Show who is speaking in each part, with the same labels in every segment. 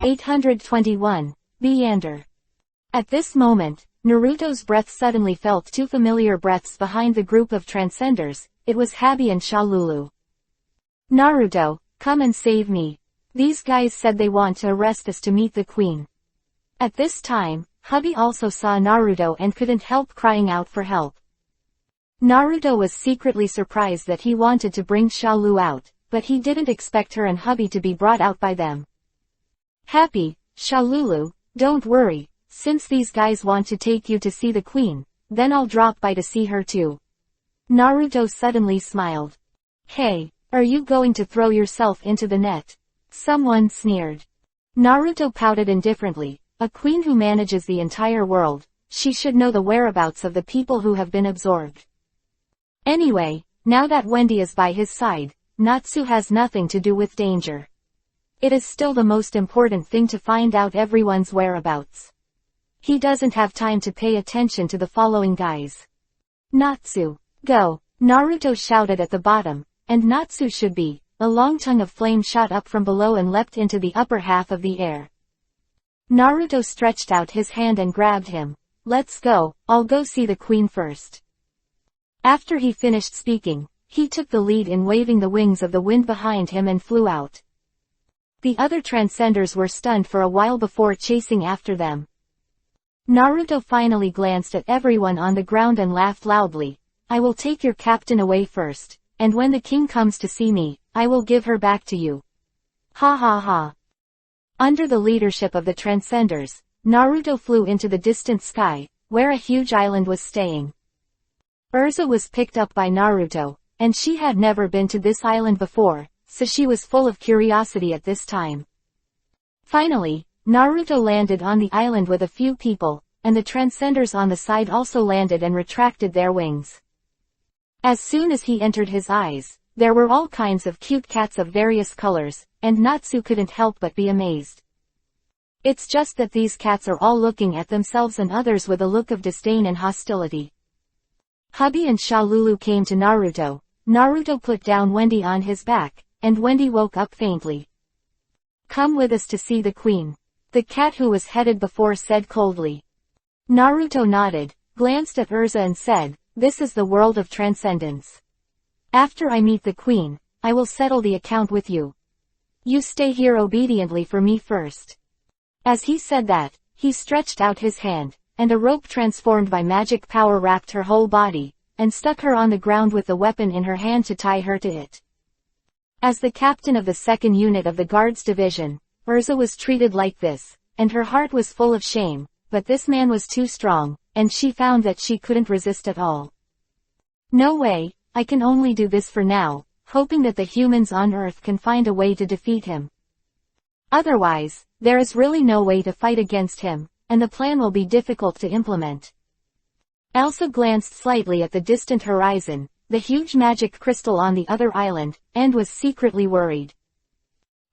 Speaker 1: 821. Meander. At this moment, Naruto's breath suddenly felt two familiar breaths behind the group of transcenders. It was Habi and Shalulu. Naruto, come and save me. These guys said they want to arrest us to meet the queen. At this time, Habi also saw Naruto and couldn't help crying out for help. Naruto was secretly surprised that he wanted to bring Shalu out, but he didn't expect her and Habi to be brought out by them. Happy, Shalulu, don't worry, since these guys want to take you to see the queen, then I'll drop by to see her too. Naruto suddenly smiled. Hey, are you going to throw yourself into the net? Someone sneered. Naruto pouted indifferently. A queen who manages the entire world, she should know the whereabouts of the people who have been absorbed. Anyway, now that Wendy is by his side, Natsu has nothing to do with danger. It is still the most important thing to find out everyone's whereabouts. He doesn't have time to pay attention to the following guys. Natsu, go! Naruto shouted at the bottom, and Natsu should be. A long tongue of flame shot up from below and leapt into the upper half of the air. Naruto stretched out his hand and grabbed him. Let's go, I'll go see the queen first. After he finished speaking, he took the lead in waving the wings of the wind behind him and flew out. The other transcenders were stunned for a while before chasing after them. Naruto finally glanced at everyone on the ground and laughed loudly. I will take your captain away first, and when the king comes to see me, I will give her back to you. Ha ha ha. Under the leadership of the transcenders, Naruto flew into the distant sky, where a huge island was staying. Urza was picked up by Naruto, and she had never been to this island before, so she was full of curiosity at this time. Finally, Naruto landed on the island with a few people, and the transcenders on the side also landed and retracted their wings. As soon as he entered his eyes, there were all kinds of cute cats of various colors, and Natsu couldn't help but be amazed. It's just that these cats are all looking at themselves and others with a look of disdain and hostility. Habi and Shalulu came to Naruto. Naruto put down Wendy on his back, and Wendy woke up faintly. Come with us to see the queen. The cat who was headed before said coldly. Naruto nodded, glanced at Urza and said, this is the world of transcendence. After I meet the queen, I will settle the account with you. You stay here obediently for me first. As he said that, he stretched out his hand, and a rope transformed by magic power wrapped her whole body, and stuck her on the ground with the weapon in her hand to tie her to it. As the captain of the second unit of the guards division, Urza was treated like this, and her heart was full of shame, but this man was too strong, and she found that she couldn't resist at all. No way, I can only do this for now, hoping that the humans on Earth can find a way to defeat him. Otherwise, there is really no way to fight against him, and the plan will be difficult to implement. Elsa glanced slightly at the distant horizon, the huge magic crystal on the other island, and was secretly worried.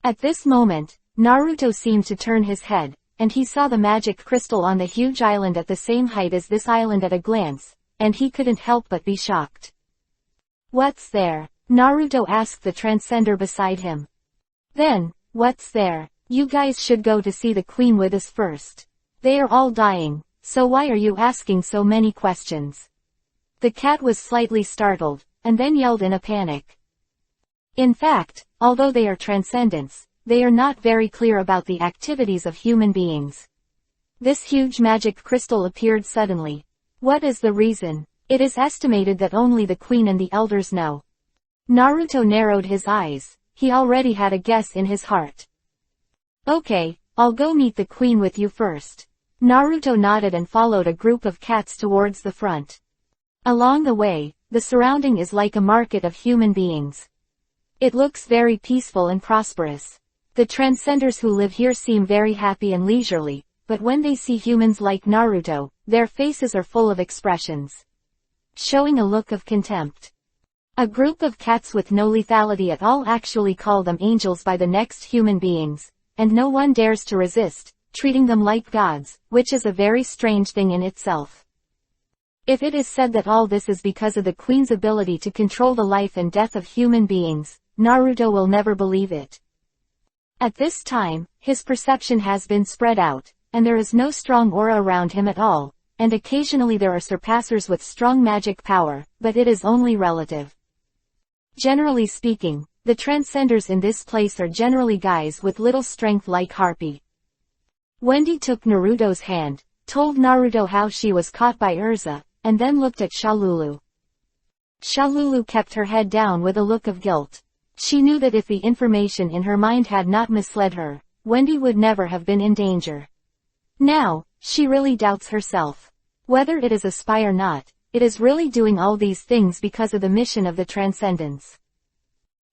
Speaker 1: At this moment, Naruto seemed to turn his head, and he saw the magic crystal on the huge island at the same height as this island at a glance, and he couldn't help but be shocked. What's there? Naruto asked the transcender beside him. Then, what's there? You guys should go to see the queen with us first. They are all dying, so why are you asking so many questions? The cat was slightly startled, and then yelled in a panic. In fact, although they are transcendents, they are not very clear about the activities of human beings. This huge magic crystal appeared suddenly. What is the reason? It is estimated that only the queen and the elders know. Naruto narrowed his eyes. He already had a guess in his heart. Okay, I'll go meet the queen with you first. Naruto nodded and followed a group of cats towards the front. Along the way, the surrounding is like a market of human beings. It looks very peaceful and prosperous. The transcenders who live here seem very happy and leisurely, but when they see humans like Naruto, their faces are full of expressions, showing a look of contempt. A group of cats with no lethality at all actually call them angels by the next human beings, and no one dares to resist, treating them like gods, which is a very strange thing in itself. If it is said that all this is because of the queen's ability to control the life and death of human beings, Naruto will never believe it. At this time, his perception has been spread out, and there is no strong aura around him at all, and occasionally there are surpassers with strong magic power, but it is only relative. Generally speaking, the transcenders in this place are generally guys with little strength like Harpy. Wendy took Naruto's hand, told Naruto how she was caught by Urza, and then looked at Shalulu. Shalulu kept her head down with a look of guilt. She knew that if the information in her mind had not misled her, Wendy would never have been in danger. Now, she really doubts herself. Whether it is a spy or not, it is really doing all these things because of the mission of the Transcendence.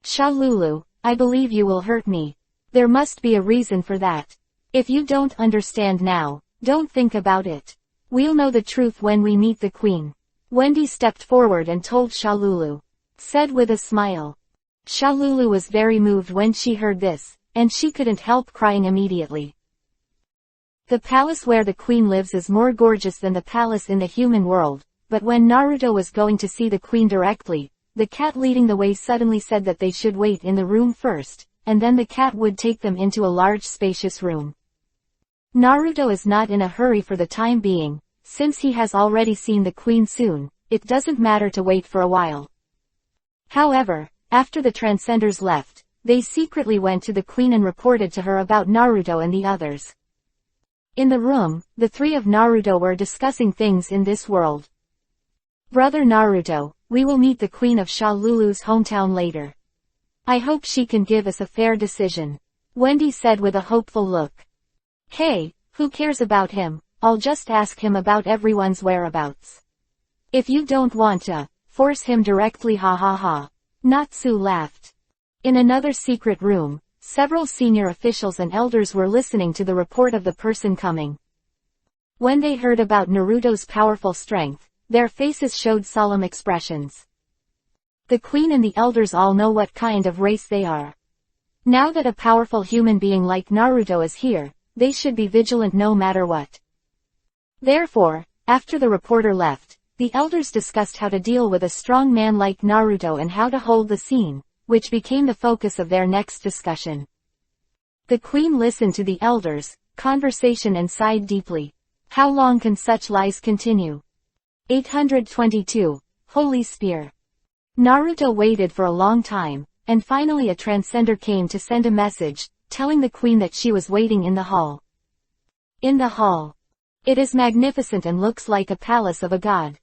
Speaker 1: Shalulu, I believe you will hurt me. There must be a reason for that. If you don't understand now, don't think about it. We'll know the truth when we meet the Queen. Wendy stepped forward and told Shalulu. Said with a smile. Shalulu was very moved when she heard this, and she couldn't help crying immediately. The palace where the Queen lives is more gorgeous than the palace in the human world, but when Naruto was going to see the Queen directly, the cat leading the way suddenly said that they should wait in the room first, and then the cat would take them into a large spacious room. Naruto is not in a hurry for the time being, since he has already seen the Queen soon, it doesn't matter to wait for a while. However, after the Transcenders left, they secretly went to the Queen and reported to her about Naruto and the others. In the room, the three of Naruto were discussing things in this world. Brother Naruto, we will meet the Queen of Shalulu's hometown later. I hope she can give us a fair decision. Wendy said with a hopeful look. Hey, who cares about him? I'll just ask him about everyone's whereabouts. If you don't want to, force him directly, ha ha ha. Natsu laughed. In another secret room, several senior officials and elders were listening to the report of the person coming. When they heard about Naruto's powerful strength, their faces showed solemn expressions. The Queen and the elders all know what kind of race they are. Now that a powerful human being like Naruto is here, they should be vigilant no matter what. Therefore, after the reporter left, the elders discussed how to deal with a strong man like Naruto and how to hold the scene, which became the focus of their next discussion. The Queen listened to the elders' conversation and sighed deeply. How long can such lies continue? 822. Holy Spear. Naruto waited for a long time, and finally a transcender came to send a message, telling the Queen that she was waiting in the hall. In the hall. It is magnificent and looks like a palace of a god.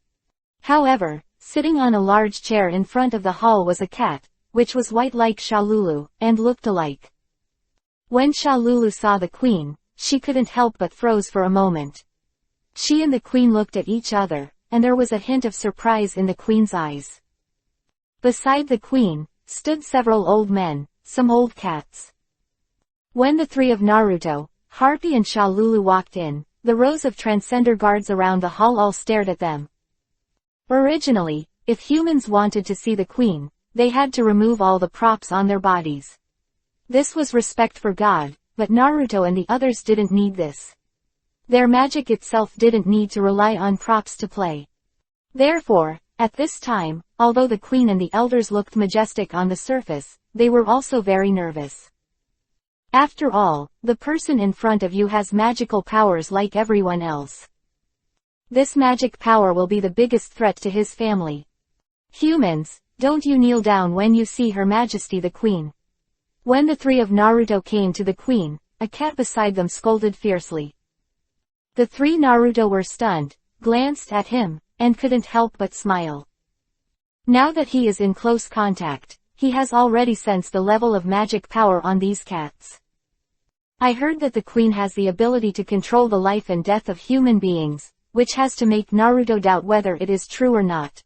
Speaker 1: However, sitting on a large chair in front of the hall was a cat, which was white like Shalulu, and looked alike. When Shalulu saw the Queen, she couldn't help but froze for a moment. She and the Queen looked at each other, and there was a hint of surprise in the Queen's eyes. Beside the Queen, stood several old men, some old cats. When the three of Naruto, Harpy and Shalulu walked in, the rows of transcender guards around the hall all stared at them. Originally, if humans wanted to see the Queen, they had to remove all the props on their bodies. This was respect for God, but Naruto and the others didn't need this. Their magic itself didn't need to rely on props to play. Therefore, at this time, although the Queen and the elders looked majestic on the surface, they were also very nervous. After all, the person in front of you has magical powers like everyone else. This magic power will be the biggest threat to his family. Humans, don't you kneel down when you see Her Majesty the Queen. When the three of Naruto came to the Queen, a cat beside them scolded fiercely. The three Naruto were stunned, glanced at him, and couldn't help but smile. Now that he is in close contact, he has already sensed the level of magic power on these cats. I heard that the Queen has the ability to control the life and death of human beings, which has to make Naruto doubt whether it is true or not.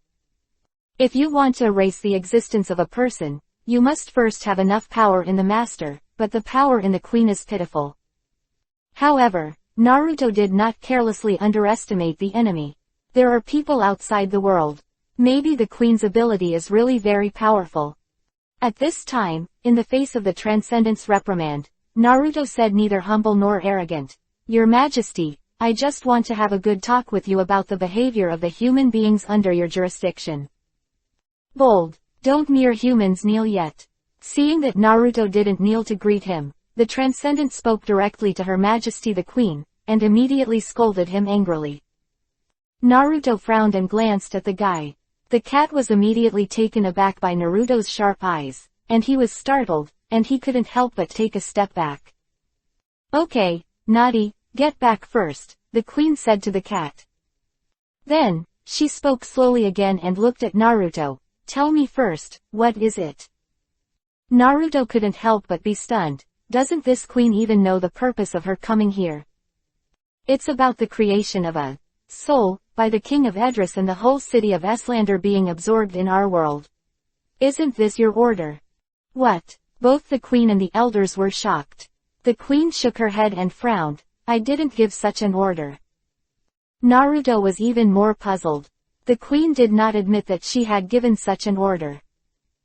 Speaker 1: If you want to erase the existence of a person, you must first have enough power in the master, but the power in the Queen is pitiful. However, Naruto did not carelessly underestimate the enemy. There are people outside the world. Maybe the Queen's ability is really very powerful. At this time, in the face of the Transcendence reprimand, Naruto said neither humble nor arrogant. Your Majesty, I just want to have a good talk with you about the behavior of the human beings under your jurisdiction. Bold, don't mere humans kneel yet. Seeing that Naruto didn't kneel to greet him, the Transcendent spoke directly to Her Majesty the Queen, and immediately scolded him angrily. Naruto frowned and glanced at the guy. The cat was immediately taken aback by Naruto's sharp eyes, and he was startled, and he couldn't help but take a step back. "Okay, naughty, get back first," the Queen said to the cat. Then, she spoke slowly again and looked at Naruto. "Tell me first, what is it?" Naruto couldn't help but be stunned. Doesn't this queen even know the purpose of her coming here? It's about the creation of a soul, by the king of Edris and the whole city of Eslander being absorbed in our world. Isn't this your order? What? Both the queen and the elders were shocked. The queen shook her head and frowned. I didn't give such an order. Naruto was even more puzzled. The queen did not admit that she had given such an order.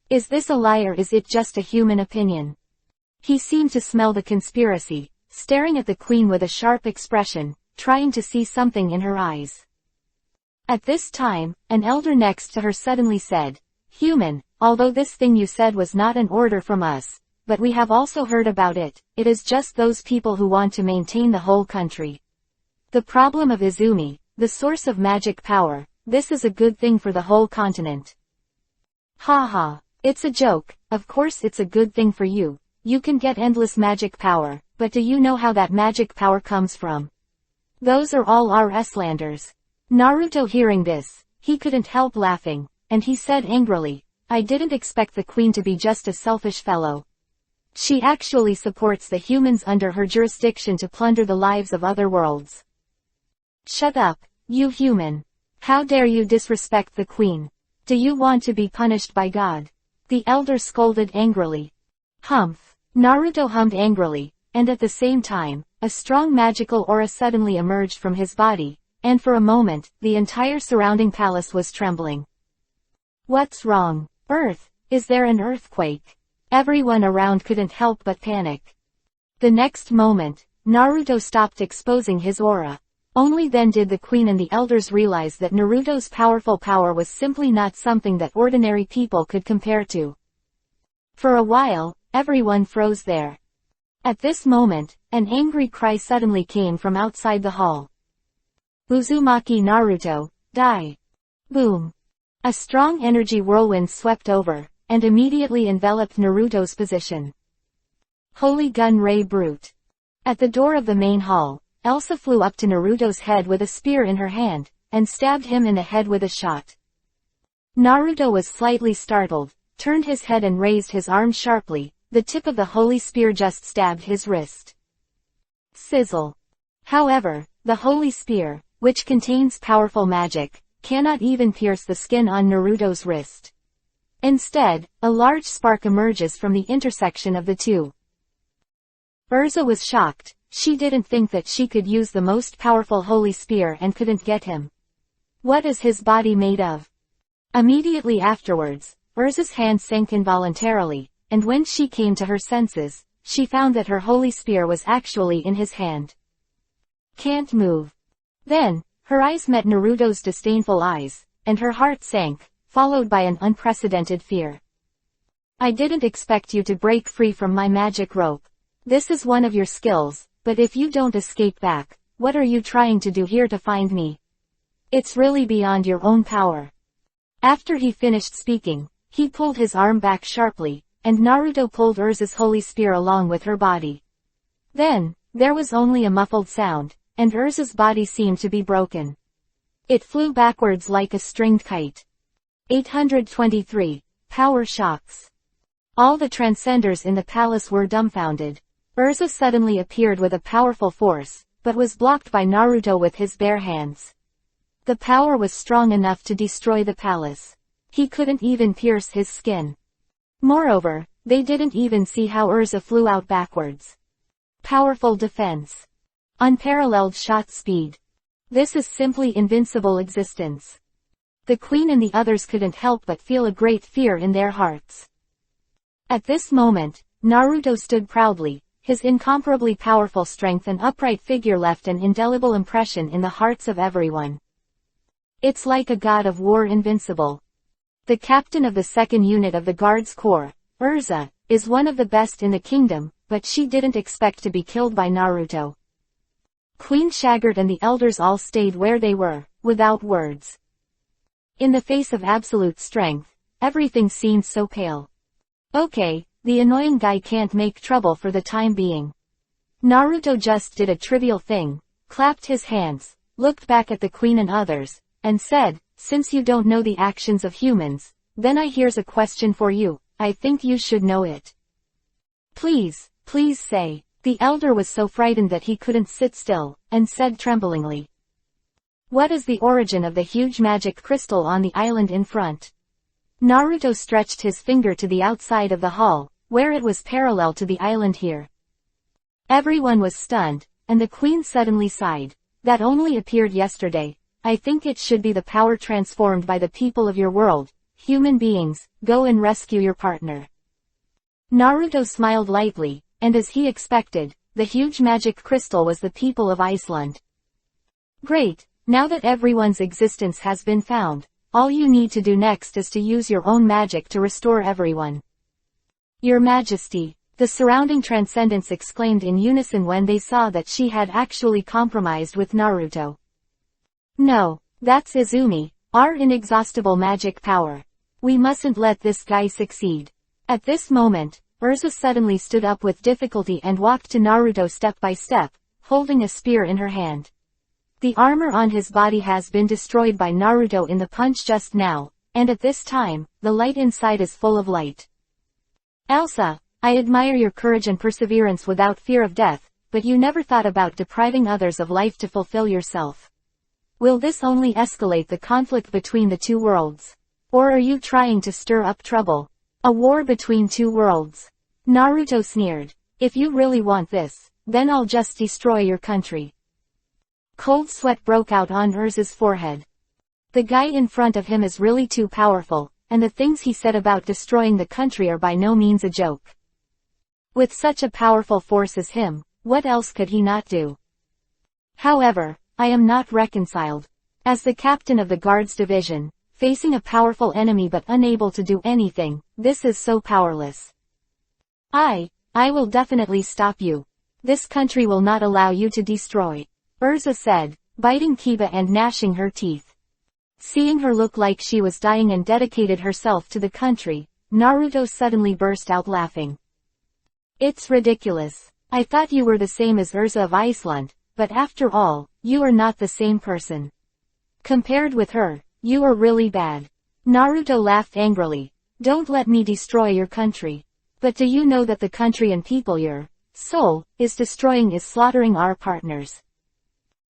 Speaker 1: Is this a lie or is it just a human opinion? He seemed to smell the conspiracy, staring at the queen with a sharp expression, trying to see something in her eyes. At this time, an elder next to her suddenly said, "Human, although this thing you said was not an order from us, but we have also heard about it. It is just those people who want to maintain the whole country. The problem of Izumi, the source of magic power, this is a good thing for the whole continent." "Ha ha, it's a joke, of course it's a good thing for you. You can get endless magic power, but do you know how that magic power comes from? Those are all our Eslanders." Naruto hearing this, he couldn't help laughing, and he said angrily, "I didn't expect the queen to be just a selfish fellow. She actually supports the humans under her jurisdiction to plunder the lives of other worlds." "Shut up, you human. How dare you disrespect the queen? Do you want to be punished by God?" The elder scolded angrily. Humph. Naruto hummed angrily, and at the same time, a strong magical aura suddenly emerged from his body, and for a moment, the entire surrounding palace was trembling. What's wrong? Earth, is there an earthquake? Everyone around couldn't help but panic. The next moment, Naruto stopped exposing his aura. Only then did the queen and the elders realize that Naruto's powerful power was simply not something that ordinary people could compare to. For a while, everyone froze there. At this moment, an angry cry suddenly came from outside the hall. "Uzumaki Naruto, die!" Boom! A strong energy whirlwind swept over, and immediately enveloped Naruto's position. Holy Gun Ray Brute! At the door of the main hall, Elsa flew up to Naruto's head with a spear in her hand, and stabbed him in the head with a shot. Naruto was slightly startled, turned his head and raised his arm sharply. The tip of the holy spear just stabbed his wrist. Sizzle! However, the holy spear, which contains powerful magic, cannot even pierce the skin on Naruto's wrist. Instead, a large spark emerges from the intersection of the two. Urza was shocked. She didn't think that she could use the most powerful holy spear and couldn't get him. What is his body made of? Immediately afterwards, Urza's hand sank involuntarily, and when she came to her senses, she found that her holy spear was actually in his hand. Can't move. Then, her eyes met Naruto's disdainful eyes, and her heart sank, followed by an unprecedented fear. "I didn't expect you to break free from my magic rope. This is one of your skills. But if you don't escape back, what are you trying to do here to find me? It's really beyond your own power." After he finished speaking, he pulled his arm back sharply, and Naruto pulled Urza's holy spear along with her body. Then, there was only a muffled sound, and Urza's body seemed to be broken. It flew backwards like a stringed kite. 823. Power Shocks. All the Transcenders in the palace were dumbfounded. Urza suddenly appeared with a powerful force, but was blocked by Naruto with his bare hands. The power was strong enough to destroy the palace. He couldn't even pierce his skin. Moreover, they didn't even see how Urza flew out backwards. Powerful defense. Unparalleled shot speed. This is simply invincible existence. The queen and the others couldn't help but feel a great fear in their hearts. At this moment, Naruto stood proudly. His incomparably powerful strength and upright figure left an indelible impression in the hearts of everyone. It's like a god of war invincible. The captain of the second unit of the Guards Corps, Urza, is one of the best in the kingdom, but she didn't expect to be killed by Naruto. Queen Shagart and the elders all stayed where they were, without words. In the face of absolute strength, everything seemed so pale. Okay, the annoying guy can't make trouble for the time being. Naruto just did a trivial thing, clapped his hands, looked back at the queen and others, and said, "Since you don't know the actions of humans, then here's a question for you, I think you should know it. Please say." The elder was so frightened that he couldn't sit still, and said tremblingly, "What is the origin of the huge magic crystal on the island in front?" Naruto stretched his finger to the outside of the hall, where it was parallel to the island here. Everyone was stunned, and the queen suddenly sighed. "That only appeared yesterday. I think it should be the power transformed by the people of your world. Human beings, go and rescue your partner." Naruto smiled lightly, and as he expected, the huge magic crystal was the people of Iceland. "Great, now that everyone's existence has been found, all you need to do next is to use your own magic to restore everyone." "Your Majesty," the surrounding transcendents exclaimed in unison when they saw that she had actually compromised with Naruto. "No, that's Izumi, our inexhaustible magic power. We mustn't let this guy succeed." At this moment, Urza suddenly stood up with difficulty and walked to Naruto step by step, holding a spear in her hand. The armor on his body has been destroyed by Naruto in the punch just now, and at this time, the light inside is full of light. "Elsa, I admire your courage and perseverance without fear of death, but you never thought about depriving others of life to fulfill yourself. Will this only escalate the conflict between the two worlds? Or are you trying to stir up trouble? A war between two worlds?" Naruto sneered. "If you really want this, then I'll just destroy your country." Cold sweat broke out on Urza's forehead. The guy in front of him is really too powerful, and the things he said about destroying the country are by no means a joke. With such a powerful force as him, what else could he not do? "However, I am not reconciled. As the captain of the guards division, facing a powerful enemy but unable to do anything, this is so powerless. I will definitely stop you. This country will not allow you to destroy," Urza said, biting Kiba and gnashing her teeth. Seeing her look like she was dying and dedicated herself to the country, Naruto suddenly burst out laughing. "It's ridiculous. I thought you were the same as Urza of Iceland, but after all, you are not the same person. Compared with her, you are really bad." Naruto laughed angrily. "Don't let me destroy your country. But do you know that the country and people your soul is destroying is slaughtering our partners?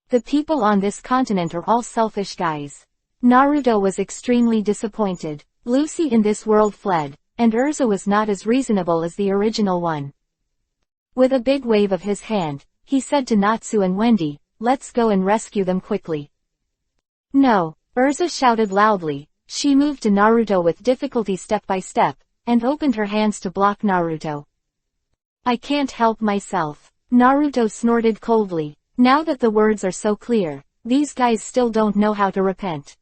Speaker 1: The people on this continent are all selfish guys." Naruto was extremely disappointed. Lucy in this world fled, and Urza was not as reasonable as the original one. With a big wave of his hand, he said to Natsu and Wendy, "Let's go and rescue them quickly." "No," Urza shouted loudly. She moved to Naruto with difficulty step by step, and opened her hands to block Naruto. "I can't help myself," Naruto snorted coldly. Now that the words are so clear, these guys still don't know how to repent.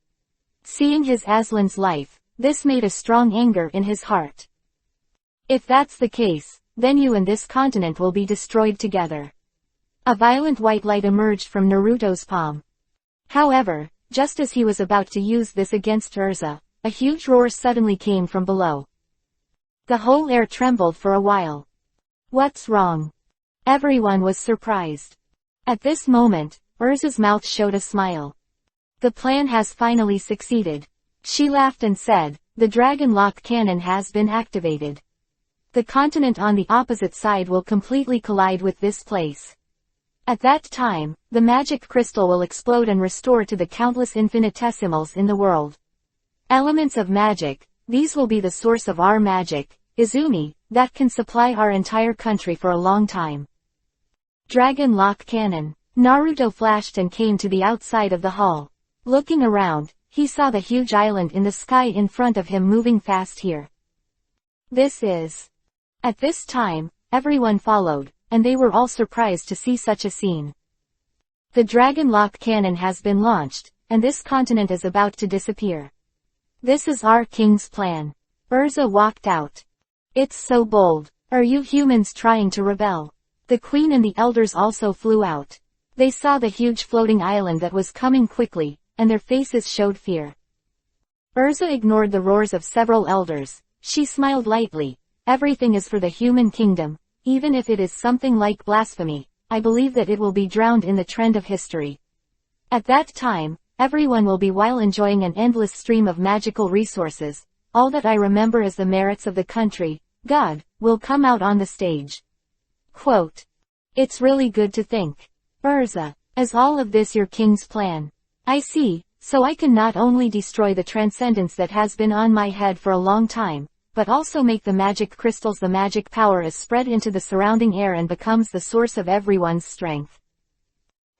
Speaker 1: Seeing his Aslan's life, this made a strong anger in his heart. "If that's the case, then you and this continent will be destroyed together." A violent white light emerged from Naruto's palm. However, just as he was about to use this against Urza, a huge roar suddenly came from below. The whole air trembled for a while. "What's wrong?" Everyone was surprised. At this moment, Urza's mouth showed a smile. "The plan has finally succeeded." She laughed and said, "The dragon lock cannon has been activated. The continent on the opposite side will completely collide with this place. At that time, the magic crystal will explode and restore to the countless infinitesimals in the world. Elements of magic, these will be the source of our magic, Izumi, that can supply our entire country for a long time." Dragon lock cannon. Naruto flashed and came to the outside of the hall. Looking around, he saw the huge island in the sky in front of him moving fast here. This is... At this time, everyone followed, and they were all surprised to see such a scene. The dragon lock cannon has been launched, and this continent is about to disappear. This is our king's plan. Urza walked out. It's so bold. Are you humans trying to rebel? The queen and the elders also flew out. They saw the huge floating island that was coming quickly, and their faces showed fear. Urza ignored the roars of several elders. She smiled lightly. Everything is for the human kingdom, even if it is something like blasphemy. I believe that it will be drowned in the trend of history. At that time, everyone will be while enjoying an endless stream of magical resources. All that I remember is the merits of the country. God will come out on the stage. Quote. It's really good to think. Urza, is all of this your king's plan? I see, so I can not only destroy the transcendence that has been on my head for a long time, but also make the magic crystals. The magic power is spread into the surrounding air and becomes the source of everyone's strength.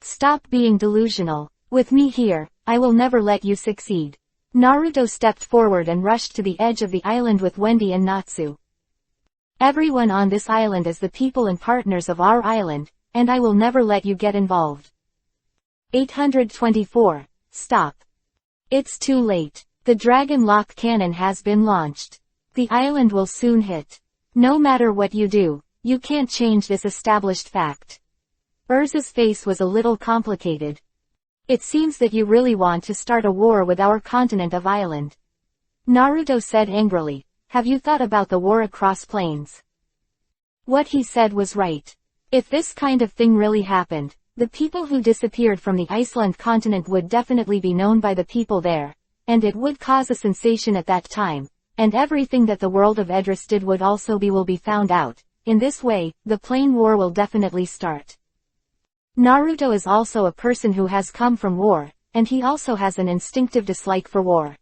Speaker 1: Stop being delusional. With me here, I will never let you succeed. Naruto stepped forward and rushed to the edge of the island with Wendy and Natsu. Everyone on this island is the people and partners of our island, and I will never let you get involved. 824. Stop. It's too late. The Dragon Lock Cannon has been launched. The island will soon hit. No matter what you do, you can't change this established fact. Urza's face was a little complicated. It seems that you really want to start a war with our continent of island. Naruto said angrily. Have you thought about the war across plains? What he said was right. If this kind of thing really happened, the people who disappeared from the Iceland continent would definitely be known by the people there, and it would cause a sensation at that time, and everything that the world of Edris did would also be found out. In this way, the plain war will definitely start. Naruto is also a person who has come from war, and he also has an instinctive dislike for war.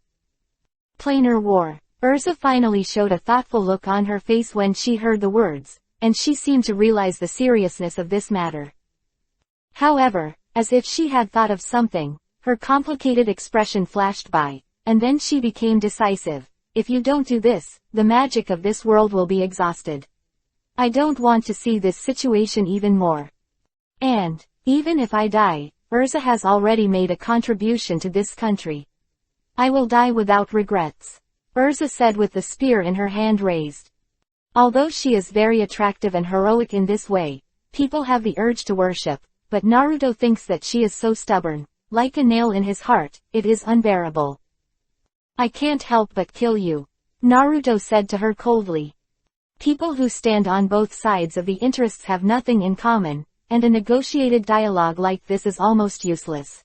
Speaker 1: Plainer war. Urza finally showed a thoughtful look on her face when she heard the words, and she seemed to realize the seriousness of this matter. However, as if she had thought of something, her complicated expression flashed by, and then she became decisive. If you don't do this, the magic of this world will be exhausted. I don't want to see this situation even more. And, even if I die, Urza has already made a contribution to this country. I will die without regrets. Urza said with the spear in her hand raised. Although she is very attractive and heroic in this way, people have the urge to worship, but Naruto thinks that she is so stubborn, like a nail in his heart, it is unbearable. I can't help but kill you, Naruto said to her coldly. People who stand on both sides of the interests have nothing in common, and a negotiated dialogue like this is almost useless.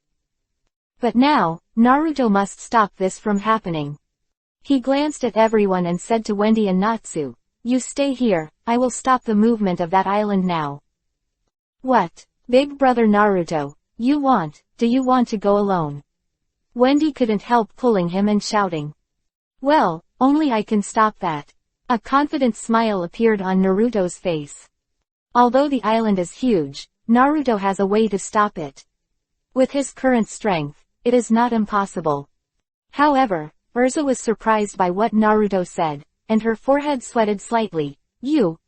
Speaker 1: But now, Naruto must stop this from happening. He glanced at everyone and said to Wendy and Natsu, you stay here, I will stop the movement of that island now. What? Big brother Naruto, do you want to go alone? Wendy couldn't help pulling him and shouting. Well, only I can stop that. A confident smile appeared on Naruto's face. Although the island is huge, Naruto has a way to stop it. With his current strength, it is not impossible. However, Urza was surprised by what Naruto said, and her forehead sweated slightly.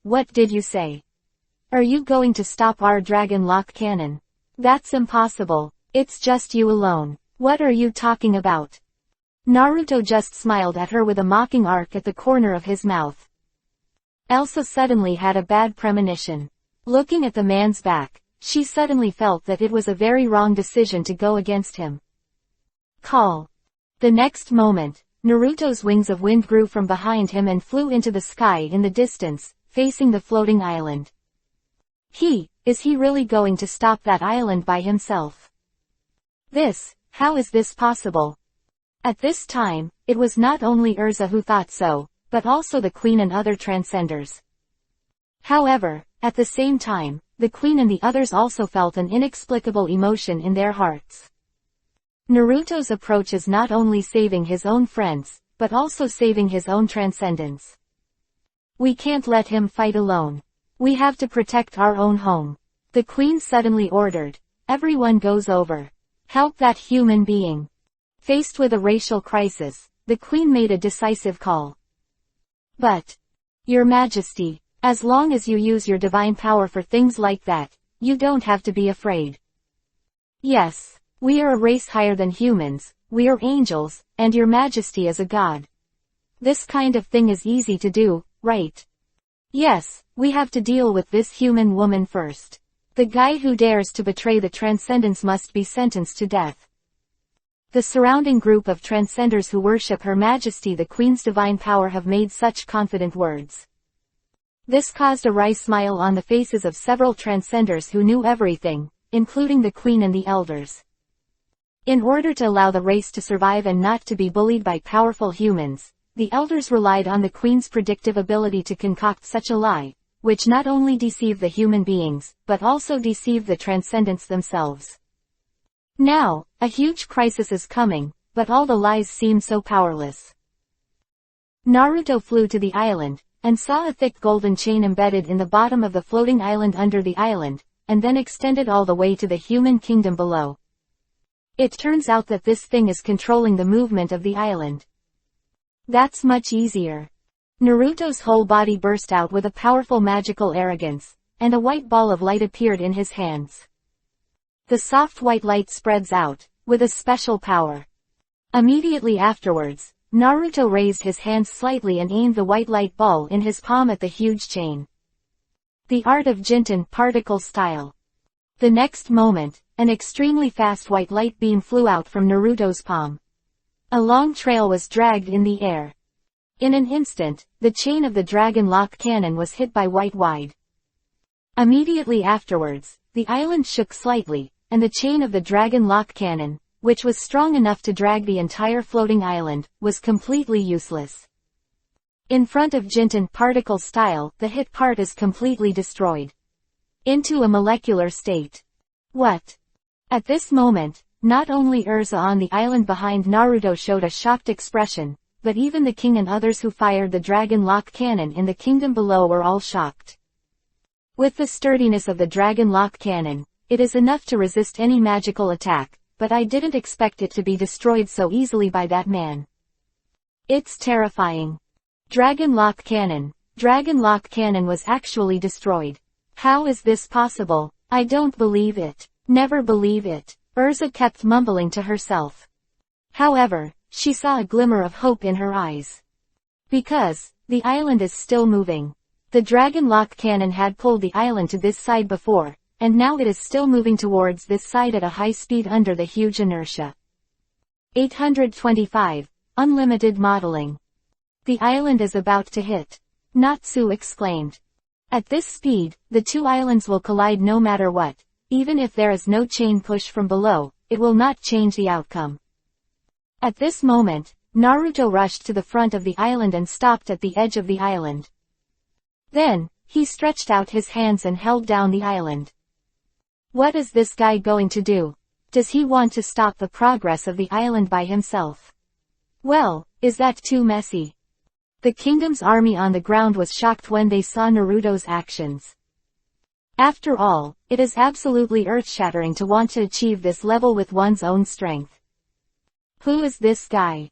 Speaker 1: What did you say? Are you going to stop our Dragon Lock Cannon? That's impossible. It's just you alone. What are you talking about? Naruto just smiled at her with a mocking arc at the corner of his mouth. Elsa suddenly had a bad premonition. Looking at the man's back, she suddenly felt that it was a very wrong decision to go against him. Call. The next moment, Naruto's wings of wind grew from behind him and flew into the sky in the distance, facing the floating island. Is he really going to stop that island by himself? How is this possible? At this time, it was not only Urza who thought so, but also the queen and other transcenders. However, at the same time, the queen and the others also felt an inexplicable emotion in their hearts. Naruto's approach is not only saving his own friends, but also saving his own transcendence. We can't let him fight alone. We have to protect our own home. The queen suddenly ordered. Everyone goes over. Help that human being. Faced with a racial crisis, the queen made a decisive call. But, Your Majesty, as long as you use your divine power for things like that, you don't have to be afraid. Yes. We are a race higher than humans, we are angels, and Your Majesty is a god. This kind of thing is easy to do, right? Yes, we have to deal with this human woman first. The guy who dares to betray the Transcendence must be sentenced to death. The surrounding group of Transcenders who worship Her Majesty the Queen's divine power have made such confident words. This caused a wry smile on the faces of several Transcenders who knew everything, including the Queen and the Elders. In order to allow the race to survive and not to be bullied by powerful humans, the Elders relied on the Queen's predictive ability to concoct such a lie, which not only deceived the human beings, but also deceived the Transcendents themselves. Now, a huge crisis is coming, but all the lies seem so powerless. Naruto flew to the island, and saw a thick golden chain embedded in the bottom of the floating island under the island, and then extended all the way to the human kingdom below. It turns out that this thing is controlling the movement of the island. That's much easier. Naruto's whole body burst out with a powerful magical arrogance, and a white ball of light appeared in his hands. The soft white light spreads out, with a special power. Immediately afterwards, Naruto raised his hands slightly and aimed the white light ball in his palm at the huge chain. The art of Jinten particle style. The next moment, an extremely fast white light beam flew out from Naruto's palm. A long trail was dragged in the air. In an instant, the chain of the dragon lock cannon was hit by white wide. Immediately afterwards, the island shook slightly, and the chain of the dragon lock cannon, which was strong enough to drag the entire floating island, was completely useless. In front of Jinten particle style, the hit part is completely destroyed. Into a molecular state. What? At this moment, not only Urza on the island behind Naruto showed a shocked expression, but even the king and others who fired the dragon lock cannon in the kingdom below were all shocked. With the sturdiness of the dragon lock cannon, it is enough to resist any magical attack, but I didn't expect it to be destroyed so easily by that man. It's terrifying. Dragon lock cannon. Dragon lock cannon was actually destroyed. How is this possible? I don't believe it. Never believe it. Urza kept mumbling to herself. However, she saw a glimmer of hope in her eyes. Because, the island is still moving. The dragon lock cannon had pulled the island to this side before, and now it is still moving towards this side at a high speed under the huge inertia. 825. Unlimited modeling. The island is about to hit. Natsu exclaimed. At this speed, the two islands will collide no matter what. Even if there is no chain push from below, it will not change the outcome. At this moment, Naruto rushed to the front of the island and stopped at the edge of the island. Then, he stretched out his hands and held down the island. What is this guy going to do? Does he want to stop the progress of the island by himself? Well, is that too messy? The kingdom's army on the ground was shocked when they saw Naruto's actions. After all, it is absolutely earth-shattering to want to achieve this level with one's own strength. Who is this guy?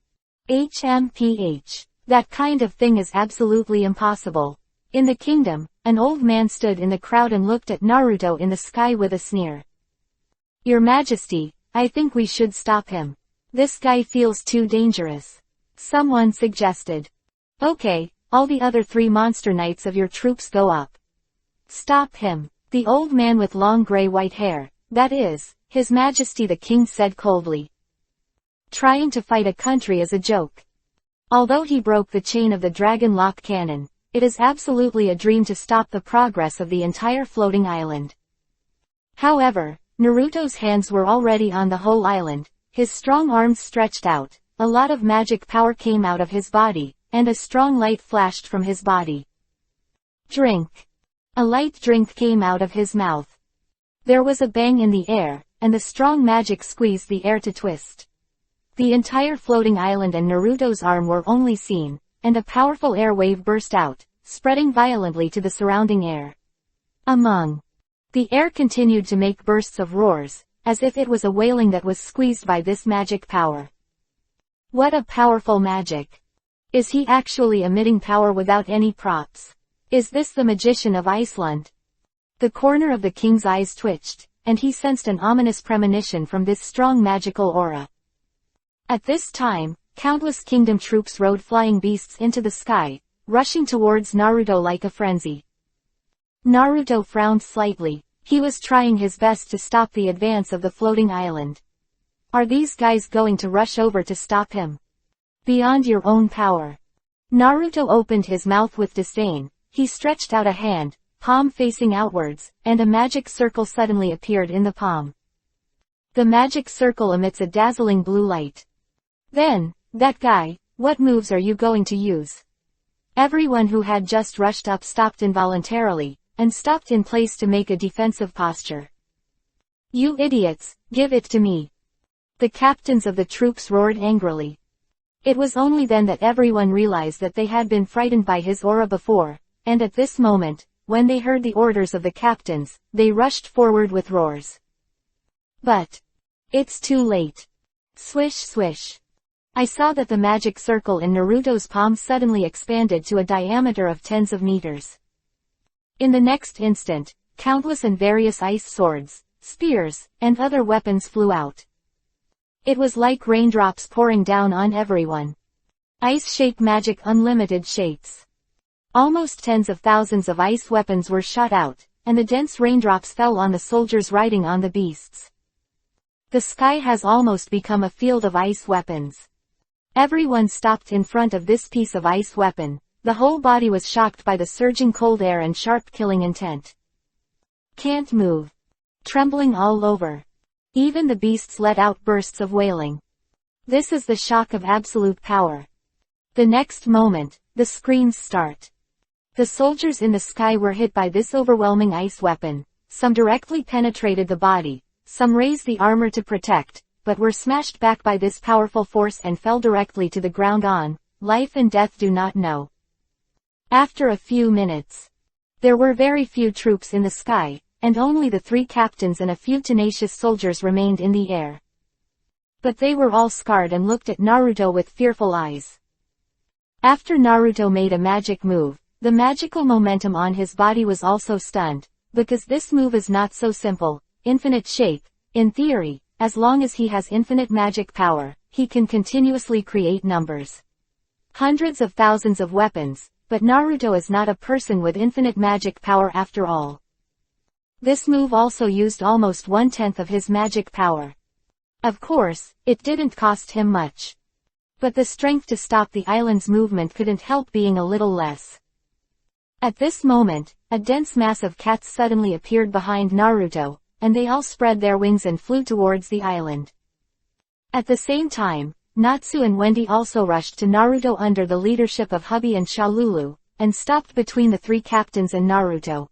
Speaker 1: HMPH. That kind of thing is absolutely impossible. In the kingdom, an old man stood in the crowd and looked at Naruto in the sky with a sneer. Your Majesty, I think we should stop him. This guy feels too dangerous. Someone suggested. Okay, all the other 3 monster knights of your troops go up. Stop him. The old man with long gray-white hair, that is, His Majesty the King said coldly. Trying to fight a country is a joke. Although he broke the chain of the dragon lock cannon, it is absolutely a dream to stop the progress of the entire floating island. However, Naruto's hands were already on the whole island, his strong arms stretched out, a lot of magic power came out of his body, and a strong light flashed from his body. Drink. A light drink came out of his mouth. There was a bang in the air, and the strong magic squeezed the air to twist. The entire floating island and Naruto's arm were only seen, and a powerful air wave burst out, spreading violently to the surrounding air. The air continued to make bursts of roars, as if it was a wailing that was squeezed by this magic power. What a powerful magic! Is he actually emitting power without any props? Is this the magician of Iceland? The corner of the king's eyes twitched, and he sensed an ominous premonition from this strong magical aura. At this time, countless kingdom troops rode flying beasts into the sky, rushing towards Naruto like a frenzy. Naruto frowned slightly. He was trying his best to stop the advance of the floating island. Are these guys going to rush over to stop him? Beyond your own power. Naruto opened his mouth with disdain. He stretched out a hand, palm facing outwards, and a magic circle suddenly appeared in the palm. The magic circle emits a dazzling blue light. Then, that guy, what moves are you going to use? Everyone who had just rushed up stopped involuntarily, and stopped in place to make a defensive posture. You idiots, give it to me. The captains of the troops roared angrily. It was only then that everyone realized that they had been frightened by his aura before, and at this moment, when they heard the orders of the captains, they rushed forward with roars. But it's too late. Swish swish. I saw that the magic circle in Naruto's palm suddenly expanded to a diameter of tens of meters. In the next instant, countless and various ice swords, spears, and other weapons flew out. It was like raindrops pouring down on everyone. Ice shape magic unlimited shapes. Almost tens of thousands of ice weapons were shot out, and the dense raindrops fell on the soldiers riding on the beasts. The sky has almost become a field of ice weapons. Everyone stopped in front of this piece of ice weapon. The whole body was shocked by the surging cold air and sharp killing intent. Can't move. Trembling all over. Even the beasts let out bursts of wailing. This is the shock of absolute power. The next moment, the screams start. The soldiers in the sky were hit by this overwhelming ice weapon. Some directly penetrated the body, some raised the armor to protect, but were smashed back by this powerful force and fell directly to the ground on life and death do not know. After a few minutes, there were very few troops in the sky, and only the 3 captains and a few tenacious soldiers remained in the air. But they were all scarred and looked at Naruto with fearful eyes. After Naruto made a magic move, the magical momentum on his body was also stunned, because this move is not so simple. Infinite shape. In theory, as long as he has infinite magic power, he can continuously create numbers. Hundreds of thousands of weapons, but Naruto is not a person with infinite magic power after all. This move also used almost 1/10 of his magic power. Of course, it didn't cost him much. But the strength to stop the island's movement couldn't help being a little less. At this moment, a dense mass of cats suddenly appeared behind Naruto, and they all spread their wings and flew towards the island. At the same time, Natsu and Wendy also rushed to Naruto under the leadership of Hubby and Shalulu, and stopped between the 3 captains and Naruto.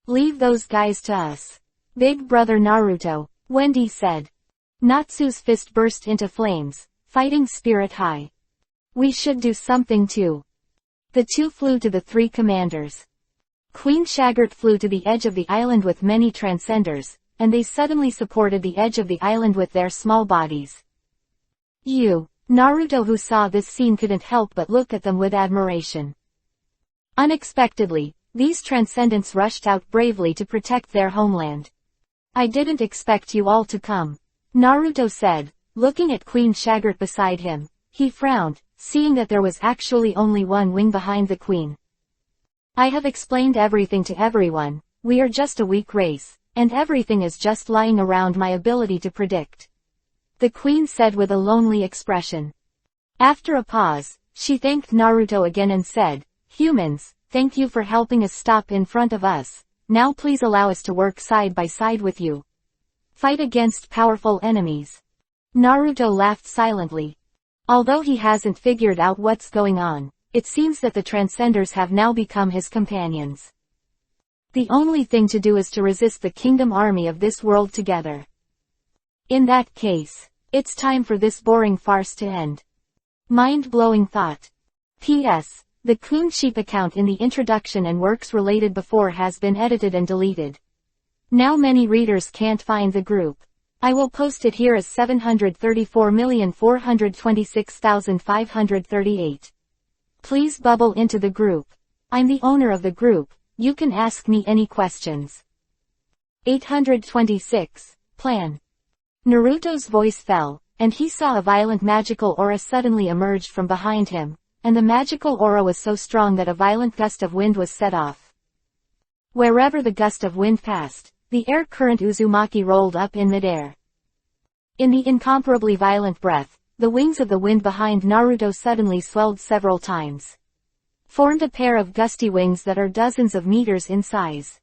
Speaker 1: Leave those guys to us. Big brother Naruto, Wendy said. Natsu's fist burst into flames, fighting spirit high. We should do something too. The 2 flew to the 3 commanders. Queen Shagart flew to the edge of the island with many transcenders, and they suddenly supported the edge of the island with their small bodies. Naruto, who saw this scene, couldn't help but look at them with admiration. Unexpectedly, these transcendents rushed out bravely to protect their homeland. I didn't expect you all to come, Naruto said, looking at Queen Shagart beside him. He frowned, seeing that there was actually only one wing behind the queen. I have explained everything to everyone. We are just a weak race, and everything is just lying around my ability to predict, the queen said with a lonely expression. After a pause, she thanked Naruto again and said, Humans, thank you for helping us stop in front of us. Now please allow us to work side by side with you. Fight against powerful enemies. Naruto laughed silently. Although he hasn't figured out what's going on, it seems that the Transcenders have now become his companions. The only thing to do is to resist the kingdom army of this world together. In that case, it's time for this boring farce to end. Mind-blowing thought. P.S. The Coon Sheep account in the introduction and works related before has been edited and deleted. Now many readers can't find the group. I will post it here as 734,426,538. Please bubble into the group. I'm the owner of the group, you can ask me any questions. 826. Plan. Naruto's voice fell, and he saw a violent magical aura suddenly emerge from behind him, and the magical aura was so strong that a violent gust of wind was set off. Wherever the gust of wind passed, the air current Uzumaki rolled up in midair. In the incomparably violent breath, the wings of the wind behind Naruto suddenly swelled several times. Formed a pair of gusty wings that are dozens of meters in size.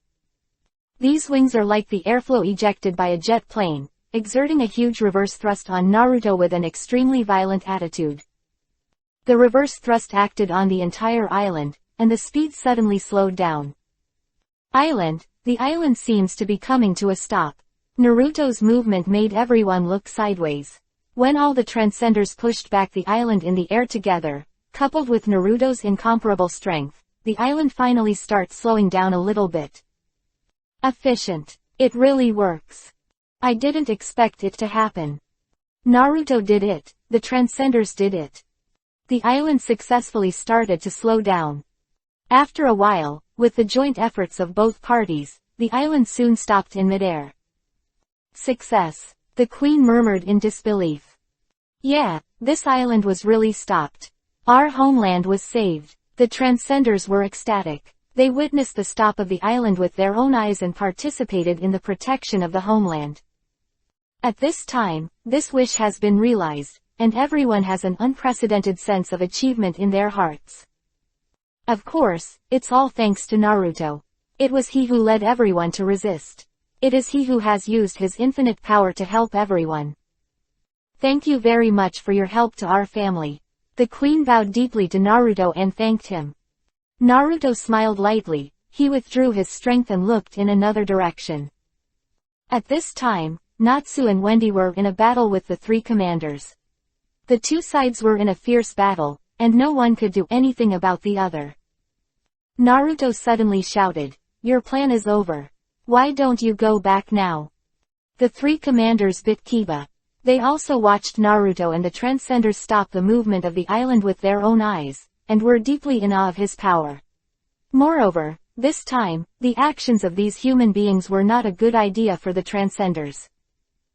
Speaker 1: These wings are like the airflow ejected by a jet plane, exerting a huge reverse thrust on Naruto with an extremely violent attitude. The reverse thrust acted on the entire island, and the speed suddenly slowed down. The island seems to be coming to a stop. Naruto's movement made everyone look sideways. When all the Transcenders pushed back the island in the air together, coupled with Naruto's incomparable strength, the island finally starts slowing down a little bit. Efficient. It really works. I didn't expect it to happen. Naruto did it, the Transcenders did it. The island successfully started to slow down. After a while, with the joint efforts of both parties, the island soon stopped in midair. Success. The Queen murmured in disbelief. Yeah, this island was really stopped. Our homeland was saved. The Transcenders were ecstatic. They witnessed the stop of the island with their own eyes and participated in the protection of the homeland. At this time, this wish has been realized, and everyone has an unprecedented sense of achievement in their hearts. Of course, it's all thanks to Naruto. It was he who led everyone to resist. It is he who has used his infinite power to help everyone. Thank you very much for your help to our family. The Queen bowed deeply to Naruto and thanked him. Naruto smiled lightly, he withdrew his strength and looked in another direction. At this time, Natsu and Wendy were in a battle with the three commanders. The two sides were in a fierce battle, and no one could do anything about the other. Naruto suddenly shouted, "Your plan is over. Why don't you go back now?" The three commanders bit Kiba. They also watched Naruto and the Transcenders stop the movement of the island with their own eyes, and were deeply in awe of his power. Moreover, this time, the actions of these human beings were not a good idea for the Transcenders.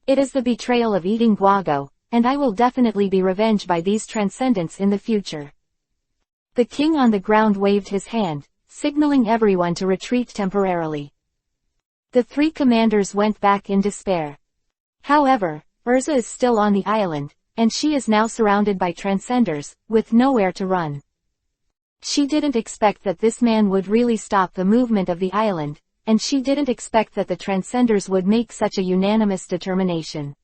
Speaker 1: It is the betrayal of eating guago, and I will definitely be revenged by these Transcendents in the future. The king on the ground waved his hand, signaling everyone to retreat temporarily. The three commanders went back in despair. However, Urza is still on the island, and she is now surrounded by Transcenders, with nowhere to run. She didn't expect that this man would really stop the movement of the island, and she didn't expect that the Transcenders would make such a unanimous determination.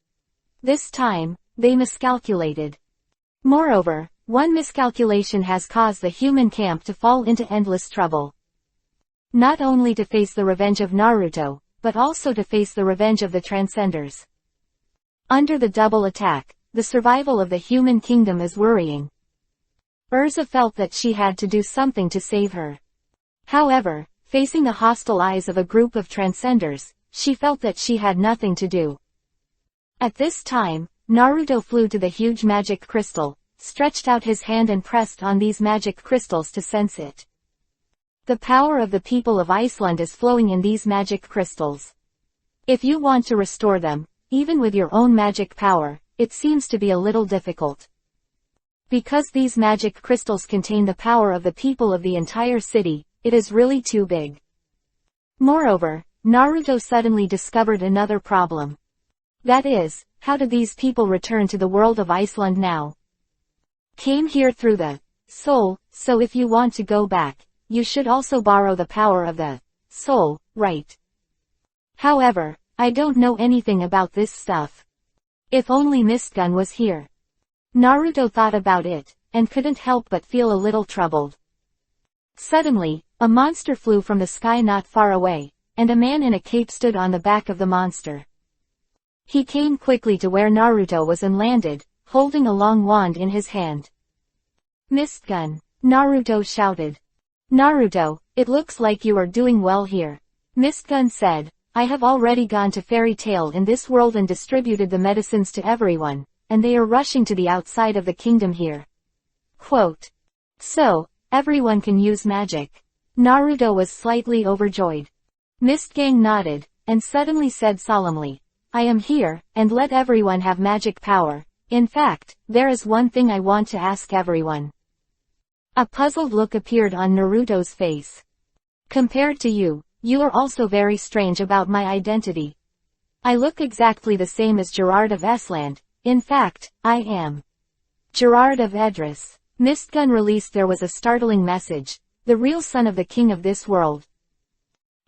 Speaker 1: This time, they miscalculated. Moreover, one miscalculation has caused the human camp to fall into endless trouble. Not only to face the revenge of Naruto, but also to face the revenge of the Transcenders. Under the double attack, the survival of the human kingdom is worrying. Urza felt that she had to do something to save her. However, facing the hostile eyes of a group of Transcenders, she felt that she had nothing to do. At this time, Naruto flew to the huge magic crystal, stretched out his hand and pressed on these magic crystals to sense it. The power of the people of Iceland is flowing in these magic crystals. If you want to restore them, even with your own magic power, it seems to be a little difficult. Because these magic crystals contain the power of the people of the entire city, it is really too big. Moreover, Naruto suddenly discovered another problem. That is, how do these people return to the world of Iceland now? Came here through the soul, so if you want to go back, you should also borrow the power of the soul, right? However, I don't know anything about this stuff. If only Mistgun was here. Naruto thought about it, and couldn't help but feel a little troubled. Suddenly, a monster flew from the sky not far away, and a man in a cape stood on the back of the monster. He came quickly to where Naruto was and landed, holding a long wand in his hand. Mistgun, Naruto shouted. Naruto, it looks like you are doing well here. Mistgun said, I have already gone to Fairy Tail in this world and distributed the medicines to everyone, and they are rushing to the outside of the kingdom here. Quote. So, everyone can use magic. Naruto was slightly overjoyed. Mistgang nodded, and suddenly said solemnly, I am here, and let everyone have magic power. In fact, there is one thing I want to ask everyone. A puzzled look appeared on Naruto's face. Compared to you, you are also very strange about my identity. I look exactly the same as Gerard of Esland. In fact, I am Gerard of Edris. Mistgun released. There was a startling message. The real son of the king of this world.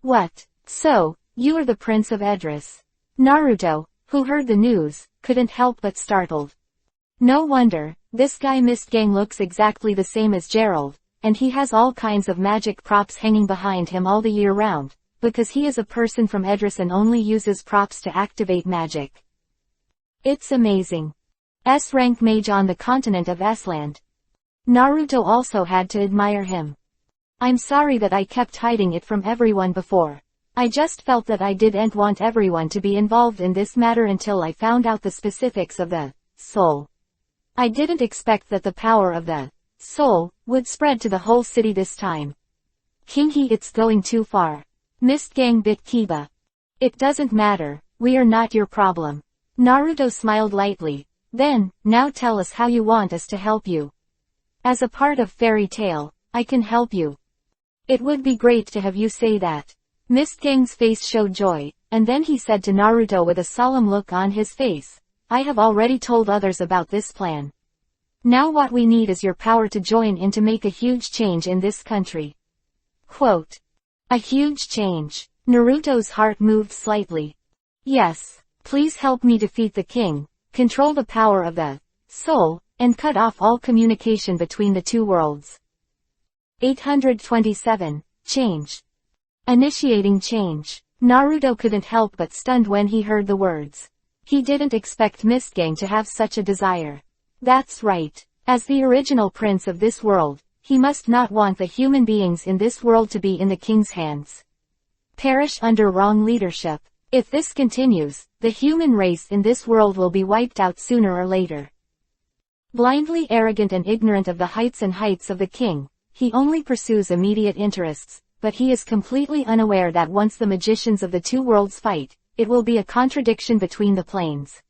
Speaker 1: What? So, you are the Prince of Edris. Naruto, who heard the news, couldn't help but startled. No wonder, this guy Mistgang looks exactly the same as Gerald, and he has all kinds of magic props hanging behind him all the year round, because he is a person from Edris and only uses props to activate magic. It's amazing. S-rank mage on the continent of Esland. Naruto also had to admire him. I'm sorry that I kept hiding it from everyone before. I just felt that I didn't want everyone to be involved in this matter until I found out the specifics of the soul. I didn't expect that the power of the soul would spread to the whole city this time. Kinghi, it's going too far. Mistgang bit Kiba. It doesn't matter, we are not your problem. Naruto smiled lightly. Then, now tell us how you want us to help you. As a part of fairy tale, I can help you. It would be great to have you say that. Mistgang's face showed joy, and then he said to Naruto with a solemn look on his face, I have already told others about this plan. Now what we need is your power to join in to make a huge change in this country. Quote. A huge change. Naruto's heart moved slightly. Yes, please help me defeat the king, control the power of the soul, and cut off all communication between the two worlds. 827. Change. Initiating change. Naruto couldn't help but stunned when he heard the words. He didn't expect Mistgang to have such a desire. That's right. As the original prince of this world, he must not want the human beings in this world to be in the king's hands. Perish under wrong leadership. If this continues, the human race in this world will be wiped out sooner or later. Blindly arrogant and ignorant of the heights and heights of the king, he only pursues immediate interests, but he is completely unaware that once the magicians of the two worlds fight, it will be a contradiction between the planes.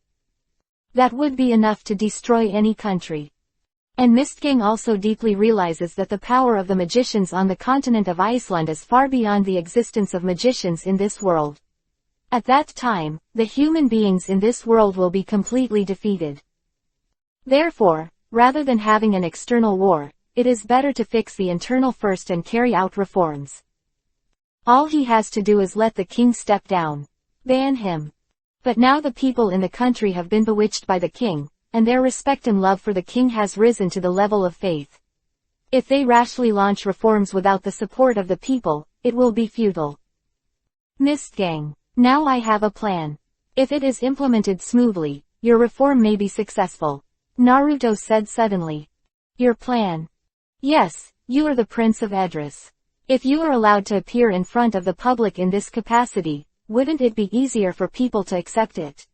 Speaker 1: That would be enough to destroy any country. And Mistgang also deeply realizes that the power of the magicians on the continent of Iceland is far beyond the existence of magicians in this world. At that time, the human beings in this world will be completely defeated. Therefore, rather than having an external war, it is better to fix the internal first and carry out reforms. All he has to do is let the king step down. Ban him. But now the people in the country have been bewitched by the king, and their respect and love for the king has risen to the level of faith. If they rashly launch reforms without the support of the people, it will be futile. Mistgang. Now I have a plan. If it is implemented smoothly, your reform may be successful. Naruto said suddenly. Your plan? Yes, you are the Prince of Edris. If you are allowed to appear in front of the public in this capacity, wouldn't it be easier for people to accept it?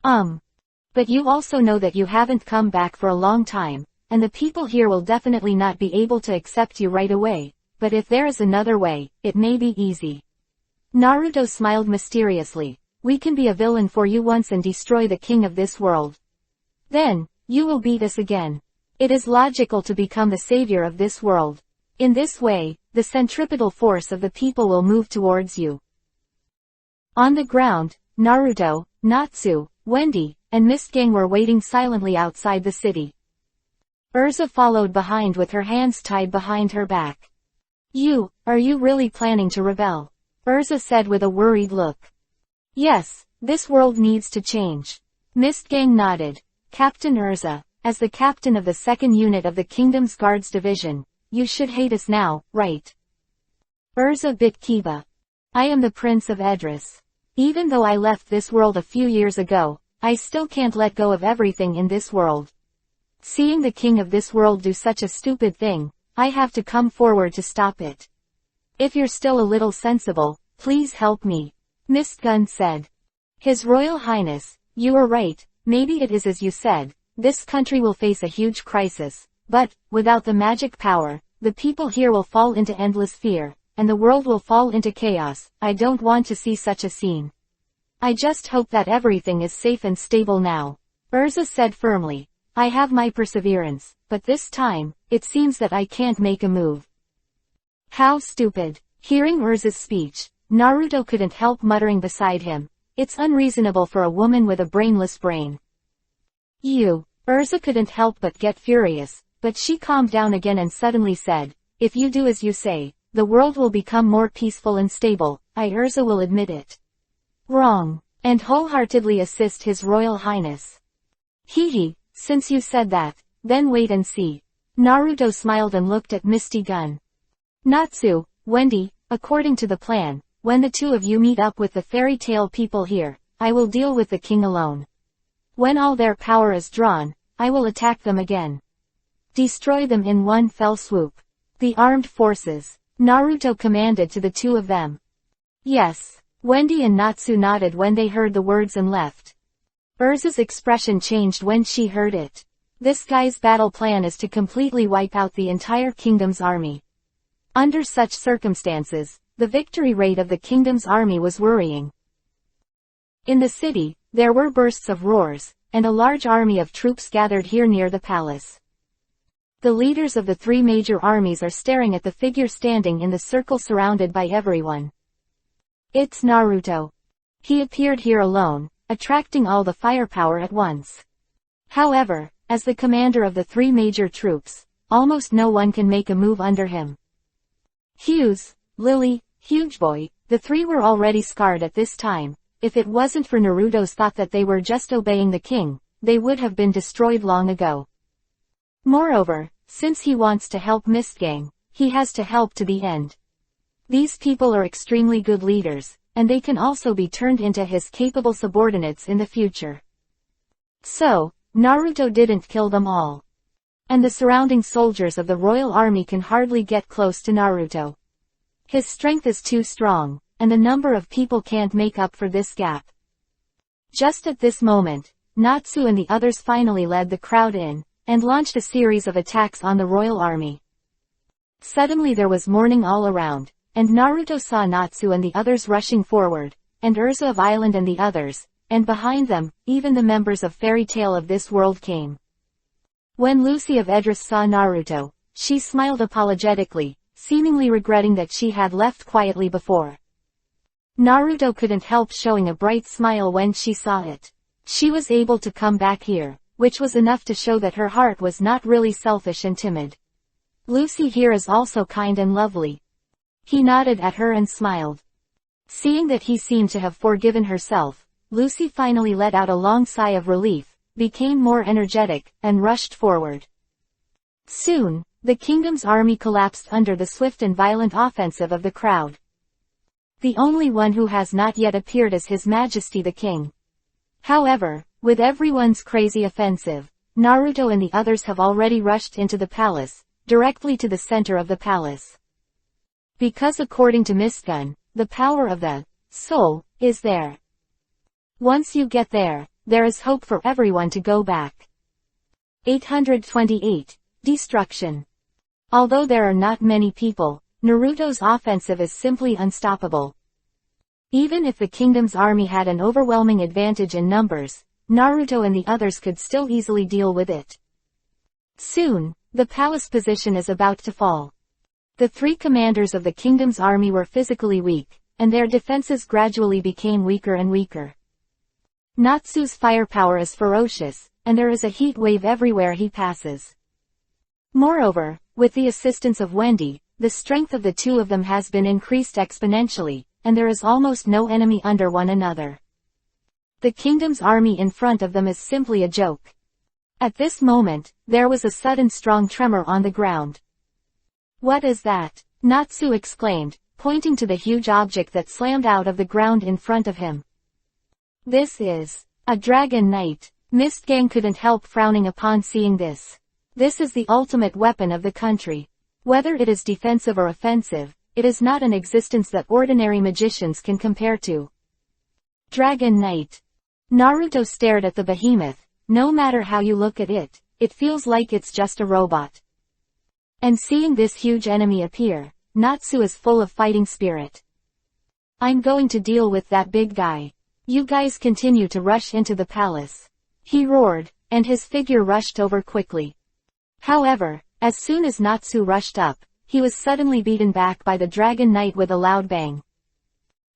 Speaker 1: But you also know that you haven't come back for a long time, and the people here will definitely not be able to accept you right away, but if there is another way, it may be easy. Naruto smiled mysteriously. We can be a villain for you once and destroy the king of this world. Then, you will beat us again. It is logical to become the savior of this world. In this way, the centripetal force of the people will move towards you. On the ground, Naruto, Natsu, Wendy, and Mistgang were waiting silently outside the city. Urza followed behind with her hands tied behind her back. Are you really planning to rebel? Urza said with a worried look. Yes, this world needs to change. Mistgang nodded. Captain Urza, as the captain of the second unit of the Kingdom's Guards Division, you should hate us now, right? Urza bit Kiba. I am the Prince of Edris. Even though I left this world a few years ago, I still can't let go of everything in this world. Seeing the king of this world do such a stupid thing, I have to come forward to stop it. If you're still a little sensible, please help me. Mistgun said. His Royal Highness, you are right, maybe it is as you said, this country will face a huge crisis, but, without the magic power, the people here will fall into endless fear, and the world will fall into chaos. I don't want to see such a scene. I just hope that everything is safe and stable now. Urza said firmly. I have my perseverance, but this time, it seems that I can't make a move. How stupid. Hearing Urza's speech, Naruto couldn't help muttering beside him, it's unreasonable for a woman with a brainless brain. Urza couldn't help but get furious, but she calmed down again and suddenly said, if you do as you say, the world will become more peaceful and stable, Urza will admit it. Wrong. And wholeheartedly assist His Royal Highness. Since you said that, then wait and see. Naruto smiled and looked at Misty Gun. Natsu, Wendy, according to the plan, when the two of you meet up with the fairy tale people here, I will deal with the king alone. When all their power is drawn, I will attack them again. Destroy them in one fell swoop. The armed forces, Naruto commanded to the two of them. Yes. Wendy and Natsu nodded when they heard the words and left. Urza's expression changed when she heard it. This guy's battle plan is to completely wipe out the entire kingdom's army. Under such circumstances, the victory rate of the kingdom's army was worrying. In the city, there were bursts of roars, and a large army of troops gathered here near the palace. The leaders of the three major armies are staring at the figure standing in the circle surrounded by everyone. It's Naruto. He appeared here alone, attracting all the firepower at once. However, as the commander of the three major troops, almost no one can make a move under him. Hughes, Lily, Hugeboy, the three were already scarred at this time. If it wasn't for Naruto's thought that they were just obeying the king, they would have been destroyed long ago. Moreover, since he wants to help Mistgang, he has to help to the end. These people are extremely good leaders, and they can also be turned into his capable subordinates in the future. So, Naruto didn't kill them all. And the surrounding soldiers of the royal army can hardly get close to Naruto. His strength is too strong, and the number of people can't make up for this gap. Just at this moment, Natsu and the others finally led the crowd in, and launched a series of attacks on the royal army. Suddenly there was mourning all around. And Naruto saw Natsu and the others rushing forward, and Urza of Island and the others, and behind them, even the members of Fairy Tale of this world came. When Lucy of Edris saw Naruto, she smiled apologetically, seemingly regretting that she had left quietly before. Naruto couldn't help showing a bright smile when she saw it. She was able to come back here, which was enough to show that her heart was not really selfish and timid. Lucy here is also kind and lovely. He nodded at her and smiled. Seeing that he seemed to have forgiven herself, Lucy finally let out a long sigh of relief, became more energetic, and rushed forward. Soon, the kingdom's army collapsed under the swift and violent offensive of the crowd. The only one who has not yet appeared is His Majesty the King. However, with everyone's crazy offensive, Naruto and the others have already rushed into the palace, directly to the center of the palace. Because according to Mistgun, the power of the soul is there. Once you get there, there is hope for everyone to go back. 828. Destruction. Although there are not many people, Naruto's offensive is simply unstoppable. Even if the kingdom's army had an overwhelming advantage in numbers, Naruto and the others could still easily deal with it. Soon, the palace position is about to fall. The three commanders of the kingdom's army were physically weak, and their defenses gradually became weaker and weaker. Natsu's firepower is ferocious, and there is a heat wave everywhere he passes. Moreover, with the assistance of Wendy, the strength of the two of them has been increased exponentially, and there is almost no enemy under one another. The kingdom's army in front of them is simply a joke. At this moment, there was a sudden strong tremor on the ground. What is that? Natsu exclaimed, pointing to the huge object that slammed out of the ground in front of him. This is a dragon knight. Mistgang couldn't help frowning upon seeing this. This is the ultimate weapon of the country. Whether it is defensive or offensive, it is not an existence that ordinary magicians can compare to. Dragon Knight. Naruto stared at the behemoth. No matter how you look at it, it feels like it's just a robot. And seeing this huge enemy appear, Natsu is full of fighting spirit. I'm going to deal with that big guy. You guys continue to rush into the palace. He roared, and his figure rushed over quickly. However, as soon as Natsu rushed up, he was suddenly beaten back by the Dragon Knight with a loud bang.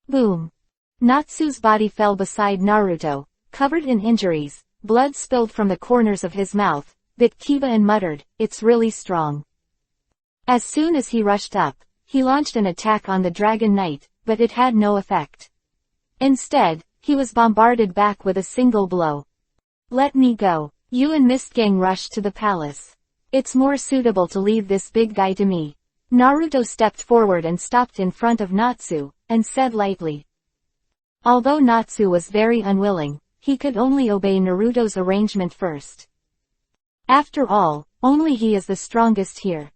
Speaker 1: Boom! Natsu's body fell beside Naruto, covered in injuries, blood spilled from the corners of his mouth, bit Kiba and muttered, "It's really strong." As soon as he rushed up, he launched an attack on the Dragon Knight, but it had no effect. Instead, he was bombarded back with a single blow. "Let me go." You and Mistgang rushed to the palace. "It's more suitable to leave this big guy to me." Naruto stepped forward and stopped in front of Natsu, and said lightly. Although Natsu was very unwilling, he could only obey Naruto's arrangement first. After all, only he is the strongest here.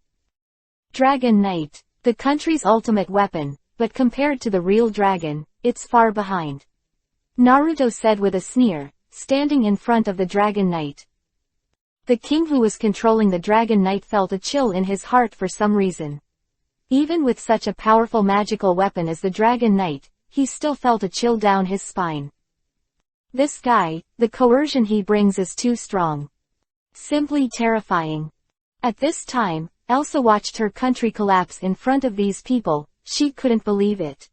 Speaker 1: Dragon Knight, the country's ultimate weapon, but compared to the real dragon, it's far behind. Naruto said with a sneer, standing in front of the Dragon Knight. The king who was controlling the Dragon Knight felt a chill in his heart for some reason. Even with such a powerful magical weapon as the Dragon Knight, he still felt a chill down his spine. This guy, the coercion he brings is too strong. Simply terrifying. At this time, Elsa watched her country collapse in front of these people. She couldn't believe it.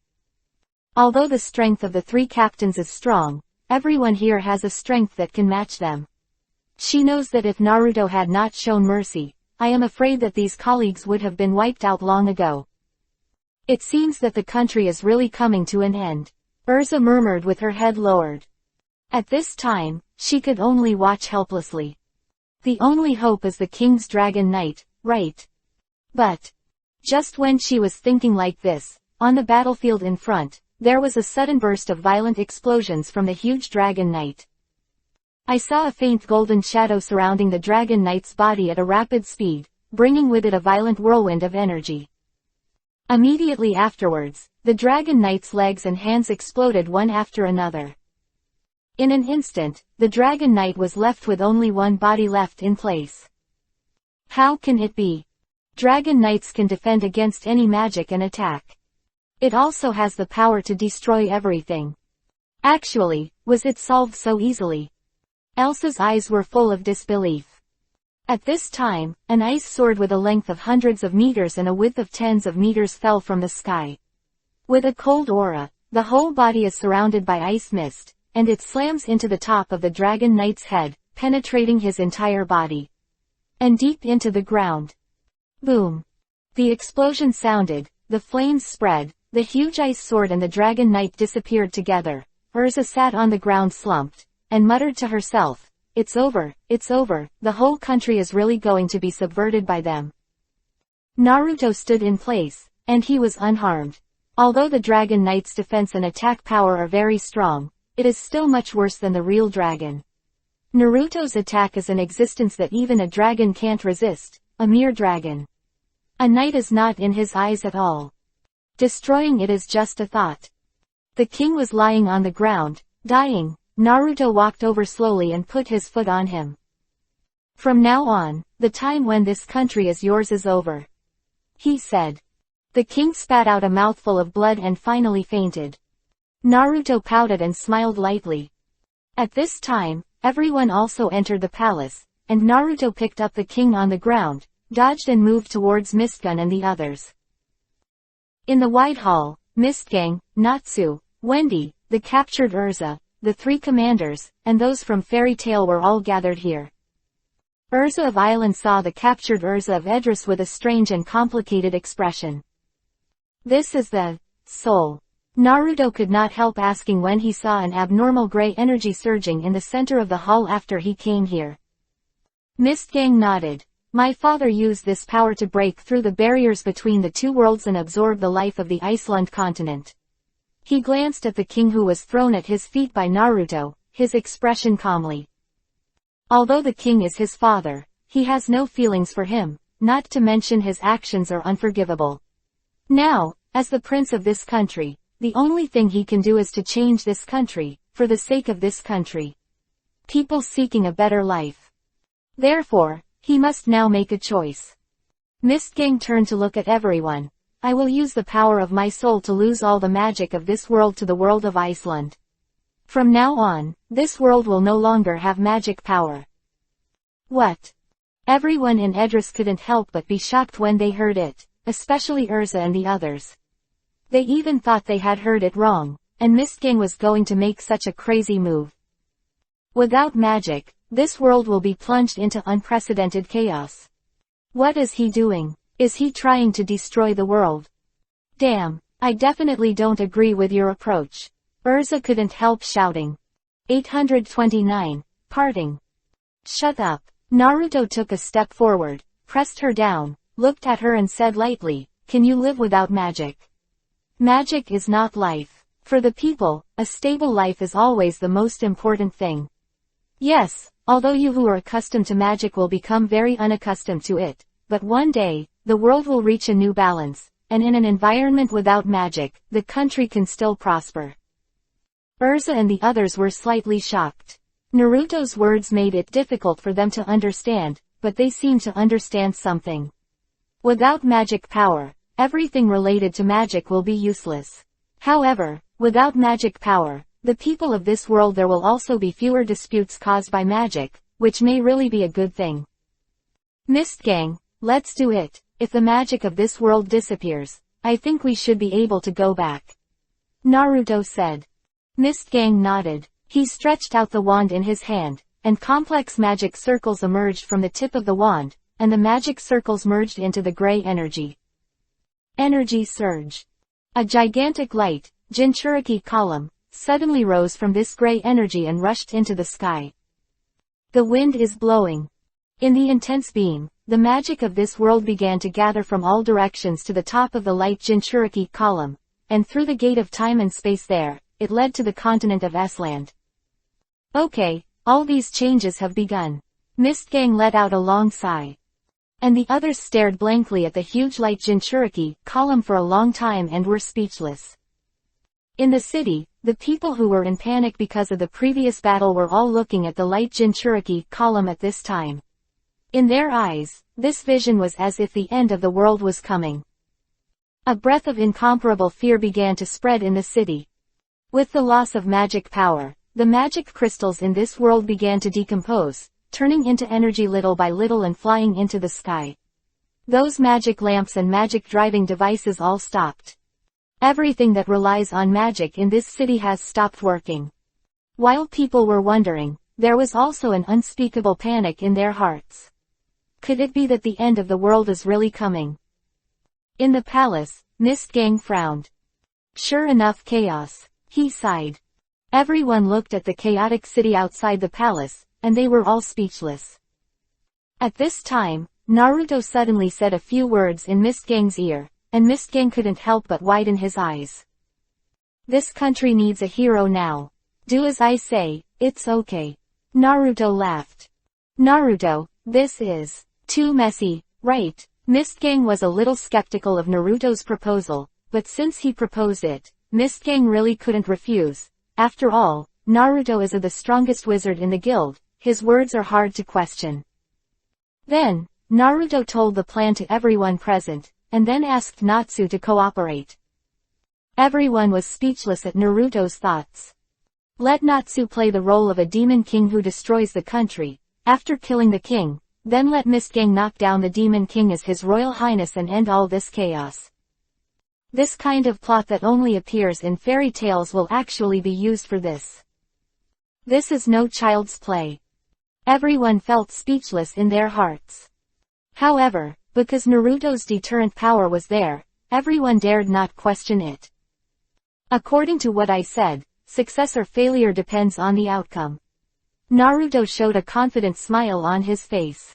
Speaker 1: Although the strength of the three captains is strong, everyone here has a strength that can match them. She knows that if Naruto had not shown mercy, I am afraid that these colleagues would have been wiped out long ago. It seems that the country is really coming to an end. Urza murmured with her head lowered. At this time, she could only watch helplessly. The only hope is the king's Dragon Knight, right? But, just when she was thinking like this, on the battlefield in front, there was a sudden burst of violent explosions from the huge Dragon Knight. I saw a faint golden shadow surrounding the Dragon Knight's body at a rapid speed, bringing with it a violent whirlwind of energy. Immediately afterwards, the Dragon Knight's legs and hands exploded one after another. In an instant, the Dragon Knight was left with only one body left in place. How can it be? Dragon Knights can defend against any magic and attack. It also has the power to destroy everything. Actually, was it solved so easily? Elsa's eyes were full of disbelief. At this time, an ice sword with a length of hundreds of meters and a width of tens of meters fell from the sky. With a cold aura, the whole body is surrounded by ice mist, and it slams into the top of the Dragon Knight's head, penetrating his entire body. And deep into the ground. Boom! The explosion sounded, the flames spread, the huge ice sword and the Dragon Knight disappeared together. Urza sat on the ground slumped, and muttered to herself, it's over, the whole country is really going to be subverted by them. Naruto stood in place, and he was unharmed. Although the Dragon Knight's defense and attack power are very strong, it is still much worse than the real dragon. Naruto's attack is an existence that even a dragon can't resist, a mere dragon. A knight is not in his eyes at all. Destroying it is just a thought. The king was lying on the ground, dying. Naruto walked over slowly and put his foot on him. From now on, the time when this country is yours is over. He said. The king spat out a mouthful of blood and finally fainted. Naruto pouted and smiled lightly. At this time, everyone also entered the palace, and Naruto picked up the king on the ground, dodged and moved towards Mistgun and the others. In the wide hall, Mistgang, Natsu, Wendy, the captured Urza, the three commanders, and those from Fairy Tail were all gathered here. Urza of Island saw the captured Urza of Edris with a strange and complicated expression. This is the soul. Naruto could not help asking when he saw an abnormal gray energy surging in the center of the hall after he came here. Mistgang nodded. My father used this power to break through the barriers between the two worlds and absorb the life of the Iceland continent. He glanced at the king who was thrown at his feet by Naruto, his expression calmly. Although the king is his father, he has no feelings for him, not to mention his actions are unforgivable. Now, as the prince of this country, the only thing he can do is to change this country, for the sake of this country. People seeking a better life. Therefore, he must now make a choice. Mistgang turned to look at everyone. I will use the power of my soul to lose all the magic of this world to the world of Iceland. From now on, this world will no longer have magic power. What? Everyone in Edris couldn't help but be shocked when they heard it, especially Urza and the others. They even thought they had heard it wrong, and Mistgang was going to make such a crazy move. Without magic, this world will be plunged into unprecedented chaos. What is he doing? Is he trying to destroy the world? Damn, I definitely don't agree with your approach. Urza couldn't help shouting. 829. Parting. Shut up. Naruto took a step forward, pressed her down, looked at her and said lightly, "Can you live without magic?" Magic is not life. For the people, a stable life is always the most important thing. Yes, although you who are accustomed to magic will become very unaccustomed to it, but one day, the world will reach a new balance, and in an environment without magic, the country can still prosper. Urza and the others were slightly shocked. Naruto's words made it difficult for them to understand, but they seemed to understand something. Without magic power, everything related to magic will be useless. However, without magic power, the people of this world there will also be fewer disputes caused by magic, which may really be a good thing. Mistgang, let's do it. If the magic of this world disappears, I think we should be able to go back. Naruto said. Mistgang nodded. He stretched out the wand in his hand, and complex magic circles emerged from the tip of the wand, and the magic circles merged into the gray energy. Energy surge. A gigantic light, Jinchuriki column, suddenly rose from this gray energy and rushed into the sky. The wind is blowing. In the intense beam, the magic of this world began to gather from all directions to the top of the light Jinchuriki column, and through the gate of time and space there, it led to the continent of S-land. Okay, all these changes have begun. Mistgang let out a long sigh. And the others stared blankly at the huge light Jinchuriki column for a long time and were speechless. In the city, the people who were in panic because of the previous battle were all looking at the light Jinchuriki column at this time. In their eyes, this vision was as if the end of the world was coming. A breath of incomparable fear began to spread in the city. With the loss of magic power, the magic crystals in this world began to decompose, turning into energy little by little and flying into the sky. Those magic lamps and magic driving devices all stopped. Everything that relies on magic in this city has stopped working. While people were wondering, there was also an unspeakable panic in their hearts. Could it be that the end of the world is really coming? In the palace, Mistgang frowned. Sure enough, chaos. He sighed. Everyone looked at the chaotic city outside the palace, and they were all speechless. At this time, Naruto suddenly said a few words in Mistgang's ear, and Mistgang couldn't help but widen his eyes. This country needs a hero now. Do as I say, it's okay. Naruto laughed. Naruto, this is too messy, right? Mistgang was a little skeptical of Naruto's proposal, but since he proposed it, Mistgang really couldn't refuse. After all, Naruto is the strongest wizard in the guild, his words are hard to question. Then, Naruto told the plan to everyone present, and then asked Natsu to cooperate. Everyone was speechless at Naruto's thoughts. Let Natsu play the role of a demon king who destroys the country. After killing the king, then let Mistgang knock down the demon king as his royal highness and end all this chaos. This kind of plot that only appears in fairy tales will actually be used for this. This is no child's play. Everyone felt speechless in their hearts. However, because Naruto's deterrent power was there, everyone dared not question it. According to what I said, success or failure depends on the outcome. Naruto showed a confident smile on his face.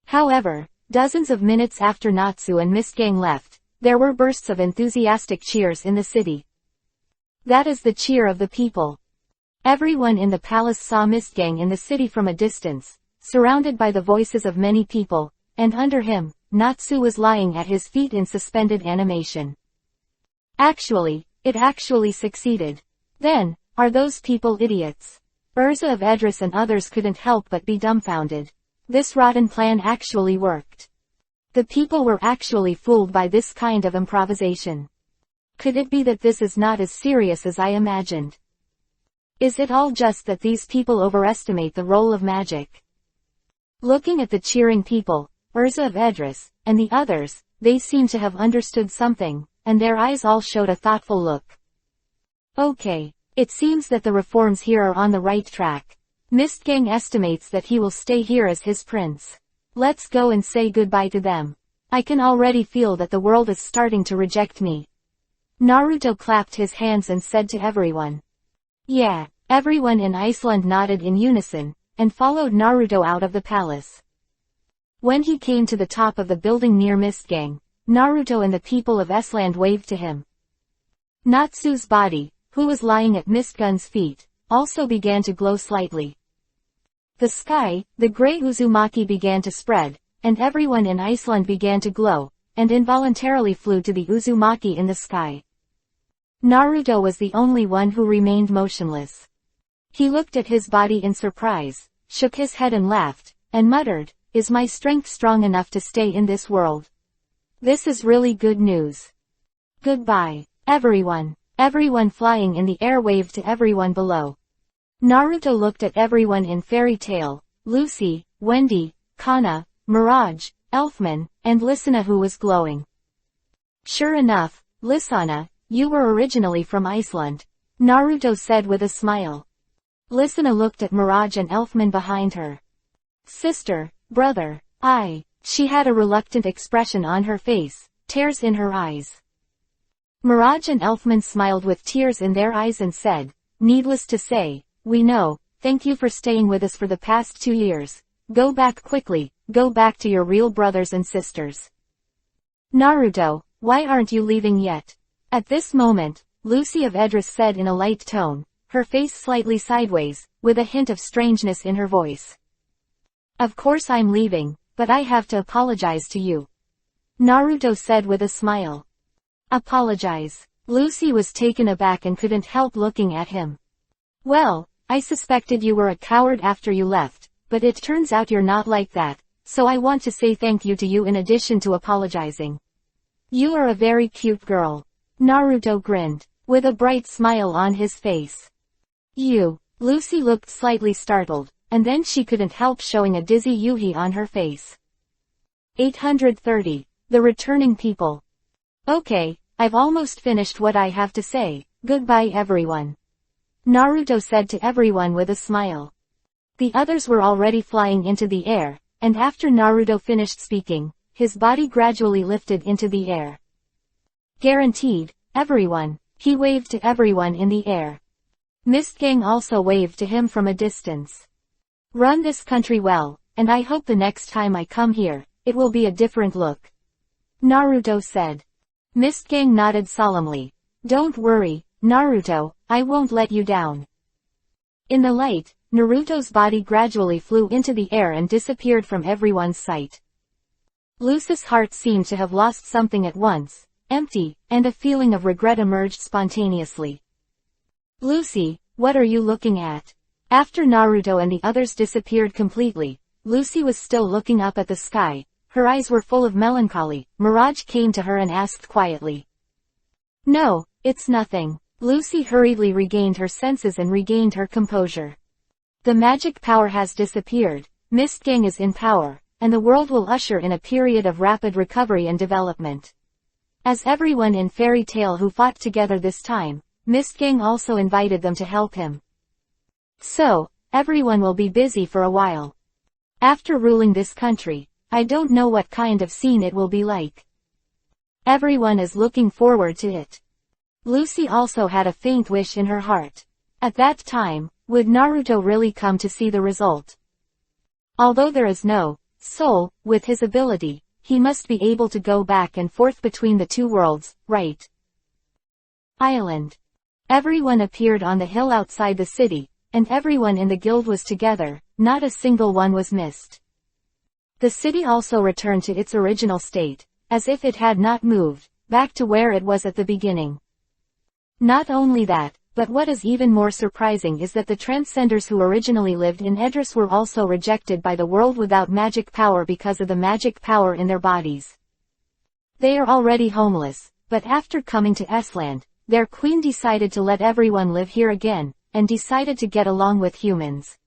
Speaker 1: However, dozens of minutes after Natsu and Mistgang left, there were bursts of enthusiastic cheers in the city. That is the cheer of the people. Everyone in the palace saw Mistgang in the city from a distance, surrounded by the voices of many people, and under him, Natsu was lying at his feet in suspended animation. It actually succeeded. Then, are those people idiots? Urza of Edris and others couldn't help but be dumbfounded. This rotten plan actually worked. The people were actually fooled by this kind of improvisation. Could it be that this is not as serious as I imagined? Is it all just that these people overestimate the role of magic? Looking at the cheering people, Urza of Edris, and the others, they seemed to have understood something, and their eyes all showed a thoughtful look. Okay. It seems that the reforms here are on the right track. Mistgang estimates that he will stay here as his prince. Let's go and say goodbye to them. I can already feel that the world is starting to reject me. Naruto clapped his hands and said to everyone. Yeah, everyone in Iceland nodded in unison, and followed Naruto out of the palace. When he came to the top of the building near Mistgang, Naruto and the people of Esland waved to him. Natsu's body, who was lying at Mistgun's feet, also began to glow slightly. The sky, the gray Uzumaki began to spread, and everyone in Iceland began to glow, and involuntarily flew to the Uzumaki in the sky. Naruto was the only one who remained motionless. He looked at his body in surprise, shook his head and laughed, and muttered, "Is my strength strong enough to stay in this world? This is really good news. Goodbye, everyone." Everyone flying in the air waved to everyone below. Naruto looked at everyone in Fairy Tail, Lucy, Wendy, Kana, Mirage, Elfman, and Lysana who was glowing. Sure enough, Lysana, you were originally from Iceland, Naruto said with a smile. Lysana looked at Mirage and Elfman behind her. Sister, brother, she had a reluctant expression on her face, tears in her eyes. Mirage and Elfman smiled with tears in their eyes and said, "Needless to say, we know, thank you for staying with us for the past 2 years. Go back quickly, go back to your real brothers and sisters." Naruto, why aren't you leaving yet? At this moment, Lucy of Edris said in a light tone, her face slightly sideways, with a hint of strangeness in her voice. Of course I'm leaving, but I have to apologize to you. Naruto said with a smile. Apologize. Lucy was taken aback and couldn't help looking at him. Well, I suspected you were a coward after you left, but it turns out you're not like that, so I want to say thank you to you in addition to apologizing. You are a very cute girl. Naruto grinned, with a bright smile on his face. You. Lucy looked slightly startled, and then she couldn't help showing a dizzy yuhi on her face. 830. The Returning People. Okay, I've almost finished what I have to say. Goodbye everyone. Naruto said to everyone with a smile. The others were already flying into the air, and after Naruto finished speaking, his body gradually lifted into the air. Guaranteed, everyone, he waved to everyone in the air. Mistgang also waved to him from a distance. Run this country well, and I hope the next time I come here, it will be a different look. Naruto said. Mistgang nodded solemnly. Don't worry, Naruto, I won't let you down. In the light, Naruto's body gradually flew into the air and disappeared from everyone's sight. Lucy's heart seemed to have lost something at once, empty, and a feeling of regret emerged spontaneously. Lucy, what are you looking at? After Naruto and the others disappeared completely, Lucy was still looking up at the sky. Her eyes were full of melancholy. Mirage came to her and asked quietly. No, it's nothing. Lucy hurriedly regained her senses and regained her composure. The magic power has disappeared, Mistgang is in power, and the world will usher in a period of rapid recovery and development. As everyone in Fairy Tail who fought together this time, Mistgang also invited them to help him. So, everyone will be busy for a while. After ruling this country, I don't know what kind of scene it will be like. Everyone is looking forward to it. Lucy also had a faint wish in her heart. At that time, would Naruto really come to see the result? Although there is no soul, with his ability, he must be able to go back and forth between the two worlds, right? Island. Everyone appeared on the hill outside the city, and everyone in the guild was together, not a single one was missed. The city also returned to its original state, as if it had not moved, back to where it was at the beginning. Not only that, but what is even more surprising is that the transcenders who originally lived in Edris were also rejected by the world without magic power because of the magic power in their bodies. They are already homeless, but after coming to Esland, their queen decided to let everyone live here again, and decided to get along with humans.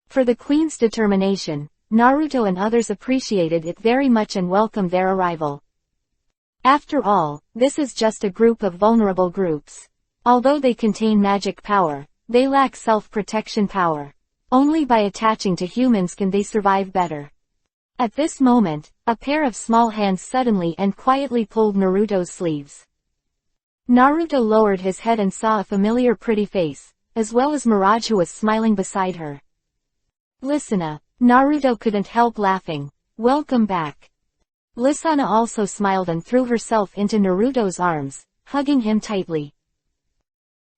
Speaker 1: For the queen's determination, Naruto and others appreciated it very much and welcomed their arrival. After all, this is just a group of vulnerable groups. Although they contain magic power, they lack self-protection power. Only by attaching to humans can they survive better. At this moment, a pair of small hands suddenly and quietly pulled Naruto's sleeves. Naruto lowered his head and saw a familiar pretty face, as well as Mirage who was smiling beside her. Lisanna, Naruto couldn't help laughing. Welcome back. Lisanna also smiled and threw herself into Naruto's arms, hugging him tightly.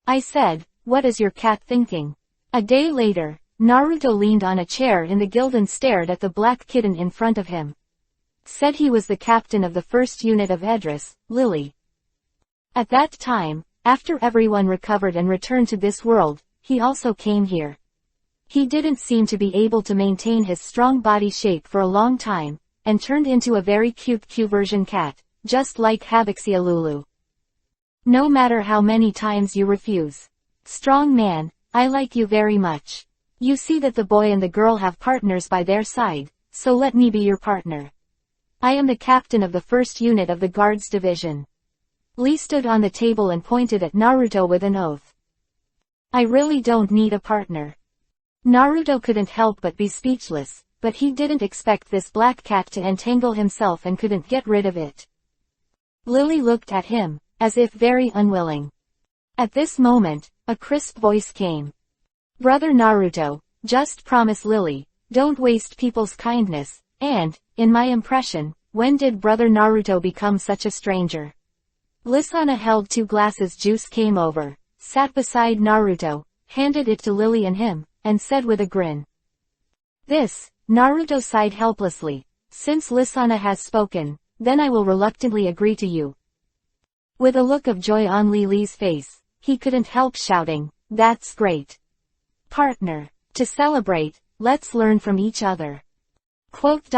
Speaker 1: I said, what is your cat thinking? A day later, Naruto leaned on a chair in the guild and stared at the black kitten in front of him. Said he was the captain of the first unit of Edris, Lily. At that time, after everyone recovered and returned to this world, he also came here. He didn't seem to be able to maintain his strong body shape for a long time, and turned into a very cute Q-version cat, just like Habuxia Lulu. No matter how many times you refuse. Strong man, I like you very much. You see that the boy and the girl have partners by their side, so let me be your partner. I am the captain of the first unit of the guards division. Lee stood on the table and pointed at Naruto with an oath. I really don't need a partner. Naruto couldn't help but be speechless, but he didn't expect this black cat to entangle himself and couldn't get rid of it. Lily looked at him, as if very unwilling. At this moment, a crisp voice came. Brother Naruto, just promise Lily, don't waste people's kindness, and, in my impression, when did Brother Naruto become such a stranger? Lisanna held 2 glasses juice came over, sat beside Naruto, handed it to Lily and him, and said with a grin. This, Naruto sighed helplessly, since Lisanna has spoken, then I will reluctantly agree to you. With a look of joy on Lily's face, he couldn't help shouting, that's great. Partner. To celebrate, let's learn from each other. Quote.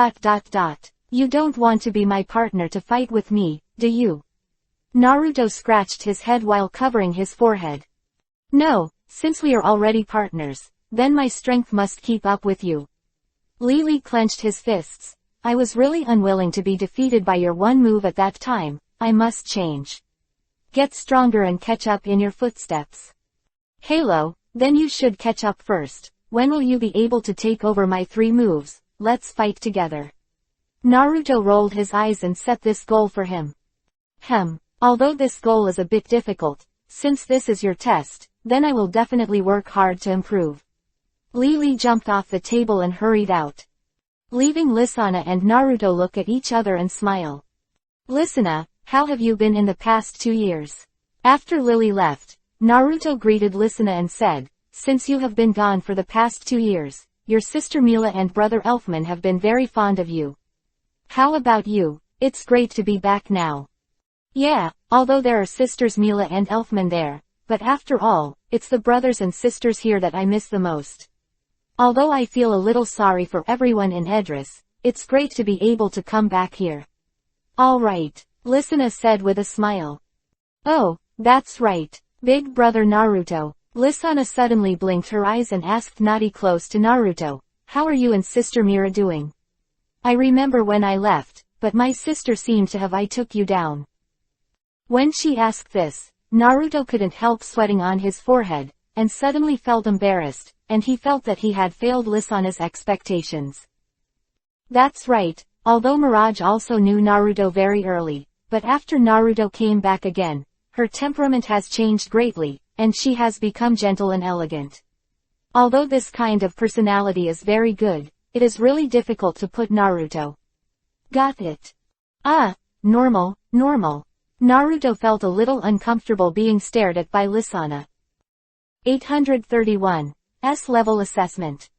Speaker 1: You don't want to be my partner to fight with me, do you? Naruto scratched his head while covering his forehead. No, since we are already partners, then my strength must keep up with you. Lily clenched his fists. I was really unwilling to be defeated by your one move at that time, I must change. Get stronger and catch up in your footsteps. Halo, then you should catch up first. When will you be able to take over my 3 moves? Let's fight together. Naruto rolled his eyes and set this goal for him. Although this goal is a bit difficult, since this is your test, then I will definitely work hard to improve. Lily jumped off the table and hurried out. Leaving Lisanna and Naruto look at each other and smile. Lisanna, how have you been in the past 2 years? After Lily left, Naruto greeted Lisanna and said, since you have been gone for the past 2 years, your sister Mila and brother Elfman have been very fond of you. How about you? It's great to be back now. Yeah, although there are sisters Mila and Elfman there, but after all, it's the brothers and sisters here that I miss the most. Although I feel a little sorry for everyone in Edris, it's great to be able to come back here. Alright, Lisanna said with a smile. Oh, that's right, big brother Naruto. Lisanna suddenly blinked her eyes and asked naughty close to Naruto, how are you and sister Mira doing? I remember when I left, but my sister seemed to have I took you down. When she asked this, Naruto couldn't help sweating on his forehead, and suddenly felt embarrassed, and he felt that he had failed Lisanna's expectations. That's right, although Mirage also knew Naruto very early, but after Naruto came back again, her temperament has changed greatly, and she has become gentle and elegant. Although this kind of personality is very good, it is really difficult to put Naruto. Got it. Normal. Naruto felt a little uncomfortable being stared at by Lisanna. 831. S-level assessment.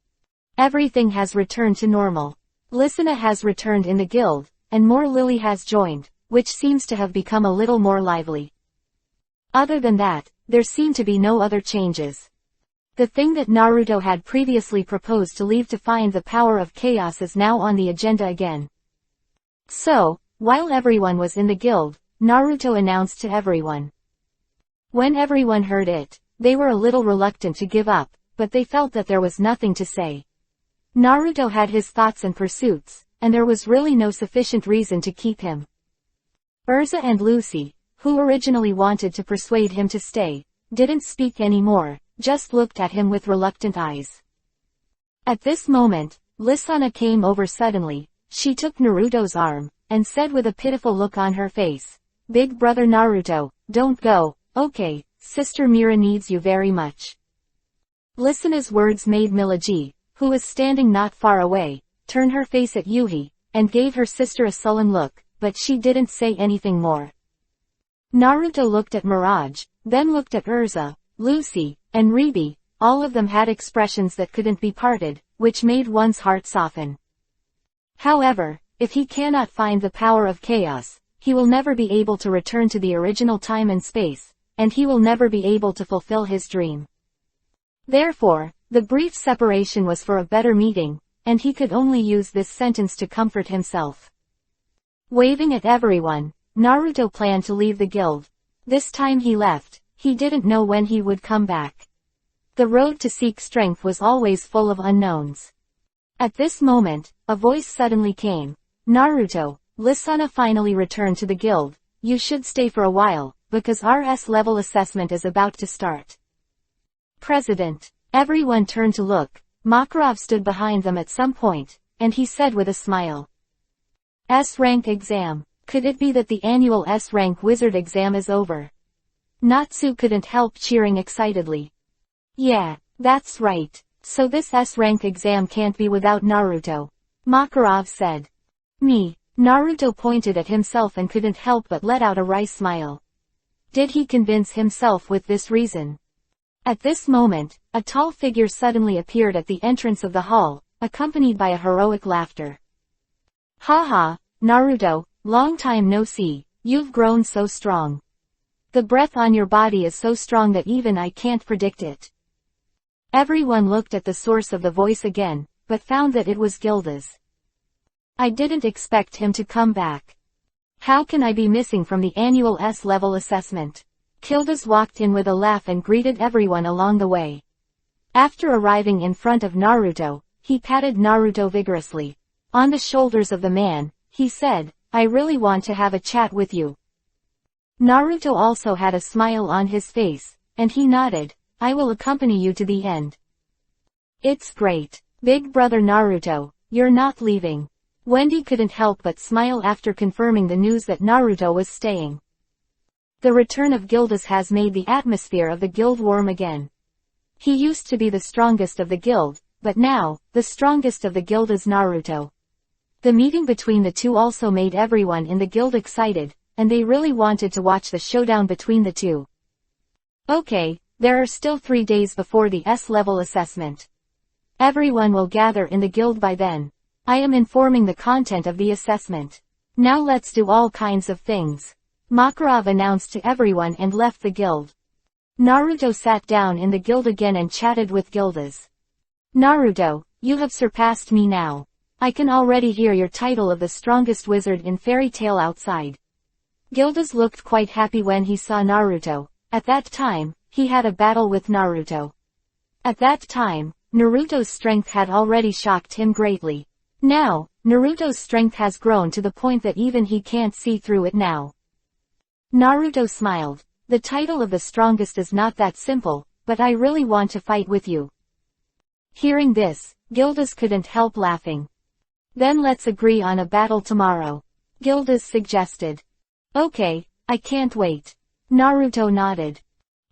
Speaker 1: Everything has returned to normal. Lisanna has returned in the guild, and more Lily has joined, which seems to have become a little more lively. Other than that, there seem to be no other changes. The thing that Naruto had previously proposed to leave to find the power of chaos is now on the agenda again. So, while everyone was in the guild, Naruto announced to everyone. When everyone heard it, they were a little reluctant to give up, but they felt that there was nothing to say. Naruto had his thoughts and pursuits, and there was really no sufficient reason to keep him. Urza and Lucy, who originally wanted to persuade him to stay, didn't speak anymore, just looked at him with reluctant eyes. At this moment, Lisanna came over suddenly. She took Naruto's arm, and said with a pitiful look on her face, "Big brother Naruto, don't go, okay, Sister Mira needs you very much." Lisanna's words made Milaji, who was standing not far away, turn her face at Yuhi, and gave her sister a sullen look, but she didn't say anything more. Naruto looked at Mirage, then looked at Urza, Lucy, and Ribi. All of them had expressions that couldn't be parted, which made one's heart soften. However, if he cannot find the power of chaos, he will never be able to return to the original time and space, and he will never be able to fulfill his dream. Therefore, the brief separation was for a better meeting, and he could only use this sentence to comfort himself. Waving at everyone, Naruto planned to leave the guild. This time he left, he didn't know when he would come back. The road to seek strength was always full of unknowns. At this moment, a voice suddenly came. "Naruto, Lisanna finally returned to the guild. You should stay for a while, because our S-level assessment is about to start." President. Everyone turned to look. Makarov stood behind them at some point, and he said with a smile. S-rank exam. Could it be that the annual S-rank wizard exam is over? Natsu couldn't help cheering excitedly. Yeah, that's right. So this S-rank exam can't be without Naruto. Makarov said. Me. Naruto pointed at himself and couldn't help but let out a wry smile. Did he convince himself with this reason? At this moment, a tall figure suddenly appeared at the entrance of the hall, accompanied by a heroic laughter. "Haha, Naruto, long time no see, you've grown so strong. The breath on your body is so strong that even I can't predict it." Everyone looked at the source of the voice again, but found that it was Gilda's. "I didn't expect him to come back. How can I be missing from the annual S-level assessment?" Gildas walked in with a laugh and greeted everyone along the way. After arriving in front of Naruto, he patted Naruto vigorously. On the shoulders of the man, he said, "I really want to have a chat with you." Naruto also had a smile on his face, and he nodded. "I will accompany you to the end." "It's great. Big brother Naruto, you're not leaving." Wendy couldn't help but smile after confirming the news that Naruto was staying. The return of Gildas has made the atmosphere of the guild warm again. He used to be the strongest of the guild, but now, the strongest of the guild is Naruto. The meeting between the two also made everyone in the guild excited, and they really wanted to watch the showdown between the two. Okay, there are still 3 days before the S-level assessment. Everyone will gather in the guild by then. I am informing the content of the assessment. Now let's do all kinds of things. Makarov announced to everyone and left the guild. Naruto sat down in the guild again and chatted with Gildas. "Naruto, you have surpassed me now. I can already hear your title of the strongest wizard in fairy tale outside." Gildas looked quite happy when he saw Naruto. At that time, he had a battle with Naruto. At that time, Naruto's strength had already shocked him greatly. Now, Naruto's strength has grown to the point that even he can't see through it now. Naruto smiled. "The title of the strongest is not that simple, but I really want to fight with you." Hearing this, Gildas couldn't help laughing. "Then let's agree on a battle tomorrow," Gildas suggested. "Okay, I can't wait." Naruto nodded.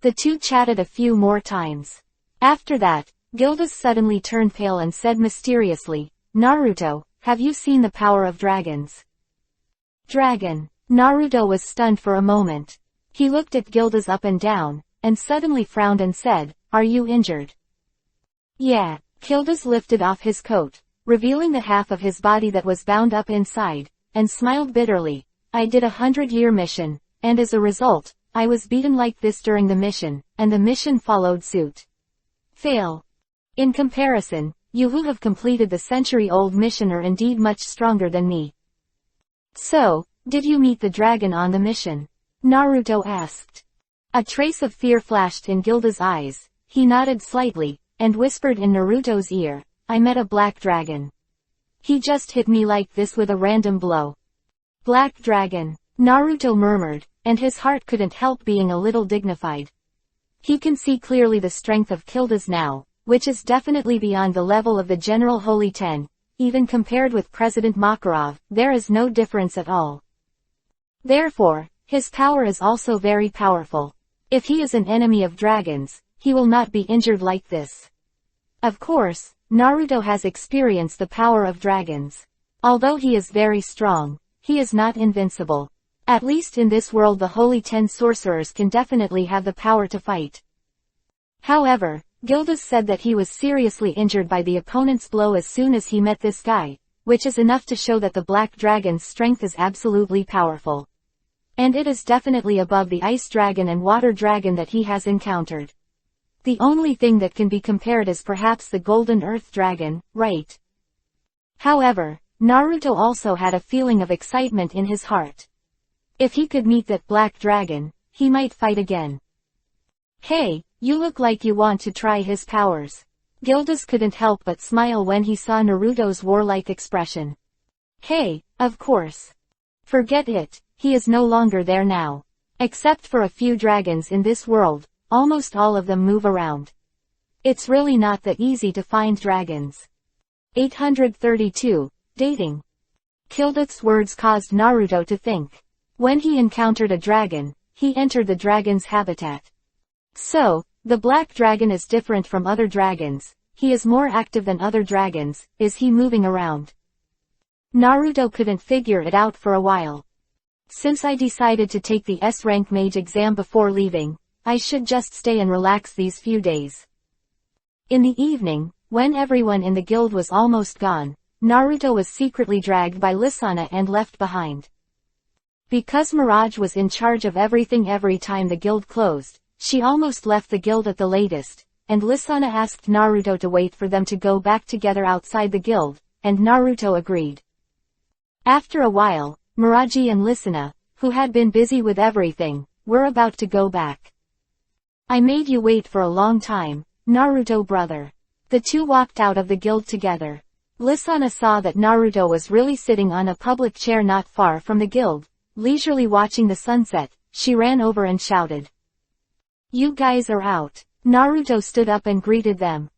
Speaker 1: The two chatted a few more times. After that, Gildas suddenly turned pale and said mysteriously, "Naruto, have you seen the power of dragons?" Dragon. Naruto was stunned for a moment. He looked at Gildas up and down, and suddenly frowned and said, "Are you injured?" "Yeah." Gildas lifted off his coat, revealing the half of his body that was bound up inside, and smiled bitterly. "I did a 100-year mission, and as a result, I was beaten like this during the mission, and the mission followed suit. Fail. In comparison, you who have completed the century-old mission are indeed much stronger than me." "So, did you meet the dragon on the mission?" Naruto asked. A trace of fear flashed in Gilda's eyes. He nodded slightly, and whispered in Naruto's ear, I met a black dragon. He just hit me like this with a random blow. Black dragon, Naruto murmured, and his heart couldn't help being a little dignified. He can see clearly the strength of Kilda's now, which is definitely beyond the level of the General Holy Ten. Even compared with President Makarov, there is no difference at all. Therefore, his power is also very powerful. If he is an enemy of dragons, he will not be injured like this. Of course, Naruto has experienced the power of dragons. Although he is very strong, he is not invincible. At least in this world the Holy Ten sorcerers can definitely have the power to fight. However, Gildas said that he was seriously injured by the opponent's blow as soon as he met this guy, which is enough to show that the black dragon's strength is absolutely powerful. And it is definitely above the ice dragon and water dragon that he has encountered. The only thing that can be compared is perhaps the golden earth dragon, right? However, Naruto also had a feeling of excitement in his heart. If he could meet that black dragon, he might fight again. Hey, you look like you want to try his powers. Gildas couldn't help but smile when he saw Naruto's warlike expression. Hey, of course. Forget it, he is no longer there now. Except for a few dragons in this world, almost all of them move around. It's really not that easy to find dragons. 832. Dating. Kilda's words caused Naruto to think. When he encountered a dragon, he entered the dragon's habitat. So, the black dragon is different from other dragons. He is more active than other dragons. Is he moving around? Naruto couldn't figure it out for a while. Since I decided to take the S-rank mage exam before leaving, I should just stay and relax these few days. In the evening, when everyone in the guild was almost gone, Naruto was secretly dragged by Lisanna and left behind. Because Mirage was in charge of everything every time the guild closed, she almost left the guild at the latest, and Lisanna asked Naruto to wait for them to go back together outside the guild, and Naruto agreed. After a while, Mirage and Lisanna, who had been busy with everything, were about to go back. I made you wait for a long time, Naruto brother. The two walked out of the guild together. Lisanna saw that Naruto was really sitting on a public chair not far from the guild, leisurely watching the sunset. She ran over and shouted. You guys are out. Naruto stood up and greeted them.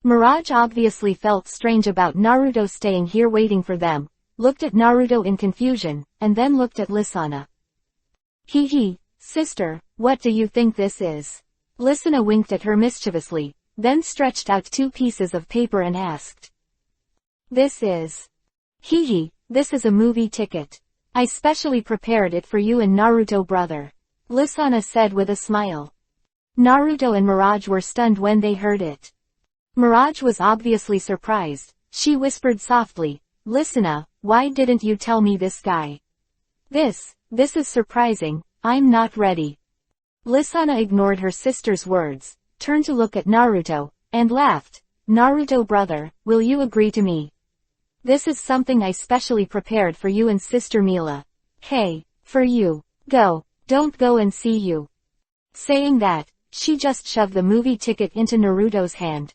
Speaker 1: Mirage obviously felt strange about Naruto staying here waiting for them, looked at Naruto in confusion, and then looked at Lisanna. Hee, sister, what do you think this is? Lisanna winked at her mischievously, then stretched out 2 pieces of paper and asked. This is. This is a movie ticket. I specially prepared it for you and Naruto brother. Lisanna said with a smile. Naruto and Mirage were stunned when they heard it. Mirage was obviously surprised. She whispered softly, Lisanna, why didn't you tell me this guy? This is surprising, I'm not ready. Lisanna ignored her sister's words, turned to look at Naruto, and laughed. Naruto brother, will you agree to me? This is something I specially prepared for you and sister Mila. Hey, for you. Go, don't go and see you. Saying that, she just shoved the movie ticket into Naruto's hand.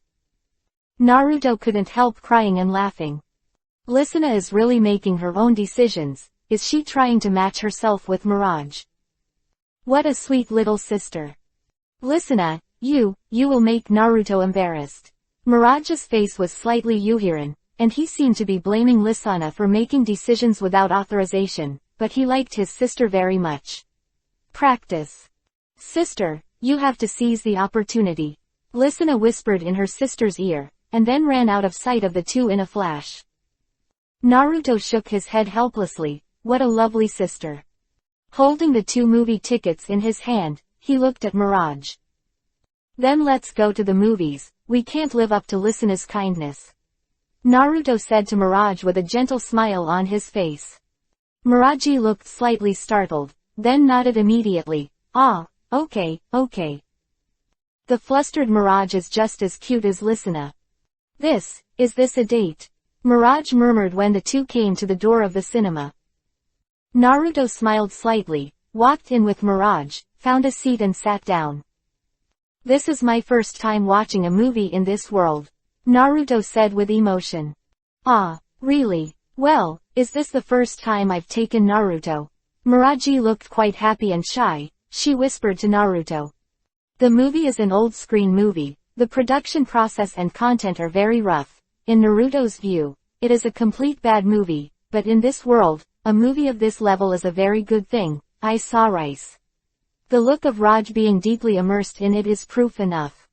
Speaker 1: Naruto couldn't help crying and laughing. Lisanna is really making her own decisions. Is she trying to match herself with Mirage? What a sweet little sister. Lisanna, you will make Naruto embarrassed. Mirage's face was slightly Yuhiran, and he seemed to be blaming Lisanna for making decisions without authorization, but he liked his sister very much. Practice. Sister, you have to seize the opportunity. Lisanna whispered in her sister's ear, and then ran out of sight of the two in a flash. Naruto shook his head helplessly. What a lovely sister. Holding the 2 movie tickets in his hand, he looked at Mirage. Then let's go to the movies. We can't live up to Lisanna's kindness. Naruto said to Mirage with a gentle smile on his face. Mirage looked slightly startled, then nodded immediately. Ah, okay. The flustered Mirage is just as cute as Lisanna. Is this a date? Mirage murmured when the two came to the door of the cinema. Naruto smiled slightly, walked in with Mirage, found a seat and sat down. This is my first time watching a movie in this world. Naruto said with emotion. Ah, really? Well, is this the first time I've taken Naruto? Miraji looked quite happy and shy. She whispered to Naruto. The movie is an old screen movie. The production process and content are very rough. In Naruto's view, it is a complete bad movie, but in this world, a movie of this level is a very good thing. I saw Rice. The look of Raj being deeply immersed in it is proof enough.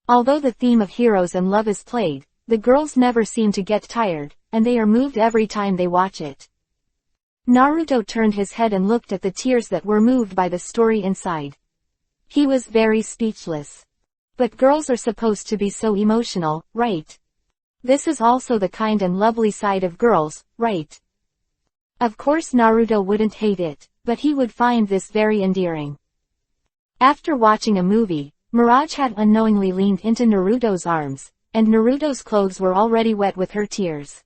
Speaker 1: Although the theme of heroes and love is played, the girls never seem to get tired, and they are moved every time they watch it. Naruto turned his head and looked at the tears that were moved by the story inside. He was very speechless. But girls are supposed to be so emotional, right? This is also the kind and lovely side of girls, right? Of course Naruto wouldn't hate it, but he would find this very endearing. After watching a movie, Mirage had unknowingly leaned into Naruto's arms, and Naruto's clothes were already wet with her tears.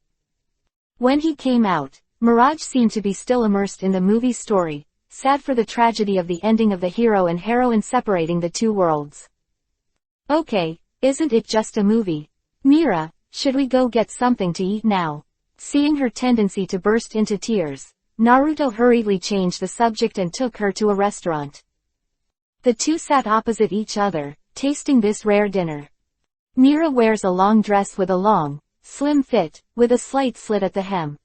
Speaker 1: When he came out, Mirage seemed to be still immersed in the movie story, sad for the tragedy of the ending of the hero and heroine separating the two worlds. Okay, isn't it just a movie? Mira, should we go get something to eat now? Seeing her tendency to burst into tears, Naruto hurriedly changed the subject and took her to a restaurant. The two sat opposite each other, tasting this rare dinner. Mira wears a long dress with a long, slim fit, with a slight slit at the hem.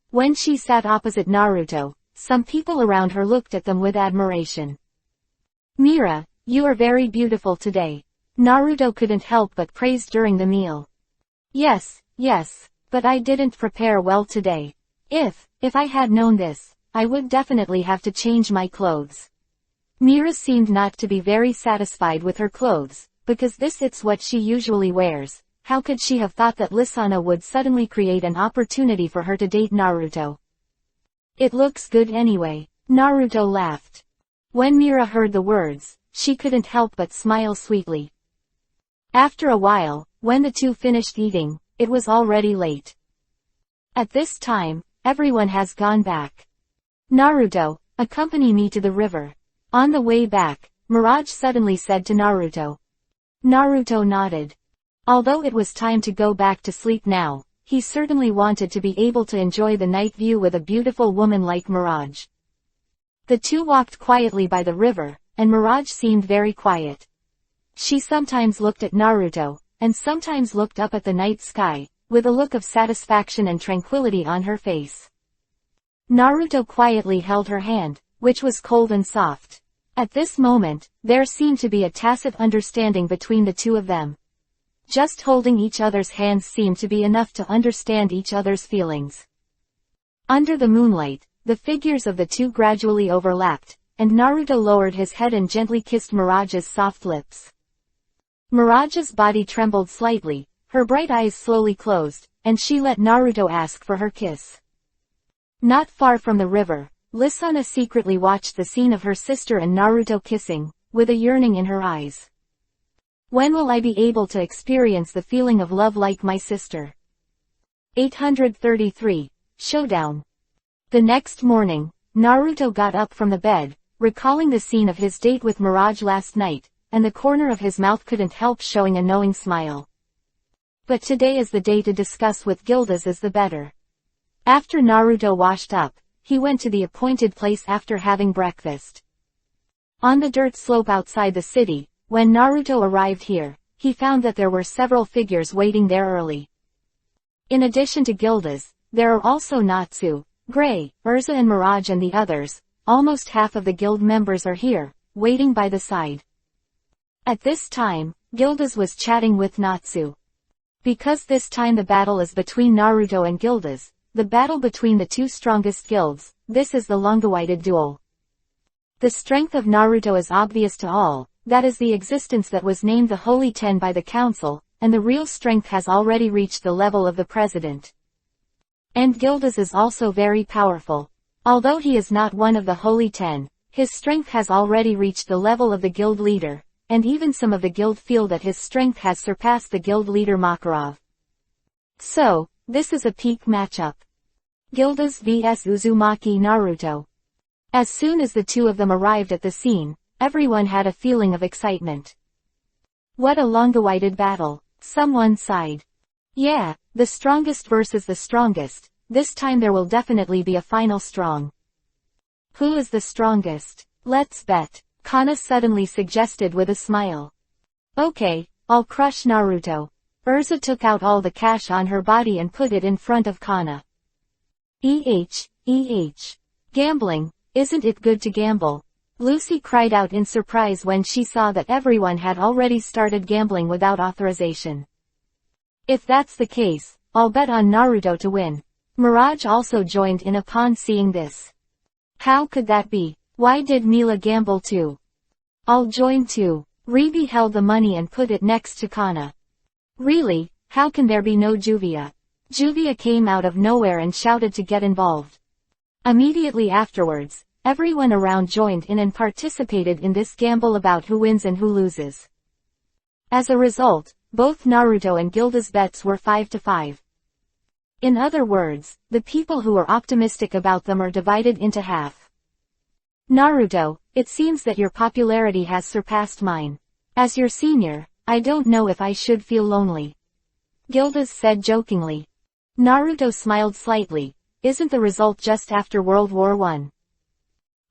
Speaker 1: When she sat opposite Naruto, some people around her looked at them with admiration. Mira, you are very beautiful today. Naruto couldn't help but praise during the meal. Yes, but I didn't prepare well today. If I had known this, I would definitely have to change my clothes. Mira seemed not to be very satisfied with her clothes, because it's what she usually wears. How could she have thought that Lisanna would suddenly create an opportunity for her to date Naruto? It looks good anyway. Naruto laughed. When Mira heard the words, she couldn't help but smile sweetly. After a while, when the two finished eating, it was already late. At this time, everyone has gone back. Naruto, accompany me to the river. On the way back, Mirage suddenly said to Naruto. Naruto nodded. Although it was time to go back to sleep now, he certainly wanted to be able to enjoy the night view with a beautiful woman like Mirage. The two walked quietly by the river, and Mirage seemed very quiet. She sometimes looked at Naruto, and sometimes looked up at the night sky, with a look of satisfaction and tranquility on her face. Naruto quietly held her hand, which was cold and soft. At this moment, there seemed to be a tacit understanding between the two of them. Just holding each other's hands seemed to be enough to understand each other's feelings. Under the moonlight, the figures of the two gradually overlapped, and Naruto lowered his head and gently kissed Mirage's soft lips. Mirage's body trembled slightly, her bright eyes slowly closed, and she let Naruto ask for her kiss. Not far from the river, Lisanna secretly watched the scene of her sister and Naruto kissing, with a yearning in her eyes. When will I be able to experience the feeling of love like my sister? 833. Showdown. The next morning, Naruto got up from the bed, recalling the scene of his date with Mirage last night, and the corner of his mouth couldn't help showing a knowing smile. But today is the day to discuss with Gildas is the better. After Naruto washed up, he went to the appointed place after having breakfast. On the dirt slope outside the city, when Naruto arrived here, he found that there were several figures waiting there early. In addition to Gildas, there are also Natsu, Gray, Urza and Mirage and the others. Almost half of the guild members are here, waiting by the side. At this time, Gildas was chatting with Natsu. Because this time the battle is between Naruto and Gildas, the battle between the two strongest guilds, this is the long-awaited duel. The strength of Naruto is obvious to all, that is the existence that was named the Holy Ten by the council, and the real strength has already reached the level of the president. And Gildas is also very powerful. Although he is not one of the Holy Ten, his strength has already reached the level of the guild leader, and even some of the guild feel that his strength has surpassed the guild leader Makarov. So, this is a peak matchup. Gildas vs Uzumaki Naruto. As soon as the two of them arrived at the scene, everyone had a feeling of excitement. What a long-awaited battle. Someone sighed. Yeah, the strongest versus the strongest. This time there will definitely be a final strong. Who is the strongest? Let's bet, Kana suddenly suggested with a smile. Okay, I'll crush Naruto. Urza took out all the cash on her body and put it in front of Kana. Gambling, isn't it good to gamble? Lucy cried out in surprise when she saw that everyone had already started gambling without authorization. If that's the case, I'll bet on Naruto to win. Mirage also joined in upon seeing this. How could that be? Why did Mila gamble too? I'll join too. Ribi held the money and put it next to Kana. Really, how can there be no Juvia? Juvia came out of nowhere and shouted to get involved. Immediately afterwards, everyone around joined in and participated in this gamble about who wins and who loses. As a result, both Naruto and Gilda's bets were 5-5. In other words, the people who are optimistic about them are divided into half. Naruto, it seems that your popularity has surpassed mine. As your senior, I don't know if I should feel lonely. Gildas said jokingly. Naruto smiled slightly. Isn't the result just after World War I?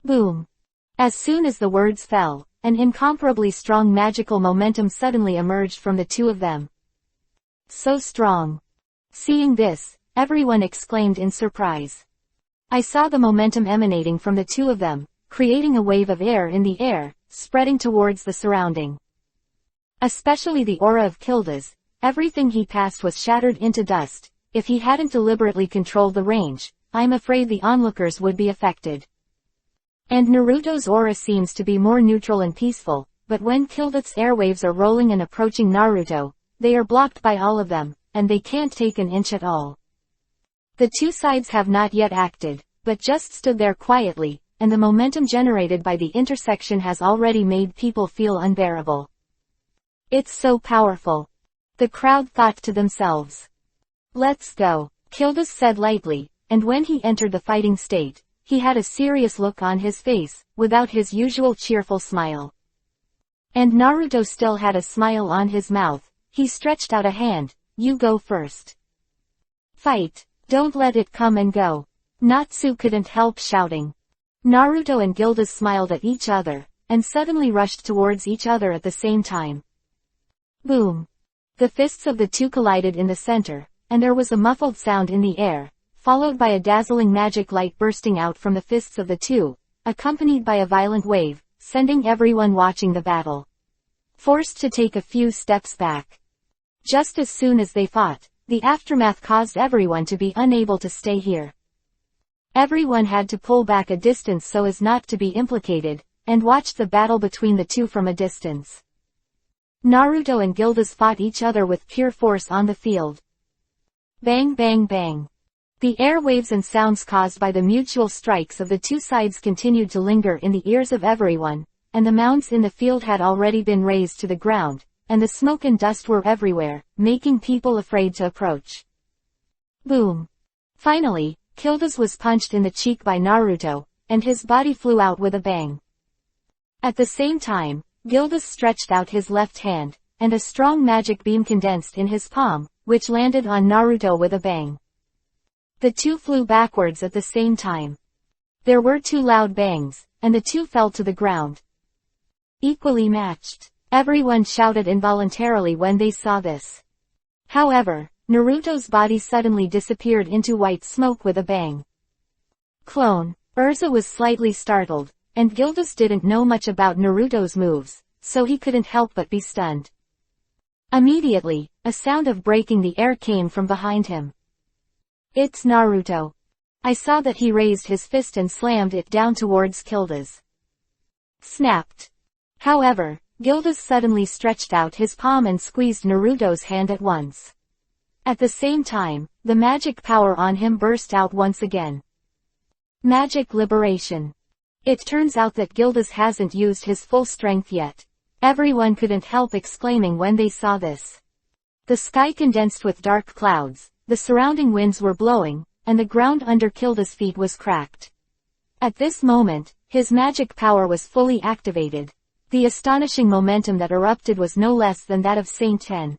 Speaker 1: Boom. As soon as the words fell, an incomparably strong magical momentum suddenly emerged from the two of them. So strong. Seeing this, everyone exclaimed in surprise. I saw the momentum emanating from the two of them, creating a wave of air in the air, spreading towards the surrounding. Especially the aura of Gildas, everything he passed was shattered into dust. If he hadn't deliberately controlled the range, I'm afraid the onlookers would be affected. And Naruto's aura seems to be more neutral and peaceful, but when Gildas' airwaves are rolling and approaching Naruto, they are blocked by all of them, and they can't take an inch at all. The two sides have not yet acted, but just stood there quietly, and the momentum generated by the intersection has already made people feel unbearable. It's so powerful. The crowd thought to themselves. Let's go, Gildas said lightly, and when he entered the fighting state, he had a serious look on his face, without his usual cheerful smile. And Naruto still had a smile on his mouth. He stretched out a hand. You go first. Fight. Don't let it come and go. Natsu couldn't help shouting. Naruto and Gildas smiled at each other, and suddenly rushed towards each other at the same time. Boom. The fists of the two collided in the center, and there was a muffled sound in the air, followed by a dazzling magic light bursting out from the fists of the two, accompanied by a violent wave, sending everyone watching the battle forced to take a few steps back. Just as soon as they fought, the aftermath caused everyone to be unable to stay here. Everyone had to pull back a distance so as not to be implicated, and watched the battle between the two from a distance. Naruto and Gildas fought each other with pure force on the field. Bang bang bang. The airwaves and sounds caused by the mutual strikes of the two sides continued to linger in the ears of everyone, and the mounts in the field had already been razed to the ground, and the smoke and dust were everywhere, making people afraid to approach. Boom. Finally, Gildas was punched in the cheek by Naruto, and his body flew out with a bang. At the same time, Gildas stretched out his left hand, and a strong magic beam condensed in his palm, which landed on Naruto with a bang. The two flew backwards at the same time. There were two loud bangs, and the two fell to the ground. Equally matched. Everyone shouted involuntarily when they saw this. However, Naruto's body suddenly disappeared into white smoke with a bang. Clone. Urza was slightly startled, and Gildas didn't know much about Naruto's moves, so he couldn't help but be stunned. Immediately, a sound of breaking the air came from behind him. It's Naruto. I saw that he raised his fist and slammed it down towards Gildas. Snapped. However, Gildas suddenly stretched out his palm and squeezed Naruto's hand at once. At the same time, the magic power on him burst out once again. Magic liberation. It turns out that Gildas hasn't used his full strength yet. Everyone couldn't help exclaiming when they saw this. The sky condensed with dark clouds, the surrounding winds were blowing, and the ground under Gildas' feet was cracked. At this moment, his magic power was fully activated. The astonishing momentum that erupted was no less than that of Saint Ten.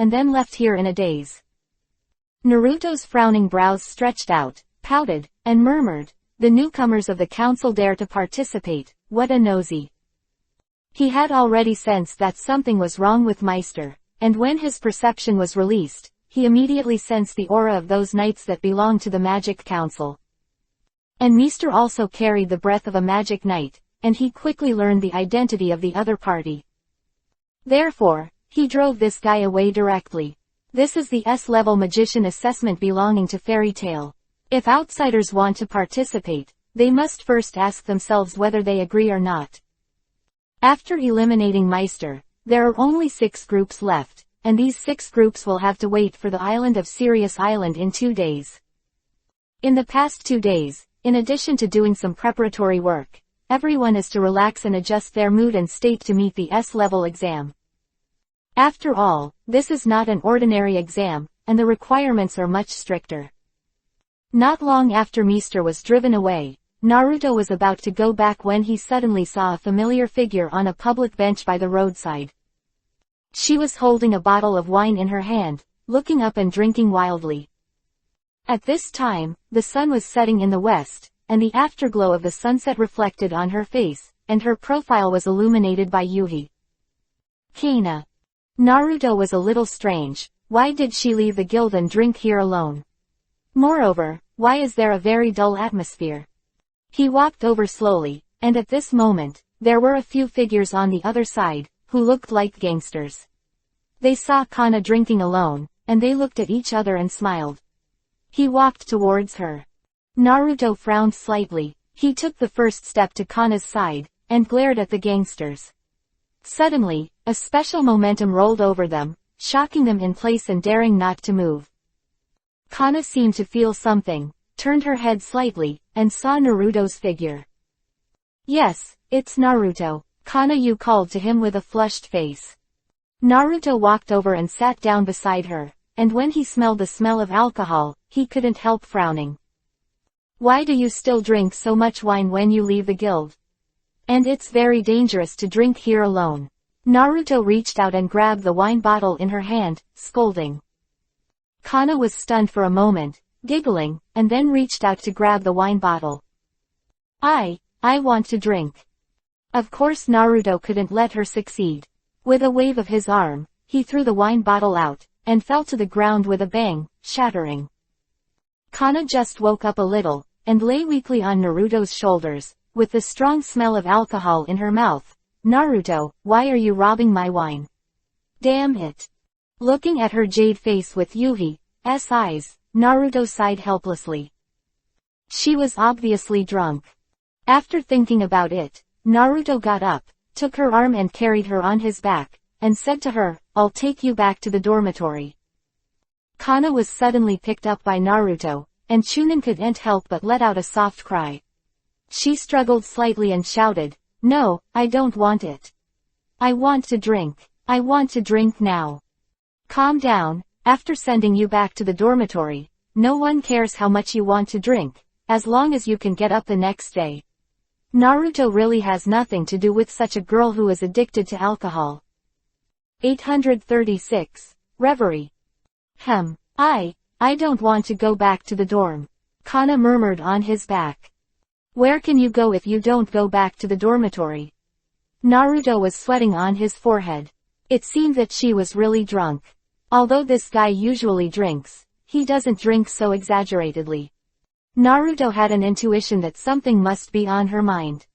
Speaker 1: and then left here in a daze. Naruto's frowning brows stretched out, pouted, and murmured, "The newcomers of the council dare to participate, what a nosy." He had already sensed that something was wrong with Meister, and when his perception was released, he immediately sensed the aura of those knights that belonged to the Magic Council. And Meister also carried the breath of a magic knight, and he quickly learned the identity of the other party. Therefore, he drove this guy away directly. This is the S-level magician assessment belonging to Fairy Tail. If outsiders want to participate, they must first ask themselves whether they agree or not. After eliminating Meister, there are only 6 groups left, and these 6 groups will have to wait for the island of Sirius Island in 2 days. In the past 2 days, in addition to doing some preparatory work, everyone is to relax and adjust their mood and state to meet the S-level exam. After all, this is not an ordinary exam, and the requirements are much stricter. Not long after Meister was driven away, Naruto was about to go back when he suddenly saw a familiar figure on a public bench by the roadside. She was holding a bottle of wine in her hand, looking up and drinking wildly. At this time, the sun was setting in the west, and the afterglow of the sunset reflected on her face, and her profile was illuminated by Yuhi. Kana. Naruto was a little strange. Why did she leave the guild and drink here alone? Moreover, why is there a very dull atmosphere? He walked over slowly, and at this moment, there were a few figures on the other side, who looked like gangsters. They saw Kana drinking alone, and they looked at each other and smiled. He walked towards her. Naruto frowned slightly. He took the first step to Kana's side, and glared at the gangsters. Suddenly, a special momentum rolled over them, shocking them in place and daring not to move. Kana seemed to feel something, turned her head slightly, and saw Naruto's figure. "Yes, it's Naruto," Kana called to him with a flushed face. Naruto walked over and sat down beside her, and when he smelled the smell of alcohol, he couldn't help frowning. "Why do you still drink so much wine when you leave the guild? And it's very dangerous to drink here alone." Naruto reached out and grabbed the wine bottle in her hand, scolding. Kana was stunned for a moment, giggling, and then reached out to grab the wine bottle. I want to drink." Of course Naruto couldn't let her succeed. With a wave of his arm, he threw the wine bottle out, and fell to the ground with a bang, shattering. Kana just woke up a little, and lay weakly on Naruto's shoulders, with the strong smell of alcohol in her mouth. "Naruto, why are you robbing my wine? Damn it." Looking at her jade face with Yuhi's eyes, Naruto sighed helplessly. She was obviously drunk. After thinking about it, Naruto got up, took her arm and carried her on his back, and said to her, "I'll take you back to the dormitory." Kana was suddenly picked up by Naruto, and Chunin couldn't help but let out a soft cry. She struggled slightly and shouted, "No, I don't want it. I want to drink. I want to drink now." "Calm down. After sending you back to the dormitory, no one cares how much you want to drink, as long as you can get up the next day. Naruto really has nothing to do with such a girl who is addicted to alcohol." 836. Reverie. I don't want to go back to the dorm," Kana murmured on his back. "Where can you go if you don't go back to the dormitory?" Naruto was sweating on his forehead. It seemed that she was really drunk. Although this guy usually drinks, he doesn't drink so exaggeratedly. Naruto had an intuition that something must be on her mind.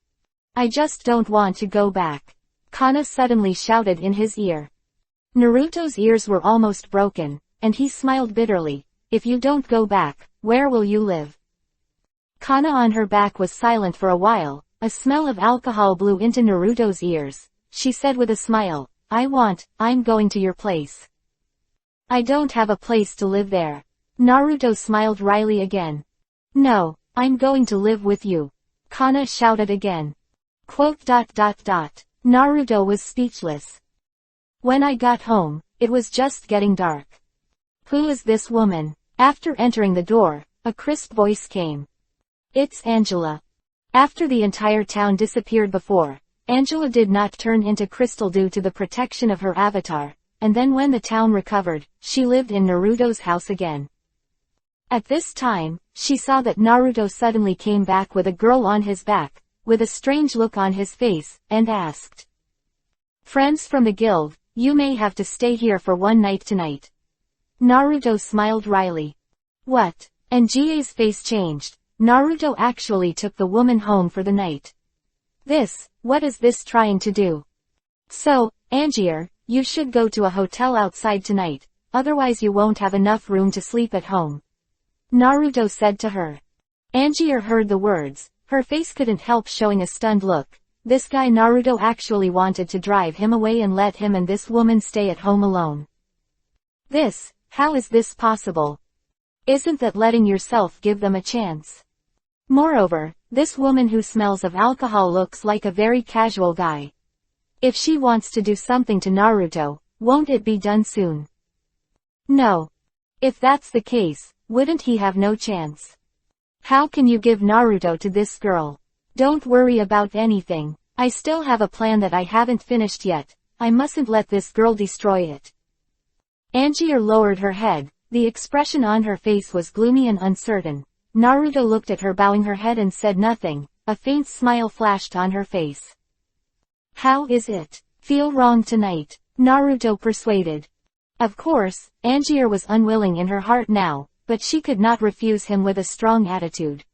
Speaker 1: "I just don't want to go back," Kana suddenly shouted in his ear. Naruto's ears were almost broken, and he smiled bitterly. "If you don't go back, where will you live?" Kana on her back was silent for a while. A smell of alcohol blew into Naruto's ears. She said with a smile, I'm going to your place." "I don't have a place to live there." Naruto smiled wryly again. "No, I'm going to live with you," Kana shouted again. Naruto was speechless. "When I got home, it was just getting dark. Who is this woman?" After entering the door, a crisp voice came. "It's Angela." After the entire town disappeared before, Angela did not turn into crystal due to the protection of her avatar, and then when the town recovered, she lived in Naruto's house again. At this time, she saw that Naruto suddenly came back with a girl on his back, with a strange look on his face, and asked, "Friends from the guild, you may have to stay here for one night tonight." Naruto smiled wryly. What? And Jie's face changed. Naruto actually took the woman home for the night. What is this trying to do? So, Angier, you should go to a hotel outside tonight, otherwise you won't have enough room to sleep at home. Naruto said to her. Angier heard the words, her face couldn't help showing a stunned look. This guy Naruto actually wanted to drive him away and let him and this woman stay at home alone. How is this possible? Isn't that letting yourself give them a chance? Moreover, this woman who smells of alcohol looks like a very casual guy. If she wants to do something to Naruto, won't it be done soon? No. If that's the case, wouldn't he have no chance? How can you give Naruto to this girl? Don't worry about anything. I still have a plan that I haven't finished yet. I mustn't let this girl destroy it. Angier lowered her head. The expression on her face was gloomy and uncertain. Naruto looked at her bowing her head and said nothing. A faint smile flashed on her face. How is it? Feel wrong tonight? Naruto persuaded. Of course, Angier was unwilling in her heart now, but she could not refuse him with a strong attitude.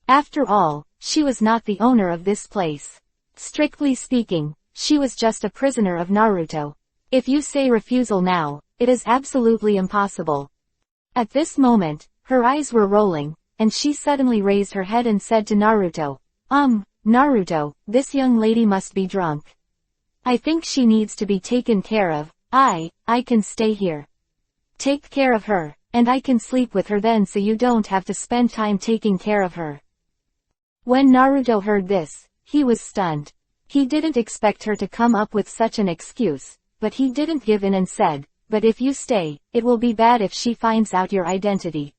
Speaker 1: After all, she was not the owner of this place. Strictly speaking, she was just a prisoner of Naruto. If you say refusal now, it is absolutely impossible. At this moment, her eyes were rolling, and she suddenly raised her head and said to Naruto, Naruto, this young lady must be drunk. I think she needs to be taken care of. I can stay here. Take care of her, and I can sleep with her then so you don't have to spend time taking care of her. When Naruto heard this, he was stunned. He didn't expect her to come up with such an excuse, but he didn't give in and said, but if you stay, it will be bad if she finds out your identity.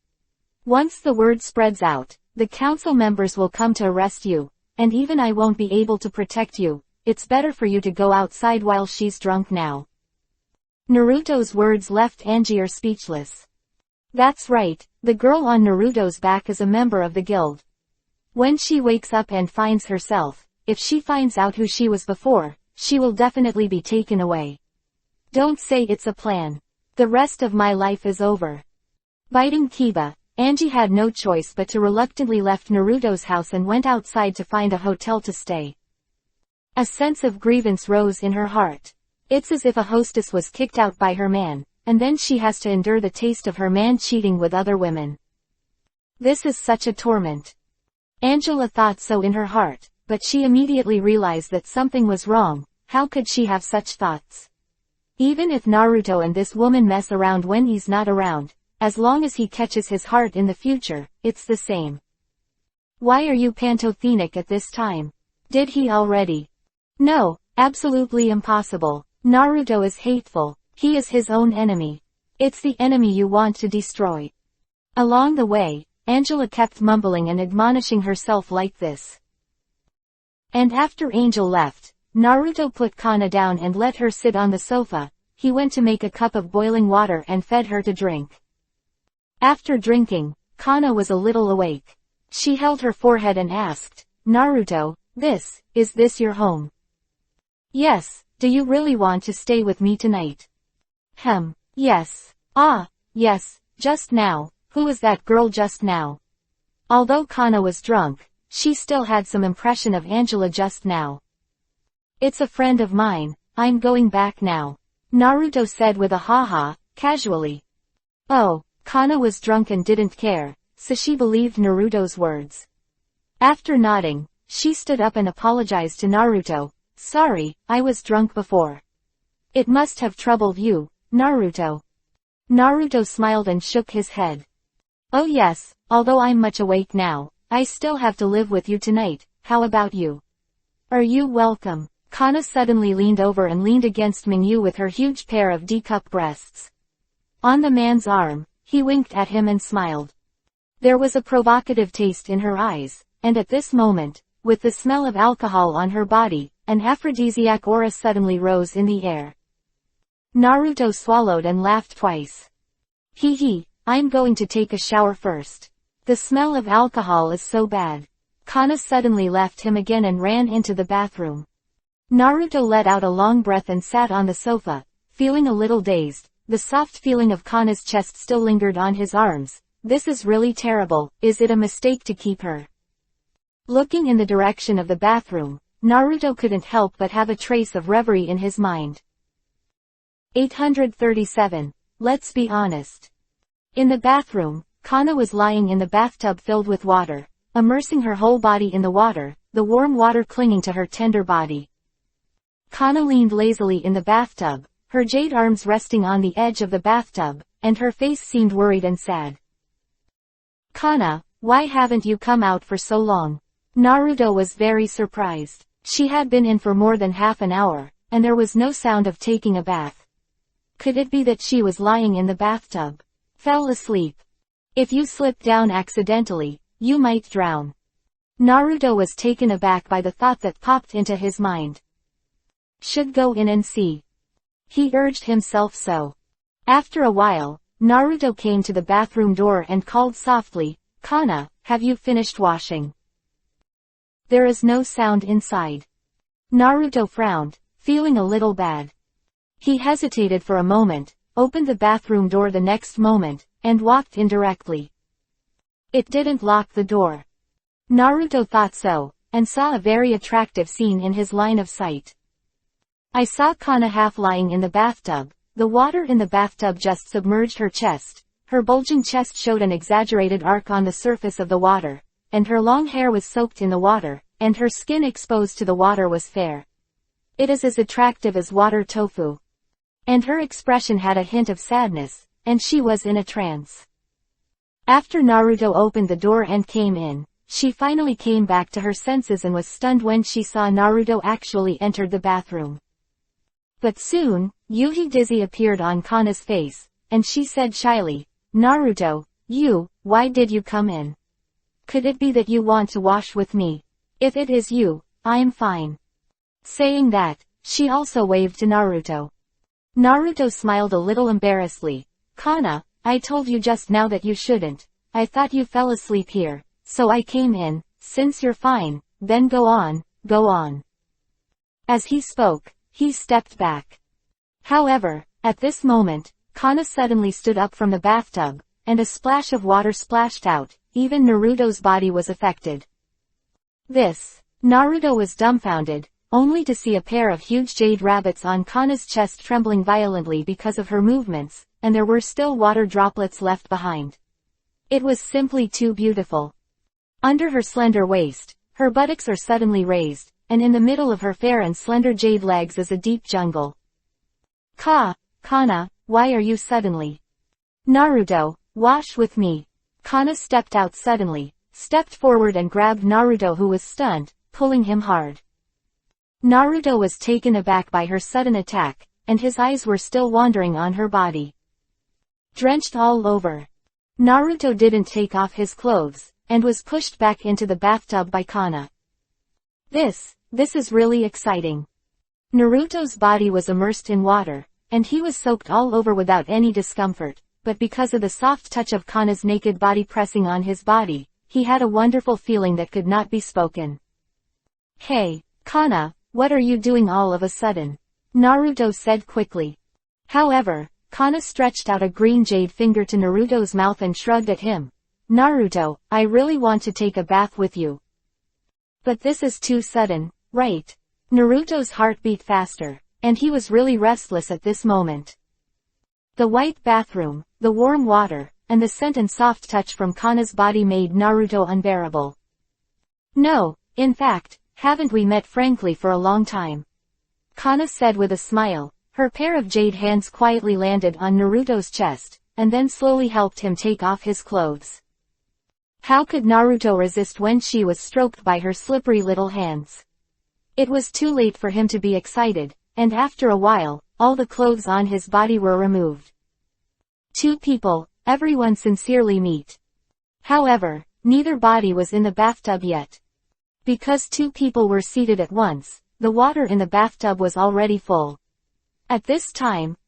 Speaker 1: Once the word spreads out, the council members will come to arrest you, and even I won't be able to protect you. It's better for you to go outside while she's drunk now. Naruto's words left Angier speechless. That's right, the girl on Naruto's back is a member of the guild. When she wakes up and finds herself, if she finds out who she was before, she will definitely be taken away. Don't say it's a plan. The rest of my life is over. Biting Kiba, Angie had no choice but to reluctantly left Naruto's house and went outside to find a hotel to stay. A sense of grievance rose in her heart. It's as if a hostess was kicked out by her man, and then she has to endure the taste of her man cheating with other women. This is such a torment. Angela thought so in her heart, but she immediately realized that something was wrong. How could she have such thoughts? Even if Naruto and this woman mess around when he's not around, as long as he catches his heart in the future, it's the same. Why are you pantothenic at this time? Did he already? No, absolutely impossible. Naruto is hateful. He is his own enemy. It's the enemy you want to destroy. Along the way, Angela kept mumbling and admonishing herself like this. And after Angel left, Naruto put Kana down and let her sit on the sofa. He went to make a cup of boiling water and fed her to drink. After drinking, Kana was a little awake. She held her forehead and asked, Naruto, is this your home? Yes, do you really want to stay with me tonight? Yes. Yes, just now. Who was that girl just now? Although Kana was drunk, she still had some impression of Angela just now. It's a friend of mine. I'm going back now. Naruto said with a ha-ha, casually. Oh, Kana was drunk and didn't care, so she believed Naruto's words. After nodding, she stood up and apologized to Naruto. Sorry, I was drunk before. It must have troubled you, Naruto. Naruto smiled and shook his head. Oh yes, although I'm much awake now, I still have to live with you tonight. How about you? Are you welcome? Kana suddenly leaned over and leaned against Mingyu with her huge pair of D-cup breasts. On the man's arm, he winked at him and smiled. There was a provocative taste in her eyes, and at this moment, with the smell of alcohol on her body, an aphrodisiac aura suddenly rose in the air. Naruto swallowed and laughed twice. Hee, I'm going to take a shower first. The smell of alcohol is so bad. Kana suddenly left him again and ran into the bathroom. Naruto let out a long breath and sat on the sofa, feeling a little dazed. The soft feeling of Kana's chest still lingered on his arms. This is really terrible. Is it a mistake to keep her? Looking in the direction of the bathroom, Naruto couldn't help but have a trace of reverie in his mind. 837. Let's be honest. In the bathroom, Kana was lying in the bathtub filled with water, immersing her whole body in the water, the warm water clinging to her tender body. Kana leaned lazily in the bathtub, her jade arms resting on the edge of the bathtub, and her face seemed worried and sad. Kana, why haven't you come out for so long? Naruto was very surprised. She had been in for more than half an hour, and there was no sound of taking a bath. Could it be that she was lying in the bathtub? Fell asleep. If you slip down accidentally, you might drown. Naruto was taken aback by the thought that popped into his mind. Should go in and see. He urged himself so. After a while, Naruto came to the bathroom door and called softly, Kana, have you finished washing? There is no sound inside. Naruto frowned, feeling a little bad. He hesitated for a moment, opened the bathroom door the next moment, and walked in directly. It didn't lock the door. Naruto thought so, and saw a very attractive scene in his line of sight. I saw Kana half lying in the bathtub. The water in the bathtub just submerged her chest. Her bulging chest showed an exaggerated arc on the surface of the water, and her long hair was soaked in the water, and her skin exposed to the water was fair. It is as attractive as water tofu. And her expression had a hint of sadness, and she was in a trance. After Naruto opened the door and came in, she finally came back to her senses and was stunned when she saw Naruto actually entered the bathroom. But soon, Yuhi dizzy appeared on Kana's face, and she said shyly, Naruto, why did you come in? Could it be that you want to wash with me? If it is you, I'm fine. Saying that, she also waved to Naruto. Naruto smiled a little embarrassedly. Kana, I told you just now that you shouldn't. I thought you fell asleep here, so I came in. Since you're fine, then go on. As he spoke, he stepped back. However, at this moment, Kana suddenly stood up from the bathtub, and a splash of water splashed out. Even Naruto's body was affected. Naruto was dumbfounded, only to see a pair of huge jade rabbits on Kana's chest trembling violently because of her movements, and there were still water droplets left behind. It was simply too beautiful. Under her slender waist, her buttocks are suddenly raised, and in the middle of her fair and slender jade legs is a deep jungle. Kana, why are you suddenly? Naruto, wash with me. Kana stepped out suddenly, stepped forward and grabbed Naruto who was stunned, pulling him hard. Naruto was taken aback by her sudden attack, and his eyes were still wandering on her body. Drenched all over. Naruto didn't take off his clothes, and was pushed back into the bathtub by Kana. This is really exciting. Naruto's body was immersed in water, and he was soaked all over without any discomfort, but because of the soft touch of Kana's naked body pressing on his body, he had a wonderful feeling that could not be spoken. Hey, Kana, what are you doing all of a sudden? Naruto said quickly. However, Kana stretched out a green jade finger to Naruto's mouth and shrugged at him. Naruto, I really want to take a bath with you. But this is too sudden, right? Naruto's heart beat faster, and he was really restless at this moment. The white bathroom, the warm water, and the scent and soft touch from Kana's body made Naruto unbearable. No, in fact, haven't we met frankly for a long time? Kana said with a smile. Her pair of jade hands quietly landed on Naruto's chest, and then slowly helped him take off his clothes. How could Naruto resist when she was stroked by her slippery little hands? It was too late for him to be excited, and after a while, all the clothes on his body were removed. Two people, everyone sincerely meet. However, neither body was in the bathtub yet. Because two people were seated at once, the water in the bathtub was already full. At this time,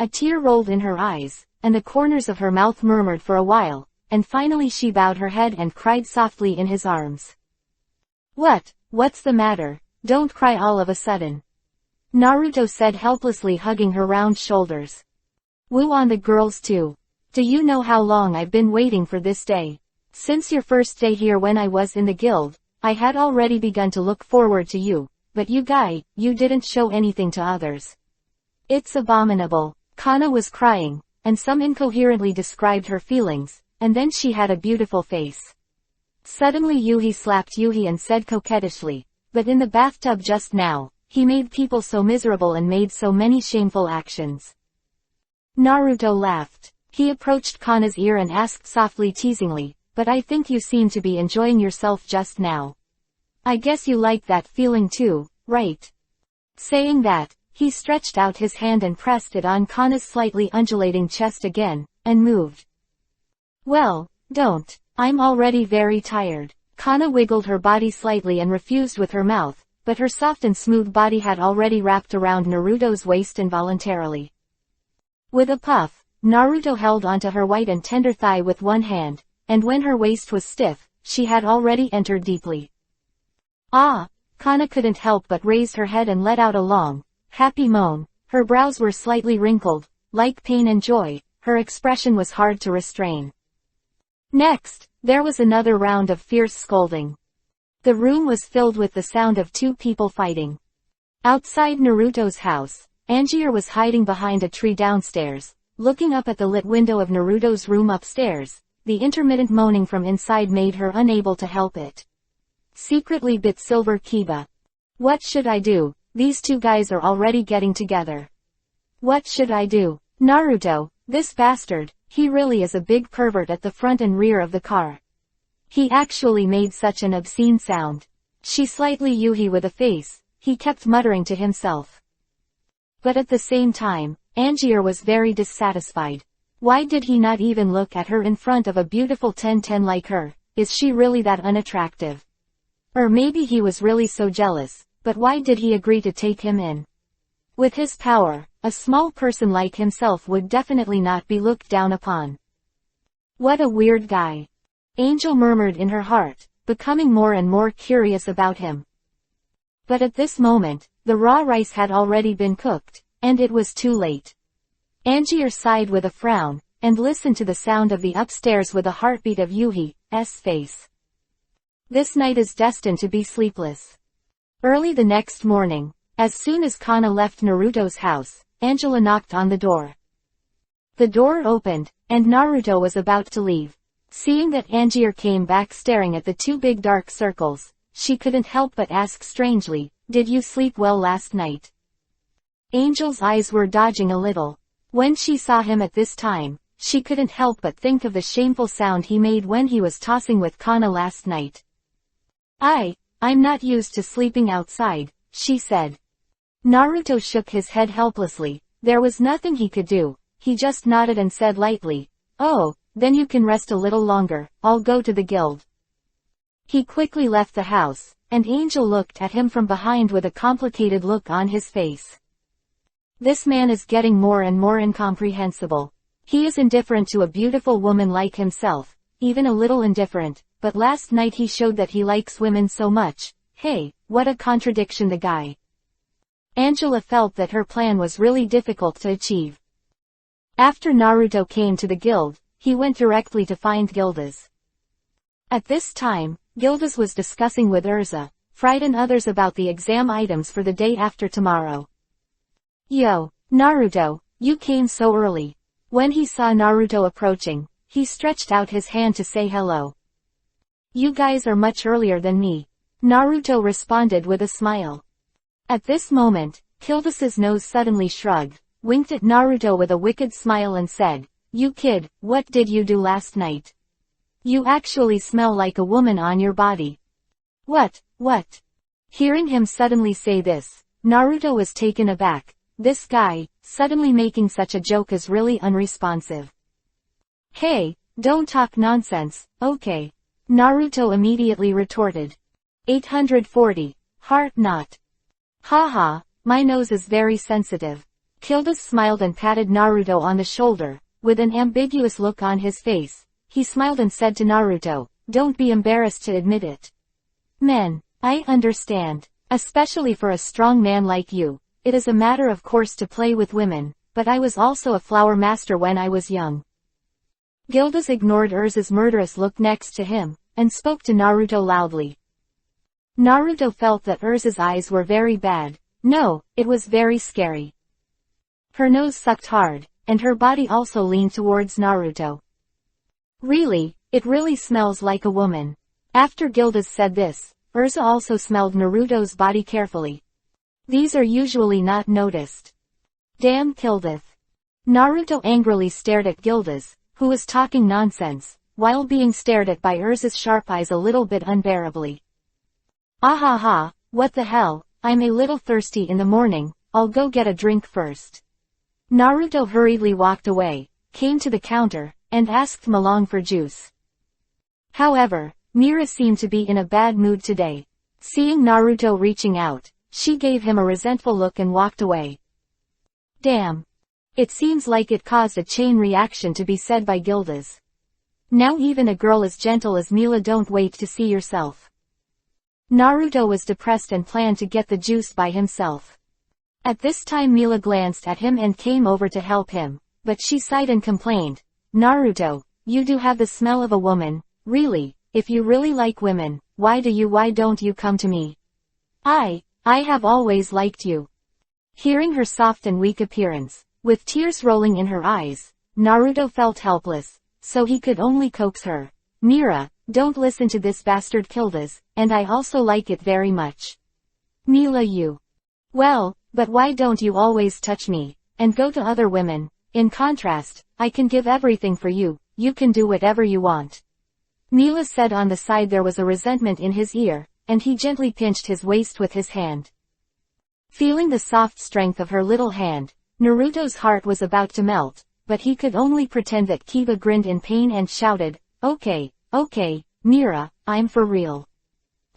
Speaker 1: A tear rolled in her eyes, and the corners of her mouth murmured for a while, and finally she bowed her head and cried softly in his arms. What's the matter? Don't cry all of a sudden. Naruto said helplessly, hugging her round shoulders. Woo on the girls too. Do you know how long I've been waiting for this day? Since your first day here when I was in the guild, I had already begun to look forward to you, but you didn't show anything to others. It's abominable. Kana was crying, and some incoherently described her feelings, and then she had a beautiful face. Suddenly Yuhi slapped Yuhi and said coquettishly, but in the bathtub just now, he made people so miserable and made so many shameful actions. Naruto laughed. He approached Kana's ear and asked softly teasingly, but I think you seem to be enjoying yourself just now. I guess you like that feeling too, right? Saying that, he stretched out his hand and pressed it on Kana's slightly undulating chest again, and moved. Well, don't. I'm already very tired. Kana wiggled her body slightly and refused with her mouth, but her soft and smooth body had already wrapped around Naruto's waist involuntarily. With a puff, Naruto held onto her white and tender thigh with one hand, and when her waist was stiff, she had already entered deeply. Ah! Kana couldn't help but raise her head and let out a long, happy moan. Her brows were slightly wrinkled, like pain and joy. Her expression was hard to restrain. Next, there was another round of fierce scolding. The room was filled with the sound of two people fighting. Outside Naruto's house, Angier was hiding behind a tree downstairs, looking up at the lit window of Naruto's room upstairs. The intermittent moaning from inside made her unable to help it. Secretly bit Silver Kiba. What should I do? These two guys are already getting together. What should I do? Naruto, this bastard, he really is a big pervert at the front and rear of the car. He actually made such an obscene sound. She slightly Yuhi with a face, he kept muttering to himself. But at the same time, Angier was very dissatisfied. Why did he not even look at her in front of a beautiful 10-10 like her? Is she really that unattractive? Or maybe he was really so jealous, but why did he agree to take him in? With his power, a small person like himself would definitely not be looked down upon. What a weird guy. Angel murmured in her heart, becoming more and more curious about him. But at this moment, the raw rice had already been cooked, and it was too late. Angier sighed with a frown, and listened to the sound of the upstairs with a heartbeat of Yuhi's face. This night is destined to be sleepless. Early the next morning, as soon as Kana left Naruto's house, Angela knocked on the door. The door opened, and Naruto was about to leave. Seeing that Angier came back staring at the two big dark circles, she couldn't help but ask strangely, "Did you sleep well last night?" Angel's eyes were dodging a little. When she saw him at this time, she couldn't help but think of the shameful sound he made when he was tossing with Kana last night. I'm not used to sleeping outside, she said. Naruto shook his head helplessly. There was nothing he could do. He just nodded and said lightly, "Oh, then you can rest a little longer, I'll go to the guild." He quickly left the house, and Angel looked at him from behind with a complicated look on his face. This man is getting more and more incomprehensible. He is indifferent to a beautiful woman like himself, even a little indifferent, but last night he showed that he likes women so much. Hey, what a contradiction the guy. Angela felt that her plan was really difficult to achieve. After Naruto came to the guild, he went directly to find Gildas. At this time, Gildas was discussing with Urza, Fright and others about the exam items for the day after tomorrow. Yo, Naruto, you came so early. When he saw Naruto approaching, he stretched out his hand to say hello. You guys are much earlier than me. Naruto responded with a smile. At this moment, Gildas's nose suddenly shrugged, winked at Naruto with a wicked smile and said, "You kid, what did you do last night? You actually smell like a woman on your body." What? Hearing him suddenly say this, Naruto was taken aback. This guy, suddenly making such a joke, is really unresponsive. Hey, don't talk nonsense, okay? Naruto immediately retorted. 840. Heart not. Haha, my nose is very sensitive. Gildas smiled and patted Naruto on the shoulder, with an ambiguous look on his face. He smiled and said to Naruto, "Don't be embarrassed to admit it. Men, I understand. Especially for a strong man like you, it is a matter of course to play with women, but I was also a flower master when I was young." Gildas ignored Urza's murderous look next to him, and spoke to Naruto loudly. Naruto felt that Urza's eyes were very bad. No, it was very scary. Her nose sucked hard, and her body also leaned towards Naruto. "Really, it really smells like a woman." After Gildas said this, Urza also smelled Naruto's body carefully. These are usually not noticed. Damn Gildas. Naruto angrily stared at Gildas, who was talking nonsense, while being stared at by Urza's sharp eyes a little bit unbearably. "Ahaha, what the hell, I'm a little thirsty in the morning, I'll go get a drink first." Naruto hurriedly walked away, came to the counter, and asked Malong for juice. However, Mira seemed to be in a bad mood today. Seeing Naruto reaching out, she gave him a resentful look and walked away. Damn. It seems like it caused a chain reaction to be said by Gildas. Now even a girl as gentle as Mila don't wait to see yourself. Naruto was depressed and planned to get the juice by himself. At this time Mila glanced at him and came over to help him, but she sighed and complained, "Naruto, you do have the smell of a woman, really, if you really like women, why don't you come to me? I have always liked you." Hearing her soft and weak appearance, with tears rolling in her eyes, Naruto felt helpless, so he could only coax her. "Mira, don't listen to this bastard Gildas, and I also like it very much. Mila you. Well, but why don't you always touch me, and go to other women? In contrast, I can give everything for you, you can do whatever you want." Mila said on the side there was a resentment in his ear, and he gently pinched his waist with his hand. Feeling the soft strength of her little hand, Naruto's heart was about to melt, but he could only pretend that Kiba grinned in pain and shouted, Okay, Mira, I'm for real.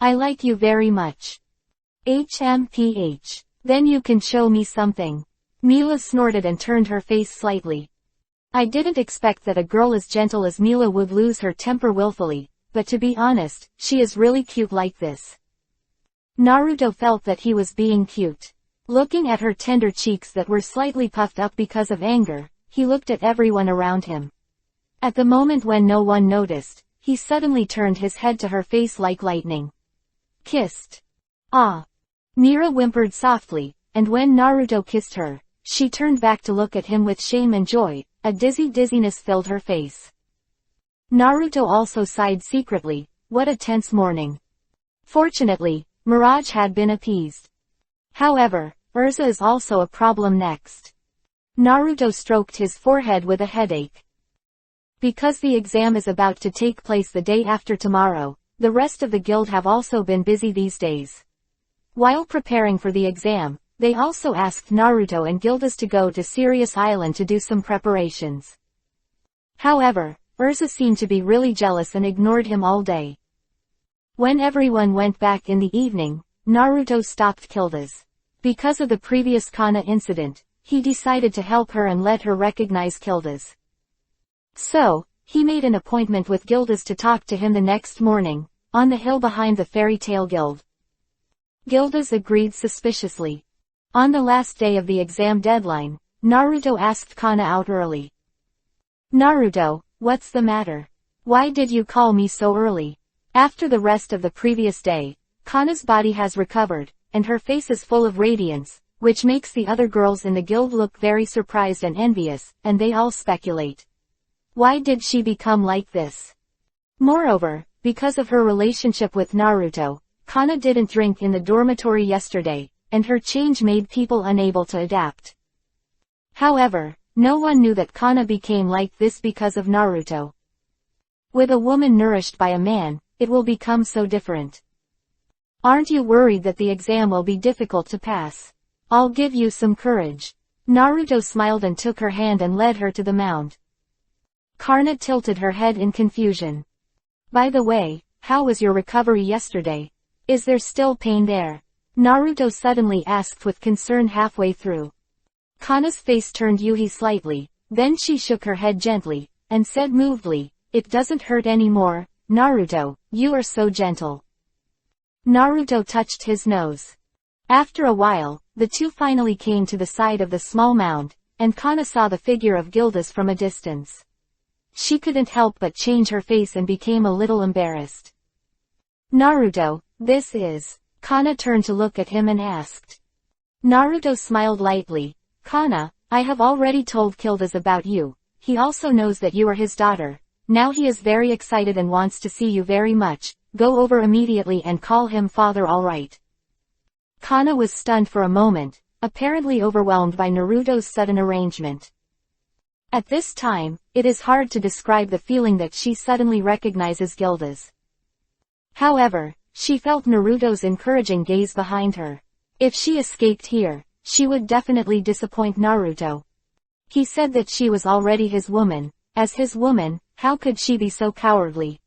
Speaker 1: I like you very much. HMPH. Then you can show me something." Mila snorted and turned her face slightly. "I didn't expect that a girl as gentle as Mila would lose her temper willfully, but to be honest, she is really cute like this." Naruto felt that he was being cute. Looking at her tender cheeks that were slightly puffed up because of anger, he looked at everyone around him. At the moment when no one noticed, he suddenly turned his head to her face like lightning. Kissed. Ah. Mira whimpered softly, and when Naruto kissed her, she turned back to look at him with shame and joy. A dizziness filled her face. Naruto also sighed secretly. What a tense morning. Fortunately, Mirage had been appeased. However, Urza is also a problem next. Naruto stroked his forehead with a headache. Because the exam is about to take place the day after tomorrow, the rest of the guild have also been busy these days. While preparing for the exam, they also asked Naruto and Gildas to go to Sirius Island to do some preparations. However, Urza seemed to be really jealous and ignored him all day. When everyone went back in the evening, Naruto stopped Gildas. Because of the previous Kana incident, he decided to help her and let her recognize Gildas. So, he made an appointment with Gildas to talk to him the next morning, on the hill behind the Fairy Tale Guild. Gildas agreed suspiciously. On the last day of the exam deadline, Naruto asked Kana out early. "Naruto, what's the matter? Why did you call me so early?" After the rest of the previous day, Kana's body has recovered, and her face is full of radiance, which makes the other girls in the guild look very surprised and envious, and they all speculate. Why did she become like this? Moreover, because of her relationship with Naruto, Kana didn't drink in the dormitory yesterday, and her change made people unable to adapt. However, no one knew that Kana became like this because of Naruto. With a woman nourished by a man, it will become so different. Aren't you worried that the exam will be difficult to pass? I'll give you some courage. Naruto smiled and took her hand and led her to the mound. Kana tilted her head in confusion. By the way, how was your recovery yesterday? Is there still pain there? Naruto suddenly asked with concern halfway through. Kana's face turned Yuhi slightly, then she shook her head gently, and said movedly, "It doesn't hurt anymore, Naruto, you are so gentle." Naruto touched his nose. After a while, the two finally came to the side of the small mound, and Kana saw the figure of Gildas from a distance. She couldn't help but change her face and became a little embarrassed. "Naruto, this is..." Kana turned to look at him and asked. Naruto smiled lightly. "Kana, I have already told Gildas about you. He also knows that you are his daughter. Now he is very excited and wants to see you very much. Go over immediately and call him father, all right?" Kana was stunned for a moment, apparently overwhelmed by Naruto's sudden arrangement. At this time, it is hard to describe the feeling that she suddenly recognizes Gildas. However, she felt Naruto's encouraging gaze behind her. If she escaped here, she would definitely disappoint Naruto. He said that she was already his woman. As his woman, how could she be so cowardly?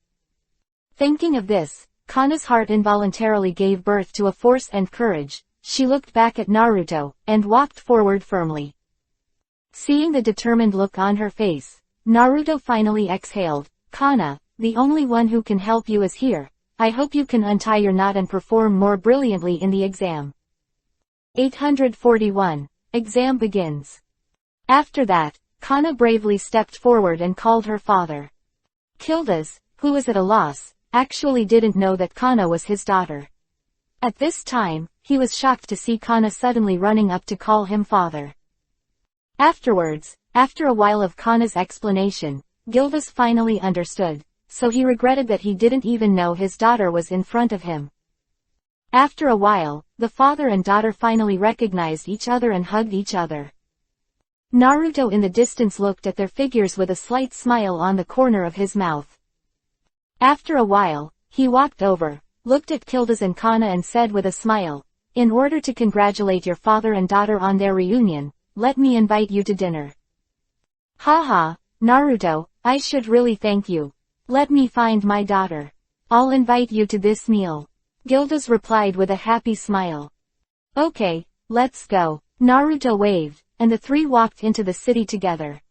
Speaker 1: Thinking of this, Kana's heart involuntarily gave birth to a force and courage. She looked back at Naruto, and walked forward firmly. Seeing the determined look on her face, Naruto finally exhaled. "Kana, the only one who can help you is here. I hope you can untie your knot and perform more brilliantly in the exam." 841. Exam begins. After that, Kana bravely stepped forward and called her father. Gildas, who was at a loss, actually didn't know that Kana was his daughter. At this time, he was shocked to see Kana suddenly running up to call him father. Afterwards, after a while of Kana's explanation, Gildas finally understood, so he regretted that he didn't even know his daughter was in front of him. After a while, the father and daughter finally recognized each other and hugged each other. Naruto in the distance looked at their figures with a slight smile on the corner of his mouth. After a while, he walked over, looked at Gildas and Kana and said with a smile, "In order to congratulate your father and daughter on their reunion, let me invite you to dinner." "Haha, Naruto, I should really thank you. Let me find my daughter. I'll invite you to this meal," Gildas replied with a happy smile. "Okay, let's go." Naruto waved, and the three walked into the city together.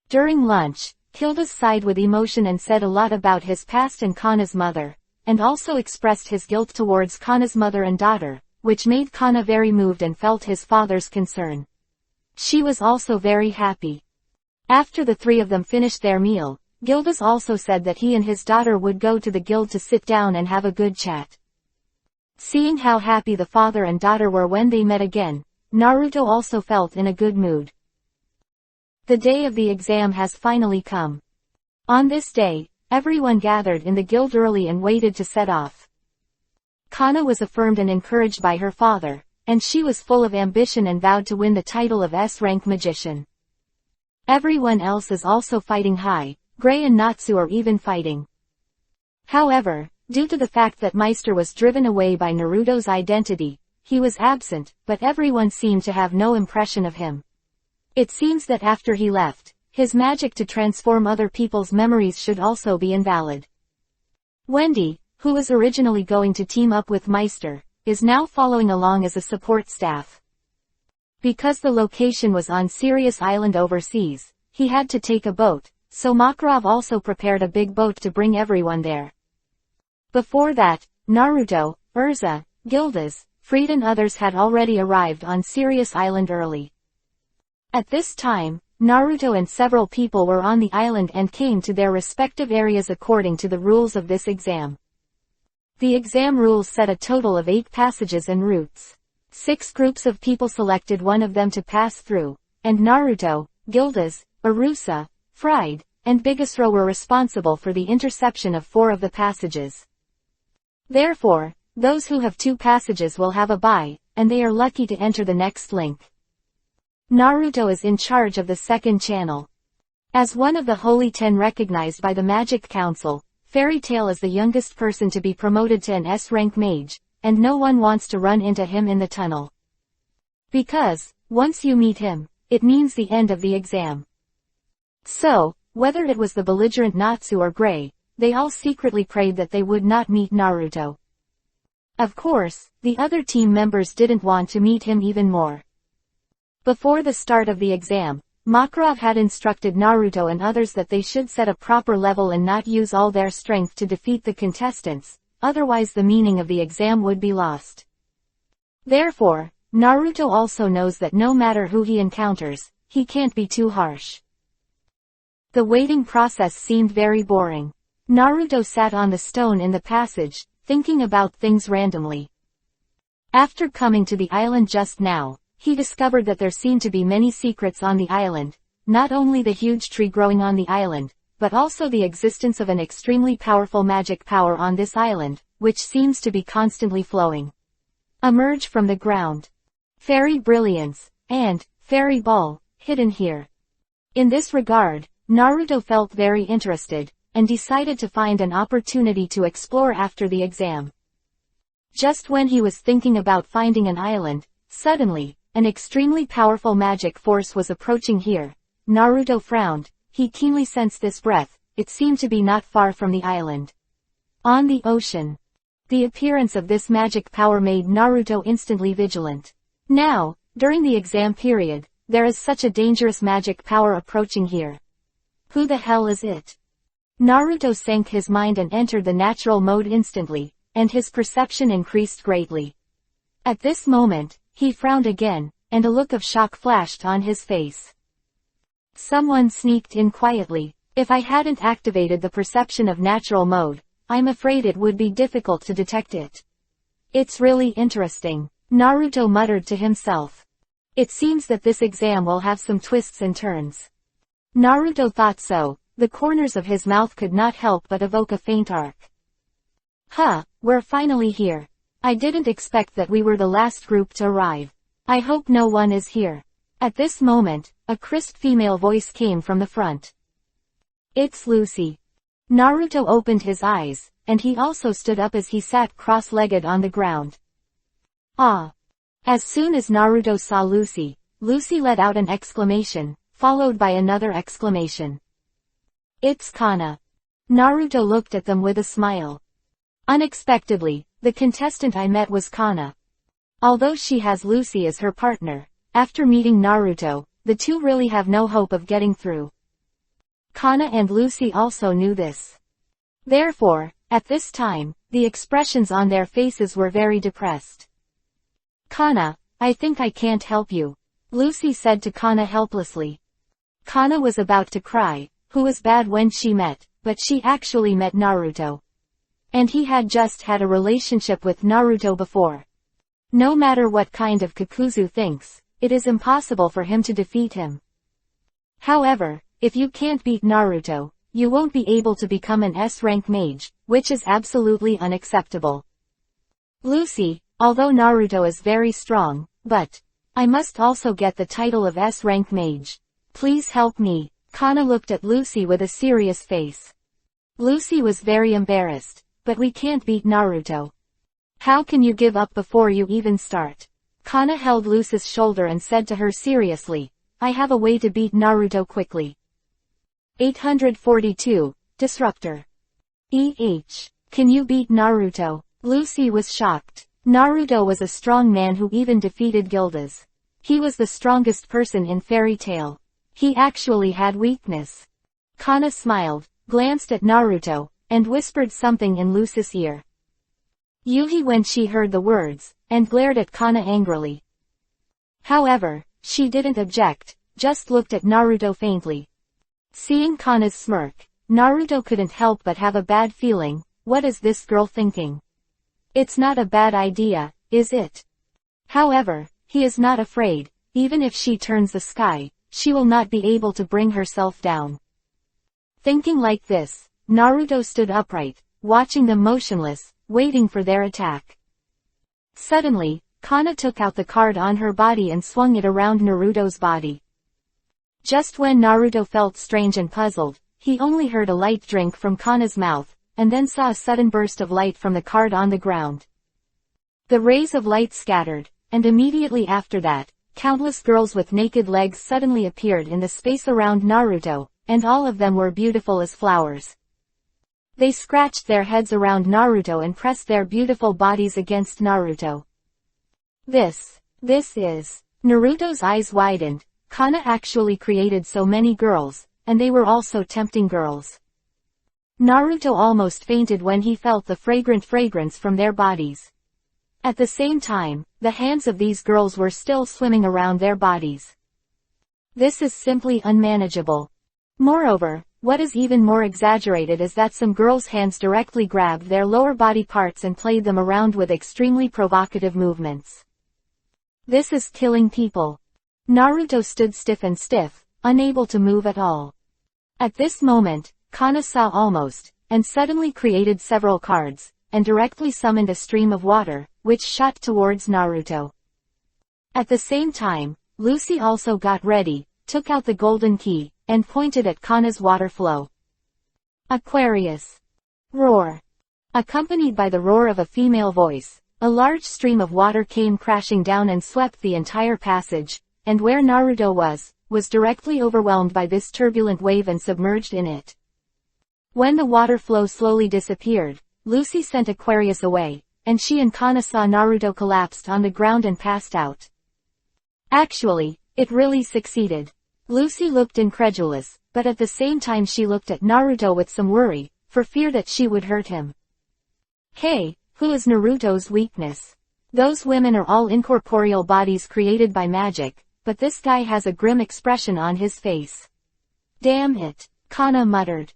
Speaker 1: During lunch, Gildas sighed with emotion and said a lot about his past and Kana's mother, and also expressed his guilt towards Kana's mother and daughter, which made Kana very moved and felt his father's concern. She was also very happy. After the three of them finished their meal, Gildas also said that he and his daughter would go to the guild to sit down and have a good chat. Seeing how happy the father and daughter were when they met again, Naruto also felt in a good mood. The day of the exam has finally come. On this day, everyone gathered in the guild early and waited to set off. Kana was affirmed and encouraged by her father, and she was full of ambition and vowed to win the title of S-rank magician. Everyone else is also fighting high. Gray and Natsu are even fighting. However, due to the fact that Meister was driven away by Naruto's identity, he was absent, but everyone seemed to have no impression of him. It seems that after he left, his magic to transform other people's memories should also be invalid. Wendy, who was originally going to team up with Meister, is now following along as a support staff. Because the location was on Sirius Island overseas, he had to take a boat, so Makarov also prepared a big boat to bring everyone there. Before that, Naruto, Urza, Gildas, Fried and others had already arrived on Sirius Island early. At this time, Naruto and several people were on the island and came to their respective areas according to the rules of this exam. The exam rules set a total of 8 passages and routes. 6 groups of people selected one of them to pass through, and Naruto, Gildas, Arusa, Fried, and Bigasro were responsible for the interception of 4 of the passages. Therefore, those who have 2 passages will have a bye, and they are lucky to enter the next link. Naruto is in charge of the second channel. As one of the Holy 10 recognized by the Magic Council, Fairy Tail is the youngest person to be promoted to an S-rank mage, and no one wants to run into him in the tunnel. Because, once you meet him, it means the end of the exam. So, whether it was the belligerent Natsu or Gray, they all secretly prayed that they would not meet Naruto. Of course, the other team members didn't want to meet him even more. Before the start of the exam, Makarov had instructed Naruto and others that they should set a proper level and not use all their strength to defeat the contestants, otherwise the meaning of the exam would be lost. Therefore, Naruto also knows that no matter who he encounters, he can't be too harsh. The waiting process seemed very boring. Naruto sat on the stone in the passage, thinking about things randomly. After coming to the island just now, he discovered that there seemed to be many secrets on the island, not only the huge tree growing on the island, but also the existence of an extremely powerful magic power on this island, which seems to be constantly flowing. Emerge from the ground. Fairy brilliance, and fairy ball, hidden here. In this regard, Naruto felt very interested, and decided to find an opportunity to explore after the exam. Just when he was thinking about finding an island, suddenly, an extremely powerful magic force was approaching here. Naruto frowned. He keenly sensed this breath. It seemed to be not far from the island. On the ocean. The appearance of this magic power made Naruto instantly vigilant. Now, during the exam period, there is such a dangerous magic power approaching here. Who the hell is it? Naruto sank his mind and entered the natural mode instantly, and his perception increased greatly. At this moment, he frowned again, and a look of shock flashed on his face. Someone sneaked in quietly. If I hadn't activated the perception of natural mode, I'm afraid it would be difficult to detect it. It's really interesting, Naruto muttered to himself. It seems that this exam will have some twists and turns. Naruto thought so. The corners of his mouth could not help but evoke a faint arc. We're finally here. I didn't expect that we were the last group to arrive. I hope no one is here. At this moment, a crisp female voice came from the front. It's Lucy. Naruto opened his eyes, and he also stood up as he sat cross-legged on the ground. Ah! As soon as Naruto saw Lucy, Lucy let out an exclamation, followed by another exclamation. It's Kana. Naruto looked at them with a smile. Unexpectedly, the contestant I met was Kana. Although she has Lucy as her partner, after meeting Naruto, the two really have no hope of getting through. Kana and Lucy also knew this. Therefore, at this time, the expressions on their faces were very depressed. Kana, I think I can't help you, Lucy said to Kana helplessly. Kana was about to cry, who was bad when she met, but she actually met Naruto. And he had just had a relationship with Naruto before. No matter what kind of Kakuzu thinks, it is impossible for him to defeat him. However, if you can't beat Naruto, you won't be able to become an S-rank mage, which is absolutely unacceptable. Lucy, although Naruto is very strong, but I must also get the title of S-rank mage. Please help me. Kana looked at Lucy with a serious face. Lucy was very embarrassed. But we can't beat Naruto. How can you give up before you even start? Kana held Lucy's shoulder and said to her seriously, I have a way to beat Naruto quickly. 842, Disruptor. Can you beat Naruto? Lucy was shocked. Naruto was a strong man who even defeated Gildas. He was the strongest person in Fairy Tail. He actually had weakness. Kana smiled, glanced at Naruto, and whispered something in Lucy's ear. Yuhi when she heard the words, and glared at Kana angrily. However, she didn't object, just looked at Naruto faintly. Seeing Kana's smirk, Naruto couldn't help but have a bad feeling. What is this girl thinking? It's not a bad idea, is it? However, he is not afraid. Even if she turns the sky, she will not be able to bring herself down. Thinking like this, Naruto stood upright, watching them motionless, waiting for their attack. Suddenly, Kana took out the card on her body and swung it around Naruto's body. Just when Naruto felt strange and puzzled, he only heard a light drink from Kana's mouth, and then saw a sudden burst of light from the card on the ground. The rays of light scattered, and immediately after that, countless girls with naked legs suddenly appeared in the space around Naruto, and all of them were beautiful as flowers. They scratched their heads around Naruto and pressed their beautiful bodies against Naruto. This is Naruto's eyes widened. Kana actually created so many girls, and they were also tempting girls. Naruto almost fainted when he felt the fragrant fragrance from their bodies. At the same time, the hands of these girls were still swimming around their bodies. This is simply unmanageable. Moreover, what is even more exaggerated is that some girls' hands directly grabbed their lower body parts and played them around with extremely provocative movements. This is killing people. Naruto stood stiff, unable to move at all. At this moment, Kana saw almost, and suddenly created several cards, and directly summoned a stream of water, which shot towards Naruto. At the same time, Lucy also got ready, took out the golden key, and pointed at Kana's water flow. Aquarius. Roar. Accompanied by the roar of a female voice, a large stream of water came crashing down and swept the entire passage, and where Naruto was directly overwhelmed by this turbulent wave and submerged in it. When the water flow slowly disappeared, Lucy sent Aquarius away, and she and Kana saw Naruto collapsed on the ground and passed out. Actually, it really succeeded. Lucy looked incredulous, but at the same time she looked at Naruto with some worry, for fear that she would hurt him. Hey, who is Naruto's weakness? Those women are all incorporeal bodies created by magic, but this guy has a grim expression on his face. Damn it, Kana muttered.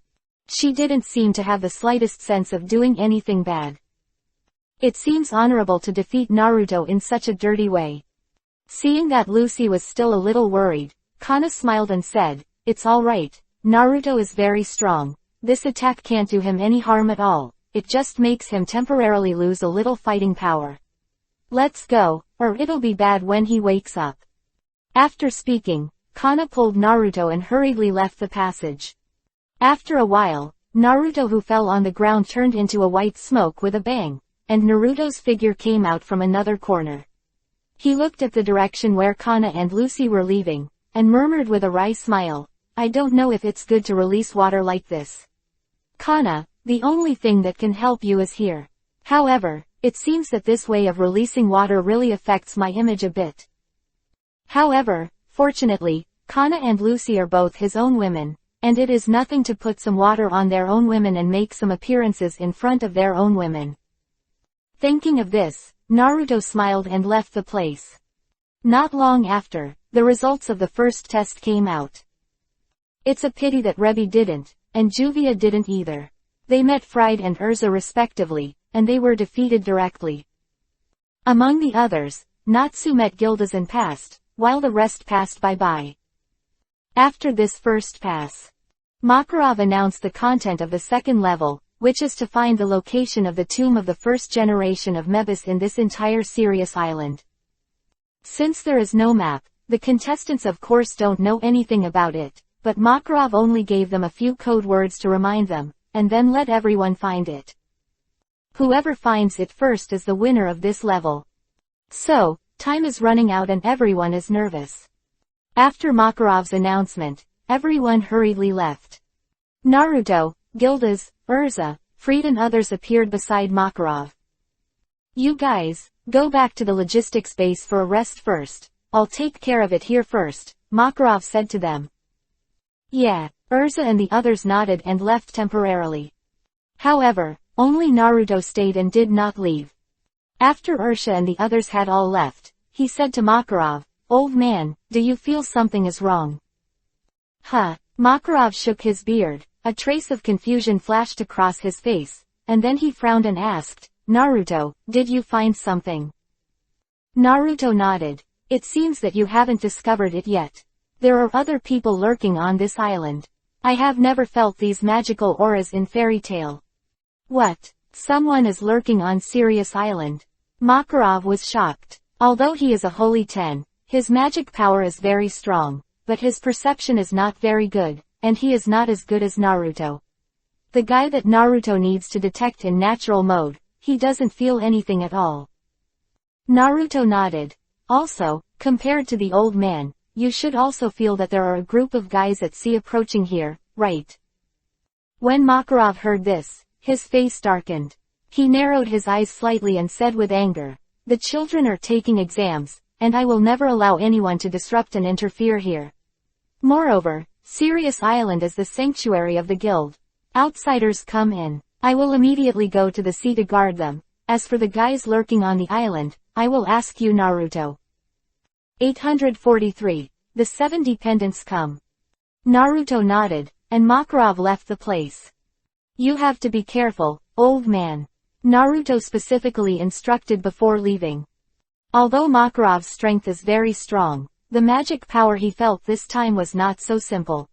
Speaker 1: She didn't seem to have the slightest sense of doing anything bad. It seems honorable to defeat Naruto in such a dirty way. Seeing that Lucy was still a little worried, Kana smiled and said, "It's alright, Naruto is very strong. This attack can't do him any harm at all, it just makes him temporarily lose a little fighting power. Let's go, or it'll be bad when he wakes up." After speaking, Kana pulled Naruto and hurriedly left the passage. After a while, Naruto, who fell on the ground, turned into a white smoke with a bang, and Naruto's figure came out from another corner. He looked at the direction where Kana and Lucy were leaving, and murmured with a wry smile, "I don't know if it's good to release water like this. Kana, the only thing that can help you is here. However, it seems that this way of releasing water really affects my image a bit." However, fortunately, Kana and Lucy are both his own women, and it is nothing to put some water on their own women and make some appearances in front of their own women. Thinking of this, Naruto smiled and left the place. Not long after, the results of the first test came out. It's a pity that Rebi didn't, and Juvia didn't either. They met Fried and Urza respectively, and they were defeated directly. Among the others, Natsu met Gildas and passed, while the rest passed bye-bye. After this first pass, Makarov announced the content of the second level, which is to find the location of the tomb of the first generation of Mebus in this entire Sirius Island. Since there is no map, the contestants of course don't know anything about it, but Makarov only gave them a few code words to remind them, and then let everyone find it. Whoever finds it first is the winner of this level. So, time is running out and everyone is nervous. After Makarov's announcement, everyone hurriedly left. Naruto, Gildas, Urza, Fried and others appeared beside Makarov. "You guys, go back to the logistics base for a rest first. I'll take care of it here first," Makarov said to them. Yeah, Urza and the others nodded and left temporarily. However, only Naruto stayed and did not leave. After Ursha and the others had all left, he said to Makarov, "Old man, do you feel something is wrong?" Makarov shook his beard, a trace of confusion flashed across his face, and then he frowned and asked, "Naruto, did you find something?" Naruto nodded. "It seems that you haven't discovered it yet. There are other people lurking on this island. I have never felt these magical auras in fairy tale." "What? Someone is lurking on Sirius Island?" Makarov was shocked. Although he is a Holy 10, his magic power is very strong, but his perception is not very good, and he is not as good as Naruto. The guy that Naruto needs to detect in natural mode, he doesn't feel anything at all. Naruto nodded. "Also, compared to the old man, you should also feel that there are a group of guys at sea approaching here, right?" When Makarov heard this, his face darkened. He narrowed his eyes slightly and said with anger, "The children are taking exams, and I will never allow anyone to disrupt and interfere here. Moreover, Sirius Island is the sanctuary of the guild. Outsiders come in. I will immediately go to the sea to guard them. As for the guys lurking on the island, I will ask you, Naruto. 843. The 7 dependents come. Naruto nodded, and Makarov left the place. You have to be careful, old man. Naruto specifically instructed before leaving. Although Makarov's strength is very strong, the magic power he felt this time was not so simple.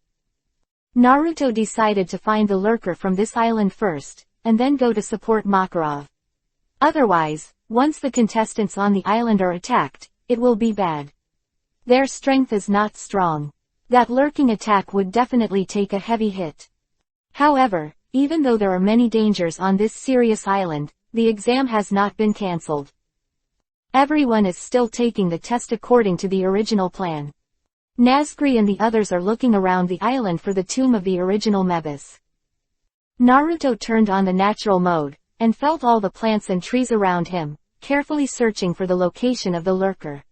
Speaker 1: Naruto decided to find the lurker from this island first, and then go to support Makarov. Otherwise, once the contestants on the island are attacked, it will be bad. Their strength is not strong. That lurking attack would definitely take a heavy hit. However, even though there are many dangers on this Sirius Island, the exam has not been cancelled. Everyone is still taking the test according to the original plan. Nazgûl and the others are looking around the island for the tomb of the original Mebus. Naruto turned on the natural mode, and felt all the plants and trees around him, carefully searching for the location of the lurker.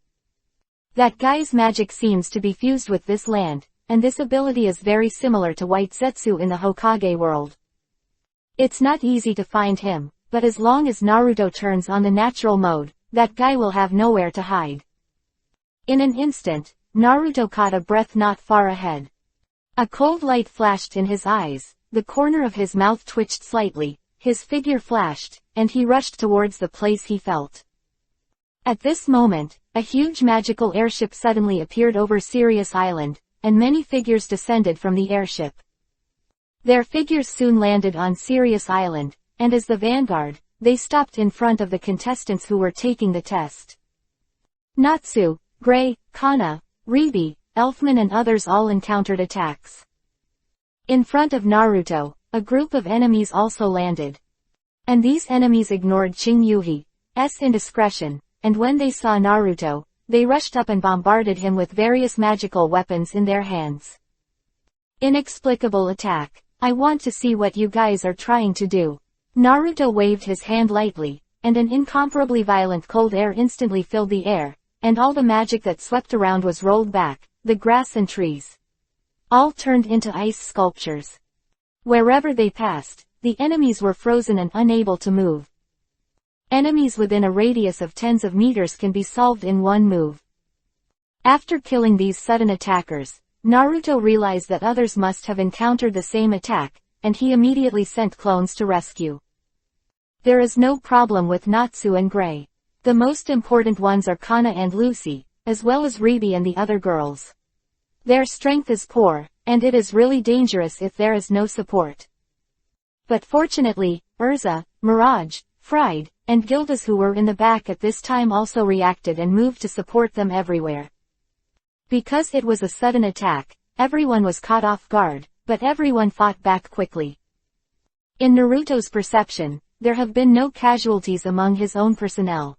Speaker 1: That guy's magic seems to be fused with this land, and this ability is very similar to White Zetsu in the Hokage world. It's not easy to find him, but as long as Naruto turns on the natural mode, that guy will have nowhere to hide. In an instant, Naruto caught a breath not far ahead. A cold light flashed in his eyes, the corner of his mouth twitched slightly, his figure flashed, and he rushed towards the place he felt. At this moment, a huge magical airship suddenly appeared over Sirius Island, and many figures descended from the airship. Their figures soon landed on Sirius Island, and as the vanguard, they stopped in front of the contestants who were taking the test. Natsu, Gray, Kana, Ribi, Elfman and others all encountered attacks. In front of Naruto, a group of enemies also landed. And these enemies ignored Chingyuhi's indiscretion, and when they saw Naruto, they rushed up and bombarded him with various magical weapons in their hands. Inexplicable attack. I want to see what you guys are trying to do. Naruto waved his hand lightly, and an incomparably violent cold air instantly filled the air, and all the magic that swept around was rolled back, the grass and trees all turned into ice sculptures. Wherever they passed, the enemies were frozen and unable to move. Enemies within a radius of tens of meters can be solved in one move. After killing these sudden attackers, Naruto realized that others must have encountered the same attack, and he immediately sent clones to rescue. There is no problem with Natsu and Gray. The most important ones are Kana and Lucy, as well as Ribi and the other girls. Their strength is poor, and it is really dangerous if there is no support. But fortunately, Urza, Mirage, Fried, and Gildas who were in the back at this time also reacted and moved to support them everywhere. Because it was a sudden attack, everyone was caught off guard, but everyone fought back quickly. In Naruto's perception, there have been no casualties among his own personnel.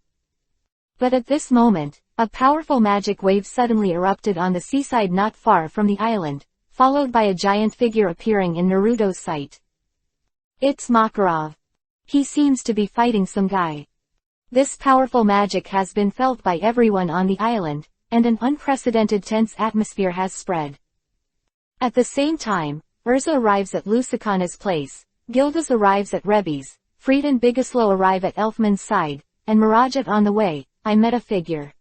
Speaker 1: But at this moment, a powerful magic wave suddenly erupted on the seaside not far from the island, followed by a giant figure appearing in Naruto's sight. It's Makarov. He seems to be fighting some guy. This powerful magic has been felt by everyone on the island, and an unprecedented tense atmosphere has spread. At the same time, Urza arrives at Lusakana's place, Gildas arrives at Rebi's, Fried and Bigaslow arrive at Elfman's side, and Mirage on the way. I met a figure.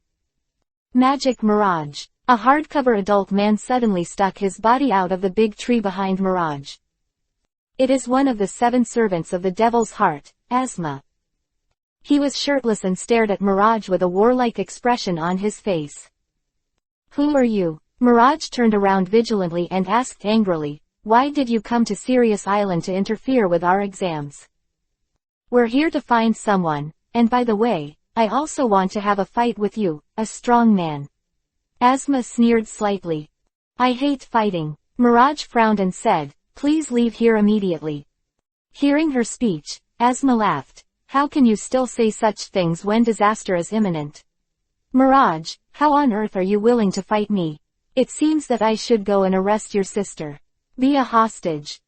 Speaker 1: Magic Mirage. A hardcover adult man suddenly stuck his body out of the big tree behind Mirage. It is one of the 7 servants of the Devil's Heart, Asma. He was shirtless and stared at Mirage with a warlike expression on his face. Who are you? Mirage turned around vigilantly and asked angrily, why did you come to Sirius Island to interfere with our exams? We're here to find someone, and by the way, I also want to have a fight with you, a strong man. Asma sneered slightly. I hate fighting. Mirage frowned and said, please leave here immediately. Hearing her speech, Asma laughed. How can you still say such things when disaster is imminent? Mirage, how on earth are you willing to fight me? It seems that I should go and arrest your sister. Be a hostage.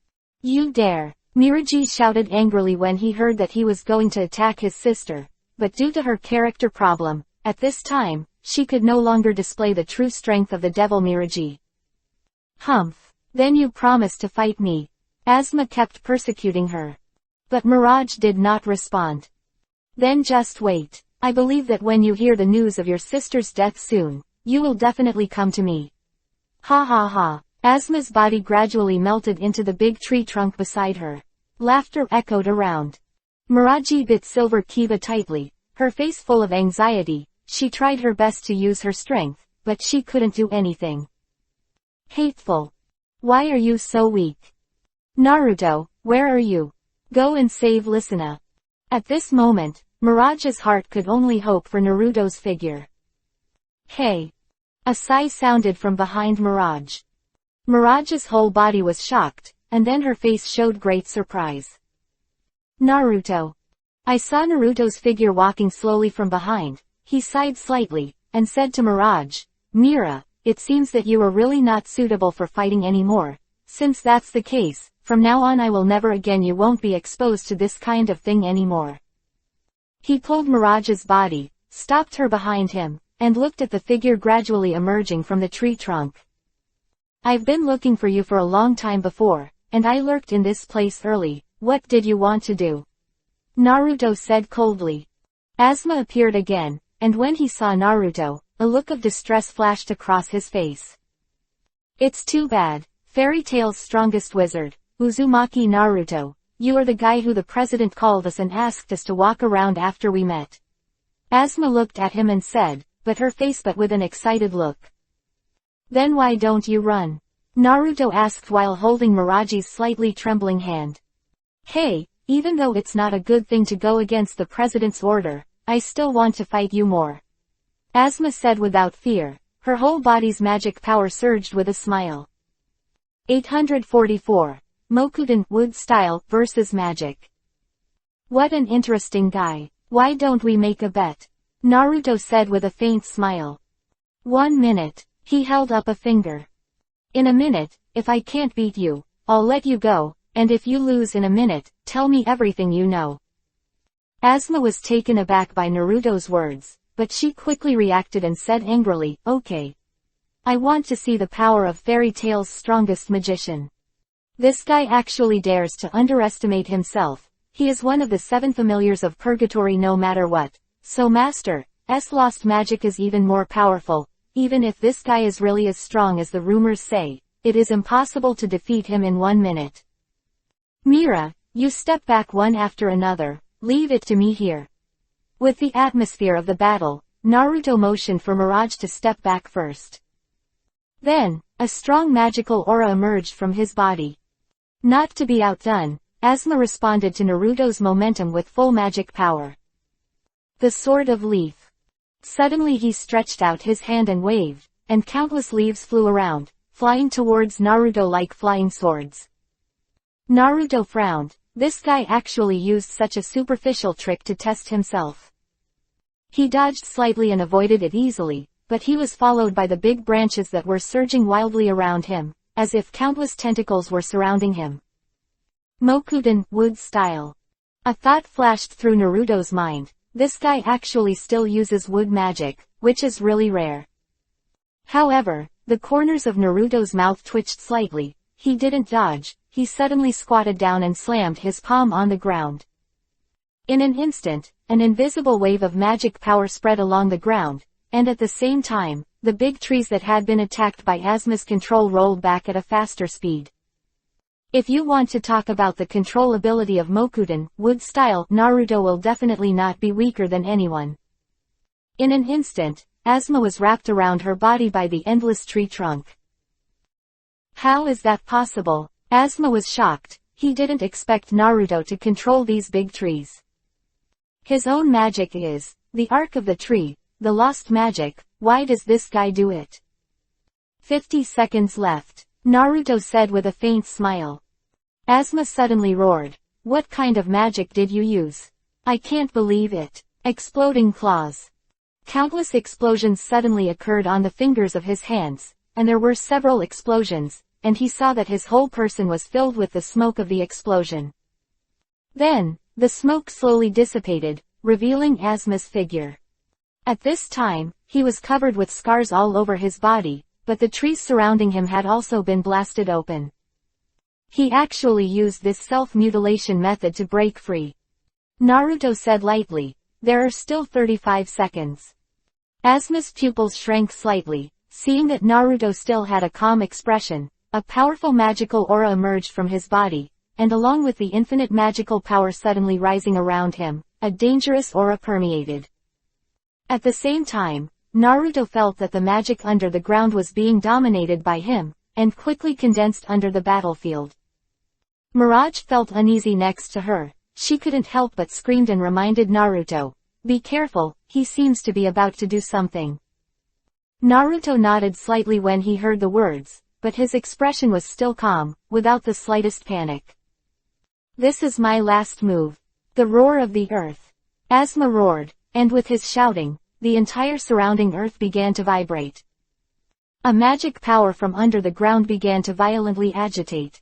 Speaker 1: You dare. Mirage shouted angrily when he heard that he was going to attack his sister. But due to her character problem, at this time, she could no longer display the true strength of the devil Miraji. Humph. Then you promised to fight me. Asma kept persecuting her. But Mirage did not respond. Then just wait. I believe that when you hear the news of your sister's death soon, you will definitely come to me. Ha ha ha. Asma's body gradually melted into the big tree trunk beside her. Laughter echoed around. Miraji bit Silver Kiva tightly, her face full of anxiety. She tried her best to use her strength, but she couldn't do anything. Hateful. Why are you so weak? Naruto, where are you? Go and save Listener. At this moment, Mirage's heart could only hope for Naruto's figure. Hey! A sigh sounded from behind Mirage. Mirage's whole body was shocked, and then her face showed great surprise. Naruto. I saw Naruto's figure walking slowly from behind. He sighed slightly, and said to Mirage, Mira, it seems that you are really not suitable for fighting anymore. Since that's the case, from now on I will never again you won't be exposed to this kind of thing anymore. He pulled Mirage's body, stopped her behind him, and looked at the figure gradually emerging from the tree trunk. I've been looking for you for a long time before, and I lurked in this place early. What did you want to do? Naruto said coldly. Asma appeared again, and when he saw Naruto, a look of distress flashed across his face. It's too bad, Fairy Tail's strongest wizard, Uzumaki Naruto, you are the guy who the president called us and asked us to walk around after we met. Asma looked at him and said, but her face but with an excited look. Then why don't you run? Naruto asked while holding Mirage's slightly trembling hand. Hey, even though it's not a good thing to go against the president's order, I still want to fight you more. Asma said without fear, her whole body's magic power surged with a smile. 844. Mokuden Wood Style vs. Magic. What an interesting guy. Why don't we make a bet? Naruto said with a faint smile. 1 minute. He held up a finger. In a minute, if I can't beat you, I'll let you go, and if you lose in a minute, tell me everything you know. Asma was taken aback by Naruto's words, but she quickly reacted and said angrily, okay. I want to see the power of Fairy Tail's strongest magician. This guy actually dares to underestimate himself. He is one of the 7 familiars of purgatory no matter what. So Master's lost magic is even more powerful. Even if this guy is really as strong as the rumors say, it is impossible to defeat him in 1 minute. Mira, you step back one after another, leave it to me here. With the atmosphere of the battle, Naruto motioned for Mirage to step back first. Then, a strong magical aura emerged from his body. Not to be outdone, Asma responded to Naruto's momentum with full magic power. The Sword of Leaf. Suddenly he stretched out his hand and waved, and countless leaves flew around, flying towards Naruto like flying swords. Naruto frowned. This guy actually used such a superficial trick to test himself. He dodged slightly and avoided it easily, but he was followed by the big branches that were surging wildly around him, as if countless tentacles were surrounding him. Mokuden Wood Style. A thought flashed through Naruto's mind. This guy actually still uses wood magic, which is really rare. However, the corners of Naruto's mouth twitched slightly. He didn't dodge, he suddenly squatted down and slammed his palm on the ground. In an instant, an invisible wave of magic power spread along the ground, and at the same time, the big trees that had been attacked by Asma's control rolled back at a faster speed. If you want to talk about the control ability of Mokuden Wood Style, Naruto will definitely not be weaker than anyone. In an instant, Asma was wrapped around her body by the endless tree trunk. How is that possible? Asma was shocked. He didn't expect Naruto to control these big trees. His own magic is the arc of the tree, the lost magic. Why does this guy do it? 50 seconds left, Naruto said with a faint smile. Asma suddenly roared. What kind of magic did you use? I can't believe it. Exploding claws. Countless explosions suddenly occurred on the fingers of his hands, and there were several explosions, and he saw that his whole person was filled with the smoke of the explosion. Then, the smoke slowly dissipated, revealing Asma's figure. At this time, he was covered with scars all over his body, but the trees surrounding him had also been blasted open. He actually used this self-mutilation method to break free. Naruto said lightly, "There are still 35 seconds. Asma's pupils shrank slightly, seeing that Naruto still had a calm expression. A powerful magical aura emerged from his body, and along with the infinite magical power suddenly rising around him, a dangerous aura permeated. At the same time, Naruto felt that the magic under the ground was being dominated by him, and quickly condensed under the battlefield. Mirage felt uneasy next to her. She couldn't help but screamed and reminded Naruto, "Be careful, he seems to be about to do something." Naruto nodded slightly when he heard the words, but his expression was still calm, without the slightest panic. "This is my last move." The roar of the earth. Asma roared, and with his shouting, the entire surrounding earth began to vibrate. A magic power from under the ground began to violently agitate.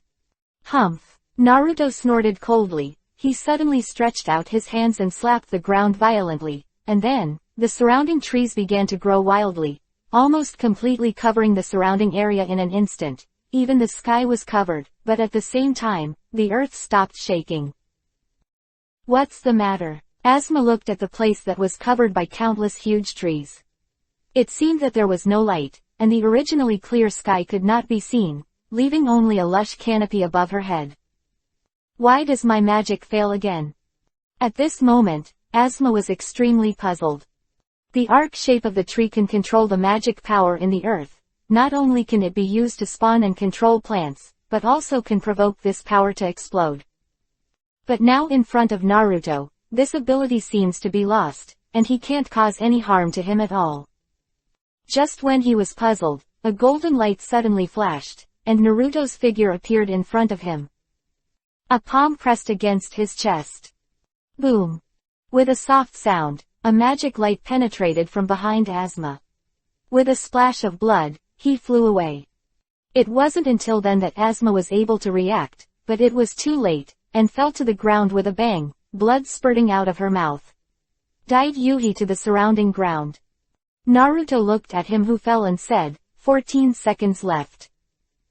Speaker 1: Humph! Naruto snorted coldly. He suddenly stretched out his hands and slapped the ground violently, and then, the surrounding trees began to grow wildly, almost completely covering the surrounding area in an instant. Even the sky was covered, but at the same time, the earth stopped shaking. "What's the matter?" Asma looked at the place that was covered by countless huge trees. It seemed that there was no light, and the originally clear sky could not be seen, leaving only a lush canopy above her head. "Why does my magic fail again?" At this moment, Asma was extremely puzzled. The arc shape of the tree can control the magic power in the earth. Not only can it be used to spawn and control plants, but also can provoke this power to explode. But now in front of Naruto, this ability seems to be lost, and he can't cause any harm to him at all. Just when he was puzzled, a golden light suddenly flashed, and Naruto's figure appeared in front of him. A palm pressed against his chest. Boom! With a soft sound, a magic light penetrated from behind Asma. With a splash of blood, he flew away. It wasn't until then that Asma was able to react, but it was too late, and fell to the ground with a bang, blood spurting out of her mouth. Died Yuhi to the surrounding ground. Naruto looked at him who fell and said, 14 seconds left.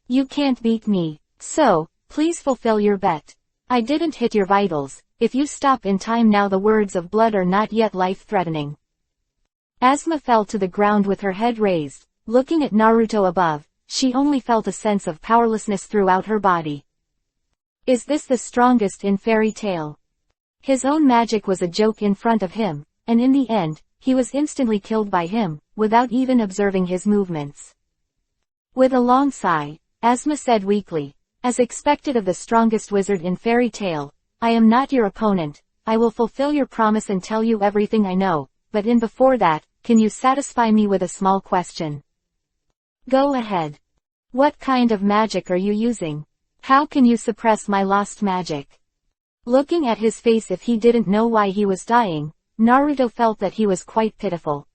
Speaker 1: "You can't beat me, so, please fulfill your bet. I didn't hit your vitals. If you stop in time now the words of blood are not yet life-threatening." Asma fell to the ground with her head raised, looking at Naruto above. She only felt a sense of powerlessness throughout her body. Is this the strongest in fairy tale? His own magic was a joke in front of him, and in the end, he was instantly killed by him, without even observing his movements. With a long sigh, Asma said weakly, "As expected of the strongest wizard in fairy tale, I am not your opponent. I will fulfill your promise and tell you everything I know, but before that, can you satisfy me with a small question?" "Go ahead. What kind of magic are you using? How can you suppress my lost magic?" Looking at his face if he didn't know why he was dying, Naruto felt that he was quite pitiful.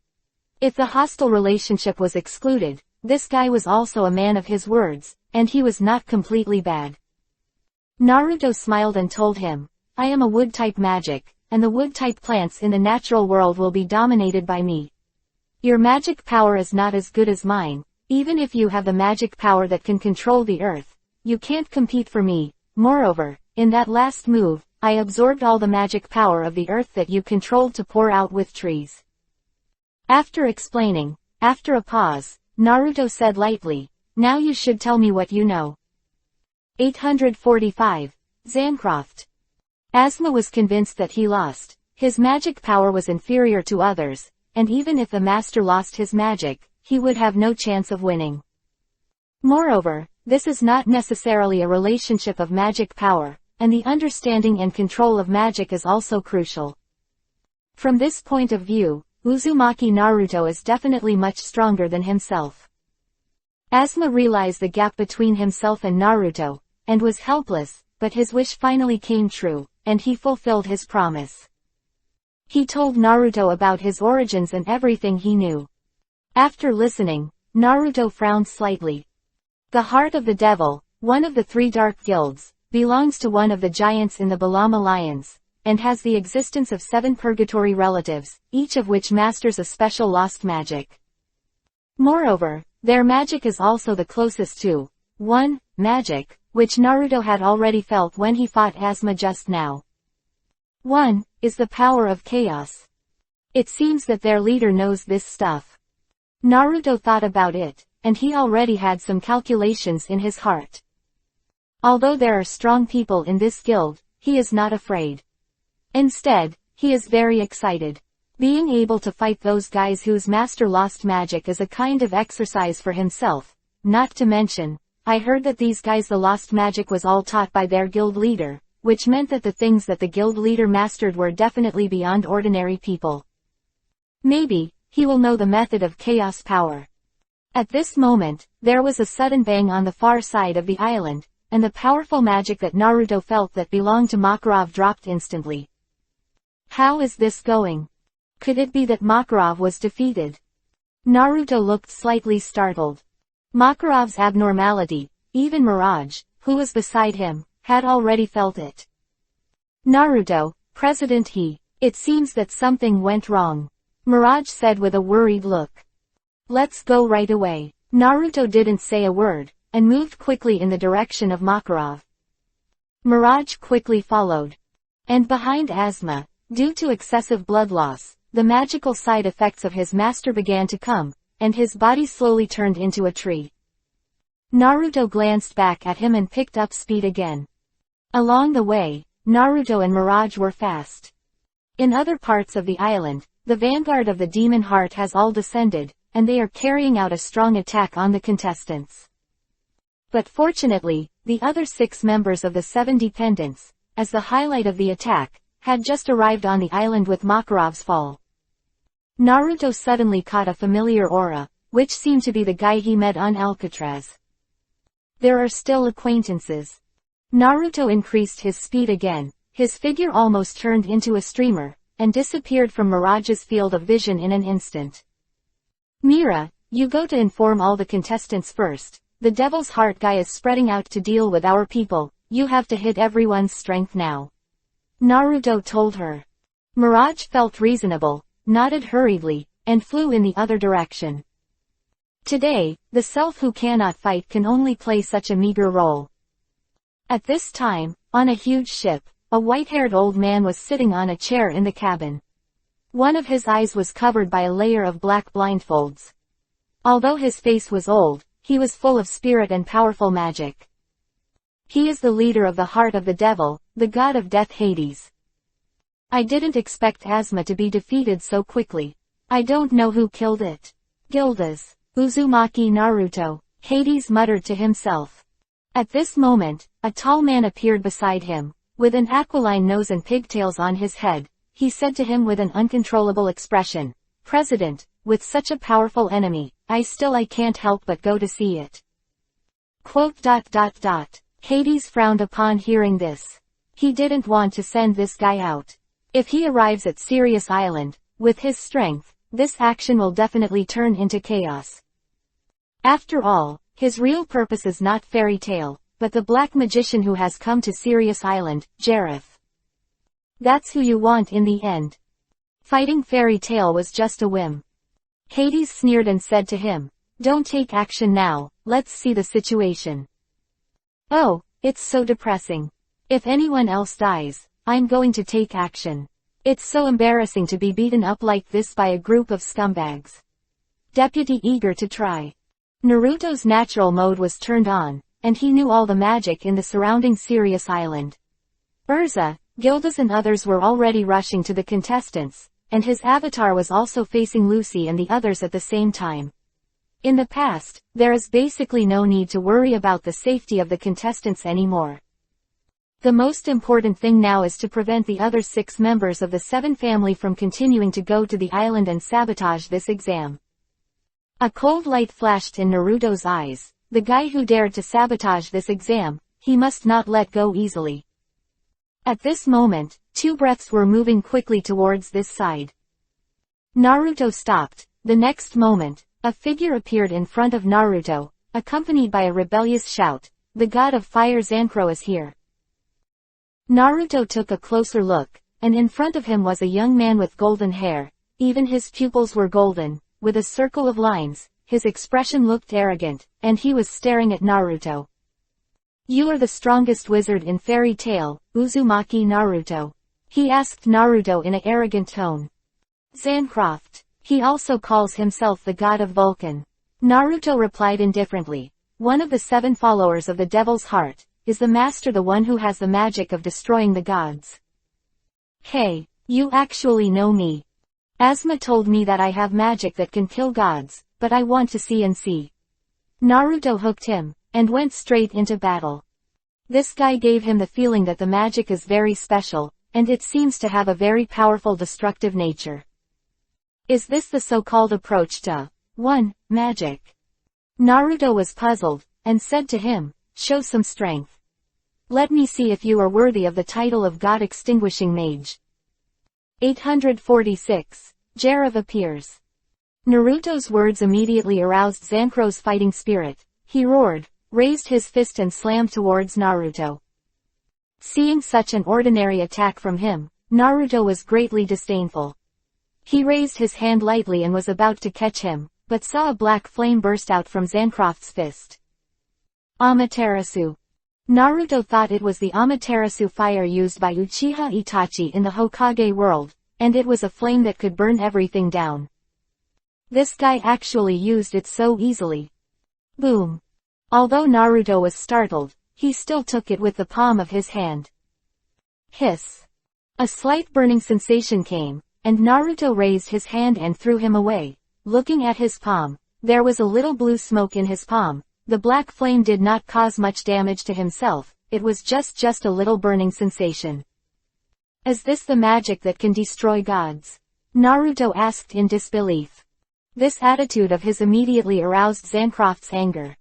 Speaker 1: If the hostile relationship was excluded, this guy was also a man of his words, and he was not completely bad. Naruto smiled and told him, "I am a wood-type magic, and the wood-type plants in the natural world will be dominated by me. Your magic power is not as good as mine. Even if you have the magic power that can control the earth, you can't compete for me. Moreover, in that last move, I absorbed all the magic power of the earth that you controlled to pour out with trees." After explaining, after a pause, Naruto said lightly, "Now you should tell me what you know." 845. Zancroft. Asma was convinced that he lost. His magic power was inferior to others, and even if the master lost his magic, he would have no chance of winning. Moreover, this is not necessarily a relationship of magic power, and the understanding and control of magic is also crucial. From this point of view, Uzumaki Naruto is definitely much stronger than himself. Asma realized the gap between himself and Naruto, and was helpless, but his wish finally came true, and he fulfilled his promise. He told Naruto about his origins and everything he knew. After listening, Naruto frowned slightly. The Heart of the Devil, one of the 3 dark guilds, belongs to one of the giants in the Balam Alliance, and has the existence of 7 purgatory relatives, each of which masters a special lost magic. Moreover, their magic is also the closest to 1. Magic, which Naruto had already felt when he fought Asuma just now. 1. Is the power of chaos. It seems that their leader knows this stuff. Naruto thought about it, and he already had some calculations in his heart. Although there are strong people in this guild, he is not afraid. Instead, he is very excited. Being able to fight those guys whose master lost magic is a kind of exercise for himself. Not to mention, I heard that these guys the lost magic was all taught by their guild leader, which meant that the things that the guild leader mastered were definitely beyond ordinary people. Maybe, he will know the method of chaos power. At this moment, there was a sudden bang on the far side of the island, and the powerful magic that Naruto felt that belonged to Makarov dropped instantly. How is this going? Could it be that Makarov was defeated? Naruto looked slightly startled. Makarov's abnormality, even Mirage, who was beside him, had already felt it. Naruto, President it seems that something went wrong. Mirage said with a worried look. Let's go right away. Naruto didn't say a word, and moved quickly in the direction of Makarov. Mirage quickly followed. And behind Asuma, due to excessive blood loss, the magical side effects of his master began to come, and his body slowly turned into a tree. Naruto glanced back at him and picked up speed again. Along the way, Naruto and Mirage were fast. In other parts of the island, the vanguard of the Demon Heart has all descended, and they are carrying out a strong attack on the contestants. But fortunately, the other 6 members of the 7 dependents, as the highlight of the attack, had just arrived on the island with Makarov's fall. Naruto suddenly caught a familiar aura, which seemed to be the guy he met on Alcatraz. There are still acquaintances. Naruto increased his speed again, his figure almost turned into a streamer, and disappeared from Mirage's field of vision in an instant. Mira, you go to inform all the contestants first. The Devil's Heart guy is spreading out to deal with our people, you have to hit everyone's strength now. Naruto told her. Mirage felt reasonable, nodded hurriedly, and flew in the other direction. Today, the self who cannot fight can only play such a meager role. At this time, on a huge ship, a white-haired old man was sitting on a chair in the cabin. One of his eyes was covered by a layer of black blindfolds. Although his face was old, he was full of spirit and powerful magic. He is the leader of the heart of the devil, the god of death Hades. I didn't expect Asuma to be defeated so quickly. I don't know who killed it. Gildas, Uzumaki Naruto, Hades muttered to himself. At this moment, a tall man appeared beside him, with an aquiline nose and pigtails on his head. He said to him with an uncontrollable expression, President, with such a powerful enemy, I can't help but go to see it. Hades frowned upon hearing this. He didn't want to send this guy out. If he arrives at Sirius Island, with his strength, this action will definitely turn into chaos. After all, his real purpose is not Fairy Tail, but the black magician who has come to Sirius Island, Jareth. That's who you want in the end. Fighting Fairy Tail was just a whim. Hades sneered and said to him, Don't take action now, let's see the situation. Oh, it's so depressing. If anyone else dies, I'm going to take action. It's so embarrassing to be beaten up like this by a group of scumbags. Deputy eager to try. Naruto's natural mode was turned on, and he knew all the magic in the surrounding Sirius Island. Urza, Gildas and others were already rushing to the contestants, and his avatar was also facing Lucy and the others at the same time. In the past, there is basically no need to worry about the safety of the contestants anymore. The most important thing now is to prevent the other 6 members of the 7 family from continuing to go to the island and sabotage this exam. A cold light flashed in Naruto's eyes. The guy who dared to sabotage this exam, he must not let go easily. At this moment, 2 breaths were moving quickly towards this side. Naruto stopped. The next moment, a figure appeared in front of Naruto, accompanied by a rebellious shout, The god of fire Zankro is here. Naruto took a closer look, and in front of him was a young man with golden hair, even his pupils were golden, with a circle of lines, his expression looked arrogant, and he was staring at Naruto. "You are the strongest wizard in fairy tale, Uzumaki Naruto," he asked Naruto in an arrogant tone. "Zancroft. He also calls himself the god of Vulcan." Naruto replied indifferently. "One of the 7 followers of the Devil's Heart. Is the master the one who has the magic of destroying the gods?" "Hey, you actually know me. Asma told me that I have magic that can kill gods, but I want to see and see." Naruto hooked him, and went straight into battle. This guy gave him the feeling that the magic is very special, and it seems to have a very powerful destructive nature. Is this the so-called approach to 1. Magic? Naruto was puzzled, and said to him, "Show some strength. Let me see if you are worthy of the title of God-extinguishing mage." 846. Jiraiya appears. Naruto's words immediately aroused Zancro's fighting spirit. He roared, raised his fist and slammed towards Naruto. Seeing such an ordinary attack from him, Naruto was greatly disdainful. He raised his hand lightly and was about to catch him, but saw a black flame burst out from Zancroft's fist. Amaterasu. Naruto thought it was the Amaterasu fire used by Uchiha Itachi in the Hokage world, and it was a flame that could burn everything down. This guy actually used it so easily. Boom. Although Naruto was startled, he still took it with the palm of his hand. Hiss. A slight burning sensation came, and Naruto raised his hand and threw him away. Looking at his palm, there was a little blue smoke in his palm. The black flame did not cause much damage to himself, it was just a little burning sensation. Is this the magic that can destroy gods? Naruto asked in disbelief. This attitude of his immediately aroused Zancroft's anger.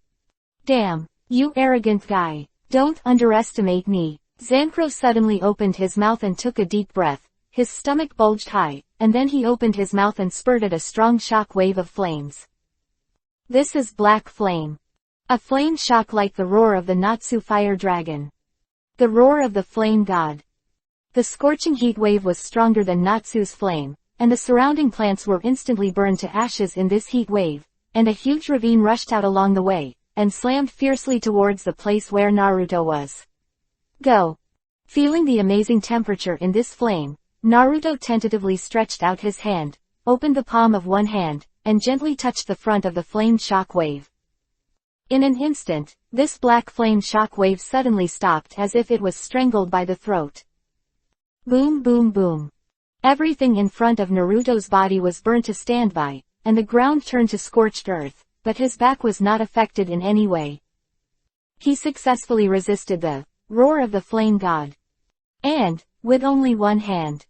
Speaker 1: Damn, you arrogant guy, don't underestimate me. Zancro suddenly opened his mouth and took a deep breath, his stomach bulged high, and then he opened his mouth and spurted a strong shock wave of flames. This is black flame. A flame shock like the roar of the Natsu fire dragon. The roar of the flame god. The scorching heat wave was stronger than Natsu's flame, and the surrounding plants were instantly burned to ashes in this heat wave, and a huge ravine rushed out along the way, and slammed fiercely towards the place where Naruto was. Go! Feeling the amazing temperature in this flame, Naruto tentatively stretched out his hand, opened the palm of one hand, and gently touched the front of the flame shock wave. In an instant, this black flame shock wave suddenly stopped as if it was strangled by the throat. Boom boom boom. Everything in front of Naruto's body was burnt to standby, and the ground turned to scorched earth, but his back was not affected in any way. He successfully resisted the roar of the flame god. And, with only one hand.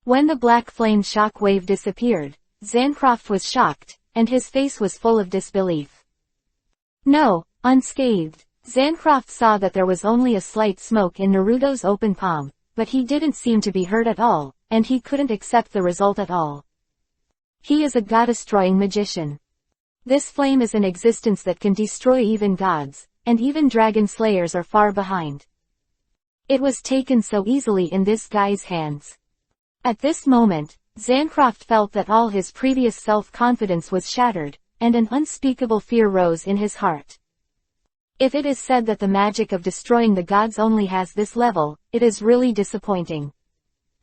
Speaker 1: When the black flame shock wave disappeared, Zancroft was shocked, and his face was full of disbelief. No, unscathed. Zancroft saw that there was only a slight smoke in Naruto's open palm, but he didn't seem to be hurt at all, and he couldn't accept the result at all. He is a god-destroying magician. This flame is an existence that can destroy even gods, and even dragon slayers are far behind. It was taken so easily in this guy's hands. At this moment, Zancroft felt that all his previous self-confidence was shattered, and an unspeakable fear rose in his heart. If it is said that the magic of destroying the gods only has this level, it is really disappointing.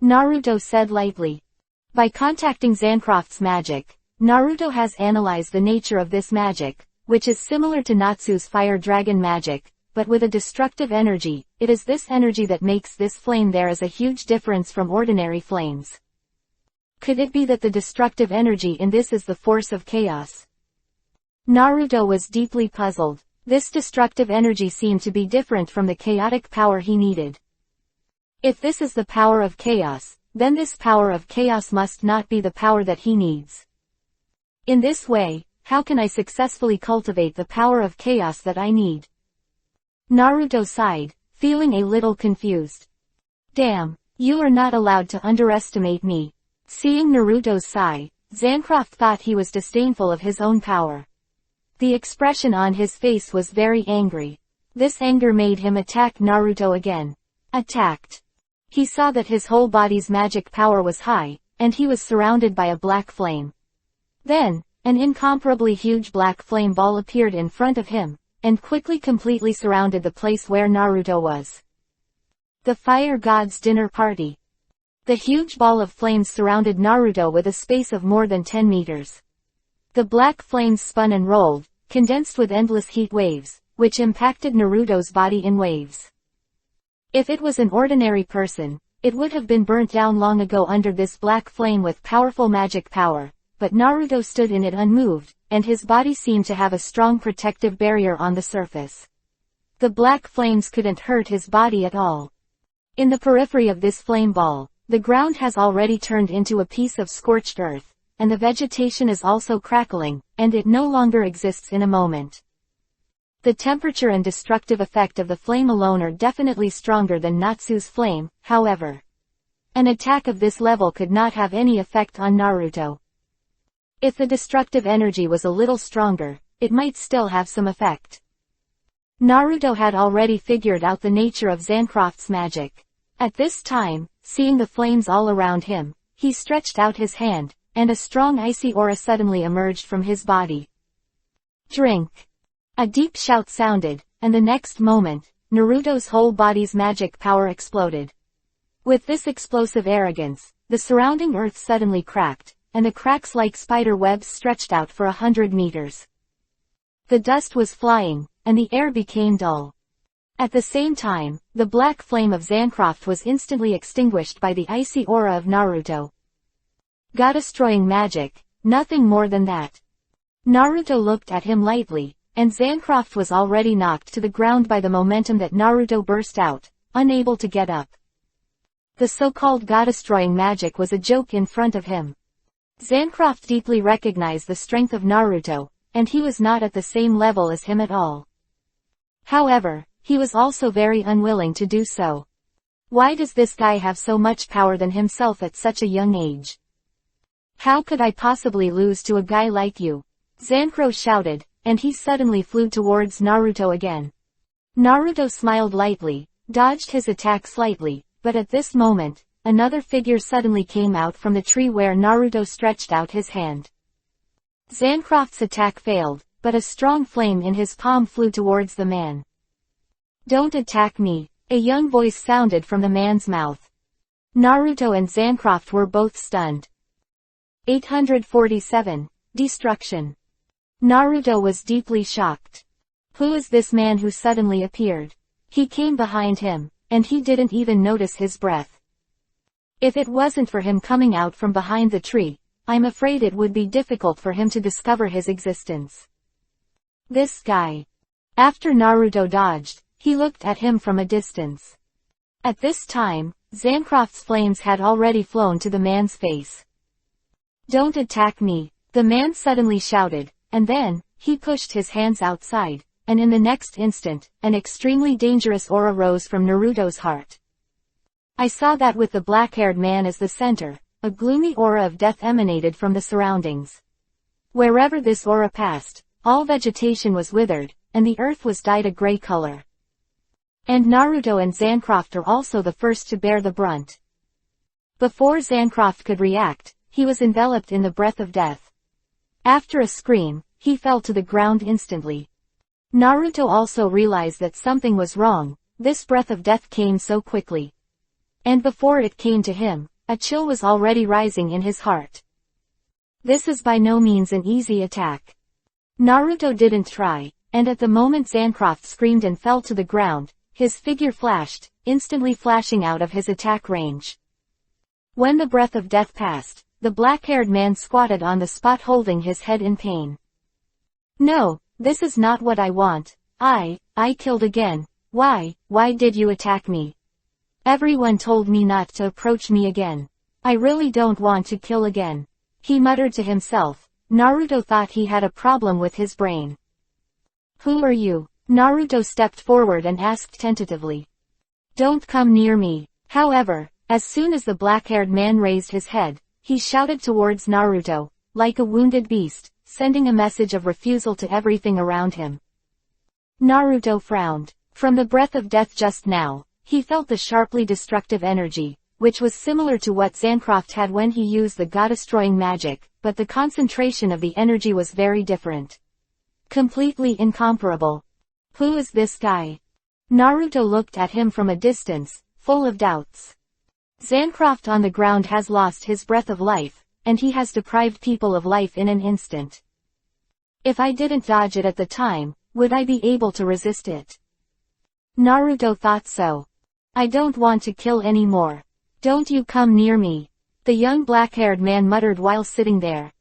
Speaker 1: Naruto said lightly. By contacting Zancroft's magic, Naruto has analyzed the nature of this magic, which is similar to Natsu's fire dragon magic, but with a destructive energy. It is this energy that makes this flame. There is a huge difference from ordinary flames. Could it be that the destructive energy in this is the force of chaos? Naruto was deeply puzzled. This destructive energy seemed to be different from the chaotic power he needed. If this is the power of chaos, then this power of chaos must not be the power that he needs. In this way, how can I successfully cultivate the power of chaos that I need? Naruto sighed, feeling a little confused. Damn, you are not allowed to underestimate me. Seeing Naruto's sigh, Zancroft thought he was disdainful of his own power. The expression on his face was very angry. This anger made him attack Naruto again. Attacked. He saw that his whole body's magic power was high, and he was surrounded by a black flame. Then, an incomparably huge black flame ball appeared in front of him, and quickly completely surrounded the place where Naruto was. The Fire God's Dinner Party. The huge ball of flames surrounded Naruto with a space of more than 10 meters. The black flames spun and rolled, condensed with endless heat waves, which impacted Naruto's body in waves. If it was an ordinary person, it would have been burnt down long ago under this black flame with powerful magic power, but Naruto stood in it unmoved, and his body seemed to have a strong protective barrier on the surface. The black flames couldn't hurt his body at all. In the periphery of this flame ball, the ground has already turned into a piece of scorched earth, and the vegetation is also crackling, and it no longer exists in a moment. The temperature and destructive effect of the flame alone are definitely stronger than Natsu's flame, however. An attack of this level could not have any effect on Naruto. If the destructive energy was a little stronger, it might still have some effect. Naruto had already figured out the nature of Zancroft's magic. At this time, seeing the flames all around him, he stretched out his hand, and a strong icy aura suddenly emerged from his body. Drink! A deep shout sounded, and the next moment, Naruto's whole body's magic power exploded. With this explosive arrogance, the surrounding earth suddenly cracked, and the cracks like spider webs stretched out for 100 meters. The dust was flying, and the air became dull. At the same time, the black flame of Zancroft was instantly extinguished by the icy aura of Naruto. God-destroying magic, nothing more than that. Naruto looked at him lightly, and Zancroft was already knocked to the ground by the momentum that Naruto burst out, unable to get up. The so-called God-destroying magic was a joke in front of him. Zancroft deeply recognized the strength of Naruto, and he was not at the same level as him at all. However, he was also very unwilling to do so. Why does this guy have so much power than himself at such a young age? How could I possibly lose to a guy like you? Zancro shouted, and he suddenly flew towards Naruto again. Naruto smiled lightly, dodged his attack slightly, but at this moment, another figure suddenly came out from the tree where Naruto stretched out his hand. Zancroft's attack failed, but a strong flame in his palm flew towards the man. Don't attack me, a young voice sounded from the man's mouth. Naruto and Zancroft were both stunned. 847. Destruction. Naruto was deeply shocked. Who is this man who suddenly appeared? He came behind him, and he didn't even notice his breath. If it wasn't for him coming out from behind the tree, I'm afraid it would be difficult for him to discover his existence. This guy. After Naruto dodged, he looked at him from a distance. At this time, Zancroft's flames had already flown to the man's face. Don't attack me, the man suddenly shouted, and then, he pushed his hands outside, and in the next instant, an extremely dangerous aura rose from Naruto's heart. I saw that with the black-haired man as the center, a gloomy aura of death emanated from the surroundings. Wherever this aura passed, all vegetation was withered, and the earth was dyed a gray color. And Naruto and Zancroft are also the first to bear the brunt. Before Zancroft could react, he was enveloped in the breath of death. After a scream, he fell to the ground instantly. Naruto also realized that something was wrong, this breath of death came so quickly. And before it came to him, a chill was already rising in his heart. This is by no means an easy attack. Naruto didn't try, and at the moment Zancroft screamed and fell to the ground, his figure flashed, instantly flashing out of his attack range. When the breath of death passed, the black-haired man squatted on the spot holding his head in pain. No, this is not what I want. I killed again. Why did you attack me? Everyone told me not to approach me again. I really don't want to kill again. He muttered to himself. Naruto thought he had a problem with his brain. Who are you? Naruto stepped forward and asked tentatively. Don't come near me. However, as soon as the black-haired man raised his head, he shouted towards Naruto, like a wounded beast, sending a message of refusal to everything around him. Naruto frowned. From the breath of death just now, he felt the sharply destructive energy, which was similar to what Zancroft had when he used the god-destroying magic, but the concentration of the energy was very different. Completely incomparable. Who is this guy? Naruto looked at him from a distance, full of doubts. Zancroft on the ground has lost his breath of life, and he has deprived people of life in an instant. If I didn't dodge it at the time, would I be able to resist it? Naruto thought so. I don't want to kill anymore. Don't you come near me. The young black-haired man muttered while sitting there.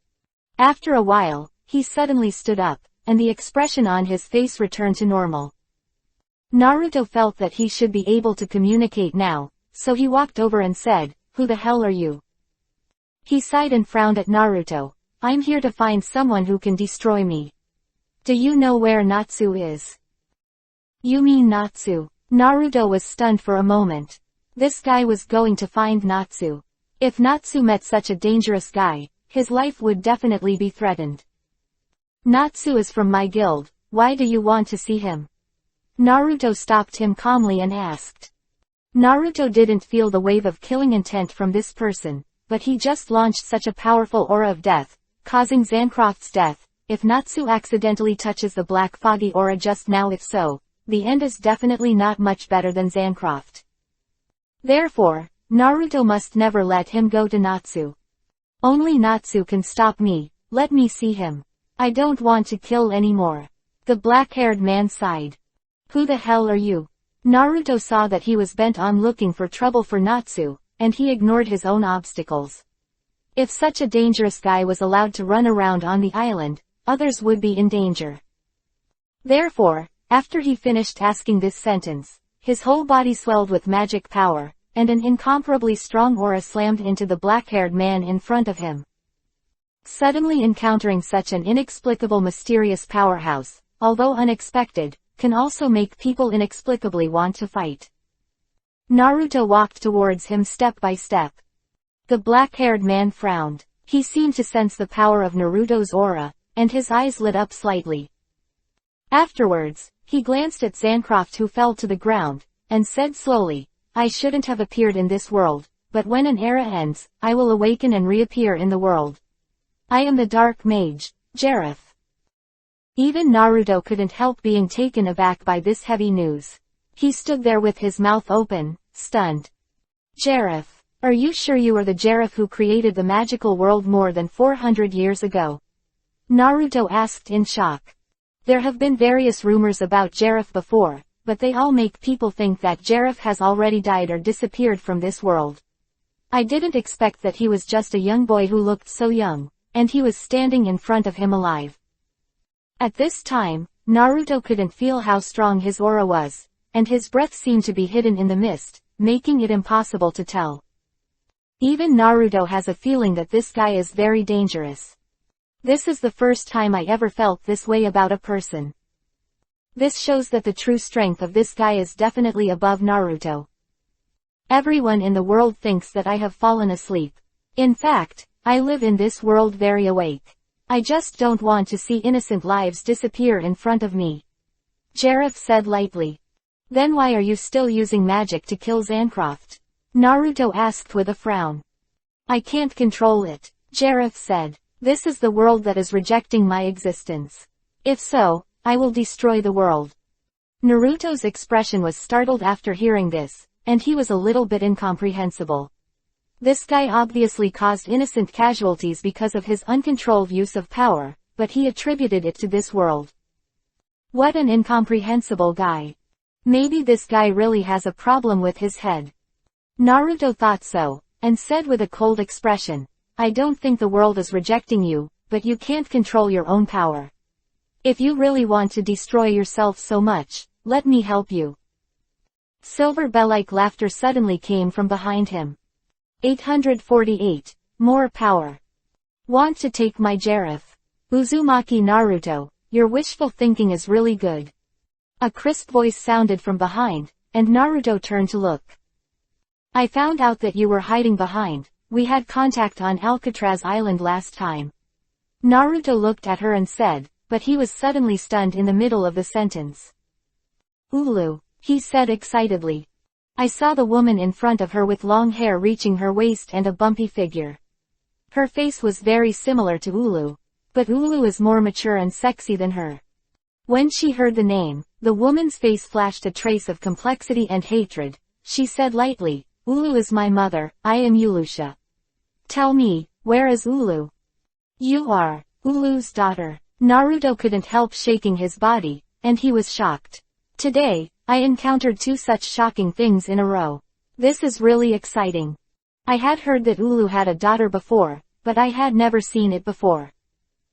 Speaker 1: After a while, he suddenly stood up, and the expression on his face returned to normal. Naruto felt that he should be able to communicate now, so he walked over and said, "Who the hell are you?" He sighed and frowned at Naruto. "I'm here to find someone who can destroy me. Do you know where Natsu is?" "You mean Natsu?" Naruto was stunned for a moment. This guy was going to find Natsu. If Natsu met such a dangerous guy, his life would definitely be threatened. "Natsu is from my guild, why do you want to see him?" Naruto stopped him calmly and asked. Naruto didn't feel the wave of killing intent from this person, but he just launched such a powerful aura of death, causing Zancroft's death. If Natsu accidentally touches the black foggy aura just now, if so, the end is definitely not much better than Zancroft. Therefore, Naruto must never let him go to Natsu. Only Natsu can stop me, let me see him. I don't want to kill anymore. The black-haired man sighed. Who the hell are you? Naruto saw that he was bent on looking for trouble for Natsu, and he ignored his own obstacles. If such a dangerous guy was allowed to run around on the island, others would be in danger. Therefore, after he finished asking this sentence, his whole body swelled with magic power, and an incomparably strong aura slammed into the black-haired man in front of him. Suddenly encountering such an inexplicable mysterious powerhouse, although unexpected, can also make people inexplicably want to fight. Naruto walked towards him step by step. The black-haired man frowned. He seemed to sense the power of Naruto's aura, and his eyes lit up slightly. Afterwards, he glanced at Zancroft, who fell to the ground, and said slowly, "I shouldn't have appeared in this world, but when an era ends, I will awaken and reappear in the world. I am the Dark Mage, Jareth." Even Naruto couldn't help being taken aback by this heavy news. He stood there with his mouth open, stunned. "Jareth, are you sure you are the Jareth who created the magical world more than 400 years ago?" Naruto asked in shock. There have been various rumors about Jareth before, but they all make people think that Jareth has already died or disappeared from this world. I didn't expect that he was just a young boy who looked so young, and he was standing in front of him alive. At this time, Naruto couldn't feel how strong his aura was, and his breath seemed to be hidden in the mist, making it impossible to tell. Even Naruto has a feeling that this guy is very dangerous. This is the first time I ever felt this way about a person. This shows that the true strength of this guy is definitely above Naruto. Everyone in the world thinks that I have fallen asleep. In fact, I live in this world very awake. I just don't want to see innocent lives disappear in front of me," Jareth said lightly. "Then why are you still using magic to kill Zancroft?" Naruto asked with a frown. "I can't control it," Jareth said. "This is the world that is rejecting my existence. If so, I will destroy the world." Naruto's expression was startled after hearing this, and he was a little bit incomprehensible. This guy obviously caused innocent casualties because of his uncontrolled use of power, but he attributed it to this world. What an incomprehensible guy. Maybe this guy really has a problem with his head. Naruto thought so, and said with a cold expression, "I don't think the world is rejecting you, but you can't control your own power. If you really want to destroy yourself so much, let me help you." Silver bell-like laughter suddenly came from behind him. 848. More power. Want to take my Jareth? Uzumaki Naruto, your wishful thinking is really good. A crisp voice sounded from behind, and Naruto turned to look. I found out that you were hiding behind. We had contact on Alcatraz Island last time. Naruto looked at her and said, but he was suddenly stunned in the middle of the sentence. Ulu, he said excitedly. I saw the woman in front of her with long hair reaching her waist and a bumpy figure. Her face was very similar to Ulu. But Ulu is more mature and sexy than her. When she heard the name, the woman's face flashed a trace of complexity and hatred. She said lightly, "Ulu is my mother, I am Yulusha. Tell me, where is Ulu?" "You are Ulu's daughter." Naruto couldn't help shaking his body, and he was shocked. "Today, I encountered two such shocking things in a row. This is really exciting. I had heard that Ulu had a daughter before, but I had never seen it before.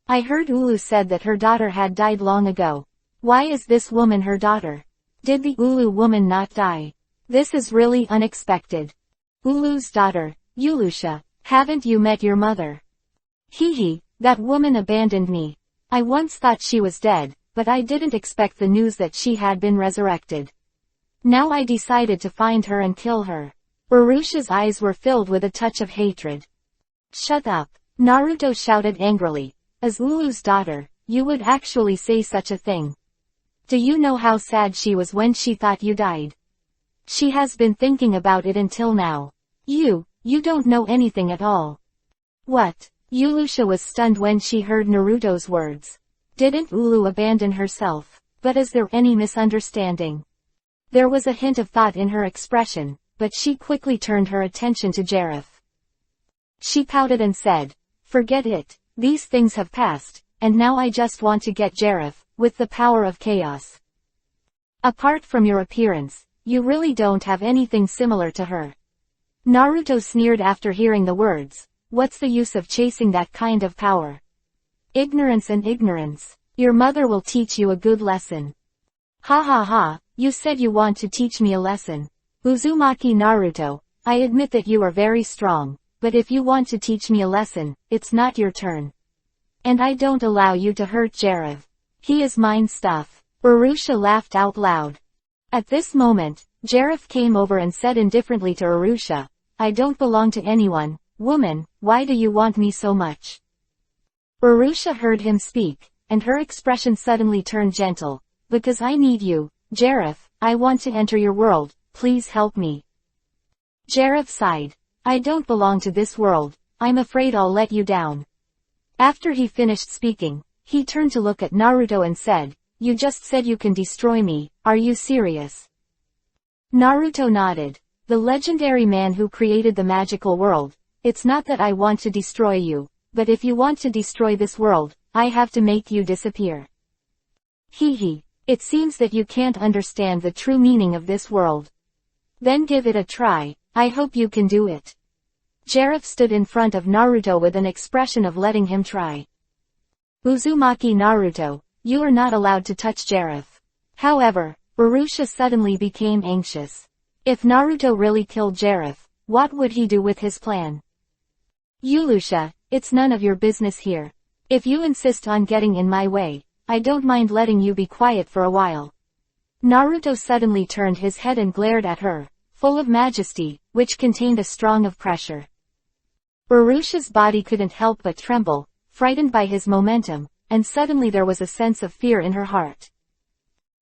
Speaker 1: I heard Ulu said that her daughter had died long ago. Why is this woman her daughter? Did the Ulu woman not die? This is really unexpected. Ulu's daughter, Yulusha, haven't you met your mother? Hee, that woman abandoned me. I once thought she was dead, but I didn't expect the news that she had been resurrected. Now I decided to find her and kill her." Urusha's eyes were filled with a touch of hatred. "Shut up," Naruto shouted angrily. "As Ulu's daughter, you would actually say such a thing. Do you know how sad she was when she thought you died? She has been thinking about it until now. You don't know anything at all." "What?" Yulusha was stunned when she heard Naruto's words. Didn't Ulu abandon herself? But is there any misunderstanding? There was a hint of thought in her expression, but she quickly turned her attention to Jareth. She pouted and said, "Forget it, these things have passed, and now I just want to get Jareth, with the power of chaos. Apart from your appearance, you really don't have anything similar to her." Naruto sneered after hearing the words. "What's the use of chasing that kind of power? Ignorance and ignorance. Your mother will teach you a good lesson." "Ha ha ha, you said you want to teach me a lesson. Uzumaki Naruto, I admit that you are very strong, but if you want to teach me a lesson, it's not your turn. And I don't allow you to hurt Jareth. He is mine stuff." Urusha laughed out loud. At this moment, Jareth came over and said indifferently to Urusha, "I don't belong to anyone. Woman, why do you want me so much?" Urusha heard him speak, and her expression suddenly turned gentle. "Because I need you, Jareth, I want to enter your world, please help me." Jareth sighed. "I don't belong to this world, I'm afraid I'll let you down." After he finished speaking, he turned to look at Naruto and said, "You just said you can destroy me, are you serious?" Naruto nodded. "The legendary man who created the magical world. It's not that I want to destroy you, but if you want to destroy this world, I have to make you disappear." Hee, it seems that you can't understand the true meaning of this world. Then give it a try, I hope you can do it. Jareth stood in front of Naruto with an expression of letting him try. "Uzumaki Naruto, you are not allowed to touch Jareth." However, Urusha suddenly became anxious. If Naruto really killed Jareth, what would he do with his plan? "Yulusha, it's none of your business here. If you insist on getting in my way, I don't mind letting you be quiet for a while." Naruto suddenly turned his head and glared at her, full of majesty, which contained a strong of pressure. Urusha's body couldn't help but tremble, frightened by his momentum, and suddenly there was a sense of fear in her heart.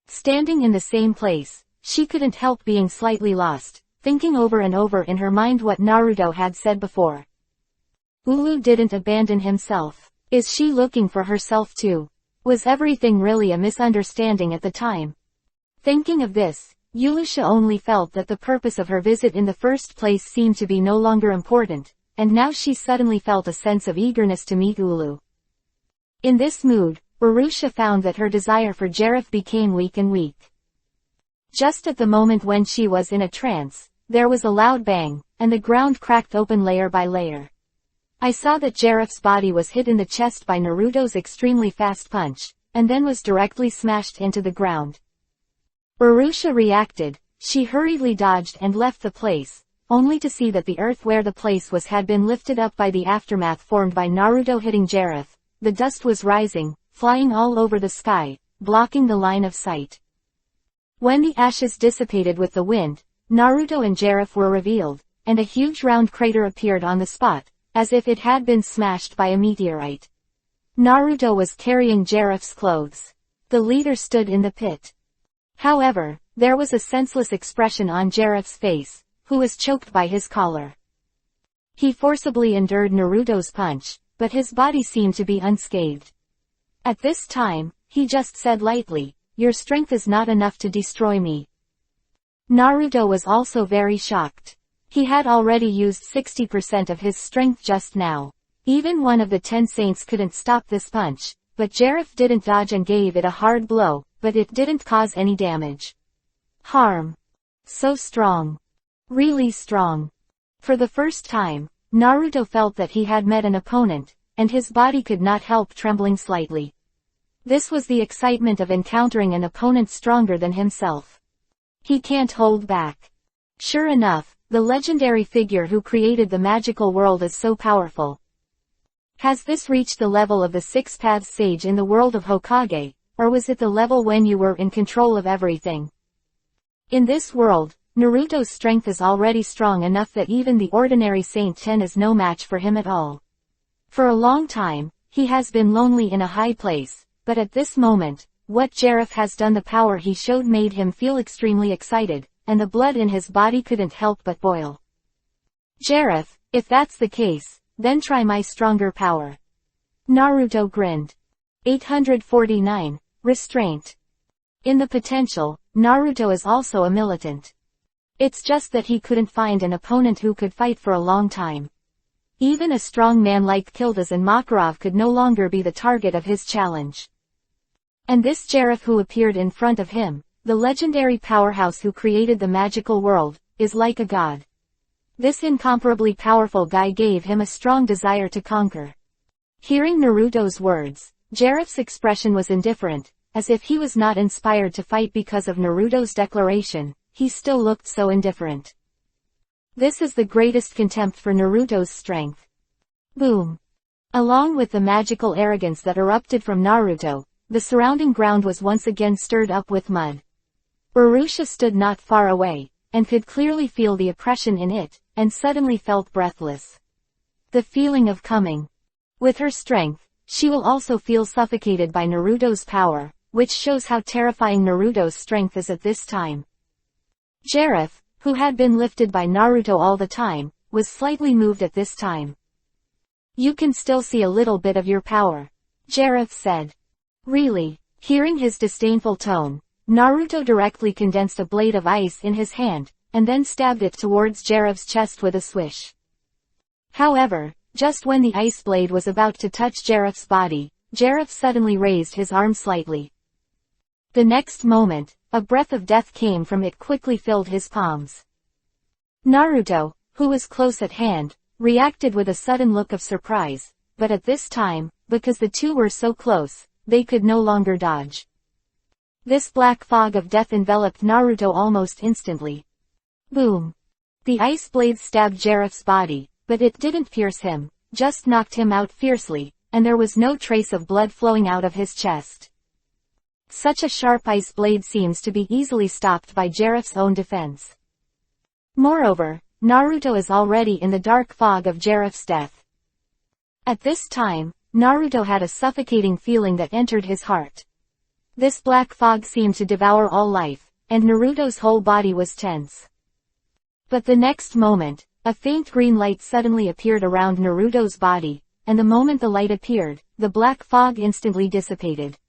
Speaker 1: Standing in the same place, she couldn't help being slightly lost, thinking over and over in her mind what Naruto had said before. Ulu didn't abandon himself. Is she looking for herself too? Was everything really a misunderstanding at the time? Thinking of this, Yulusha only felt that the purpose of her visit in the first place seemed to be no longer important, and now she suddenly felt a sense of eagerness to meet Ulu. In this mood, Urusha found that her desire for Jareth became weak and weak. Just at the moment when she was in a trance, there was a loud bang, and the ground cracked open layer by layer. I saw that Jareth's body was hit in the chest by Naruto's extremely fast punch, and then was directly smashed into the ground. Urusha reacted, she hurriedly dodged and left the place, only to see that the earth where the place was had been lifted up by the aftermath formed by Naruto hitting Jareth. The dust was rising, flying all over the sky, blocking the line of sight. When the ashes dissipated with the wind, Naruto and Jareth were revealed, and a huge round crater appeared on the spot, as if it had been smashed by a meteorite. Naruto was carrying Jareth's clothes. The leader stood in the pit. However, there was a senseless expression on Jareth's face, who was choked by his collar. He forcibly endured Naruto's punch, but his body seemed to be unscathed. At this time, he just said lightly, "Your strength is not enough to destroy me." Naruto was also very shocked. He had already used 60% of his strength just now. Even one of the 10 saints couldn't stop this punch, but Jareth didn't dodge and gave it a hard blow, but it didn't cause any damage. Harm. So strong. Really strong. For the first time, Naruto felt that he had met an opponent, and his body could not help trembling slightly. This was the excitement of encountering an opponent stronger than himself. He can't hold back. Sure enough, the legendary figure who created the magical world is so powerful. Has this reached the level of the Six Paths Sage in the world of Hokage, or was it the level when you were in control of everything? In this world, Naruto's strength is already strong enough that even the ordinary Saint 10 is no match for him at all. For a long time, he has been lonely in a high place, but at this moment, what Jareth has done, the power he showed made him feel extremely excited, and the blood in his body couldn't help but boil. Jareth, if that's the case, then try my stronger power. Naruto grinned. 849. Restraint. In the potential, Naruto is also a militant. It's just that he couldn't find an opponent who could fight for a long time. Even a strong man like Kildas and Makarov could no longer be the target of his challenge. And this Jareth who appeared in front of him, the legendary powerhouse who created the magical world, is like a god. This incomparably powerful guy gave him a strong desire to conquer. Hearing Naruto's words, Jareth's expression was indifferent, as if he was not inspired to fight because of Naruto's declaration. He still looked so indifferent. This is the greatest contempt for Naruto's strength. Boom. Along with the magical arrogance that erupted from Naruto, the surrounding ground was once again stirred up with mud. Urusha stood not far away, and could clearly feel the oppression in it, and suddenly felt breathless. The feeling of coming. With her strength, she will also feel suffocated by Naruto's power, which shows how terrifying Naruto's strength is at this time. Jareth, who had been lifted by Naruto all the time, was slightly moved at this time. "You can still see a little bit of your power," Jareth said. Really? Hearing his disdainful tone, Naruto directly condensed a blade of ice in his hand, and then stabbed it towards Jareth's chest with a swish. However, just when the ice blade was about to touch Jareth's body, Jareth suddenly raised his arm slightly. The next moment, a breath of death came from it, quickly filled his palms. Naruto, who was close at hand, reacted with a sudden look of surprise, but at this time, because the two were so close, they could no longer dodge. This black fog of death enveloped Naruto almost instantly. Boom. The ice blade stabbed Jareth's body, but it didn't pierce him, just knocked him out fiercely, and there was no trace of blood flowing out of his chest. Such a sharp ice blade seems to be easily stopped by Jareth's own defense. Moreover, Naruto is already in the dark fog of Jareth's death. At this time, Naruto had a suffocating feeling that entered his heart. This black fog seemed to devour all life, and Naruto's whole body was tense. But the next moment, a faint green light suddenly appeared around Naruto's body, and the moment the light appeared, the black fog instantly dissipated.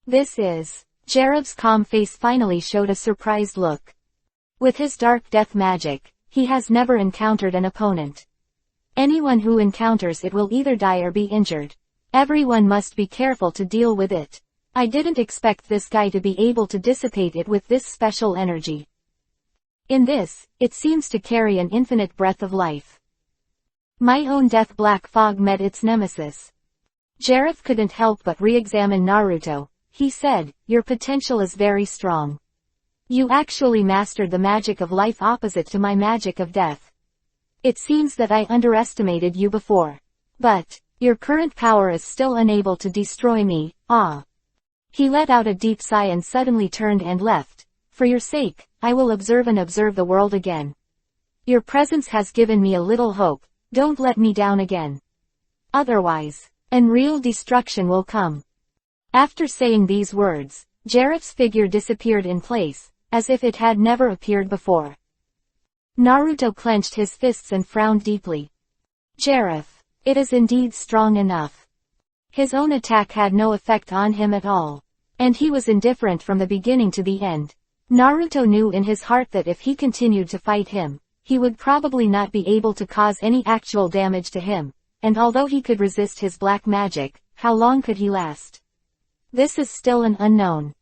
Speaker 1: This is... Jareth's calm face finally showed a surprised look. With his dark death magic, he has never encountered an opponent. Anyone who encounters it will either die or be injured. Everyone must be careful to deal with it. I didn't expect this guy to be able to dissipate it with this special energy. In this, it seems to carry an infinite breath of life. My own death black fog met its nemesis. Jareth couldn't help but re-examine Naruto. He said, "Your potential is very strong. You actually mastered the magic of life opposite to my magic of death. It seems that I underestimated you before. But, your current power is still unable to destroy me, ah." He let out a deep sigh and suddenly turned and left. "For your sake, I will observe the world again. Your presence has given me a little hope, don't let me down again. Otherwise, unreal destruction will come." After saying these words, Jareth's figure disappeared in place, as if it had never appeared before. Naruto clenched his fists and frowned deeply. Jareth. It is indeed strong enough. His own attack had no effect on him at all. And he was indifferent from the beginning to the end. Naruto knew in his heart that if he continued to fight him, he would probably not be able to cause any actual damage to him, and although he could resist his black magic, how long could he last? This is still an unknown.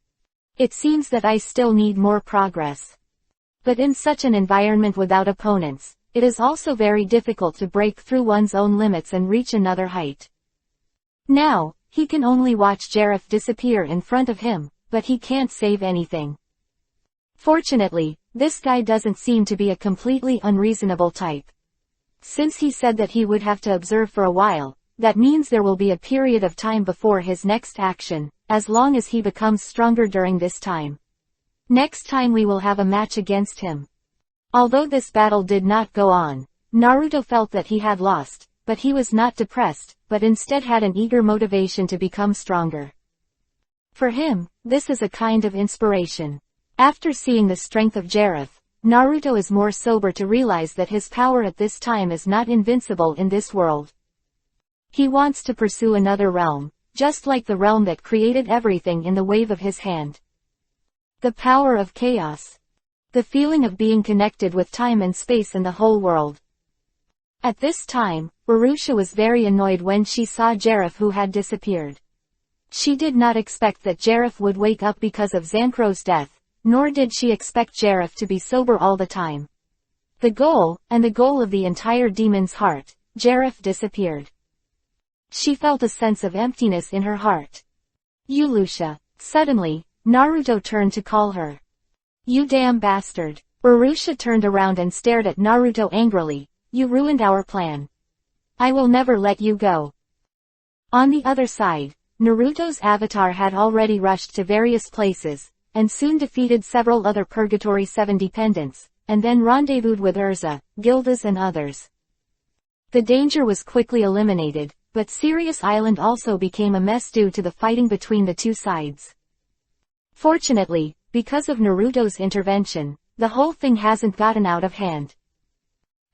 Speaker 1: It seems that I still need more progress. But in such an environment without opponents, it is also very difficult to break through one's own limits and reach another height. Now, he can only watch Jareth disappear in front of him, but he can't save anything. Fortunately, this guy doesn't seem to be a completely unreasonable type. Since he said that he would have to observe for a while, that means there will be a period of time before his next action, as long as he becomes stronger during this time. Next time we will have a match against him. Although this battle did not go on, Naruto felt that he had lost, but he was not depressed, but instead had an eager motivation to become stronger. For him, this is a kind of inspiration. After seeing the strength of Jareth, Naruto is more sober to realize that his power at this time is not invincible in this world. He wants to pursue another realm, just like the realm that created everything in the wave of his hand. The power of chaos. The feeling of being connected with time and space and the whole world. At this time, Urusha was very annoyed when she saw Jareth who had disappeared. She did not expect that Jareth would wake up because of Zanro's death, nor did she expect Jareth to be sober all the time. The goal of the entire demon's heart, Jareth disappeared. She felt a sense of emptiness in her heart. Urusha. Suddenly, Naruto turned to call her. You damn bastard. Urusha turned around and stared at Naruto angrily. You ruined our plan. I will never let you go. On the other side, Naruto's avatar had already rushed to various places, and soon defeated several other Purgatory 7 dependents, and then rendezvoused with Urza, Gildas and others. The danger was quickly eliminated, but Sirius Island also became a mess due to the fighting between the two sides. Fortunately, because of Naruto's intervention, the whole thing hasn't gotten out of hand.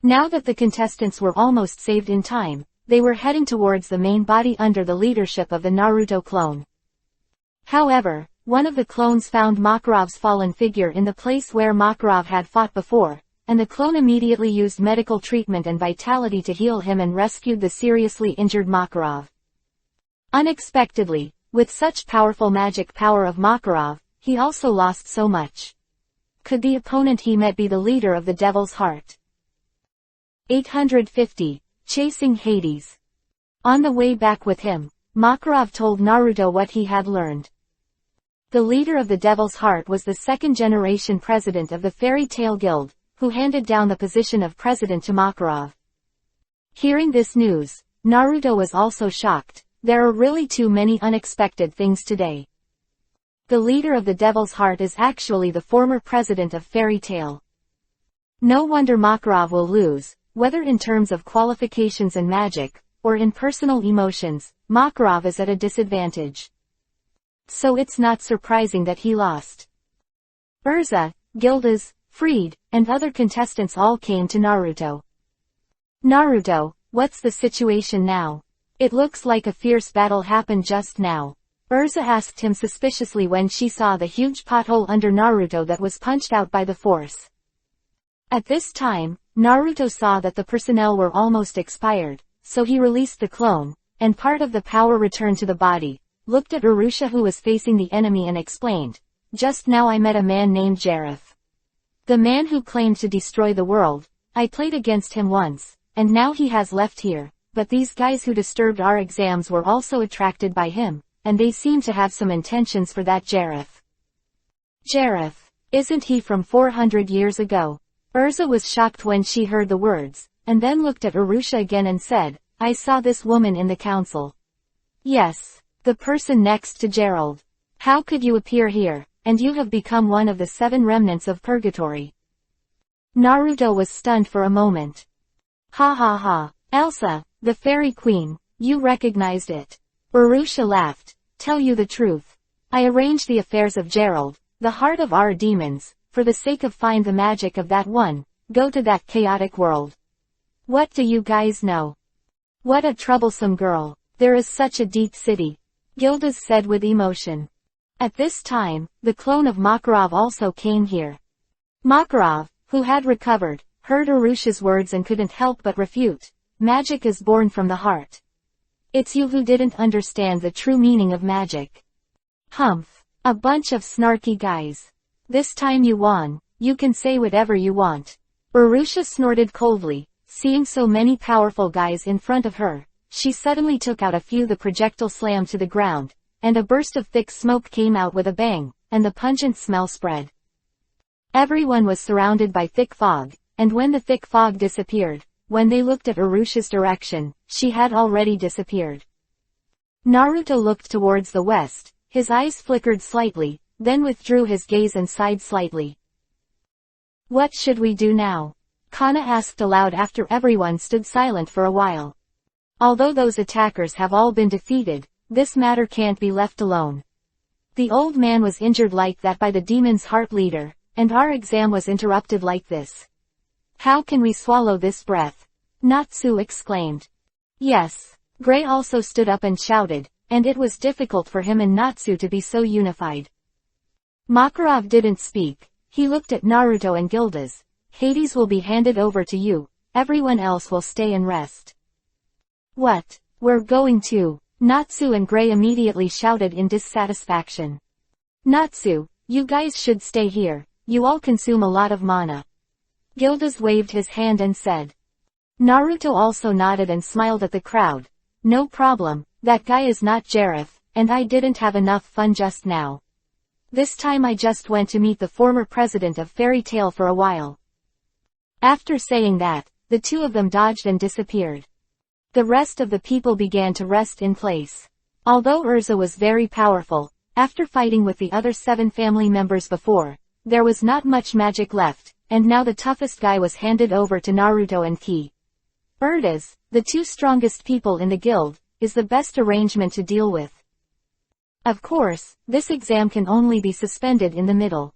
Speaker 1: Now that the contestants were almost saved in time, they were heading towards the main body under the leadership of the Naruto clone. However, one of the clones found Makarov's fallen figure in the place where Makarov had fought before, and the clone immediately used medical treatment and vitality to heal him and rescued the seriously injured Makarov. Unexpectedly, with such powerful magic power of Makarov, he also lost so much. Could the opponent he met be the leader of the Devil's Heart? 850. Chasing Hades. On the way back with him, Makarov told Naruto what he had learned. The leader of the Devil's Heart was the second-generation president of the Fairy Tail Guild, who handed down the position of president to Makarov. Hearing this news, Naruto was also shocked. There are really too many unexpected things today. The leader of the Devil's Heart is actually the former president of Fairy Tail. No wonder Makarov will lose, whether in terms of qualifications and magic, or in personal emotions. Makarov is at a disadvantage. So it's not surprising that he lost. Urza, Gildas, Fried, and other contestants all came to Naruto. Naruto, what's the situation now? It looks like a fierce battle happened just now. Urza asked him suspiciously when she saw the huge pothole under Naruto that was punched out by the force. At this time, Naruto saw that the personnel were almost expired, so he released the clone, and part of the power returned to the body, looked at Urusha who was facing the enemy and explained, just now I met a man named Jareth. The man who claimed to destroy the world. I played against him once, and now he has left here, but these guys who disturbed our exams were also attracted by him, and they seem to have some intentions for that Jareth. Jareth, isn't he from 400 years ago? Urza was shocked when she heard the words, and then looked at Urusha again and said, I saw this woman in the council. Yes. The person next to Gerald. How could you appear here, and you have become one of the 7 remnants of Purgatory? Naruto was stunned for a moment. Ha ha ha. Elsa, the fairy queen, you recognized it. Urusha laughed. Tell you the truth. I arrange the affairs of Gerald, the heart of our demons, for the sake of find the magic of that one, go to that chaotic world. What do you guys know? What a troublesome girl, there is such a deep city, Gildas said with emotion. At this time, the clone of Makarov also came here. Makarov, who had recovered, heard Arusha's words and couldn't help but refute. Magic is born from the heart. It's you who didn't understand the true meaning of magic. Humph. A bunch of snarky guys. This time you won, you can say whatever you want. Arusha snorted coldly, seeing so many powerful guys in front of her. She suddenly took out a few. The projectile slammed to the ground, and a burst of thick smoke came out with a bang, and the pungent smell spread. Everyone was surrounded by thick fog, and when the thick fog disappeared, when they looked at Arusha's direction, she had already disappeared. Naruto looked towards the west, his eyes flickered slightly, then withdrew his gaze and sighed slightly. What should we do now? Kana asked aloud after everyone stood silent for a while. Although those attackers have all been defeated, this matter can't be left alone. The old man was injured like that by the demon's heart leader, and our exam was interrupted like this. How can we swallow this breath? Natsu exclaimed. Yes. Gray also stood up and shouted, and it was difficult for him and Natsu to be so unified. Makarov didn't speak. He looked at Naruto and Gildas. Hades will be handed over to you, everyone else will stay and rest. What? We're going to? Natsu and Gray immediately shouted in dissatisfaction. Natsu, you guys should stay here, you all consume a lot of mana. Gildas waved his hand and said. Naruto also nodded and smiled at the crowd. No problem, that guy is not Jareth, and I didn't have enough fun just now. This time I just went to meet the former president of Fairy Tail for a while. After saying that, the two of them dodged and disappeared. The rest of the people began to rest in place. Although Urza was very powerful, after fighting with the other 7 family members before, there was not much magic left, and now the toughest guy was handed over to Naruto and Ki. Urdas, the 2 strongest people in the guild, is the best arrangement to deal with. Of course, this exam can only be suspended in the middle.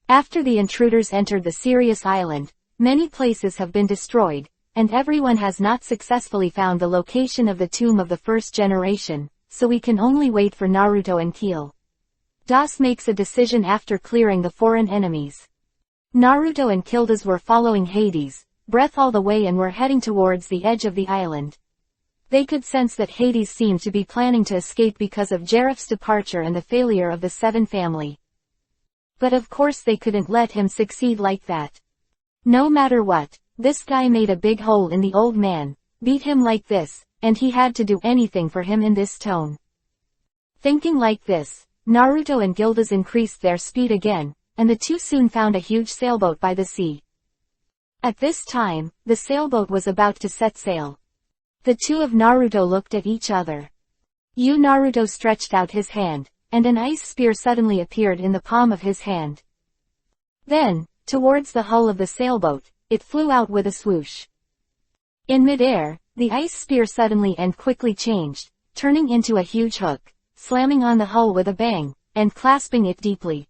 Speaker 1: After the intruders entered the Sirius Island, many places have been destroyed, and everyone has not successfully found the location of the tomb of the first generation, so we can only wait for Naruto and Keel. Das makes a decision after clearing the foreign enemies. Naruto and Gildas were following Hades, breath all the way, and were heading towards the edge of the island. They could sense that Hades seemed to be planning to escape because of Jareth's departure and the failure of the 7 family. But of course they couldn't let him succeed like that. No matter what, this guy made a big hole in the old man, beat him like this, and he had to do anything for him in this tone. Thinking like this, Naruto and Gildas increased their speed again, and the two soon found a huge sailboat by the sea. At this time, the sailboat was about to set sail. The two of Naruto looked at each other. Naruto stretched out his hand, and an ice spear suddenly appeared in the palm of his hand. Then, towards the hull of the sailboat, it flew out with a swoosh. In midair, the ice spear suddenly and quickly changed, turning into a huge hook, slamming on the hull with a bang, and clasping it deeply.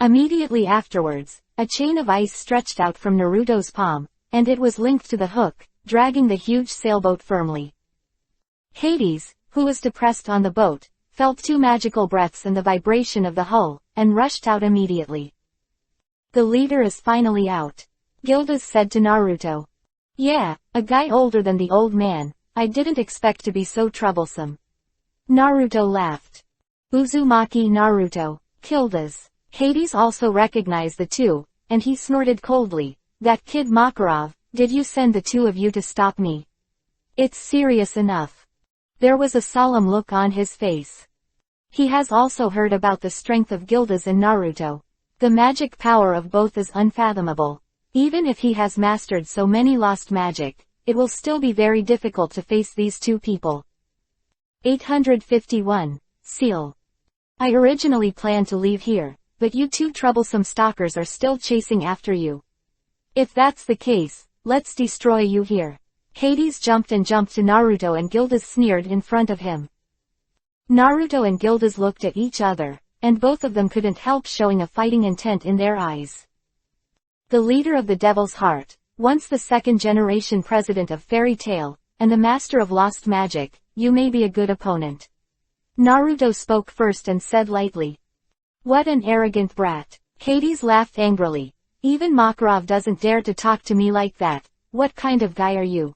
Speaker 1: Immediately afterwards, a chain of ice stretched out from Naruto's palm, and it was linked to the hook, dragging the huge sailboat firmly. Hades, who was depressed on the boat, felt 2 magical breaths and the vibration of the hull, and rushed out immediately. The leader is finally out. Gildas said to Naruto. Yeah, a guy older than the old man, I didn't expect to be so troublesome. Naruto laughed. Uzumaki Naruto, Gildas. Hades also recognized the two, and he snorted coldly. That kid Makarov, did you send the 2 of you to stop me? It's serious enough. There was a solemn look on his face. He has also heard about the strength of Gildas and Naruto. The magic power of both is unfathomable. Even if he has mastered so many lost magic, it will still be very difficult to face these 2 people. 851. Seal. I originally planned to leave here, but you 2 troublesome stalkers are still chasing after you. If that's the case, let's destroy you here. Hades jumped to Naruto, and Gildas sneered in front of him. Naruto and Gildas looked at each other, and both of them couldn't help showing a fighting intent in their eyes. The leader of the Devil's Heart, once the second-generation president of Fairy Tail, and the master of lost magic, you may be a good opponent. Naruto spoke first and said lightly. What an arrogant brat. Hades laughed angrily. Even Makarov doesn't dare to talk to me like that. What kind of guy are you?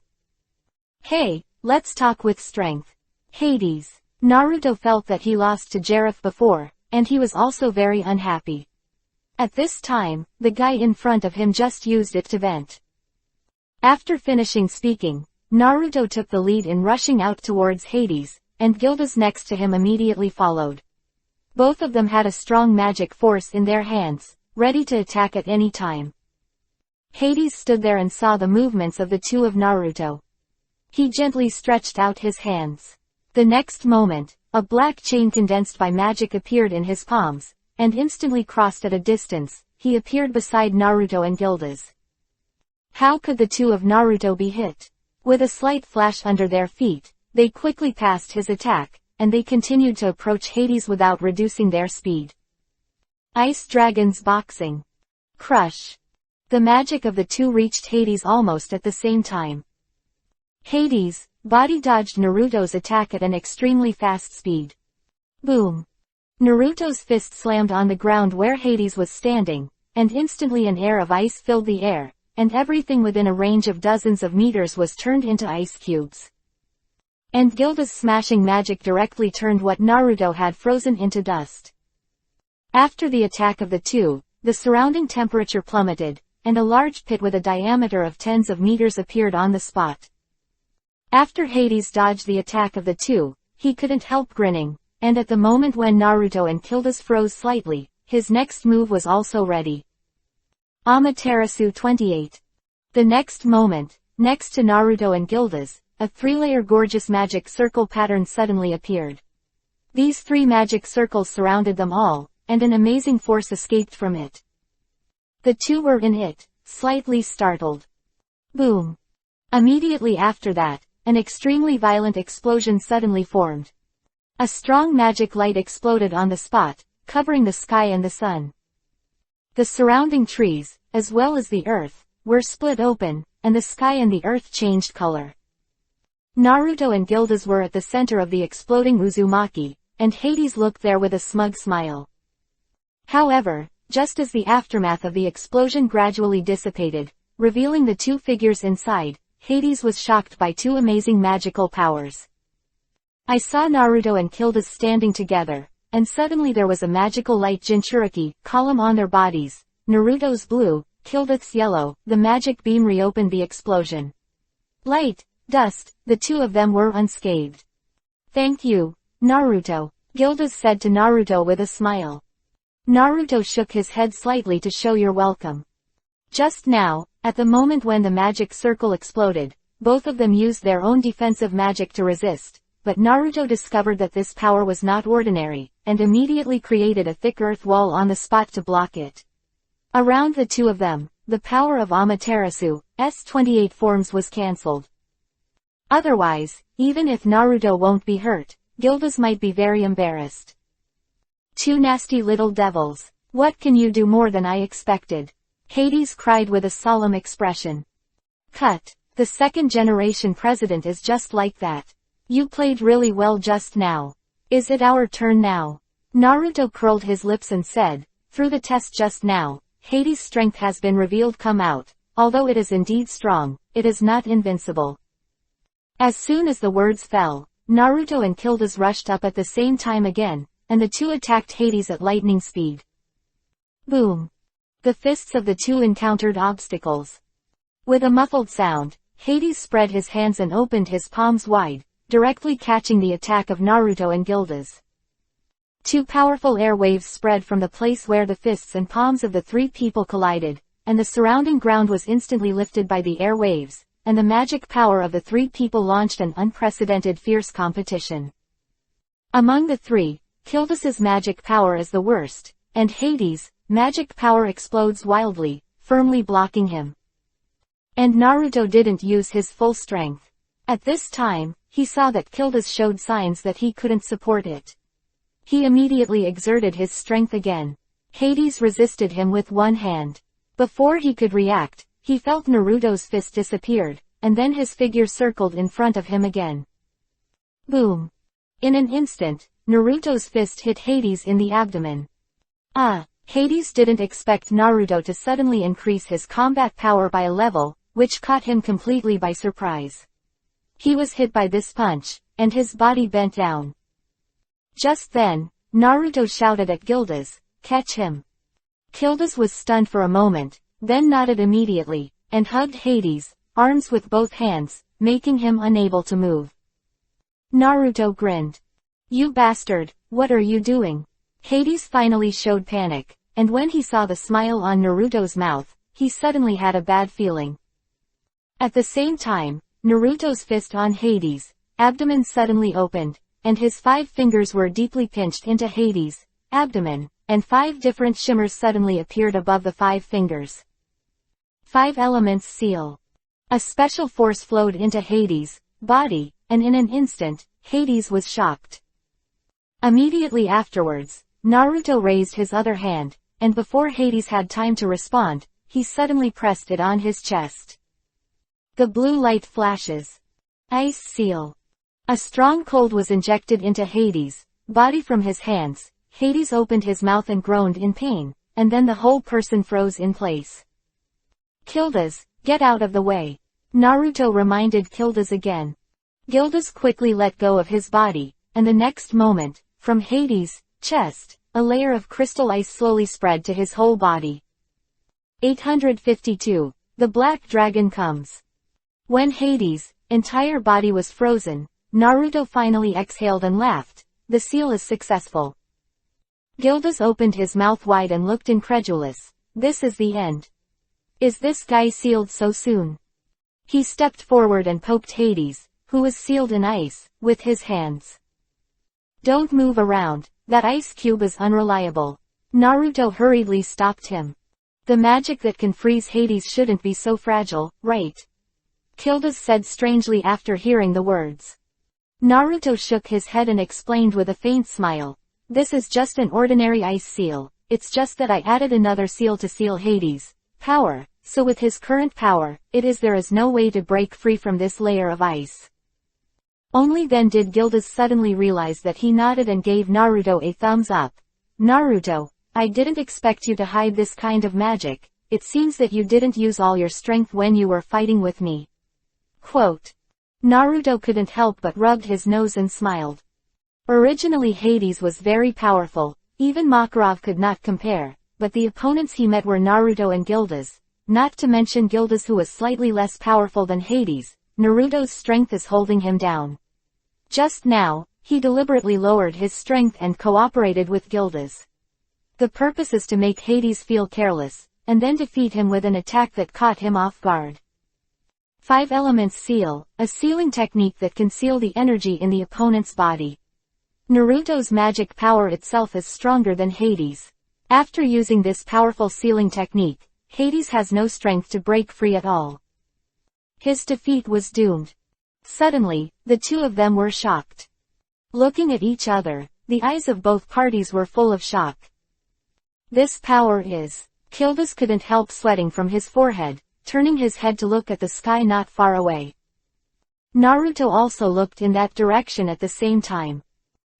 Speaker 1: Hey, let's talk with strength. Hades. Naruto felt that he lost to Jareth before, and he was also very unhappy. At this time, the guy in front of him just used it to vent. After finishing speaking, Naruto took the lead in rushing out towards Hades, and Gildas next to him immediately followed. Both of them had a strong magic force in their hands, ready to attack at any time. Hades stood there and saw the movements of the two of Naruto. He gently stretched out his hands. The next moment, a black chain condensed by magic appeared in his palms, and instantly crossed at a distance. He appeared beside Naruto and Gildas. How could the two of Naruto be hit? With a slight flash under their feet, they quickly passed his attack, and they continued to approach Hades without reducing their speed. Ice Dragons Boxing. Crush. The magic of the two reached Hades almost at the same time. Hades body dodged Naruto's attack at an extremely fast speed. Boom. Naruto's fist slammed on the ground where Hades was standing, and instantly an air of ice filled the air, and everything within a range of dozens of meters was turned into ice cubes. And Gildas' smashing magic directly turned what Naruto had frozen into dust. After the attack of the two, the surrounding temperature plummeted, and a large pit with a diameter of tens of meters appeared on the spot. After Hades dodged the attack of the two, he couldn't help grinning, and at the moment when Naruto and Gildas froze slightly, his next move was also ready. Amaterasu 28. The next moment, next to Naruto and Gildas, a three-layer gorgeous magic circle pattern suddenly appeared. These three magic circles surrounded them all, and an amazing force escaped from it. The two were in it, slightly startled. Boom. Immediately after that, an extremely violent explosion suddenly formed. A strong magic light exploded on the spot, covering the sky and the sun. The surrounding trees, as well as the earth, were split open, and the sky and the earth changed color. Naruto and Gildas were at the center of the exploding Uzumaki, and Hades looked there with a smug smile. However, just as the aftermath of the explosion gradually dissipated, revealing the two figures inside, Hades was shocked by two amazing magical powers. I saw Naruto and Gildas standing together, and suddenly there was a magical light Jinchuriki column on their bodies. Naruto's blue, Gildas' yellow. The magic beam reopened the explosion. Light, dust, the two of them were unscathed. Thank you, Naruto, Gildas said to Naruto with a smile. Naruto shook his head slightly to show you're welcome. Just now, at the moment when the magic circle exploded, both of them used their own defensive magic to resist, but Naruto discovered that this power was not ordinary, and immediately created a thick earth wall on the spot to block it. Around the two of them, the power of Amaterasu, S28 forms was cancelled. Otherwise, even if Naruto won't be hurt, Gildas might be very embarrassed. Two nasty little devils. What can you do more than I expected? Hades cried with a solemn expression. Cut. The second-generation president is just like that. You played really well just now. Is it our turn now? Naruto curled his lips and said, through the test just now, Hades' strength has been revealed come out. Although it is indeed strong, it is not invincible. As soon as the words fell, Naruto and Gildas rushed up at the same time again, and the two attacked Hades at lightning speed. Boom. The fists of the two encountered obstacles. With a muffled sound, Hades spread his hands and opened his palms wide, directly catching the attack of Naruto and Gildas. Two powerful air waves spread from the place where the fists and palms of the three people collided, and the surrounding ground was instantly lifted by the air waves, and the magic power of the three people launched an unprecedented fierce competition. Among the three, Gildas' magic power is the worst, and Hades' magic power explodes wildly, firmly blocking him. And Naruto didn't use his full strength. At this time, he saw that Kildas showed signs that he couldn't support it. He immediately exerted his strength again. Hades resisted him with one hand. Before he could react, he felt Naruto's fist disappeared, and then his figure circled in front of him again. Boom! In an instant, Naruto's fist hit Hades in the abdomen. Hades didn't expect Naruto to suddenly increase his combat power by a level, which caught him completely by surprise. He was hit by this punch, and his body bent down. Just then, Naruto shouted at Kildas, "Catch him!" Kildas was stunned for a moment, then nodded immediately, and hugged Hades, arms with both hands, making him unable to move. Naruto grinned. "You bastard, what are you doing?" Hades finally showed panic, and when he saw the smile on Naruto's mouth, he suddenly had a bad feeling. At the same time, Naruto's fist on Hades' abdomen suddenly opened, and his 5 fingers were deeply pinched into Hades' abdomen, and 5 different shimmers suddenly appeared above the 5 fingers. 5 elements seal. A special force flowed into Hades' body, and in an instant, Hades was shocked. Immediately afterwards, Naruto raised his other hand, and before Hades had time to respond, he suddenly pressed it on his chest. The blue light flashes. Ice seal. A strong cold was injected into Hades' body from his hands. Hades opened his mouth and groaned in pain, and then the whole person froze in place. "Kildas, get out of the way," Naruto reminded Kildas again. Kildas quickly let go of his body, and the next moment, from Hades' chest, a layer of crystal ice slowly spread to his whole body. 852. The Black Dragon Comes. When Hades' entire body was frozen, Naruto finally exhaled and laughed. "The seal is successful." Kildas opened his mouth wide and looked incredulous. "This is the end. Is this guy sealed so soon?" He stepped forward and poked Hades, who was sealed in ice, with his hands. "Don't move around, that ice cube is unreliable." Naruto hurriedly stopped him. "The magic that can freeze Hades shouldn't be so fragile, right?" Kildas said strangely after hearing the words. Naruto shook his head and explained with a faint smile. "This is just an ordinary ice seal, it's just that I added another seal to seal Hades' power, so with his current power, there is no way to break free from this layer of ice." Only then did Kildas suddenly realize that he nodded and gave Naruto a thumbs up. "Naruto, I didn't expect you to hide this kind of magic. It seems that you didn't use all your strength when you were fighting with me." Quote. Naruto couldn't help but rubbed his nose and smiled. Originally Hades was very powerful, even Makarov could not compare, but the opponents he met were Naruto and Kildas, not to mention Kildas who was slightly less powerful than Hades. Naruto's strength is holding him down. Just now, he deliberately lowered his strength and cooperated with Kildas. The purpose is to make Hades feel careless, and then defeat him with an attack that caught him off guard. 5 Elements Seal, a sealing technique that can seal the energy in the opponent's body. Naruto's magic power itself is stronger than Hades'. After using this powerful sealing technique, Hades has no strength to break free at all. His defeat was doomed. Suddenly, the two of them were shocked. Looking at each other, the eyes of both parties were full of shock. "This power is..." Kildas couldn't help sweating from his forehead, turning his head to look at the sky not far away. Naruto also looked in that direction at the same time.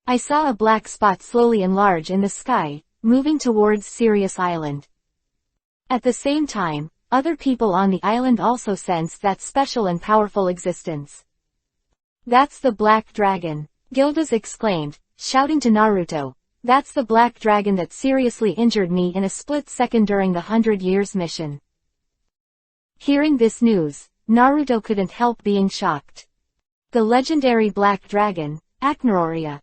Speaker 1: "I saw a black spot slowly enlarge in the sky, moving towards Sirius Island." At the same time, other people on the island also sensed that special and powerful existence. "That's the Black Dragon," Kildas exclaimed, shouting to Naruto. "That's the Black Dragon that seriously injured me in a split second during the 100 Years mission." Hearing this news, Naruto couldn't help being shocked. The legendary Black Dragon, Aknaroria.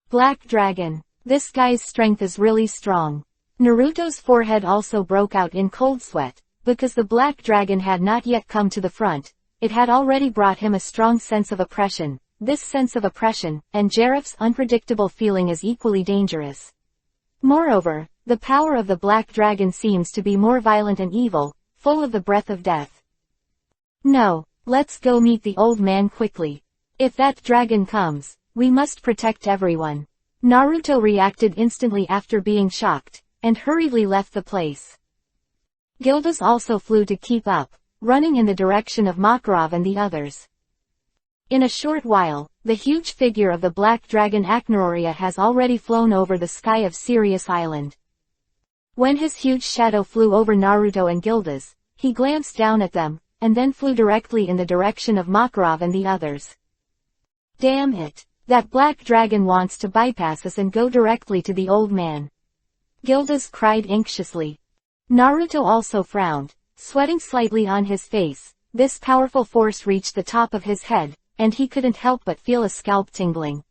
Speaker 1: Black Dragon. This guy's strength is really strong. Naruto's forehead also broke out in cold sweat, because the Black Dragon had not yet come to the front. It had already brought him a strong sense of oppression. This sense of oppression, and Jareth's unpredictable feeling is equally dangerous. Moreover, the power of the Black Dragon seems to be more violent and evil, full of the breath of death. "No, let's go meet the old man quickly." If that dragon comes, we must protect everyone. Naruto reacted instantly after being shocked, and hurriedly left the place. Gildas also flew to keep up, running in the direction of Makarov and the others. In a short while, the huge figure of the black dragon Acneroria has already flown over the sky of Sirius Island. When his huge shadow flew over Naruto and Gildas, he glanced down at them, and then flew directly in the direction of Makarov and the others. Damn it! That black dragon wants to bypass us and go directly to the old man. Gildas cried anxiously. Naruto also frowned, sweating slightly on his face. This powerful force reached the top of his head, and he couldn't help but feel a scalp tingling.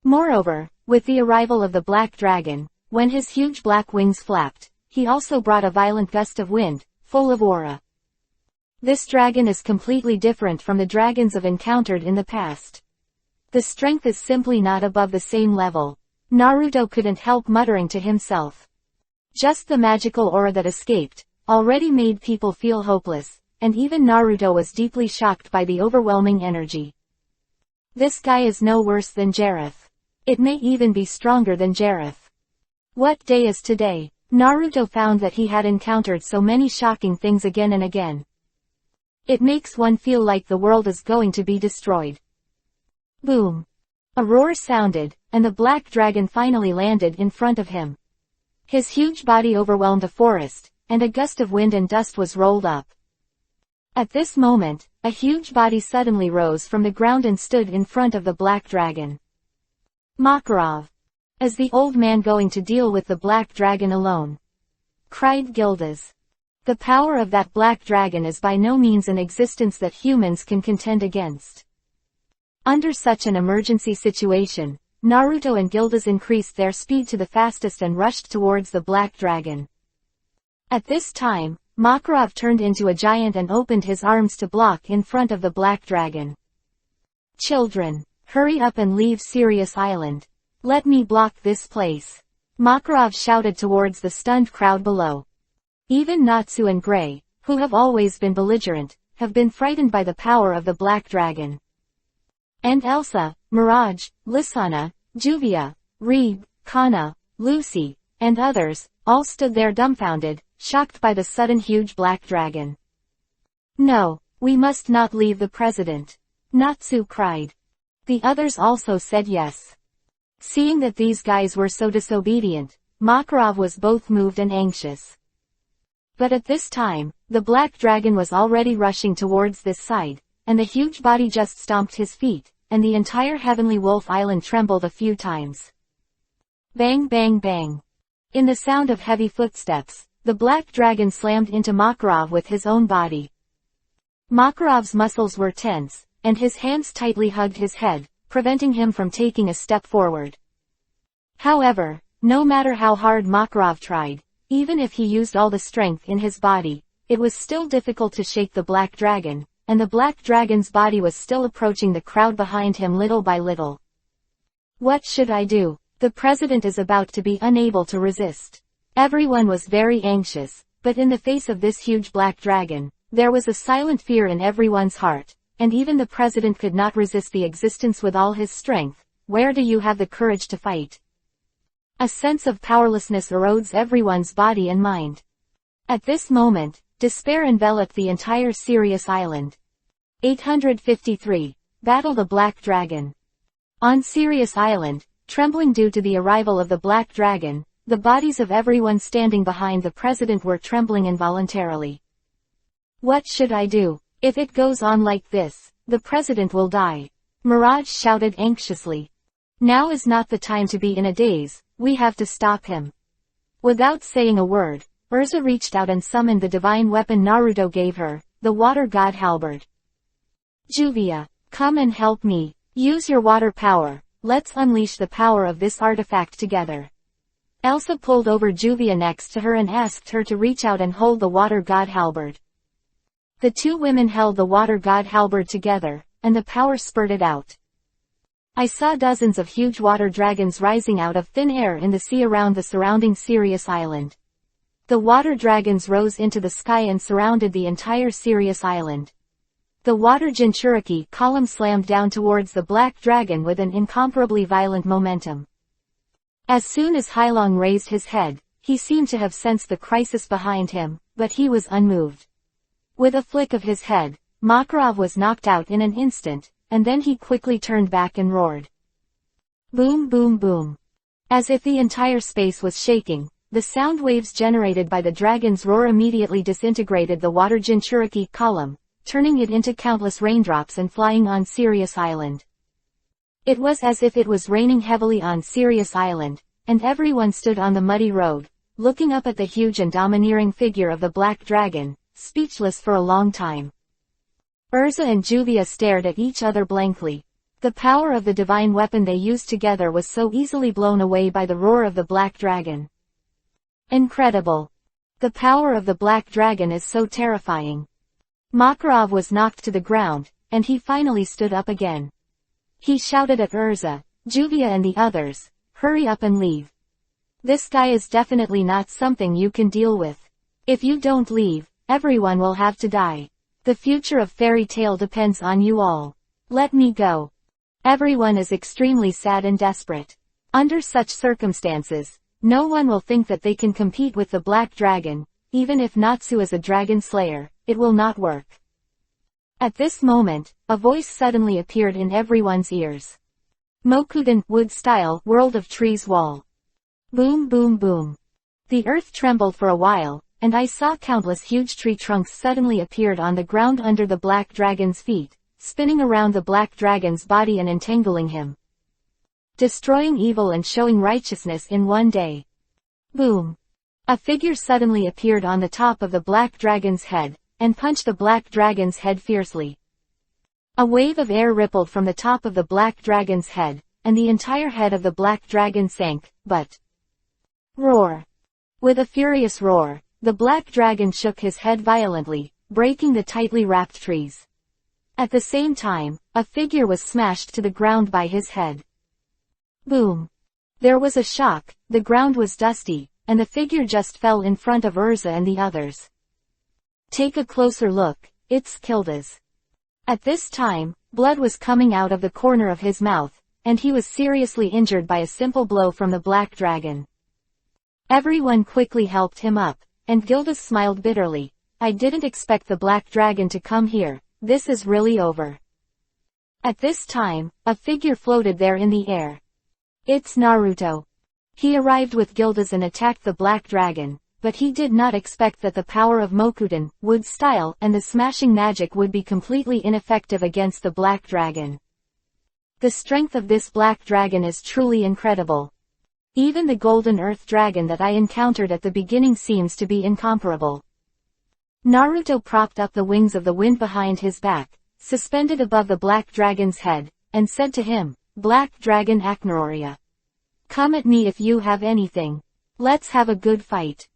Speaker 1: Moreover, with the arrival of the black dragon, when his huge black wings flapped, he also brought a violent gust of wind, full of aura. This dragon is completely different from the dragons I've encountered in the past. The strength is simply not above the same level. Naruto couldn't help muttering to himself. Just the magical aura that escaped, already made people feel hopeless, and even Naruto was deeply shocked by the overwhelming energy. This guy is no worse than Jareth. It may even be stronger than Jareth. What day is today? Naruto found that he had encountered so many shocking things again and again. It makes one feel like the world is going to be destroyed. Boom! A roar sounded, and the black dragon finally landed in front of him. His huge body overwhelmed a forest, and a gust of wind and dust was rolled up. At this moment, a huge body suddenly rose from the ground and stood in front of the black dragon. Makarov! Is the old man going to deal with the black dragon alone? Cried Gildas. The power of that black dragon is by no means an existence that humans can contend against. Under such an emergency situation, Naruto and Gildas increased their speed to the fastest and rushed towards the black dragon. At this time, Makarov turned into a giant and opened his arms to block in front of the black dragon. Children, hurry up and leave Sirius Island. Let me block this place. Makarov shouted towards the stunned crowd below. Even Natsu and Gray, who have always been belligerent, have been frightened by the power of the black dragon. And Elsa, Mirage, Lisana, Juvia, Reeb, Kana, Lucy, and others, all stood there dumbfounded, shocked by the sudden huge black dragon. No, we must not leave the president. Natsu cried. The others also said yes. Seeing that these guys were so disobedient, Makarov was both moved and anxious. But at this time, the black dragon was already rushing towards this side, and the huge body just stomped his feet, and the entire Heavenly Wolf Island trembled a few times. Bang bang bang. In the sound of heavy footsteps, the black dragon slammed into Makarov with his own body. Makarov's muscles were tense, and his hands tightly hugged his head, preventing him from taking a step forward. However, no matter how hard Makarov tried, even if he used all the strength in his body, it was still difficult to shake the black dragon, and the black dragon's body was still approaching the crowd behind him little by little. What should I do? The president is about to be unable to resist. Everyone was very anxious, but in the face of this huge black dragon, there was a silent fear in everyone's heart, and even the president could not resist the existence with all his strength. Where do you have the courage to fight? A sense of powerlessness erodes everyone's body and mind. At this moment, despair enveloped the entire Sirius Island. 853. Battle the Black Dragon. On Sirius Island, trembling due to the arrival of the Black Dragon, the bodies of everyone standing behind the president were trembling involuntarily. What should I do? If it goes on like this, the president will die. Mirage shouted anxiously. Now is not the time to be in a daze, we have to stop him. Without saying a word, Urza reached out and summoned the divine weapon Naruto gave her, the water god halberd. Juvia, come and help me. Use your water power. Let's unleash the power of this artifact together. Elsa pulled over Juvia next to her and asked her to reach out and hold the water god halberd. The two women held the water god halberd together, and the power spurted out. I saw dozens of huge water dragons rising out of thin air in the sea around the surrounding Sirius Island. The water dragons rose into the sky and surrounded the entire Sirius Island. The water Jinchuriki column slammed down towards the black dragon with an incomparably violent momentum. As soon as Hailong raised his head, he seemed to have sensed the crisis behind him, but he was unmoved. With a flick of his head, Makarov was knocked out in an instant, and then he quickly turned back and roared. Boom boom boom. As if the entire space was shaking, the sound waves generated by the dragon's roar immediately disintegrated the water Jinchuriki column, turning it into countless raindrops and flying on Sirius Island. It was as if it was raining heavily on Sirius Island, and everyone stood on the muddy road, looking up at the huge and domineering figure of the black dragon, speechless for a long time. Urza and Juvia stared at each other blankly. The power of the divine weapon they used together was so easily blown away by the roar of the black dragon. Incredible. The power of the black dragon is so terrifying. Makarov was knocked to the ground, and he finally stood up again. He shouted at Urza, Juvia and the others, hurry up and leave. This guy is definitely not something you can deal with. If you don't leave, everyone will have to die. The future of Fairy Tale depends on you all. Let me go. Everyone is extremely sad and desperate. Under such circumstances, no one will think that they can compete with the Black Dragon, even if Natsu is a dragon slayer, it will not work. At this moment, a voice suddenly appeared in everyone's ears. Mokuden, wood style, world of trees wall. Boom boom boom. The earth trembled for a while, and I saw countless huge tree trunks suddenly appeared on the ground under the black dragon's feet, spinning around the black dragon's body and entangling him. Destroying evil and showing righteousness in one day. Boom. A figure suddenly appeared on the top of the black dragon's head, and punched the black dragon's head fiercely. A wave of air rippled from the top of the black dragon's head, and the entire head of the black dragon sank, but... Roar. With a furious roar, the black dragon shook his head violently, breaking the tightly wrapped trees. At the same time, a figure was smashed to the ground by his head. Boom. There was a shock, the ground was dusty, and the figure just fell in front of Urza and the others. Take a closer look, it's Kilda's. At this time, blood was coming out of the corner of his mouth, and he was seriously injured by a simple blow from the black dragon. Everyone quickly helped him up, and Gildas smiled bitterly. I didn't expect the black dragon to come here, this is really over. At this time, a figure floated there in the air. It's Naruto. He arrived with Gildas and attacked the black dragon, but he did not expect that the power of Mokuden, wood style, and the smashing magic would be completely ineffective against the black dragon. The strength of this black dragon is truly incredible. Even the golden earth dragon that I encountered at the beginning seems to be incomparable. Naruto propped up the wings of the wind behind his back, suspended above the black dragon's head, and said to him, Black Dragon Aknororia. Come at me if you have anything. Let's have a good fight.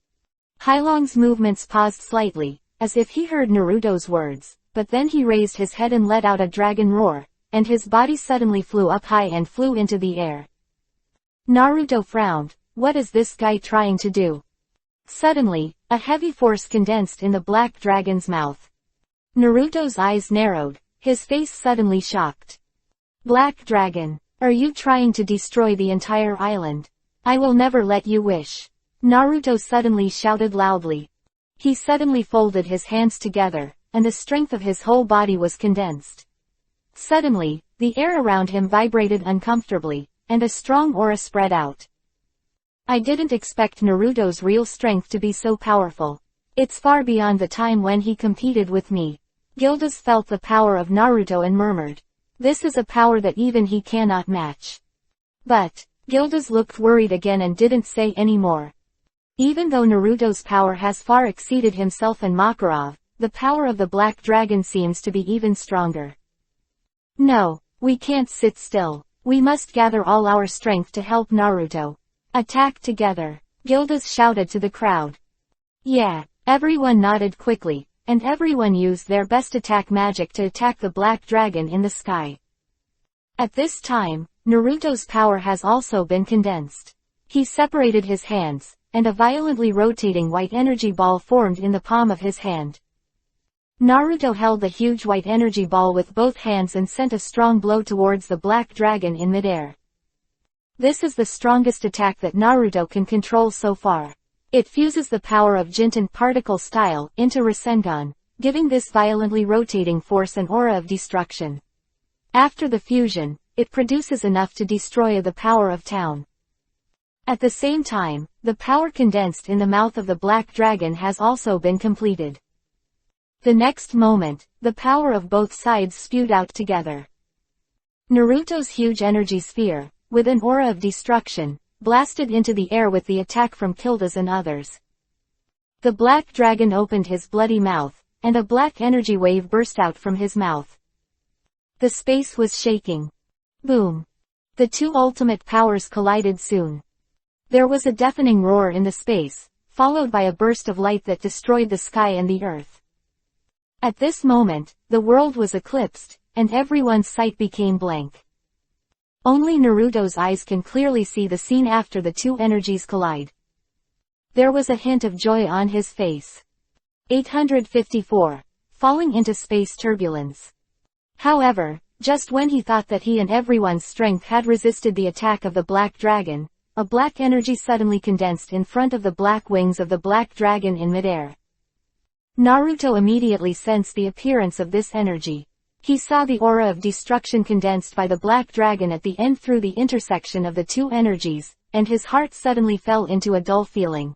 Speaker 1: Hailong's movements paused slightly, as if he heard Naruto's words, but then he raised his head and let out a dragon roar, and his body suddenly flew up high and flew into the air. Naruto frowned, what is this guy trying to do? Suddenly, a heavy force condensed in the black dragon's mouth. Naruto's eyes narrowed, his face suddenly shocked. Black Dragon, are you trying to destroy the entire island? I will never let you wish. Naruto suddenly shouted loudly. He suddenly folded his hands together, and the strength of his whole body was condensed. Suddenly, the air around him vibrated uncomfortably, and a strong aura spread out. I didn't expect Naruto's real strength to be so powerful. It's far beyond the time when he competed with me. Gildas felt the power of Naruto and murmured. This is a power that even he cannot match. But, Gildas looked worried again and didn't say any more. Even though Naruto's power has far exceeded himself and Makarov, the power of the Black Dragon seems to be even stronger. No, we can't sit still. We must gather all our strength to help Naruto. Attack together, Gildas shouted to the crowd. Yeah, everyone nodded quickly, and everyone used their best attack magic to attack the black dragon in the sky. At this time, Naruto's power has also been condensed. He separated his hands, and a violently rotating white energy ball formed in the palm of his hand. Naruto held the huge white energy ball with both hands and sent a strong blow towards the black dragon in midair. This is the strongest attack that Naruto can control so far. It fuses the power of Jinten particle style into Rasengan, giving this violently rotating force an aura of destruction. After the fusion, it produces enough to destroy the power of town. At the same time, the power condensed in the mouth of the black dragon has also been completed. The next moment, the power of both sides spewed out together. Naruto's huge energy sphere, with an aura of destruction, blasted into the air with the attack from Kildas and others. The black dragon opened his bloody mouth, and a black energy wave burst out from his mouth. The space was shaking. Boom! The two ultimate powers collided soon. There was a deafening roar in the space, followed by a burst of light that destroyed the sky and the earth. At this moment, the world was eclipsed, and everyone's sight became blank. Only Naruto's eyes can clearly see the scene after the two energies collide. There was a hint of joy on his face. 854. Falling into space turbulence. However, just when he thought that he and everyone's strength had resisted the attack of the black dragon, a black energy suddenly condensed in front of the black wings of the black dragon in midair. Naruto immediately sensed the appearance of this energy. He saw the aura of destruction condensed by the black dragon at the end through the intersection of the two energies, and his heart suddenly fell into a dull feeling.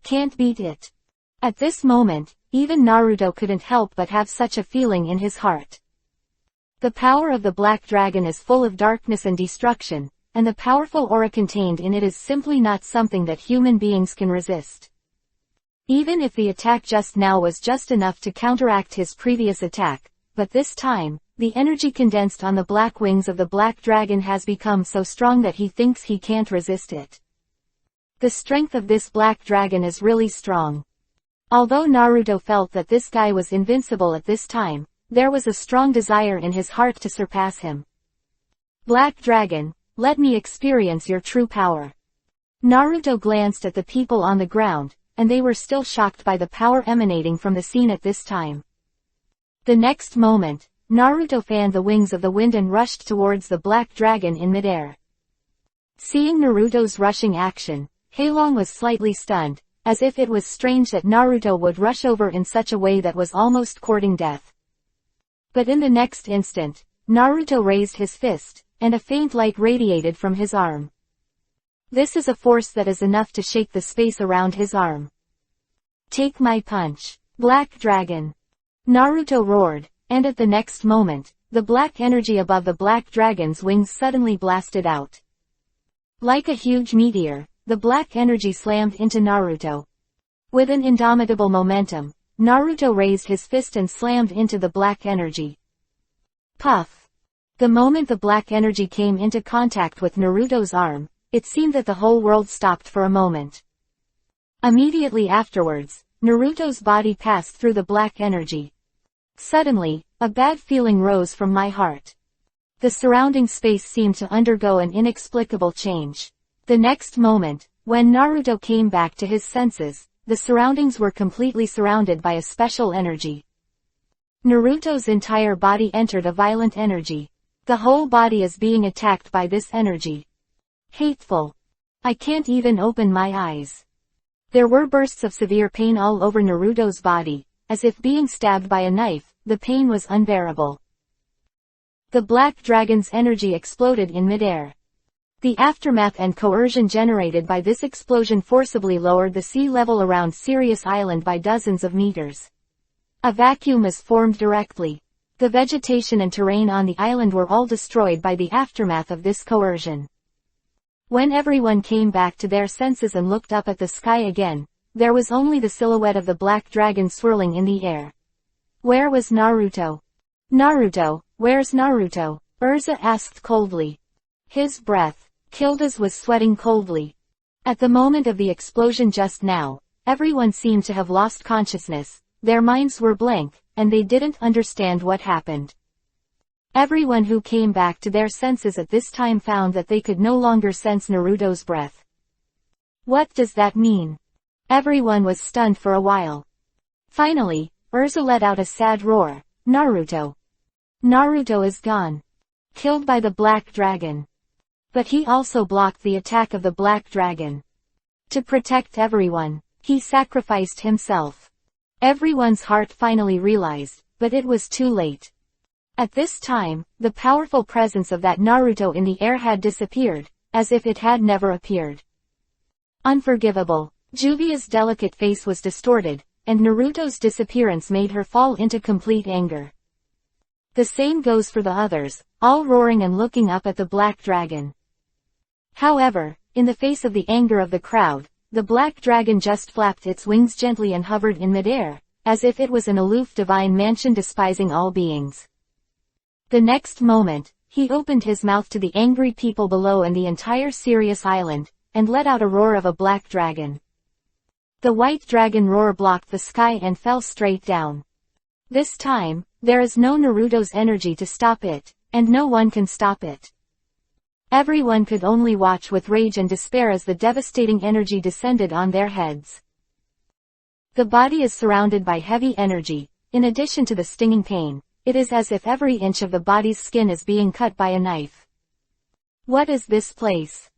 Speaker 1: Can't beat it. At this moment, even Naruto couldn't help but have such a feeling in his heart. The power of the black dragon is full of darkness and destruction, and the powerful aura contained in it is simply not something that human beings can resist. Even if the attack just now was just enough to counteract his previous attack, but this time, the energy condensed on the black wings of the black dragon has become so strong that he thinks he can't resist it. The strength of this black dragon is really strong. Although Naruto felt that this guy was invincible at this time, there was a strong desire in his heart to surpass him. Black dragon, let me experience your true power. Naruto glanced at the people on the ground, and they were still shocked by the power emanating from the scene at this time. The next moment, Naruto fanned the wings of the wind and rushed towards the black dragon in midair. Seeing Naruto's rushing action, Heilong was slightly stunned, as if it was strange that Naruto would rush over in such a way that was almost courting death. But in the next instant, Naruto raised his fist, and a faint light radiated from his arm. This is a force that is enough to shake the space around his arm. Take my punch, Black Dragon! Naruto roared, and at the next moment, the black energy above the black dragon's wings suddenly blasted out. Like a huge meteor, the black energy slammed into Naruto. With an indomitable momentum, Naruto raised his fist and slammed into the black energy. Puff! The moment the black energy came into contact with Naruto's arm, it seemed that the whole world stopped for a moment. Immediately afterwards, Naruto's body passed through the black energy. Suddenly, a bad feeling rose from my heart. The surrounding space seemed to undergo an inexplicable change. The next moment, when Naruto came back to his senses, the surroundings were completely surrounded by a special energy. Naruto's entire body entered a violent energy. The whole body is being attacked by this energy. Hateful. I can't even open my eyes. There were bursts of severe pain all over Naruto's body, as if being stabbed by a knife. The pain was unbearable. The black dragon's energy exploded in midair. The aftermath and coercion generated by this explosion forcibly lowered the sea level around Sirius Island by dozens of meters. A vacuum is formed directly. The vegetation and terrain on the island were all destroyed by the aftermath of this coercion. When everyone came back to their senses and looked up at the sky again, there was only the silhouette of the black dragon swirling in the air. Where was Naruto? Naruto, where's Naruto? Urza asked coldly. His breath. Kildas was sweating coldly. At the moment of the explosion just now, everyone seemed to have lost consciousness, their minds were blank, and they didn't understand what happened. Everyone who came back to their senses at this time found that they could no longer sense Naruto's breath. What does that mean? Everyone was stunned for a while. Finally, Urza let out a sad roar. Naruto. Naruto is gone. Killed by the Black Dragon. But he also blocked the attack of the Black Dragon. To protect everyone, he sacrificed himself. Everyone's heart finally realized, but it was too late. At this time, the powerful presence of that Naruto in the air had disappeared, as if it had never appeared. Unforgivable. Juvia's delicate face was distorted, and Naruto's disappearance made her fall into complete anger. The same goes for the others, all roaring and looking up at the Black Dragon. However, in the face of the anger of the crowd, the Black Dragon just flapped its wings gently and hovered in midair, as if it was an aloof divine mansion despising all beings. The next moment, he opened his mouth to the angry people below and the entire Sirius Island, and let out a roar of a black dragon. The white dragon roar blocked the sky and fell straight down. This time, there is no Naruto's energy to stop it, and no one can stop it. Everyone could only watch with rage and despair as the devastating energy descended on their heads. The body is surrounded by heavy energy. In addition to the stinging pain, it is as if every inch of the body's skin is being cut by a knife. What is this place?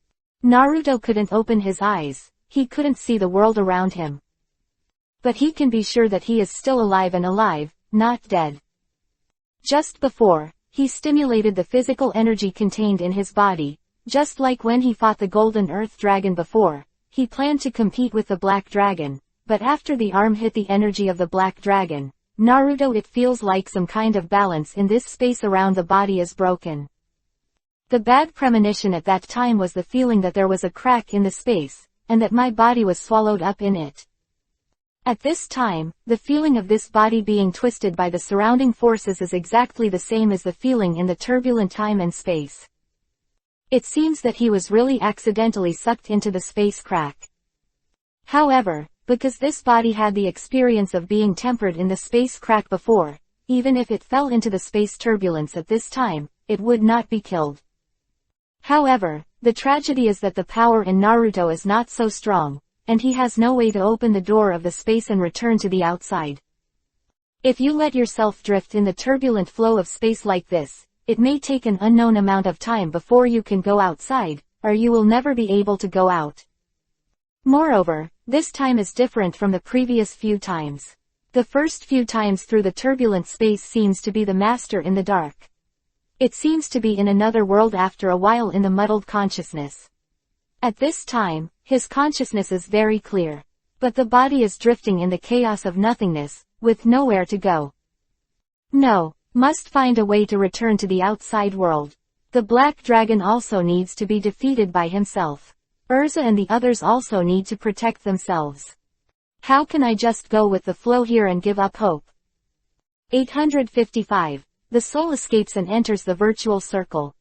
Speaker 1: Naruto couldn't open his eyes, he couldn't see the world around him. But he can be sure that he is still alive, not dead. Just before, he stimulated the physical energy contained in his body, just like when he fought the Golden Earth Dragon before. He planned to compete with the Black Dragon, but after the arm hit the energy of the Black Dragon, Naruto, it feels like some kind of balance in this space around the body is broken. The bad premonition at that time was the feeling that there was a crack in the space, and that my body was swallowed up in it. At this time, the feeling of this body being twisted by the surrounding forces is exactly the same as the feeling in the turbulent time and space. It seems that he was really accidentally sucked into the space crack. However, because this body had the experience of being tempered in the space crack before, even if it fell into the space turbulence at this time, it would not be killed. However, the tragedy is that the power in Naruto is not so strong, and he has no way to open the door of the space and return to the outside. If you let yourself drift in the turbulent flow of space like this, it may take an unknown amount of time before you can go outside, or you will never be able to go out. Moreover, this time is different from the previous few times. The first few times through the turbulent space seems to be the master in the dark. It seems to be in another world after a while in the muddled consciousness. At this time, his consciousness is very clear. But the body is drifting in the chaos of nothingness, with nowhere to go. No, must find a way to return to the outside world. The Black Dragon also needs to be defeated by himself. Urza and the others also need to protect themselves. How can I just go with the flow here and give up hope? 855. The soul escapes and enters the virtual circle.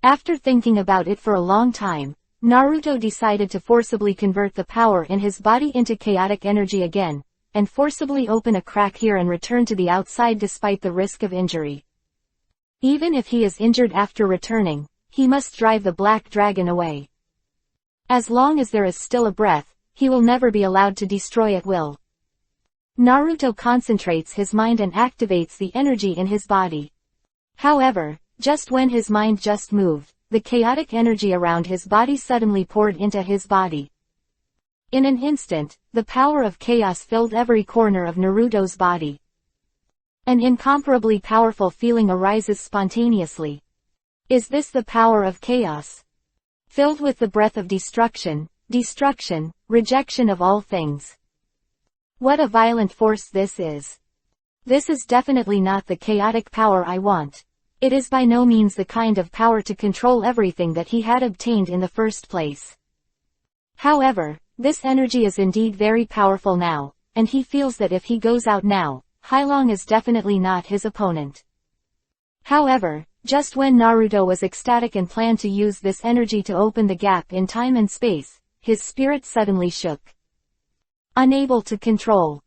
Speaker 1: After thinking about it for a long time, Naruto decided to forcibly convert the power in his body into chaotic energy again, and forcibly open a crack here and return to the outside despite the risk of injury. Even if he is injured after returning, he must drive the Black Dragon away. As long as there is still a breath, he will never be allowed to destroy at will. Naruto concentrates his mind and activates the energy in his body. However, just when his mind just moved, the chaotic energy around his body suddenly poured into his body. In an instant, the power of chaos filled every corner of Naruto's body. An incomparably powerful feeling arises spontaneously. Is this the power of chaos? Filled with the breath of destruction, rejection of all things. What a violent force this is. This is definitely not the chaotic power I want. It is by no means the kind of power to control everything that he had obtained in the first place. However, this energy is indeed very powerful now, and he feels that if he goes out now, Hailong is definitely not his opponent. However, just when Naruto was ecstatic and planned to use this energy to open the gap in time and space, his spirit suddenly shook. Unable to control.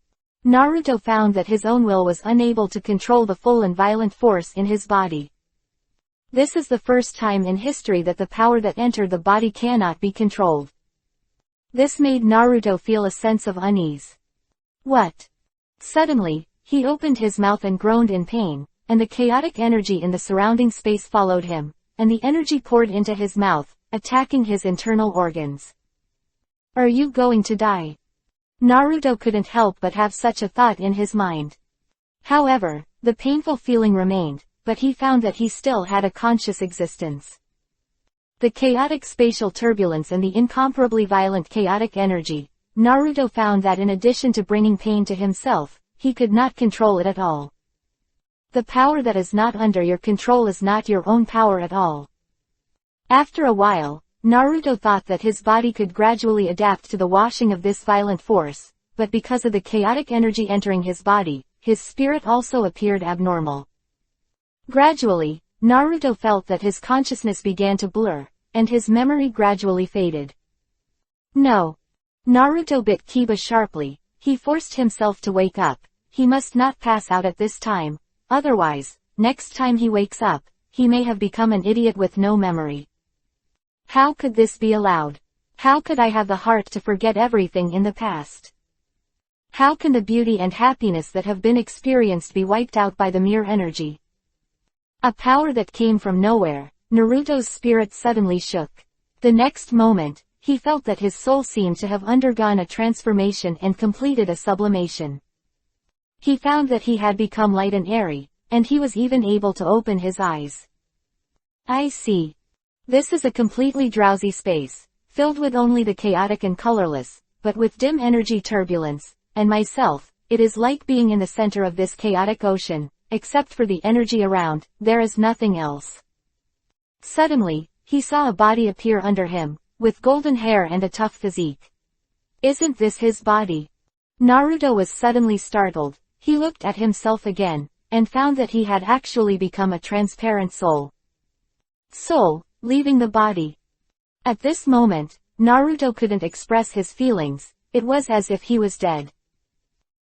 Speaker 1: Naruto found that his own will was unable to control the full and violent force in his body. This is the first time in history that the power that entered the body cannot be controlled. This made Naruto feel a sense of unease. What? Suddenly, he opened his mouth and groaned in pain, and the chaotic energy in the surrounding space followed him, and the energy poured into his mouth, attacking his internal organs. Are you going to die? Naruto couldn't help but have such a thought in his mind. However, the painful feeling remained, but he found that he still had a conscious existence. The chaotic spatial turbulence and the incomparably violent chaotic energy, Naruto found that in addition to bringing pain to himself, he could not control it at all. The power that is not under your control is not your own power at all. After a while, Naruto thought that his body could gradually adapt to the washing of this violent force, but because of the chaotic energy entering his body, his spirit also appeared abnormal. Gradually, Naruto felt that his consciousness began to blur, and his memory gradually faded. No. Naruto bit Kiba sharply. He forced himself to wake up. He must not pass out at this time, otherwise, next time he wakes up, he may have become an idiot with no memory. How could this be allowed? How could I have the heart to forget everything in the past? How can the beauty and happiness that have been experienced be wiped out by the mere energy? A power that came from nowhere. Naruto's spirit suddenly shook. The next moment, he felt that his soul seemed to have undergone a transformation and completed a sublimation. He found that he had become light and airy, and he was even able to open his eyes. I see. This is a completely drowsy space, filled with only the chaotic and colorless, but with dim energy turbulence, and myself. It is like being in the center of this chaotic ocean, except for the energy around, there is nothing else. Suddenly, he saw a body appear under him, with golden hair and a tough physique. Isn't this his body? Naruto was suddenly startled. He looked at himself again, and found that he had actually become a transparent soul. Soul, leaving the body. At this moment, Naruto couldn't express his feelings. It was as if he was dead.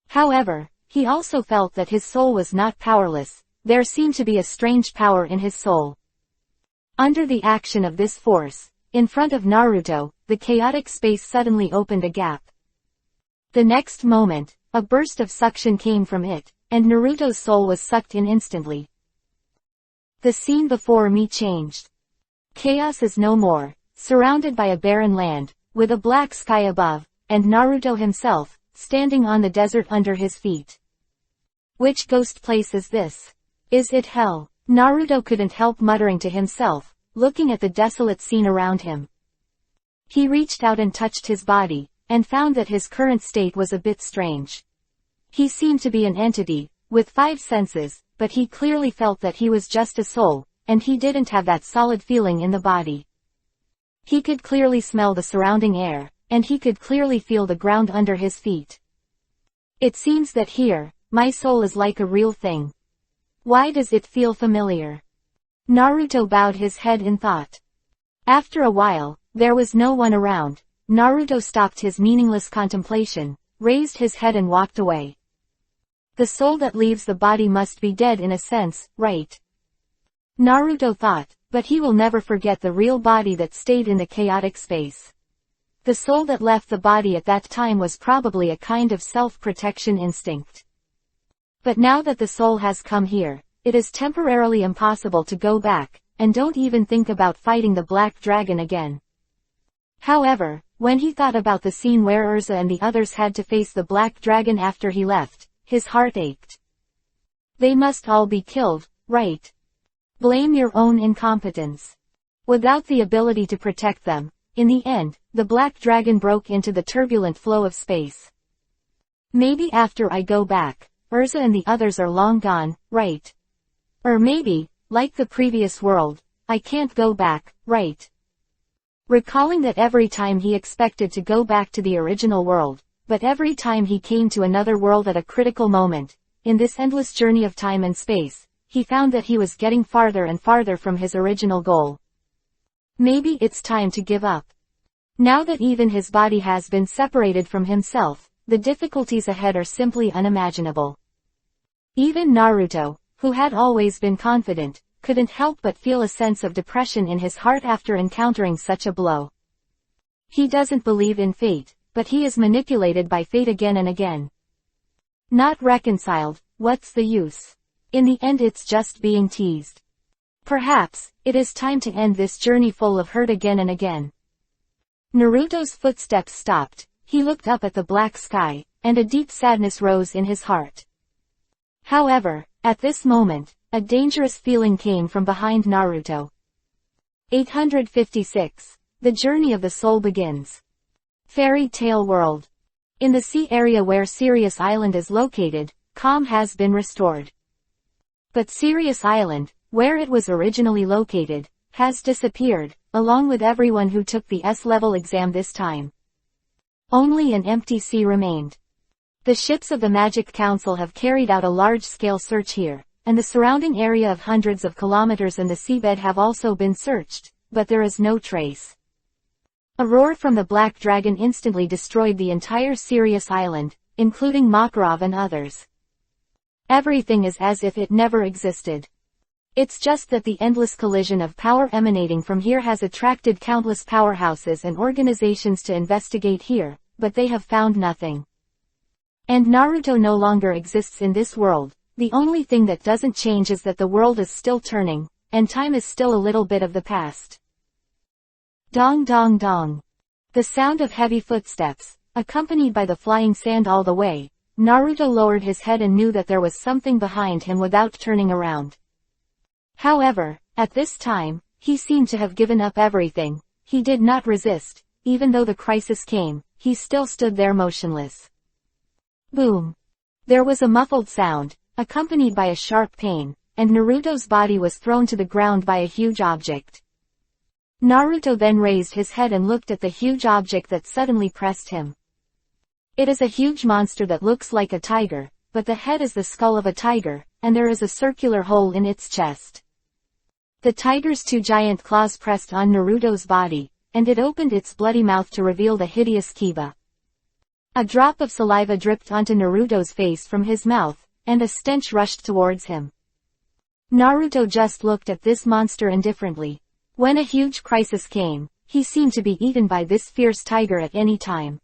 Speaker 1: However, he also felt that his soul was not powerless. There seemed to be a strange power in his soul. Under the action of this force, in front of Naruto, the chaotic space suddenly opened a gap. The next moment, a burst of suction came from it, and Naruto's soul was sucked in instantly. The scene before me changed. Chaos is no more, surrounded by a barren land, with a black sky above, and Naruto himself, standing on the desert under his feet. Which ghost place is this? Is it hell? Naruto couldn't help muttering to himself, looking at the desolate scene around him. He reached out and touched his body, and found that his current state was a bit strange. He seemed to be an entity, with 5 senses, but he clearly felt that he was just a soul, and he didn't have that solid feeling in the body. He could clearly smell the surrounding air, and he could clearly feel the ground under his feet. It seems that here, my soul is like a real thing. Why does it feel familiar? Naruto bowed his head in thought. After a while, there was no one around. Naruto stopped his meaningless contemplation, raised his head and walked away. The soul that leaves the body must be dead in a sense, right? Naruto thought, but he will never forget the real body that stayed in the chaotic space. The soul that left the body at that time was probably a kind of self-protection instinct. But now that the soul has come here, it is temporarily impossible to go back, and don't even think about fighting the black dragon again. However, when he thought about the scene where Urza and the others had to face the black dragon after he left, his heart ached. They must all be killed, right? Blame your own incompetence. Without the ability to protect them, in the end, the black dragon broke into the turbulent flow of space. Maybe after I go back, Urza and the others are long gone, right? Or maybe, like the previous world, I can't go back, right? Recalling that every time he expected to go back to the original world, but every time he came to another world at a critical moment, in this endless journey of time and space, he found that he was getting farther and farther from his original goal. Maybe it's time to give up. Now that even his body has been separated from himself, the difficulties ahead are simply unimaginable. Even Naruto, who had always been confident, couldn't help but feel a sense of depression in his heart after encountering such a blow. He doesn't believe in fate, but he is manipulated by fate again and again. Not reconciled, what's the use? In the end it's just being teased. Perhaps, it is time to end this journey full of hurt again and again. Naruto's footsteps stopped, he looked up at the black sky, and a deep sadness rose in his heart. However, at this moment, a dangerous feeling came from behind Naruto. 856. The Journey of the Soul begins. Fairy Tale World. In the sea area where Sirius Island is located, calm has been restored. But Sirius Island, where it was originally located, has disappeared, along with everyone who took the S-level exam this time. Only an empty sea remained. The ships of the Magic Council have carried out a large-scale search here, and the surrounding area of hundreds of kilometers and the seabed have also been searched, but there is no trace. A roar from the Black Dragon instantly destroyed the entire Sirius Island, including Makarov and others. Everything is as if it never existed. It's just that the endless collision of power emanating from here has attracted countless powerhouses and organizations to investigate here, but they have found nothing. And Naruto no longer exists in this world. The only thing that doesn't change is that the world is still turning, and time is still a little bit of the past. Dong dong dong. The sound of heavy footsteps, accompanied by the flying sand all the way. Naruto lowered his head and knew that there was something behind him without turning around. However, at this time, he seemed to have given up everything. He did not resist. Even though the crisis came, he still stood there motionless. Boom. There was a muffled sound, accompanied by a sharp pain, and Naruto's body was thrown to the ground by a huge object. Naruto then raised his head and looked at the huge object that suddenly pressed him. It is a huge monster that looks like a tiger, but the head is the skull of a tiger, and there is a circular hole in its chest. The tiger's two giant claws pressed on Naruto's body, and it opened its bloody mouth to reveal the hideous Kiba. A drop of saliva dripped onto Naruto's face from his mouth, and a stench rushed towards him. Naruto just looked at this monster indifferently. When a huge crisis came, he seemed to be eaten by this fierce tiger at any time.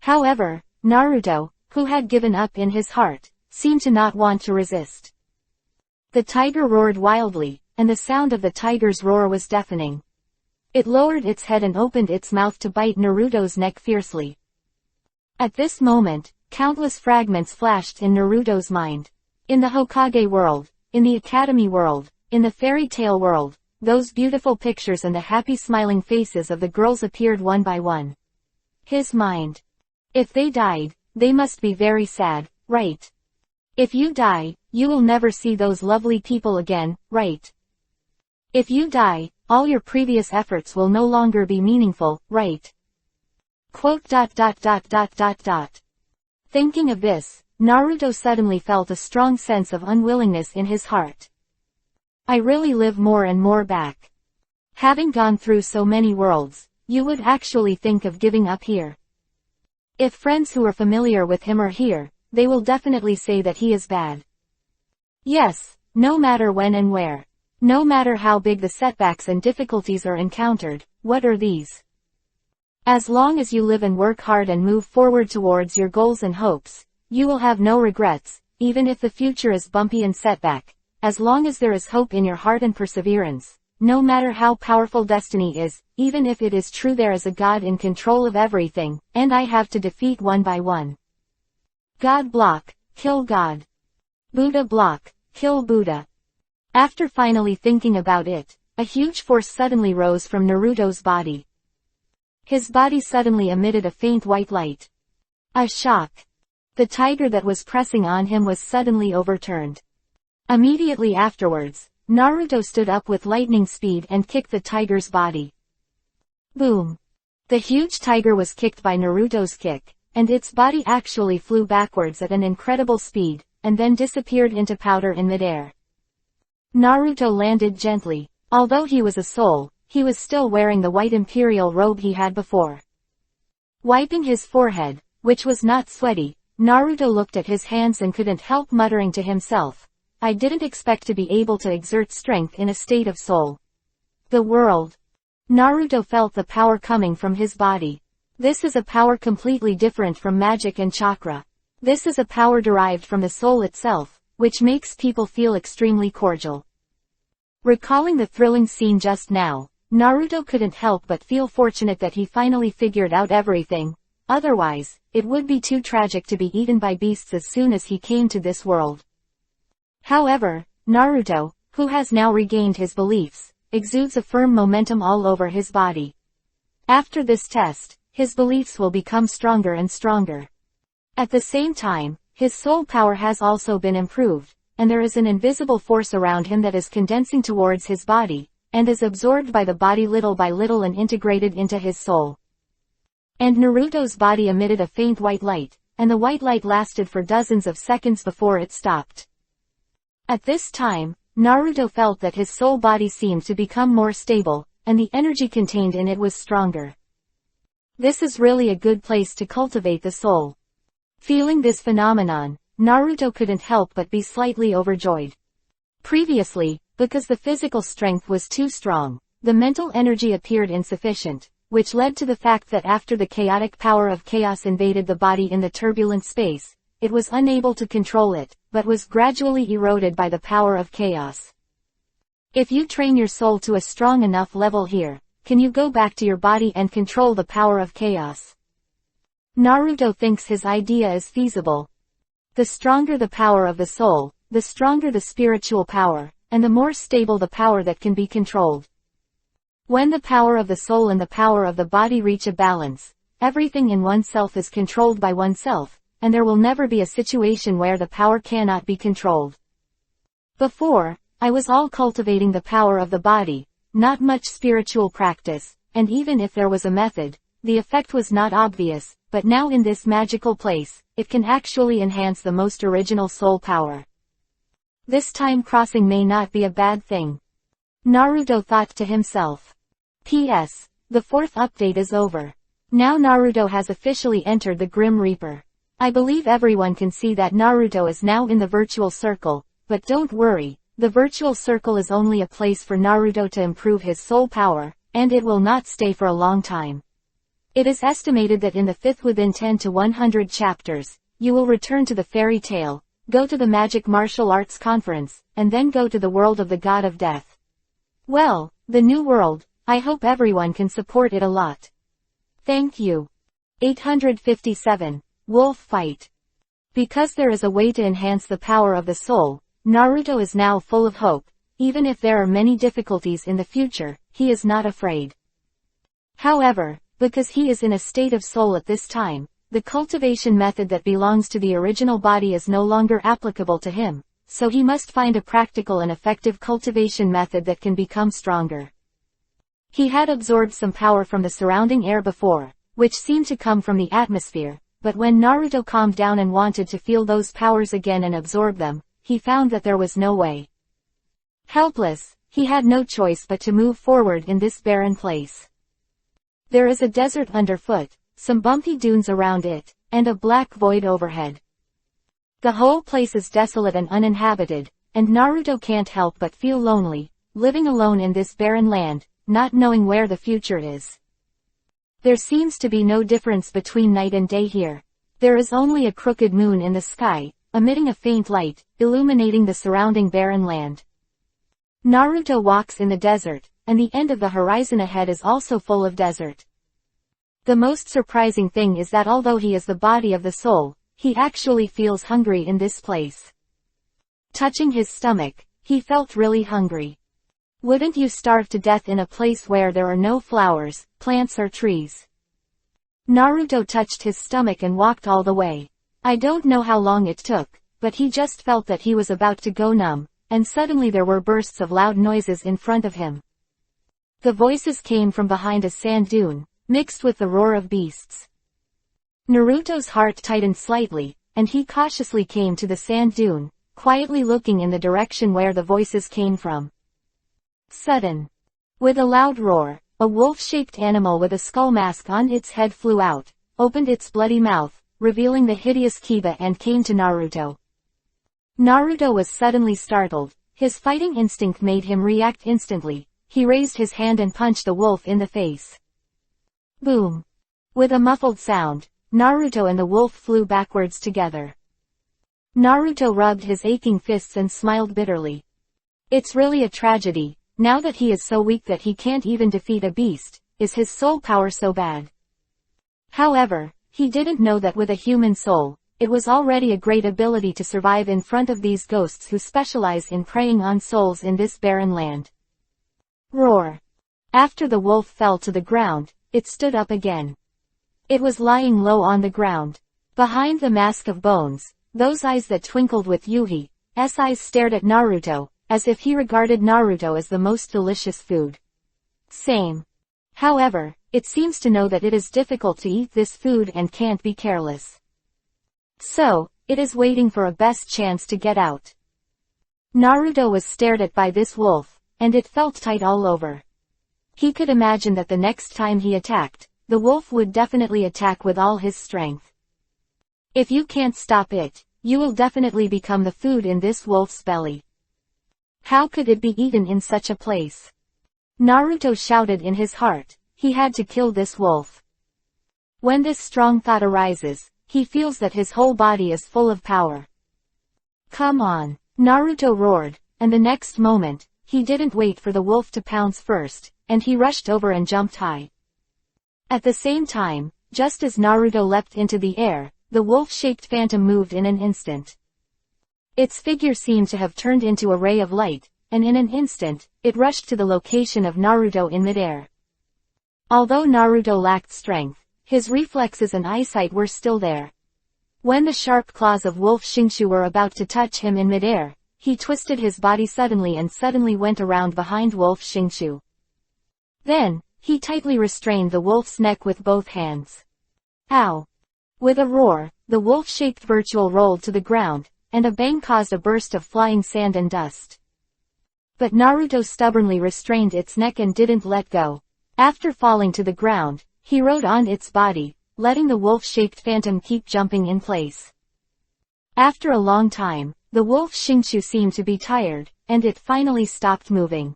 Speaker 1: However, Naruto, who had given up in his heart, seemed to not want to resist. The tiger roared wildly, and the sound of the tiger's roar was deafening. It lowered its head and opened its mouth to bite Naruto's neck fiercely. At this moment, countless fragments flashed in Naruto's mind. In the Hokage world, in the Academy world, in the fairy tale world, those beautiful pictures and the happy smiling faces of the girls appeared one by one. His mind. If they died, they must be very sad, right? If you die, you will never see those lovely people again, right? If you die, all your previous efforts will no longer be meaningful, right? Quote. Thinking of this, Naruto suddenly felt a strong sense of unwillingness in his heart. I really live more and more back. Having gone through so many worlds, you would actually think of giving up here. If friends who are familiar with him are here, they will definitely say that he is bad. Yes, no matter when and where. No matter how big the setbacks and difficulties are encountered, what are these? As long as you live and work hard and move forward towards your goals and hopes, you will have no regrets, even if the future is bumpy and setback. As long as there is hope in your heart and perseverance, no matter how powerful destiny is, even if it is true there is a God in control of everything, and I have to defeat one by one. God block, kill God. Buddha block, kill Buddha. After finally thinking about it, a huge force suddenly rose from Naruto's body. His body suddenly emitted a faint white light. A shock. The tiger that was pressing on him was suddenly overturned. Immediately afterwards, Naruto stood up with lightning speed and kicked the tiger's body. Boom. The huge tiger was kicked by Naruto's kick, and its body actually flew backwards at an incredible speed, and then disappeared into powder in midair. Naruto landed gently. Although he was a soul, he was still wearing the white imperial robe he had before. Wiping his forehead, which was not sweaty, Naruto looked at his hands and couldn't help muttering to himself, I didn't expect to be able to exert strength in a state of soul. The world. Naruto felt the power coming from his body. This is a power completely different from magic and chakra. This is a power derived from the soul itself, which makes people feel extremely cordial. Recalling the thrilling scene just now, Naruto couldn't help but feel fortunate that he finally figured out everything. Otherwise, it would be too tragic to be eaten by beasts as soon as he came to this world. However, Naruto, who has now regained his beliefs, exudes a firm momentum all over his body. After this test, his beliefs will become stronger and stronger. At the same time, his soul power has also been improved, and there is an invisible force around him that is condensing towards his body, and is absorbed by the body little by little and integrated into his soul. And Naruto's body emitted a faint white light, and the white light lasted for dozens of seconds before it stopped. At this time, Naruto felt that his soul body seemed to become more stable, and the energy contained in it was stronger. This is really a good place to cultivate the soul. Feeling this phenomenon, Naruto couldn't help but be slightly overjoyed. Previously, because the physical strength was too strong, the mental energy appeared insufficient, which led to the fact that after the chaotic power of chaos invaded the body in the turbulent space, it was unable to control it, but was gradually eroded by the power of chaos. If you train your soul to a strong enough level here, can you go back to your body and control the power of chaos? Naruto thinks his idea is feasible. The stronger the power of the soul, the stronger the spiritual power, and the more stable the power that can be controlled. When the power of the soul and the power of the body reach a balance, everything in oneself is controlled by oneself, and there will never be a situation where the power cannot be controlled. Before, I was all cultivating the power of the body, not much spiritual practice, and even if there was a method, the effect was not obvious, but now in this magical place, it can actually enhance the most original soul power. This time crossing may not be a bad thing. Naruto thought to himself. P.S. The 4th update is over. Now Naruto has officially entered the Grim Reaper. I believe everyone can see that Naruto is now in the virtual circle, but don't worry, the virtual circle is only a place for Naruto to improve his soul power, and it will not stay for a long time. It is estimated that in the 5th within 10 to 100 chapters, you will return to the fairy tale, go to the magic martial arts conference, and then go to the world of the god of death. Well, the new world, I hope everyone can support it a lot. Thank you. 857. Wolf Fight. Because there is a way to enhance the power of the soul, Naruto is now full of hope. Even if there are many difficulties in the future, he is not afraid. However, because he is in a state of soul at this time, the cultivation method that belongs to the original body is no longer applicable to him, so he must find a practical and effective cultivation method that can become stronger. He had absorbed some power from the surrounding air before, which seemed to come from the atmosphere, but when Naruto calmed down and wanted to feel those powers again and absorb them, he found that there was no way. Helpless, he had no choice but to move forward in this barren place. There is a desert underfoot, some bumpy dunes around it, and a black void overhead. The whole place is desolate and uninhabited, and Naruto can't help but feel lonely, living alone in this barren land, not knowing where the future is. There seems to be no difference between night and day here. There is only a crooked moon in the sky, emitting a faint light, illuminating the surrounding barren land. Naruto walks in the desert, and the end of the horizon ahead is also full of desert. The most surprising thing is that although he is the body of the soul, he actually feels hungry in this place. Touching his stomach, he felt really hungry. Wouldn't you starve to death in a place where there are no flowers, plants or trees? Naruto touched his stomach and walked all the way. I don't know how long it took, but he just felt that he was about to go numb, and suddenly there were bursts of loud noises in front of him. The voices came from behind a sand dune, mixed with the roar of beasts. Naruto's heart tightened slightly, and he cautiously came to the sand dune, quietly looking in the direction where the voices came from. Sudden. With a loud roar, a wolf-shaped animal with a skull mask on its head flew out, opened its bloody mouth, revealing the hideous Kiba and came to Naruto. Naruto was suddenly startled. His fighting instinct made him react instantly. He raised his hand and punched the wolf in the face. Boom. With a muffled sound, Naruto and the wolf flew backwards together. Naruto rubbed his aching fists and smiled bitterly. It's really a tragedy, now that he is so weak that he can't even defeat a beast. Is his soul power so bad? However, he didn't know that with a human soul, it was already a great ability to survive in front of these ghosts who specialize in preying on souls in this barren land. Roar! After the wolf fell to the ground, it stood up again. It was lying low on the ground. Behind the mask of bones, those eyes that twinkled with Yuhi's eyes stared at Naruto, as if he regarded Naruto as the most delicious food. Same. However, it seems to know that it is difficult to eat this food and can't be careless. So, it is waiting for a best chance to get out. Naruto was stared at by this wolf, and it felt tight all over. He could imagine that the next time he attacked, the wolf would definitely attack with all his strength. If you can't stop it, you will definitely become the food in this wolf's belly. How could it be eaten in such a place? Naruto shouted in his heart, he had to kill this wolf. When this strong thought arises, he feels that his whole body is full of power. Come on, Naruto roared, and the next moment, he didn't wait for the wolf to pounce first, and he rushed over and jumped high. At the same time, just as Naruto leapt into the air, the wolf-shaped phantom moved in an instant. Its figure seemed to have turned into a ray of light, and in an instant, it rushed to the location of Naruto in midair. Although Naruto lacked strength, his reflexes and eyesight were still there. When the sharp claws of Wolf Shingshu were about to touch him in midair, he twisted his body suddenly and suddenly went around behind Wolf Shingshu. Then, he tightly restrained the wolf's neck with both hands. Ow! With a roar, the wolf-shaped virtual rolled to the ground, and a bang caused a burst of flying sand and dust. But Naruto stubbornly restrained its neck and didn't let go. After falling to the ground, he rode on its body, letting the wolf-shaped phantom keep jumping in place. After a long time, the wolf Shingshu seemed to be tired, and it finally stopped moving.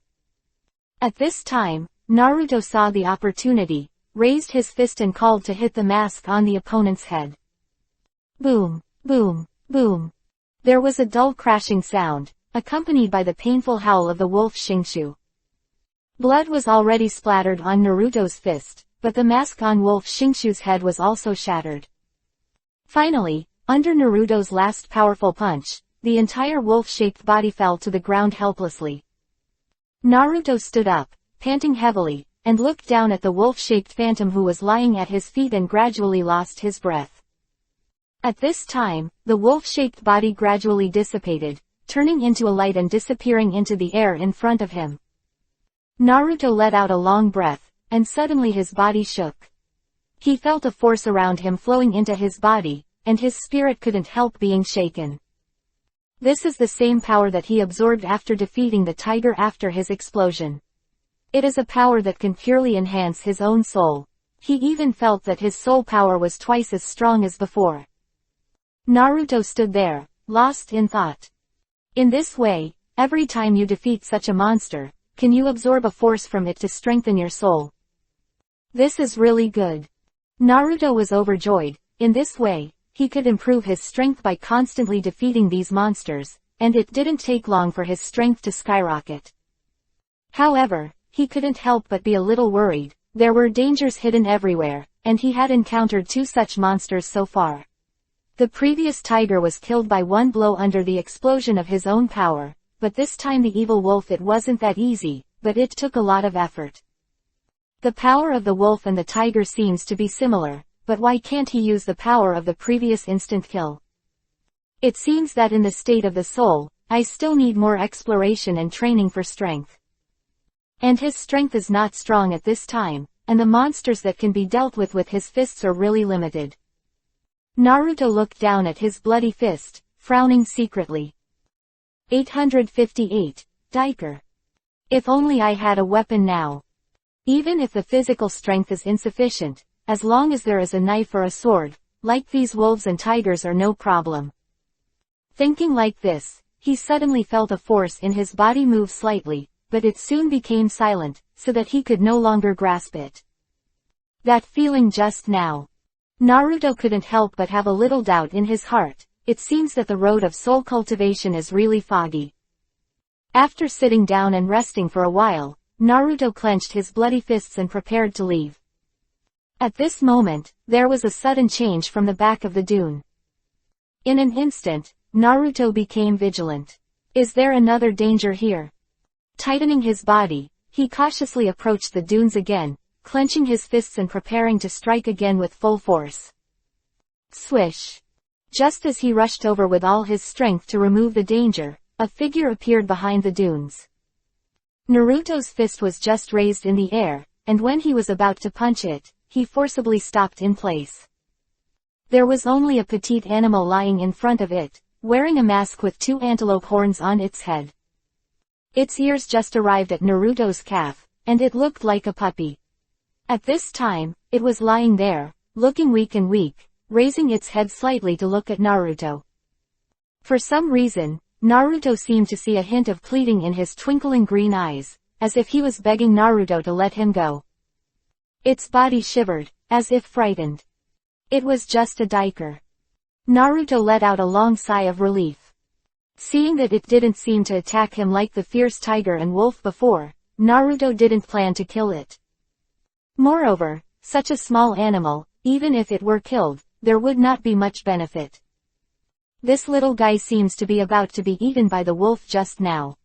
Speaker 1: At this time, Naruto saw the opportunity, raised his fist and called to hit the mask on the opponent's head. Boom, boom, boom. There was a dull crashing sound, accompanied by the painful howl of the wolf Shingshu. Blood was already splattered on Naruto's fist, but the mask on Wolf Shingshu's head was also shattered. Finally, under Naruto's last powerful punch, the entire wolf-shaped body fell to the ground helplessly. Naruto stood up, panting heavily, and looked down at the wolf-shaped phantom who was lying at his feet and gradually lost his breath. At this time, the wolf-shaped body gradually dissipated, turning into a light and disappearing into the air in front of him. Naruto let out a long breath, and suddenly his body shook. He felt a force around him flowing into his body, and his spirit couldn't help being shaken. This is the same power that he absorbed after defeating the tiger after his explosion. It is a power that can purely enhance his own soul. He even felt that his soul power was twice as strong as before. Naruto stood there, lost in thought. In this way, every time you defeat such a monster, can you absorb a force from it to strengthen your soul? This is really good. Naruto was overjoyed. In this way, he could improve his strength by constantly defeating these monsters, and it didn't take long for his strength to skyrocket. However, he couldn't help but be a little worried. There were dangers hidden everywhere, and he had encountered 2 such monsters so far. The previous tiger was killed by one blow under the explosion of his own power, but this time the evil wolf, it wasn't that easy, but it took a lot of effort. The power of the wolf and the tiger seems to be similar, but why can't he use the power of the previous instant kill? It seems that in the state of the soul, I still need more exploration and training for strength. And his strength is not strong at this time, and the monsters that can be dealt with his fists are really limited. Naruto looked down at his bloody fist, frowning secretly. 858. Diker. If only I had a weapon now. Even if the physical strength is insufficient, as long as there is a knife or a sword, like these wolves and tigers, are no problem. Thinking like this, he suddenly felt a force in his body move slightly, but it soon became silent, so that he could no longer grasp it. That feeling just now. Naruto couldn't help but have a little doubt in his heart. It seems that the road of soul cultivation is really foggy. After sitting down and resting for a while, Naruto clenched his bloody fists and prepared to leave. At this moment, there was a sudden change from the back of the dune. In an instant, Naruto became vigilant. Is there another danger here? Tightening his body, he cautiously approached the dunes again, clenching his fists and preparing to strike again with full force. Swish! Just as he rushed over with all his strength to remove the danger, a figure appeared behind the dunes. Naruto's fist was just raised in the air, and when he was about to punch it, he forcibly stopped in place. There was only a petite animal lying in front of it, wearing a mask with 2 antelope horns on its head. Its ears just arrived at Naruto's calf, and it looked like a puppy. At this time, it was lying there, looking weak, raising its head slightly to look at Naruto. For some reason, Naruto seemed to see a hint of pleading in his twinkling green eyes, as if he was begging Naruto to let him go. Its body shivered, as if frightened. It was just a diker. Naruto let out a long sigh of relief. Seeing that it didn't seem to attack him like the fierce tiger and wolf before, Naruto didn't plan to kill it. Moreover, such a small animal, even if it were killed, there would not be much benefit. This little guy seems to be about to be eaten by the wolf just now.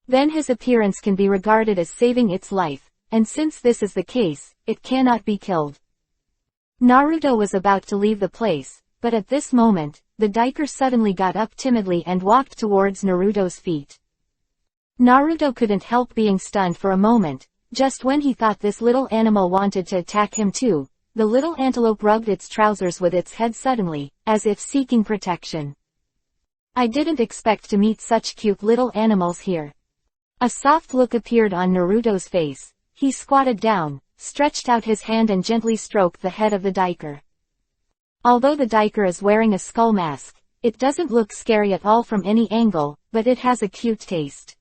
Speaker 1: Then his appearance can be regarded as saving its life, and since this is the case, it cannot be killed. Naruto was about to leave the place, but at this moment, the diker suddenly got up timidly and walked towards Naruto's feet. Naruto couldn't help being stunned for a moment. Just when he thought this little animal wanted to attack him too, the little antelope rubbed its trousers with its head suddenly, as if seeking protection. I didn't expect to meet such cute little animals here. A soft look appeared on Naruto's face. He squatted down, stretched out his hand and gently stroked the head of the diker. Although the diker is wearing a skull mask, it doesn't look scary at all from any angle, but it has a cute taste.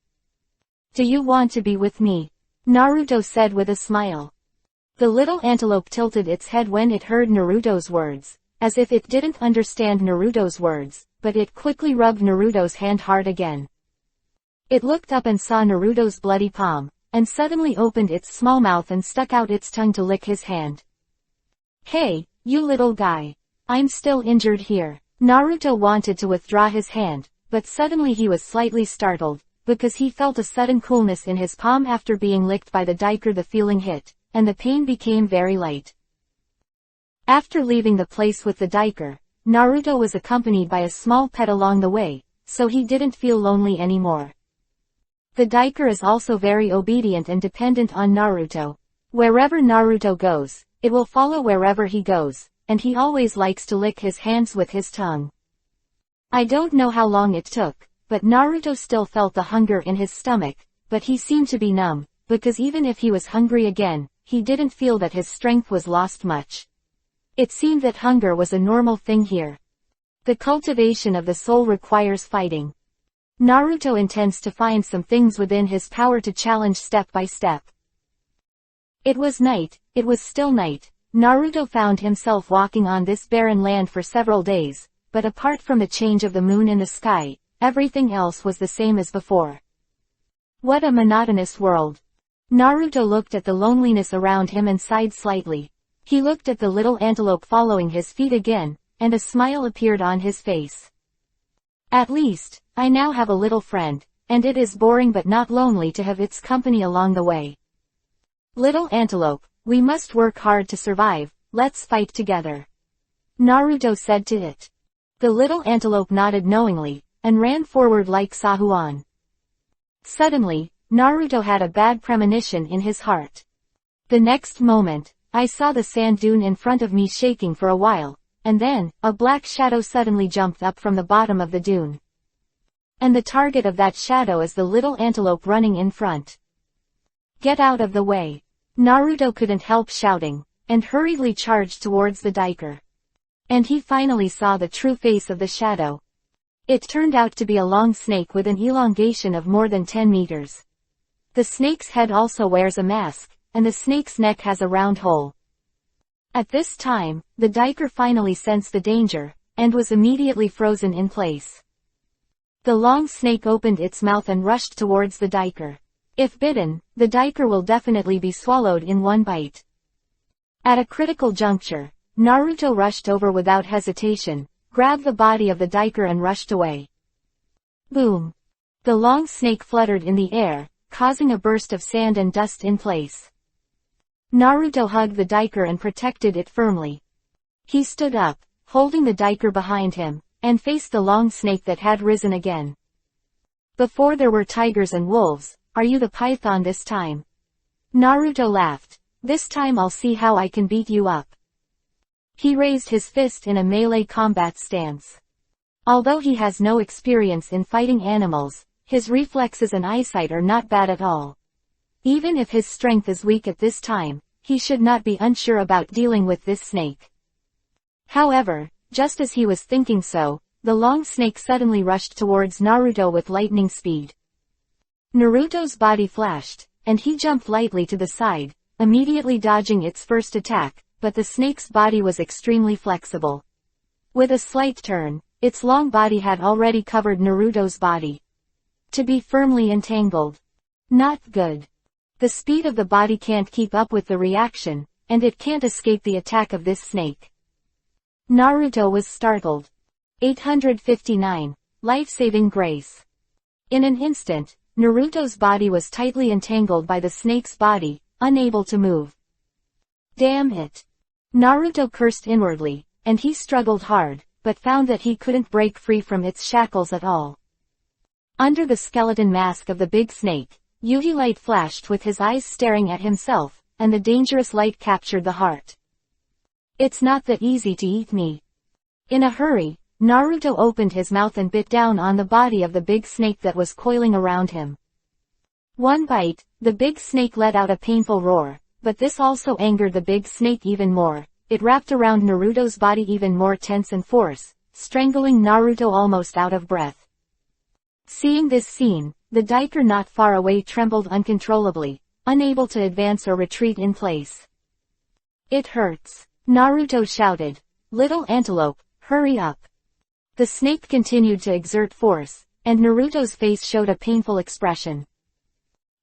Speaker 1: Do you want to be with me? Naruto said with a smile. The little antelope tilted its head when it heard Naruto's words, as if it didn't understand Naruto's words, but it quickly rubbed Naruto's hand hard again. It looked up and saw Naruto's bloody palm, and suddenly opened its small mouth and stuck out its tongue to lick his hand. Hey, you little guy. I'm still injured here. Naruto wanted to withdraw his hand, but suddenly he was slightly startled, because he felt a sudden coolness in his palm after being licked by the diker. The feeling hit, and the pain became very light. After leaving the place with the diker, Naruto was accompanied by a small pet along the way, so he didn't feel lonely anymore. The diker is also very obedient and dependent on Naruto. Wherever Naruto goes, it will follow wherever he goes, and he always likes to lick his hands with his tongue. I don't know how long it took, but Naruto still felt the hunger in his stomach, but he seemed to be numb, because even if he was hungry again, he didn't feel that his strength was lost much. It seemed that hunger was a normal thing here. The cultivation of the soul requires fighting. Naruto intends to find some things within his power to challenge step by step. It was night, it was still night. Naruto found himself walking on this barren land for several days, but apart from the change of the moon in the sky, everything else was the same as before. What a monotonous world. Naruto looked at the loneliness around him and sighed slightly. He looked at the little antelope following his feet again, and a smile appeared on his face. At least, I now have a little friend, and it is boring but not lonely to have its company along the way. Little antelope, we must work hard to survive, let's fight together. Naruto said to it. The little antelope nodded knowingly, and ran forward like Sahuan. Suddenly, Naruto had a bad premonition in his heart. The next moment, I saw the sand dune in front of me shaking for a while, and then, a black shadow suddenly jumped up from the bottom of the dune. And the target of that shadow is the little antelope running in front. Get out of the way. Naruto couldn't help shouting, and hurriedly charged towards the diker. And he finally saw the true face of the shadow. It turned out to be a long snake with an elongation of more than 10 meters. The snake's head also wears a mask, and the snake's neck has a round hole. At this time, the diker finally sensed the danger, and was immediately frozen in place. The long snake opened its mouth and rushed towards the diker. If bitten, the diker will definitely be swallowed in one bite. At a critical juncture, Naruto rushed over without hesitation, grabbed the body of the diker and rushed away. Boom! The long snake fluttered in the air, causing a burst of sand and dust in place. Naruto hugged the diker and protected it firmly. He stood up, holding the diker behind him, and faced the long snake that had risen again. Before there were tigers and wolves, are you the python this time? Naruto laughed. This time I'll see how I can beat you up. He raised his fist in a melee combat stance. Although he has no experience in fighting animals, his reflexes and eyesight are not bad at all. Even if his strength is weak at this time, he should not be unsure about dealing with this snake. However, just as he was thinking so, the long snake suddenly rushed towards Naruto with lightning speed. Naruto's body flashed, and he jumped lightly to the side, immediately dodging its first attack, but the snake's body was extremely flexible. With a slight turn, its long body had already covered Naruto's body. To be firmly entangled. Not good. The speed of the body can't keep up with the reaction, and it can't escape the attack of this snake. Naruto was startled. 859. Life-saving grace. In an instant, Naruto's body was tightly entangled by the snake's body, unable to move. Damn it. Naruto cursed inwardly, and he struggled hard, but found that he couldn't break free from its shackles at all. Under the skeleton mask of the big snake, Yuhi light flashed with his eyes staring at himself, and the dangerous light captured the heart. It's not that easy to eat me. In a hurry, Naruto opened his mouth and bit down on the body of the big snake that was coiling around him. One bite, the big snake let out a painful roar, but this also angered the big snake even more. It wrapped around Naruto's body even more tense and force, strangling Naruto almost out of breath. Seeing this scene, the diker not far away trembled uncontrollably, unable to advance or retreat in place. It hurts. Naruto shouted. Little antelope, hurry up. The snake continued to exert force, and Naruto's face showed a painful expression.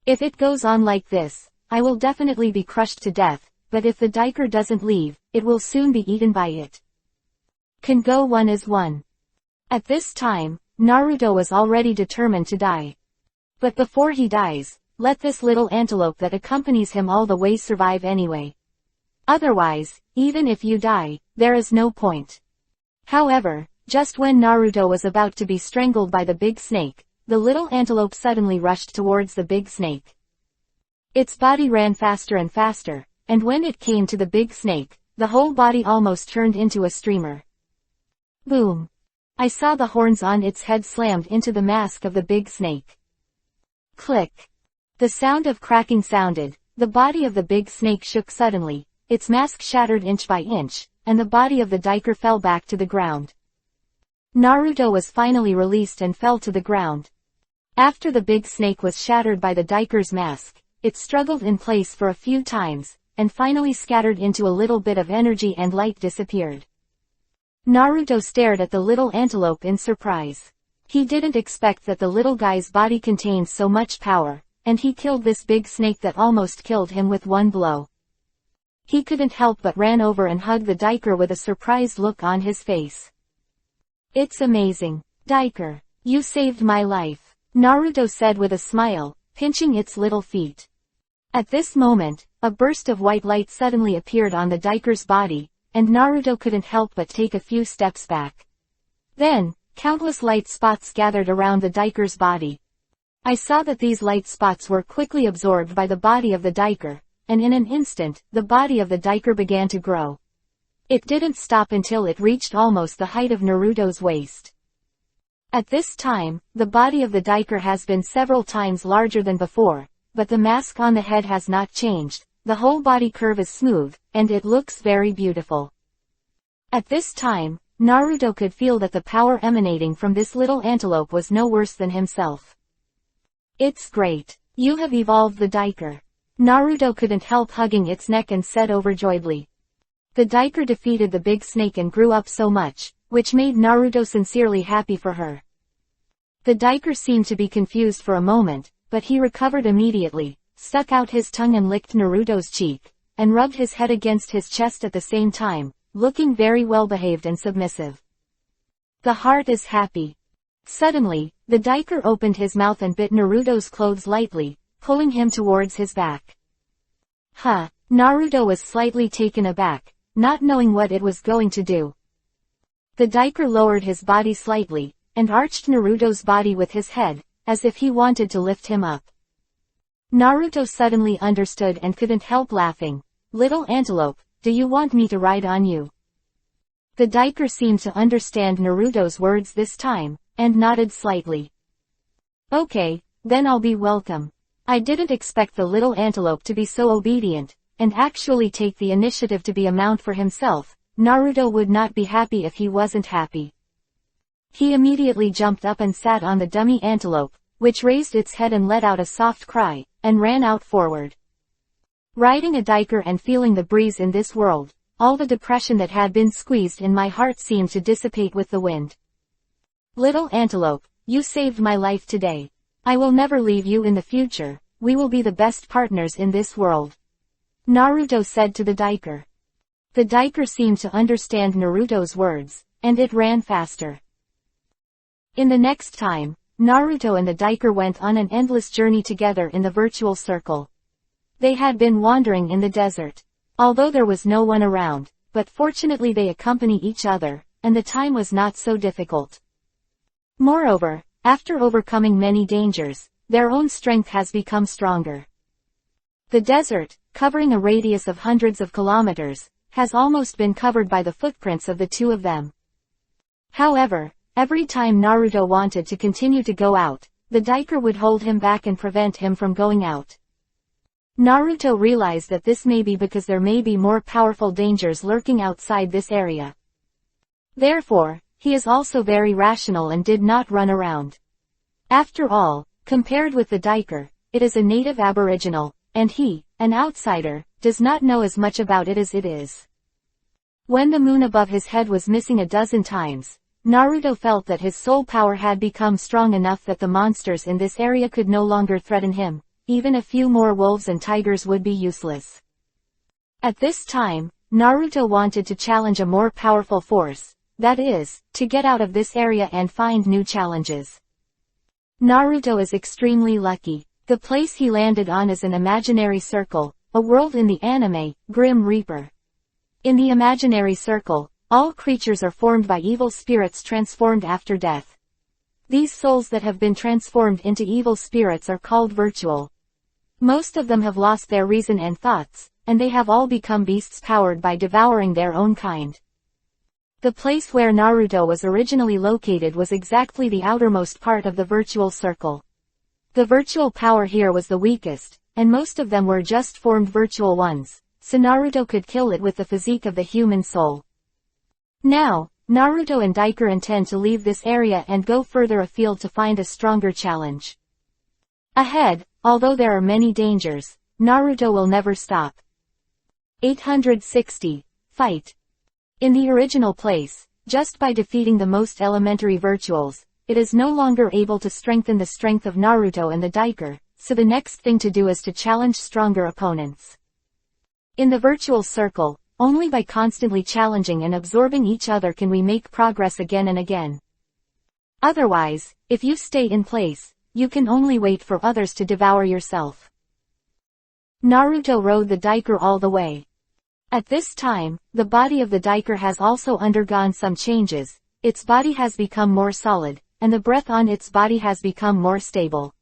Speaker 1: If it goes on like this, I will definitely be crushed to death, but if the diker doesn't leave, it will soon be eaten by it. Can go one is one. At this time, Naruto was already determined to die. But before he dies, let this little antelope that accompanies him all the way survive anyway. Otherwise, even if you die, there is no point. However, just when Naruto was about to be strangled by the big snake, the little antelope suddenly rushed towards the big snake. Its body ran faster and faster, and when it came to the big snake, the whole body almost turned into a streamer. Boom! I saw the horns on its head slammed into the mask of the big snake. Click! The sound of cracking sounded, the body of the big snake shook suddenly, its mask shattered inch by inch, and the body of the diker fell back to the ground. Naruto was finally released and fell to the ground. After the big snake was shattered by the diker's mask, it struggled in place for a few times, and finally scattered into a little bit of energy and light disappeared. Naruto stared at the little antelope in surprise. He didn't expect that the little guy's body contained so much power, and he killed this big snake that almost killed him with one blow. He couldn't help but ran over and hugged the diker with a surprised look on his face. It's amazing. Diker, you saved my life, Naruto said with a smile, pinching its little feet. At this moment, a burst of white light suddenly appeared on the diker's body, and Naruto couldn't help but take a few steps back. Then, countless light spots gathered around the diker's body. I saw that these light spots were quickly absorbed by the body of the diker, and in an instant, the body of the diker began to grow. It didn't stop until it reached almost the height of Naruto's waist. At this time, the body of the diker has been several times larger than before, but the mask on the head has not changed, the whole body curve is smooth, and it looks very beautiful. At this time, Naruto could feel that the power emanating from this little antelope was no worse than himself. It's great. You have evolved the diker. Naruto couldn't help hugging its neck and said overjoyedly. The Diker defeated the big snake and grew up so much, which made Naruto sincerely happy for her. The Diker seemed to be confused for a moment, but he recovered immediately, stuck out his tongue and licked Naruto's cheek, and rubbed his head against his chest at the same time, looking very well behaved and submissive. The heart is happy. Suddenly, the Diker opened his mouth and bit Naruto's clothes lightly, pulling him towards his back. Huh, Naruto was slightly taken aback, not knowing what it was going to do. The Diker lowered his body slightly, and arched Naruto's body with his head, as if he wanted to lift him up. Naruto suddenly understood and couldn't help laughing. Little antelope, do you want me to ride on you? The Diker seemed to understand Naruto's words this time, and nodded slightly. Okay, then I'll be welcome. I didn't expect the little antelope to be so obedient, and actually take the initiative to be a mount for himself. Naruto would not be happy if he wasn't happy. He immediately jumped up and sat on the dummy antelope, which raised its head and let out a soft cry, and ran out forward. Riding a Diker and feeling the breeze in this world, all the depression that had been squeezed in my heart seemed to dissipate with the wind. Little antelope, you saved my life today. I will never leave you in the future, we will be the best partners in this world. Naruto said to the Diker. The Diker seemed to understand Naruto's words, and it ran faster. In the next time, Naruto and the Diker went on an endless journey together in the virtual circle. They had been wandering in the desert. Although there was no one around, but fortunately they accompany each other, and the time was not so difficult. Moreover, after overcoming many dangers, their own strength has become stronger. The desert, covering a radius of hundreds of kilometers, has almost been covered by the footprints of the two of them. However, every time Naruto wanted to continue to go out, the Diker would hold him back and prevent him from going out. Naruto realized that this may be because there may be more powerful dangers lurking outside this area. Therefore, he is also very rational and did not run around. After all, compared with the Diker, it is a native aboriginal, and he, an outsider, does not know as much about it as it is. When the moon above his head was missing a dozen times, Naruto felt that his soul power had become strong enough that the monsters in this area could no longer threaten him. Even a few more wolves and tigers would be useless. At this time, Naruto wanted to challenge a more powerful force, that is, to get out of this area and find new challenges. Naruto is extremely lucky. The place he landed on is an imaginary circle, a world in the anime, Grim Reaper. In the imaginary circle, all creatures are formed by evil spirits transformed after death. These souls that have been transformed into evil spirits are called virtual. Most of them have lost their reason and thoughts, and they have all become beasts powered by devouring their own kind. The place where Naruto was originally located was exactly the outermost part of the virtual circle. The virtual power here was the weakest, and most of them were just formed virtual ones, so Naruto could kill it with the physique of the human soul. Now, Naruto and Diker intend to leave this area and go further afield to find a stronger challenge. Ahead, although there are many dangers, Naruto will never stop. 860. Fight. In the original place, just by defeating the most elementary virtuals, it is no longer able to strengthen the strength of Naruto and the Diker, so the next thing to do is to challenge stronger opponents. In the virtual circle, only by constantly challenging and absorbing each other can we make progress again and again. Otherwise, if you stay in place, you can only wait for others to devour yourself. Naruto rode the Diker all the way. At this time, the body of the Diker has also undergone some changes. Its body has become more solid, and the breath on its body has become more stable.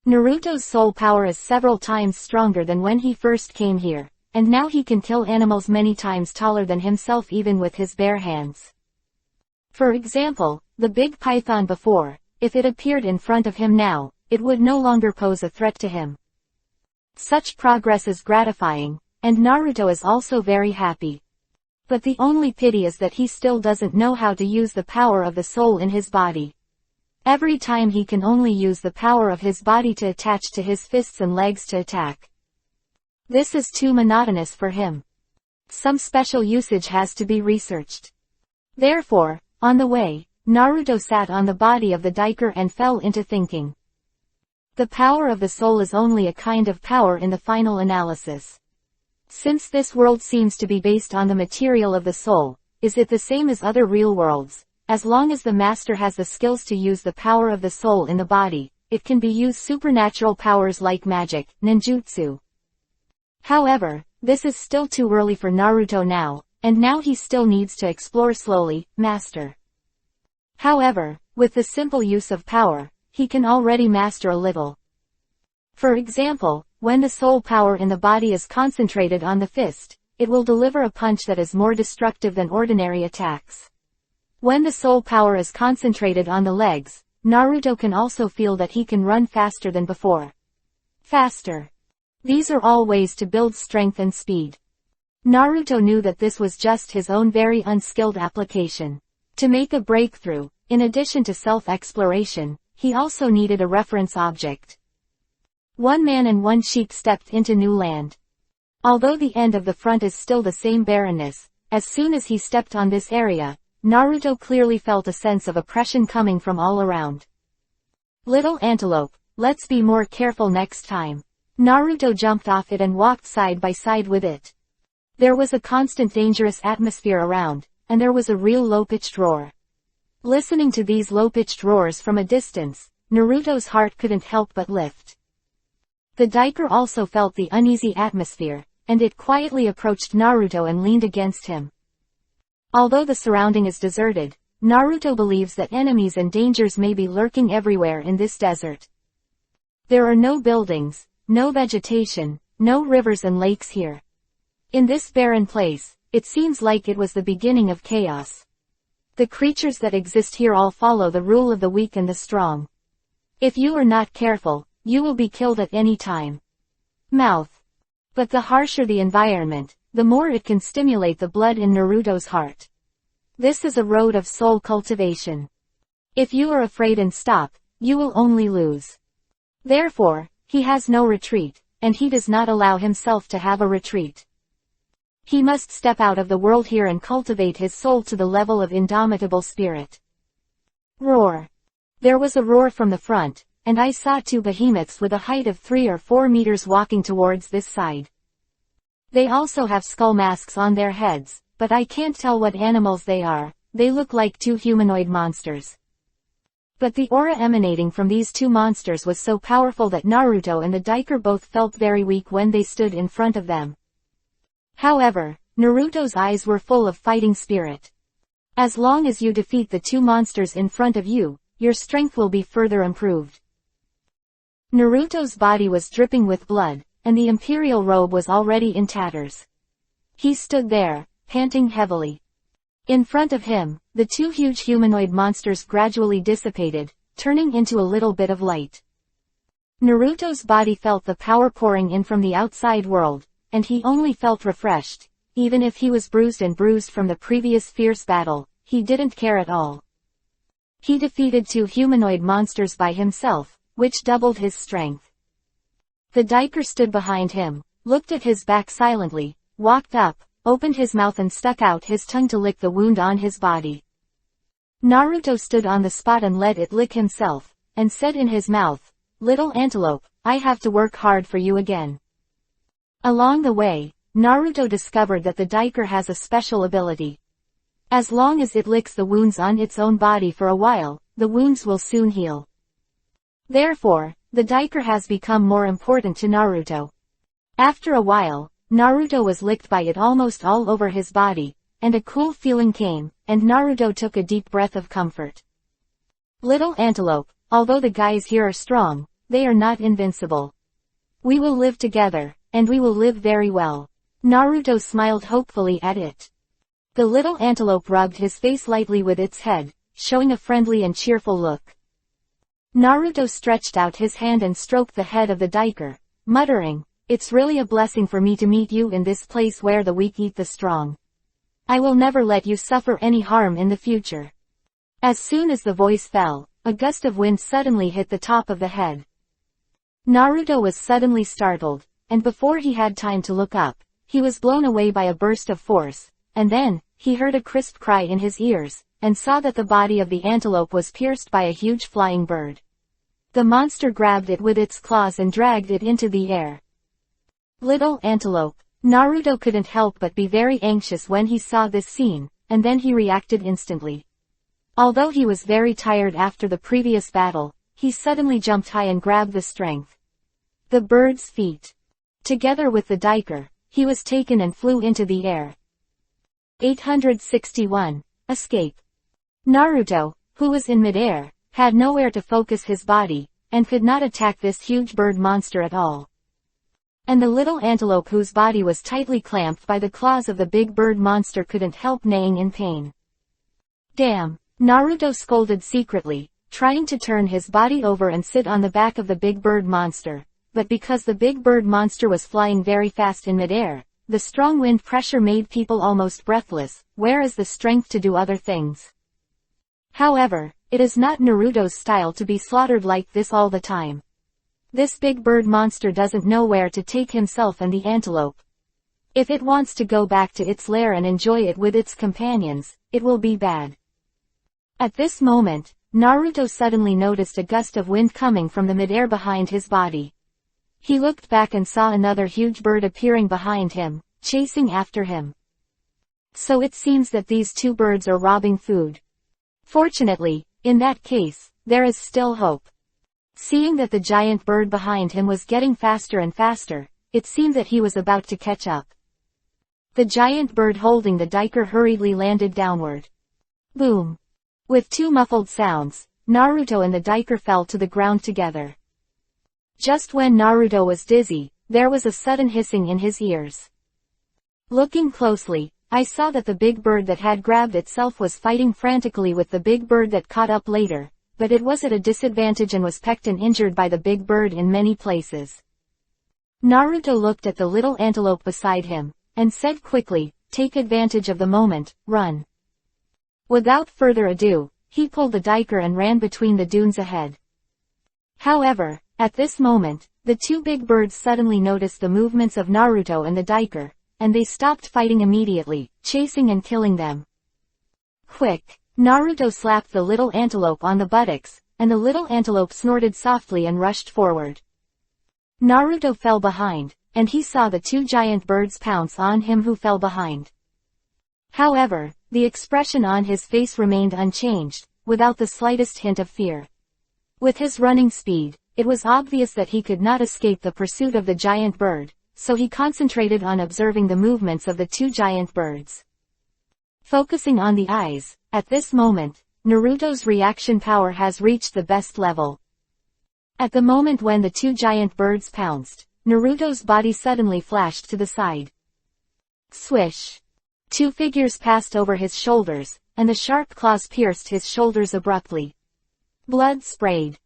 Speaker 1: Naruto's soul power is several times stronger than when he first came here, and now he can kill animals many times taller than himself even with his bare hands. For example, the big python before, if it appeared in front of him now, it would no longer pose a threat to him. Such progress is gratifying, and Naruto is also very happy. But the only pity is that he still doesn't know how to use the power of the soul in his body. Every time he can only use the power of his body to attach to his fists and legs to attack. This is too monotonous for him. Some special usage has to be researched. Therefore, on the way, Naruto sat on the body of the Diker and fell into thinking. The power of the soul is only a kind of power in the final analysis. Since this world seems to be based on the material of the soul, is it the same as other real worlds? As long as the master has the skills to use the power of the soul in the body, it can be used supernatural powers like magic, ninjutsu. However, this is still too early for Naruto now, and now he still needs to explore slowly, master. However, with the simple use of power, he can already master a little. For example, when the soul power in the body is concentrated on the fist, it will deliver a punch that is more destructive than ordinary attacks. When the soul power is concentrated on the legs, Naruto can also feel that he can run faster than before. Faster. These are all ways to build strength and speed. Naruto knew that this was just his own very unskilled application. To make a breakthrough, in addition to self-exploration, he also needed a reference object. One man and one sheep stepped into new land. Although the end of the front is still the same barrenness, as soon as he stepped on this area, Naruto clearly felt a sense of oppression coming from all around. Little antelope, let's be more careful next time. Naruto jumped off it and walked side by side with it. There was a constant dangerous atmosphere around, and there was a real low-pitched roar. Listening to these low-pitched roars from a distance, Naruto's heart couldn't help but lift. The Diker also felt the uneasy atmosphere, and it quietly approached Naruto and leaned against him. Although the surrounding is deserted, Naruto believes that enemies and dangers may be lurking everywhere in this desert. There are no buildings, no vegetation, no rivers and lakes here. In this barren place, it seems like it was the beginning of chaos. The creatures that exist here all follow the rule of the weak and the strong. If you are not careful, you will be killed at any time. Mouth. But the harsher the environment, the more it can stimulate the blood in Naruto's heart. This is a road of soul cultivation. If you are afraid and stop, you will only lose. Therefore, he has no retreat, and he does not allow himself to have a retreat. He must step out of the world here and cultivate his soul to the level of indomitable spirit. Roar. There was a roar from the front, and I saw two behemoths with a height of 3 or 4 meters walking towards this side. They also have skull masks on their heads, but I can't tell what animals they are. They look like two humanoid monsters. But the aura emanating from these two monsters was so powerful that Naruto and the Diker both felt very weak when they stood in front of them. However, Naruto's eyes were full of fighting spirit. As long as you defeat the two monsters in front of you, your strength will be further improved. Naruto's body was dripping with blood, and the imperial robe was already in tatters. He stood there, panting heavily. In front of him, the two huge humanoid monsters gradually dissipated, turning into a little bit of light. Naruto's body felt the power pouring in from the outside world, and he only felt refreshed. Even if he was bruised from the previous fierce battle, he didn't care at all. He defeated two humanoid monsters by himself, which doubled his strength. The Diker stood behind him, looked at his back silently, walked up, opened his mouth and stuck out his tongue to lick the wound on his body. Naruto stood on the spot and let it lick himself, and said in his mouth, "Little antelope, I have to work hard for you again." Along the way, Naruto discovered that the Diker has a special ability. As long as it licks the wounds on its own body for a while, the wounds will soon heal. Therefore, the Diker has become more important to Naruto. After a while, Naruto was licked by it almost all over his body, and a cool feeling came, and Naruto took a deep breath of comfort. Little antelope, although the guys here are strong, they are not invincible. We will live together, and we will live very well. Naruto smiled hopefully at it. The little antelope rubbed his face lightly with its head, showing a friendly and cheerful look. Naruto stretched out his hand and stroked the head of the Diker, muttering, "It's really a blessing for me to meet you in this place where the weak eat the strong. I will never let you suffer any harm in the future." As soon as the voice fell, a gust of wind suddenly hit the top of the head. Naruto was suddenly startled, and before he had time to look up, he was blown away by a burst of force, and then, he heard a crisp cry in his ears, and saw that the body of the antelope was pierced by a huge flying bird. The monster grabbed it with its claws and dragged it into the air. Little antelope. Naruto couldn't help but be very anxious when he saw this scene, and then he reacted instantly. Although he was very tired after the previous battle, he suddenly jumped high and grabbed the strength. The bird's feet. Together with the diker, he was taken and flew into the air. 861. Escape. Naruto, who was in midair, had nowhere to focus his body, and could not attack this huge bird monster at all. And the little antelope whose body was tightly clamped by the claws of the big bird monster couldn't help neighing in pain. Damn! Naruto scolded secretly, trying to turn his body over and sit on the back of the big bird monster, but because the big bird monster was flying very fast in midair, the strong wind pressure made people almost breathless, whereas the strength to do other things. However, it is not Naruto's style to be slaughtered like this all the time. This big bird monster doesn't know where to take himself and the antelope. If it wants to go back to its lair and enjoy it with its companions, it will be bad. At this moment, Naruto suddenly noticed a gust of wind coming from the midair behind his body. He looked back and saw another huge bird appearing behind him, chasing after him. So it seems that these two birds are robbing food. Fortunately, in that case, there is still hope. Seeing that the giant bird behind him was getting faster and faster, it seemed that he was about to catch up. The giant bird holding the diker hurriedly landed downward. Boom! With two muffled sounds, Naruto and the diker fell to the ground together. Just when Naruto was dizzy, there was a sudden hissing in his ears. Looking closely, I saw that the big bird that had grabbed itself was fighting frantically with the big bird that caught up later, but it was at a disadvantage and was pecked and injured by the big bird in many places. Naruto looked at the little antelope beside him, and said quickly, "Take advantage of the moment, run." Without further ado, he pulled the diker and ran between the dunes ahead. However, at this moment, the two big birds suddenly noticed the movements of Naruto and the diker, and they stopped fighting immediately, chasing and killing them. Quick! Naruto slapped the little antelope on the buttocks, and the little antelope snorted softly and rushed forward. Naruto fell behind, and he saw the two giant birds pounce on him who fell behind. However, the expression on his face remained unchanged, without the slightest hint of fear. With his running speed, it was obvious that he could not escape the pursuit of the giant bird, so he concentrated on observing the movements of the two giant birds. Focusing on the eyes, at this moment, Naruto's reaction power has reached the best level. At the moment when the two giant birds pounced, Naruto's body suddenly flashed to the side. Swish! Two figures passed over his shoulders, and the sharp claws pierced his shoulders abruptly. Blood sprayed.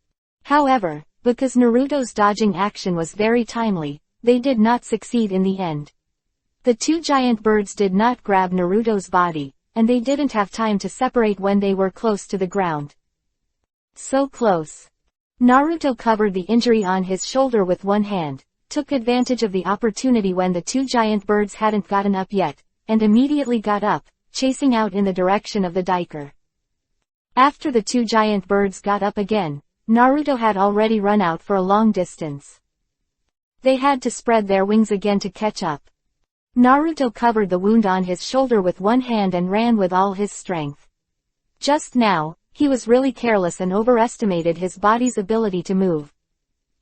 Speaker 1: However, because Naruto's dodging action was very timely, they did not succeed in the end. The two giant birds did not grab Naruto's body, and they didn't have time to separate when they were close to the ground. So close. Naruto covered the injury on his shoulder with one hand, took advantage of the opportunity when the two giant birds hadn't gotten up yet, and immediately got up, chasing out in the direction of the diker. After the two giant birds got up again, Naruto had already run out for a long distance. They had to spread their wings again to catch up. Naruto covered the wound on his shoulder with one hand and ran with all his strength. Just now, he was really careless and overestimated his body's ability to move.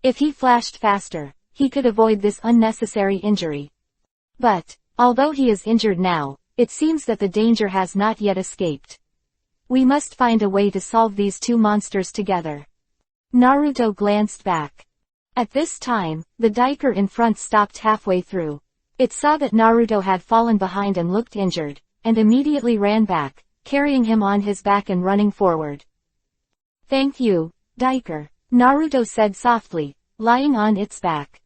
Speaker 1: If he flashed faster, he could avoid this unnecessary injury. But, although he is injured now, it seems that the danger has not yet escaped. We must find a way to solve these two monsters together. Naruto glanced back. At this time, the diker in front stopped halfway through. It saw that Naruto had fallen behind and looked injured, and immediately ran back, carrying him on his back and running forward. "Thank you, diker," Naruto said softly, lying on its back.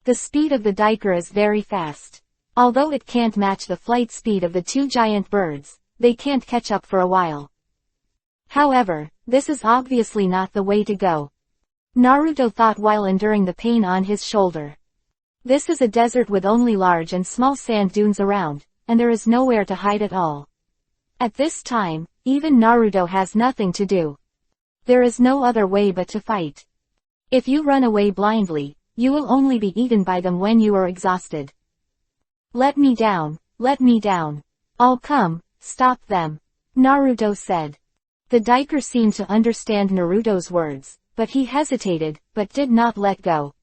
Speaker 1: The speed of the diker is very fast. Although it can't match the flight speed of the two giant birds, they can't catch up for a while. However, this is obviously not the way to go. Naruto thought while enduring the pain on his shoulder. This is a desert with only large and small sand dunes around, and there is nowhere to hide at all. At this time, even Naruto has nothing to do. There is no other way but to fight. If you run away blindly, you will only be eaten by them when you are exhausted. Let me down, let me down. I'll come, stop them, Naruto said. The Diker seemed to understand Naruto's words, but he hesitated, but did not let go.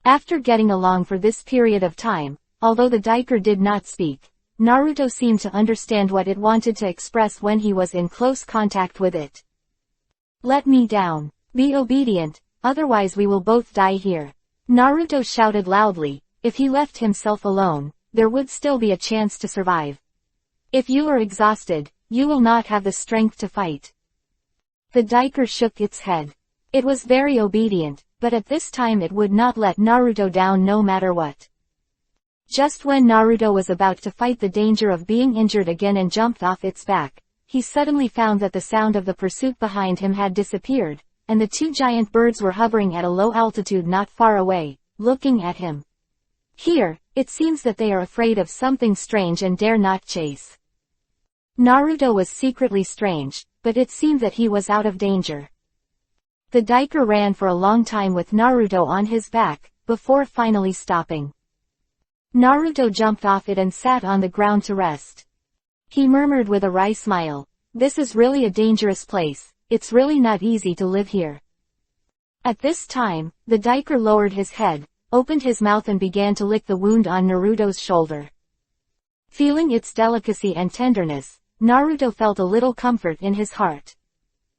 Speaker 1: After getting along for this period of time, although the Diker did not speak, Naruto seemed to understand what it wanted to express when he was in close contact with it. Let me down. Be obedient, otherwise we will both die here. Naruto shouted loudly. If he left himself alone, there would still be a chance to survive. If you are exhausted, you will not have the strength to fight. The Diker shook its head. It was very obedient, but at this time it would not let Naruto down no matter what. Just when Naruto was about to fight the danger of being injured again and jumped off its back, he suddenly found that the sound of the pursuit behind him had disappeared, and the two giant birds were hovering at a low altitude not far away, looking at him. Here, it seems that they are afraid of something strange and dare not chase. Naruto was secretly strange, but it seemed that he was out of danger. The Diker ran for a long time with Naruto on his back, before finally stopping. Naruto jumped off it and sat on the ground to rest. He murmured with a wry smile, "This is really a dangerous place, it's really not easy to live here." At this time, the Diker lowered his head, opened his mouth and began to lick the wound on Naruto's shoulder. Feeling its delicacy and tenderness, Naruto felt a little comfort in his heart.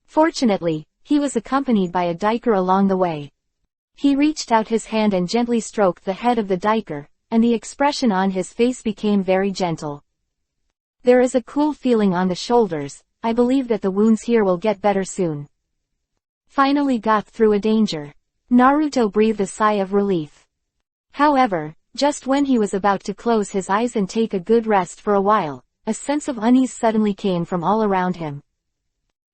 Speaker 1: Fortunately, he was accompanied by a Diker along the way. He reached out his hand and gently stroked the head of the Diker, and the expression on his face became very gentle. There is a cool feeling on the shoulders. I believe that the wounds here will get better soon. Finally got through a danger. Naruto breathed a sigh of relief. However, just when he was about to close his eyes and take a good rest for a while, a sense of unease suddenly came from all around him.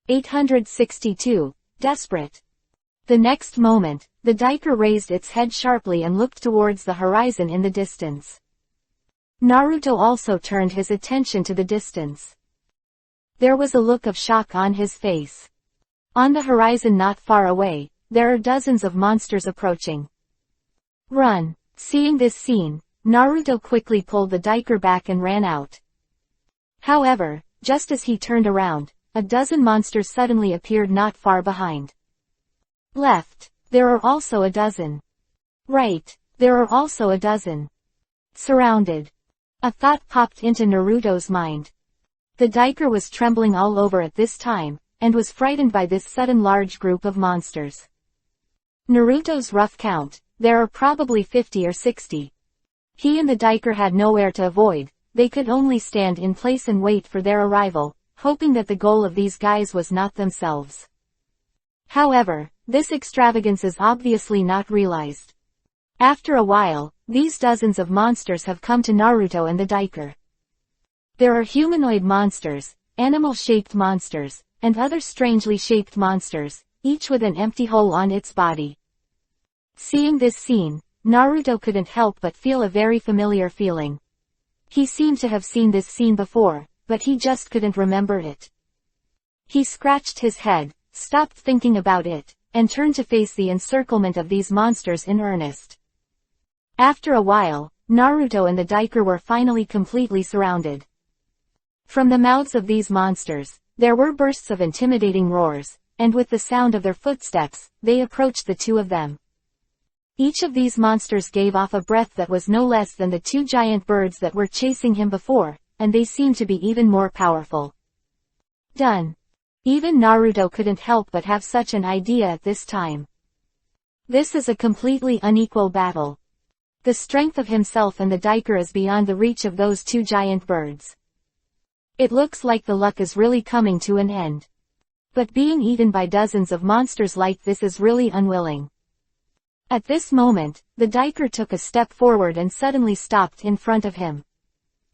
Speaker 1: 862. Desperate. The next moment, the Diker raised its head sharply and looked towards the horizon in the distance. Naruto also turned his attention to the distance. There was a look of shock on his face. On the horizon not far away, there are dozens of monsters approaching. Run! Seeing this scene, Naruto quickly pulled the Diker back and ran out. However, just as he turned around, a dozen monsters suddenly appeared not far behind. Left, there are also a dozen. Right, there are also a dozen. Surrounded. A thought popped into Naruto's mind. The Diker was trembling all over at this time, and was frightened by this sudden large group of monsters. Naruto's rough count, there are probably 50 or 60. He and the Diker had nowhere to avoid, they could only stand in place and wait for their arrival, hoping that the goal of these guys was not themselves. However, this extravagance is obviously not realized. After a while, these dozens of monsters have come to Naruto and the Diker. There are humanoid monsters, animal-shaped monsters, and other strangely shaped monsters, each with an empty hole on its body. Seeing this scene, Naruto couldn't help but feel a very familiar feeling. He seemed to have seen this scene before, but he just couldn't remember it. He scratched his head, stopped thinking about it, and turned to face the encirclement of these monsters in earnest. After a while, Naruto and the Diker were finally completely surrounded. From the mouths of these monsters, there were bursts of intimidating roars, and with the sound of their footsteps, they approached the two of them. Each of these monsters gave off a breath that was no less than the two giant birds that were chasing him before, and they seemed to be even more powerful. Done. Even Naruto couldn't help but have such an idea at this time. This is a completely unequal battle. The strength of himself and the Diker is beyond the reach of those two giant birds. It looks like the luck is really coming to an end. But being eaten by dozens of monsters like this is really unwilling. At this moment, the Diker took a step forward and suddenly stopped in front of him.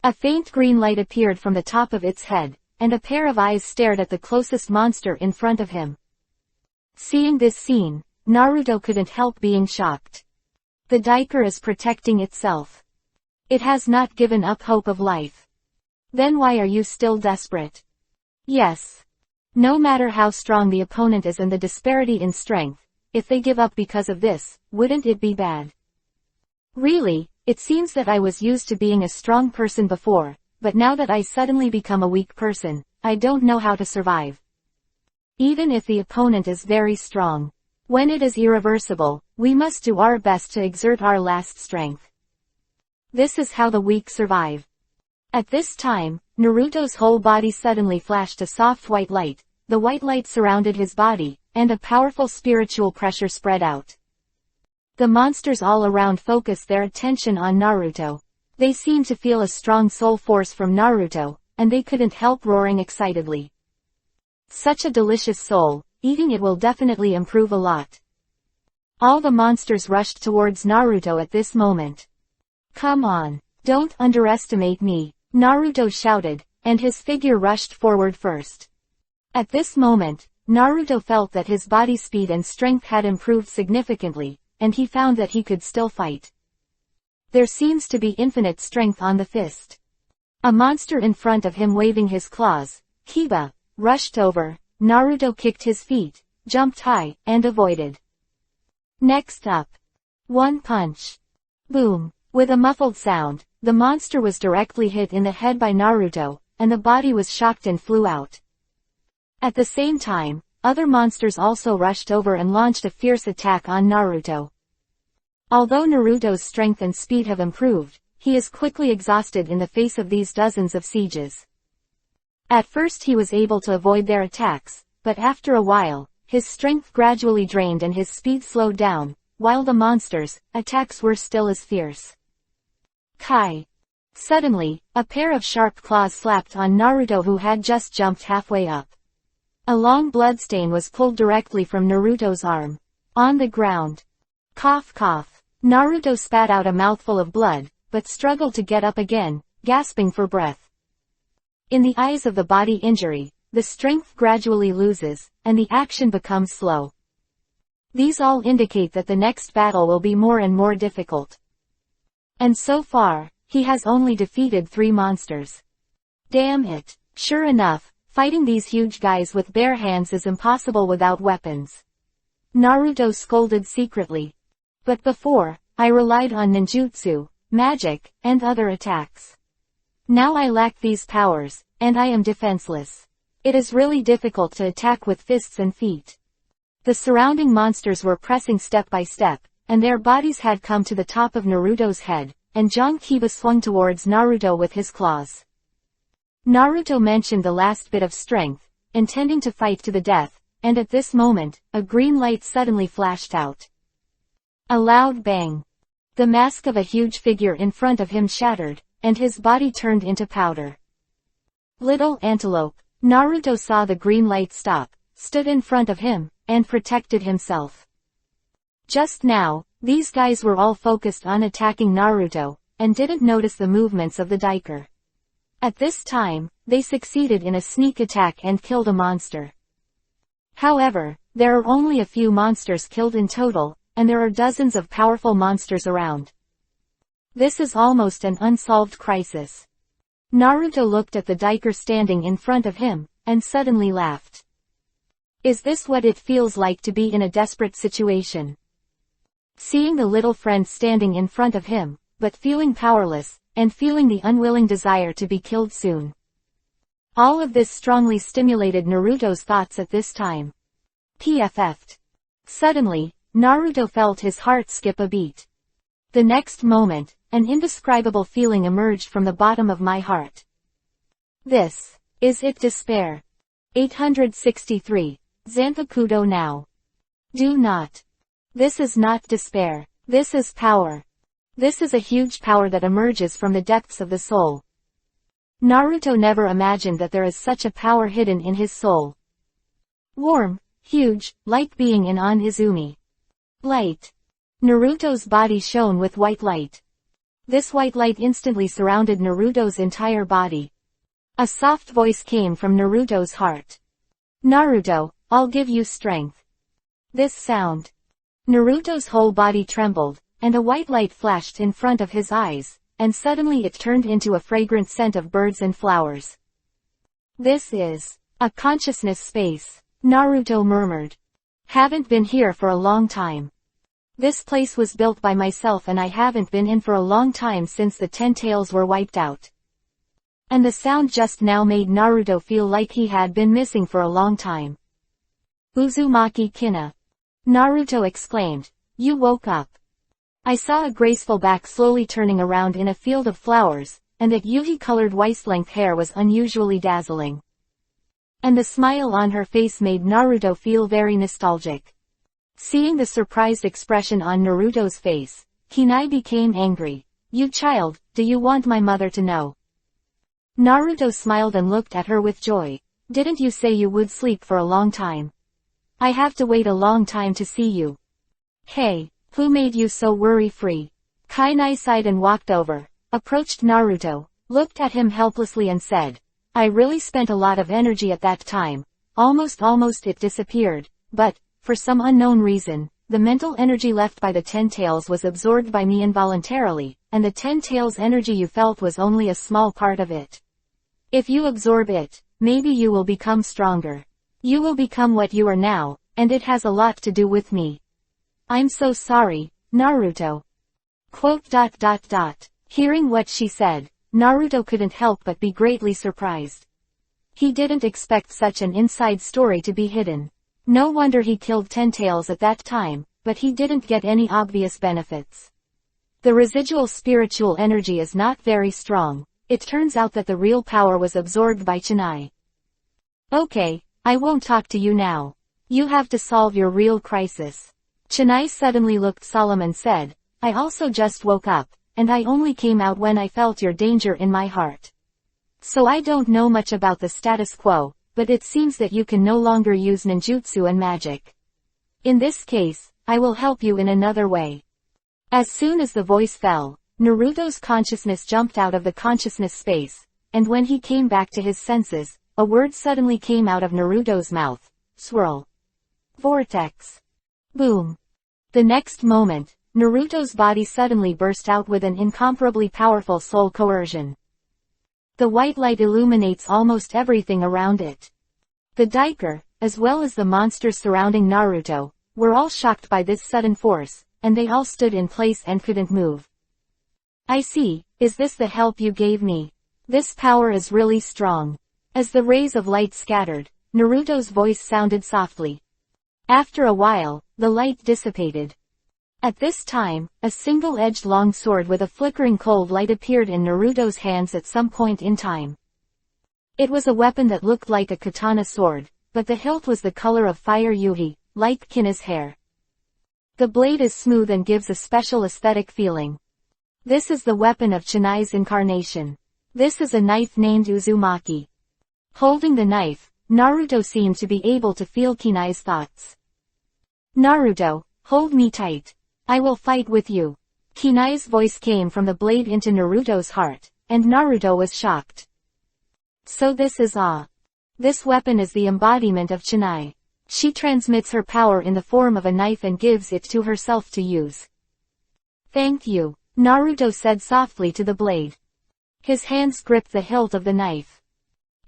Speaker 1: A faint green light appeared from the top of its head, and a pair of eyes stared at the closest monster in front of him. Seeing this scene, Naruto couldn't help being shocked. The Diker is protecting itself. It has not given up hope of life. Then why are you still desperate? Yes. No matter how strong the opponent is and the disparity in strength, if they give up because of this, wouldn't it be bad? Really, it seems that I was used to being a strong person before, but now that I suddenly become a weak person, I don't know how to survive. Even if the opponent is very strong. When it is irreversible, we must do our best to exert our last strength. This is how the weak survive. At this time, Naruto's whole body suddenly flashed a soft white light. The white light surrounded his body, and a powerful spiritual pressure spread out. The monsters all around focused their attention on Naruto. They seemed to feel a strong soul force from Naruto, and they couldn't help roaring excitedly. Such a delicious soul, eating it will definitely improve a lot. All the monsters rushed towards Naruto at this moment. Come on, don't underestimate me, Naruto shouted, and his figure rushed forward first. At this moment, Naruto felt that his body speed and strength had improved significantly, and he found that he could still fight. There seems to be infinite strength on the fist. A monster in front of him waving his claws, Kiba, rushed over. Naruto kicked his feet, jumped high, and avoided. Next up. One punch. Boom. With a muffled sound, the monster was directly hit in the head by Naruto, and the body was shocked and flew out. At the same time, other monsters also rushed over and launched a fierce attack on Naruto. Although Naruto's strength and speed have improved, he is quickly exhausted in the face of these dozens of sieges. At first he was able to avoid their attacks, but after a while, his strength gradually drained and his speed slowed down, while the monsters' attacks were still as fierce. Kai. Suddenly, a pair of sharp claws slapped on Naruto who had just jumped halfway up. A long bloodstain was pulled directly from Naruto's arm. On the ground. Cough cough. Naruto spat out a mouthful of blood, but struggled to get up again, gasping for breath. In the eyes of the body injury, the strength gradually loses, and the action becomes slow. These all indicate that the next battle will be more and more difficult. And so far, he has only defeated 3 monsters. Damn it. Sure enough, fighting these huge guys with bare hands is impossible without weapons. Naruto scolded secretly. But before, I relied on ninjutsu, magic, and other attacks. Now I lack these powers, and I am defenseless. It is really difficult to attack with fists and feet. The surrounding monsters were pressing step by step, and their bodies had come to the top of Naruto's head, and John Kiba swung towards Naruto with his claws. Naruto mentioned the last bit of strength, intending to fight to the death, and at this moment, a green light suddenly flashed out. A loud bang. The mask of a huge figure in front of him shattered, and his body turned into powder. Little Antelope. Naruto saw the green light stop, stood in front of him, and protected himself. Just now, these guys were all focused on attacking Naruto, and didn't notice the movements of the Diker. At this time, they succeeded in a sneak attack and killed a monster. However, there are only a few monsters killed in total, and there are dozens of powerful monsters around. This is almost an unsolved crisis. Naruto looked at the Diker standing in front of him, and suddenly laughed. Is this what it feels like to be in a desperate situation? Seeing the little friend standing in front of him, but feeling powerless, and feeling the unwilling desire to be killed soon. All of this strongly stimulated Naruto's thoughts at this time. PFF'd. Suddenly, Naruto felt his heart skip a beat. The next moment, an indescribable feeling emerged from the bottom of my heart. This, is it despair? 863. Zanpakudo now. Do not. This is not despair. This is power. This is a huge power that emerges from the depths of the soul. Naruto never imagined that there is such a power hidden in his soul. Warm, huge, light being in On Izumi. Light. Naruto's body shone with white light. This white light instantly surrounded Naruto's entire body. A soft voice came from Naruto's heart. Naruto, I'll give you strength. This sound. Naruto's whole body trembled, and a white light flashed in front of his eyes, and suddenly it turned into a fragrant scent of birds and flowers. "This is a consciousness space," Naruto murmured. "Haven't been here for a long time. This place was built by myself and I haven't been in for a long time since the 10 tails were wiped out." And the sound just now made Naruto feel like he had been missing for a long time. "Uzumaki Kina," Naruto exclaimed. "You woke up." I saw a graceful back slowly turning around in a field of flowers, and that Yuhi-colored waist-length hair was unusually dazzling. And the smile on her face made Naruto feel very nostalgic. Seeing the surprised expression on Naruto's face, Kinai became angry. "You child, do you want my mother to know?" Naruto smiled and looked at her with joy. "Didn't you say you would sleep for a long time? I have to wait a long time to see you." "Hey, who made you so worry-free?" Kinai sighed and walked over, approached Naruto, looked at him helplessly and said, "I really spent a lot of energy at that time. Almost it disappeared, but, for some unknown reason, the mental energy left by the 10 tails was absorbed by me involuntarily, and the 10 tails energy you felt was only a small part of it. If you absorb it, maybe you will become stronger. You will become what you are now, and it has a lot to do with me. I'm so sorry, Naruto." Hearing what she said, Naruto couldn't help but be greatly surprised. He didn't expect such an inside story to be hidden. No wonder he killed 10 tails at that time, but he didn't get any obvious benefits. The residual spiritual energy is not very strong. It turns out that the real power was absorbed by Chennai. "Okay, I won't talk to you now. You have to solve your real crisis." Chennai suddenly looked solemn and said, "I also just woke up, and I only came out when I felt your danger in my heart. So I don't know much about the status quo, but it seems that you can no longer use ninjutsu and magic. In this case, I will help you in another way." As soon as the voice fell, Naruto's consciousness jumped out of the consciousness space, and when he came back to his senses, a word suddenly came out of Naruto's mouth. "Swirl. Vortex." Boom. The next moment, Naruto's body suddenly burst out with an incomparably powerful soul coercion. The white light illuminates almost everything around it. The Diker, as well as the monsters surrounding Naruto, were all shocked by this sudden force, and they all stood in place and couldn't move. "I see, is this the help you gave me? This power is really strong." As the rays of light scattered, Naruto's voice sounded softly. After a while, the light dissipated. At this time, a single-edged long sword with a flickering cold light appeared in Naruto's hands at some point in time. It was a weapon that looked like a katana sword, but the hilt was the color of fire Yuhi, like Kina's hair. The blade is smooth and gives a special aesthetic feeling. This is the weapon of Chennai's incarnation. This is a knife named Uzumaki. Holding the knife, Naruto seemed to be able to feel Kinai's thoughts. "Naruto, hold me tight. I will fight with you." Kinai's voice came from the blade into Naruto's heart, and Naruto was shocked. So this is This weapon is the embodiment of Chennai. She transmits her power in the form of a knife and gives it to herself to use. "Thank you," Naruto said softly to the blade. His hands gripped the hilt of the knife.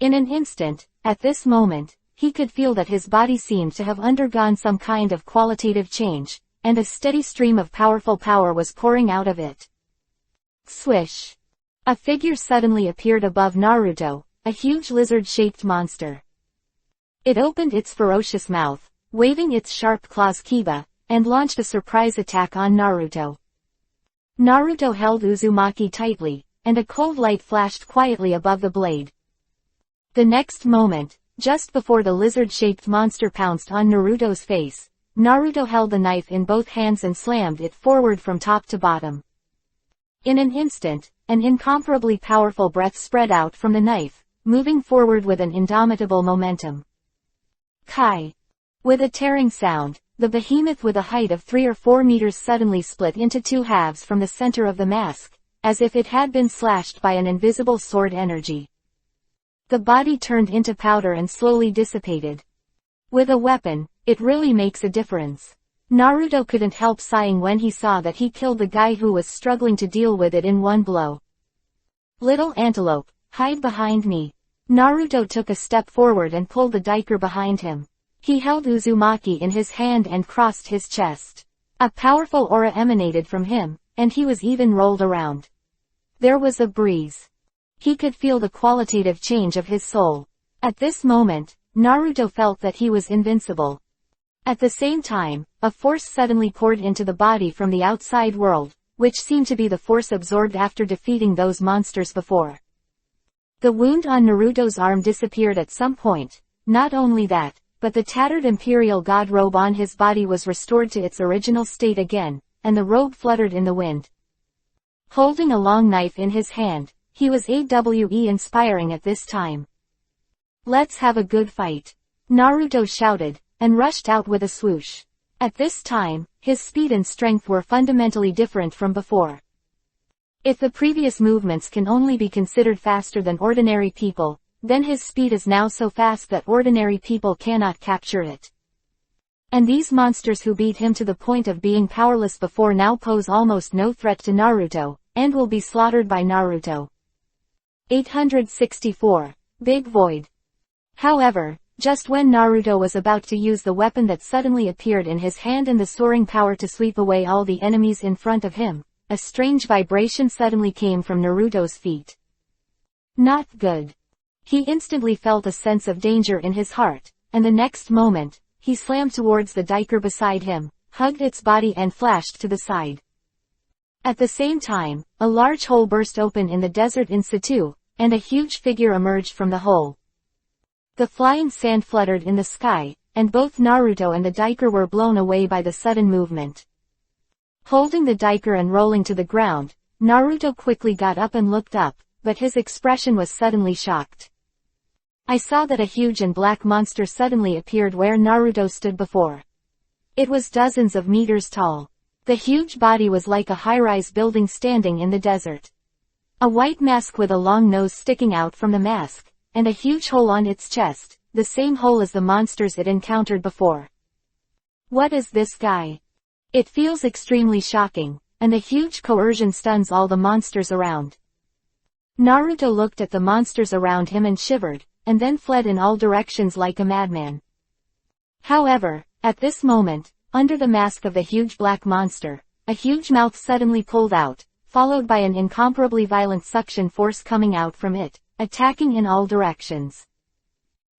Speaker 1: In an instant, at this moment, he could feel that his body seemed to have undergone some kind of qualitative change, and a steady stream of powerful power was pouring out of it. Swish! A figure suddenly appeared above Naruto, a huge lizard-shaped monster. It opened its ferocious mouth, waving its sharp claws Kiba, and launched a surprise attack on Naruto. Naruto held Uzumaki tightly, and a cold light flashed quietly above the blade. The next moment, just before the lizard-shaped monster pounced on Naruto's face, Naruto held the knife in both hands and slammed it forward from top to bottom. In an instant, an incomparably powerful breath spread out from the knife, moving forward with an indomitable momentum. Kai! With a tearing sound, the behemoth with a height of 3 or 4 meters suddenly split into 2 halves from the center of the mask, as if it had been slashed by an invisible sword energy. The body turned into powder and slowly dissipated. With a weapon, it really makes a difference. Naruto couldn't help sighing when he saw that he killed the guy who was struggling to deal with it in one blow. Little antelope, hide behind me. Naruto took a step forward and pulled the Diker behind him. He held Uzumaki in his hand and crossed his chest. A powerful aura emanated from him, and he was even rolled around. There was a breeze. He could feel the qualitative change of his soul. At this moment, Naruto felt that he was invincible. At the same time, a force suddenly poured into the body from the outside world, which seemed to be the force absorbed after defeating those monsters before. The wound on Naruto's arm disappeared at some point. Not only that, but the tattered Imperial God robe on his body was restored to its original state again, and the robe fluttered in the wind. Holding a long knife in his hand, he was inspiring at this time. Let's have a good fight. Naruto shouted, and rushed out with a swoosh. At this time, his speed and strength were fundamentally different from before. If the previous movements can only be considered faster than ordinary people, then his speed is now so fast that ordinary people cannot capture it. And these monsters who beat him to the point of being powerless before now pose almost no threat to Naruto, and will be slaughtered by Naruto. 864. Big Void. However, just when Naruto was about to use the weapon that suddenly appeared in his hand and the soaring power to sweep away all the enemies in front of him, a strange vibration suddenly came from Naruto's feet. Not good. He instantly felt a sense of danger in his heart, and the next moment, he slammed towards the Diker beside him, hugged its body and flashed to the side. At the same time, a large hole burst open in the desert in situ, and a huge figure emerged from the hole. The flying sand fluttered in the sky, and both Naruto and the Diker were blown away by the sudden movement. Holding the Diker and rolling to the ground, Naruto quickly got up and looked up, but his expression was suddenly shocked. I saw that a huge and black monster suddenly appeared where Naruto stood before. It was dozens of meters tall. The huge body was like a high-rise building standing in the desert. A white mask with a long nose sticking out from the mask, and a huge hole on its chest, the same hole as the monsters it encountered before. What is this guy? It feels extremely shocking, and the huge coercion stuns all the monsters around. Naruto looked at the monsters around him and shivered, and then fled in all directions like a madman. However, at this moment, under the mask of the huge black monster, a huge mouth suddenly pulled out, followed by an incomparably violent suction force coming out from it, attacking in all directions.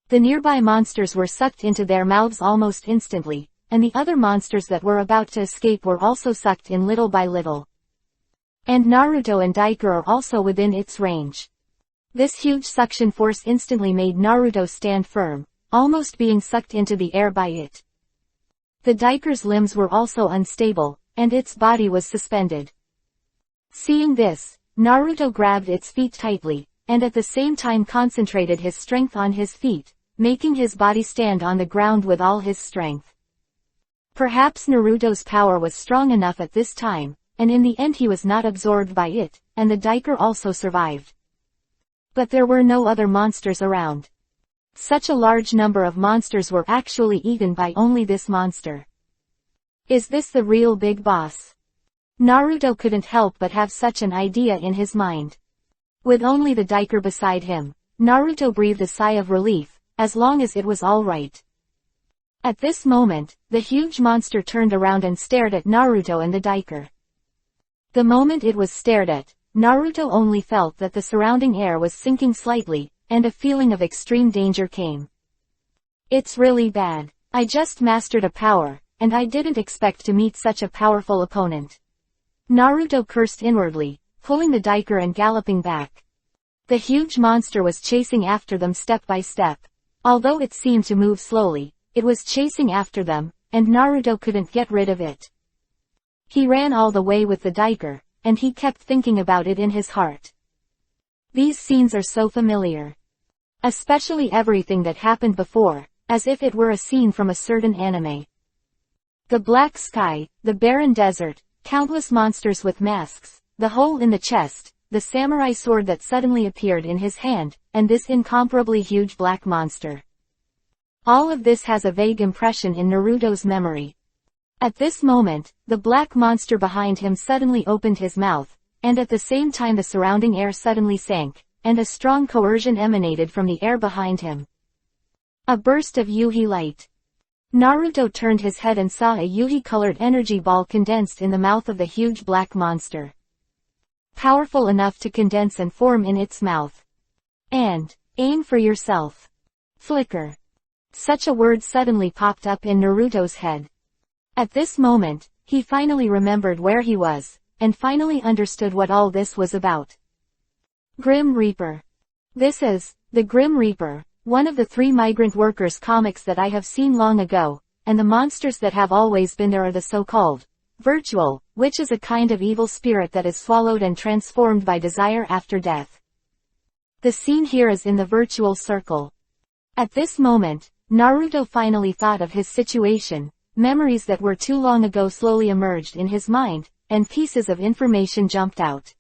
Speaker 1: The nearby monsters were sucked into their mouths almost instantly, and the other monsters that were about to escape were also sucked in little by little. And Naruto and Diker are also within its range. This huge suction force instantly made Naruto stand firm, almost being sucked into the air by it. The Diker's limbs were also unstable, and its body was suspended. Seeing this, Naruto grabbed its feet tightly, and at the same time concentrated his strength on his feet, making his body stand on the ground with all his strength. Perhaps Naruto's power was strong enough at this time, and in the end he was not absorbed by it, and the Diker also survived. But there were no other monsters around. Such a large number of monsters were actually eaten by only this monster. Is this the real big boss? Naruto couldn't help but have such an idea in his mind. With only the Diker beside him, Naruto breathed a sigh of relief, as long as it was all right. At this moment, the huge monster turned around and stared at Naruto and the Diker. The moment it was stared at, Naruto only felt that the surrounding air was sinking slightly, and a feeling of extreme danger came. It's really bad. I just mastered a power, and I didn't expect to meet such a powerful opponent. Naruto cursed inwardly, pulling the Diker and galloping back. The huge monster was chasing after them step by step. Although it seemed to move slowly, it was chasing after them, and Naruto couldn't get rid of it. He ran all the way with the Diker, and he kept thinking about it in his heart. These scenes are so familiar. Especially everything that happened before, as if it were a scene from a certain anime. The black sky, the barren desert, countless monsters with masks, the hole in the chest, the samurai sword that suddenly appeared in his hand, and this incomparably huge black monster. All of this has a vague impression in Naruto's memory. At this moment, the black monster behind him suddenly opened his mouth, and at the same time the surrounding air suddenly sank, and a strong coercion emanated from the air behind him. A burst of Yuhi light. Naruto turned his head and saw a Yuhi-colored energy ball condensed in the mouth of the huge black monster. Powerful enough to condense and form in its mouth. And, aim for yourself. Flicker. Such a word suddenly popped up in Naruto's head. At this moment, he finally remembered where he was, and finally understood what all this was about. Grim Reaper. This is, the Grim Reaper, one of the 3 migrant workers comics that I have seen long ago, and the monsters that have always been there are the so-called virtual, which is a kind of evil spirit that is swallowed and transformed by desire after death. The scene here is in the virtual circle. At this moment, Naruto finally thought of his situation, memories that were too long ago slowly emerged in his mind, and pieces of information jumped out.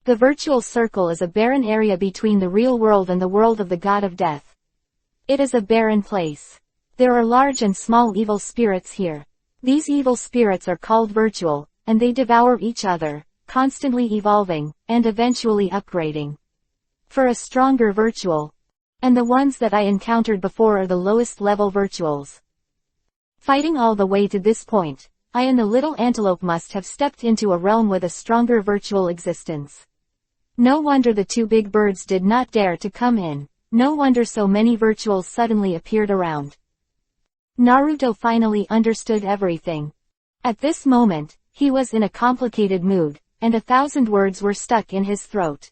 Speaker 1: The virtual circle is a barren area between the real world and the world of the god of death. It is a barren place. There are large and small evil spirits here. These evil spirits are called virtual, and they devour each other, constantly evolving, and eventually upgrading. For a stronger virtual. And the ones that I encountered before are the lowest level virtuals. Fighting all the way to this point, I and the little antelope must have stepped into a realm with a stronger virtual existence. No wonder the 2 big birds did not dare to come in. No wonder so many virtuals suddenly appeared around. Naruto finally understood everything. At this moment, he was in a complicated mood, and 1,000 words were stuck in his throat.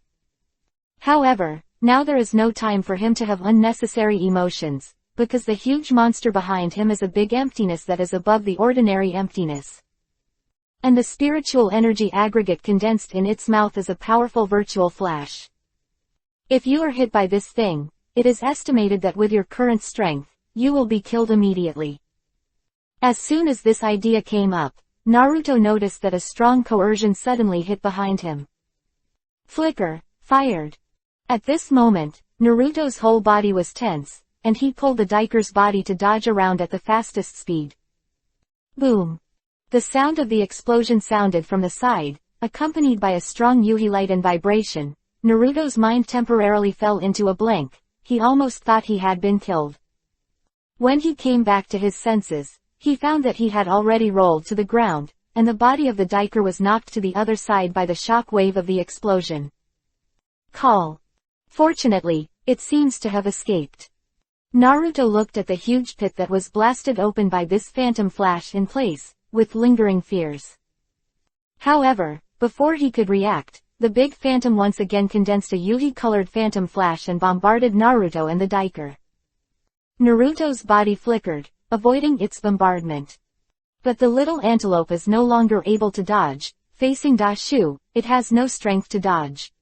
Speaker 1: However, now there is no time for him to have unnecessary emotions, because the huge monster behind him is a big emptiness that is above the ordinary emptiness. And the spiritual energy aggregate condensed in its mouth is a powerful virtual flash. If you are hit by this thing, it is estimated that with your current strength, you will be killed immediately. As soon as this idea came up, Naruto noticed that a strong coercion suddenly hit behind him. Flicker, fired. At this moment, Naruto's whole body was tense, and he pulled the Diker's body to dodge around at the fastest speed. Boom. The sound of the explosion sounded from the side, accompanied by a strong Yuhi light and vibration. Naruto's mind temporarily fell into a blank. He almost thought he had been killed. When he came back to his senses, he found that he had already rolled to the ground, and the body of the Diker was knocked to the other side by the shock wave of the explosion. Call. Fortunately, it seems to have escaped. Naruto looked at the huge pit that was blasted open by this phantom flash in place, with lingering fears. However, before he could react, the big phantom once again condensed a Yuhi-colored phantom flash and bombarded Naruto and the Diker. Naruto's body flickered, avoiding its bombardment. But the little antelope is no longer able to dodge. Facing Dashu, it has no strength to dodge.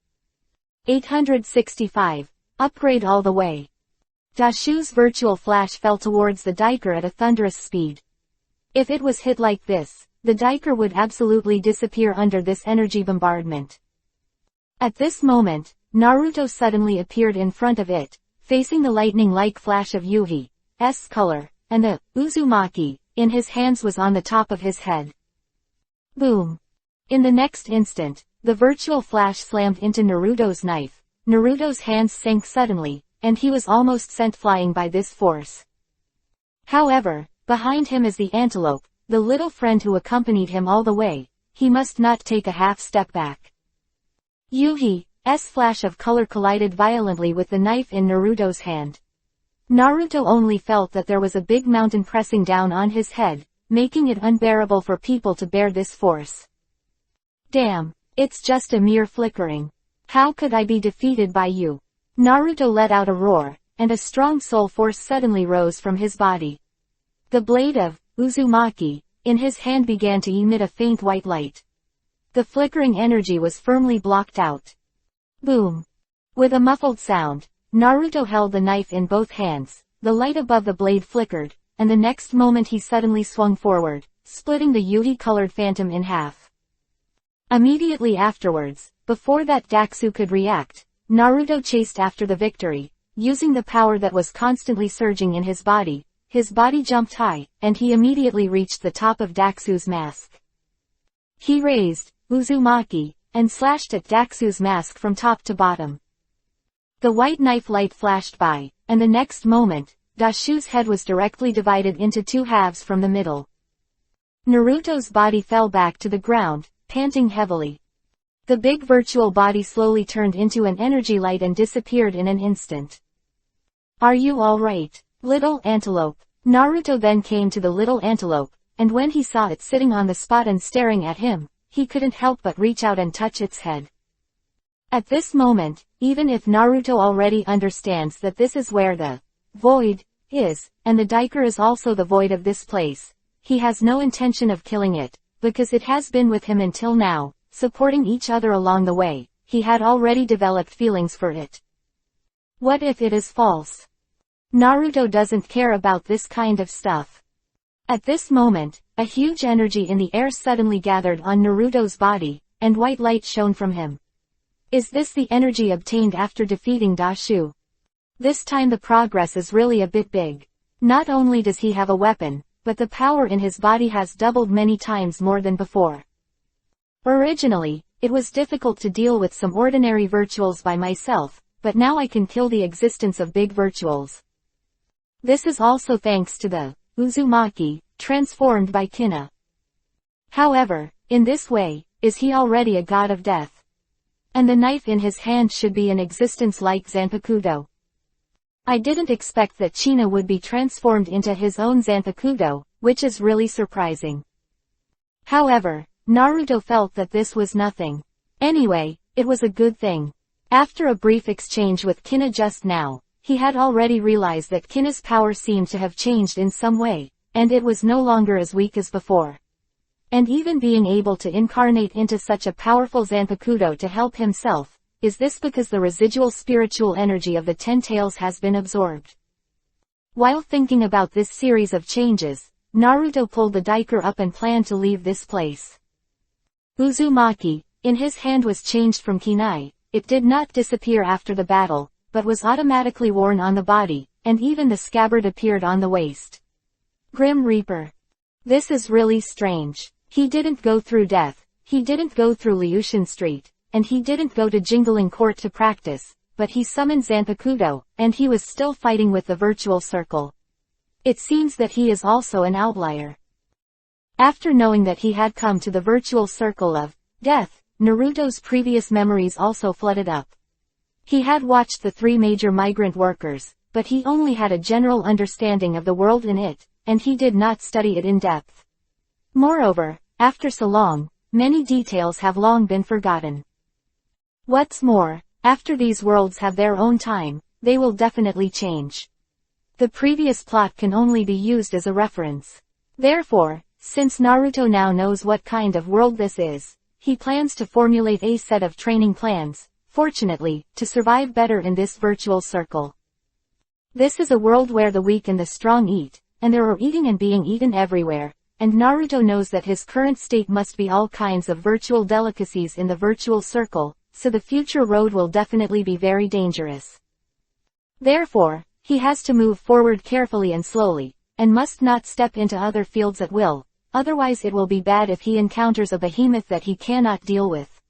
Speaker 1: 865. Upgrade all the way. Dashu's virtual flash fell towards the Diker at a thunderous speed. If it was hit like this, the Diker would absolutely disappear under this energy bombardment. At this moment, Naruto suddenly appeared in front of it, facing the lightning-like flash of Yuhi's color, and the Uzumaki in his hands was on the top of his head. Boom. In the next instant, the virtual flash slammed into Naruto's knife. Naruto's hands sank suddenly, and he was almost sent flying by this force. However, behind him is the antelope, the little friend who accompanied him all the way. He must not take a half step back. Yuhi's flash of color collided violently with the knife in Naruto's hand. Naruto only felt that there was a big mountain pressing down on his head, making it unbearable for people to bear this force. Damn, it's just a mere flickering. How could I be defeated by you? Naruto let out a roar, and a strong soul force suddenly rose from his body. The blade of Uzumaki in his hand began to emit a faint white light. The flickering energy was firmly blocked out. Boom. With a muffled sound, Naruto held the knife in both hands. The light above the blade flickered, and the next moment he suddenly swung forward, splitting the Yuhi-colored phantom in half. Immediately afterwards, before that Daxu could react, Naruto chased after the victory, using the power that was constantly surging in his body. his body jumped high, and he immediately reached the top of Daxu's mask. He raised Uzumaki and slashed at Daxu's mask from top to bottom. The white knife light flashed by, and the next moment, Dashu's head was directly divided into two halves from the middle. Naruto's body fell back to the ground, panting heavily. The big virtual body slowly turned into an energy light and disappeared in an instant. "Are you all right, little antelope?" Naruto then came to the little antelope, and when he saw it sitting on the spot and staring at him, he couldn't help but reach out and touch its head. At this moment, even if Naruto already understands that this is where the void is, and the Daikar is also the void of this place, he has no intention of killing it, because it has been with him until now, supporting each other along the way. He had already developed feelings for it. What if it is false? Naruto doesn't care about this kind of stuff. At this moment, a huge energy in the air suddenly gathered on Naruto's body, and white light shone from him. Is this the energy obtained after defeating Dashu? This time the progress is really a bit big. Not only does he have a weapon, but the power in his body has doubled many times more than before. Originally, it was difficult to deal with some ordinary virtuals by myself, but now I can kill the existence of big virtuals. This is also thanks to the Uzumaki, transformed by Kina. However, in this way, is he already a god of death? And the knife in his hand should be in existence like Zanpakuto. I didn't expect that China would be transformed into his own Zanpakuto, which is really surprising. However, Naruto felt that this was nothing. Anyway, it was a good thing. After a brief exchange with Kina just now, he had already realized that Kina's power seemed to have changed in some way, and it was no longer as weak as before. And even being able to incarnate into such a powerful Zanpakuto to help himself, is this because the residual spiritual energy of the Ten Tails has been absorbed? While thinking about this series of changes, Naruto pulled the Daikar up and planned to leave this place. Uzumaki, in his hand was changed from kunai. It did not disappear after the battle, but was automatically worn on the body, and even the scabbard appeared on the waist. Grim Reaper. This is really strange. He didn't go through death, he didn't go through Liushin Street, and he didn't go to Jingling Court to practice, but he summoned Zanpakuto, and he was still fighting with the virtual circle. It seems that he is also an outlier. After knowing that he had come to the virtual circle of death, Naruto's previous memories also flooded up. He had watched the 3 major migrant workers, but he only had a general understanding of the world in it, and he did not study it in depth. Moreover, after so long, many details have long been forgotten. What's more, after these worlds have their own time, they will definitely change. The previous plot can only be used as a reference. Therefore, since Naruto now knows what kind of world this is, he plans to formulate a set of training plans, fortunately, to survive better in this virtual circle. This is a world where the weak and the strong eat, and there are eating and being eaten everywhere, and Naruto knows that his current state must be all kinds of virtual delicacies in the virtual circle, so the future road will definitely be very dangerous. Therefore, he has to move forward carefully and slowly, and must not step into other fields at will, otherwise it will be bad if he encounters a behemoth that he cannot deal with.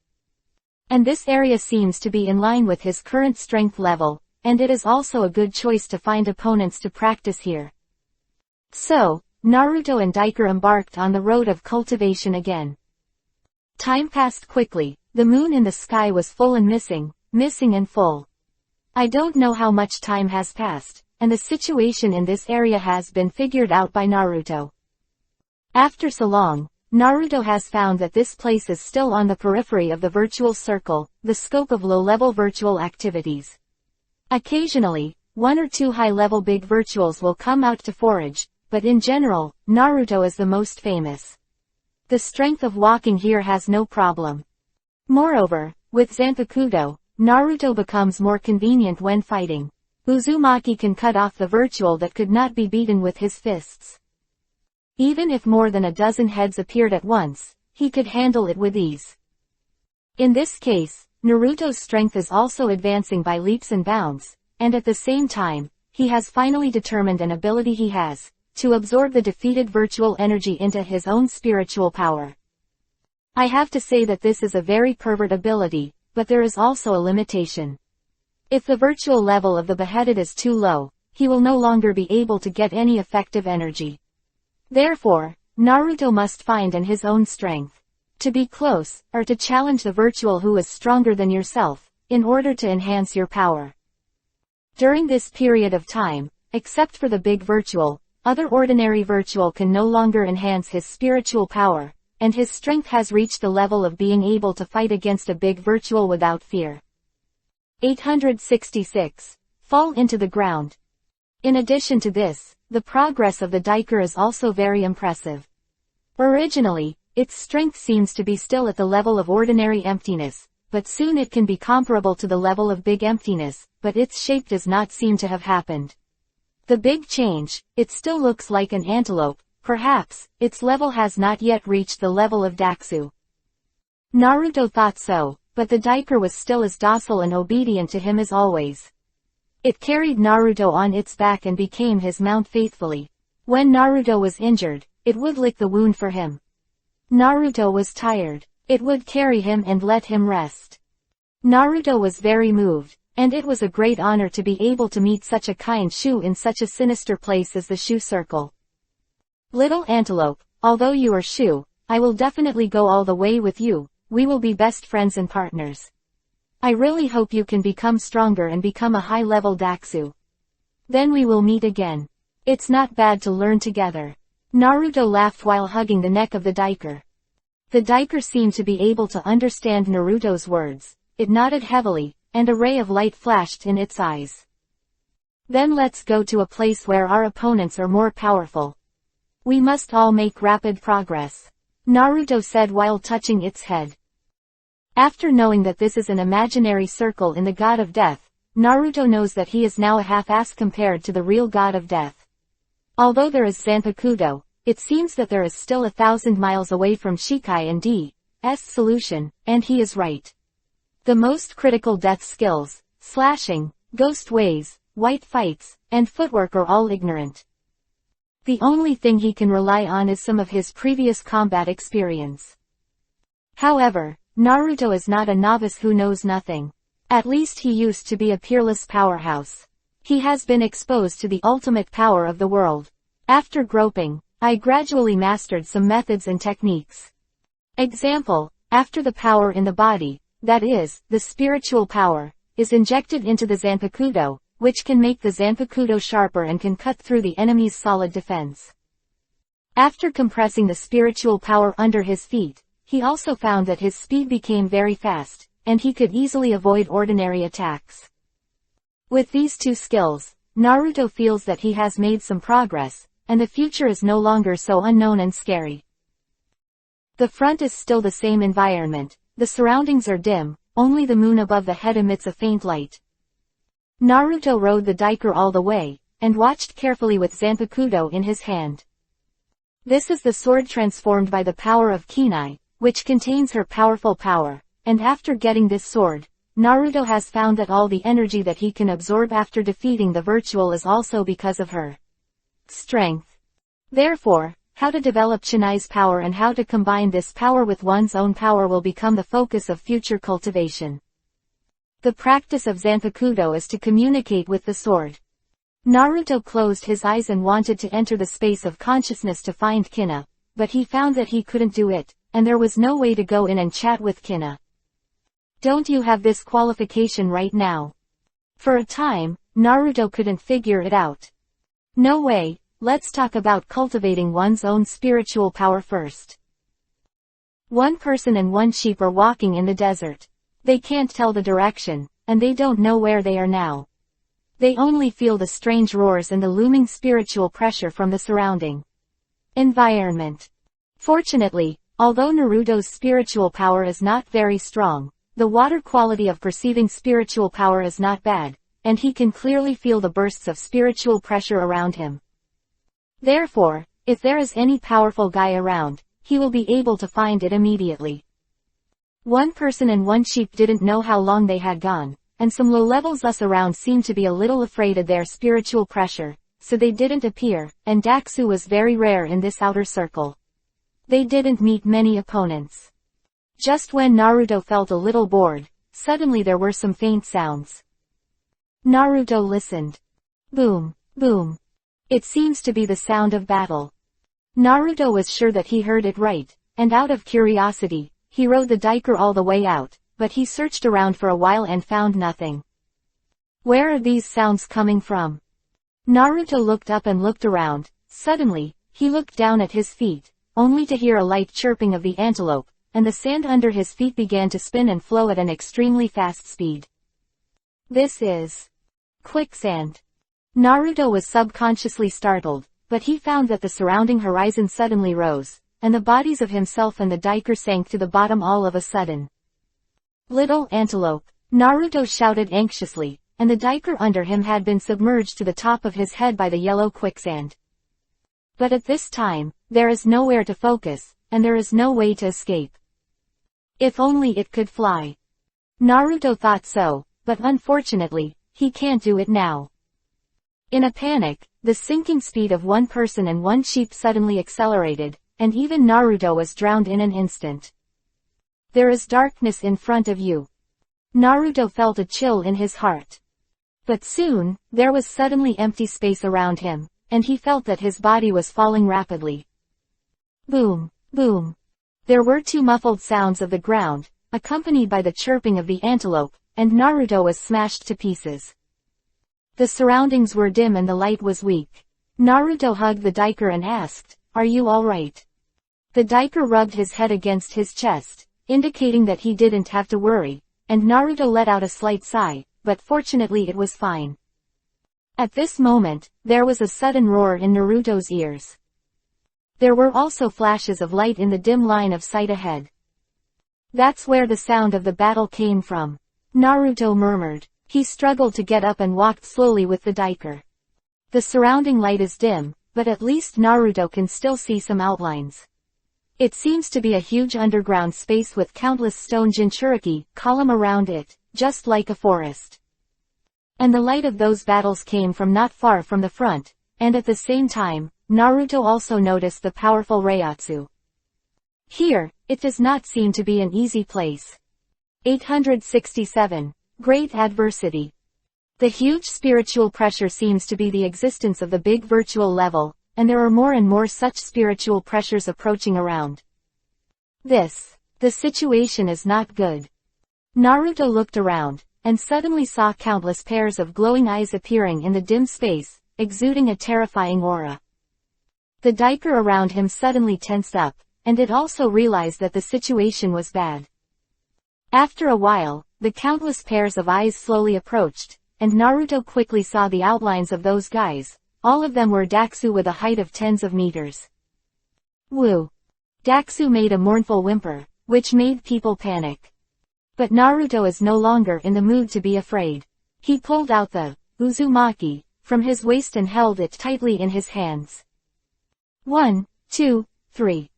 Speaker 1: And this area seems to be in line with his current strength level, and it is also a good choice to find opponents to practice here. So, Naruto and Daikar embarked on the road of cultivation again. Time passed quickly, the moon in the sky was full and missing and full. I don't know how much time has passed, and the situation in this area has been figured out by Naruto. After so long, Naruto has found that this place is still on the periphery of the virtual circle, the scope of low-level virtual activities. Occasionally, 1 or 2 high-level big virtuals will come out to forage, but in general, Naruto is the most famous. The strength of walking here has no problem. Moreover, with Zanpakuto, Naruto becomes more convenient when fighting. Uzumaki can cut off the virtual that could not be beaten with his fists. Even if more than a dozen heads appeared at once, he could handle it with ease. In this case, Naruto's strength is also advancing by leaps and bounds, and at the same time, he has finally determined an ability he has, to absorb the defeated virtual energy into his own spiritual power. I have to say that this is a very pervert ability, but there is also a limitation. If the virtual level of the beheaded is too low, he will no longer be able to get any effective energy. Therefore, Naruto must find in his own strength to be close, or to challenge the virtual who is stronger than yourself, in order to enhance your power. During this period of time, except for the big virtual, other ordinary virtual can no longer enhance his spiritual power, and his strength has reached the level of being able to fight against a big virtual without fear. 866. Fall into the ground. In addition to this, the progress of the Diker is also very impressive. Originally, its strength seems to be still at the level of ordinary emptiness, but soon it can be comparable to the level of big emptiness, but its shape does not seem to have happened. The big change, it still looks like an antelope, perhaps, its level has not yet reached the level of Daxu. Naruto thought so, but the Diker was still as docile and obedient to him as always. It carried Naruto on its back and became his mount faithfully. When Naruto was injured, it would lick the wound for him. Naruto was tired. It would carry him and let him rest. Naruto was very moved, and it was a great honor to be able to meet such a kind Shu in such a sinister place as the Shu Circle. Little antelope, although you are Shu, I will definitely go all the way with you, we will be best friends and partners. I really hope you can become stronger and become a high-level Daxu. Then we will meet again. It's not bad to learn together. Naruto laughed while hugging the neck of the Diker. The Diker seemed to be able to understand Naruto's words. It nodded heavily, and a ray of light flashed in its eyes. Then let's go to a place where our opponents are more powerful. We must all make rapid progress, Naruto said while touching its head. After knowing that this is an imaginary circle in the God of Death, Naruto knows that he is now a half-ass compared to the real God of Death. Although there is Zanpakuto, it seems that there is still 1,000 miles away from Shikai and D's solution, and he is right. The most critical death skills, slashing, ghost ways, white fights, and footwork are all ignorant. The only thing he can rely on is some of his previous combat experience. However, Naruto is not a novice who knows nothing. At least he used to be a peerless powerhouse. He has been exposed to the ultimate power of the world. After groping, I gradually mastered some methods and techniques. Example, after the power in the body, that is, the spiritual power, is injected into the Zanpakuto, which can make the Zanpakuto sharper and can cut through the enemy's solid defense. After compressing the spiritual power under his feet, he also found that his speed became very fast, and he could easily avoid ordinary attacks. With these two skills, Naruto feels that he has made some progress, and the future is no longer so unknown and scary. The front is still the same environment, the surroundings are dim, only the moon above the head emits a faint light. Naruto rode the Diker all the way, and watched carefully with Zanpakuto in his hand. This is the sword transformed by the power of Kinai, which contains her powerful power, and after getting this sword, Naruto has found that all the energy that he can absorb after defeating the virtual is also because of her strength. Therefore, how to develop Chinai's power and how to combine this power with one's own power will become the focus of future cultivation. The practice of Zanpakuto is to communicate with the sword. Naruto closed his eyes and wanted to enter the space of consciousness to find Kina, but he found that he couldn't do it, and there was no way to go in and chat with Kina. Don't you have this qualification right now? For a time, Naruto couldn't figure it out. No way, let's talk about cultivating one's own spiritual power first. One person and one sheep are walking in the desert. They can't tell the direction, and they don't know where they are now. They only feel the strange roars and the looming spiritual pressure from the surrounding environment. Fortunately, although Naruto's spiritual power is not very strong, the water quality of perceiving spiritual power is not bad, and he can clearly feel the bursts of spiritual pressure around him. Therefore, if there is any powerful guy around, he will be able to find it immediately. One person and one sheep didn't know how long they had gone, and some low levels thus around seemed to be a little afraid of their spiritual pressure, so they didn't appear, and Daxu was very rare in this outer circle. They didn't meet many opponents. Just when Naruto felt a little bored, suddenly there were some faint sounds. Naruto listened. Boom, boom. It seems to be the sound of battle. Naruto was sure that he heard it right, and out of curiosity, he rode the Diker all the way out, but he searched around for a while and found nothing. Where are these sounds coming from? Naruto looked up and looked around. Suddenly, he looked down at his feet, only to hear a light chirping of the antelope, and the sand under his feet began to spin and flow at an extremely fast speed. This is quicksand. Naruto was subconsciously startled, but he found that the surrounding horizon suddenly rose, and the bodies of himself and the Diker sank to the bottom all of a sudden. Little antelope, Naruto shouted anxiously, and the Diker under him had been submerged to the top of his head by the yellow quicksand. But at this time, there is nowhere to focus, and there is no way to escape. If only it could fly. Naruto thought so, but unfortunately, he can't do it now. In a panic, the sinking speed of one person and one sheep suddenly accelerated, and even Naruto was drowned in an instant. There is darkness in front of you. Naruto felt a chill in his heart. But soon, there was suddenly empty space around him, and he felt that his body was falling rapidly. Boom, boom. There were two muffled sounds of the ground, accompanied by the chirping of the antelope, and Naruto was smashed to pieces. The surroundings were dim and the light was weak. Naruto hugged the Diker and asked, "Are you alright?" The Diker rubbed his head against his chest, indicating that he didn't have to worry, and Naruto let out a slight sigh, but fortunately it was fine. At this moment, there was a sudden roar in Naruto's ears. There were also flashes of light in the dim line of sight ahead. That's where the sound of the battle came from, Naruto murmured. He struggled to get up and walked slowly with the Diker. The surrounding light is dim, but at least Naruto can still see some outlines. It seems to be a huge underground space with countless stone Jinchuriki column around it, just like a forest. And the light of those battles came from not far from the front, and at the same time, Naruto also noticed the powerful Reiatsu. Here, it does not seem to be an easy place. 867. Great adversity. The huge spiritual pressure seems to be the existence of the big virtual level, and there are more and more such spiritual pressures approaching around. The situation is not good. Naruto looked around, and suddenly saw countless pairs of glowing eyes appearing in the dim space, exuding a terrifying aura. The Diker around him suddenly tensed up, and it also realized that the situation was bad. After a while, the countless pairs of eyes slowly approached, and Naruto quickly saw the outlines of those guys. All of them were Daxu with a height of tens of meters. Woo! Daxu made a mournful whimper, which made people panic. But Naruto is no longer in the mood to be afraid. He pulled out the Uzumaki from his waist and held it tightly in his hands. 1, 2, 3.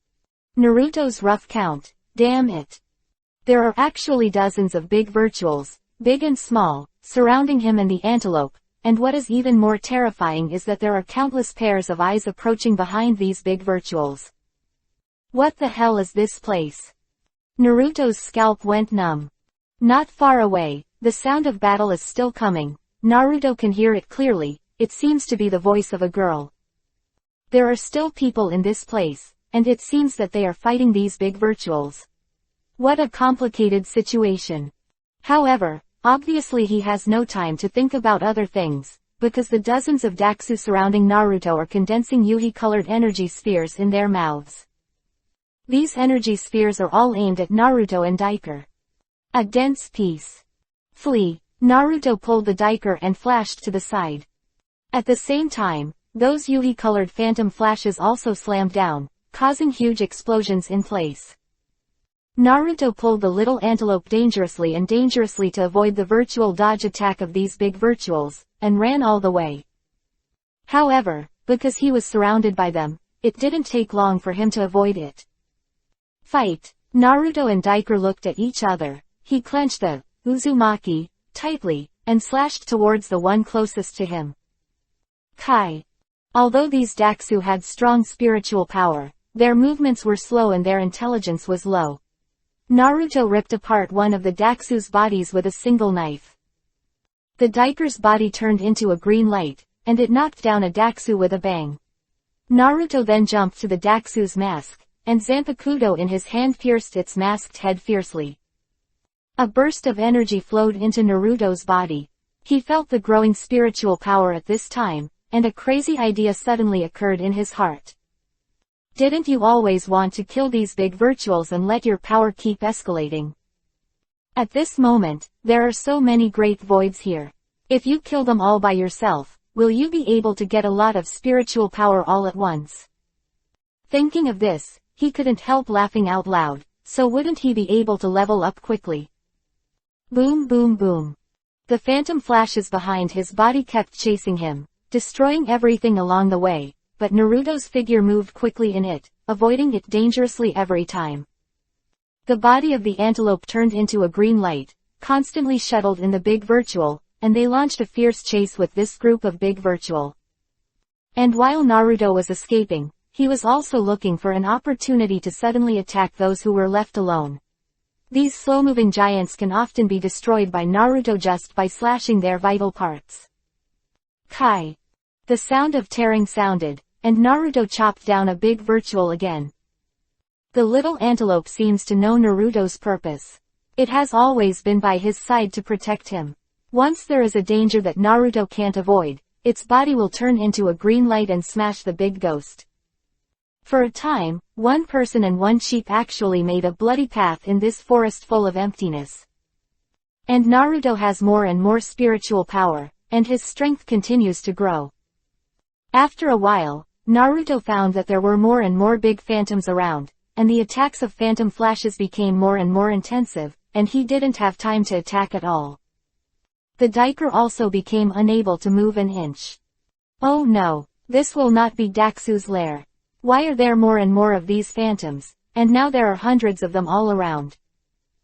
Speaker 1: Naruto's rough count. Damn it. There are actually dozens of big virtuals, big and small, surrounding him and the antelope, and what is even more terrifying is that there are countless pairs of eyes approaching behind these big virtuals. What the hell is this place? Naruto's scalp went numb. Not far away, the sound of battle is still coming. Naruto can hear it clearly. It seems to be the voice of a girl. There are still people in this place, and it seems that they are fighting these big virtuals. What a complicated situation. However, obviously he has no time to think about other things, because the dozens of Daxu surrounding Naruto are condensing Yuhi-colored energy spheres in their mouths. These energy spheres are all aimed at Naruto and Diker. A dense peace. Flee. Naruto pulled the Diker and flashed to the side. At the same time, those Yuhi-colored phantom flashes also slammed down, causing huge explosions in place. Naruto pulled the little antelope dangerously to avoid the virtual dodge attack of these big virtuals, and ran all the way. However, because he was surrounded by them, it didn't take long for him to avoid it. Fight! Naruto and Diker looked at each other. He clenched the Uzumaki, tightly, and slashed towards the one closest to him. Kai. Although these Daxu had strong spiritual power, their movements were slow and their intelligence was low. Naruto ripped apart one of the Daxu's bodies with a single knife. The Diker's body turned into a green light, and it knocked down a Daxu with a bang. Naruto then jumped to the Daxu's mask, and Zanpakuto in his hand pierced its masked head fiercely. A burst of energy flowed into Naruto's body. He felt the growing spiritual power at this time, and a crazy idea suddenly occurred in his heart. Didn't you always want to kill these big virtuals and let your power keep escalating? At this moment, there are so many great voids here. If you kill them all by yourself, will you be able to get a lot of spiritual power all at once? Thinking of this, he couldn't help laughing out loud, so wouldn't he be able to level up quickly? Boom boom boom. The phantom flashes behind his body kept chasing him, destroying everything along the way, but Naruto's figure moved quickly in it, avoiding it dangerously every time. The body of the antelope turned into a green light, constantly shuttled in the big virtual, and they launched a fierce chase with this group of big virtual. And while Naruto was escaping, he was also looking for an opportunity to suddenly attack those who were left alone. These slow-moving giants can often be destroyed by Naruto just by slashing their vital parts. Kai. The sound of tearing sounded, and Naruto chopped down a big virtual again. The little antelope seems to know Naruto's purpose. It has always been by his side to protect him. Once there is a danger that Naruto can't avoid, its body will turn into a green light and smash the big ghost. For a time, one person and one sheep actually made a bloody path in this forest full of emptiness. And Naruto has more and more spiritual power, and his strength continues to grow. After a while, Naruto found that there were more and more big phantoms around, and the attacks of phantom flashes became more and more intensive, and he didn't have time to attack at all. The Diker also became unable to move an inch. Oh no, this will not be Daxu's lair. Why are there more and more of these phantoms, and now there are hundreds of them all around?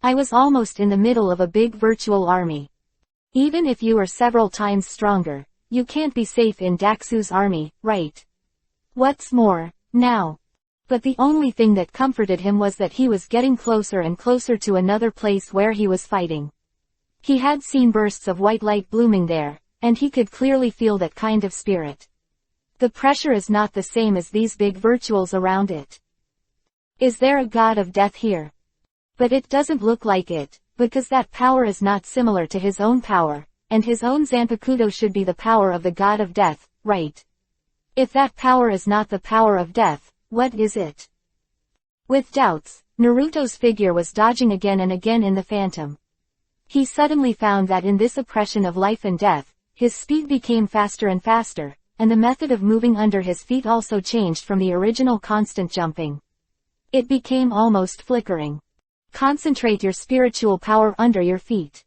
Speaker 1: I was almost in the middle of a big virtual army. Even if you are several times stronger, you can't be safe in Daxu's army, right? What's more, now? But the only thing that comforted him was that he was getting closer and closer to another place where he was fighting. He had seen bursts of white light blooming there, and he could clearly feel that kind of spirit. The pressure is not the same as these big virtuals around it. Is there a god of death here? But it doesn't look like it, because that power is not similar to his own power, and his own Zanpakuto should be the power of the god of death, right? If that power is not the power of death, what is it? With doubts, Naruto's figure was dodging again and again in the phantom. He suddenly found that in this oppression of life and death, his speed became faster and faster, and the method of moving under his feet also changed from the original constant jumping. It became almost flickering. Concentrate your spiritual power under your feet.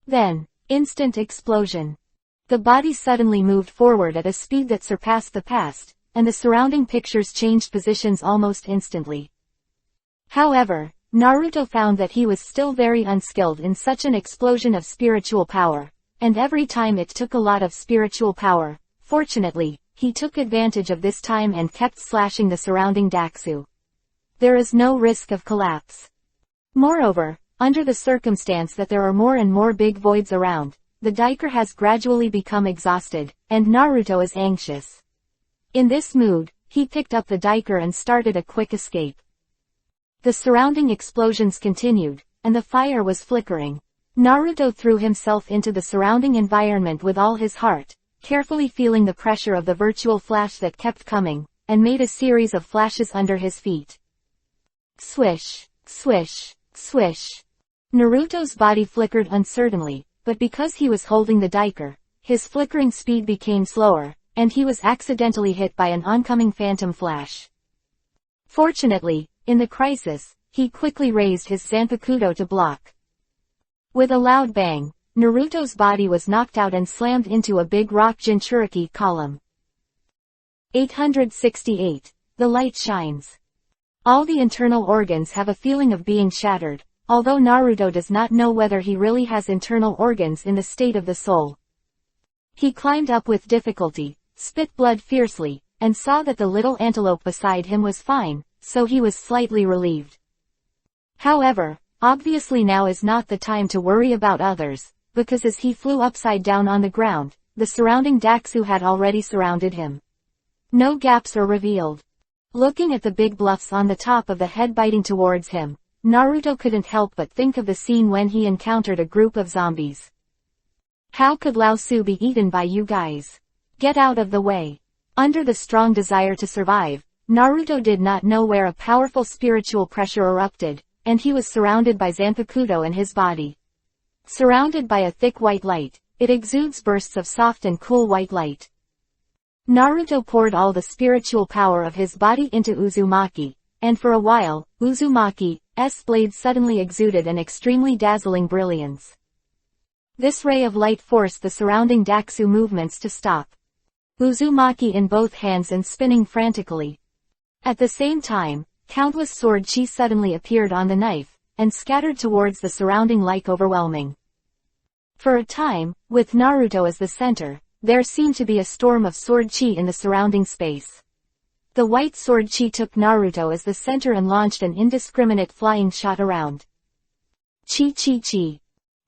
Speaker 1: Then, instant explosion. The body suddenly moved forward at a speed that surpassed the past, and the surrounding pictures changed positions almost instantly. However, Naruto found that he was still very unskilled in such an explosion of spiritual power, and every time it took a lot of spiritual power. Fortunately, he took advantage of this time and kept slashing the surrounding Daxu. There is no risk of collapse. Moreover, under the circumstance that there are more and more big voids around, the Diker has gradually become exhausted, and Naruto is anxious. In this mood, he picked up the Diker and started a quick escape. The surrounding explosions continued, and the fire was flickering. Naruto threw himself into the surrounding environment with all his heart, carefully feeling the pressure of the virtual flash that kept coming, and made a series of flashes under his feet. Swish, swish, swish. Naruto's body flickered uncertainly, but because he was holding the Diker, his flickering speed became slower, and he was accidentally hit by an oncoming phantom flash. Fortunately, in the crisis, he quickly raised his Zanpakuto to block. With a loud bang, Naruto's body was knocked out and slammed into a big rock Jinchuriki column. 868. The light shines. All the internal organs have a feeling of being shattered, although Naruto does not know whether he really has internal organs in the state of the soul. He climbed up with difficulty, spit blood fiercely, and saw that the little antelope beside him was fine, so he was slightly relieved. However, obviously now is not the time to worry about others, because as he flew upside down on the ground, the surrounding Daxu had already surrounded him. No gaps are revealed. Looking at the big bluffs on the top of the head biting towards him, Naruto couldn't help but think of the scene when he encountered a group of zombies. How could Lao Su be eaten by you guys? Get out of the way. Under the strong desire to survive, Naruto did not know where a powerful spiritual pressure erupted, and he was surrounded by Zanpakuto and his body. Surrounded by a thick white light, it exudes bursts of soft and cool white light. Naruto poured all the spiritual power of his body into Uzumaki, and for a while, Uzumaki's blade suddenly exuded an extremely dazzling brilliance. This ray of light forced the surrounding Daxu movements to stop. Uzumaki in both hands and spinning frantically. At the same time, countless sword chi suddenly appeared on the knife, and scattered towards the surrounding like overwhelming. For a time, with Naruto as the center, there seemed to be a storm of sword chi in the surrounding space. The white sword chi took Naruto as the center and launched an indiscriminate flying shot around. Chi chi chi.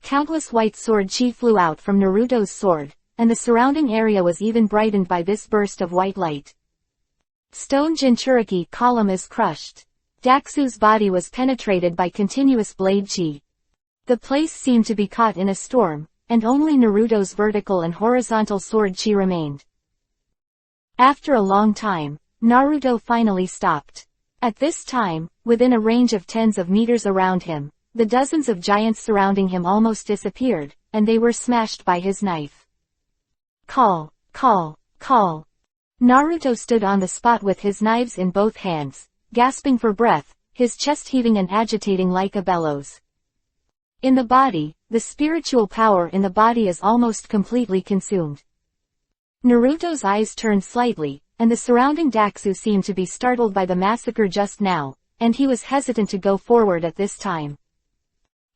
Speaker 1: Countless white sword chi flew out from Naruto's sword, and the surrounding area was even brightened by this burst of white light. Stone Jinchuriki column is crushed. Daxu's body was penetrated by continuous blade chi. The place seemed to be caught in a storm, and only Naruto's vertical and horizontal sword chi remained. After a long time, Naruto finally stopped. At this time, within a range of tens of meters around him, the dozens of giants surrounding him almost disappeared, and they were smashed by his knife. Call, call, call. Naruto stood on the spot with his knives in both hands, gasping for breath, his chest heaving and agitating like a bellows. In the body, the spiritual power in the body is almost completely consumed. Naruto's eyes turned slightly, and the surrounding Daxu seemed to be startled by the massacre just now, and he was hesitant to go forward at this time.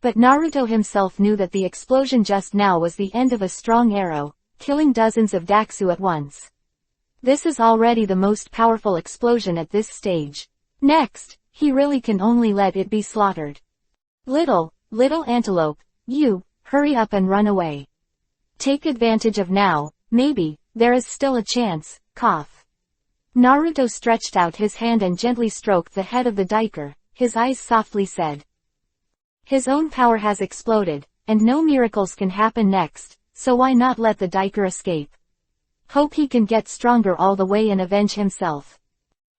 Speaker 1: But Naruto himself knew that the explosion just now was the end of a strong arrow, killing dozens of Daxu at once. This is already the most powerful explosion at this stage. Next, he really can only let it be slaughtered. Little antelope, you, hurry up and run away. Take advantage of now, maybe, there is still a chance, cough. Naruto stretched out his hand and gently stroked the head of the Diker, his eyes softly said. His own power has exploded, and no miracles can happen next, so why not let the Diker escape? Hope he can get stronger all the way and avenge himself.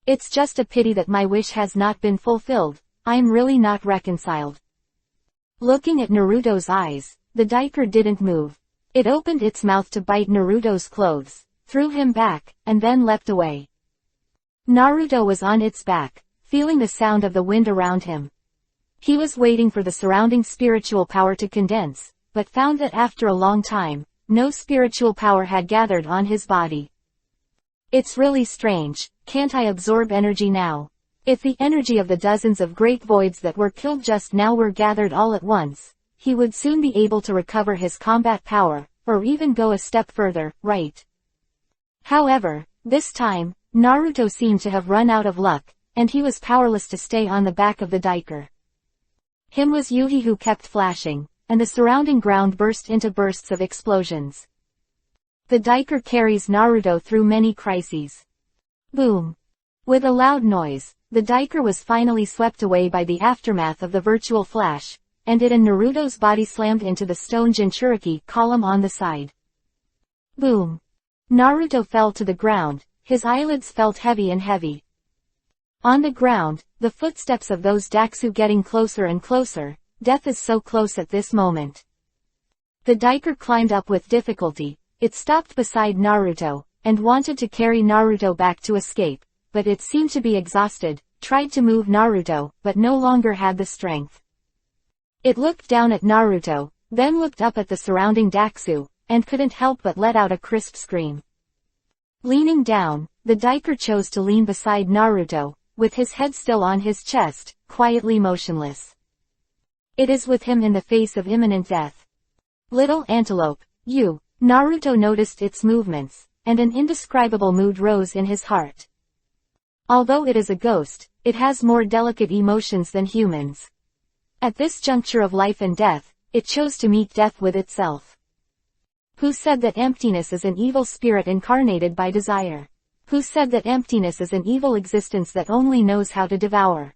Speaker 1: It's just a pity that my wish has not been fulfilled, I'm really not reconciled. Looking at Naruto's eyes, the Diker didn't move. It opened its mouth to bite Naruto's clothes, threw him back, and then leapt away. Naruto was on its back, feeling the sound of the wind around him. He was waiting for the surrounding spiritual power to condense, but found that after a long time, no spiritual power had gathered on his body. It's really strange, can't I absorb energy now? If the energy of the dozens of great voids that were killed just now were gathered all at once, he would soon be able to recover his combat power, or even go a step further, right? However, this time, Naruto seemed to have run out of luck, and he was powerless to stay on the back of the Diker. Him was Yuhi who kept flashing, and the surrounding ground burst into bursts of explosions. The Diker carries Naruto through many crises. Boom! With a loud noise, the Diker was finally swept away by the aftermath of the virtual flash, and it and Naruto's body slammed into the stone Jinchuriki column on the side. Boom! Naruto fell to the ground, his eyelids felt heavy and heavy. On the ground, the footsteps of those Daxu getting closer and closer, death is so close at this moment. The Diker climbed up with difficulty, it stopped beside Naruto, and wanted to carry Naruto back to escape, but it seemed to be exhausted, tried to move Naruto, but no longer had the strength. It looked down at Naruto, then looked up at the surrounding Daxu, and couldn't help but let out a crisp scream. Leaning down, the Diker chose to lean beside Naruto, with his head still on his chest, quietly motionless. It is with him in the face of imminent death. Little antelope, you. Naruto noticed its movements, and an indescribable mood rose in his heart. Although it is a ghost, it has more delicate emotions than humans. At this juncture of life and death, it chose to meet death with itself. Who said that emptiness is an evil spirit incarnated by desire? Who said that emptiness is an evil existence that only knows how to devour?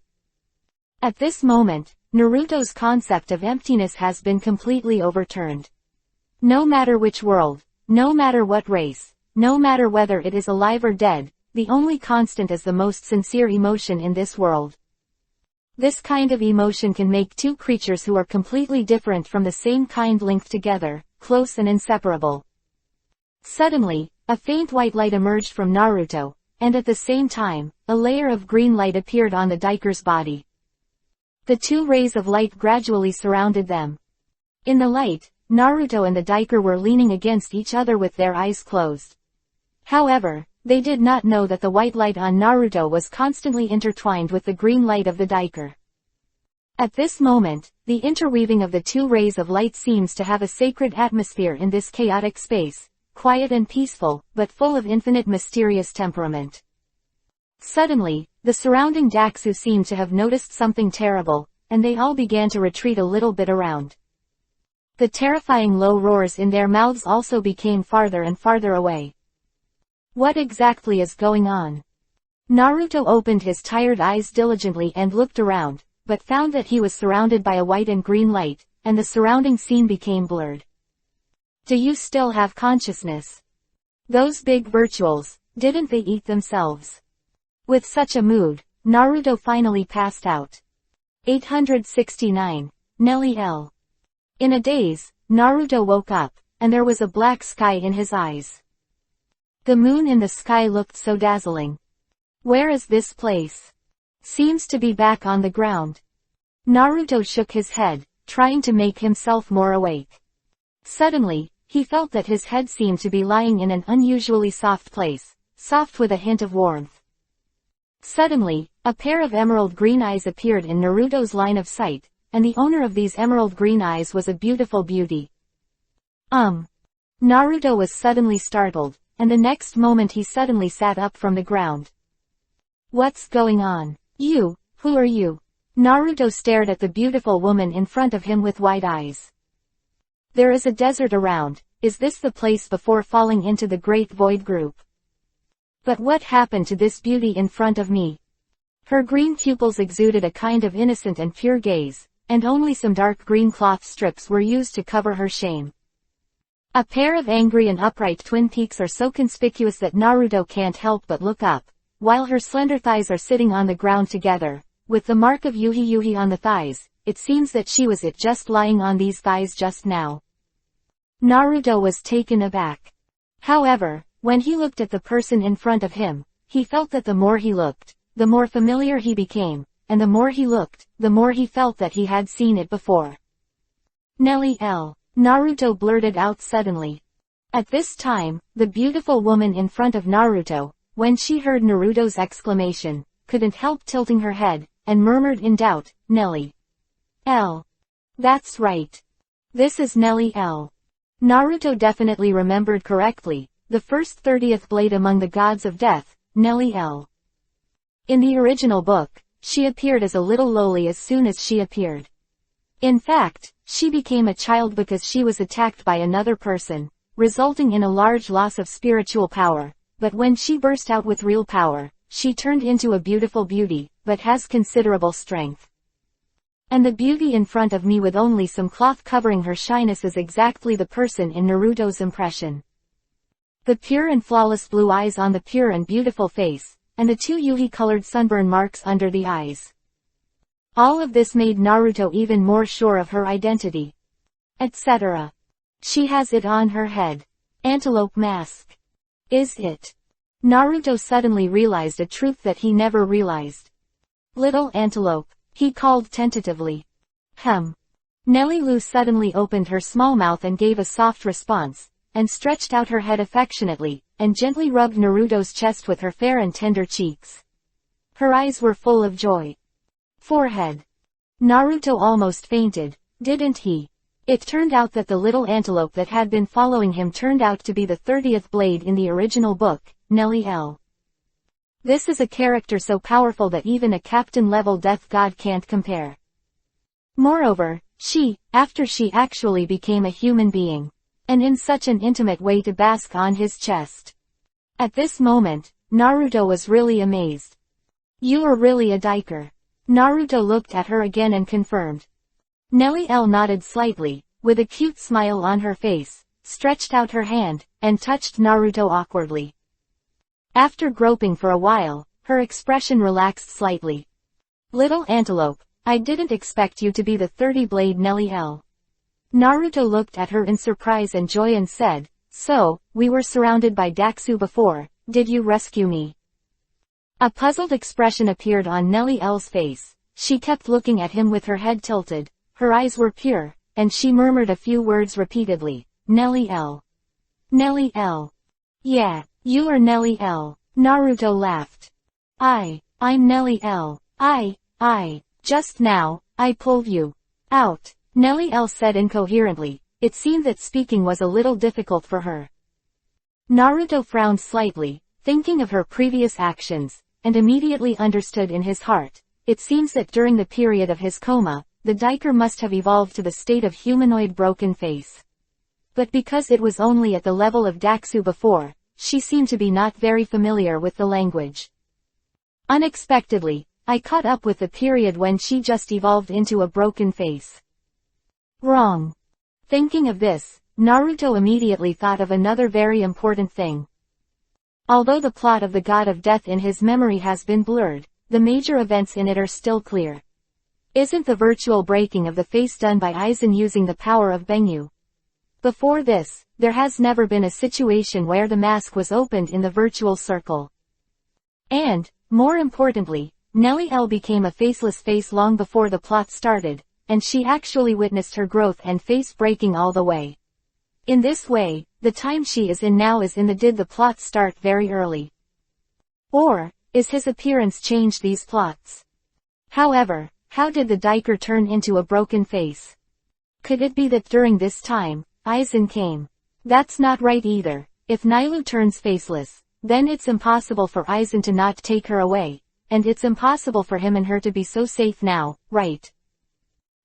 Speaker 1: At this moment, Naruto's concept of emptiness has been completely overturned. No matter which world, no matter what race, no matter whether it is alive or dead, the only constant is the most sincere emotion in this world. This kind of emotion can make two creatures who are completely different from the same kind linked together, close and inseparable. Suddenly, a faint white light emerged from Naruto, and at the same time, a layer of green light appeared on the Diker's body. The two rays of light gradually surrounded them. In the light, Naruto and the Diker were leaning against each other with their eyes closed. However, they did not know that the white light on Naruto was constantly intertwined with the green light of the Diker. At this moment, the interweaving of the two rays of light seems to have a sacred atmosphere in this chaotic space, quiet and peaceful, but full of infinite mysterious temperament. Suddenly, the surrounding Daxu seemed to have noticed something terrible, and they all began to retreat a little bit around. The terrifying low roars in their mouths also became farther and farther away. What exactly is going on? Naruto opened his tired eyes diligently and looked around, but found that he was surrounded by a white and green light, and the surrounding scene became blurred. Do you still have consciousness? Those big virtuals, didn't they eat themselves? With such a mood, Naruto finally passed out. 869. Nelly L. In a daze, Naruto woke up, and there was a black sky in his eyes. The moon in the sky looked so dazzling. Where is this place? Seems to be back on the ground. Naruto shook his head, trying to make himself more awake. Suddenly, he felt that his head seemed to be lying in an unusually soft place, soft with a hint of warmth. Suddenly, a pair of emerald green eyes appeared in Naruto's line of sight, and the owner of these emerald green eyes was a beautiful beauty. Naruto was suddenly startled, and the next moment he suddenly sat up from the ground. What's going on? You, who are you? Naruto stared at the beautiful woman in front of him with wide eyes. There is a desert around, is this the place before falling into the Great Void Group? But what happened to this beauty in front of me? Her green pupils exuded a kind of innocent and pure gaze, and only some dark green cloth strips were used to cover her shame. A pair of angry and upright twin peaks are so conspicuous that Naruto can't help but look up, while her slender thighs are sitting on the ground together, with the mark of Yuhi Yuhi on the thighs. It seems that she was just lying on these thighs just now. Naruto was taken aback. However, when he looked at the person in front of him, he felt that the more he looked, the more familiar he became, and the more he looked, the more he felt that he had seen it before. Nelly L. Naruto blurted out suddenly. At this time, the beautiful woman in front of Naruto, when she heard Naruto's exclamation, couldn't help tilting her head, and murmured in doubt, Nelly L. That's right. This is Nelly L. Naruto definitely remembered correctly, the first 30th blade among the gods of death, Nelly L. In the original book, she appeared as a little lowly as soon as she appeared. In fact, she became a child because she was attacked by another person, resulting in a large loss of spiritual power, but when she burst out with real power, she turned into a beautiful beauty, but has considerable strength. And the beauty in front of me with only some cloth covering her shyness is exactly the person in Naruto's impression. The pure and flawless blue eyes on the pure and beautiful face, and the two Yuhi-colored sunburn marks under the eyes. All of this made Naruto even more sure of her identity. Etc. She has it on her head. Antelope mask. Is it? Naruto suddenly realized a truth that he never realized. Little antelope, he called tentatively. Nelly Lu suddenly opened her small mouth and gave a soft response, and stretched out her head affectionately, and gently rubbed Naruto's chest with her fair and tender cheeks. Her eyes were full of joy. Forehead. Naruto almost fainted, didn't he? It turned out that the little antelope that had been following him turned out to be the 30th blade in the original book, Nellie L. This is a character so powerful that even a captain-level death god can't compare. Moreover, after she actually became a human being. And in such an intimate way to bask on his chest. At this moment, Naruto was really amazed. You are really a diker. Naruto looked at her again and confirmed. Nellie L nodded slightly, with a cute smile on her face, stretched out her hand, and touched Naruto awkwardly. After groping for a while, her expression relaxed slightly. Little antelope, I didn't expect you to be the 30-blade Nellie L. Naruto looked at her in surprise and joy and said, so, we were surrounded by Daxu before, did you rescue me? A puzzled expression appeared on Nellie L's face. She kept looking at him with her head tilted, her eyes were pure, and she murmured a few words repeatedly, Nellie L. Nellie L. Yeah, you are Nellie L. Naruto laughed. I'm Nellie L. Just now, I pulled you out. Nellie L said incoherently. It seemed that speaking was a little difficult for her. Naruto frowned slightly, thinking of her previous actions, and immediately understood in his heart. It seems that during the period of his coma, the diker must have evolved to the state of humanoid broken face. But because it was only at the level of Daxu before, she seemed to be not very familiar with the language. Unexpectedly, I caught up with the period when she just evolved into a broken face. Wrong. Thinking of this, Naruto immediately thought of another very important thing. Although the plot of the God of Death in his memory has been blurred, the major events in it are still clear. Isn't the virtual breaking of the face done by Aizen using the power of Benyu? Before this, there has never been a situation where the mask was opened in the virtual circle. And, more importantly, Nellie L became a faceless face long before the plot started, and she actually witnessed her growth and face breaking all the way. In this way, the time she is in now is in the did the plot start very early? Or, is his appearance change these plots? However, how did the diker turn into a broken face? Could it be that during this time, Aizen came? That's not right either. If Nailu turns faceless, then it's impossible for Aizen to not take her away, and it's impossible for him and her to be so safe now, right?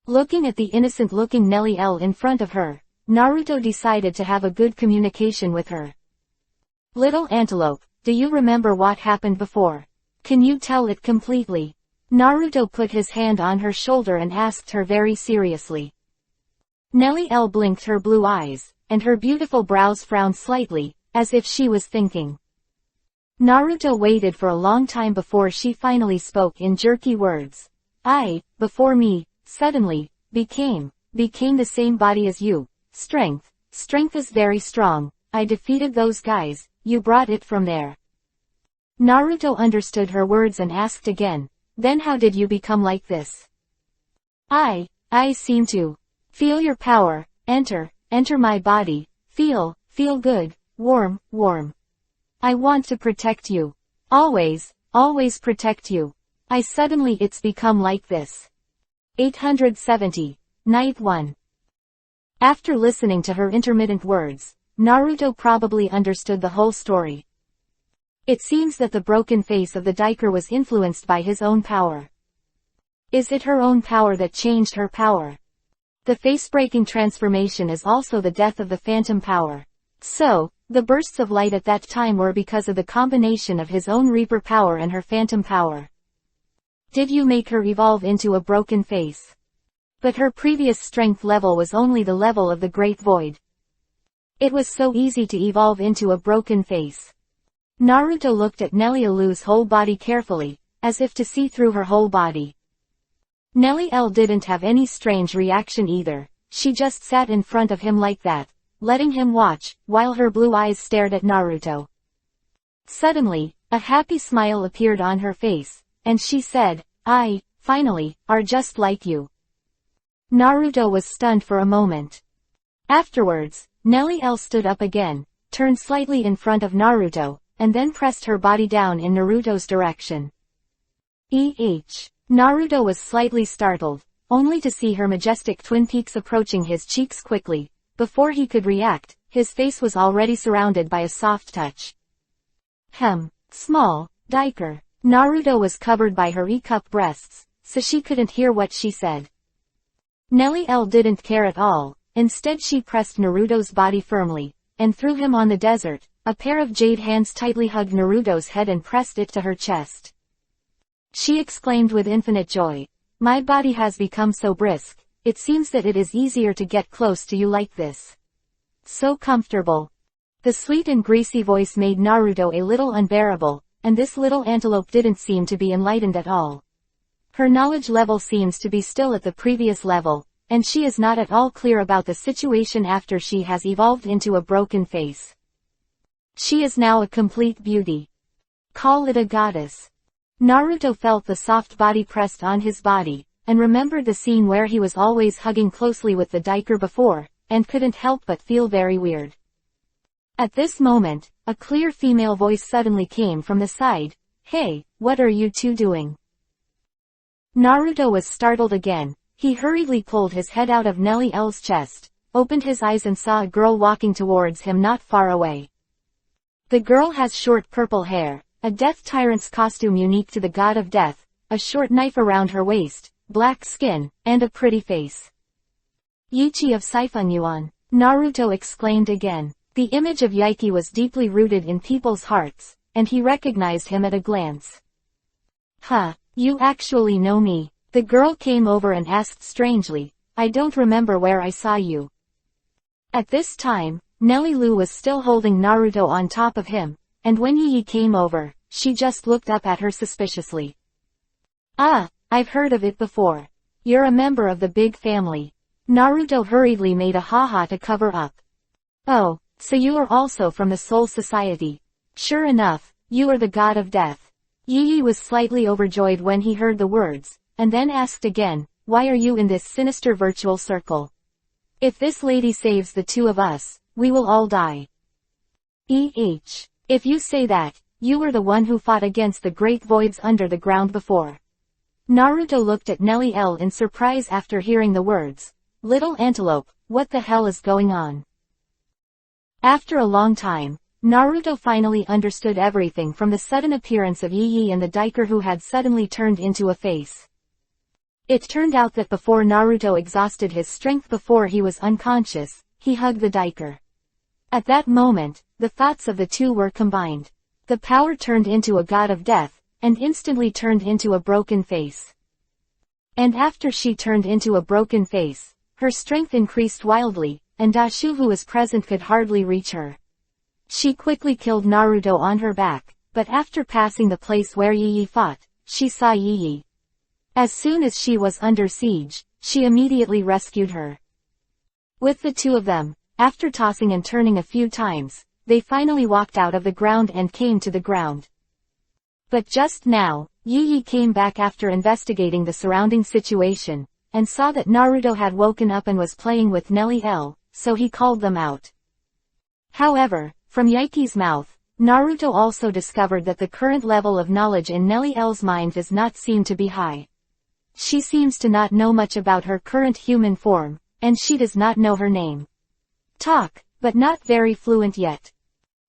Speaker 1: Looking at the innocent-looking Nellie L in front of her, Naruto decided to have a good communication with her. Little antelope, do you remember what happened before? Can you tell it completely? Naruto put his hand on her shoulder and asked her very seriously. Nellie L blinked her blue eyes, and her beautiful brows frowned slightly, as if she was thinking. Naruto waited for a long time before she finally spoke in jerky words. Before me, suddenly, became the same body as you. Strength is very strong. I defeated those guys, you brought it from there. Naruto understood her words and asked again, then how did you become like this? I seem to feel your power, enter my body, feel good, warm. I want to protect you. Always protect you. It's become like this. 870. Night 1. After listening to her intermittent words, Naruto probably understood the whole story. It seems that the broken face of the diker was influenced by his own power. Is it her own power that changed her power? The face-breaking transformation is also the death of the phantom power. So, the bursts of light at that time were because of the combination of his own Reaper power and her phantom power. Did you make her evolve into a broken face? But her previous strength level was only the level of the Great Void. It was so easy to evolve into a broken face. Naruto looked at Nellie L's whole body carefully, as if to see through her whole body. Nellie L didn't have any strange reaction either. She just sat in front of him like that, letting him watch, while her blue eyes stared at Naruto. Suddenly, a happy smile appeared on her face, and she said, I, finally, are just like you. Naruto was stunned for a moment. Afterwards, Nellie L stood up again, turned slightly in front of Naruto, and then pressed her body down in Naruto's direction. Naruto was slightly startled, only to see her majestic twin peaks approaching his cheeks quickly. Before he could react, his face was already surrounded by a soft touch. Small, diker. Naruto was covered by her EPUB breasts, so she couldn't hear what she said. Nellie L didn't care at all. Instead she pressed Naruto's body firmly, and threw him on the desert. A pair of jade hands tightly hugged Naruto's head and pressed it to her chest. She exclaimed with infinite joy, "My body has become so brisk, it seems that it is easier to get close to you like this. So comfortable." The sweet and greasy voice made Naruto a little unbearable, and this little antelope didn't seem to be enlightened at all. Her knowledge level seems to be still at the previous level, and she is not at all clear about the situation after she has evolved into a broken face. She is now a complete beauty. Call it a goddess. Naruto felt the soft body pressed on his body, and remembered the scene where he was always hugging closely with the diker before, and couldn't help but feel very weird. At this moment, a clear female voice suddenly came from the side. "Hey, what are you two doing?" Naruto was startled again. He hurriedly pulled his head out of Nellie L's chest, opened his eyes and saw a girl walking towards him not far away. The girl has short purple hair, a death tyrant's costume unique to the god of death, a short knife around her waist, black skin, and a pretty face. "Yuchi of Sifun-yuan," Naruto exclaimed again. The image of Yaiki was deeply rooted in people's hearts, and he recognized him at a glance. "Huh, you actually know me." The girl came over and asked strangely, "I don't remember where I saw you." At this time, Nellie Lu was still holding Naruto on top of him, and when Yi came over, she just looked up at her suspiciously. "Ah, I've heard of it before. You're a member of the big family." Naruto hurriedly made a haha to cover up. "Oh, so you are also from the Soul Society. Sure enough, you are the god of death." Yi was slightly overjoyed when he heard the words, and then asked again, "Why are you in this sinister virtual circle? If this lady saves the two of us, we will all die." If you say that, you were the one who fought against the great voids under the ground before." Naruto looked at Nellie L in surprise after hearing the words. "Little antelope, what the hell is going on?" After a long time, Naruto finally understood everything from the sudden appearance of Yi and the diker who had suddenly turned into a face. It turned out that before Naruto exhausted his strength before he was unconscious, he hugged the diker. At that moment, the thoughts of the two were combined. The power turned into a god of death, and instantly turned into a broken face. And after she turned into a broken face, her strength increased wildly, and Dashu who was present could hardly reach her. She quickly killed Naruto on her back, but after passing the place where Yi fought, she saw Yi. As soon as she was under siege, she immediately rescued her. With the two of them, after tossing and turning a few times, they finally walked out of the ground and came to the ground. But just now, Yi came back after investigating the surrounding situation, and saw that Naruto had woken up and was playing with Nellie L, so he called them out. However, from Yaiki's mouth, Naruto also discovered that the current level of knowledge in Nellie L's mind does not seem to be high. She seems to not know much about her current human form, and she does not know her name. Talk, but not very fluent yet.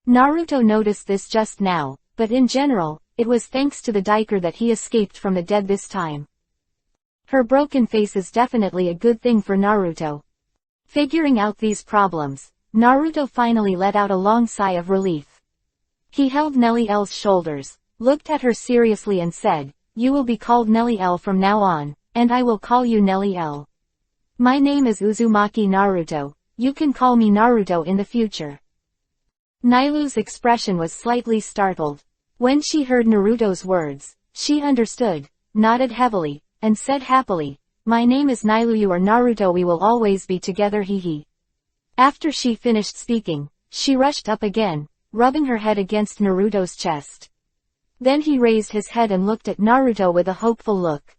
Speaker 1: Naruto noticed this just now, but in general, it was thanks to the diker that he escaped from the dead this time. Her broken face is definitely a good thing for Naruto. Figuring out these problems, Naruto finally let out a long sigh of relief. He held Nellie L's shoulders, looked at her seriously and said, "You will be called Nellie L from now on, and I will call you Nellie L. My name is Uzumaki Naruto, you can call me Naruto in the future." Nailu's expression was slightly startled. When she heard Naruto's words, she understood, nodded heavily, and said happily, "My name is Nailu, you are Naruto, we will always be together, hee." After she finished speaking, she rushed up again, rubbing her head against Naruto's chest. Then he raised his head and looked at Naruto with a hopeful look.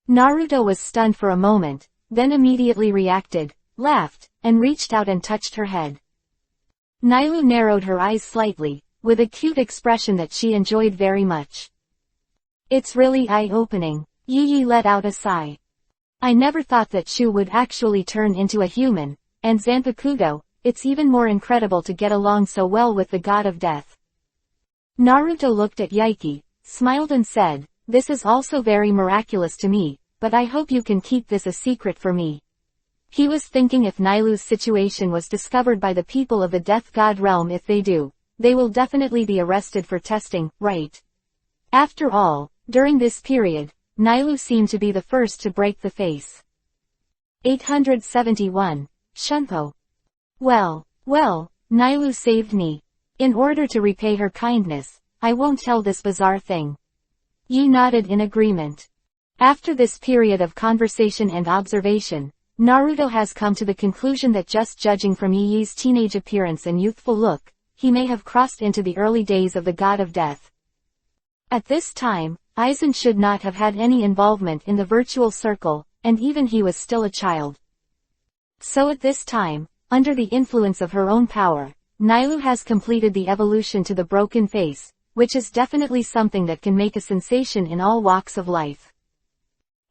Speaker 1: Naruto was stunned for a moment, then immediately reacted, laughed, and reached out and touched her head. Nailu narrowed her eyes slightly, with a cute expression that she enjoyed very much. "It's really eye-opening." Yi let out a sigh. I never thought that Shu would actually turn into a human, and Zanpakuto, it's even more incredible to get along so well with the god of death. Naruto looked at Yaiki, smiled and said, this is also very miraculous to me, but I hope you can keep this a secret for me. He was thinking if Nilu's situation was discovered by the people of the Death God realm, if they do, they will definitely be arrested for testing, right? After all, during this period, Nilu seemed to be the first to break the face. 871. Shunpo. Well, Nilu saved me. In order to repay her kindness, I won't tell this bizarre thing. Yi nodded in agreement. After this period of conversation and observation, Naruto has come to the conclusion that just judging from Yi's teenage appearance and youthful look, he may have crossed into the early days of the God of Death. At this time, Aizen should not have had any involvement in the virtual circle, and even he was still a child. So at this time, under the influence of her own power, Nilu has completed the evolution to the broken face, which is definitely something that can make a sensation in all walks of life.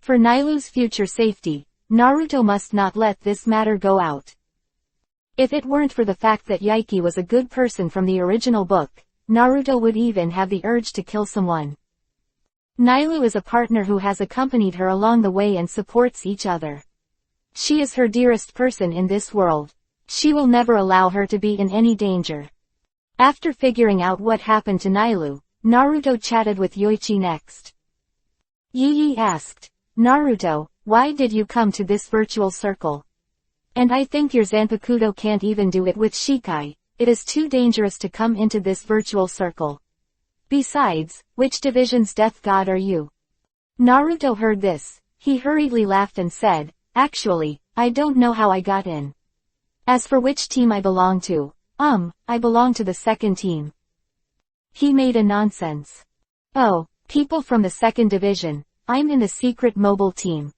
Speaker 1: For Nilu's future safety, Naruto must not let this matter go out. If it weren't for the fact that Yaiki was a good person from the original book, Naruto would even have the urge to kill someone. Nilu is a partner who has accompanied her along the way and supports each other. She is her dearest person in this world. She will never allow her to be in any danger. After figuring out what happened to Nilu, Naruto chatted with Yoichi next. Yi asked, Naruto, why did you come to this virtual circle? And I think your Zanpakuto can't even do it with Shikai, it is too dangerous to come into this virtual circle. Besides, which division's death god are you? Naruto heard this, he hurriedly laughed and said, actually, I don't know how I got in. As for which team I belong to, I belong to the second team. He made a nonsense. Oh, people from the second division, I'm in the secret mobile team.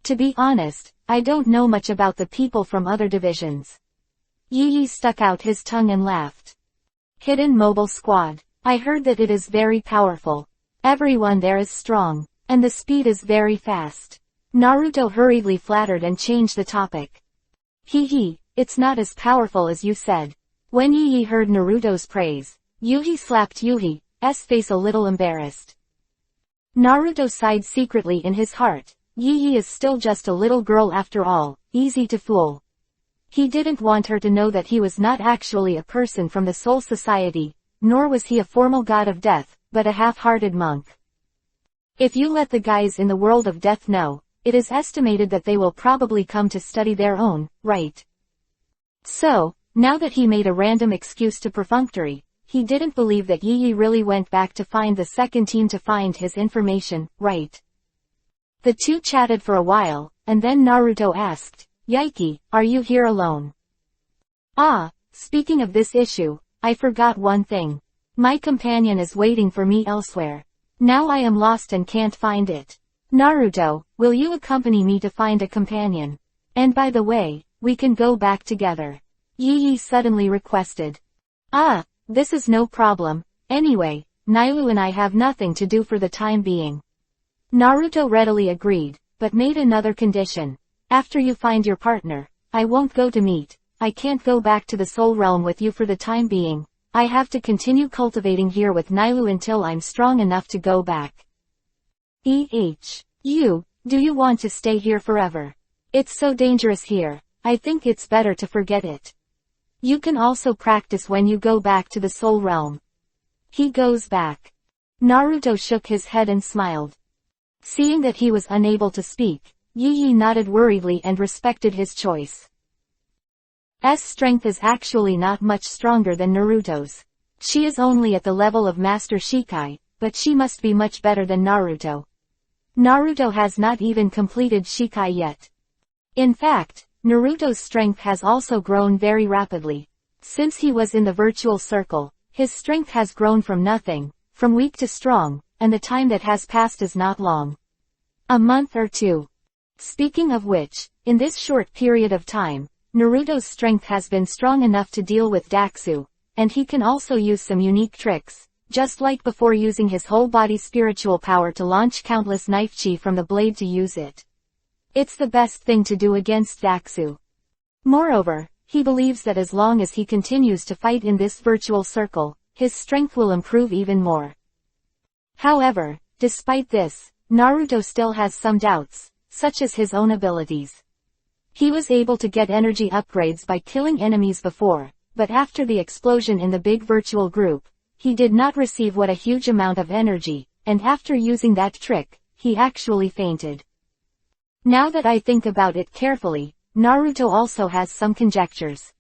Speaker 1: To be honest, I don't know much about the people from other divisions. Yi stuck out his tongue and laughed. Hidden Mobile Squad. I heard that it is very powerful. Everyone there is strong, and the speed is very fast. Naruto hurriedly flattered and changed the topic. It's not as powerful as you said. When Yi heard Naruto's praise, Yuhi slapped Yuhi's face a little embarrassed. Naruto sighed secretly in his heart. Yi is still just a little girl after all, easy to fool. He didn't want her to know that he was not actually a person from the Soul Society, nor was he a formal god of death, but a half-hearted monk. If you let the guys in the world of death know, it is estimated that they will probably come to study their own, right? So, now that he made a random excuse to perfunctory, he didn't believe that Yi really went back to find the second team to find his information, right? The two chatted for a while, and then Naruto asked, Yaiki, are you here alone? Speaking of this issue, I forgot one thing. My companion is waiting for me elsewhere. Now I am lost and can't find it. Naruto, will you accompany me to find a companion? And by the way, we can go back together. Yi suddenly requested. This is no problem. Anyway, Nilu and I have nothing to do for the time being. Naruto readily agreed, but made another condition. After you find your partner, I won't go to meet. I can't go back to the Soul Realm with you for the time being. I have to continue cultivating here with Nilu until I'm strong enough to go back. Do you want to stay here forever? It's so dangerous here, I think it's better to forget it. You can also practice when you go back to the Soul Realm. He goes back. Naruto shook his head and smiled. Seeing that he was unable to speak, Yi nodded worriedly and respected his choice. Strength is actually not much stronger than Naruto's. She is only at the level of Master Shikai, but she must be much better than Naruto. Naruto has not even completed Shikai yet. In fact, Naruto's strength has also grown very rapidly. Since he was in the virtual circle, his strength has grown from nothing, from weak to strong, and the time that has passed is not long. A month or two. Speaking of which, in this short period of time, Naruto's strength has been strong enough to deal with Daxu, and he can also use some unique tricks, just like before using his whole body spiritual power to launch countless knife chi from the blade to use it. It's the best thing to do against Daxu. Moreover, he believes that as long as he continues to fight in this virtual circle, his strength will improve even more. However, despite this, Naruto still has some doubts, such as his own abilities. He was able to get energy upgrades by killing enemies before, but after the explosion in the big virtual group, he did not receive what a huge amount of energy, and after using that trick, he actually fainted. Now that I think about it carefully, Naruto also has some conjectures.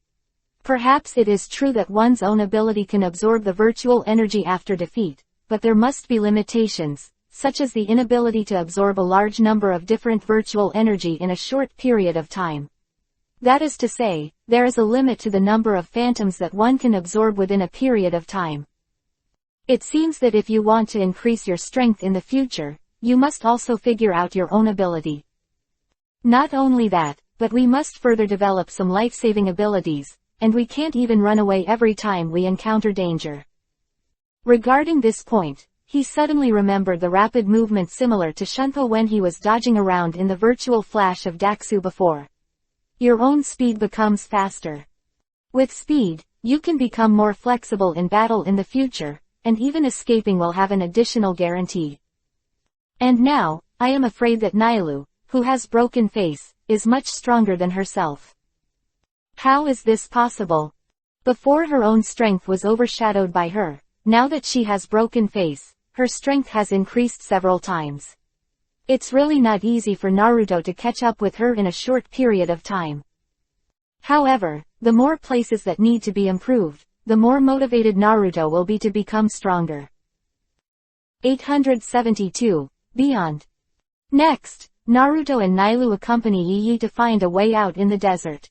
Speaker 1: Perhaps it is true that one's own ability can absorb the virtual energy after defeat, but there must be limitations, such as the inability to absorb a large number of different virtual energy in a short period of time. That is to say, there is a limit to the number of phantoms that one can absorb within a period of time. It seems that if you want to increase your strength in the future, you must also figure out your own ability. Not only that, but we must further develop some life-saving abilities, and we can't even run away every time we encounter danger. Regarding this point, he suddenly remembered the rapid movement similar to Shunpo when he was dodging around in the virtual flash of Daxu before. Your own speed becomes faster. With speed, you can become more flexible in battle in the future, and even escaping will have an additional guarantee. And now, I am afraid that Nailu, who has broken face, is much stronger than herself. How is this possible? Before her own strength was overshadowed by her, now that she has broken face, her strength has increased several times. It's really not easy for Naruto to catch up with her in a short period of time. However, the more places that need to be improved, the more motivated Naruto will be to become stronger. 872. Beyond. Next, Naruto and Nailu accompany Yi to find a way out in the desert.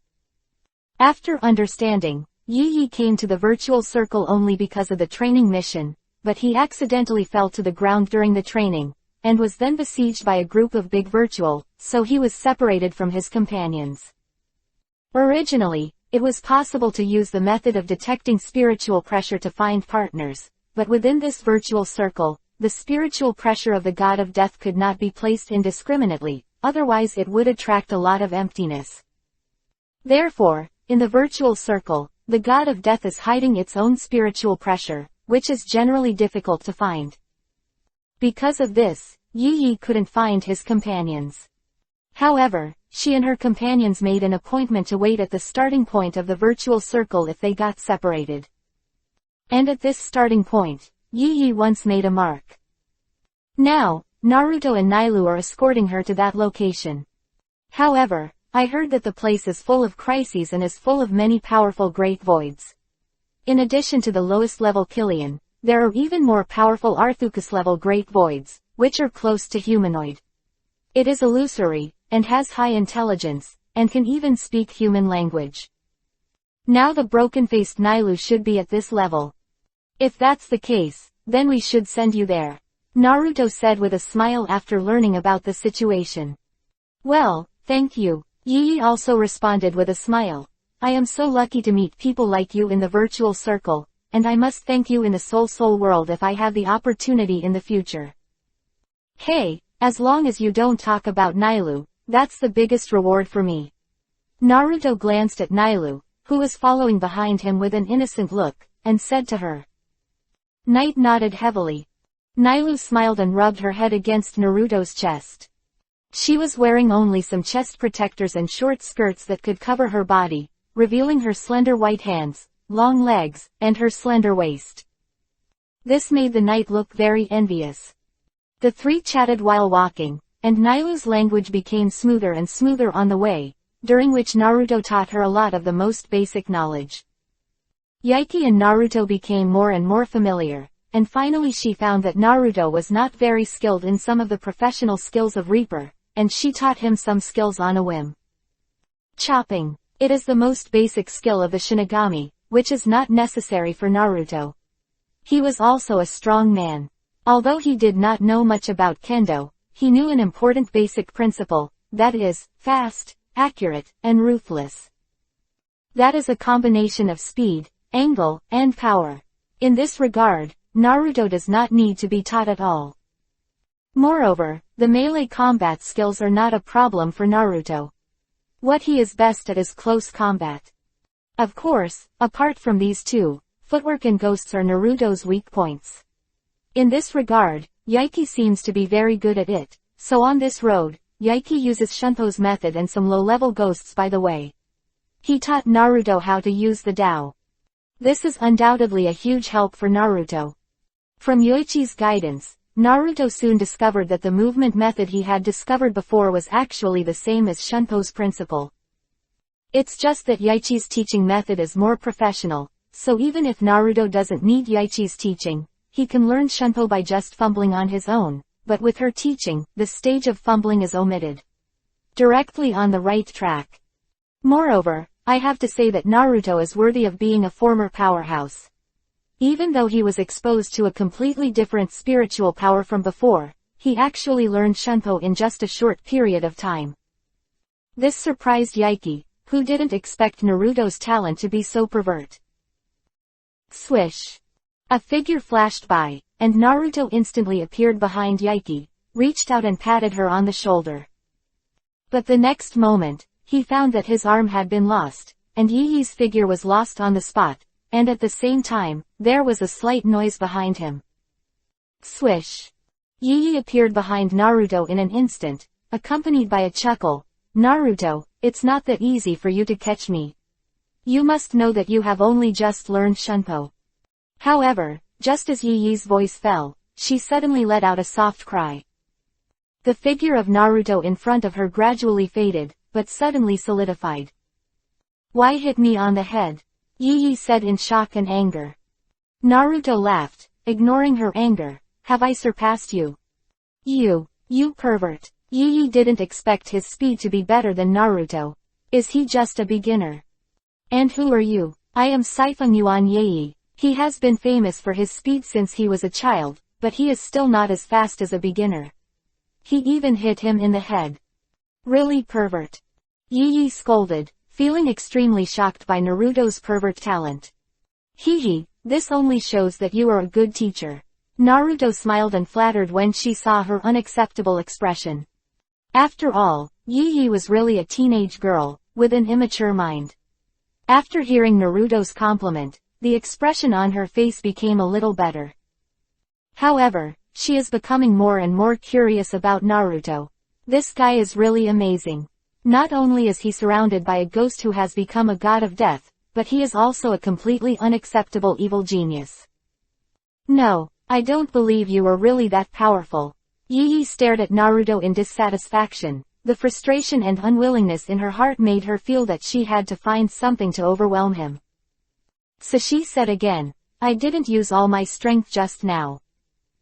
Speaker 1: After understanding, Yi came to the virtual circle only because of the training mission, but he accidentally fell to the ground during the training, and was then besieged by a group of big virtual, so he was separated from his companions. Originally, it was possible to use the method of detecting spiritual pressure to find partners, but within this virtual circle, the spiritual pressure of the god of death could not be placed indiscriminately, otherwise it would attract a lot of emptiness. Therefore, in the virtual circle, the god of death is hiding its own spiritual pressure, which is generally difficult to find. Because of this, Yi couldn't find his companions. However, she and her companions made an appointment to wait at the starting point of the virtual circle if they got separated. And at this starting point, Yi once made a mark. Now, Naruto and Nailu are escorting her to that location. However, I heard that the place is full of crises and is full of many powerful great voids. In addition to the lowest level Killian, there are even more powerful Arthukus level great voids, which are close to humanoid. It is illusory, and has high intelligence, and can even speak human language. Now the broken-faced Nailu should be at this level. If that's the case, then we should send you there, Naruto said with a smile after learning about the situation. Well, thank you, Yi also responded with a smile. I am so lucky to meet people like you in the virtual circle, and I must thank you in the soul world if I have the opportunity in the future. Hey, as long as you don't talk about Nailu, that's the biggest reward for me. Naruto glanced at Nailu, who was following behind him with an innocent look, and said to her. Knight nodded heavily. Nailu smiled and rubbed her head against Naruto's chest. She was wearing only some chest protectors and short skirts that could cover her body, revealing her slender white hands, long legs, and her slender waist. This made the knight look very envious. The three chatted while walking, and Nailu's language became smoother and smoother on the way, during which Naruto taught her a lot of the most basic knowledge. Yaiki and Naruto became more and more familiar, and finally she found that Naruto was not very skilled in some of the professional skills of Reaper, and she taught him some skills on a whim. Chopping. It is the most basic skill of the Shinigami, which is not necessary for Naruto. He was also a strong man. Although he did not know much about Kendo, he knew an important basic principle, that is, fast, accurate, and ruthless. That is a combination of speed, angle, and power. In this regard, Naruto does not need to be taught at all. Moreover, the melee combat skills are not a problem for Naruto. What he is best at is close combat. Of course, apart from these two, footwork and ghosts are Naruto's weak points. In this regard, Yaiki seems to be very good at it, so on this road, Yaiki uses Shunpo's method and some low-level ghosts by the way. He taught Naruto how to use the Dao. This is undoubtedly a huge help for Naruto. From Yoichi's guidance, Naruto soon discovered that the movement method he had discovered before was actually the same as Shunpo's principle. It's just that Yoichi's teaching method is more professional, so even if Naruto doesn't need Yoichi's teaching, he can learn Shunpo by just fumbling on his own, but with her teaching, the stage of fumbling is omitted. Directly on the right track. Moreover, I have to say that Naruto is worthy of being a former powerhouse. Even though he was exposed to a completely different spiritual power from before, he actually learned Shunpo in just a short period of time. This surprised Yaiki, who didn't expect Naruto's talent to be so pervert. Swish. A figure flashed by, and Naruto instantly appeared behind Yaiki, reached out and patted her on the shoulder. But the next moment, he found that his arm had been lost, and Yi Yi's figure was lost on the spot, and at the same time, there was a slight noise behind him. Swish. Yi Yi appeared behind Naruto in an instant, accompanied by a chuckle. Naruto, it's not that easy for you to catch me. You must know that you have only just learned Shunpo. However, just as Yi Yi's voice fell, she suddenly let out a soft cry. The figure of Naruto in front of her gradually faded, but suddenly solidified. Why hit me on the head? Yi Yi said in shock and anger. Naruto laughed, ignoring her anger. Have I surpassed you? You pervert. Yi Yi didn't expect his speed to be better than Naruto. Is he just a beginner? And who are you? I am Sifeng Yuan Yi. He has been famous for his speed since he was a child, but he is still not as fast as a beginner. He even hit him in the head. Really pervert. Yi Yi scolded, feeling extremely shocked by Naruto's pervert talent. Hee, this only shows that you are a good teacher. Naruto smiled and flattered when she saw her unacceptable expression. After all, Yi Yi was really a teenage girl, with an immature mind. After hearing Naruto's compliment, the expression on her face became a little better. However, she is becoming more and more curious about Naruto. This guy is really amazing. Not only is he surrounded by a ghost who has become a god of death, but he is also a completely unacceptable evil genius. No, I don't believe you are really that powerful. Yi Yi stared at Naruto in dissatisfaction. The frustration and unwillingness in her heart made her feel that she had to find something to overwhelm him. So she said again, I didn't use all my strength just now.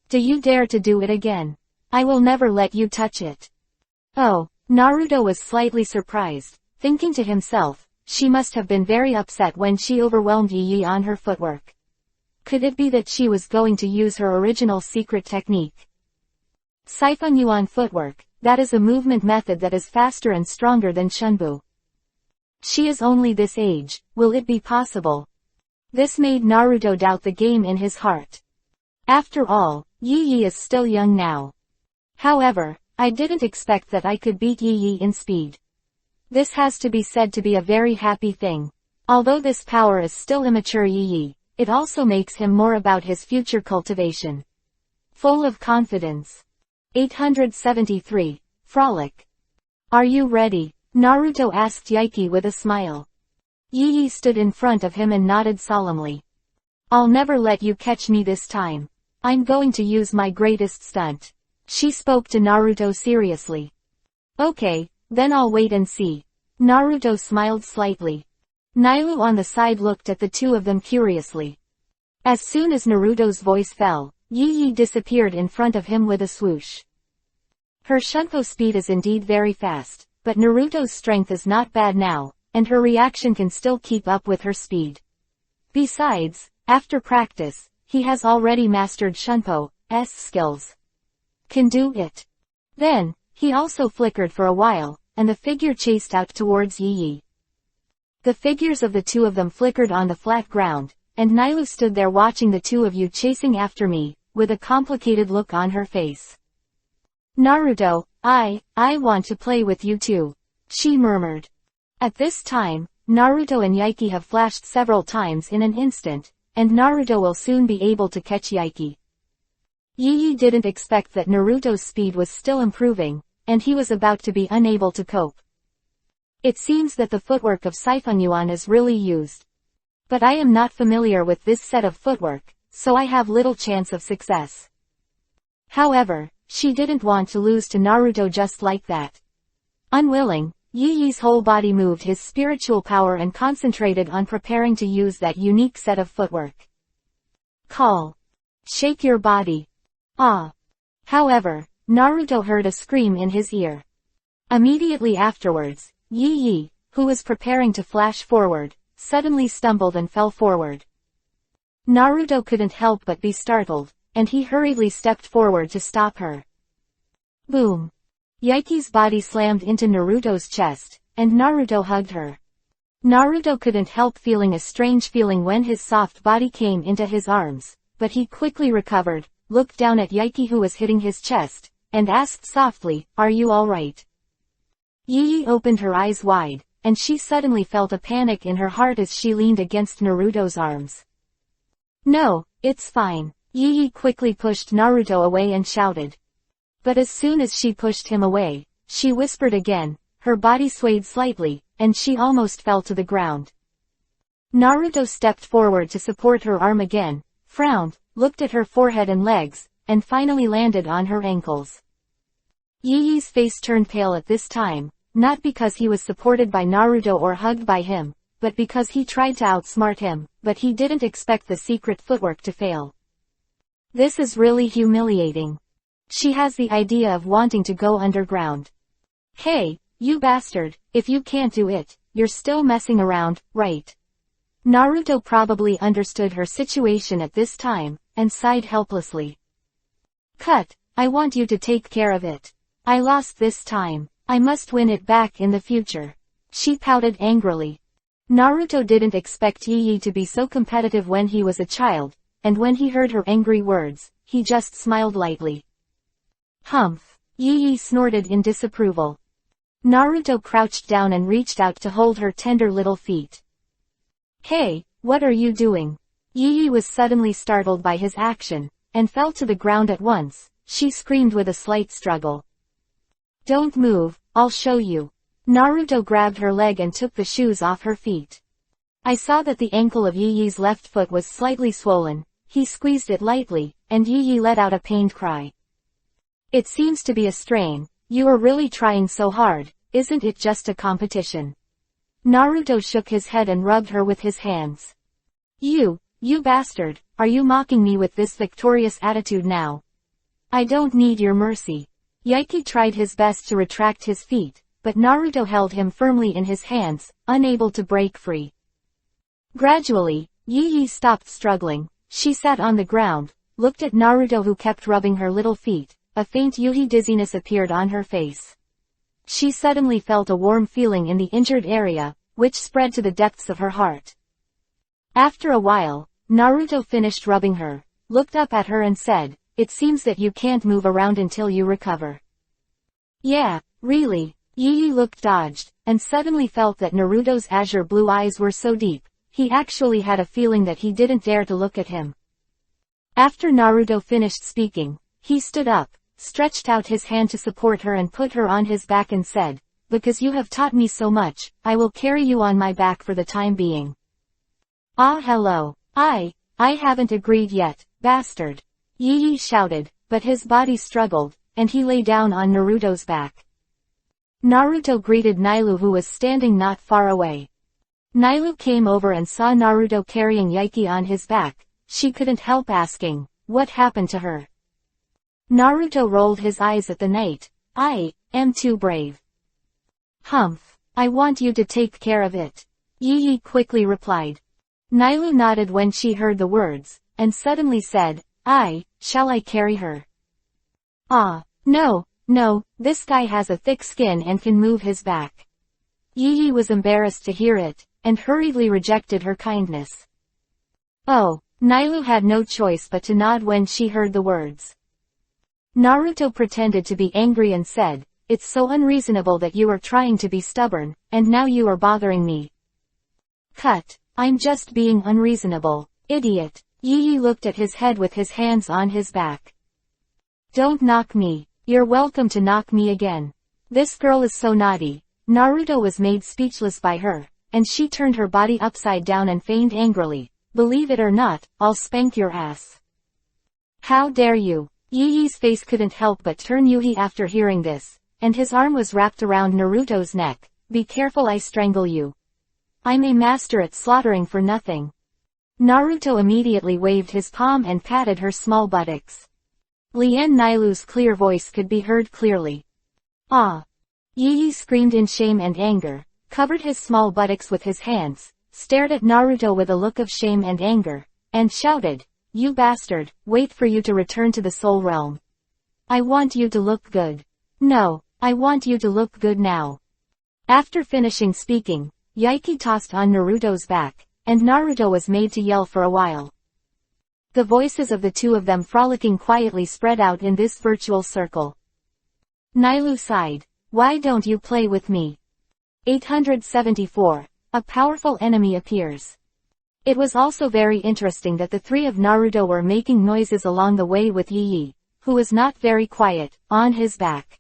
Speaker 1: Do you dare to do it again? I will never let you touch it. Oh, Naruto was slightly surprised, thinking to himself, she must have been very upset when she overwhelmed Yi Yi on her footwork. Could it be that she was going to use her original secret technique? Sifeng Yuan footwork, that is a movement method that is faster and stronger than Shunbu. She is only this age, will it be possible? This made Naruto doubt the game in his heart. After all, Yi Yi is still young now. However, I didn't expect that I could beat Yi Yi in speed. This has to be said to be a very happy thing. Although this power is still immature Yi Yi, it also makes him more about his future cultivation. Full of confidence. 873. Frolic. Are you ready? Naruto asked Yaiki with a smile. Yi Yi stood in front of him and nodded solemnly. I'll never let you catch me this time. I'm going to use my greatest stunt. She spoke to Naruto seriously. Okay, then I'll wait and see. Naruto smiled slightly. Nailu on the side looked at the two of them curiously. As soon as Naruto's voice fell, Yi Yi disappeared in front of him with a swoosh. Her Shunpo speed is indeed very fast, but Naruto's strength is not bad now, and her reaction can still keep up with her speed. Besides, after practice, he has already mastered Shunpo's skills. Can do it. Then, he also flickered for a while, and the figure chased out towards Yi Yi. The figures of the two of them flickered on the flat ground, and Nailu stood there watching the two of you chasing after me, with a complicated look on her face. Naruto, I want to play with you too, she murmured. At this time, Naruto and Yaiki have flashed several times in an instant, and Naruto will soon be able to catch Yaiki. Yi didn't expect that Naruto's speed was still improving, and he was about to be unable to cope. It seems that the footwork of Sifanyuan is really used. But I am not familiar with this set of footwork, so I have little chance of success. However, she didn't want to lose to Naruto just like that. Unwilling, Yi's whole body moved his spiritual power and concentrated on preparing to use that unique set of footwork. Call. Shake your body. Ah. However, Naruto heard a scream in his ear. Immediately afterwards, Yi, who was preparing to flash forward, suddenly stumbled and fell forward. Naruto couldn't help but be startled, and he hurriedly stepped forward to stop her. Boom. Yaiki's body slammed into Naruto's chest, and Naruto hugged her. Naruto couldn't help feeling a strange feeling when his soft body came into his arms, but he quickly recovered, looked down at Yaiki who was hitting his chest, and asked softly, "Are you alright?" Yi opened her eyes wide, and she suddenly felt a panic in her heart as she leaned against Naruto's arms. "No, it's fine." Yi quickly pushed Naruto away and shouted. But as soon as she pushed him away, she whispered again, her body swayed slightly, and she almost fell to the ground. Naruto stepped forward to support her arm again, frowned, looked at her forehead and legs, and finally landed on her ankles. Yi's face turned pale at this time, not because he was supported by Naruto or hugged by him, but because he tried to outsmart him, but he didn't expect the secret footwork to fail. This is really humiliating. She has the idea of wanting to go underground. Hey, you bastard, if you can't do it, you're still messing around, right? Naruto probably understood her situation at this time, and sighed helplessly. Cut, I want you to take care of it. I lost this time. I must win it back in the future. She pouted angrily. Naruto didn't expect Yi to be so competitive when he was a child, and when he heard her angry words, he just smiled lightly. Humph. Yi snorted in disapproval. Naruto crouched down and reached out to hold her tender little feet. Hey, what are you doing? Yi was suddenly startled by his action, and fell to the ground at once. She screamed with a slight struggle. Don't move, I'll show you. Naruto grabbed her leg and took the shoes off her feet. I saw that the ankle of Yi's left foot was slightly swollen. He squeezed it lightly, and Yi let out a pained cry. It seems to be a strain. You are really trying so hard, isn't it just a competition? Naruto shook his head and rubbed her with his hands. You bastard, are you mocking me with this victorious attitude now? I don't need your mercy. Yaiki tried his best to retract his feet, but Naruto held him firmly in his hands, unable to break free. Gradually, Yi stopped struggling. She sat on the ground, looked at Naruto who kept rubbing her little feet. A faint Yuhi dizziness appeared on her face. She suddenly felt a warm feeling in the injured area, which spread to the depths of her heart. After a while, Naruto finished rubbing her, looked up at her and said, "It seems that you can't move around until you recover." Yeah, really. Yi looked dodged, and suddenly felt that Naruto's azure blue eyes were so deep, he actually had a feeling that he didn't dare to look at him. After Naruto finished speaking, he stood up, stretched out his hand to support her and put her on his back and said, "Because you have taught me so much, I will carry you on my back for the time being." Ah hello. I haven't agreed yet, bastard. Yi shouted, but his body struggled, and he lay down on Naruto's back. Naruto greeted Nailu who was standing not far away. Nailu came over and saw Naruto carrying Yaiki on his back. She couldn't help asking, what happened to her? Naruto rolled his eyes at the knight. I am too brave. Humph. I want you to take care of it. Yi quickly replied. Nailu nodded when she heard the words, and suddenly said, shall I carry her? Ah, no, this guy has a thick skin and can move his back. Yi was embarrassed to hear it, and hurriedly rejected her kindness. Oh, Nailu had no choice but to nod when she heard the words. Naruto pretended to be angry and said, "It's so unreasonable that you are trying to be stubborn, and now you are bothering me." Cut. I'm just being unreasonable. Idiot. Yi looked at his head with his hands on his back. Don't knock me. You're welcome to knock me again. This girl is so naughty. Naruto was made speechless by her, and she turned her body upside down and feigned angrily, "Believe it or not, I'll spank your ass." How dare you? Yi's face couldn't help but turn Yuhi after hearing this, and his arm was wrapped around Naruto's neck. "Be careful, I strangle you. I'm a master at slaughtering for nothing." Naruto immediately waved his palm and patted her small buttocks. Lien Nilu's clear voice could be heard clearly. "Ah!" Yi screamed in shame and anger, covered his small buttocks with his hands, stared at Naruto with a look of shame and anger, and shouted, "You bastard, wait for you to return to the Soul Realm. I want you to look good. No, I want you to look good now." After finishing speaking, Yaiki tossed on Naruto's back, and Naruto was made to yell for a while. The voices of the two of them frolicking quietly spread out in this virtual circle. Nilu sighed. "Why don't you play with me?" 874. A powerful enemy appears. It was also very interesting that the three of Naruto were making noises along the way with Yi, who was not very quiet, on his back.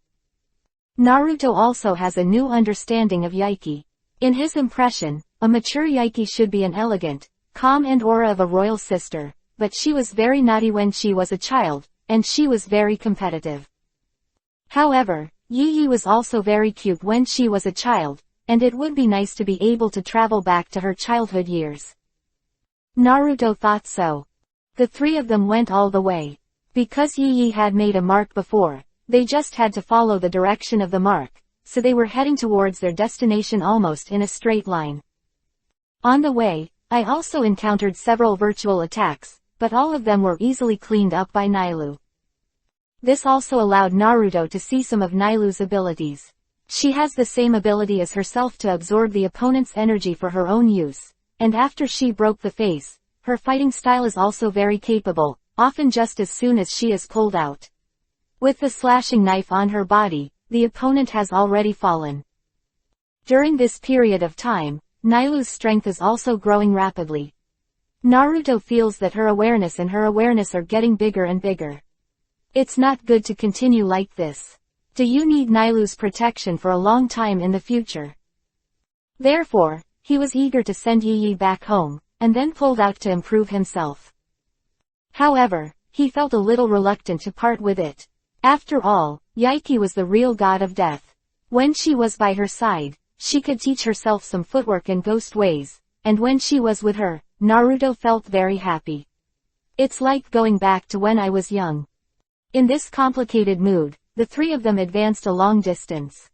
Speaker 1: Naruto also has a new understanding of Yaiki. In his impression, a mature Yaiki should be an elegant, calm and aura of a royal sister, but she was very naughty when she was a child, and she was very competitive. However, Yi was also very cute when she was a child, and it would be nice to be able to travel back to her childhood years. Naruto thought so. The three of them went all the way. Because Yi had made a mark before, they just had to follow the direction of the mark, so they were heading towards their destination almost in a straight line. On the way, I also encountered several virtual attacks, but all of them were easily cleaned up by Nilu. This also allowed Naruto to see some of Nilu's abilities. She has the same ability as herself to absorb the opponent's energy for her own use, and after she broke the face, her fighting style is also very capable, often just as soon as she is pulled out. With the slashing knife on her body, the opponent has already fallen. During this period of time, Nilu's strength is also growing rapidly. Naruto feels that her awareness and her awareness are getting bigger and bigger. It's not good to continue like this. Do you need Nilu's protection for a long time in the future? Therefore, he was eager to send Yi back home, and then pulled out to improve himself. However, he felt a little reluctant to part with it. After all, Yaiki was the real god of death. When she was by her side, she could teach herself some footwork and ghost ways, and when she was with her, Naruto felt very happy. It's like going back to when I was young. In this complicated mood, the three of them advanced a long distance.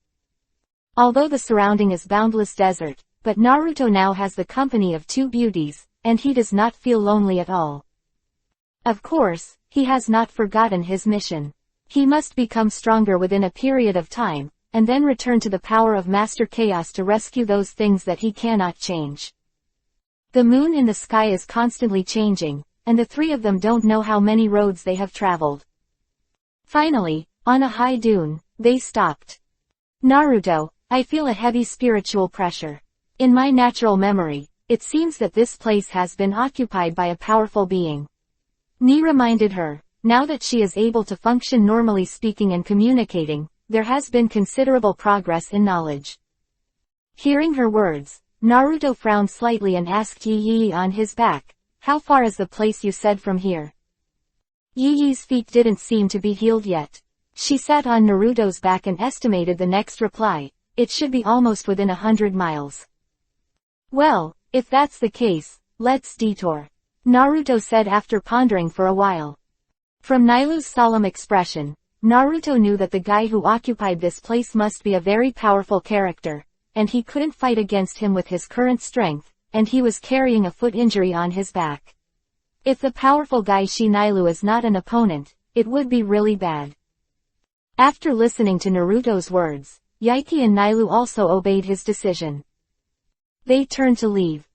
Speaker 1: Although the surrounding is boundless desert, but Naruto now has the company of two beauties, and he does not feel lonely at all. Of course, he has not forgotten his mission. He must become stronger within a period of time, and then return to the power of Master Chaos to rescue those things that he cannot change. The moon in the sky is constantly changing, and the three of them don't know how many roads they have traveled. Finally, on a high dune, they stopped. Naruto, I feel a heavy spiritual pressure. In my natural memory, it seems that this place has been occupied by a powerful being. Ni reminded her, now that she is able to function normally speaking and communicating, there has been considerable progress in knowledge. Hearing her words, Naruto frowned slightly and asked Yi on his back, how far is the place you said from here? Yi's feet didn't seem to be healed yet. She sat on Naruto's back and estimated the next reply, it should be almost within 100 miles. Well, if that's the case, let's detour, Naruto said after pondering for a while. From Nilu's solemn expression, Naruto knew that the guy who occupied this place must be a very powerful character, and he couldn't fight against him with his current strength, and he was carrying a foot injury on his back. If the powerful guy Nilu is not an opponent, it would be really bad. After listening to Naruto's words, Yaiki and Nilu also obeyed his decision. They turned to leave.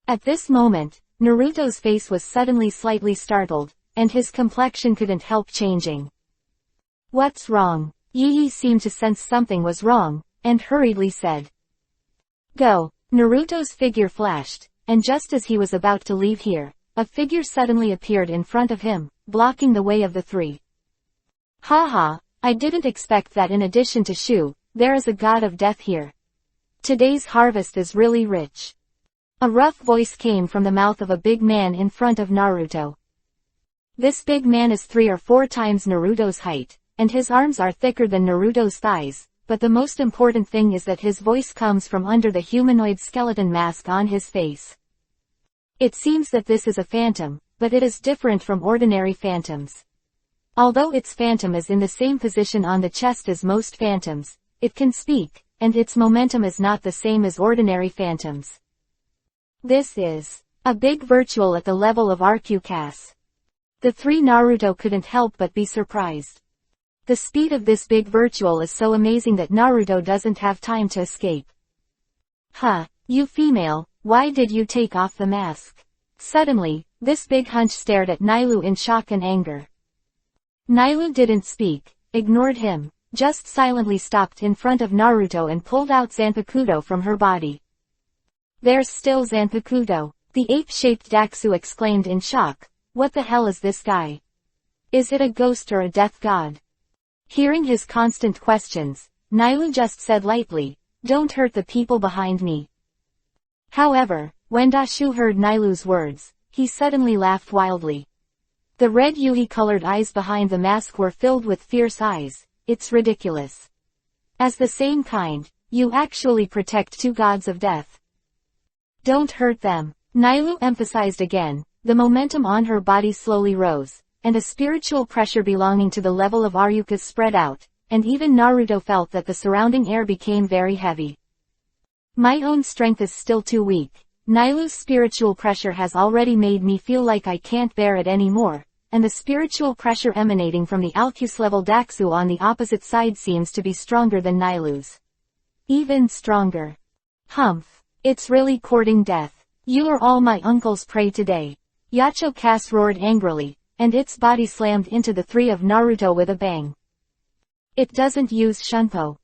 Speaker 1: At this moment, Naruto's face was suddenly slightly startled, and his complexion couldn't help changing. What's wrong? Yi seemed to sense something was wrong, and hurriedly said, Go. Naruto's figure flashed, and just as he was about to leave here, a figure suddenly appeared in front of him, blocking the way of the three. Haha, I didn't expect that in addition to Shu, there is a god of death here. Today's harvest is really rich. A rough voice came from the mouth of a big man in front of Naruto. This big man is 3 or 4 times Naruto's height, and his arms are thicker than Naruto's thighs, but the most important thing is that his voice comes from under the humanoid skeleton mask on his face. It seems that this is a phantom, but it is different from ordinary phantoms. Although its phantom is in the same position on the chest as most phantoms, it can speak, and its momentum is not the same as ordinary phantoms. This is a big virtual at the level of Arcucas. The 3 Naruto couldn't help but be surprised. The speed of this big virtual is so amazing that Naruto doesn't have time to escape. Huh, you female, why did you take off the mask? Suddenly, this big hunch stared at Nailu in shock and anger. Nailu didn't speak, ignored him, just silently stopped in front of Naruto and pulled out Zanpakuto from her body. There's still Zanpakuto. The ape-shaped Daxu exclaimed in shock, what the hell is this guy? Is it a ghost or a death god? Hearing his constant questions, Nailu just said lightly, don't hurt the people behind me. However, when Dashu heard Nailu's words, he suddenly laughed wildly. The red Yuhi-colored eyes behind the mask were filled with fierce eyes. It's ridiculous. As the same kind, you actually protect 2 gods of death. Don't hurt them. Nailu emphasized again. The momentum on her body slowly rose, and a spiritual pressure belonging to the level of Aryukas spread out, and even Naruto felt that the surrounding air became very heavy. My own strength is still too weak. Nailu's spiritual pressure has already made me feel like I can't bear it anymore, and the spiritual pressure emanating from the Alcus level Daxu on the opposite side seems to be stronger than Nailu's. Even stronger. Humph. It's really courting death. You are all my uncle's prey today. Yacho Cass roared angrily, and its body slammed into the 3 of Naruto with a bang. It doesn't use Shunpo.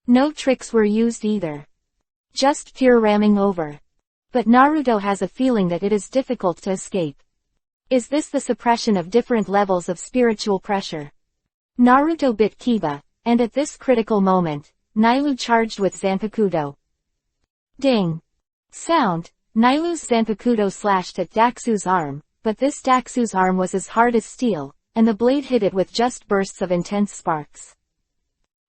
Speaker 1: No tricks were used either. Just pure ramming over. But Naruto has a feeling that it is difficult to escape. Is this the suppression of different levels of spiritual pressure? Naruto bit Kiba, and at this critical moment, Nailu charged with Zanpakuto. Ding! Sound! Nailu's Zanpakuto slashed at Daxu's arm, but this Daxu's arm was as hard as steel, and the blade hit it with just bursts of intense sparks.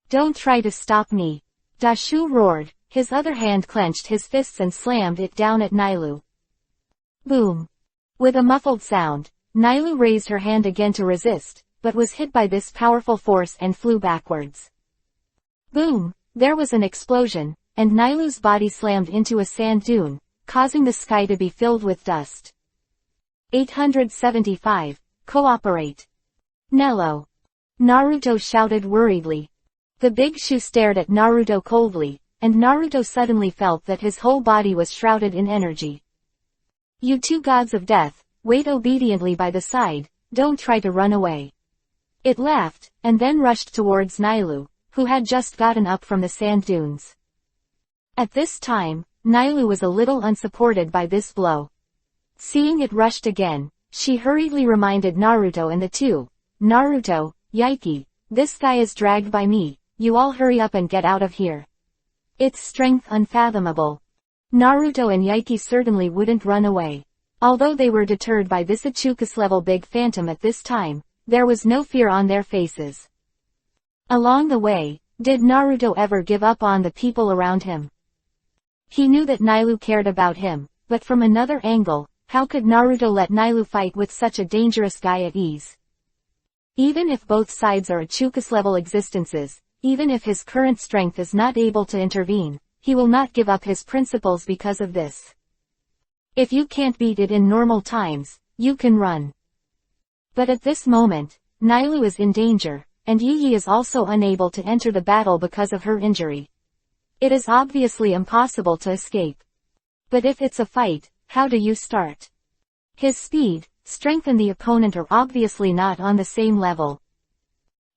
Speaker 1: Don't try to stop me! Dashu roared, his other hand clenched his fists and slammed it down at Nailu. Boom! With a muffled sound, Nailu raised her hand again to resist, but was hit by this powerful force and flew backwards. Boom! There was an explosion, and Nailu's body slammed into a sand dune, causing the sky to be filled with dust. 875. Cooperate. Nello. Naruto shouted worriedly. The big Shu stared at Naruto coldly, and Naruto suddenly felt that his whole body was shrouded in energy. You 2 gods of death, wait obediently by the side, don't try to run away. It laughed, and then rushed towards Nailu, who had just gotten up from the sand dunes. At this time, Nailu was a little unsupported by this blow. Seeing it rushed again, she hurriedly reminded Naruto and the 2. Naruto, Yiki, this guy is dragged by me, you all hurry up and get out of here. Its strength unfathomable. Naruto and Yiki certainly wouldn't run away. Although they were deterred by this Ichukis-level big phantom at this time, there was no fear on their faces. Along the way, did Naruto ever give up on the people around him? He knew that Nailu cared about him, but from another angle, how could Naruto let Nailu fight with such a dangerous guy at ease? Even if both sides are Ichukis-level existences, even if his current strength is not able to intervene, he will not give up his principles because of this. If you can't beat it in normal times, you can run. But at this moment, Nailu is in danger, and Yi is also unable to enter the battle because of her injury. It is obviously impossible to escape. But if it's a fight, how do you start? His speed, strength and the opponent are obviously not on the same level.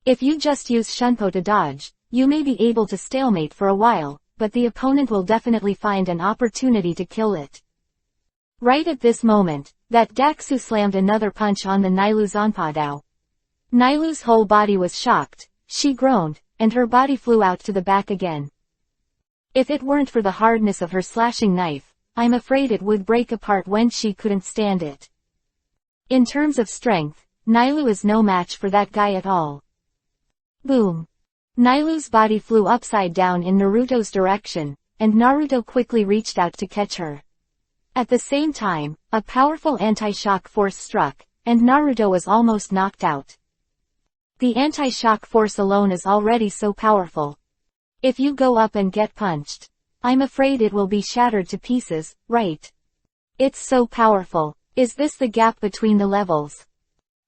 Speaker 1: If you just use Shunpo to dodge, you may be able to stalemate for a while, but the opponent will definitely find an opportunity to kill it. Right at this moment, that Daxu slammed another punch on the Nilu's Zanpadao. Nilu's whole body was shocked, she groaned, and her body flew out to the back again. If it weren't for the hardness of her slashing knife, I'm afraid it would break apart when she couldn't stand it. In terms of strength, Nilu is no match for that guy at all. Boom. Nilu's body flew upside down in Naruto's direction, and Naruto quickly reached out to catch her. At the same time, a powerful anti-shock force struck, and Naruto was almost knocked out. The anti-shock force alone is already so powerful. If you go up and get punched, I'm afraid it will be shattered to pieces, right? It's so powerful. Is this the gap between the levels?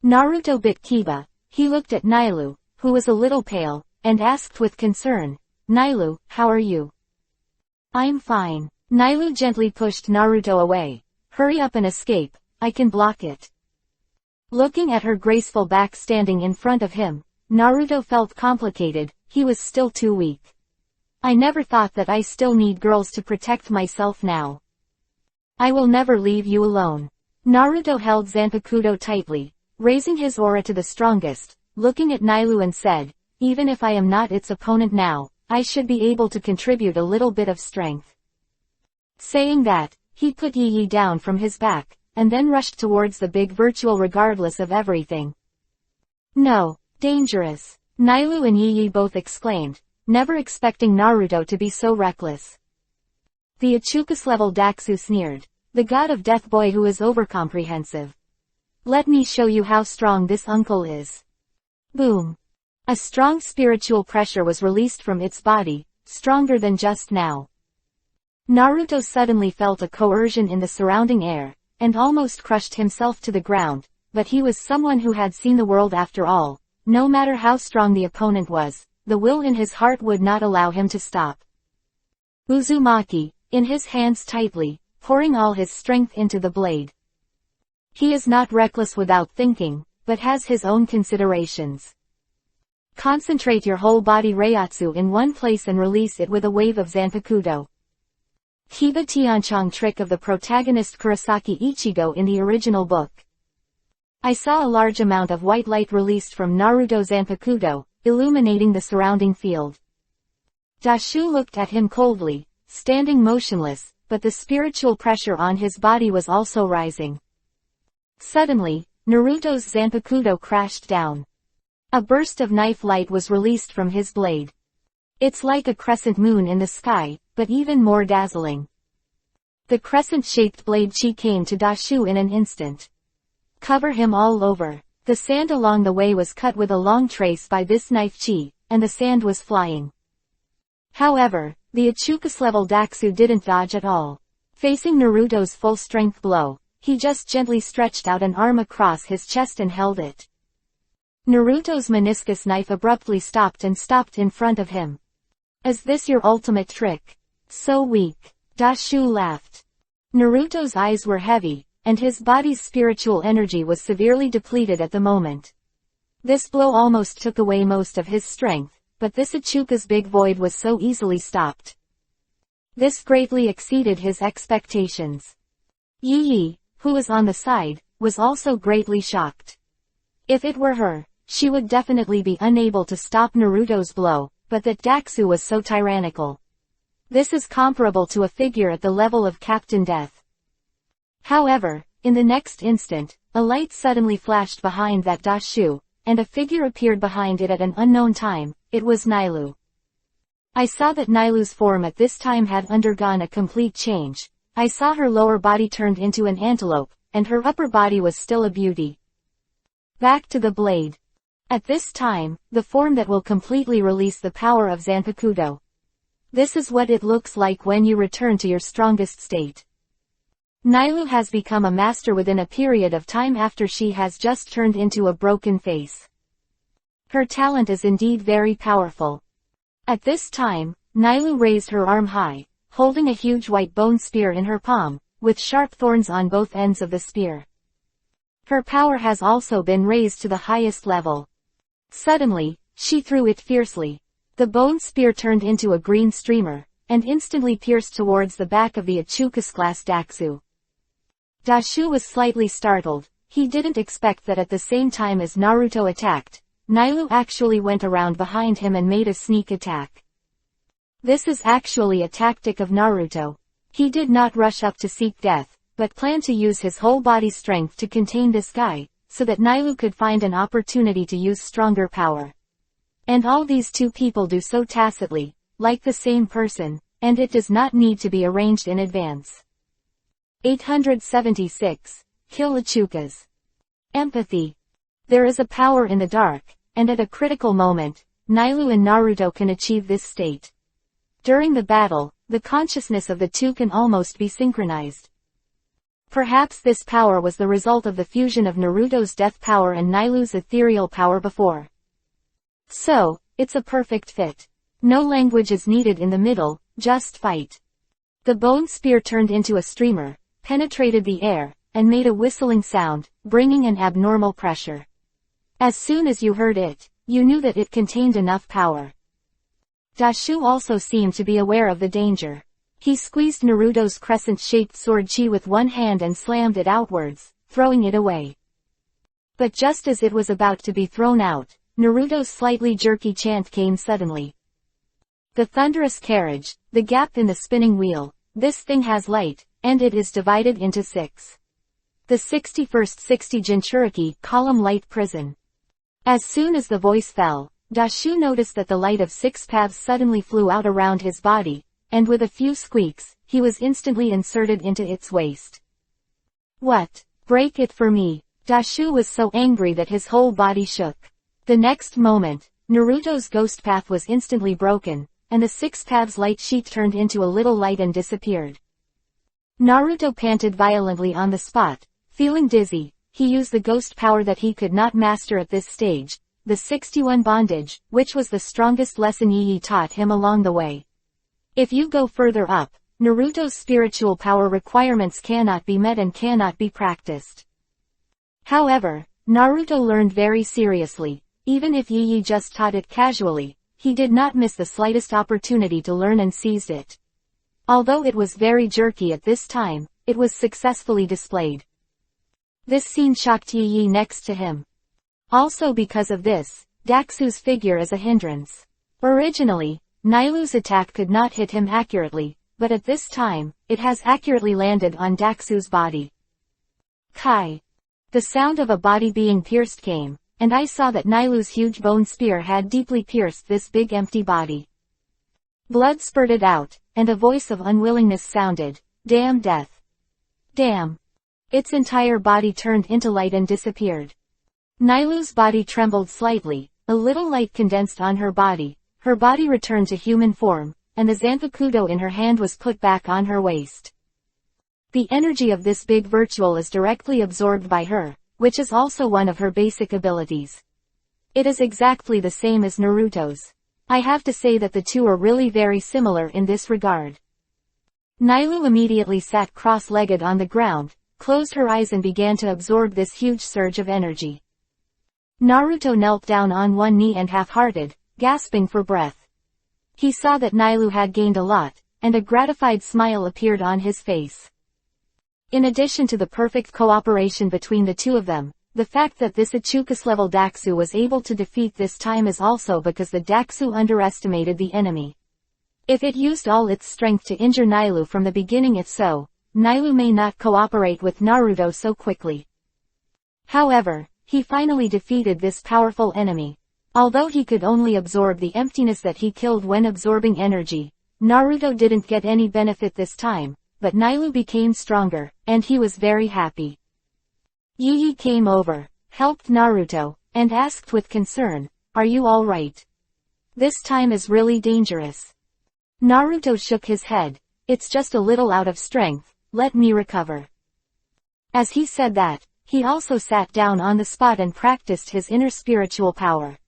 Speaker 1: Naruto bit Kiba. He looked at Nilu, who was a little pale, and asked with concern, Nilu, how are you? I'm fine. Nilu gently pushed Naruto away. Hurry up and escape, I can block it. Looking at her graceful back standing in front of him, Naruto felt complicated, he was still too weak. I never thought that I still need girls to protect myself now. I will never leave you alone. Naruto held Zanpakuto tightly, raising his aura to the strongest, looking at Nilu and said, even if I am not its opponent now, I should be able to contribute a little bit of strength. Saying that, he put Yi down from his back, and then rushed towards the big virtual regardless of everything. No, dangerous. Nilu and Yi both exclaimed, never expecting Naruto to be so reckless. The Ichukis-level Daxu sneered, the god of death boy who is overcomprehensive. Let me show you how strong this uncle is. Boom. A strong spiritual pressure was released from its body, stronger than just now. Naruto suddenly felt a coercion in the surrounding air, and almost crushed himself to the ground, but he was someone who had seen the world after all. No matter how strong the opponent was, the will in his heart would not allow him to stop. Uzumaki, in his hands tightly, pouring all his strength into the blade. He is not reckless without thinking, but has his own considerations. Concentrate your whole body Reiatsu in one place and release it with a wave of Zanpakuto. Kiba Tianchong trick of the protagonist Kurosaki Ichigo in the original book. I saw a large amount of white light released from Naruto Zanpakuto, illuminating the surrounding field. Dashu looked at him coldly, standing motionless, but the spiritual pressure on his body was also rising. Suddenly, Naruto's Zanpakuto crashed down. A burst of knife light was released from his blade. It's like a crescent moon in the sky, but even more dazzling. The crescent-shaped blade chi came to Dashu in an instant. Cover him all over. The sand along the way was cut with a long trace by this knife chi, and the sand was flying. However, the Ichukis-level Daxu didn't dodge at all. Facing Naruto's full-strength blow, he just gently stretched out an arm across his chest and held it. Naruto's meniscus knife abruptly stopped in front of him. Is this your ultimate trick? So weak. Dashu laughed. Naruto's eyes were heavy, and his body's spiritual energy was severely depleted at the moment. This blow almost took away most of his strength, but this Ichika's big void was so easily stopped. This greatly exceeded his expectations. Yi, who was on the side, was also greatly shocked. If it were her, she would definitely be unable to stop Naruto's blow, but that Daxu was so tyrannical. This is comparable to a figure at the level of Captain Death. However, in the next instant, a light suddenly flashed behind that Dashu, and a figure appeared behind it at an unknown time. It was Nilu. I saw that Nilu's form at this time had undergone a complete change. I saw her lower body turned into an antelope, and her upper body was still a beauty. Back to the blade. At this time, the form that will completely release the power of Zanpakuto. This is what it looks like when you return to your strongest state. Nilu has become a master within a period of time after she has just turned into a broken face. Her talent is indeed very powerful. At this time, Nilu raised her arm high, holding a huge white bone spear in her palm, with sharp thorns on both ends of the spear. Her power has also been raised to the highest level. Suddenly, she threw it fiercely. The bone spear turned into a green streamer, and instantly pierced towards the back of the Ichukis-class Daxu. Dashu was slightly startled. He didn't expect that at the same time as Naruto attacked, Nailu actually went around behind him and made a sneak attack. This is actually a tactic of Naruto. He did not rush up to seek death, but planned to use his whole body strength to contain this guy, so that Nailu could find an opportunity to use stronger power. And all these two people do so tacitly, like the same person, and it does not need to be arranged in advance. 876. Kill Ichukas. Empathy. There is a power in the dark, and at a critical moment, Nailu and Naruto can achieve this state. During the battle, the consciousness of the two can almost be synchronized. Perhaps this power was the result of the fusion of Naruto's death power and Nailu's ethereal power before. So, it's a perfect fit. No language is needed in the middle, just fight. The bone spear turned into a streamer, penetrated the air, and made a whistling sound, bringing an abnormal pressure. As soon as you heard it, you knew that it contained enough power. Dashu also seemed to be aware of the danger. He squeezed Naruto's crescent-shaped sword chi with one hand and slammed it outwards, throwing it away. But just as it was about to be thrown out, Naruto's slightly jerky chant came suddenly. The thunderous carriage, the gap in the spinning wheel, this thing has light, and it is divided into 6. The 61st 60 Jinchuriki column light prison. As soon as the voice fell, Dashu noticed that the light of 6 paths suddenly flew out around his body, and with a few squeaks, he was instantly inserted into its waist. What? Break it for me. Dashu was so angry that his whole body shook. The next moment, Naruto's ghost path was instantly broken, and the 6 paths light sheet turned into a little light and disappeared. Naruto panted violently on the spot. Feeling dizzy, he used the ghost power that he could not master at this stage, the 61 bondage, which was the strongest lesson Yi taught him along the way. If you go further up, Naruto's spiritual power requirements cannot be met and cannot be practiced. However, Naruto learned very seriously. Even if Yi just taught it casually, he did not miss the slightest opportunity to learn and seized it. Although it was very jerky at this time, it was successfully displayed. This scene shocked Yi next to him. Also because of this, Daxu's figure is a hindrance. Originally, Nailu's attack could not hit him accurately, but at this time, it has accurately landed on Daxu's body. Kai. The sound of a body being pierced came, and I saw that Nailu's huge bone spear had deeply pierced this big empty body. Blood spurted out, and a voice of unwillingness sounded, "Damn death. Damn." Its entire body turned into light and disappeared. Nailu's body trembled slightly, a little light condensed on her body returned to human form, and the Zanpakuto in her hand was put back on her waist. The energy of this big virtual is directly absorbed by her, which is also one of her basic abilities. It is exactly the same as Naruto's. I have to say that the two are really very similar in this regard. Nailu immediately sat cross-legged on the ground, closed her eyes and began to absorb this huge surge of energy. Naruto knelt down on one knee and half-hearted, gasping for breath. He saw that Nailu had gained a lot, and a gratified smile appeared on his face. In addition to the perfect cooperation between the two of them, the fact that this Ichukis-level Daxu was able to defeat this time is also because the Daxu underestimated the enemy. If it used all its strength to injure Nailu from the beginning Nailu may not cooperate with Naruto so quickly. However, he finally defeated this powerful enemy. Although he could only absorb the emptiness that he killed when absorbing energy, Naruto didn't get any benefit this time, but Nailu became stronger, and he was very happy. Yi came over, helped Naruto, and asked with concern, "Are you alright? This time is really dangerous." Naruto shook his head. "It's just a little out of strength. Let me recover." As he said that, he also sat down on the spot and practiced his inner spiritual power.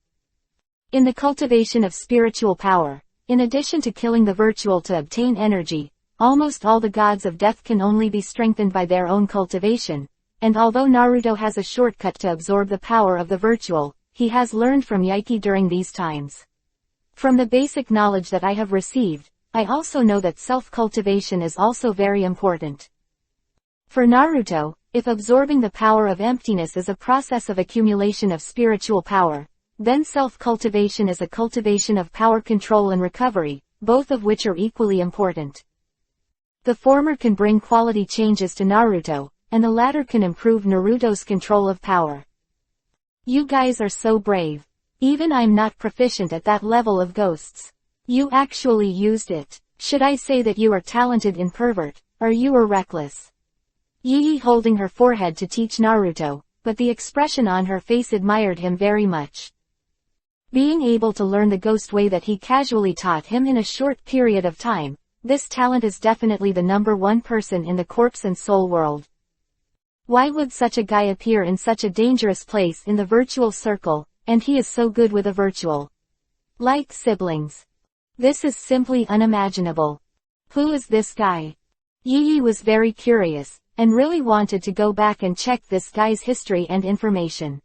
Speaker 1: In the cultivation of spiritual power, in addition to killing the virtual to obtain energy, almost all the gods of death can only be strengthened by their own cultivation, and although Naruto has a shortcut to absorb the power of the virtual, he has learned from Yaiki during these times. From the basic knowledge that I have received, I also know that self-cultivation is also very important. For Naruto, if absorbing the power of emptiness is a process of accumulation of spiritual power, then self-cultivation is a cultivation of power control and recovery, both of which are equally important. The former can bring quality changes to Naruto, and the latter can improve Naruto's control of power. You guys are so brave. Even I'm not proficient at that level of ghosts. You actually used it. Should I say that you are talented in pervert, or you are reckless? Yi holding her forehead to teach Naruto, but the expression on her face admired him very much. Being able to learn the ghost way that he casually taught him in a short period of time, this talent is definitely the #1 person in the corpse and soul world. Why would such a guy appear in such a dangerous place in the virtual circle, and he is so good with a virtual? Like siblings. This is simply unimaginable. Who is this guy? Yi was very curious, and really wanted to go back and check this guy's history and information.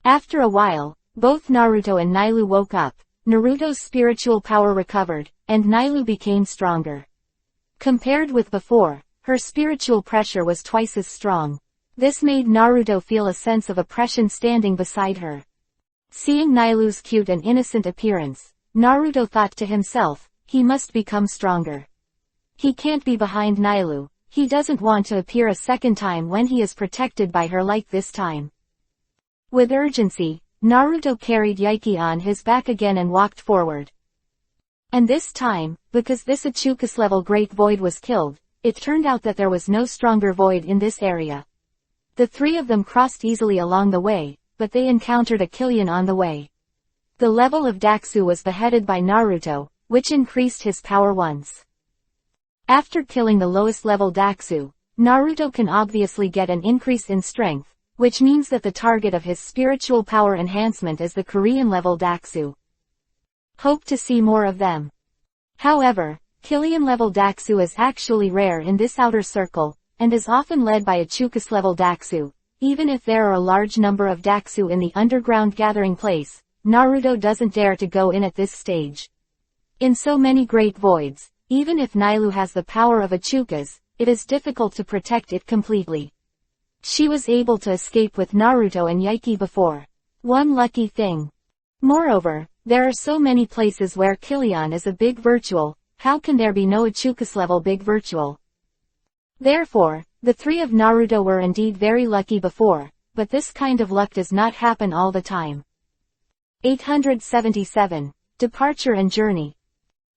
Speaker 1: After a while, both Naruto and Nailu woke up, Naruto's spiritual power recovered, and Nailu became stronger. Compared with before, her spiritual pressure was twice as strong. This made Naruto feel a sense of oppression standing beside her. Seeing Nailu's cute and innocent appearance, Naruto thought to himself, he must become stronger. He can't be behind Nailu, he doesn't want to appear a second time when he is protected by her like this time. With urgency, Naruto carried Yaiki on his back again and walked forward. And this time, because this Achukas level Great Void was killed, it turned out that there was no stronger void in this area. The three of them crossed easily along the way, but they encountered a Killian on the way. The level of Daxu was beheaded by Naruto, which increased his power once. After killing the lowest level Daxu, Naruto can obviously get an increase in strength, which means that the target of his spiritual power enhancement is the Korean level Daxu. Hope to see more of them. However, Killian level Daxu is actually rare in this outer circle, and is often led by Achukas level Daxu. Even if there are a large number of Daxu in the underground gathering place, Naruto doesn't dare to go in at this stage. In so many great voids, even if Nailu has the power of Achukas, it is difficult to protect it completely. She was able to escape with Naruto and Yaiki before. One lucky thing. Moreover, there are so many places where Killian is a big virtual, how can there be no Achukas level big virtual? Therefore, the three of Naruto were indeed very lucky before, but this kind of luck does not happen all the time. 877. Departure and Journey.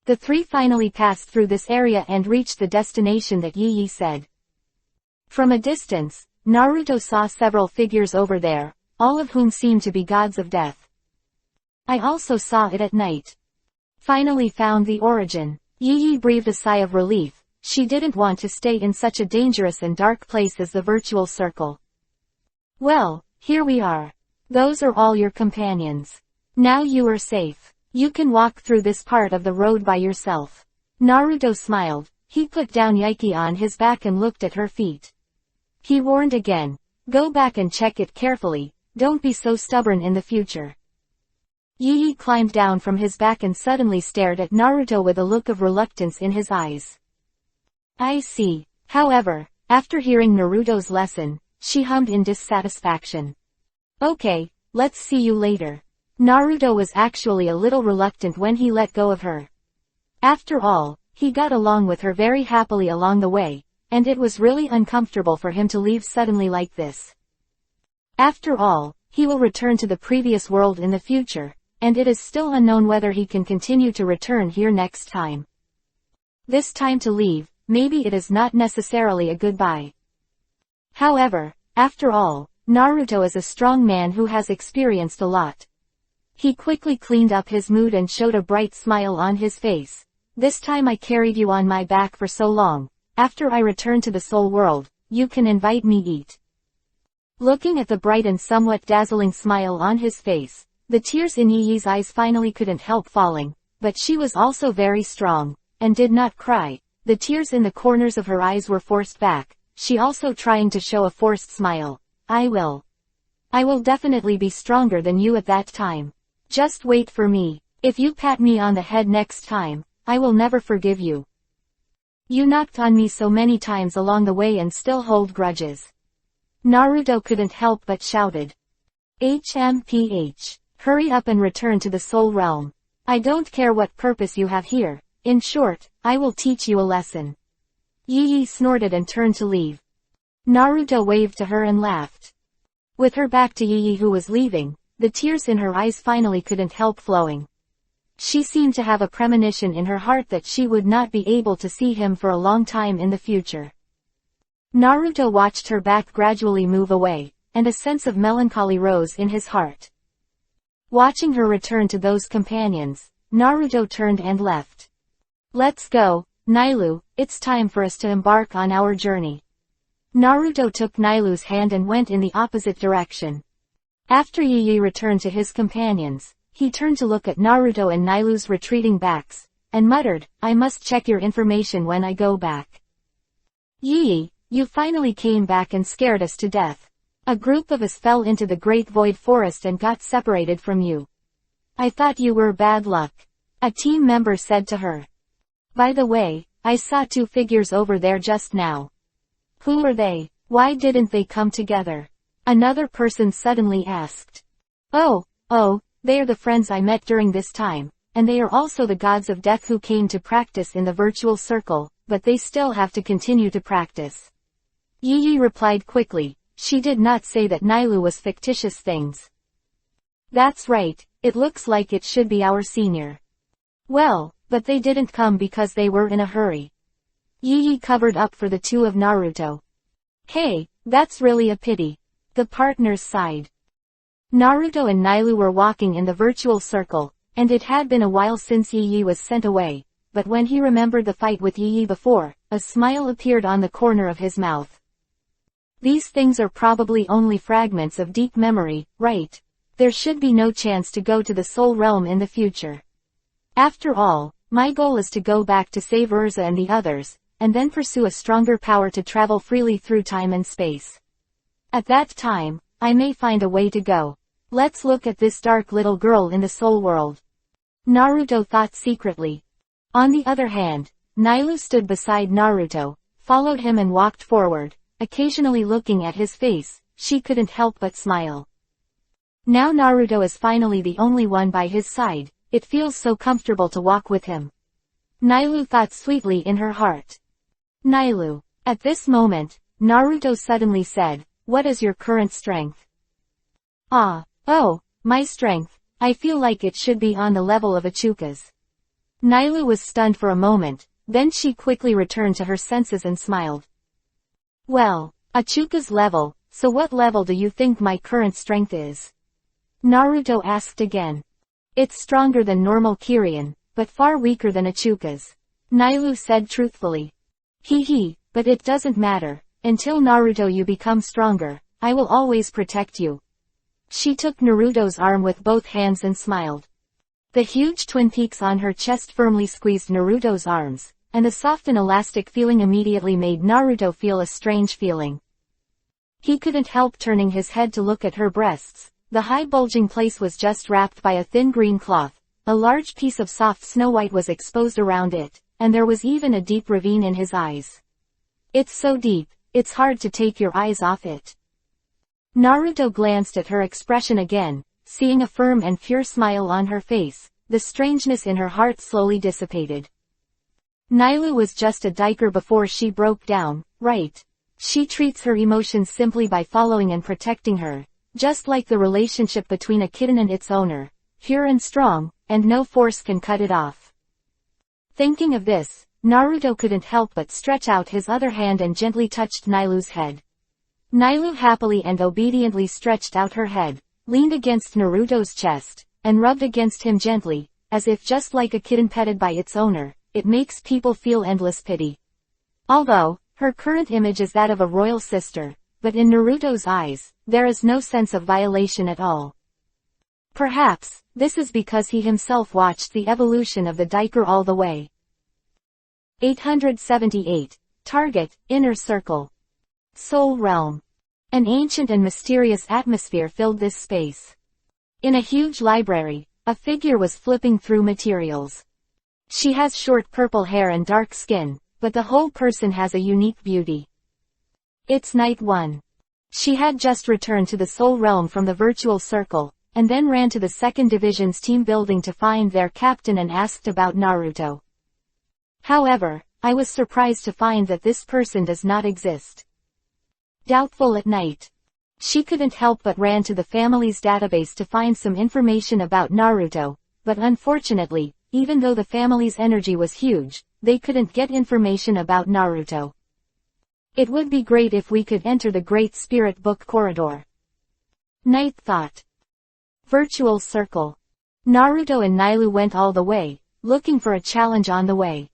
Speaker 1: The three finally passed through this area and reached the destination that Yi said. From a distance, Naruto saw several figures over there, all of whom seemed to be gods of death. I also saw it at night. Finally found the origin. Yi breathed a sigh of relief. She didn't want to stay in such a dangerous and dark place as the virtual circle. Well, here we are. Those are all your companions. Now you are safe. You can walk through this part of the road by yourself. Naruto smiled. He put down Yaiki on his back and looked at her feet. He warned again. Go back and check it carefully, don't be so stubborn in the future. Yi climbed down from his back and suddenly stared at Naruto with a look of reluctance in his eyes. I see. However, after hearing Naruto's lesson, she hummed in dissatisfaction. Okay, let's see you later. Naruto was actually a little reluctant when he let go of her. After all, he got along with her very happily along the way, and it was really uncomfortable for him to leave suddenly like this. After all, he will return to the previous world in the future, and it is still unknown whether he can continue to return here next time. This time to leave, maybe it is not necessarily a goodbye. However, after all, Naruto is a strong man who has experienced a lot. He quickly cleaned up his mood and showed a bright smile on his face. This time I carried you on my back for so long. After I return to the soul world, you can invite me eat. Looking at the bright and somewhat dazzling smile on his face, the tears in Yi's eyes finally couldn't help falling, but she was also very strong, and did not cry. The tears in the corners of her eyes were forced back, she also trying to show a forced smile. I will. I will definitely be stronger than you at that time. Just wait for me. If you pat me on the head next time, I will never forgive you. You knocked on me so many times along the way and still hold grudges. Naruto couldn't help but shouted. HMPH. Hurry up and return to the Soul Realm. I don't care what purpose you have here. In short, I will teach you a lesson. Yi snorted and turned to leave. Naruto waved to her and laughed. With her back to Yi who was leaving, the tears in her eyes finally couldn't help flowing. She seemed to have a premonition in her heart that she would not be able to see him for a long time in the future. Naruto watched her back gradually move away, and a sense of melancholy rose in his heart. Watching her return to those companions, Naruto turned and left. Let's go, Nailu, it's time for us to embark on our journey. Naruto took Nailu's hand and went in the opposite direction. After Yi returned to his companions, he turned to look at Naruto and Nailu's retreating backs, and muttered, I must check your information when I go back. Yi, you finally came back and scared us to death. A group of us fell into the Great Void Forest and got separated from you. I thought you were bad luck. A team member said to her. By the way, I saw two figures over there just now. Who are they? Why didn't they come together? Another person suddenly asked. Oh, they are the friends I met during this time, and they are also the gods of death who came to practice in the virtual circle, but they still have to continue to practice. Yi replied quickly. She did not say that Nailu was fictitious things. That's right, it looks like it should be our senior. Well, but they didn't come because they were in a hurry. Yi covered up for the two of Naruto. Hey, that's really a pity. The partners sighed. Naruto and Nailu were walking in the virtual circle, and it had been a while since Yi was sent away, but when he remembered the fight with Yi before, a smile appeared on the corner of his mouth. These things are probably only fragments of deep memory, right? There should be no chance to go to the Soul Realm in the future. After all, my goal is to go back to save Urza and the others, and then pursue a stronger power to travel freely through time and space. At that time, I may find a way to go. Let's look at this dark little girl in the soul world. Naruto thought secretly. On the other hand, Nailu stood beside Naruto, followed him and walked forward, occasionally looking at his face. She couldn't help but smile. Now Naruto is finally the only one by his side, it feels so comfortable to walk with him. Nailu thought sweetly in her heart. Nailu. At this moment, Naruto suddenly said, what is your current strength? My strength, I feel like it should be on the level of Ichuka's. Nailu was stunned for a moment, then she quickly returned to her senses and smiled. Well, Ichuka's level, so what level do you think my current strength is? Naruto asked again. It's stronger than normal Kirin, but far weaker than Ichuka's. Nailu said truthfully. But it doesn't matter. Until Naruto you become stronger, I will always protect you. She took Naruto's arm with both hands and smiled. The huge twin peaks on her chest firmly squeezed Naruto's arms, and the soft and elastic feeling immediately made Naruto feel a strange feeling. He couldn't help turning his head to look at her breasts. The high bulging place was just wrapped by a thin green cloth, a large piece of soft snow white was exposed around it, and there was even a deep ravine in his eyes. It's so deep, it's hard to take your eyes off it. Naruto glanced at her expression again, seeing a firm and pure smile on her face. The strangeness in her heart slowly dissipated. Nailu was just a diker before she broke down, right? She treats her emotions simply by following and protecting her, just like the relationship between a kitten and its owner, pure and strong, and no force can cut it off. Thinking of this, Naruto couldn't help but stretch out his other hand and gently touched Nailu's head. Nailu happily and obediently stretched out her head, leaned against Naruto's chest, and rubbed against him gently, as if just like a kitten petted by its owner, it makes people feel endless pity. Although, her current image is that of a royal sister, but in Naruto's eyes, there is no sense of violation at all. Perhaps, this is because he himself watched the evolution of the Diker all the way. 878. Target, Inner Circle. Soul Realm. An ancient and mysterious atmosphere filled this space. In a huge library, a figure was flipping through materials. She has short purple hair and dark skin, but the whole person has a unique beauty. It's Night 1. She had just returned to the Soul Realm from the Virtual Circle, and then ran to the 2nd Division's team building to find their captain and asked about Naruto. However, I was surprised to find that this person does not exist. Doubtful at night. She couldn't help but ran to the family's database to find some information about Naruto, but unfortunately, even though the family's energy was huge, they couldn't get information about Naruto. It would be great if we could enter the Great Spirit Book Corridor. Night thought. Virtual Circle. Naruto and Nailu went all the way, looking for a challenge on the way.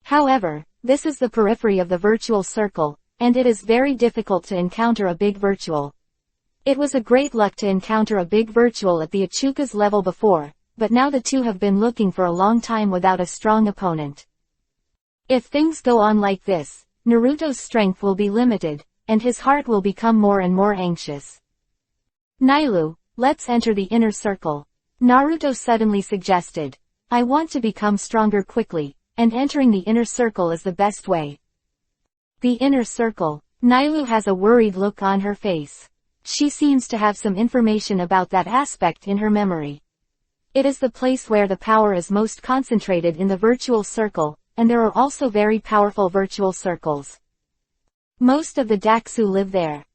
Speaker 1: However, this is the periphery of the Virtual Circle, and it is very difficult to encounter a big virtual. It was a great luck to encounter a big virtual at the Ichuka's level before, but now the two have been looking for a long time without a strong opponent. If things go on like this, Naruto's strength will be limited, and his heart will become more and more anxious. Nailu, let's enter the inner circle. Naruto suddenly suggested. I want to become stronger quickly, and entering the inner circle is the best way. The inner circle. Nailu has a worried look on her face. She seems to have some information about that aspect in her memory. It is the place where the power is most concentrated in the virtual circle, and there are also very powerful virtual circles. Most of the Daxu live there.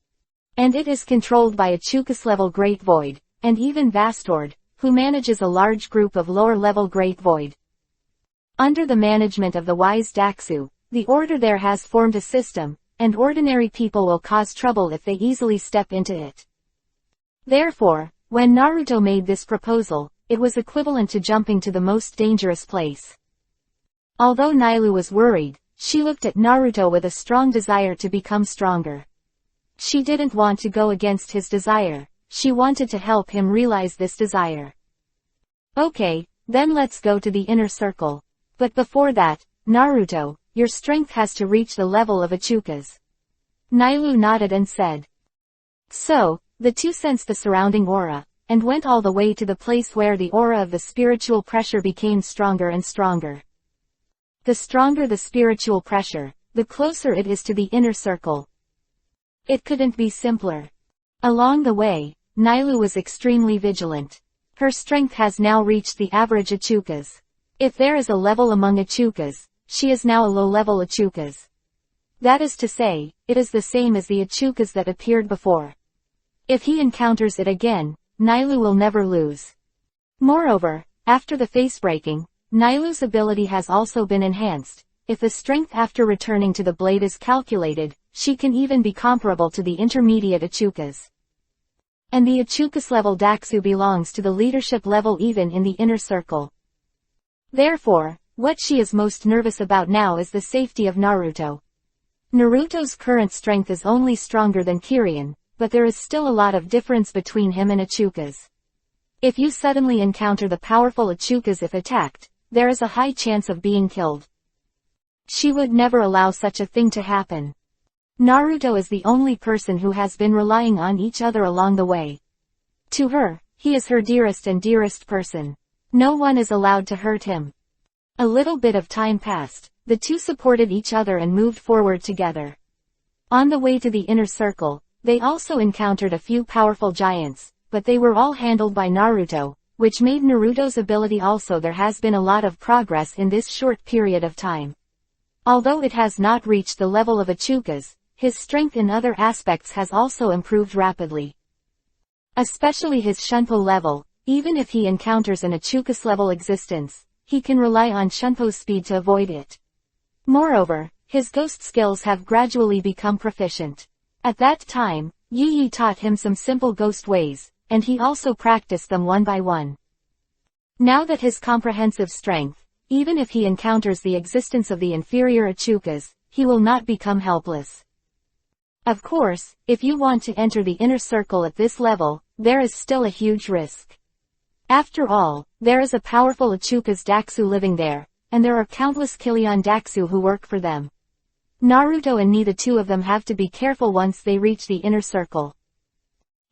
Speaker 1: And it is controlled by Ichukas level Great Void, and even Vastord, who manages a large group of lower level Great Void. Under the management of the wise Daxu, the order there has formed a system, and ordinary people will cause trouble if they easily step into it. Therefore, when Naruto made this proposal, it was equivalent to jumping to the most dangerous place. Although Nailu was worried, she looked at Naruto with a strong desire to become stronger. She didn't want to go against his desire, she wanted to help him realize this desire. Okay, then let's go to the inner circle. But before that, Naruto, your strength has to reach the level of Ichuka's. Nailu nodded and said. So, the two sensed the surrounding aura, and went all the way to the place where the aura of the spiritual pressure became stronger and stronger. The stronger the spiritual pressure, the closer it is to the inner circle. It couldn't be simpler. Along the way, Nailu was extremely vigilant. Her strength has now reached the average Ichuka's. If there is a level among Ichuka's, she is now a low-level Ichuka's. That is to say, it is the same as the Ichuka's that appeared before. If he encounters it again, Nailu will never lose. Moreover, after the face breaking, Nailu's ability has also been enhanced. If the strength after returning to the blade is calculated, she can even be comparable to the intermediate Ichuka's. And the Ichuka's level Daxu belongs to the leadership level even in the inner circle. Therefore, what she is most nervous about now is the safety of Naruto. Naruto's current strength is only stronger than Kirin, but there is still a lot of difference between him and Ichuka's. If you suddenly encounter the powerful Ichuka's if attacked, there is a high chance of being killed. She would never allow such a thing to happen. Naruto is the only person who has been relying on each other along the way. To her, he is her dearest and dearest person. No one is allowed to hurt him. A little bit of time passed, the two supported each other and moved forward together. On the way to the inner circle, they also encountered a few powerful giants, but they were all handled by Naruto, which made Naruto's ability also. There has been a lot of progress in this short period of time. Although it has not reached the level of Ichuka's, his strength in other aspects has also improved rapidly. Especially his Shunpo level, even if he encounters an Ichuka's level existence, he can rely on Shunpo's speed to avoid it. Moreover, his ghost skills have gradually become proficient. At that time, Yi taught him some simple ghost ways, and he also practiced them one by one. Now that his comprehensive strength, even if he encounters the existence of the inferior Ichuka's, he will not become helpless. Of course, if you want to enter the inner circle at this level, there is still a huge risk. After all, there is a powerful Ichuka's Daxu living there, and there are countless Kilian Daxu who work for them. Naruto and Ni, the two of them, have to be careful once they reach the inner circle.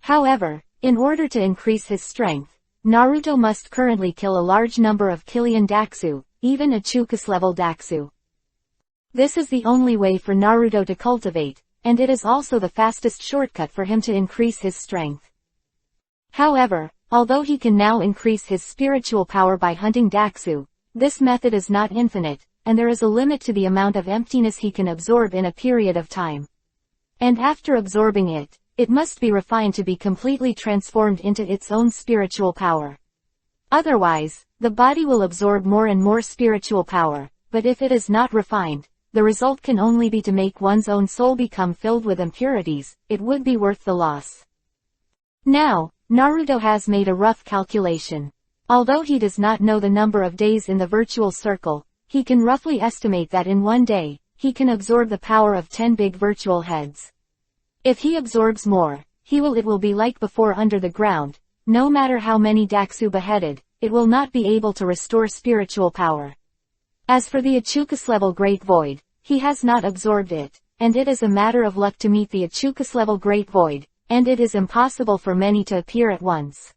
Speaker 1: However, in order to increase his strength, Naruto must currently kill a large number of Killian Daxu, even Achukas level Daxu. This is the only way for Naruto to cultivate, and it is also the fastest shortcut for him to increase his strength. However, although he can now increase his spiritual power by hunting Daxu, this method is not infinite, and there is a limit to the amount of emptiness he can absorb in a period of time. And after absorbing it, it must be refined to be completely transformed into its own spiritual power. Otherwise, the body will absorb more and more spiritual power, but if it is not refined, the result can only be to make one's own soul become filled with impurities. It would be worth the loss. Now, Naruto has made a rough calculation. Although he does not know the number of days in the virtual circle, he can roughly estimate that in one day, he can absorb the power of 10 big virtual heads. If he absorbs more, it will be like before under the ground. No matter how many Daxu beheaded, it will not be able to restore spiritual power. As for the Achukas level Great Void, he has not absorbed it, and it is a matter of luck to meet the Achukas level Great Void, and it is impossible for many to appear at once.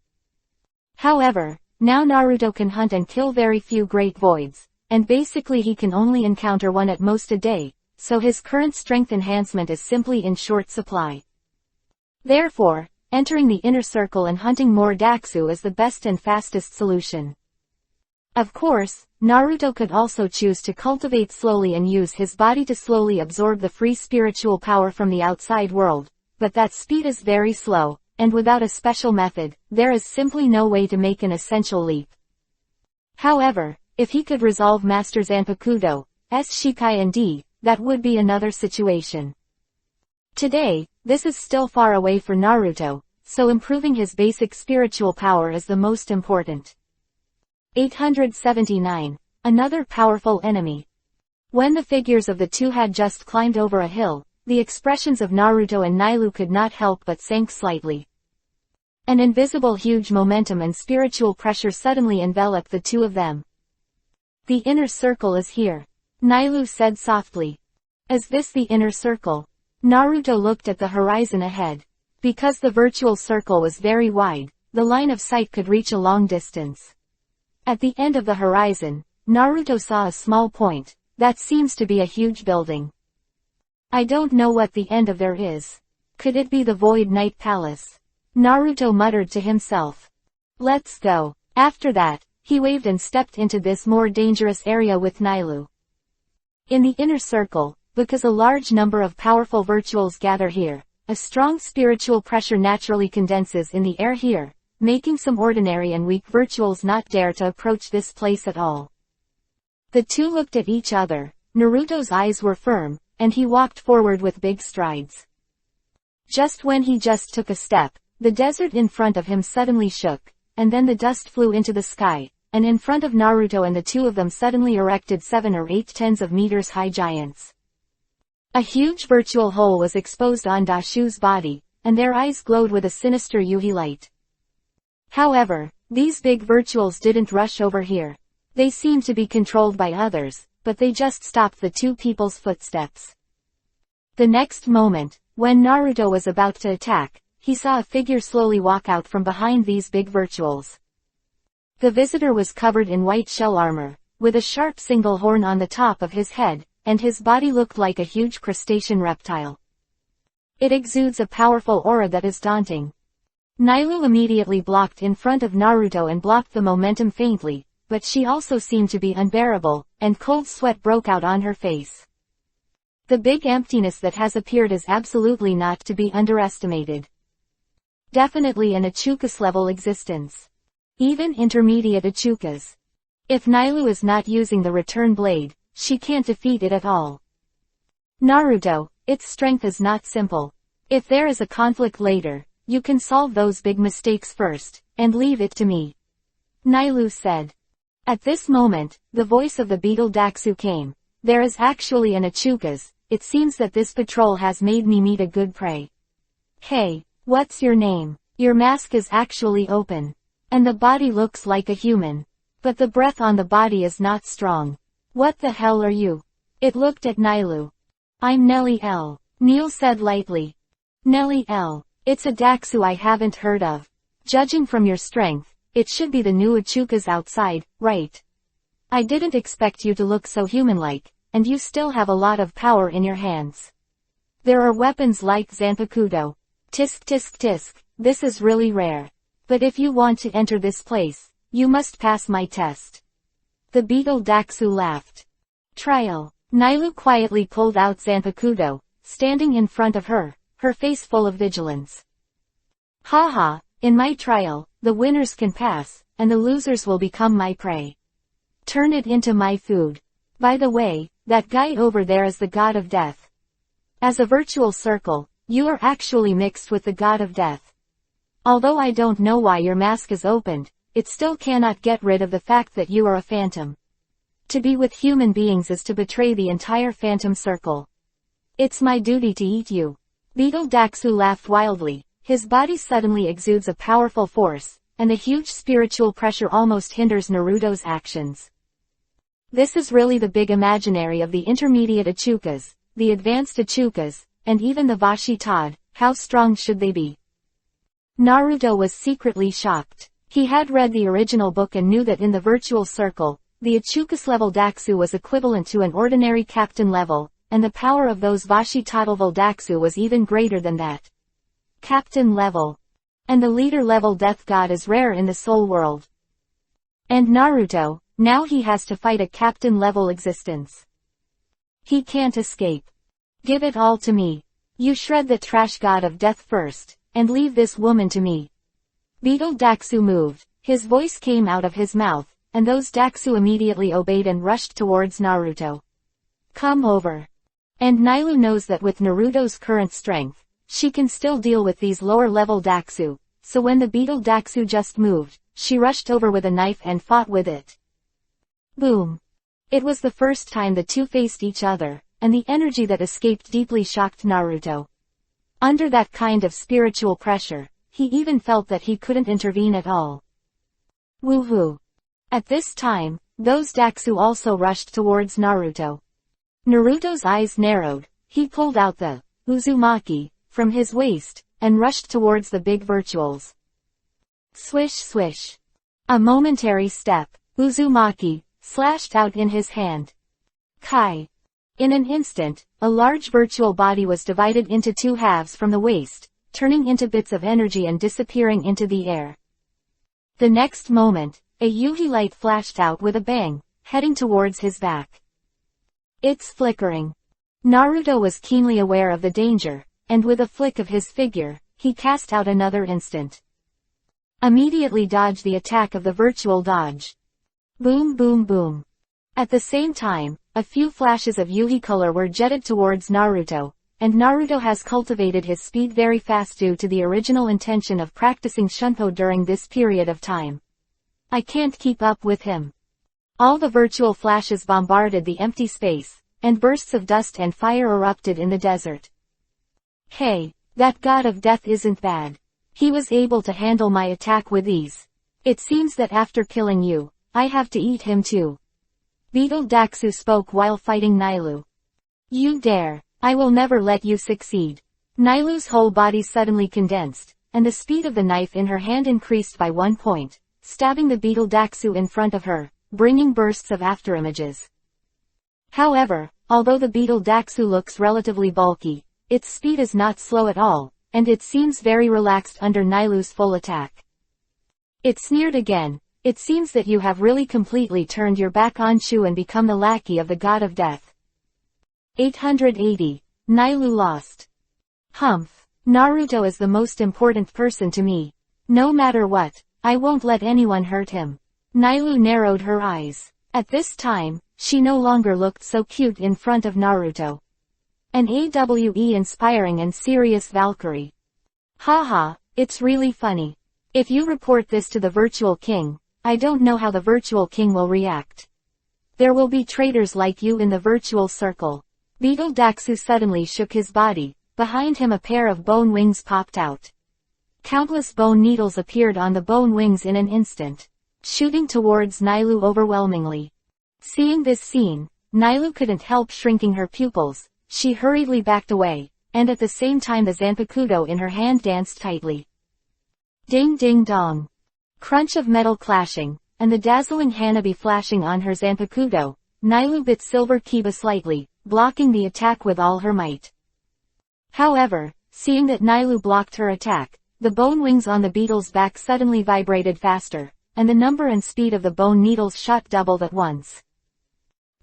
Speaker 1: However, now Naruto can hunt and kill very few Great Voids, and basically he can only encounter one at most a day, so his current strength enhancement is simply in short supply. Therefore, entering the inner circle and hunting more Daxu is the best and fastest solution. Of course, Naruto could also choose to cultivate slowly and use his body to slowly absorb the free spiritual power from the outside world, but that speed is very slow, and without a special method, there is simply no way to make an essential leap. However, if he could resolve Master Zanpakuto, Shikai and D, that would be another situation. Today, this is still far away for Naruto, so improving his basic spiritual power is the most important. 879. Another powerful enemy. When the figures of the two had just climbed over a hill, the expressions of Naruto and Nailu could not help but sank slightly. An invisible huge momentum and spiritual pressure suddenly enveloped the two of them. The inner circle is here, Nailu said softly. Is this the inner circle? Naruto looked at the horizon ahead. Because the virtual circle was very wide, the line of sight could reach a long distance. At the end of the horizon, Naruto saw a small point. That seems to be a huge building. I don't know what the end of there is. Could it be the Void Knight Palace? Naruto muttered to himself. Let's go. After that, he waved and stepped into this more dangerous area with Nailu. In the inner circle, because a large number of powerful virtuals gather here, a strong spiritual pressure naturally condenses in the air here, making some ordinary and weak virtuals not dare to approach this place at all. The two looked at each other. Naruto's eyes were firm, and he walked forward with big strides. Just when he just took a step, the desert in front of him suddenly shook, and then the dust flew into the sky, and in front of Naruto and the two of them suddenly erected 7 or 8 tens of meters high giants. A huge virtual hole was exposed on Dashu's body, and their eyes glowed with a sinister Yuhi light. However, these big virtuals didn't rush over here. They seemed to be controlled by others, but they just stopped the two people's footsteps. The next moment, when Naruto was about to attack, he saw a figure slowly walk out from behind these big virtuals. The visitor was covered in white shell armor, with a sharp single horn on the top of his head, and his body looked like a huge crustacean reptile. It exudes a powerful aura that is daunting. Nailu immediately blocked in front of Naruto and blocked the momentum faintly, but she also seemed to be unbearable, and cold sweat broke out on her face. The big emptiness that has appeared is absolutely not to be underestimated. Definitely an Achukas level existence. Even intermediate Achukas. If Nailu is not using the return blade, she can't defeat it at all. Naruto, its strength is not simple. If there is a conflict later, you can solve those big mistakes first, and leave it to me. Nailu said. At this moment, the voice of the beetle Daxu came. There is actually an Achukas. It seems that this patrol has made me meet a good prey. Hey, what's your name? Your mask is actually open. And the body looks like a human. But the breath on the body is not strong. What the hell are you? It looked at Nailu. I'm Nellie L. Neil said lightly. Nellie L. It's a Daxu I haven't heard of. Judging from your strength, it should be the new Ichukas outside, right? I didn't expect you to look so human-like, and you still have a lot of power in your hands. There are weapons like Zanpakuto. Tisk tisk tisk, this is really rare. But if you want to enter this place, you must pass my test. The beetle Daxu laughed. Trial. Nailu quietly pulled out Zanpakuto, standing in front of her, her face full of vigilance. Haha, in my trial, the winners can pass, and the losers will become my prey. Turn it into my food. By the way, that guy over there is the god of death. As a virtual circle, you are actually mixed with the god of death. Although I don't know why your mask is opened, it still cannot get rid of the fact that you are a phantom. To be with human beings is to betray the entire phantom circle. It's my duty to eat you. Beetle Daxu laughed wildly. His body suddenly exudes a powerful force, and a huge spiritual pressure almost hinders Naruto's actions. This is really the big imaginary of the intermediate Ichukas, the advanced Ichukas, and even the Vashi Todd. How strong should they be? Naruto was secretly shocked. He had read the original book and knew that in the virtual circle, the Ichukas level Daxu was equivalent to an ordinary captain level, and the power of those Vashi Todd level Daxu was even greater than that. Captain level. And the leader level death god is rare in the soul world. And Naruto, now he has to fight a captain level existence. He can't escape. Give it all to me. You shred the trash god of death first, and leave this woman to me. Beetle Daxu moved, his voice came out of his mouth, and those Daxu immediately obeyed and rushed towards Naruto. Come over. And Nailu knows that with Naruto's current strength, she can still deal with these lower-level Daxu, so when the beetle Daxu just moved, she rushed over with a knife and fought with it. Boom. It was the first time the two faced each other, and the energy that escaped deeply shocked Naruto. Under that kind of spiritual pressure, he even felt that he couldn't intervene at all. Woohoo. At this time, those Daxu also rushed towards Naruto. Naruto's eyes narrowed, he pulled out the Uzumaki from his waist, and rushed towards the big virtuals. Swish swish. A momentary step, Uzumaki, slashed out in his hand. Kai. In an instant, a large virtual body was divided into two halves from the waist, turning into bits of energy and disappearing into the air. The next moment, a Yuhi light flashed out with a bang, heading towards his back. It's flickering. Naruto was keenly aware of the danger, and with a flick of his figure, he cast out another instant. Immediately dodge the attack of the virtual dodge. Boom boom boom. At the same time, a few flashes of Yuhi color were jetted towards Naruto, and Naruto has cultivated his speed very fast due to the original intention of practicing Shunpo during this period of time. I can't keep up with him. All the virtual flashes bombarded the empty space, and bursts of dust and fire erupted in the desert. Hey, that god of death isn't bad. He was able to handle my attack with ease. It seems that after killing you, I have to eat him too. Beetle Daxu spoke while fighting Nailu. You dare, I will never let you succeed. Nailu's whole body suddenly condensed, and the speed of the knife in her hand increased by 1 point, stabbing the beetle Daxu in front of her, bringing bursts of afterimages. However, although the beetle Daxu looks relatively bulky, its speed is not slow at all, and it seems very relaxed under Nailu's full attack. It sneered again. It seems that you have really completely turned your back on Shu and become the lackey of the god of death. 880. Nailu lost. Humph. Naruto is the most important person to me. No matter what, I won't let anyone hurt him. Nailu narrowed her eyes. At this time, she no longer looked so cute in front of Naruto. An AWE inspiring and serious Valkyrie. Haha, it's really funny. If you report this to the Virtual King, I don't know how the Virtual King will react. There will be traitors like you in the virtual circle. Beetle Daxu suddenly shook his body. Behind him a pair of bone wings popped out. Countless bone needles appeared on the bone wings in an instant, shooting towards Nailu overwhelmingly. Seeing this scene, Nailu couldn't help shrinking her pupils, she hurriedly backed away, and at the same time the zanpakuto in her hand danced tightly. Ding ding dong. Crunch of metal clashing, and the dazzling hanabi flashing on her zanpakuto, Nailu bit silver kiba slightly, blocking the attack with all her might. However, seeing that Nailu blocked her attack, the bone wings on the beetle's back suddenly vibrated faster, and the number and speed of the bone needles shot doubled at once.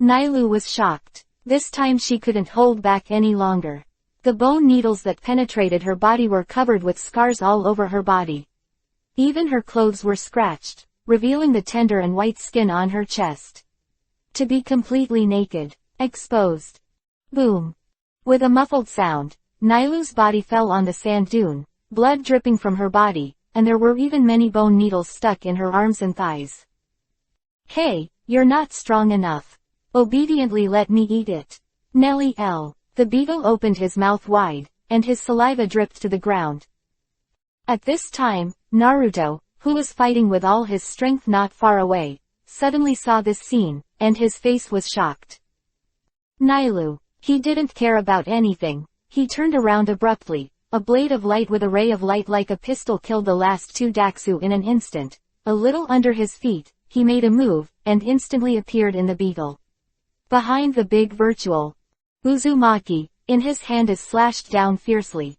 Speaker 1: Nailu was shocked. This time she couldn't hold back any longer. The bone needles that penetrated her body were covered with scars all over her body. Even her clothes were scratched, revealing the tender and white skin on her chest. To be completely naked, exposed. Boom. With a muffled sound, Nailu's body fell on the sand dune, blood dripping from her body, and there were even many bone needles stuck in her arms and thighs. Hey, you're not strong enough. Obediently let me eat it. Nelly L. The beetle opened his mouth wide, and his saliva dripped to the ground. At this time, Naruto, who was fighting with all his strength not far away, suddenly saw this scene, and his face was shocked. Nailu. He didn't care about anything. He turned around abruptly. A blade of light with a ray of light like a pistol killed the last two Daxu in an instant. A little under his feet, he made a move, and instantly appeared in the beetle. Behind the big virtual Uzumaki, in his hand is slashed down fiercely.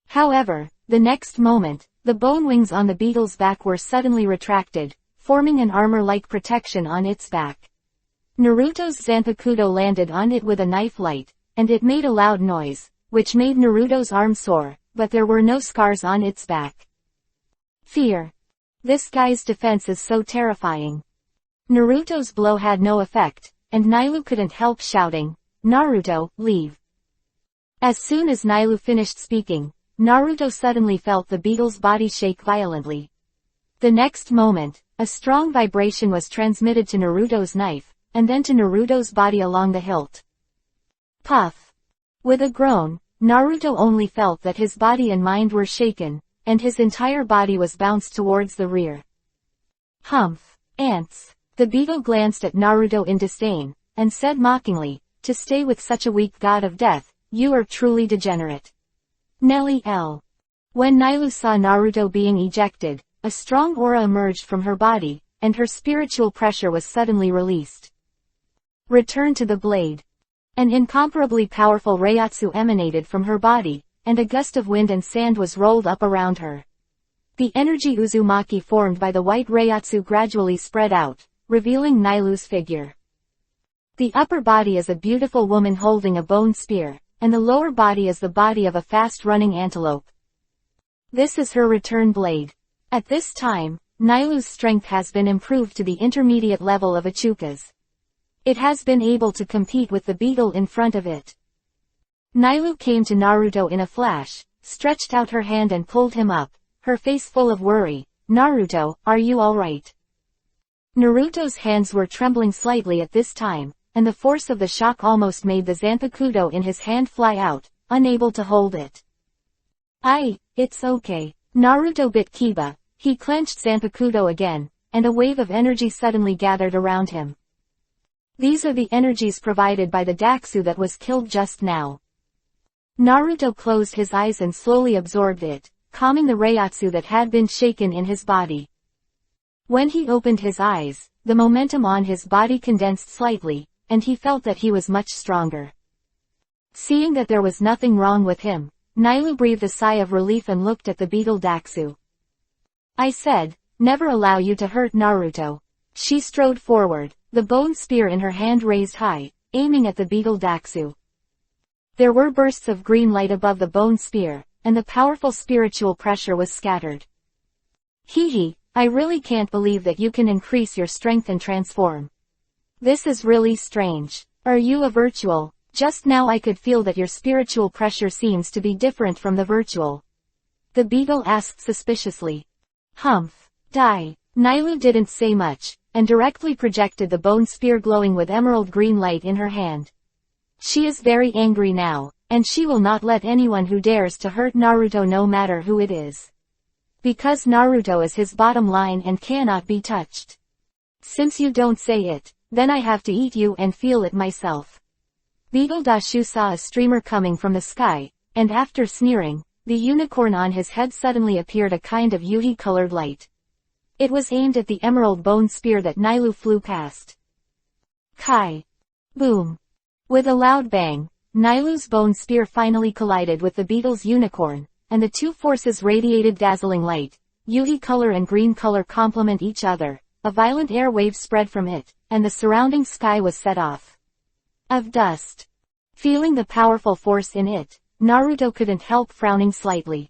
Speaker 1: However, the next moment, the bone wings on the beetle's back were suddenly retracted, forming an armor-like protection on its back. Naruto's zanpakuto landed on it with a knife light, and it made a loud noise, which made Naruto's arm sore, but there were no scars on its back. Fear. This guy's defense is so terrifying. Naruto's blow had no effect, and Nailu couldn't help shouting, "Naruto, leave." As soon as Nailu finished speaking, Naruto suddenly felt the beetle's body shake violently. The next moment, a strong vibration was transmitted to Naruto's knife, and then to Naruto's body along the hilt. Puff. With a groan, Naruto only felt that his body and mind were shaken, and his entire body was bounced towards the rear. Humph. Ants. The beetle glanced at Naruto in disdain, and said mockingly, "To stay with such a weak god of death, you are truly degenerate." Nelly L. When Nailu saw Naruto being ejected, a strong aura emerged from her body, and her spiritual pressure was suddenly released. Return to the blade. An incomparably powerful reiatsu emanated from her body, and a gust of wind and sand was rolled up around her. The energy Uzumaki formed by the white reiatsu gradually spread out, revealing Nailu's figure. The upper body is a beautiful woman holding a bone spear, and the lower body is the body of a fast-running antelope. This is her return blade. At this time, Nailu's strength has been improved to the intermediate level of Ichuka's. It has been able to compete with the beetle in front of it. Nailu came to Naruto in a flash, stretched out her hand and pulled him up, her face full of worry. "Naruto, are you alright?" Naruto's hands were trembling slightly at this time, and the force of the shock almost made the zanpakuto in his hand fly out, unable to hold it. It's okay. Naruto bit Kiba. He clenched zanpakuto again, and a wave of energy suddenly gathered around him. These are the energies provided by the Daxu that was killed just now. Naruto closed his eyes and slowly absorbed it, calming the reiatsu that had been shaken in his body. When he opened his eyes, the momentum on his body condensed slightly, and he felt that he was much stronger. Seeing that there was nothing wrong with him, Nailu breathed a sigh of relief and looked at the beetle Daxu. "I said, never allow you to hurt Naruto." She strode forward, the bone spear in her hand raised high, aiming at the beetle Daxu. There were bursts of green light above the bone spear, and the powerful spiritual pressure was scattered. "Hee, I really can't believe that you can increase your strength and transform. This is really strange. Are you a virtual? Just now I could feel that your spiritual pressure seems to be different from the virtual." The beetle asked suspiciously. "Humph. Die." Nailu didn't say much, and directly projected the bone spear glowing with emerald green light in her hand. She is very angry now, and she will not let anyone who dares to hurt Naruto, no matter who it is. Because Naruto is his bottom line and cannot be touched. Since you don't say it, then I have to eat you and feel it myself. Beetle Dashu saw a streamer coming from the sky, and after sneering, the unicorn on his head suddenly appeared a kind of yuhi-colored light. It was aimed at the emerald bone spear that Nailu flew past. Kai! Boom! With a loud bang, Nailu's bone spear finally collided with the beetle's unicorn, and the two forces radiated dazzling light. Yuhi color and green color complement each other, a violent air wave spread from it, and the surrounding sky was set off. Of dust. Feeling the powerful force in it, Naruto couldn't help frowning slightly.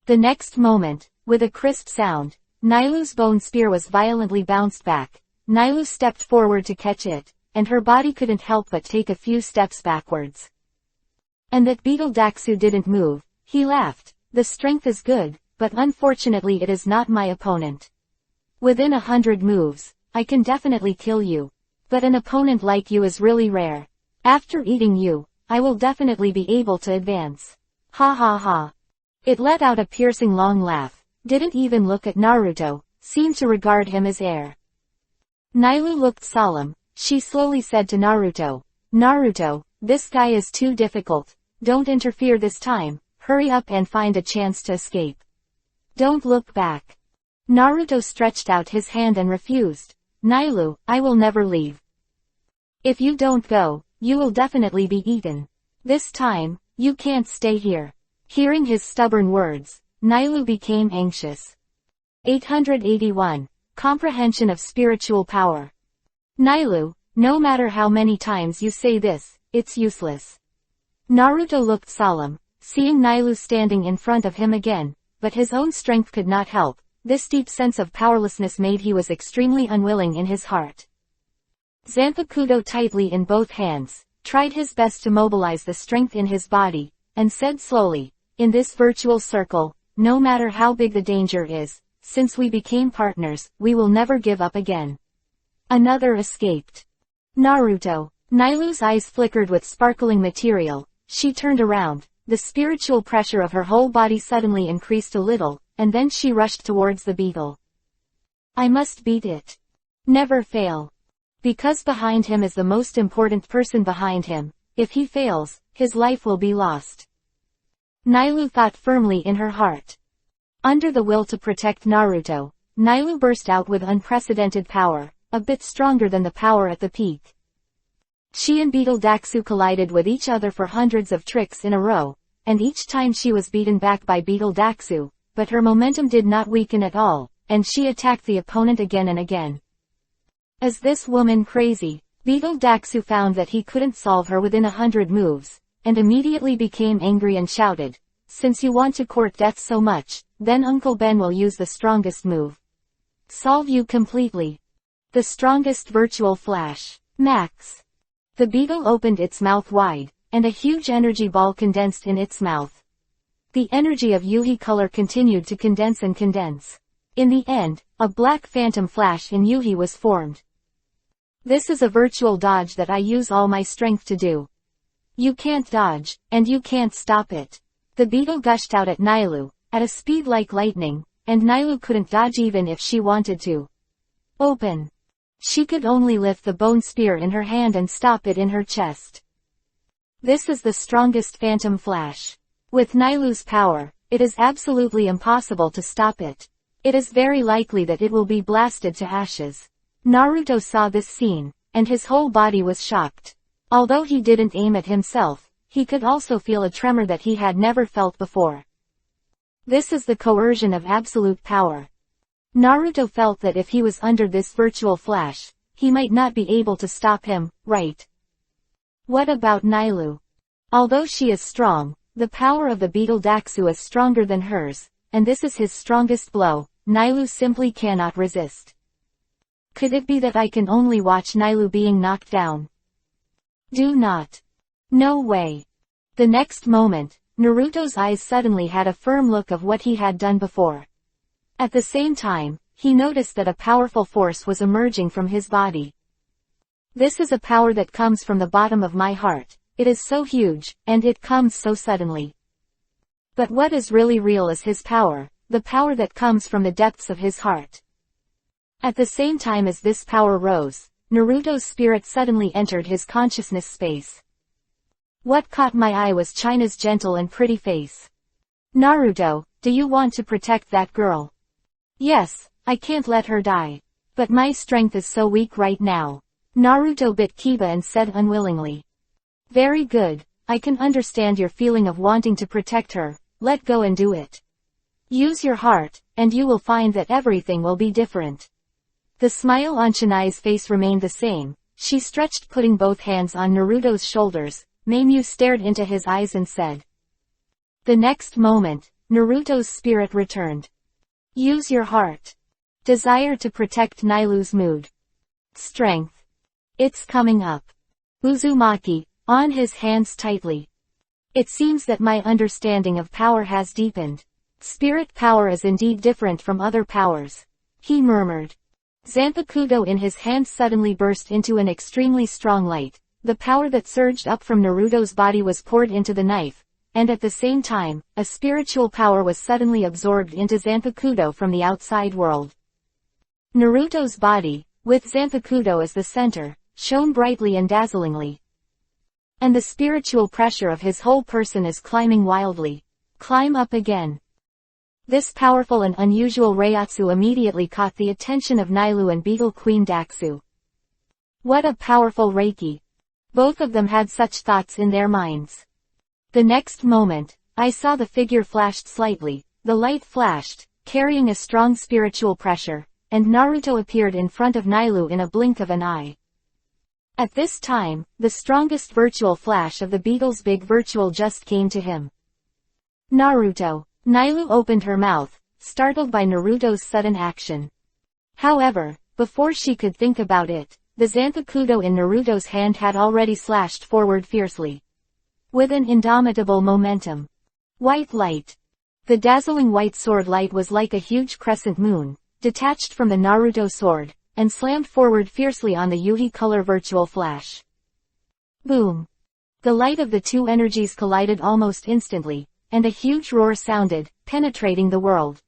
Speaker 1: The next moment, with a crisp sound, Nailu's bone spear was violently bounced back. Nailu stepped forward to catch it, and her body couldn't help but take a few steps backwards. And that Beetle Daksu didn't move. He laughed. The strength is good, but unfortunately it is not my opponent. Within 100 moves, I can definitely kill you. But an opponent like you is really rare. After eating you, I will definitely be able to advance. Ha ha ha. It let out a piercing long laugh, didn't even look at Naruto, seemed to regard him as air. Nailu looked solemn. She slowly said to Naruto, Naruto, this guy is too difficult. Don't interfere this time, hurry up and find a chance to escape. Don't look back. Naruto stretched out his hand and refused. Nailu, I will never leave. If you don't go, you will definitely be eaten. This time, you can't stay here. Hearing his stubborn words, Nailu became anxious. 881. Comprehension of spiritual power. Nailu, no matter how many times you say this, it's useless. Naruto looked solemn, seeing Nailu standing in front of him again, but his own strength could not help. This deep sense of powerlessness made he was extremely unwilling in his heart. Zanpakuto tightly in both hands, tried his best to mobilize the strength in his body, and said slowly, in this virtual circle, no matter how big the danger is, since we became partners, we will never give up again. Another escaped. Naruto. Nailu's eyes flickered with sparkling material. She turned around. The spiritual pressure of her whole body suddenly increased a little, and then she rushed towards the beetle. I must beat it. Never fail. Because behind him is the most important person behind him. If he fails, his life will be lost. Nailu thought firmly in her heart. Under the will to protect Naruto, Nailu burst out with unprecedented power, a bit stronger than the power at the peak. She and Beetle Daksu collided with each other for hundreds of tricks in a row, and each time she was beaten back by Beetle Daksu, but her momentum did not weaken at all, and she attacked the opponent again and again. Is this woman crazy? Beetle Daksu found that he couldn't solve her within 100 moves, and immediately became angry and shouted, since you want to court death so much, then Uncle Ben will use the strongest move. Solve you completely. The strongest virtual flash. Max. The beetle opened its mouth wide, and a huge energy ball condensed in its mouth. The energy of Yuhi color continued to condense and condense. In the end, a black phantom flash in Yuhi was formed. This is a virtual dodge that I use all my strength to do. You can't dodge, and you can't stop it. The beetle gushed out at Nailu, at a speed like lightning, and Nailu couldn't dodge even if she wanted to. Open. She could only lift the bone spear in her hand and stop it in her chest. This is the strongest phantom flash. With Nailu's power, it is absolutely impossible to stop it. It is very likely that it will be blasted to ashes. Naruto saw this scene, and his whole body was shocked. Although he didn't aim at himself, he could also feel a tremor that he had never felt before. This is the coercion of absolute power. Naruto felt that if he was under this virtual flash, he might not be able to stop him, right? What about Nailu? Although she is strong, the power of the beetle Daksu is stronger than hers, and this is his strongest blow. Nailu simply cannot resist. Could it be that I can only watch Nailu being knocked down? Do not. No way. The next moment, Naruto's eyes suddenly had a firm look of what he had done before. At the same time, he noticed that a powerful force was emerging from his body. This is a power that comes from the bottom of my heart. It is so huge, and it comes so suddenly. But what is really real is his power, the power that comes from the depths of his heart. At the same time as this power rose, Naruto's spirit suddenly entered his consciousness space. What caught my eye was China's gentle and pretty face. Naruto, do you want to protect that girl? Yes, I can't let her die. But my strength is so weak right now. Naruto bit Kiba and said unwillingly. Very good, I can understand your feeling of wanting to protect her, let go and do it. Use your heart, and you will find that everything will be different. The smile on Chanae's face remained the same. She stretched, putting both hands on Naruto's shoulders. Meimu stared into his eyes and said. The next moment, Naruto's spirit returned. Use your heart. Desire to protect Nailu's mood. Strength. It's coming up. Uzumaki, on his hands tightly. It seems that my understanding of power has deepened. Spirit power is indeed different from other powers. He murmured. Zanpakuto in his hand suddenly burst into an extremely strong light. The power that surged up from Naruto's body was poured into the knife, and at the same time, a spiritual power was suddenly absorbed into Zanpakuto from the outside world. Naruto's body, with Zanpakuto as the center, shone brightly and dazzlingly. And the spiritual pressure of his whole person is climbing wildly. Climb up again. This powerful and unusual Reiatsu immediately caught the attention of Nailu and Beetle Queen Daxu. What a powerful Reiki! Both of them had such thoughts in their minds. The next moment, I saw the figure flashed slightly, the light flashed, carrying a strong spiritual pressure, and Naruto appeared in front of Nailu in a blink of an eye. At this time, the strongest virtual flash of the Beetle's big virtual just came to him. Naruto. Nailu opened her mouth, startled by Naruto's sudden action. However, before she could think about it, the Zanpakuto in Naruto's hand had already slashed forward fiercely. With an indomitable momentum. White light. The dazzling white sword light was like a huge crescent moon, detached from the Naruto sword, and slammed forward fiercely on the Yuhi color virtual flash. Boom. The light of the two energies collided almost instantly, and a huge roar sounded, penetrating the world.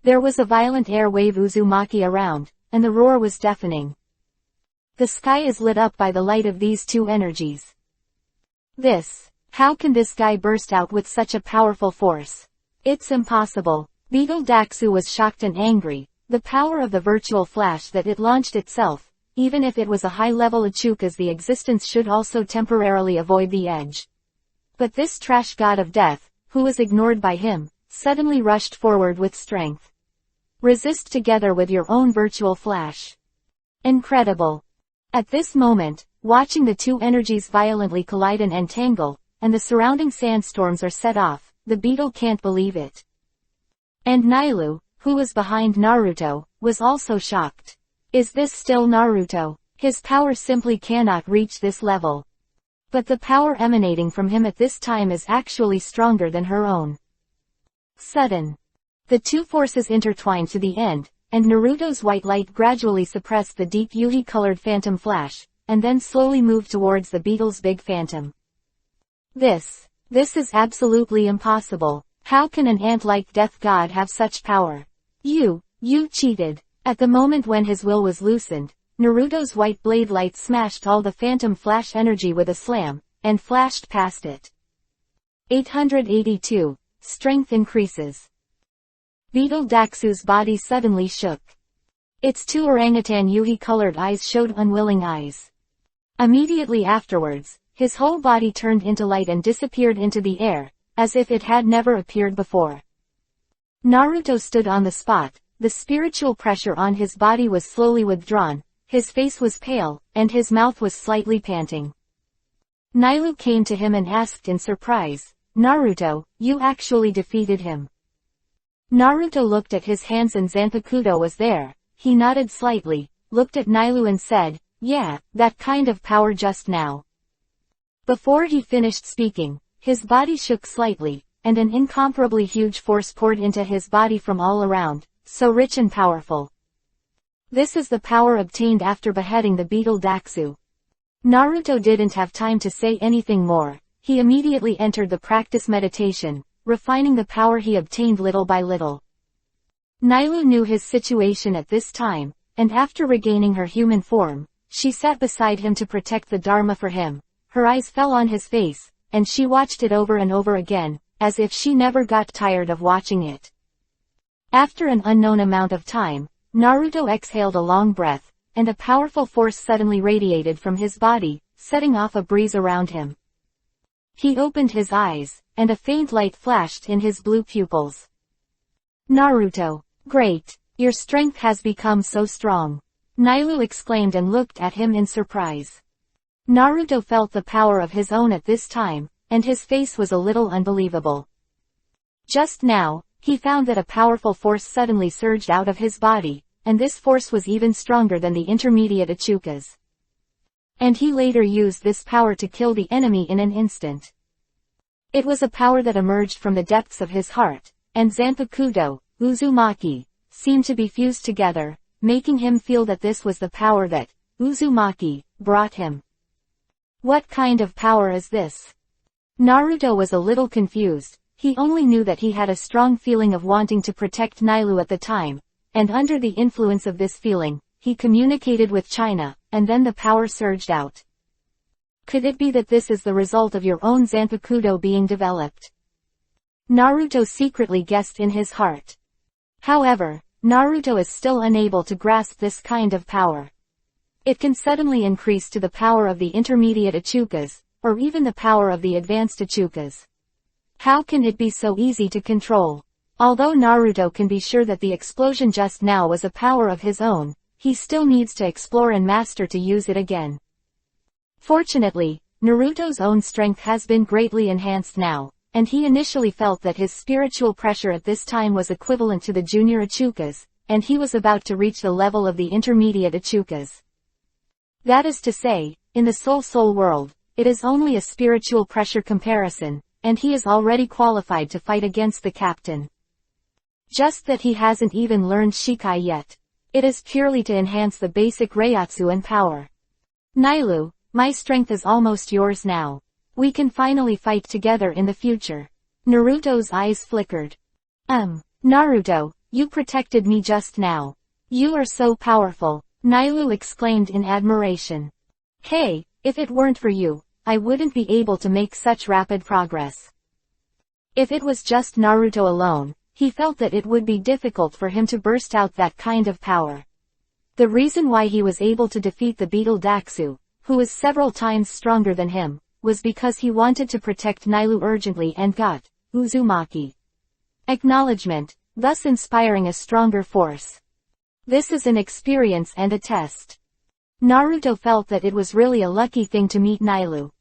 Speaker 1: There was a violent air wave Uzumaki around, and the roar was deafening. The sky is lit up by the light of these two energies. How can this guy burst out with such a powerful force? It's impossible. Beetle Daxu was shocked and angry. The power of the virtual flash that it launched itself, even if it was a high-level Ichuka's the existence should also temporarily avoid the edge. But this trash god of death, who was ignored by him, suddenly rushed forward with strength. Resist together with your own virtual flash. Incredible. At this moment, watching the two energies violently collide and entangle, and the surrounding sandstorms are set off, the beetle can't believe it. And Nailu, who was behind Naruto, was also shocked. Is this still Naruto? His power simply cannot reach this level. But the power emanating from him at this time is actually stronger than her own. Sudden. The two forces intertwined to the end, and Naruto's white light gradually suppressed the deep Yuhi-colored phantom flash, and then slowly moved towards the beetle's big phantom. This is absolutely impossible. How can an ant-like death god have such power? You cheated. At the moment when his will was loosened, Naruto's white blade light smashed all the phantom flash energy with a slam, and flashed past it. 882. Strength increases. Beetle Daxu's body suddenly shook. Its two orangutan Yuhi-colored eyes showed unwilling eyes. Immediately afterwards, his whole body turned into light and disappeared into the air, as if it had never appeared before. Naruto stood on the spot, the spiritual pressure on his body was slowly withdrawn, his face was pale, and his mouth was slightly panting. Nailu came to him and asked in surprise, Naruto, you actually defeated him. Naruto looked at his hands and Zanpakuto was there. He nodded slightly, looked at Nailu and said, yeah, that kind of power just now. Before he finished speaking, his body shook slightly, and an incomparably huge force poured into his body from all around, so rich and powerful. This is the power obtained after beheading the beetle Daxu. Naruto didn't have time to say anything more. He immediately entered the practice meditation, refining the power he obtained little by little. Nailu knew his situation at this time, and after regaining her human form, she sat beside him to protect the Dharma for him, her eyes fell on his face, and she watched it over and over again, as if she never got tired of watching it. After an unknown amount of time, Naruto exhaled a long breath, and a powerful force suddenly radiated from his body, setting off a breeze around him. He opened his eyes, and a faint light flashed in his blue pupils. Naruto, great! Your strength has become so strong. Nailu exclaimed and looked at him in surprise. Naruto felt the power of his own at this time, and his face was a little unbelievable. Just now, he found that a powerful force suddenly surged out of his body, and this force was even stronger than the intermediate Ichukas. And he later used this power to kill the enemy in an instant. It was a power that emerged from the depths of his heart, and Zanpakuto, Uzumaki, seemed to be fused together, making him feel that this was the power that Uzumaki brought him. What kind of power is this? Naruto was a little confused. He only knew that he had a strong feeling of wanting to protect Nailu at the time, and under the influence of this feeling, he communicated with China, and then the power surged out. Could it be that this is the result of your own Zanpakuto being developed? Naruto secretly guessed in his heart. However, Naruto is still unable to grasp this kind of power. It can suddenly increase to the power of the intermediate Ichukas, or even the power of the advanced Ichukas. How can it be so easy to control? Although Naruto can be sure that the explosion just now was a power of his own, he still needs to explore and master to use it again. Fortunately, Naruto's own strength has been greatly enhanced now, and he initially felt that his spiritual pressure at this time was equivalent to the junior Ichukas, and he was about to reach the level of the intermediate Ichukas. That is to say, in the Soul world, it is only a spiritual pressure comparison, and he is already qualified to fight against the captain. Just that he hasn't even learned Shikai yet. It is purely to enhance the basic Reiatsu and power. Nailu, my strength is almost yours now. We can finally fight together in the future. Naruto's eyes flickered. Naruto, you protected me just now. You are so powerful, Nailu exclaimed in admiration. Hey, if it weren't for you, I wouldn't be able to make such rapid progress. If it was just Naruto alone, he felt that it would be difficult for him to burst out that kind of power. The reason why he was able to defeat the beetle Daxu, who was several times stronger than him, was because he wanted to protect Nailu urgently and got Uzumaki acknowledgement, thus inspiring a stronger force. This is an experience and a test. Naruto felt that it was really a lucky thing to meet Nailu.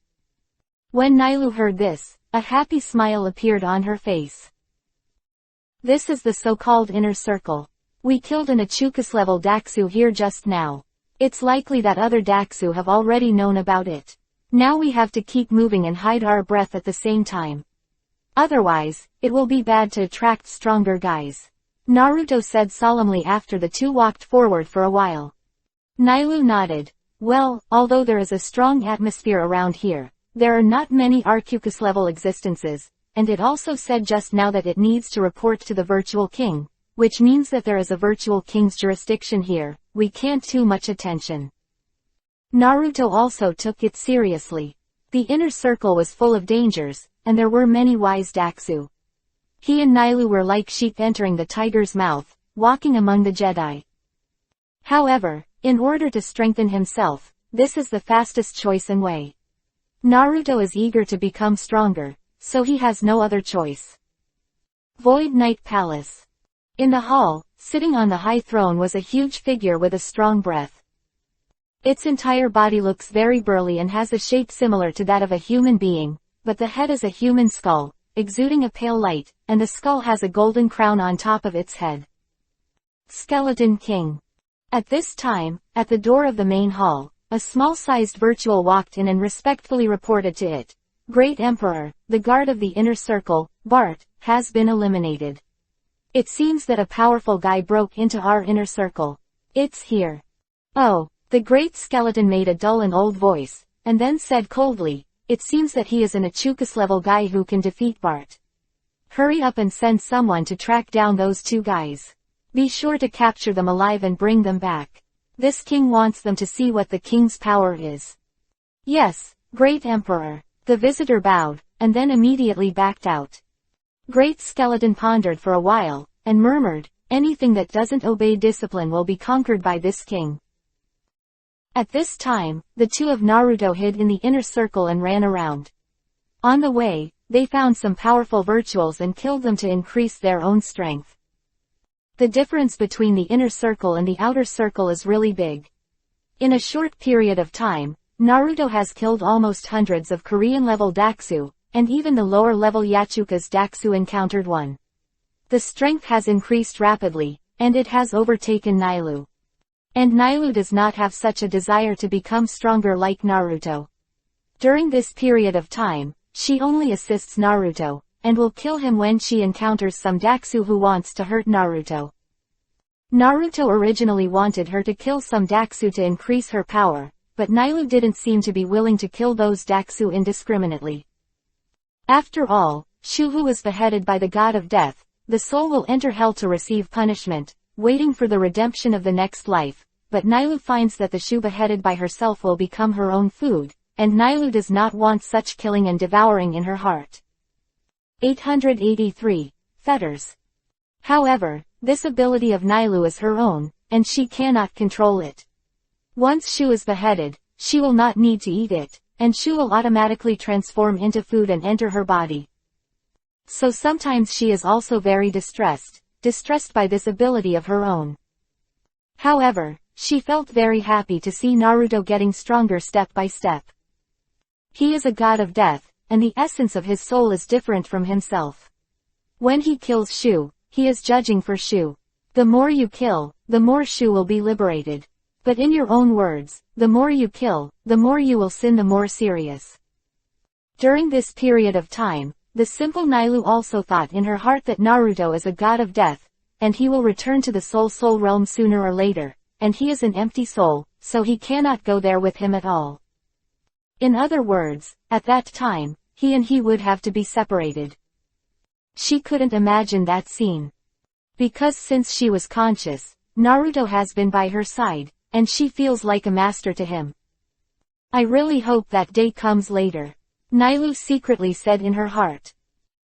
Speaker 1: When Nailu heard this, a happy smile appeared on her face. This is the so-called inner circle. We killed an Ichukas-level Daxu here just now. It's likely that other Daxu have already known about it. Now we have to keep moving and hide our breath at the same time. Otherwise, it will be bad to attract stronger guys. Naruto said solemnly after the two walked forward for a while. Nailu nodded. Well, although there is a strong atmosphere around here, there are not many Arcucus-level existences, and it also said just now that it needs to report to the Virtual King, which means that there is a Virtual King's jurisdiction here. We can't too much attention. Naruto also took it seriously. The inner circle was full of dangers, and there were many wise Daxu. He and Nailu were like sheep entering the tiger's mouth, walking among the Jedi. However, in order to strengthen himself, this is the fastest choice and way. Naruto is eager to become stronger, so he has no other choice. Void Knight Palace. In the hall, sitting on the high throne was a huge figure with a strong breath. Its entire body looks very burly and has a shape similar to that of a human being, but the head is a human skull, exuding a pale light, and the skull has a golden crown on top of its head. Skeleton King. At this time, at the door of the main hall, a small-sized virtual walked in and respectfully reported to it. Great Emperor, the guard of the inner circle, Bart, has been eliminated. It seems that a powerful guy broke into our inner circle. It's here. Oh, the great skeleton made a dull and old voice, and then said coldly, it seems that he is an Ichukas-level guy who can defeat Bart. Hurry up and send someone to track down those two guys. Be sure to capture them alive and bring them back. This king wants them to see what the king's power is. Yes, Great Emperor. The visitor bowed, and then immediately backed out. Great Skeleton pondered for a while, and murmured, anything that doesn't obey discipline will be conquered by this king. At this time, the two of Naruto hid in the inner circle and ran around. On the way, they found some powerful virtuals and killed them to increase their own strength. The difference between the inner circle and the outer circle is really big. In a short period of time, Naruto has killed almost hundreds of Korean-level Daxu, and even the lower-level Yachuka's Daxu encountered one. The strength has increased rapidly, and it has overtaken Nailu. And Nailu does not have such a desire to become stronger like Naruto. During this period of time, she only assists Naruto, and will kill him when she encounters some Daxu who wants to hurt Naruto. Naruto originally wanted her to kill some Daxu to increase her power, but Nailu didn't seem to be willing to kill those Daxu indiscriminately. After all, Shu who was beheaded by the god of death, the soul will enter hell to receive punishment, waiting for the redemption of the next life, but Nailu finds that the Shu beheaded by herself will become her own food, and Nailu does not want such killing and devouring in her heart. 883. Fetters. However, this ability of Nailu is her own, and she cannot control it. Once Shu is beheaded, she will not need to eat it, and Shu will automatically transform into food and enter her body. So sometimes she is also very distressed by this ability of her own. However, she felt very happy to see Naruto getting stronger step by step. He is a god of death, and the essence of his soul is different from himself. When he kills Shu, he is judging for Shu. The more you kill, the more Shu will be liberated. But in your own words, the more you kill, the more you will sin, the more serious. During this period of time, the simple Nailu also thought in her heart that Naruto is a god of death, and he will return to the soul realm sooner or later, and he is an empty soul, so he cannot go there with him at all. In other words, at that time, he and he would have to be separated. She couldn't imagine that scene. Because since she was conscious, Naruto has been by her side, and she feels like a master to him. I really hope that day comes later, Nailu secretly said in her heart.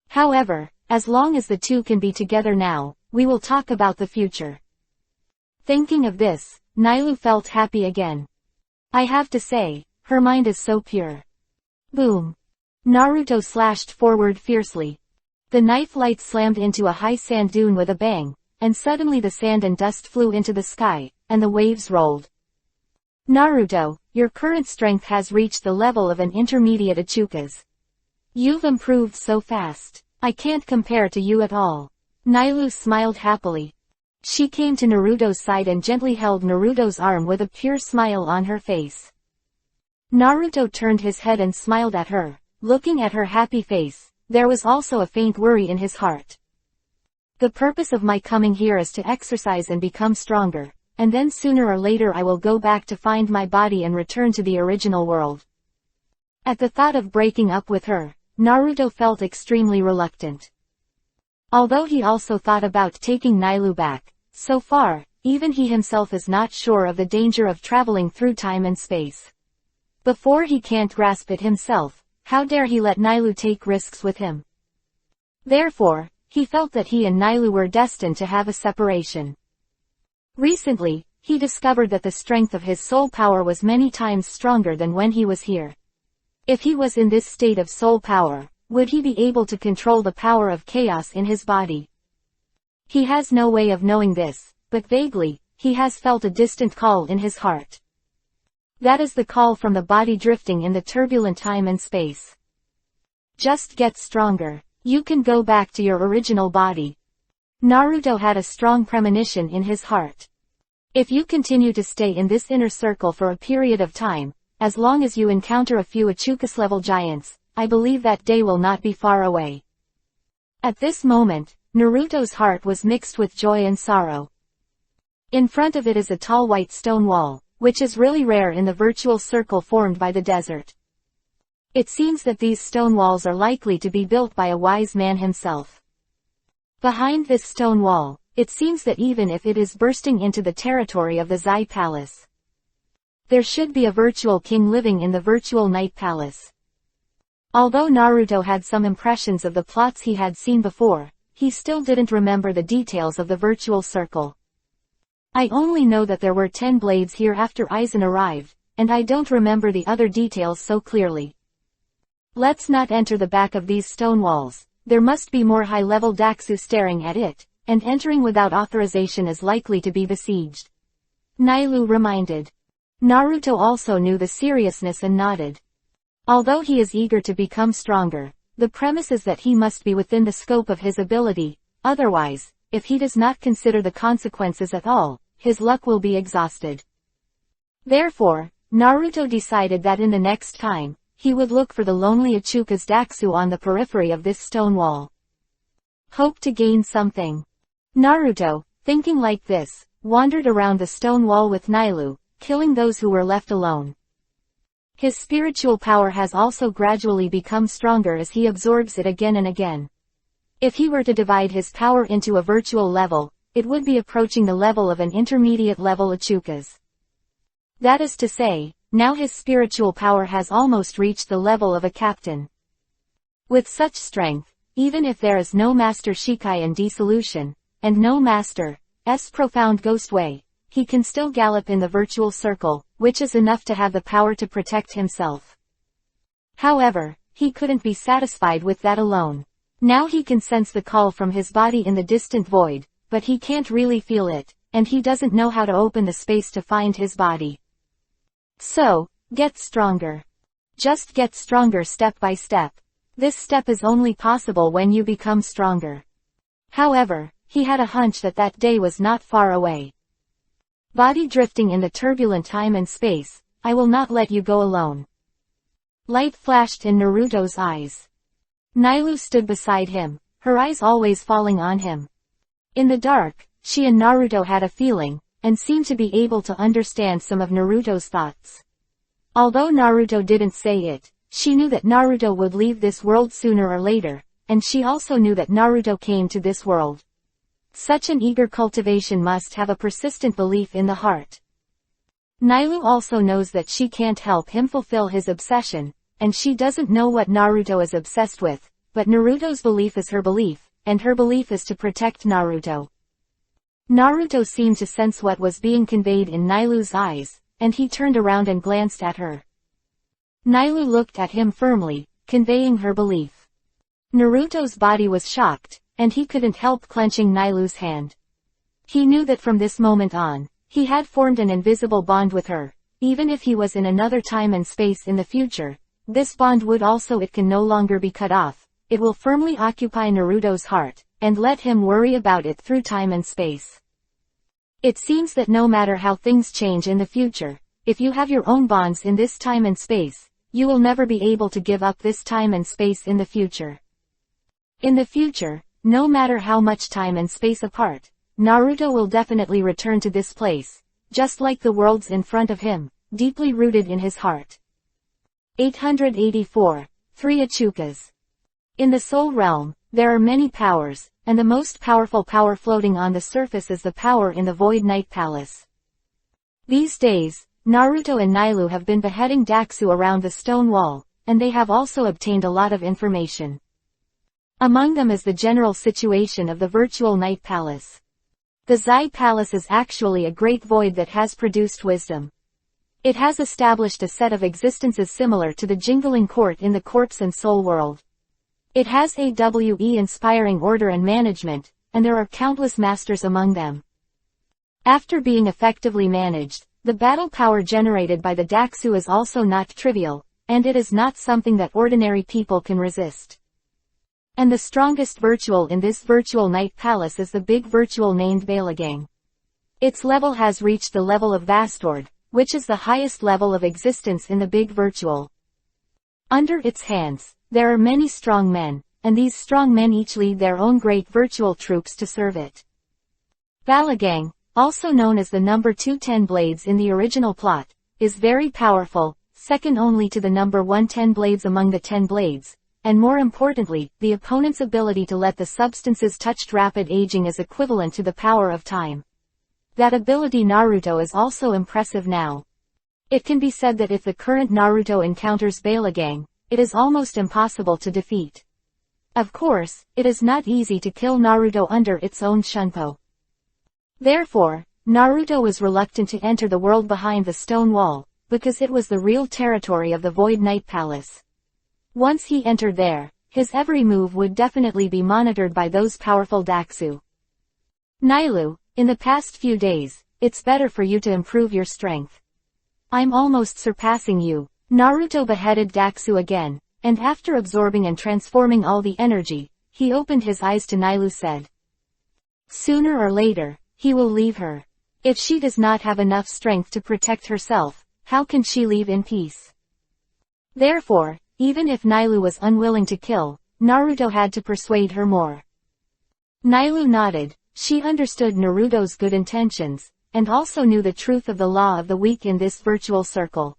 Speaker 1: However, as long as the two can be together now, we will talk about the future. Thinking of this, Nailu felt happy again. I have to say, her mind is so pure. Boom! Naruto slashed forward fiercely. The knife light slammed into a high sand dune with a bang, and suddenly the sand and dust flew into the sky, and the waves rolled. Naruto, your current strength has reached the level of an intermediate Ichuka's. You've improved so fast. I can't compare to you at all. Nailu smiled happily. She came to Naruto's side and gently held Naruto's arm with a pure smile on her face. Naruto turned his head and smiled at her. Looking at her happy face, there was also a faint worry in his heart. The purpose of my coming here is to exercise and become stronger, and then sooner or later I will go back to find my body and return to the original world. At the thought of breaking up with her, Naruto felt extremely reluctant. Although he also thought about taking Nailu back, so far, even he himself is not sure of the danger of traveling through time and space. Before he can't grasp it himself, how dare he let Nailu take risks with him? Therefore, he felt that he and Nailu were destined to have a separation. Recently, he discovered that the strength of his soul power was many times stronger than when he was here. If he was in this state of soul power, would he be able to control the power of chaos in his body? He has no way of knowing this, but vaguely, he has felt a distant call in his heart. That is the call from the body drifting in the turbulent time and space. Just get stronger. You can go back to your original body. Naruto had a strong premonition in his heart. If you continue to stay in this inner circle for a period of time, as long as you encounter a few Ichukas-level giants, I believe that day will not be far away. At this moment, Naruto's heart was mixed with joy and sorrow. In front of it is a tall white stone wall, which is really rare in the virtual circle formed by the desert. It seems that these stone walls are likely to be built by a wise man himself. Behind this stone wall, it seems that even if it is bursting into the territory of the Zai Palace, There should be a virtual king living in the virtual night palace. Although Naruto had some impressions of the plots he had seen before, he still didn't remember the details of the virtual circle. I only know that there were 10 blades here after Aizen arrived, and I don't remember the other details so clearly. Let's not enter the back of these stone walls. There must be more high-level Daxu staring at it, and entering without authorization is likely to be besieged. Nailu reminded. Naruto also knew the seriousness and nodded. Although he is eager to become stronger, the premise is that he must be within the scope of his ability, otherwise, if he does not consider the consequences at all, his luck will be exhausted. Therefore, Naruto decided that in the next time, he would look for the lonely Ichuka's Daxu on the periphery of this stone wall. Hope to gain something. Naruto, thinking like this, wandered around the stone wall with Nailu, killing those who were left alone. His spiritual power has also gradually become stronger as he absorbs it again and again. If he were to divide his power into a virtual level, it would be approaching the level of an intermediate level Ichuka's. That is to say, now his spiritual power has almost reached the level of a captain. With such strength, even if there is no Master Shikai in dissolution, and no Master's profound ghost way, he can still gallop in the virtual circle, which is enough to have the power to protect himself. However, he couldn't be satisfied with that alone. Now he can sense the call from his body in the distant void, but he can't really feel it, and he doesn't know how to open the space to find his body. So, get stronger. Just get stronger step by step. This step is only possible when you become stronger. However, he had a hunch that that day was not far away. Body drifting in the turbulent time and space, I will not let you go alone. Light flashed in Naruto's eyes. Nailu stood beside him, her eyes always falling on him. In the dark, she and Naruto had a feeling, and seemed to be able to understand some of Naruto's thoughts. Although Naruto didn't say it, she knew that Naruto would leave this world sooner or later, and she also knew that Naruto came to this world. Such an eager cultivation must have a persistent belief in the heart. Nailu also knows that she can't help him fulfill his obsession, and she doesn't know what Naruto is obsessed with, but Naruto's belief is her belief, and her belief is to protect Naruto. Naruto seemed to sense what was being conveyed in Nailu's eyes, and he turned around and glanced at her. Nailu looked at him firmly, conveying her belief. Naruto's body was shocked, and he couldn't help clenching Nailu's hand. He knew that from this moment on, he had formed an invisible bond with her. Even if he was in another time and space in the future, this bond would also it can no longer be cut off. It will firmly occupy Naruto's heart, and let him worry about it through time and space. It seems that no matter how things change in the future, if you have your own bonds in this time and space, you will never be able to give up this time and space in the future. In the future, no matter how much time and space apart, Naruto will definitely return to this place, just like the worlds in front of him, deeply rooted in his heart. 884. 3 Ichukas. In the Soul Realm, there are many powers, and the most powerful power floating on the surface is the power in the Void Night Palace. These days, Naruto and Nailu have been beheading Daxu around the stone wall, and they have also obtained a lot of information. Among them is the general situation of the virtual night palace. The Zai Palace is actually a great void that has produced wisdom. It has established a set of existences similar to the Jingling Court in the corpse and soul world. It has inspiring order and management, and there are countless masters among them. After being effectively managed, the battle power generated by the Daxu is also not trivial, and it is not something that ordinary people can resist. And the strongest virtual in this virtual night palace is the big virtual named Balagang. Its level has reached the level of Vastord, which is the highest level of existence in the big virtual. Under its hands, there are many strong men, and these strong men each lead their own great virtual troops to serve it. Balagang, also known as the number 210 blades in the original plot, is very powerful, second only to the number 110 blades among the 10 blades. And more importantly, the opponent's ability to let the substances touched rapid aging is equivalent to the power of time. That ability Naruto is also impressive now. It can be said that if the current Naruto encounters Balagang, it is almost impossible to defeat. Of course, it is not easy to kill Naruto under its own Shunpo. Therefore, Naruto was reluctant to enter the world behind the stone wall, because it was the real territory of the Void Knight Palace. Once he entered there, his every move would definitely be monitored by those powerful Daxu. Nailu, in the past few days, it's better for you to improve your strength. I'm almost surpassing you. Naruto beheaded Daxu again, and after absorbing and transforming all the energy, he opened his eyes to Nailu said. Sooner or later, he will leave her. If she does not have enough strength to protect herself, how can she leave in peace? Therefore, even if Nailu was unwilling to kill, Naruto had to persuade her more. Nailu nodded. She understood Naruto's good intentions, and also knew the truth of the law of the weak in this virtual circle.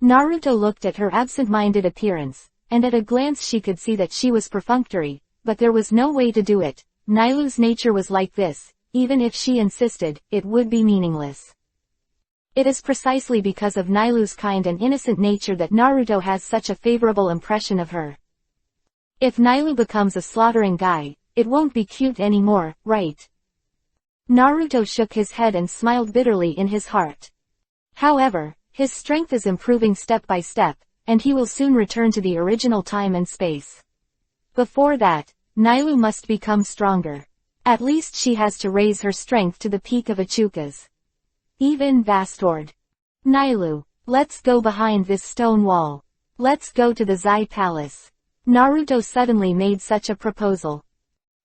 Speaker 1: Naruto looked at her absent-minded appearance, and at a glance she could see that she was perfunctory, but there was no way to do it. Nailu's nature was like this, even if she insisted, it would be meaningless. It is precisely because of Nailu's kind and innocent nature that Naruto has such a favorable impression of her. If Nailu becomes a slaughtering guy, it won't be cute anymore, right? Naruto shook his head and smiled bitterly in his heart. However, his strength is improving step by step, and he will soon return to the original time and space. Before that, Nailu must become stronger. At least she has to raise her strength to the peak of Ichuka's. Even Bastard. Nailu, let's go behind this stone wall. Let's go to the Zai Palace. Naruto suddenly made such a proposal.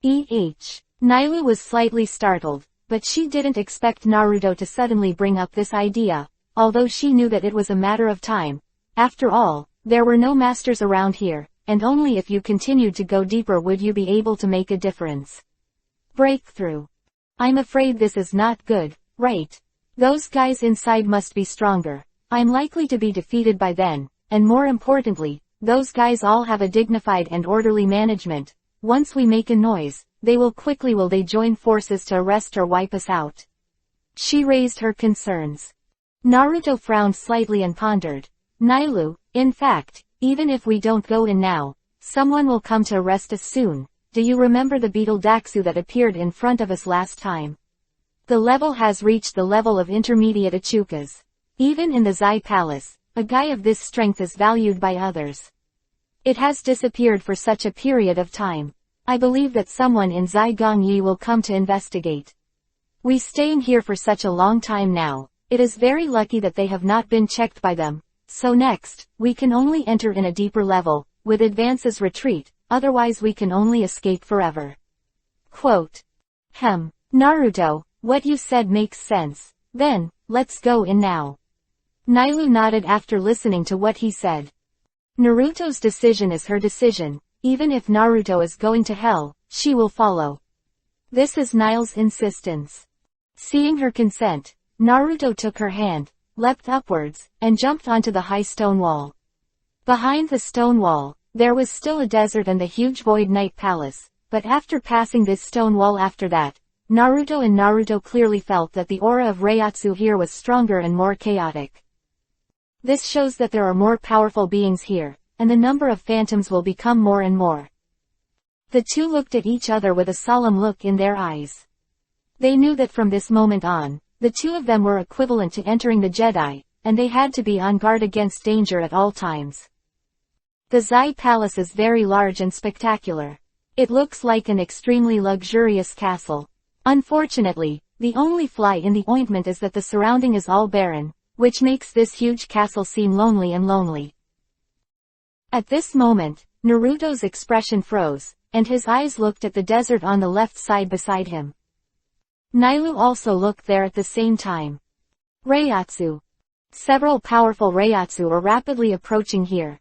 Speaker 1: Nailu was slightly startled, but she didn't expect Naruto to suddenly bring up this idea, although she knew that it was a matter of time. After all, there were no masters around here, and only if you continued to go deeper would you be able to make a difference. Breakthrough. I'm afraid this is not good, right? Those guys inside must be stronger. I'm likely to be defeated by then, and more importantly, those guys all have a dignified and orderly management. Once we make a noise, will they join forces to arrest or wipe us out? She raised her concerns. Naruto frowned slightly and pondered. Nailu, in fact, even if we don't go in now, someone will come to arrest us soon. Do you remember the beetle Daxu that appeared in front of us last time? The level has reached the level of intermediate Ichukas. Even in the Zai Palace, a guy of this strength is valued by others. It has disappeared for such a period of time. I believe that someone in Zai Gongyi will come to investigate. We staying here for such a long time now. It is very lucky that they have not been checked by them. So next, we can only enter in a deeper level, with advances retreat, otherwise we can only escape forever. Quote. Naruto, what you said makes sense. Then, let's go in now. Nailu nodded after listening to what he said. Naruto's decision is her decision. Even if Naruto is going to hell, she will follow. This is Nile's insistence. Seeing her consent, Naruto took her hand, leapt upwards, and jumped onto the high stone wall. Behind the stone wall, there was still a desert and the huge Void Knight Palace, but after passing this stone wall after that, Naruto clearly felt that the aura of Reiatsu here was stronger and more chaotic. This shows that there are more powerful beings here, and the number of phantoms will become more and more. The two looked at each other with a solemn look in their eyes. They knew that from this moment on, the two of them were equivalent to entering the Jedi, and they had to be on guard against danger at all times. The Zai Palace is very large and spectacular. It looks like an extremely luxurious castle. Unfortunately, the only fly in the ointment is that the surrounding is all barren, which makes this huge castle seem lonely. At this moment, Naruto's expression froze, and his eyes looked at the desert on the left side beside him. Nailu also looked there at the same time. Reiatsu. Several powerful Reiatsu are rapidly approaching here.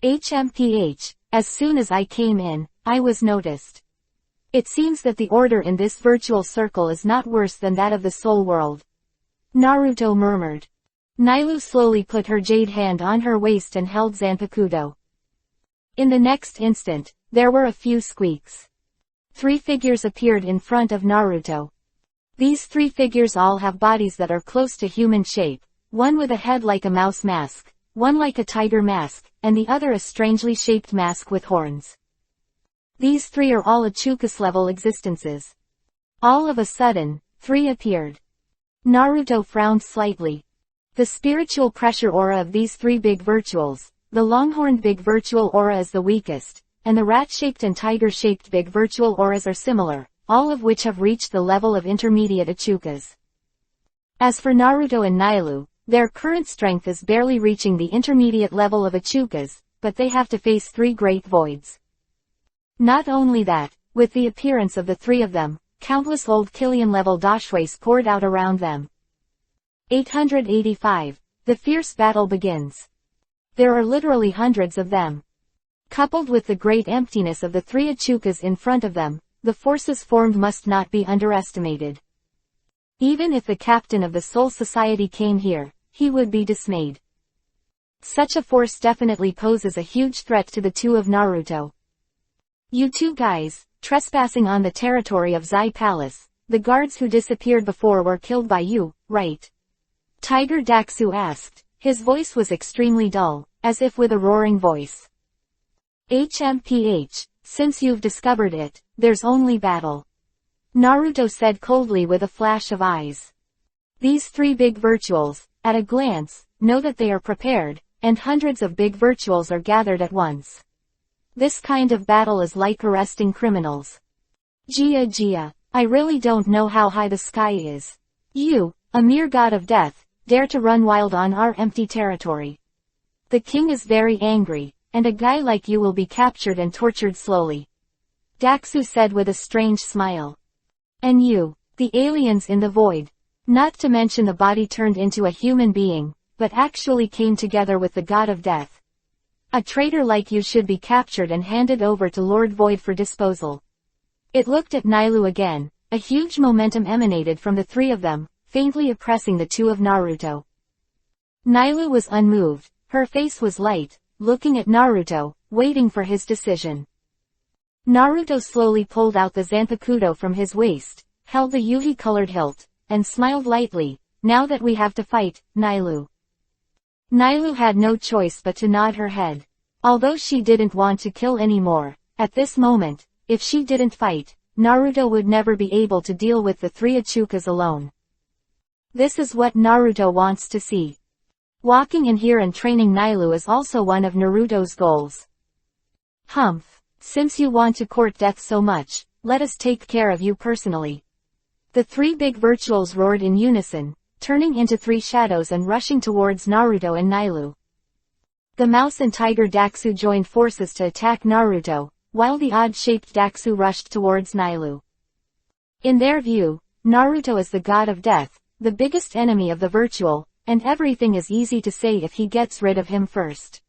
Speaker 1: As soon as I came in, I was noticed. It seems that the order in this virtual circle is not worse than that of the soul world. Naruto murmured. Nailu slowly put her jade hand on her waist and held Zanpakudo. In the next instant, there were a few squeaks. 3 figures appeared in front of Naruto. These 3 figures all have bodies that are close to human shape, one with a head like a mouse mask, one like a tiger mask, and the other a strangely shaped mask with horns. These three are all Achukas-level existences. All of a sudden, three appeared. Naruto frowned slightly. The spiritual pressure aura of these three big virtuals, the longhorned big virtual aura is the weakest, and the rat-shaped and tiger-shaped big virtual auras are similar, all of which have reached the level of intermediate Achukas. As for Naruto and Nailu, their current strength is barely reaching the intermediate level of Achukas, but they have to face three great voids. Not only that, with the appearance of the three of them, countless old Killian-level Dashways poured out around them. 885. The fierce battle begins. There are literally hundreds of them. Coupled with the great emptiness of the three Achukas in front of them, the forces formed must not be underestimated. Even if the captain of the Soul Society came here, he would be dismayed. Such a force definitely poses a huge threat to the two of Naruto. You two guys, trespassing on the territory of Zai Palace, the guards who disappeared before were killed by you, right? Tiger Daxu asked. His voice was extremely dull, as if with a roaring voice. HMPH, since you've discovered it, there's only battle. Naruto said coldly with a flash of eyes. These three big virtuals, at a glance, know that they are prepared, and hundreds of big virtuals are gathered at once. This kind of battle is like arresting criminals. Gia, I really don't know how high the sky is. You, a mere god of death, dare to run wild on our empty territory. The king is very angry, and a guy like you will be captured and tortured slowly. Daxu said with a strange smile. And you, the aliens in the void. Not to mention the body turned into a human being, but actually came together with the god of death. A traitor like you should be captured and handed over to Lord Void for disposal. It looked at Nailu again. A huge momentum emanated from the three of them, faintly oppressing the two of Naruto. Nailu was unmoved, her face was light, looking at Naruto, waiting for his decision. Naruto slowly pulled out the Zanpakuto from his waist, held the Yuhi-colored hilt, and smiled lightly. Now that we have to fight, Nailu. Nailu had no choice but to nod her head. Although she didn't want to kill anymore, at this moment, if she didn't fight, Naruto would never be able to deal with the three Achukas alone. This is what Naruto wants to see. Walking in here and training Nailu is also one of Naruto's goals. Humph, since you want to court death so much, let us take care of you personally. The three big virtuals roared in unison, turning into three shadows and rushing towards Naruto and Nailu. The mouse and tiger Daxu joined forces to attack Naruto, while the odd-shaped Daxu rushed towards Nailu. In their view, Naruto is the god of death, the biggest enemy of the virtual, and everything is easy to say if he gets rid of him first.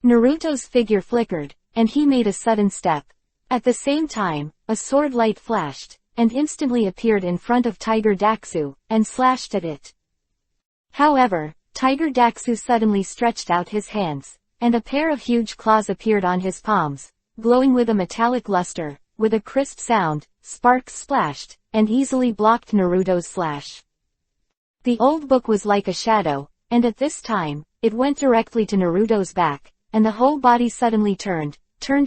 Speaker 1: Naruto's figure flickered, and he made a sudden step. At the same time, a sword light flashed, and instantly appeared in front of Tiger Daxu, and slashed at it. However, Tiger Daxu suddenly stretched out his hands, and a pair of huge claws appeared on his palms, glowing with a metallic luster. With a crisp sound, sparks splashed, and easily blocked Naruto's slash. The old book was like a shadow, and at this time, it went directly to Naruto's back, and the whole body suddenly turned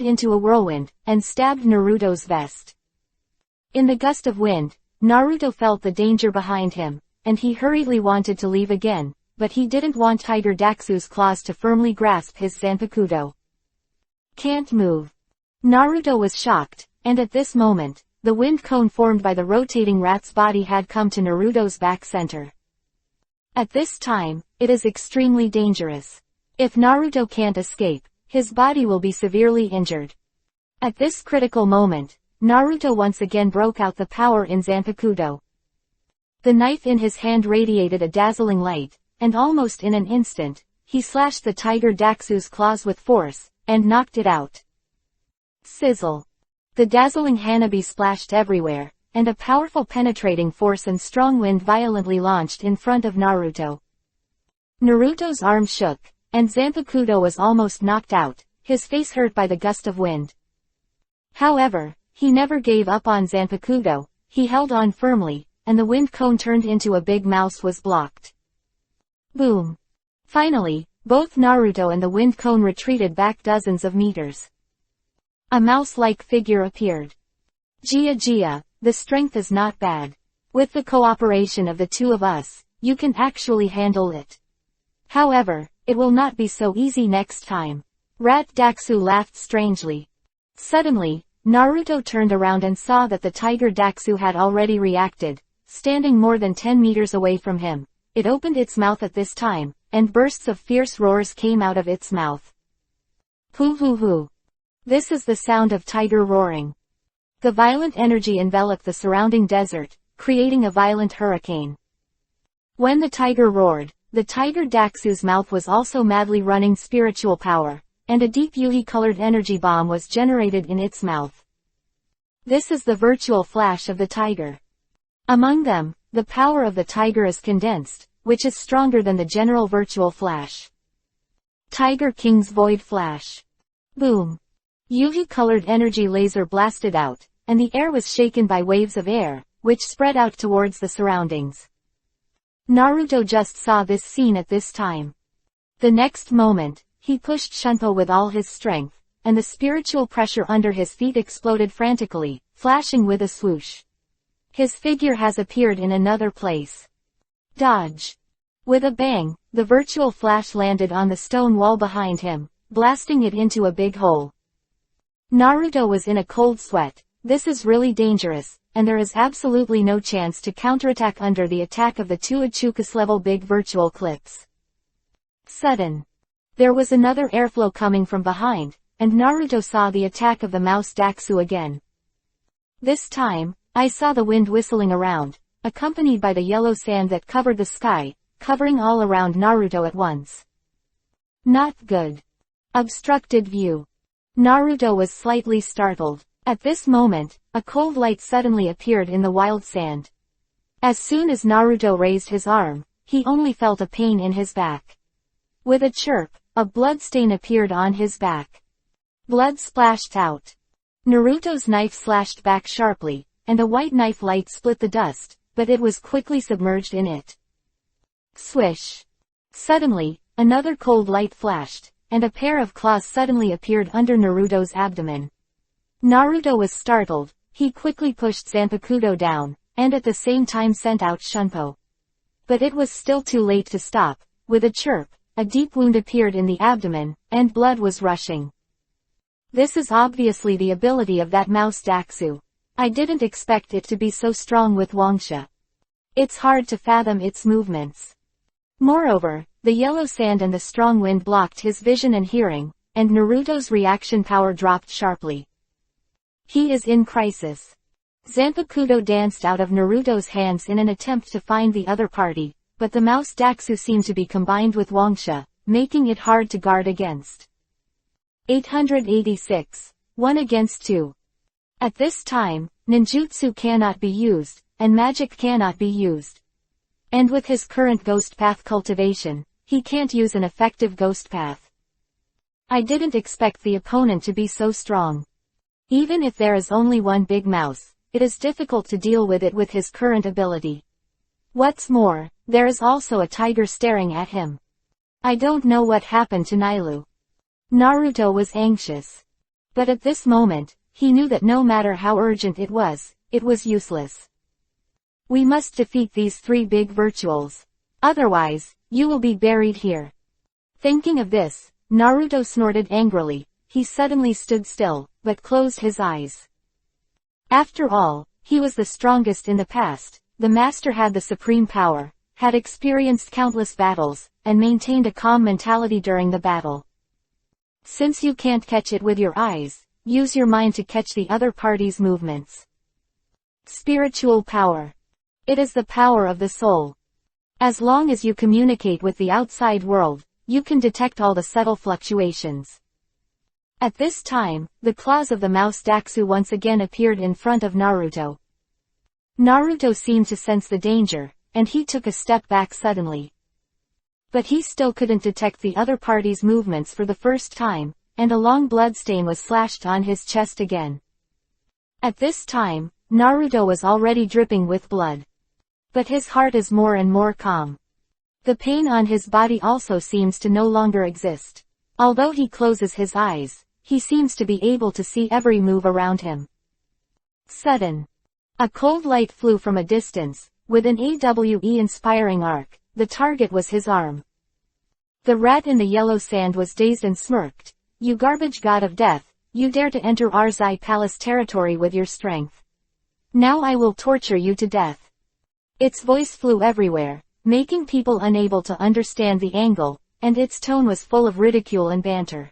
Speaker 1: into a whirlwind, and stabbed Naruto's vest. In the gust of wind, Naruto felt the danger behind him, and he hurriedly wanted to leave again, but he didn't want Tiger Daxu's claws to firmly grasp his Zanpakuto. Can't move. Naruto was shocked, and at this moment, the wind cone formed by the rotating rat's body had come to Naruto's back center. At this time, it is extremely dangerous. If Naruto can't escape, his body will be severely injured. At this critical moment, Naruto once again broke out the power in Zanpakuto. The knife in his hand radiated a dazzling light, and almost in an instant, he slashed the Tiger Daxu's claws with force, and knocked it out. Sizzle. The dazzling Hanabi splashed everywhere, and a powerful penetrating force and strong wind violently launched in front of Naruto. Naruto's arm shook, and Zanpakuto was almost knocked out, his face hurt by the gust of wind. However, he never gave up on Zanpakuto, he held on firmly, and the wind cone turned into a big mouse was blocked. Boom. Finally, both Naruto and the wind cone retreated back dozens of meters. A mouse-like figure appeared. Gia, the strength is not bad. With the cooperation of the two of us, you can actually handle it. However, it will not be so easy next time. Rat Daxu laughed strangely. Suddenly, Naruto turned around and saw that the tiger Daxu had already reacted, standing more than 10 meters away from him. It opened its mouth at this time, and bursts of fierce roars came out of its mouth. Hoo hoo hoo. This is the sound of tiger roaring. The violent energy enveloped the surrounding desert, creating a violent hurricane. When the tiger roared, the tiger Daxu's mouth was also madly running spiritual power, and a deep Yuhi-colored energy bomb was generated in its mouth. This is the virtual flash of the tiger. Among them, the power of the tiger is condensed, which is stronger than the general virtual flash. Tiger King's Void Flash. Boom. Yuhi-colored energy laser blasted out, and the air was shaken by waves of air, which spread out towards the surroundings. Naruto just saw this scene at this time. The next moment, he pushed Shunpo with all his strength, and the spiritual pressure under his feet exploded frantically, flashing with a swoosh. His figure has appeared in another place. Dodge. With a bang, the virtual flash landed on the stone wall behind him, blasting it into a big hole. Naruto was in a cold sweat. This is really dangerous, and there is absolutely no chance to counterattack under the attack of the two Achukas-level big virtual clips. Sudden. There was another airflow coming from behind, and Naruto saw the attack of the mouse Daxu again. This time, I saw the wind whistling around, accompanied by the yellow sand that covered the sky, covering all around Naruto at once. Not good. Obstructed view. Naruto was slightly startled. At this moment, a cold light suddenly appeared in the wild sand. As soon as Naruto raised his arm, he only felt a pain in his back. With a chirp, a blood stain appeared on his back. Blood splashed out. Naruto's knife slashed back sharply, and a white knife light split the dust, but it was quickly submerged in it. Swish. Suddenly, another cold light flashed, and a pair of claws suddenly appeared under Naruto's abdomen. Naruto was startled. He quickly pushed Zanpakuto down, and at the same time sent out Shunpo. But it was still too late to stop. With a chirp, a deep wound appeared in the abdomen, and blood was rushing. This is obviously the ability of that mouse Daxu. I didn't expect it to be so strong with Wangsha. It's hard to fathom its movements. Moreover, the yellow sand and the strong wind blocked his vision and hearing, and Naruto's reaction power dropped sharply. He is in crisis. Zanpakuto danced out of Naruto's hands in an attempt to find the other party, but the mouse Daxu seemed to be combined with Wangsha, making it hard to guard against. 886. 1 against 2. At this time, ninjutsu cannot be used, and magic cannot be used. And with his current ghost path cultivation, he can't use an effective ghost path. I didn't expect the opponent to be so strong. Even if there is only one big mouse, it is difficult to deal with it with his current ability. What's more, there is also a tiger staring at him. I don't know what happened to Nailu. Naruto was anxious. But at this moment, he knew that no matter how urgent it was useless. We must defeat these three big virtuals. Otherwise, you will be buried here. Thinking of this, Naruto snorted angrily. He suddenly stood still, but closed his eyes. After all, he was the strongest in the past, the master had the supreme power, had experienced countless battles, and maintained a calm mentality during the battle. Since you can't catch it with your eyes, use your mind to catch the other party's movements. Spiritual power. It is the power of the soul. As long as you communicate with the outside world, you can detect all the subtle fluctuations. At this time, the claws of the mouse Daxu once again appeared in front of Naruto. Naruto seemed to sense the danger, and he took a step back suddenly. But he still couldn't detect the other party's movements for the first time, and a long bloodstain was slashed on his chest again. At this time, Naruto was already dripping with blood. But his heart is more and more calm. The pain on his body also seems to no longer exist. Although he closes his eyes, he seems to be able to see every move around him. Sudden. A cold light flew from a distance, with an AWE-inspiring arc. The target was his arm. The rat in the yellow sand was dazed and smirked. "You garbage god of death, you dare to enter Arzai Palace territory with your strength. Now I will torture you to death." Its voice flew everywhere, making people unable to understand the angle, and its tone was full of ridicule and banter.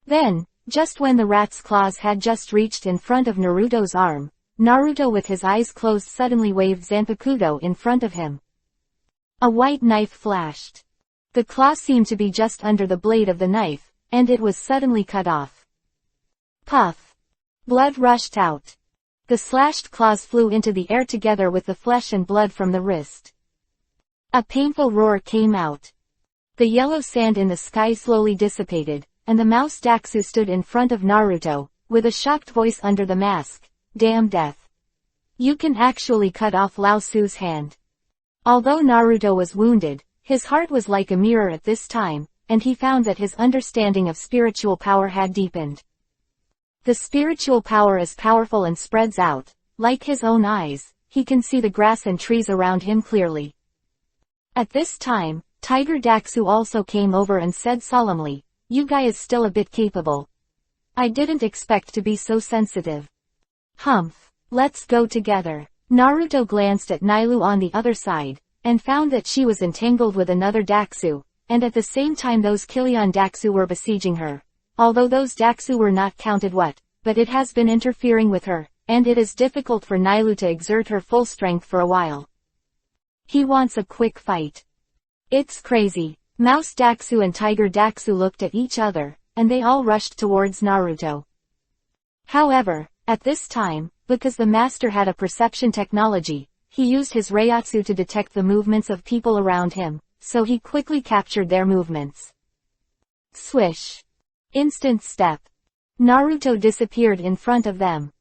Speaker 1: Then, just when the rat's claws had just reached in front of Naruto's arm, Naruto with his eyes closed suddenly waved Zanpakuto in front of him. A white knife flashed. The claw seemed to be just under the blade of the knife, and it was suddenly cut off. Puff! Blood rushed out. The slashed claws flew into the air together with the flesh and blood from the wrist. A painful roar came out. The yellow sand in the sky slowly dissipated, and the mouse Daxu stood in front of Naruto, with a shocked voice under the mask. "Damn death. You can actually cut off Lao Su's hand." Although Naruto was wounded, his heart was like a mirror at this time, and he found that his understanding of spiritual power had deepened. The spiritual power is powerful and spreads out. Like his own eyes, he can see the grass and trees around him clearly. At this time, Tiger Daxu also came over and said solemnly, "You guy is still a bit capable. I didn't expect to be so sensitive. Humph. Let's go together." Naruto glanced at Nailu on the other side, and found that she was entangled with another Daxu, and at the same time those Kilian Daxu were besieging her. Although those Daxu were not counted but it has been interfering with her, and it is difficult for Nailu to exert her full strength for a while. He wants a quick fight. It's crazy. Mouse Daxu and Tiger Daxu looked at each other, and they all rushed towards Naruto. However, at this time, because the master had a perception technology, he used his Reiatsu to detect the movements of people around him, so he quickly captured their movements. Swish. Instant step. Naruto disappeared in front of them.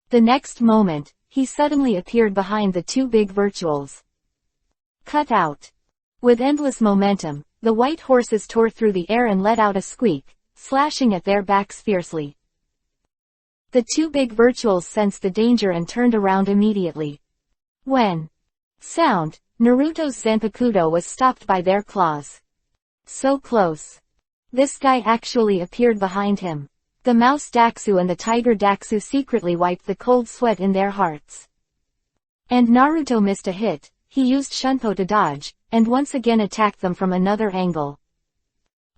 Speaker 1: The next moment, he suddenly appeared behind the two big virtuals. Cut out. With endless momentum, the white horses tore through the air and let out a squeak, slashing at their backs fiercely. The two big virtuals sensed the danger and turned around immediately. When sound, Naruto's Zanpakuto was stopped by their claws. So close. This guy actually appeared behind him. The mouse Daxu and the tiger Daxu secretly wiped the cold sweat in their hearts. And Naruto missed a hit. He used Shunpo to dodge, and once again attacked them from another angle.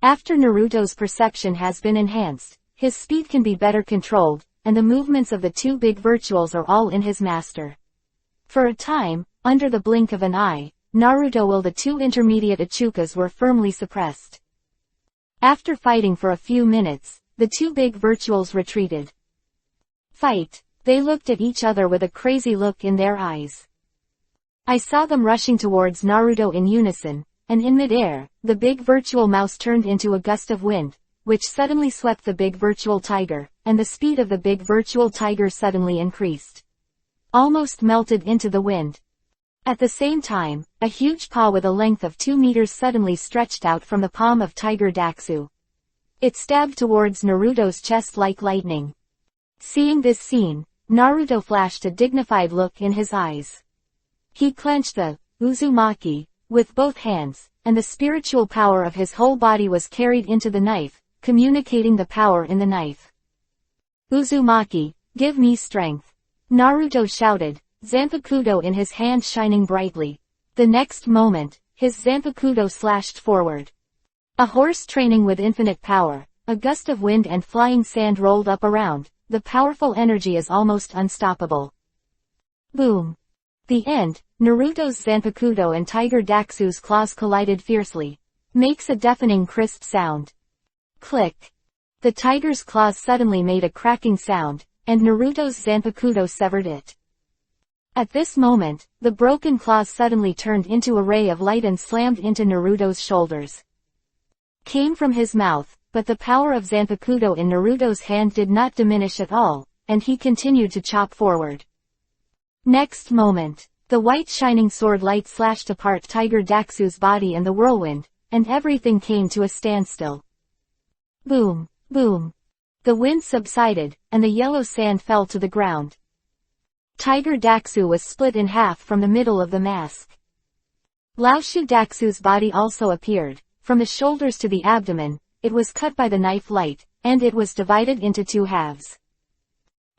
Speaker 1: After Naruto's perception has been enhanced, his speed can be better controlled, and the movements of the two big virtuals are all in his master. For a time, under the blink of an eye, Naruto while the two intermediate Ichukas were firmly suppressed. After fighting for a few minutes, the two big virtuals retreated. Fight! They looked at each other with a crazy look in their eyes. I saw them rushing towards Naruto in unison, and in mid-air, the big virtual mouse turned into a gust of wind, which suddenly swept the big virtual tiger, and the speed of the big virtual tiger suddenly increased. Almost melted into the wind. At the same time, a huge paw with a length of 2 meters suddenly stretched out from the palm of Tiger Daxu. It stabbed towards Naruto's chest like lightning. Seeing this scene, Naruto flashed a dignified look in his eyes. He clenched the Uzumaki with both hands, and the spiritual power of his whole body was carried into the knife, communicating the power in the knife. Uzumaki, give me strength. Naruto shouted, Zanpakuto in his hand shining brightly. The next moment, his Zanpakuto slashed forward. A horse training with infinite power, a gust of wind and flying sand rolled up around, the powerful energy is almost unstoppable. Boom. The end, Naruto's Zanpakuto and Tiger Daxu's claws collided fiercely. Makes a deafening crisp sound. Click. The tiger's claws suddenly made a cracking sound, and Naruto's Zanpakuto severed it. At this moment, the broken claws suddenly turned into a ray of light and slammed into Naruto's shoulders. Came from his mouth, but the power of Zanpakuto in Naruto's hand did not diminish at all, and he continued to chop forward. Next moment, The white shining sword light slashed apart Tiger Daxu's body and the whirlwind, and everything came to a standstill. Boom, boom. The wind subsided, and the yellow sand fell to the ground. Tiger Daxu was split in half from the middle of the mask. Laoshu Daxu's body also appeared. From the shoulders to the abdomen, it was cut by the knife light, and it was divided into 2 halves.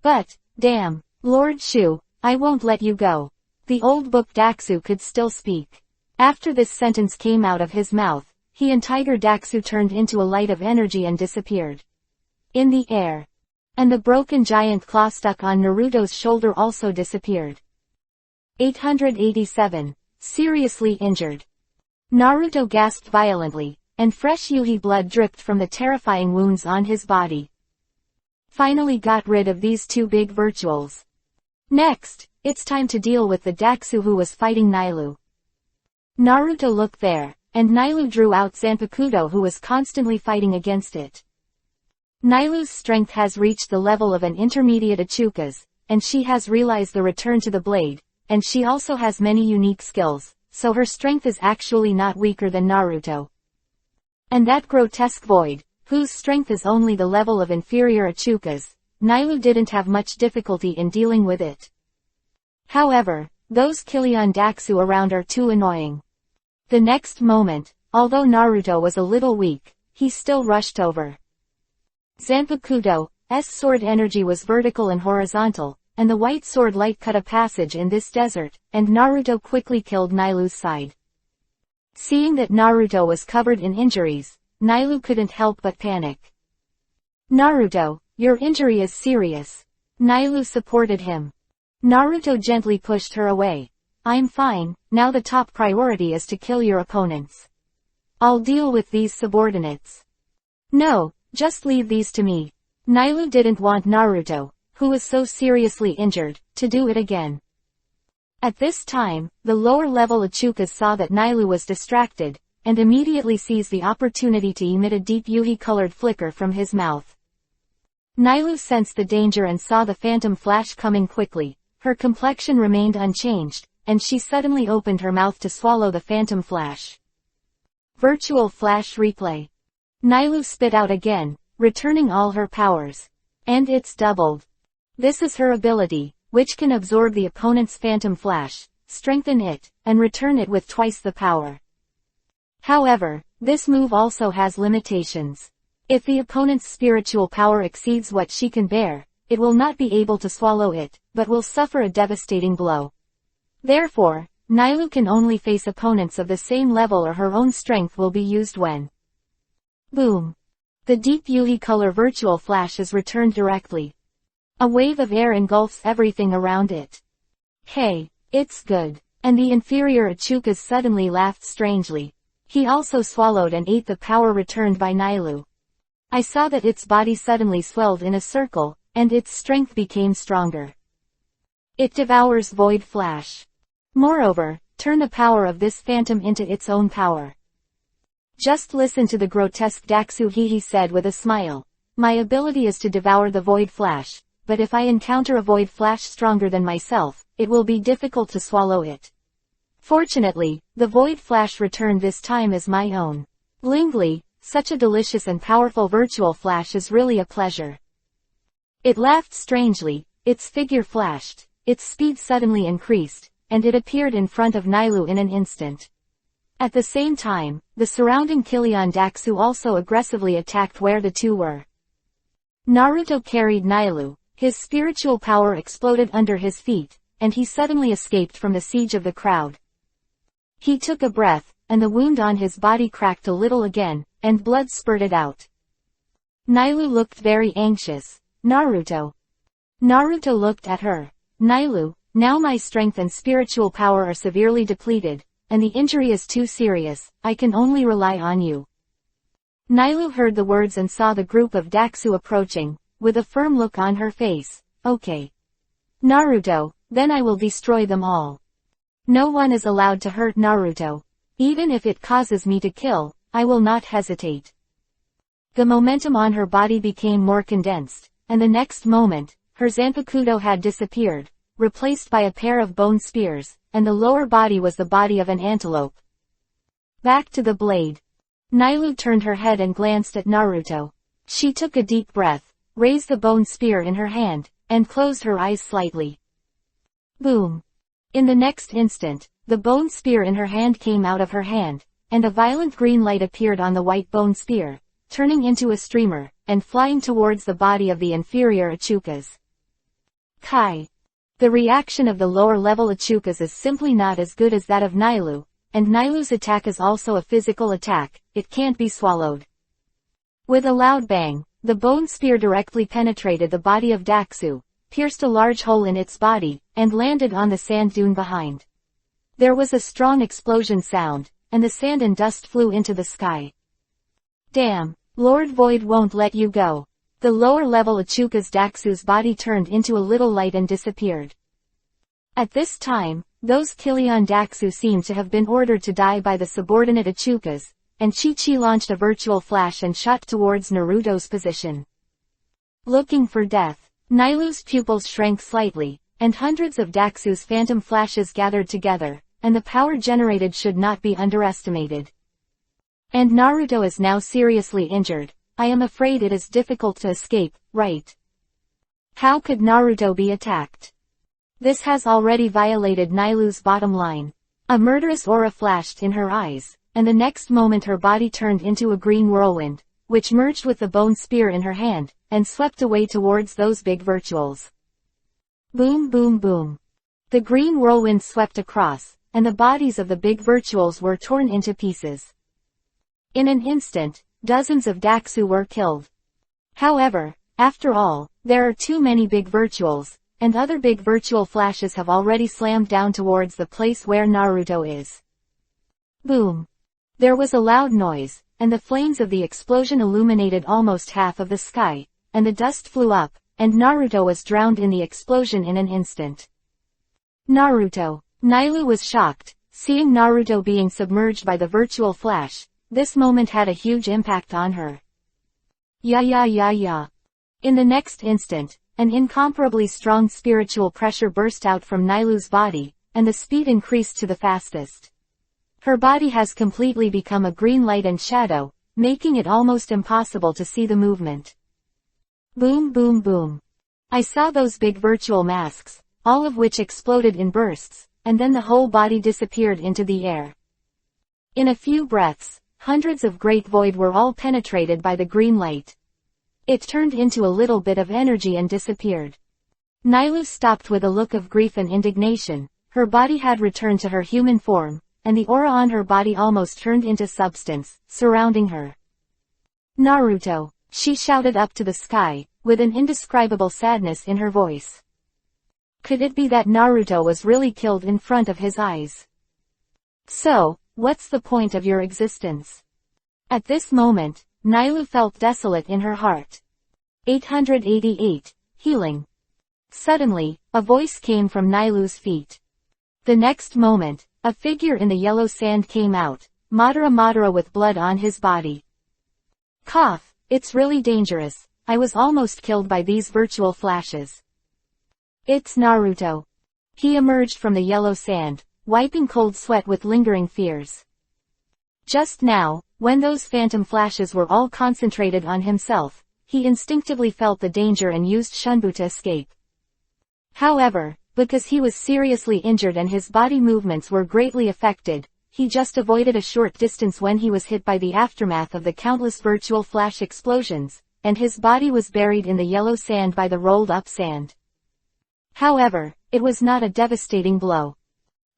Speaker 1: But, damn, Lord Shu, I won't let you go. The old book Daxu could still speak. After this sentence came out of his mouth, he and Tiger Daxu turned into a light of energy and disappeared in the air. And the broken giant claw stuck on Naruto's shoulder also disappeared. 887. Seriously injured. Naruto gasped violently, and fresh Yuhi blood dripped from the terrifying wounds on his body. Finally got rid of these 2 big virtuals. Next, it's time to deal with the Daxu who was fighting Nailu. Naruto looked there, and Nailu drew out Zanpakuto who was constantly fighting against it. Nailu's strength has reached the level of an intermediate Ichuka's, and she has realized the return to the blade, and she also has many unique skills, so her strength is actually not weaker than Naruto. And that grotesque void, whose strength is only the level of inferior Ichuka's, Nailu didn't have much difficulty in dealing with it. However, those Killian Daxu around are too annoying. The next moment, although Naruto was a little weak, he still rushed over. Zanpakuto's sword energy was vertical and horizontal, and the white sword light cut a passage in this desert, and Naruto quickly killed Nailu's side. Seeing that Naruto was covered in injuries, Nailu couldn't help but panic. Naruto, your injury is serious. Nailu supported him. Naruto gently pushed her away. I'm fine, now the top priority is to kill your opponents. I'll deal with these subordinates. No, just leave these to me. Nailu didn't want Naruto, who was so seriously injured, to do it again. At this time, the lower-level Ichukas saw that Nailu was distracted, and immediately seized the opportunity to emit a deep Yuhi-colored flicker from his mouth. Nailu sensed the danger and saw the phantom flash coming quickly. Her complexion remained unchanged, and she suddenly opened her mouth to swallow the phantom flash. Virtual flash replay. Nailu spit out again, returning all her powers. And it's doubled. This is her ability, which can absorb the opponent's phantom flash, strengthen it, and return it with twice the power. However, this move also has limitations. If the opponent's spiritual power exceeds what she can bear, it will not be able to swallow it, but will suffer a devastating blow. Therefore, Nailu can only face opponents of the same level or her own strength will be used when. Boom. The deep Yuhi color virtual flash is returned directly. A wave of air engulfs everything around it. Hey, it's good. And the inferior Ichukas suddenly laughed strangely. He also swallowed and ate the power returned by Nailu. I saw that its body suddenly swelled in a circle, and its strength became stronger. It devours Void Flash. Moreover, turn the power of this phantom into its own power. Just listen to the grotesque Daxu, he said with a smile. My ability is to devour the Void Flash, but if I encounter a Void Flash stronger than myself, it will be difficult to swallow it. Fortunately, the Void Flash returned this time is my own. Lingli, such a delicious and powerful virtual flash is really a pleasure. It laughed strangely, its figure flashed, its speed suddenly increased, and it appeared in front of Nailu in an instant. At the same time, the surrounding Killian Daxu also aggressively attacked where the two were. Naruto carried Nailu, his spiritual power exploded under his feet, and he suddenly escaped from the siege of the crowd. He took a breath, and the wound on his body cracked a little again, and blood spurted out. Nailu looked very anxious. Naruto. Naruto looked at her. Nailu, now my strength and spiritual power are severely depleted, and the injury is too serious, I can only rely on you. Nailu heard the words and saw the group of Daxu approaching, with a firm look on her face. Okay. Naruto, then I will destroy them all. No one is allowed to hurt Naruto. Even if it causes me to kill, I will not hesitate. The momentum on her body became more condensed, and the next moment, her Zanpakuto had disappeared, replaced by a pair of bone spears, and the lower body was the body of an antelope. Back to the blade. Nailu turned her head and glanced at Naruto. She took a deep breath, raised the bone spear in her hand, and closed her eyes slightly. Boom! In the next instant, the bone spear in her hand came out of her hand, and a violent green light appeared on the white bone spear, turning into a streamer, and flying towards the body of the inferior Achukas. Kai! The reaction of the lower-level Achukas is simply not as good as that of Nailu, and Nailu's attack is also a physical attack, it can't be swallowed. With a loud bang, the bone spear directly penetrated the body of Daxu, pierced a large hole in its body, and landed on the sand dune behind. There was a strong explosion sound, and the sand and dust flew into the sky. Damn, Lord Void won't let you go. The lower-level Achuka's Daxu's body turned into a little light and disappeared. At this time, those Kilian Daxu seemed to have been ordered to die by the subordinate Achukas, and Chi-Chi launched a virtual flash and shot towards Naruto's position. Looking for death, Nailu's pupils shrank slightly, and hundreds of Daxu's phantom flashes gathered together, and the power generated should not be underestimated. And Naruto is now seriously injured. I am afraid it is difficult to escape, right? How could Naruto be attacked? This has already violated Nailu's bottom line. A murderous aura flashed in her eyes, and the next moment her body turned into a green whirlwind, which merged with the bone spear in her hand, and swept away towards those big virtuals. Boom boom boom. The green whirlwind swept across, and the bodies of the big virtuals were torn into pieces. In an instant, dozens of Daxu were killed. However, after all, there are too many big virtuals, and other big virtual flashes have already slammed down towards the place where Naruto is. Boom! There was a loud noise, and the flames of the explosion illuminated almost half of the sky, and the dust flew up, and Naruto was drowned in the explosion in an instant. Naruto! Nailu was shocked, seeing Naruto being submerged by the virtual flash. This moment had a huge impact on her. Yeah. In the next instant, an incomparably strong spiritual pressure burst out from Nailu's body, and the speed increased to the fastest. Her body has completely become a green light and shadow, making it almost impossible to see the movement. Boom boom boom. I saw those big virtual masks, all of which exploded in bursts, and then the whole body disappeared into the air. In a few breaths, hundreds of great void were all penetrated by the green light. It turned into a little bit of energy and disappeared. Nailu stopped with a look of grief and indignation. Her body had returned to her human form, and the aura on her body almost turned into substance, surrounding her. Naruto, she shouted up to the sky, with an indescribable sadness in her voice. Could it be that Naruto was really killed in front of his eyes? So, what's the point of your existence? At this moment, Nailu felt desolate in her heart. 888. Healing. Suddenly, a voice came from Nailu's feet. The next moment, a figure in the yellow sand came out, Madara with blood on his body. Cough, it's really dangerous. I was almost killed by these virtual flashes. It's Naruto. He emerged from the yellow sand, wiping cold sweat with lingering fears. Just now, when those phantom flashes were all concentrated on himself, he instinctively felt the danger and used Shunbu to escape. However, because he was seriously injured and his body movements were greatly affected, he just avoided a short distance when he was hit by the aftermath of the countless virtual flash explosions, and his body was buried in the yellow sand by the rolled-up sand. However, it was not a devastating blow.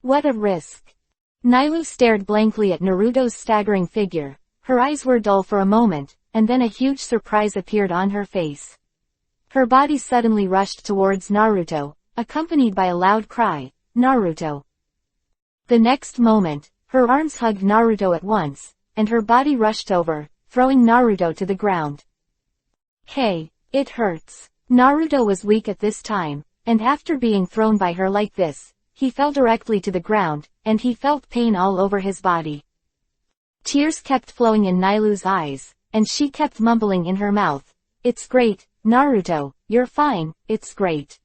Speaker 1: What a risk. Nailu stared blankly at Naruto's staggering figure. Her eyes were dull for a moment, and then a huge surprise appeared on her face. Her body suddenly rushed towards Naruto, accompanied by a loud cry, "Naruto!" The next moment, her arms hugged Naruto at once, and her body rushed over, throwing Naruto to the ground. Hey, it hurts. Naruto was weak at this time, and after being thrown by her like this, he fell directly to the ground, and he felt pain all over his body. Tears kept flowing in Nailu's eyes, and she kept mumbling in her mouth, "It's great, Naruto, you're fine, it's great."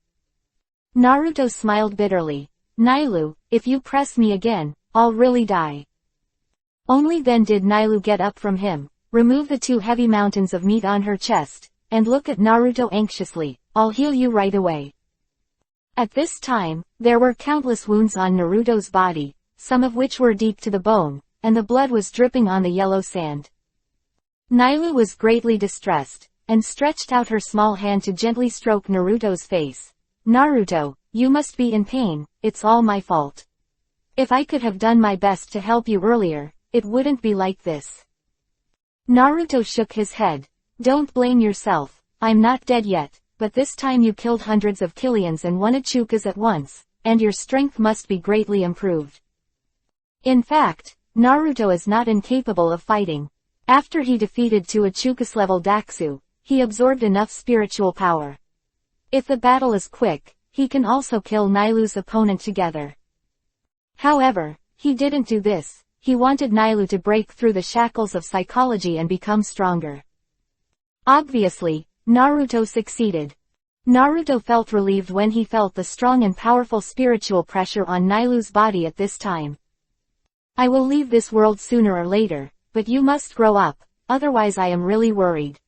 Speaker 1: Naruto smiled bitterly. Nailu, if you press me again, I'll really die. Only then did Nailu get up from him, remove the 2 heavy mountains of meat on her chest, and look at Naruto anxiously. I'll heal you right away. At this time, there were countless wounds on Naruto's body, some of which were deep to the bone, and the blood was dripping on the yellow sand. Nailu was greatly distressed, and stretched out her small hand to gently stroke Naruto's face. Naruto, you must be in pain, it's all my fault. If I could have done my best to help you earlier, it wouldn't be like this. Naruto shook his head. Don't blame yourself, I'm not dead yet, but this time you killed hundreds of Killians and 1 Ichikas at once, and your strength must be greatly improved. In fact, Naruto is not incapable of fighting. After he defeated 2 Ichikas-level Daxu, he absorbed enough spiritual power. If the battle is quick, he can also kill Nailu's opponent together. However, he didn't do this. He wanted Nailu to break through the shackles of psychology and become stronger. Obviously, Naruto succeeded. Naruto felt relieved when he felt the strong and powerful spiritual pressure on Nailu's body at this time. I will leave this world sooner or later, but you must grow up, otherwise I am really worried.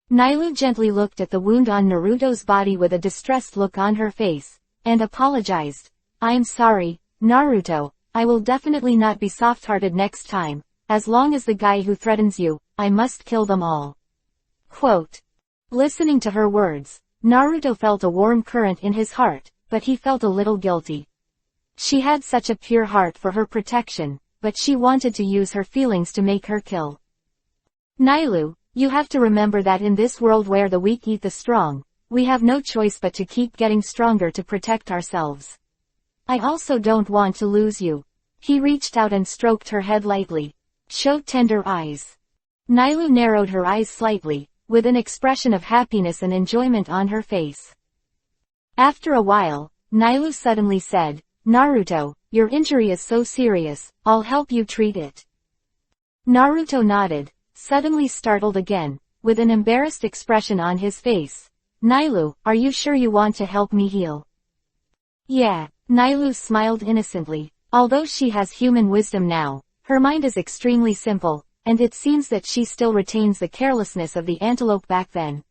Speaker 1: Nailu gently looked at the wound on Naruto's body with a distressed look on her face, and apologized. I'm sorry, Naruto, I will definitely not be soft-hearted next time. As long as the guy who threatens you, I must kill them all. Quote. Listening to her words, Naruto felt a warm current in his heart, but he felt a little guilty. She had such a pure heart for her protection, but she wanted to use her feelings to make her kill. Nailu, you have to remember that in this world where the weak eat the strong, we have no choice but to keep getting stronger to protect ourselves. I also don't want to lose you. He reached out and stroked her head lightly. Showed tender eyes. Nailu narrowed her eyes slightly, with an expression of happiness and enjoyment on her face. After a while, Nailu suddenly said, Naruto, your injury is so serious, I'll help you treat it. Naruto nodded, suddenly startled again, with an embarrassed expression on his face. Nailu, are you sure you want to help me heal? Yeah, Nailu smiled innocently. Although she has human wisdom now, her mind is extremely simple, and it seems that she still retains the carelessness of the antelope back then.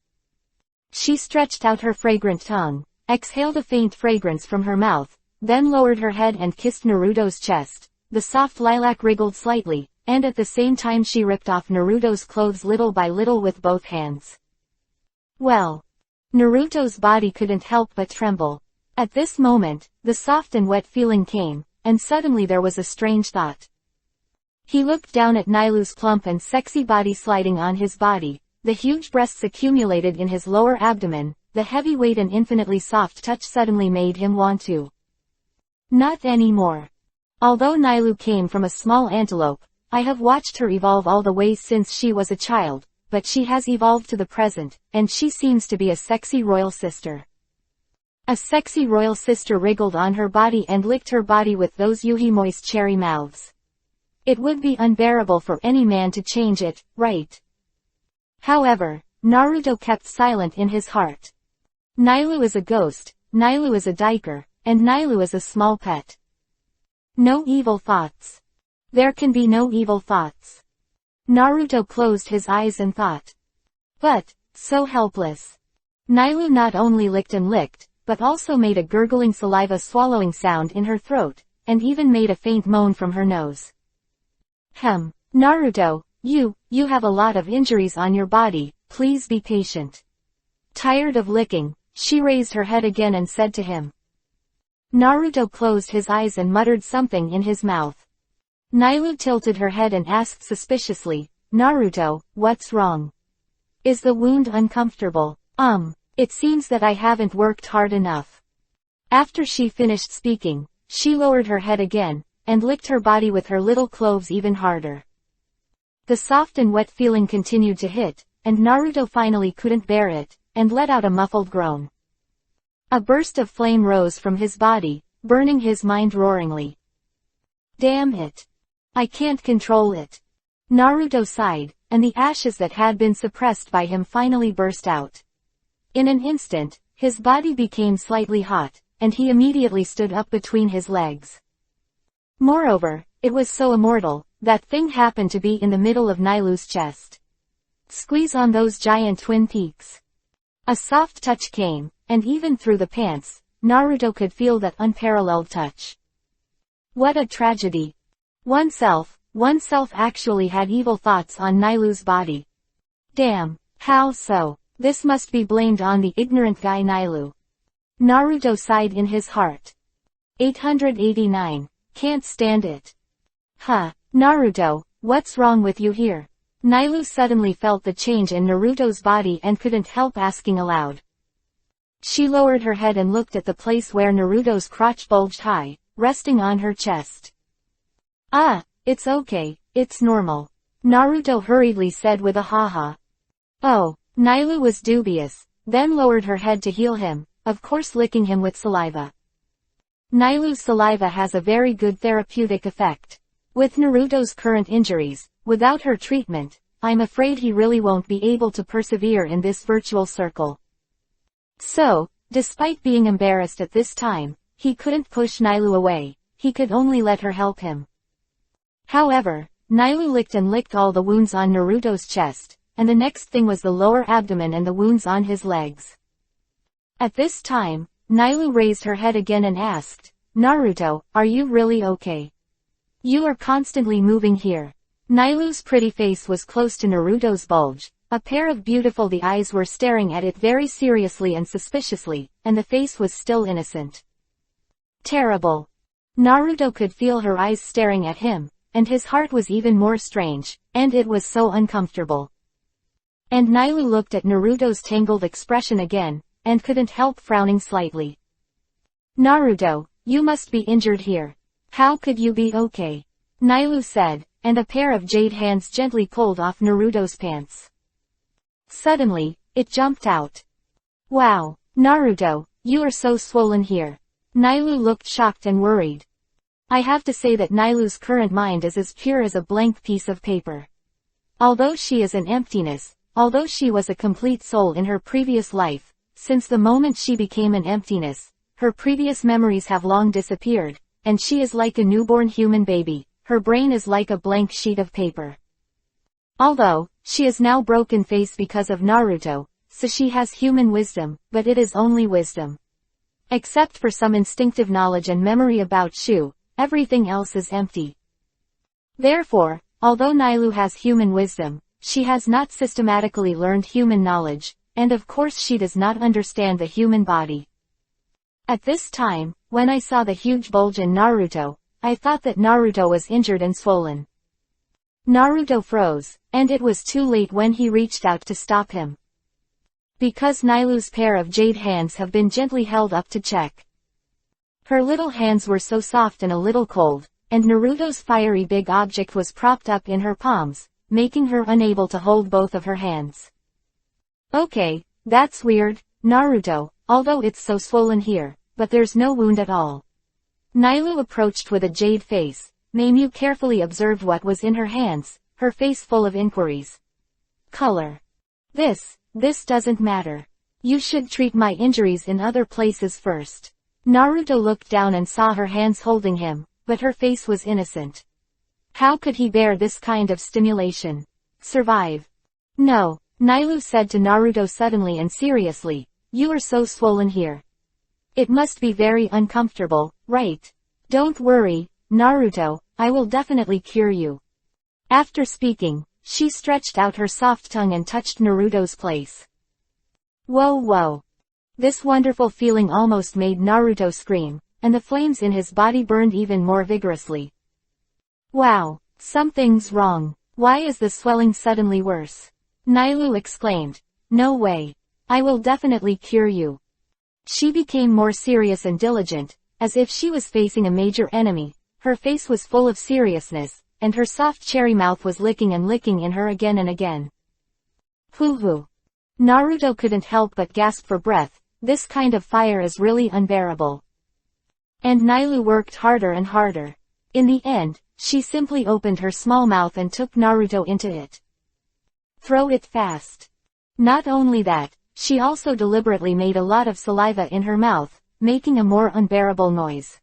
Speaker 1: She stretched out her fragrant tongue, exhaled a faint fragrance from her mouth, then lowered her head and kissed Naruto's chest. The soft lilac wriggled slightly, and at the same time she ripped off Naruto's clothes little by little with both hands. Well, Naruto's body couldn't help but tremble. At this moment, the soft and wet feeling came, and suddenly there was a strange thought. He looked down at Nailu's plump and sexy body sliding on his body, the huge breasts accumulated in his lower abdomen, the heavy weight and infinitely soft touch suddenly made him want to. Not anymore. Although Nailu came from a small antelope, I have watched her evolve all the way since she was a child, but she has evolved to the present, and she seems to be a sexy royal sister. A sexy royal sister wriggled on her body and licked her body with those moist cherry mouths. It would be unbearable for any man to change it, right? However, Naruto kept silent in his heart. Nailu is a ghost, Nailu is a diker, and Nailu is a small pet. No evil thoughts. There can be no evil thoughts. Naruto closed his eyes and thought. But, so helpless. Nailu not only licked and licked, but also made a gurgling saliva swallowing sound in her throat, and even made a faint moan from her nose. Naruto, you have a lot of injuries on your body, please be patient. Tired of licking, she raised her head again and said to him. Naruto closed his eyes and muttered something in his mouth. Nailu tilted her head and asked suspiciously, Naruto, what's wrong? Is the wound uncomfortable? It seems that I haven't worked hard enough. After she finished speaking, she lowered her head again, and licked her body with her little cloves even harder. The soft and wet feeling continued to hit, and Naruto finally couldn't bear it, and let out a muffled groan. A burst of flame rose from his body, burning his mind roaringly. Damn it. I can't control it. Naruto sighed, and the ashes that had been suppressed by him finally burst out. In an instant, his body became slightly hot, and he immediately stood up between his legs. Moreover, it was so immortal, that thing happened to be in the middle of Nilou's chest. Squeeze on those giant twin peaks. A soft touch came, and even through the pants, Naruto could feel that unparalleled touch. What a tragedy. Oneself actually had evil thoughts on Nilou's body. Damn, how so? This must be blamed on the ignorant guy Nilou. Naruto sighed in his heart. 889. Can't stand it. Huh, Naruto, what's wrong with you here? Nilou suddenly felt the change in Naruto's body and couldn't help asking aloud. She lowered her head and looked at the place where Naruto's crotch bulged high, resting on her chest. Ah, it's okay, it's normal. Naruto hurriedly said with a haha. Oh, Nilou was dubious, then lowered her head to heal him, of course licking him with saliva. Nilou's saliva has a very good therapeutic effect. With Naruto's current injuries, without her treatment, I'm afraid he really won't be able to persevere in this virtual circle. So, despite being embarrassed at this time, he couldn't push Nilou away, he could only let her help him. However, Nilou licked and licked all the wounds on Naruto's chest, and the next thing was the lower abdomen and the wounds on his legs. At this time, Nilou raised her head again and asked, Naruto, are you really okay? You are constantly moving here. Nilou's pretty face was close to Naruto's bulge, a pair of beautiful eyes were staring at it very seriously and suspiciously, and the face was still innocent. Terrible. Naruto could feel her eyes staring at him, and his heart was even more strange, and it was so uncomfortable. And Nilou looked at Naruto's tangled expression again, and couldn't help frowning slightly. Naruto, you must be injured here. How could you be okay? Nilou said, and a pair of jade hands gently pulled off Naruto's pants. Suddenly, it jumped out. Wow, Naruto, you are so swollen here. Nilou looked shocked and worried. I have to say that Nilou's current mind is as pure as a blank piece of paper. Although she is an emptiness, although she was a complete soul in her previous life, since the moment she became an emptiness, her previous memories have long disappeared, and she is like a newborn human baby, her brain is like a blank sheet of paper. Although, she is now broken-faced because of Naruto, so she has human wisdom, but it is only wisdom. Except for some instinctive knowledge and memory about Shu, everything else is empty. Therefore, although Nilou has human wisdom, she has not systematically learned human knowledge, and of course she does not understand the human body. At this time, when I saw the huge bulge in Naruto, I thought that Naruto was injured and swollen. Naruto froze, and it was too late when he reached out to stop him. Because Nilou's pair of jade hands have been gently held up to check. Her little hands were so soft and a little cold, and Naruto's fiery big object was propped up in her palms, making her unable to hold both of her hands. Okay, that's weird, Naruto, although it's so swollen here, but there's no wound at all. Nilou approached with a jade face. Naimu carefully observed what was in her hands, her face full of inquiries. Color. This doesn't matter. You should treat my injuries in other places first. Naruto looked down and saw her hands holding him, but her face was innocent. How could he bear this kind of stimulation? Survive. No, Nilou said to Naruto suddenly and seriously, you are so swollen here. It must be very uncomfortable, right? Don't worry, Naruto, I will definitely cure you. After speaking, she stretched out her soft tongue and touched Naruto's place. Whoa. This wonderful feeling almost made Naruto scream, and the flames in his body burned even more vigorously. Wow, something's wrong. Why is the swelling suddenly worse? Nilou exclaimed. No way. I will definitely cure you. She became more serious and diligent, as if she was facing a major enemy. Her face was full of seriousness, and her soft cherry mouth was licking and licking in her again and again. Hoo-hoo. Naruto couldn't help but gasp for breath, this kind of fire is really unbearable. And Nilou worked harder and harder. In the end, she simply opened her small mouth and took Naruto into it. Throw it fast. Not only that, she also deliberately made a lot of saliva in her mouth, making a more unbearable noise.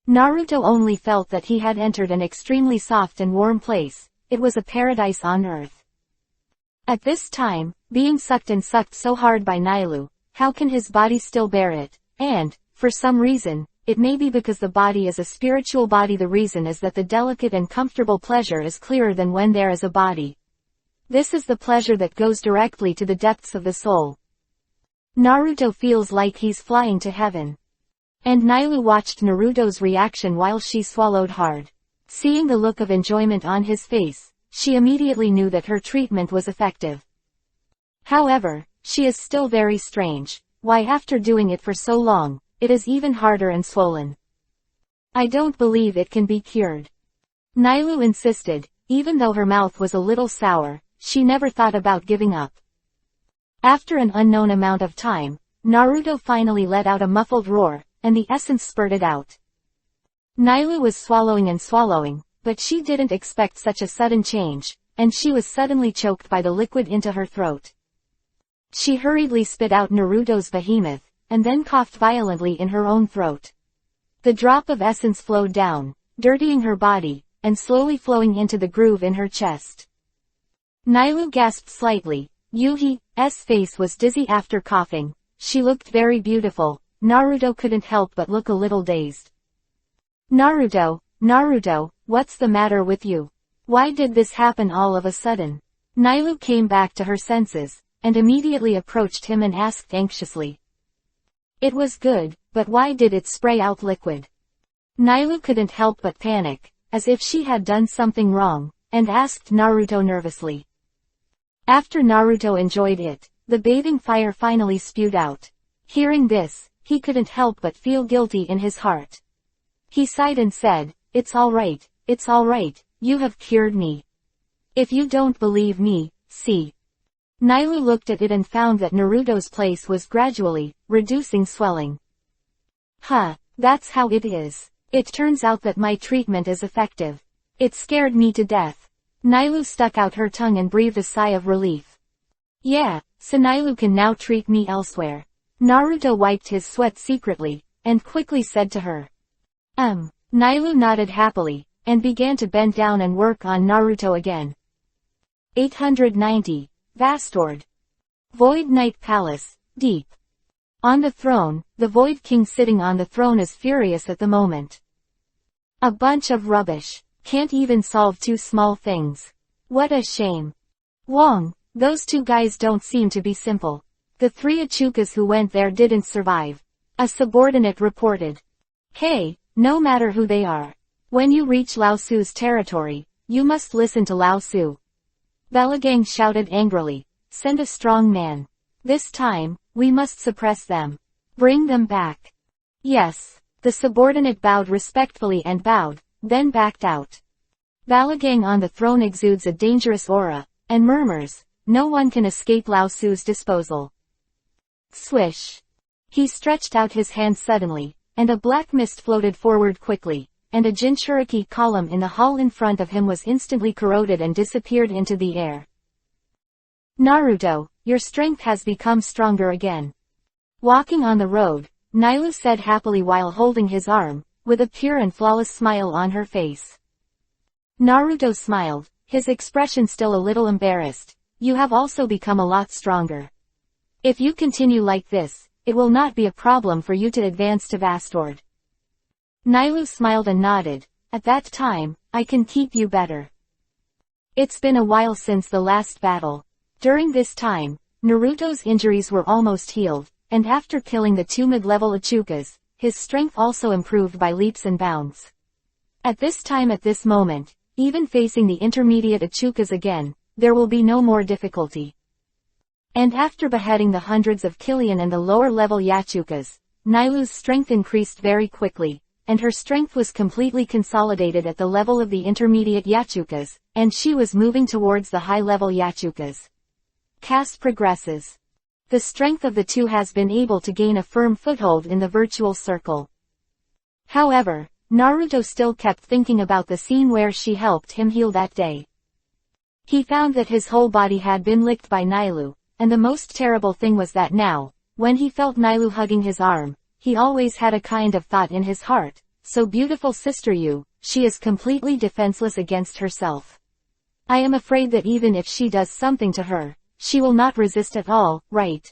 Speaker 1: Naruto only felt that he had entered an extremely soft and warm place. It was a paradise on earth. At this time, being sucked so hard by Nailu, how can his body still bear it? And, for some reason, it may be because the body is a spiritual body. The reason is that the delicate and comfortable pleasure is clearer than when there is a body. This is the pleasure that goes directly to the depths of the soul. Naruto feels like he's flying to heaven. And Nailu watched Naruto's reaction while she swallowed hard. Seeing the look of enjoyment on his face, she immediately knew that her treatment was effective. However, she is still very strange. Why, after doing it for so long, it is even harder and swollen? I don't believe it can be cured. Nailu insisted. Even though her mouth was a little sour, she never thought about giving up. After an unknown amount of time, Naruto finally let out a muffled roar, and the essence spurted out. Nailu was swallowing and swallowing, but she didn't expect such a sudden change, and she was suddenly choked by the liquid into her throat. She hurriedly spit out Naruto's behemoth, and then coughed violently in her own throat. The drop of essence flowed down, dirtying her body, and slowly flowing into the groove in her chest. Nailu gasped slightly. Yuhi's face was dizzy after coughing. She looked very beautiful. Naruto couldn't help but look a little dazed. Naruto, what's the matter with you? Why did this happen all of a sudden? Nailu came back to her senses, and immediately approached him and asked anxiously. It was good, but why did it spray out liquid? Nailu couldn't help but panic, as if she had done something wrong, and asked Naruto nervously. After Naruto enjoyed it, the bathing fire finally spewed out. Hearing this, he couldn't help but feel guilty in his heart. He sighed and said, it's alright, you have cured me. If you don't believe me, see. Nailu looked at it and found that Naruto's place was gradually reducing swelling. That's how it is. It turns out that my treatment is effective. It scared me to death. Nailu stuck out her tongue and breathed a sigh of relief. Yeah, so Nailu can now treat me elsewhere. Naruto wiped his sweat secretly, and quickly said to her. Nailu nodded happily, and began to bend down and work on Naruto again. 890. Vastord. Void Night Palace, deep. On the throne, the Void King sitting on the throne is furious at the moment. A bunch of rubbish. Can't even solve two small things. What a shame. Wong, those two guys don't seem to be simple. The three Achukas who went there didn't survive. A subordinate reported. Hey, no matter who they are. When you reach Lao Su's territory, you must listen to Lao Su. Belagang shouted angrily. Send a strong man. This time, we must suppress them. Bring them back. Yes. The subordinate bowed respectfully and bowed, then backed out. Belagang on the throne exudes a dangerous aura, and murmurs, no one can escape Lao Su's disposal. Swish. He stretched out his hand suddenly, and a black mist floated forward quickly, and a Jinchuriki column in the hall in front of him was instantly corroded and disappeared into the air. Naruto, your strength has become stronger again. Walking on the road, Nailu said happily while holding his arm, with a pure and flawless smile on her face. Naruto smiled, his expression still a little embarrassed. You have also become a lot stronger. If you continue like this, it will not be a problem for you to advance to Vastord. Nailu smiled and nodded. At that time, I can keep you better. It's been a while since the last battle. During this time, Naruto's injuries were almost healed, and after killing the two mid-level Achukas, his strength also improved by leaps and bounds. At this moment, even facing the intermediate Achukas again, there will be no more difficulty. And after beheading the hundreds of Killian and the lower-level Yachukas, Nailu's strength increased very quickly, and her strength was completely consolidated at the level of the intermediate Yachukas, and she was moving towards the high-level Yachukas. Caste progresses. The strength of the two has been able to gain a firm foothold in the virtual circle. However, Naruto still kept thinking about the scene where she helped him heal that day. He found that his whole body had been licked by Nailu, and the most terrible thing was that now, when he felt Nailu hugging his arm, he always had a kind of thought in his heart, so beautiful sister she is completely defenseless against herself. I am afraid that even if she does something to her, she will not resist at all, right?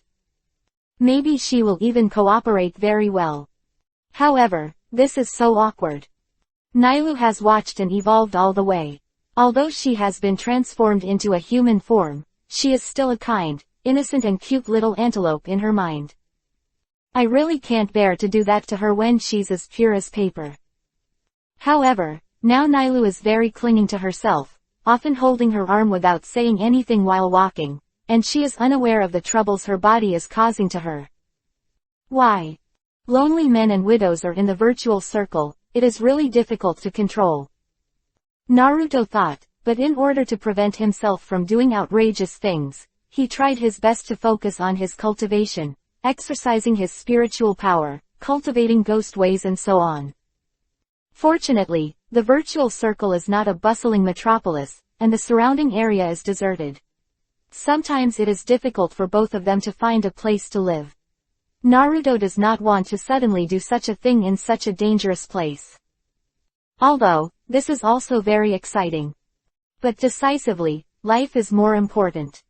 Speaker 1: Maybe she will even cooperate very well. However, this is so awkward. Nailu has watched and evolved all the way. Although she has been transformed into a human form, she is still a kind, innocent and cute little antelope in her mind. I really can't bear to do that to her when she's as pure as paper. However, now Nailu is very clinging to herself, often holding her arm without saying anything while walking, and she is unaware of the troubles her body is causing to her. Why? Lonely men and widows are in the virtual circle, it is really difficult to control. Naruto thought, but in order to prevent himself from doing outrageous things, he tried his best to focus on his cultivation, exercising his spiritual power, cultivating ghost ways and so on. Fortunately, the virtual circle is not a bustling metropolis, and the surrounding area is deserted. Sometimes it is difficult for both of them to find a place to live. Naruto does not want to suddenly do such a thing in such a dangerous place. Although, this is also very exciting. But decisively, life is more important.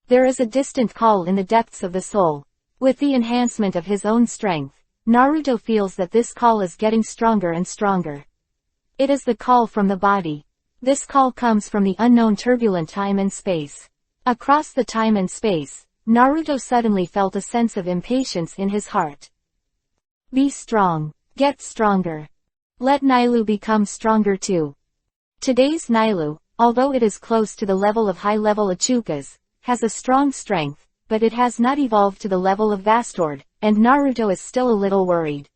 Speaker 1: There is a distant call in the depths of the soul. With the enhancement of his own strength, Naruto feels that this call is getting stronger and stronger. It is the call from the body. This call comes from the unknown turbulent time and space. Across the time and space, Naruto suddenly felt a sense of impatience in his heart. Be strong. Get stronger. Let Nailu become stronger too. Today's Nailu, although it is close to the level of high-level Ichukas, has a strong strength, but it has not evolved to the level of Vastord, and Naruto is still a little worried.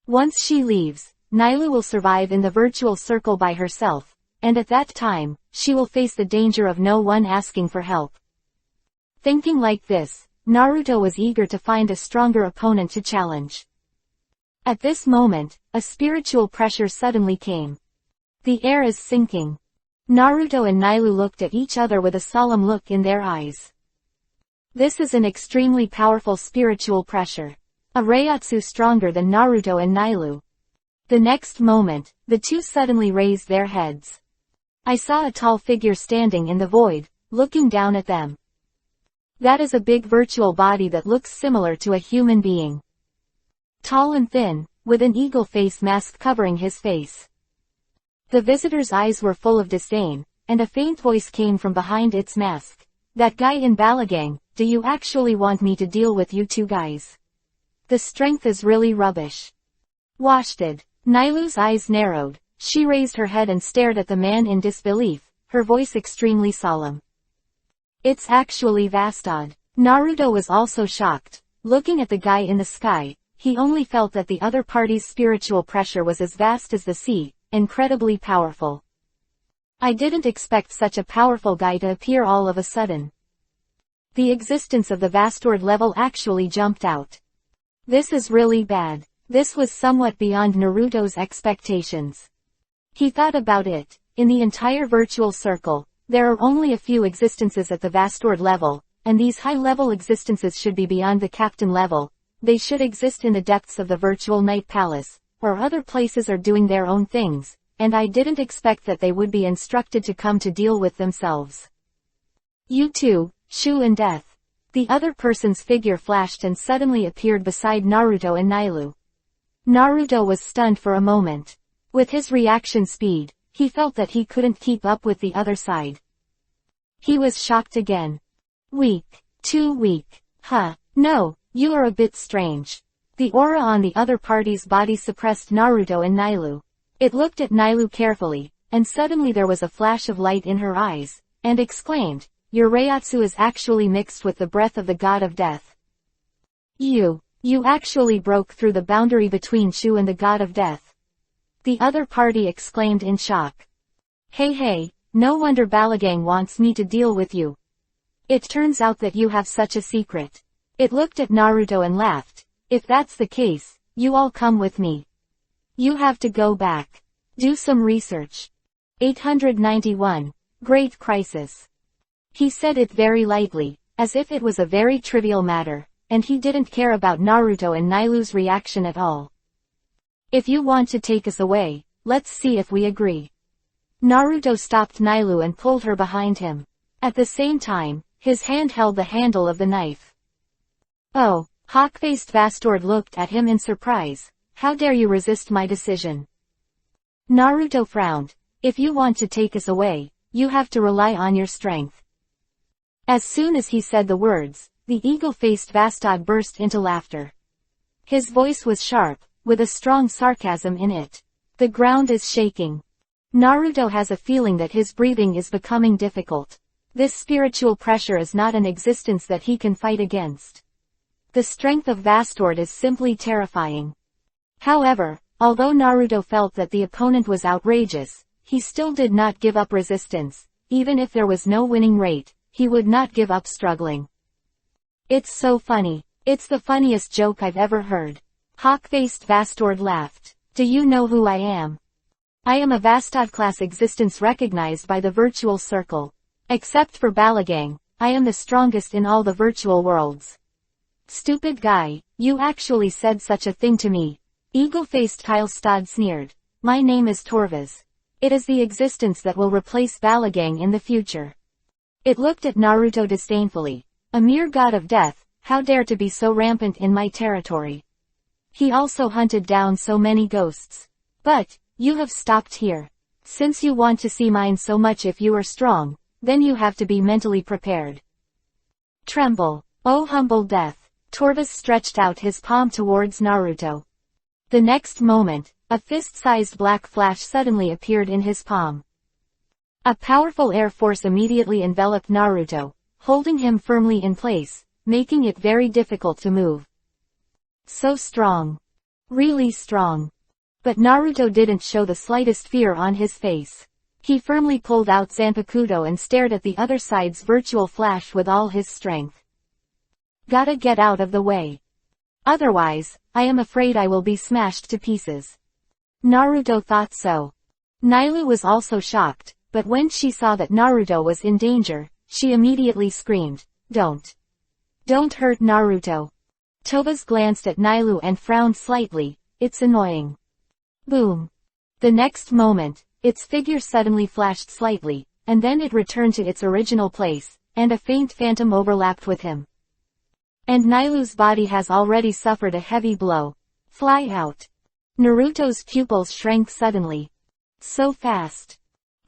Speaker 1: Once she leaves, Nailu will survive in the virtual circle by herself, and at that time, she will face the danger of no one asking for help. Thinking like this, Naruto was eager to find a stronger opponent to challenge. At this moment, a spiritual pressure suddenly came. The air is sinking. Naruto and Nailu looked at each other with a solemn look in their eyes. This is an extremely powerful spiritual pressure. A Reiatsu stronger than Naruto and Nailu. The next moment, the two suddenly raised their heads. I saw a tall figure standing in the void, looking down at them. That is a big virtual body that looks similar to a human being. Tall and thin, with an eagle face mask covering his face. The visitor's eyes were full of disdain, and a faint voice came from behind its mask. That guy in Balagang, do you actually want me to deal with you two guys? The strength is really rubbish. Washed. Nailu's eyes narrowed, she raised her head and stared at the man in disbelief, her voice extremely solemn. It's actually Vastod. Naruto was also shocked. Looking at the guy in the sky, he only felt that the other party's spiritual pressure was as vast as the sea, incredibly powerful. I didn't expect such a powerful guy to appear all of a sudden. The existence of the Vastord level actually jumped out. This is really bad. This was somewhat beyond Naruto's expectations. He thought about it. In the entire virtual circle, there are only a few existences at the Vastord level, and these high-level existences should be beyond the captain level. They should exist in the depths of the virtual night palace, or other places are doing their own things, and I didn't expect that they would be instructed to come to deal with themselves. You two, Shu and Death. The other person's figure flashed and suddenly appeared beside Naruto and Nailu. Naruto was stunned for a moment. With his reaction speed, he felt that he couldn't keep up with the other side. He was shocked again. Weak. Too weak. No, you are a bit strange. The aura on the other party's body suppressed Naruto and Nailu. It looked at Nailu carefully, and suddenly there was a flash of light in her eyes, and exclaimed, your Reiatsu is actually mixed with the breath of the god of death. You actually broke through the boundary between Shu and the god of death. The other party exclaimed in shock. Hey, no wonder Balagang wants me to deal with you. It turns out that you have such a secret. It looked at Naruto and laughed. If that's the case, you all come with me. You have to go back. Do some research. 891. Great Crisis. He said it very lightly, as if it was a very trivial matter, and he didn't care about Naruto and Nailu's reaction at all. If you want to take us away, let's see if we agree. Naruto stopped Nailu and pulled her behind him. At the same time, his hand held the handle of the knife. Oh, hawk-faced Bastard looked at him in surprise. How dare you resist my decision? Naruto frowned. If you want to take us away, you have to rely on your strength. As soon as he said the words, the eagle-faced Bastard burst into laughter. His voice was sharp, with a strong sarcasm in it. The ground is shaking. Naruto has a feeling that his breathing is becoming difficult. This spiritual pressure is not an existence that he can fight against. The strength of Bastard is simply terrifying. However, although Naruto felt that the opponent was outrageous, he still did not give up resistance. Even if there was no winning rate, he would not give up struggling. It's so funny. It's the funniest joke I've ever heard. Hawk-faced Bastard laughed. Do you know who I am? I am a Bastard-class existence recognized by the virtual circle. Except for Balagang, I am the strongest in all the virtual worlds. Stupid guy, you actually said such a thing to me. Eagle-faced Tilestad sneered. My name is Torvas. It is the existence that will replace Balagang in the future. It looked at Naruto disdainfully. A mere god of death, how dare to be so rampant in my territory. He also hunted down so many ghosts. But, you have stopped here. Since you want to see mine so much if you are strong, then you have to be mentally prepared. Tremble, O humble death. Torvas stretched out his palm towards Naruto. The next moment, a fist-sized black flash suddenly appeared in his palm. A powerful air force immediately enveloped Naruto, holding him firmly in place, making it very difficult to move. So strong. Really strong. But Naruto didn't show the slightest fear on his face. He firmly pulled out Zanpakuto and stared at the other side's virtual flash with all his strength. Gotta get out of the way. Otherwise, I am afraid I will be smashed to pieces. Naruto thought so. Nailu was also shocked, but when she saw that Naruto was in danger, she immediately screamed, Don't hurt Naruto. Torvas glanced at Nailu and frowned slightly. It's annoying. Boom. The next moment, its figure suddenly flashed slightly, and then it returned to its original place, and a faint phantom overlapped with him. And Nailu's body has already suffered a heavy blow. Fly out. Naruto's pupils shrank suddenly. So fast.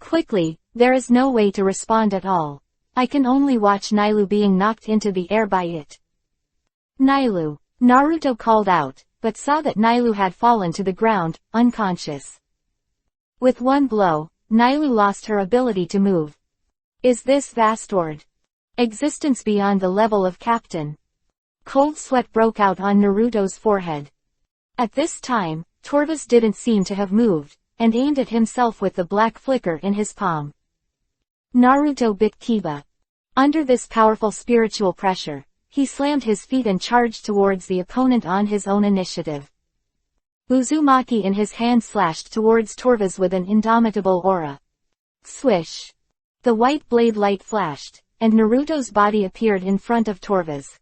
Speaker 1: Quickly, there is no way to respond at all. I can only watch Nailu being knocked into the air by it. Nailu. Naruto called out, but saw that Nailu had fallen to the ground, unconscious. With one blow, Nailu lost her ability to move. Is this Bastard? Existence beyond the level of Captain. Cold sweat broke out on Naruto's forehead. At this time, Torvas didn't seem to have moved, and aimed at himself with the black flicker in his palm. Naruto bit Kiba. Under this powerful spiritual pressure, he slammed his feet and charged towards the opponent on his own initiative. Uzumaki in his hand slashed towards Torvas with an indomitable aura. Swish. The white blade light flashed, and Naruto's body appeared in front of Torvas.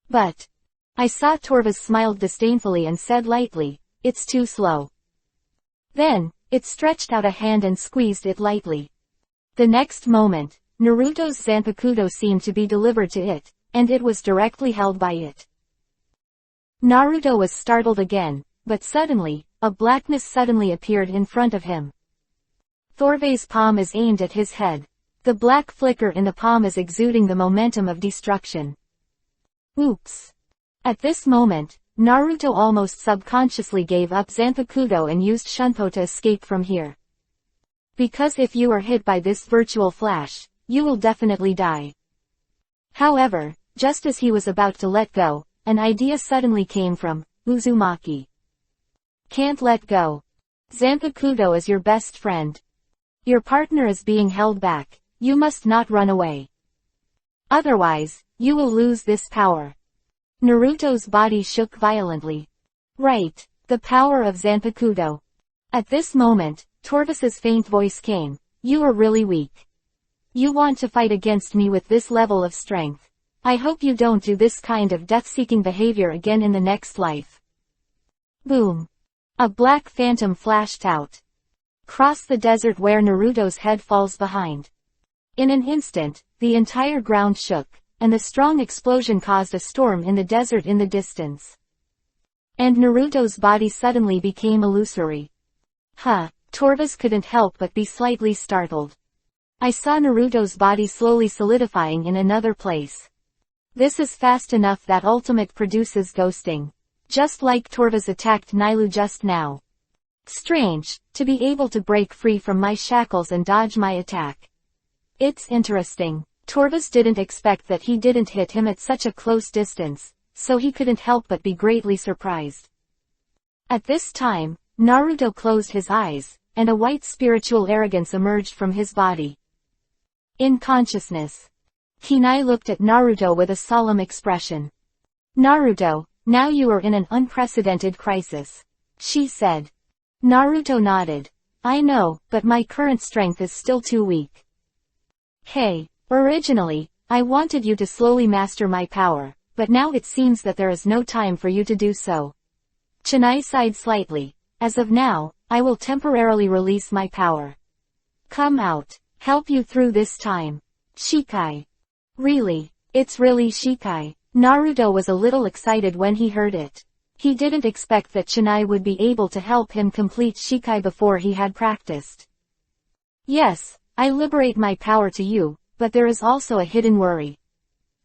Speaker 1: But, I saw Torvas smiled disdainfully and said lightly, it's too slow. Then, it stretched out a hand and squeezed it lightly. The next moment, Naruto's Zanpakuto seemed to be delivered to it, and it was directly held by it. Naruto was startled again, but suddenly, a blackness suddenly appeared in front of him. Torvas's palm is aimed at his head. The black flicker in the palm is exuding the momentum of destruction. Oops. At this moment, Naruto almost subconsciously gave up Zanpakuto and used Shunpo to escape from here. Because if you are hit by this virtual flash, you will definitely die. However, just as he was about to let go, an idea suddenly came from Uzumaki. Can't let go. Zanpakuto is your best friend. Your partner is being held back. You must not run away. Otherwise, you will lose this power. Naruto's body shook violently. Right, the power of Zanpakuto. At this moment, Torvas's faint voice came. You are really weak. You want to fight against me with this level of strength. I hope you don't do this kind of death-seeking behavior again in the next life. Boom. A black phantom flashed out. Cross the desert where Naruto's head falls behind. In an instant, the entire ground shook, and the strong explosion caused a storm in the desert in the distance. And Naruto's body suddenly became illusory. Torvus couldn't help but be slightly startled. I saw Naruto's body slowly solidifying in another place. This is fast enough that ultimate produces ghosting. Just like Torvus attacked Nailu just now. Strange, to be able to break free from my shackles and dodge my attack. It's interesting. Torvus didn't expect that he didn't hit him at such a close distance, so he couldn't help but be greatly surprised. At this time, Naruto closed his eyes, and a white spiritual arrogance emerged from his body. In consciousness, Hinai looked at Naruto with a solemn expression. Naruto, now you are in an unprecedented crisis, she said. Naruto nodded. I know, but my current strength is still too weak. Hey, originally, I wanted you to slowly master my power, but now it seems that there is no time for you to do so. Chennai sighed slightly. As of now, I will temporarily release my power. Come out, help you through this time. Shikai. Really? It's really Shikai? Naruto was a little excited when he heard it. He didn't expect that Chennai would be able to help him complete Shikai before he had practiced. Yes, I liberate my power to you, but there is also a hidden worry.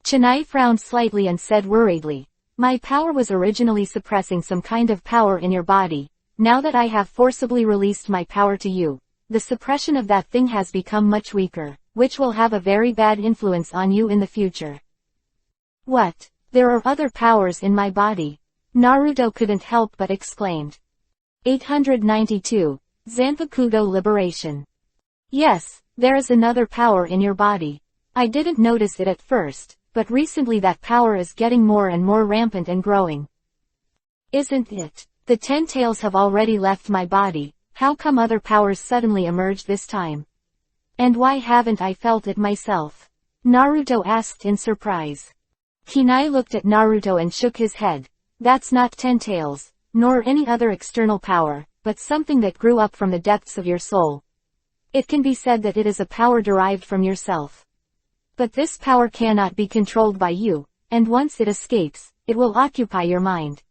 Speaker 1: Chennai frowned slightly and said worriedly, my power was originally suppressing some kind of power in your body. Now that I have forcibly released my power to you, the suppression of that thing has become much weaker, which will have a very bad influence on you in the future. What? There are other powers in my body? Naruto couldn't help but exclaimed. 892. Zanpakugo Liberation. Yes, there is another power in your body. I didn't notice it at first, but recently that power is getting more and more rampant and growing. Isn't it? The 10 tails have already left my body, how come other powers suddenly emerged this time? And why haven't I felt it myself? Naruto asked in surprise. Hinai looked at Naruto and shook his head. That's not 10 tails, nor any other external power, but something that grew up from the depths of your soul. It can be said that it is a power derived from yourself. But this power cannot be controlled by you, and once it escapes, it will occupy your mind.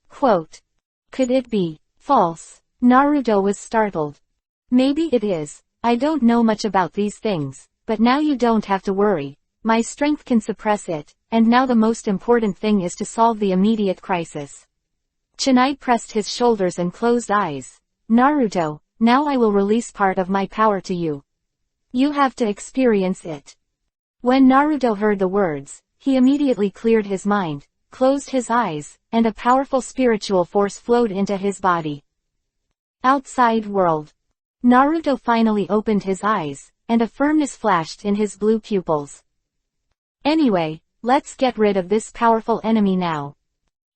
Speaker 1: Quote. Could it be false? Naruto was startled. Maybe it is. I don't know much about these things, but now you don't have to worry. My strength can suppress it, and now the most important thing is to solve the immediate crisis. Chennai pressed his shoulders and closed eyes. Naruto, now I will release part of my power to you. You have to experience it. When Naruto heard the words, he immediately cleared his mind, closed his eyes, and a powerful spiritual force flowed into his body. Outside world. Naruto finally opened his eyes, and a firmness flashed in his blue pupils. Anyway, let's get rid of this powerful enemy now.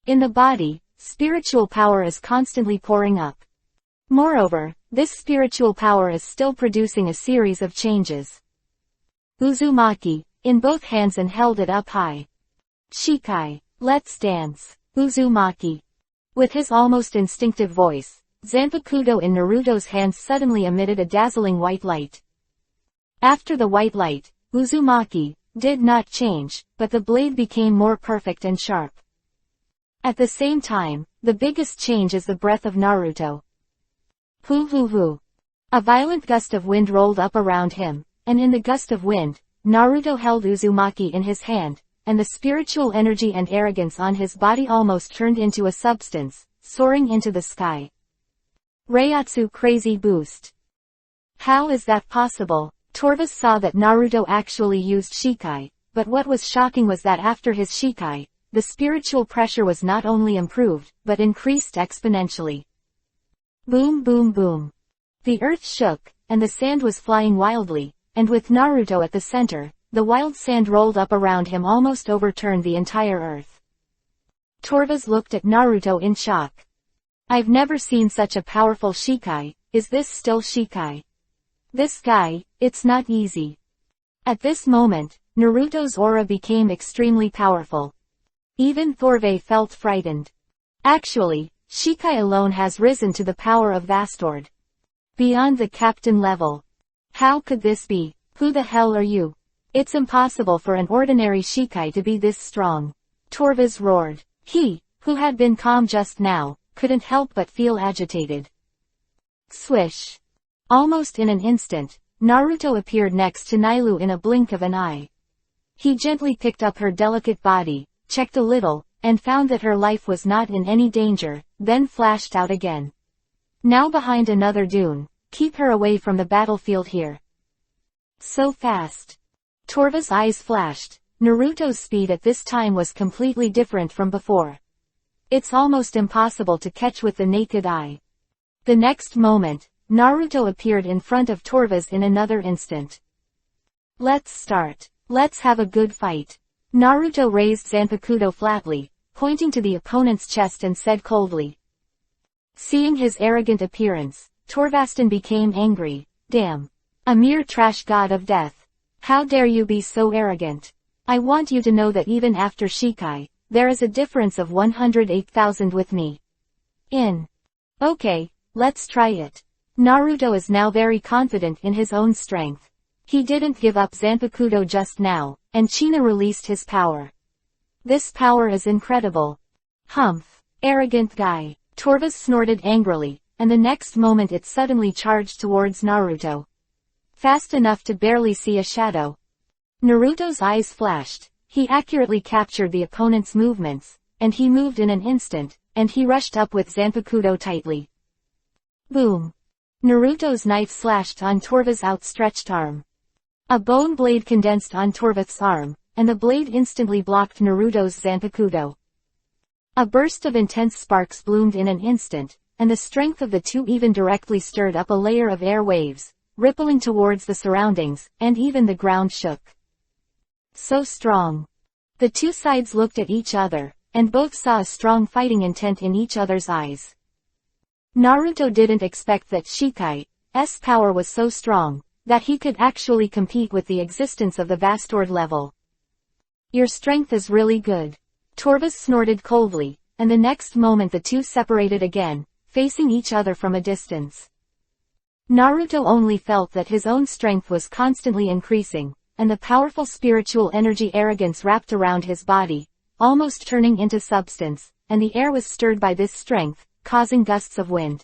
Speaker 1: In the body, spiritual power is constantly pouring up. Moreover, this spiritual power is still producing a series of changes. Uzumaki, in both hands and held it up high. Shikai, let's dance. Uzumaki. With his almost instinctive voice, Zanpakugo in Naruto's hands suddenly emitted a dazzling white light. After the white light, Uzumaki did not change, but the blade became more perfect and sharp. At the same time, the biggest change is the breath of Naruto. Hoo hoo hoo. A violent gust of wind rolled up around him, and in the gust of wind, Naruto held Uzumaki in his hand, and the spiritual energy and arrogance on his body almost turned into a substance, soaring into the sky. Reiatsu Crazy Boost. How is that possible? Torvus saw that Naruto actually used Shikai, but what was shocking was that after his Shikai, the spiritual pressure was not only improved, but increased exponentially. Boom boom boom. The earth shook, and the sand was flying wildly, and with Naruto at the center, the wild sand rolled up around him almost overturned the entire earth. Torvus looked at Naruto in shock. I've never seen such a powerful Shikai, is this still Shikai? This guy, it's not easy. At this moment, Naruto's aura became extremely powerful. Even Thorvey felt frightened. Actually, Shikai alone has risen to the power of Vastord. Beyond the captain level. How could this be? Who the hell are you? It's impossible for an ordinary Shikai to be this strong. Torvus roared. He, who had been calm just now, couldn't help but feel agitated. Swish. Almost in an instant, Naruto appeared next to Nailu in a blink of an eye. He gently picked up her delicate body, checked a little, and found that her life was not in any danger, then flashed out again. Now behind another dune, keep her away from the battlefield here. So fast. Torva's eyes flashed. Naruto's speed at this time was completely different from before. It's almost impossible to catch with the naked eye. The next moment, Naruto appeared in front of Torvus in another instant. Let's start. Let's have a good fight. Naruto raised Zanpakuto flatly, pointing to the opponent's chest and said coldly. Seeing his arrogant appearance, Torvaston became angry. Damn. A mere trash god of death. How dare you be so arrogant? I want you to know that even after Shikai, there is a difference of 108,000 with me. Okay, let's try it. Naruto is now very confident in his own strength. He didn't give up Zanpakuto just now, and China released his power. This power is incredible. Humph. Arrogant guy. Torvus snorted angrily, and the next moment it suddenly charged towards Naruto. Fast enough to barely see a shadow. Naruto's eyes flashed. He accurately captured the opponent's movements, and he moved in an instant, and he rushed up with Zanpakuto tightly. Boom. Naruto's knife slashed on Torva's outstretched arm. A bone blade condensed on Torvus's arm, and the blade instantly blocked Naruto's Zanpakuto. A burst of intense sparks bloomed in an instant, and the strength of the two even directly stirred up a layer of air waves, rippling towards the surroundings, and even the ground shook. So strong. The two sides looked at each other, and both saw a strong fighting intent in each other's eyes. Naruto didn't expect that Shikai's power was so strong, that he could actually compete with the existence of the Vastord level. Your strength is really good. Torvus snorted coldly, and the next moment the two separated again, facing each other from a distance. Naruto only felt that his own strength was constantly increasing, and the powerful spiritual energy arrogance wrapped around his body, almost turning into substance, and the air was stirred by this strength, causing gusts of wind.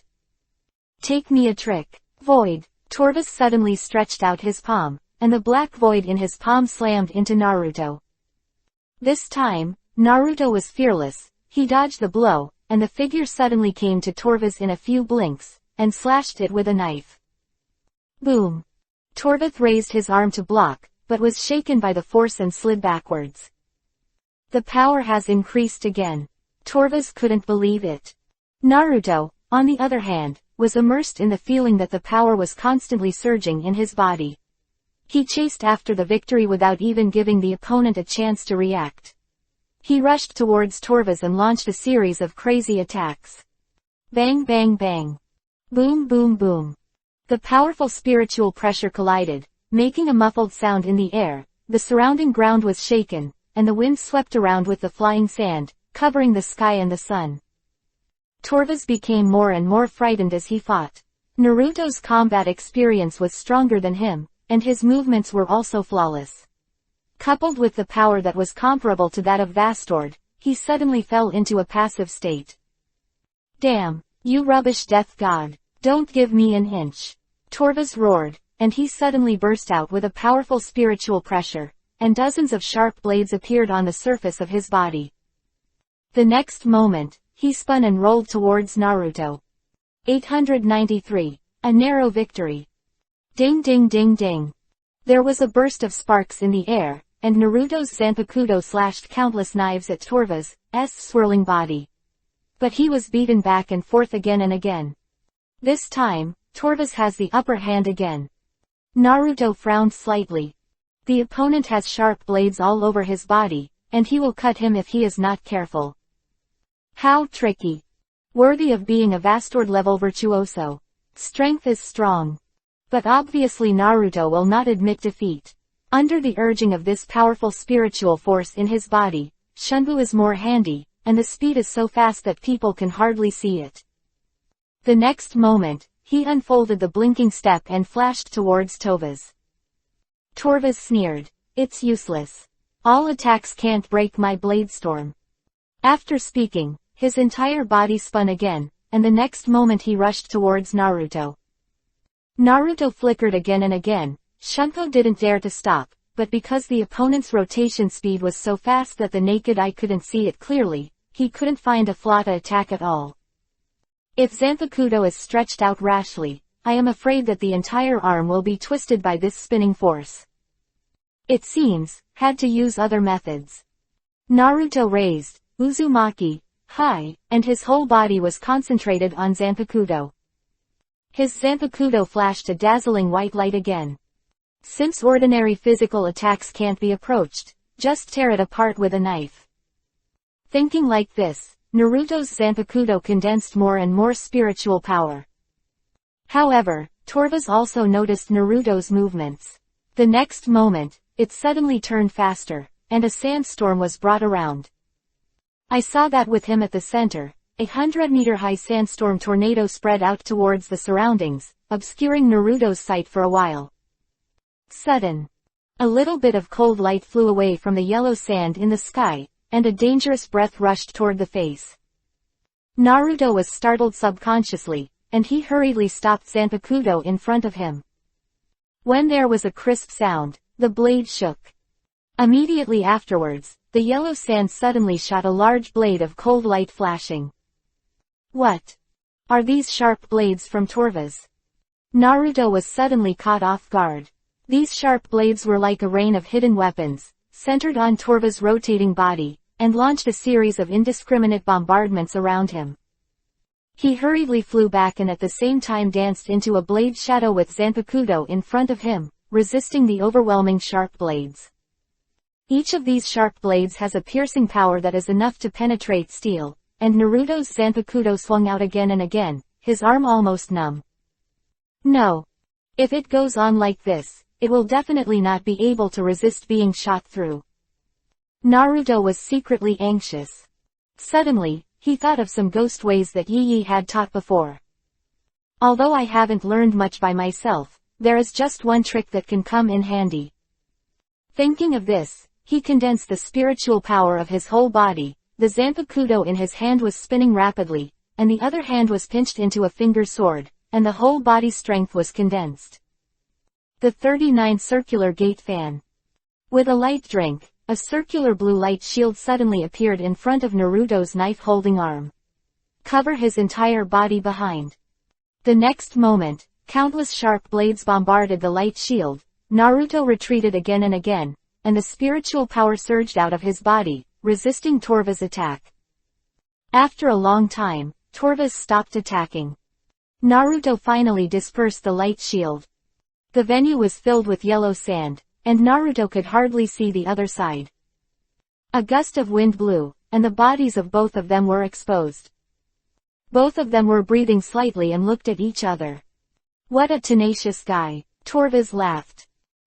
Speaker 1: Take me a trick. Void. Torvus suddenly stretched out his palm, and the black void in his palm slammed into Naruto. This time, Naruto was fearless. He dodged the blow, and the figure suddenly came to Torvus in a few blinks, and slashed it with a knife. Boom. Torvus raised his arm to block, but was shaken by the force and slid backwards. The power has increased again. Torvus couldn't believe it. Naruto, on the other hand, was immersed in the feeling that the power was constantly surging in his body. He chased after the victory without even giving the opponent a chance to react. He rushed towards Torvus and launched a series of crazy attacks. Bang bang bang. Boom boom boom. The powerful spiritual pressure collided, making a muffled sound in the air. The surrounding ground was shaken, and the wind swept around with the flying sand, covering the sky and the sun. Torvus became more and more frightened as he fought. Naruto's combat experience was stronger than him, and his movements were also flawless. Coupled with the power that was comparable to that of Vastord, he suddenly fell into a passive state. Damn, you rubbish death god, don't give me an inch. Torvus roared, and he suddenly burst out with a powerful spiritual pressure, and dozens of sharp blades appeared on the surface of his body. The next moment, he spun and rolled towards Naruto. 893. A narrow victory. Ding ding ding ding. There was a burst of sparks in the air, and Naruto's Zanpakuto slashed countless knives at Torvus's swirling body. But he was beaten back and forth again and again. This time, Torvus has the upper hand again. Naruto frowned slightly. The opponent has sharp blades all over his body, and he will cut him if he is not careful. How tricky. Worthy of being a Vastord-level virtuoso. Strength is strong. But obviously Naruto will not admit defeat. Under the urging of this powerful spiritual force in his body, Shunbu is more handy, and the speed is so fast that people can hardly see it. The next moment, he unfolded the blinking step and flashed towards Torvas. Torvas sneered, "It's useless. All attacks can't break my blade storm." After speaking, his entire body spun again, and the next moment he rushed towards Naruto. Naruto flickered again and again. Shunpo didn't dare to stop, but because the opponent's rotation speed was so fast that the naked eye couldn't see it clearly, he couldn't find a flaw to attack at all. If Zanpakuto is stretched out rashly, I am afraid that the entire arm will be twisted by this spinning force. It seems, had to use other methods. Naruto raised, Uzumaki, high, and his whole body was concentrated on Zanpakuto. His Zanpakuto flashed a dazzling white light again. Since ordinary physical attacks can't be approached, just tear it apart with a knife. Thinking like this, Naruto's Zanpakuto condensed more and more spiritual power. However, Torvas also noticed Naruto's movements. The next moment, it suddenly turned faster, and a sandstorm was brought around. I saw that with him at the center, a 100-meter-high sandstorm tornado spread out towards the surroundings, obscuring Naruto's sight for a while. Sudden. A little bit of cold light flew away from the yellow sand in the sky, and a dangerous breath rushed toward the face. Naruto was startled subconsciously, and he hurriedly stopped Zanpakuto in front of him. When there was a crisp sound, the blade shook. Immediately afterwards, the yellow sand suddenly shot a large blade of cold light flashing. What? Are these sharp blades from Torvas? Naruto was suddenly caught off guard. These sharp blades were like a rain of hidden weapons, centered on Torvas' rotating body, and launched a series of indiscriminate bombardments around him. He hurriedly flew back and at the same time danced into a blade shadow with Zanpakuto in front of him, resisting the overwhelming sharp blades. Each of these sharp blades has a piercing power that is enough to penetrate steel, and Naruto's Zanpakuto swung out again and again, his arm almost numb. No. If it goes on like this, it will definitely not be able to resist being shot through. Naruto was secretly anxious. Suddenly, he thought of some ghost ways that Yi had taught before. Although I haven't learned much by myself, there is just one trick that can come in handy. Thinking of this, he condensed the spiritual power of his whole body. The Zanpakuto in his hand was spinning rapidly, and the other hand was pinched into a finger sword, and the whole body's strength was condensed. The 39 circular gate fan. With a light drink, a circular blue light shield suddenly appeared in front of Naruto's knife-holding arm. Cover his entire body behind. The next moment, countless sharp blades bombarded the light shield. Naruto retreated again and again, and the spiritual power surged out of his body, resisting Torvas' attack. After a long time, Torvas stopped attacking. Naruto finally dispersed the light shield. The venue was filled with yellow sand, and Naruto could hardly see the other side. A gust of wind blew, and the bodies of both of them were exposed. Both of them were breathing slightly and looked at each other. What a tenacious guy, Torvas laughed.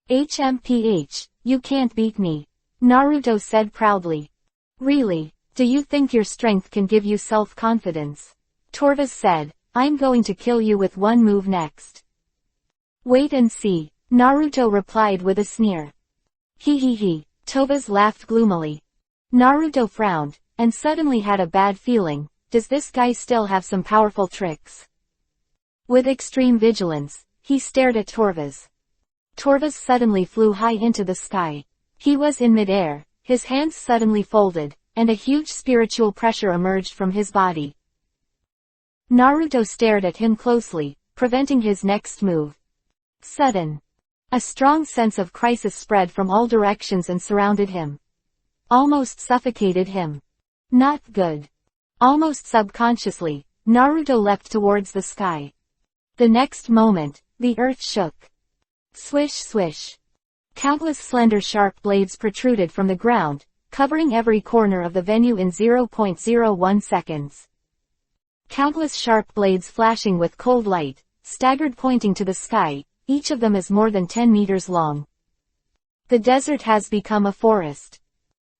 Speaker 1: HMPH, you can't beat me, Naruto said proudly. Really, do you think your strength can give you self-confidence? Torvas said, I'm going to kill you with one move next. Wait and see, Naruto replied with a sneer. He, Torvas laughed gloomily. Naruto frowned, and suddenly had a bad feeling. Does this guy still have some powerful tricks? With extreme vigilance, he stared at Torvas. Torvas suddenly flew high into the sky. He was in midair, his hands suddenly folded, and a huge spiritual pressure emerged from his body. Naruto stared at him closely, preventing his next move. Sudden. A strong sense of crisis spread from all directions and surrounded him. Almost suffocated him. Not good. Almost subconsciously, Naruto leapt towards the sky. The next moment, the earth shook. Swish swish. Countless slender sharp blades protruded from the ground, covering every corner of the venue in 0.01 seconds. Countless sharp blades flashing with cold light, staggered pointing to the sky, each of them is more than 10 meters long. The desert has become a forest.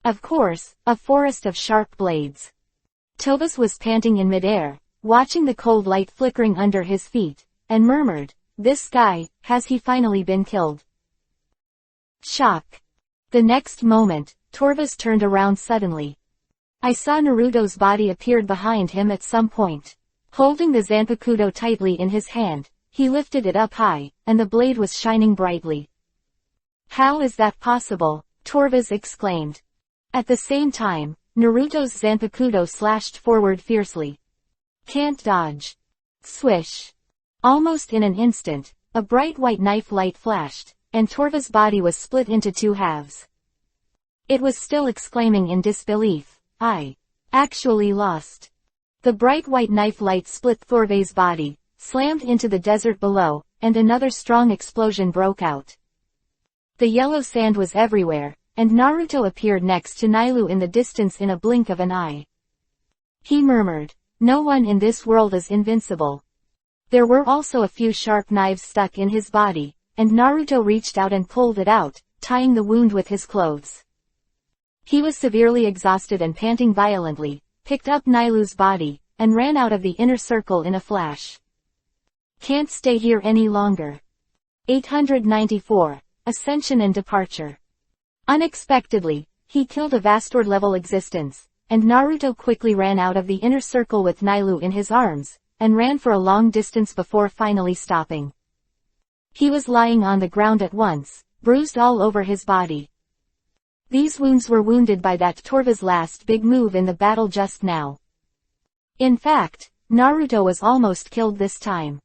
Speaker 1: Of course, a forest of sharp blades. Tobias was panting in midair, watching the cold light flickering under his feet, and murmured, "This guy, has he finally been killed?" Shock. The next moment, Torvus turned around suddenly. I saw Naruto's body appeared behind him at some point. Holding the Zanpakuto tightly in his hand, he lifted it up high, and the blade was shining brightly. "How is that possible?" Torvus exclaimed. At the same time, Naruto's Zanpakuto slashed forward fiercely. "Can't dodge." Swish. Almost in an instant, a bright white knife light flashed, and Torvus' body was split into two halves. It was still exclaiming in disbelief, "I actually lost." The bright white knife light split Torvus's body, slammed into the desert below, and another strong explosion broke out. The yellow sand was everywhere, and Naruto appeared next to Nailu in the distance in a blink of an eye. He murmured, "No one in this world is invincible." There were also a few sharp knives stuck in his body, and Naruto reached out and pulled it out, tying the wound with his clothes. He was severely exhausted and panting violently, picked up Nailu's body, and ran out of the inner circle in a flash. "Can't stay here any longer." 894. Ascension and Departure. Unexpectedly, he killed a Vastord-level existence, and Naruto quickly ran out of the inner circle with Nailu in his arms, and ran for a long distance before finally stopping. He was lying on the ground at once, bruised all over his body. These wounds were wounded by that Torvus's last big move in the battle just now. In fact, Naruto was almost killed this time.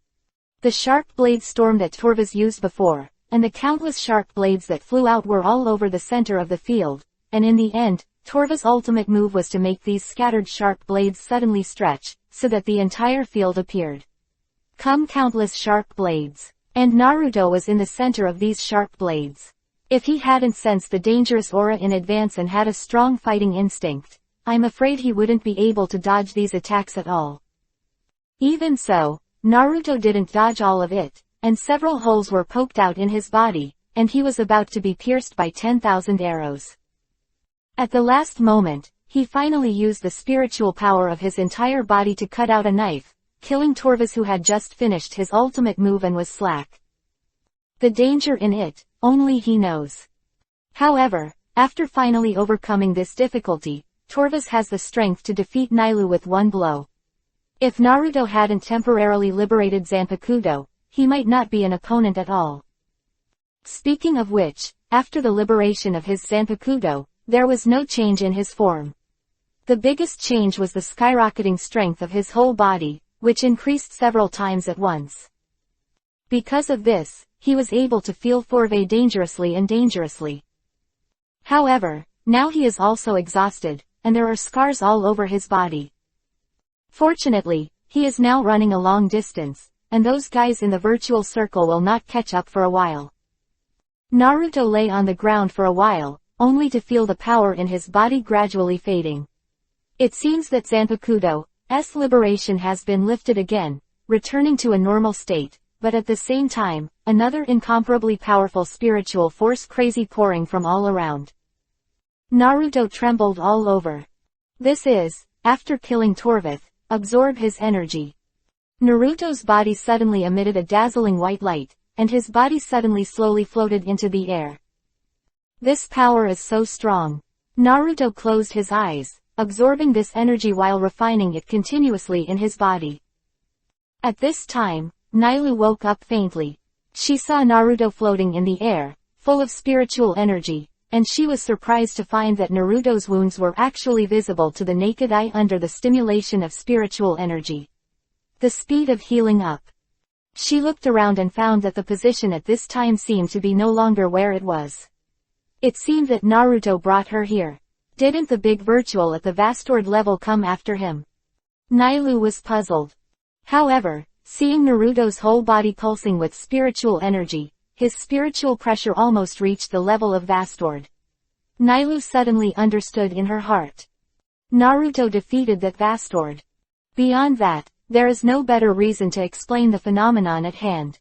Speaker 1: The sharp blade storm that Torvus used before, and the countless sharp blades that flew out were all over the center of the field, and in the end, Torvus' ultimate move was to make these scattered sharp blades suddenly stretch, so that the entire field appeared. Come countless sharp blades. And Naruto was in the center of these sharp blades. If he hadn't sensed the dangerous aura in advance and had a strong fighting instinct, I'm afraid he wouldn't be able to dodge these attacks at all. Even so, Naruto didn't dodge all of it, and several holes were poked out in his body, and he was about to be pierced by 10,000 arrows. At the last moment, he finally used the spiritual power of his entire body to cut out a knife, killing Torvus, who had just finished his ultimate move and was slack. The danger in it, only he knows. However, after finally overcoming this difficulty, Torvus has the strength to defeat Nailu with one blow. If Naruto hadn't temporarily liberated Zanpakuto, he might not be an opponent at all. Speaking of which, after the liberation of his Zanpakuto, there was no change in his form. The biggest change was the skyrocketing strength of his whole body, which increased several times at once. Because of this, he was able to feel Torvus dangerously. However, now he is also exhausted, and there are scars all over his body. Fortunately, he is now running a long distance, and those guys in the virtual circle will not catch up for a while. Naruto lay on the ground for a while, only to feel the power in his body gradually fading. It seems that Zanpakuto's liberation has been lifted again, returning to a normal state, but at the same time, another incomparably powerful spiritual force crazy pouring from all around. Naruto trembled all over. This is, after killing Torvus, absorb his energy. Naruto's body suddenly emitted a dazzling white light, and his body suddenly slowly floated into the air. This power is so strong. Naruto closed his eyes, absorbing this energy while refining it continuously in his body. At this time, Nailu woke up faintly. She saw Naruto floating in the air, full of spiritual energy, and she was surprised to find that Naruto's wounds were actually visible to the naked eye under the stimulation of spiritual energy. The speed of healing up. She looked around and found that the position at this time seemed to be no longer where it was. It seemed that Naruto brought her here. Didn't the big virtual at the Vastord level come after him? Nailu was puzzled. However, seeing Naruto's whole body pulsing with spiritual energy, his spiritual pressure almost reached the level of Vastord. Nailu suddenly understood in her heart. Naruto defeated that Vastord. Beyond that, there is no better reason to explain the phenomenon at hand.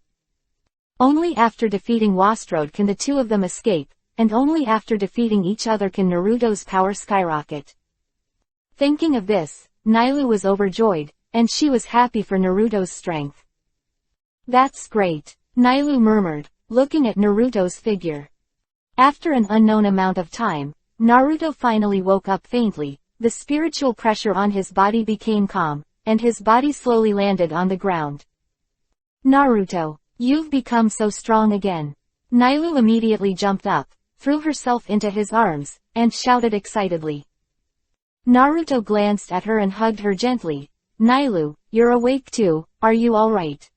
Speaker 1: Only after defeating Wastrode can the two of them escape, and only after defeating each other can Naruto's power skyrocket. Thinking of this, Nailu was overjoyed, and she was happy for Naruto's strength. "That's great," Nailu murmured, looking at Naruto's figure. After an unknown amount of time, Naruto finally woke up faintly, the spiritual pressure on his body became calm, and his body slowly landed on the ground. "Naruto, you've become so strong again." Nailu immediately jumped up, threw herself into his arms, and shouted excitedly. Naruto glanced at her and hugged her gently. "Nailu, you're awake too, are you alright?"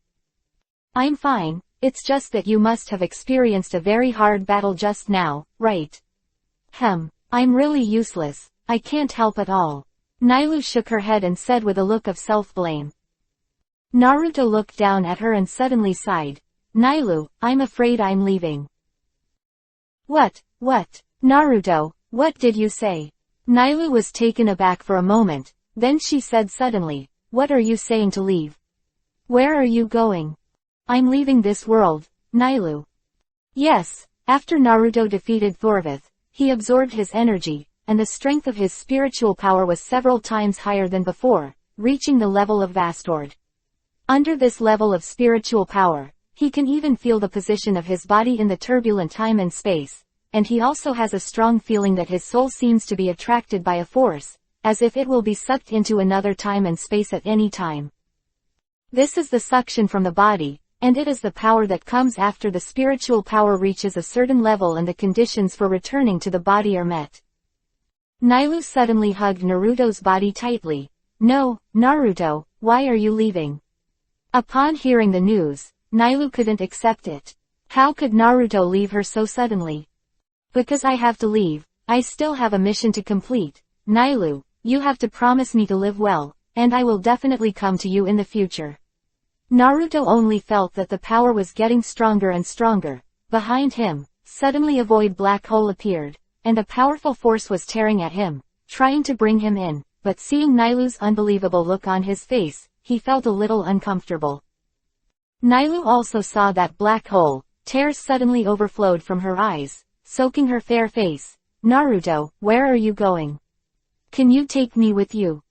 Speaker 1: "I'm fine, it's just that you must have experienced a very hard battle just now, right?" I'm really useless, I can't help at all." Nailu shook her head and said with a look of self-blame. Naruto looked down at her and suddenly sighed. "Nailu, I'm afraid I'm leaving." What? Naruto, what did you say?" Nailu was taken aback for a moment, then she said suddenly, "What are you saying to leave? Where are you going?" "I'm leaving this world, Nailu." Yes, after Naruto defeated Thorvith, he absorbed his energy, and the strength of his spiritual power was several times higher than before, reaching the level of Vastord. Under this level of spiritual power, he can even feel the position of his body in the turbulent time and space, and he also has a strong feeling that his soul seems to be attracted by a force, as if it will be sucked into another time and space at any time. This is the suction from the body, and it is the power that comes after the spiritual power reaches a certain level and the conditions for returning to the body are met. Nailu suddenly hugged Naruto's body tightly. "No, Naruto, why are you leaving?" Upon hearing the news, Nailu couldn't accept it. How could Naruto leave her so suddenly? "Because I have to leave, I still have a mission to complete. Nailu, you have to promise me to live well, and I will definitely come to you in the future." Naruto only felt that the power was getting stronger and stronger. Behind him, suddenly a void black hole appeared, and a powerful force was tearing at him, trying to bring him in, but seeing Nailu's unbelievable look on his face, he felt a little uncomfortable. Nailu also saw that black hole. Tears suddenly overflowed from her eyes, soaking her fair face. "Naruto, where are you going? Can you take me with you?"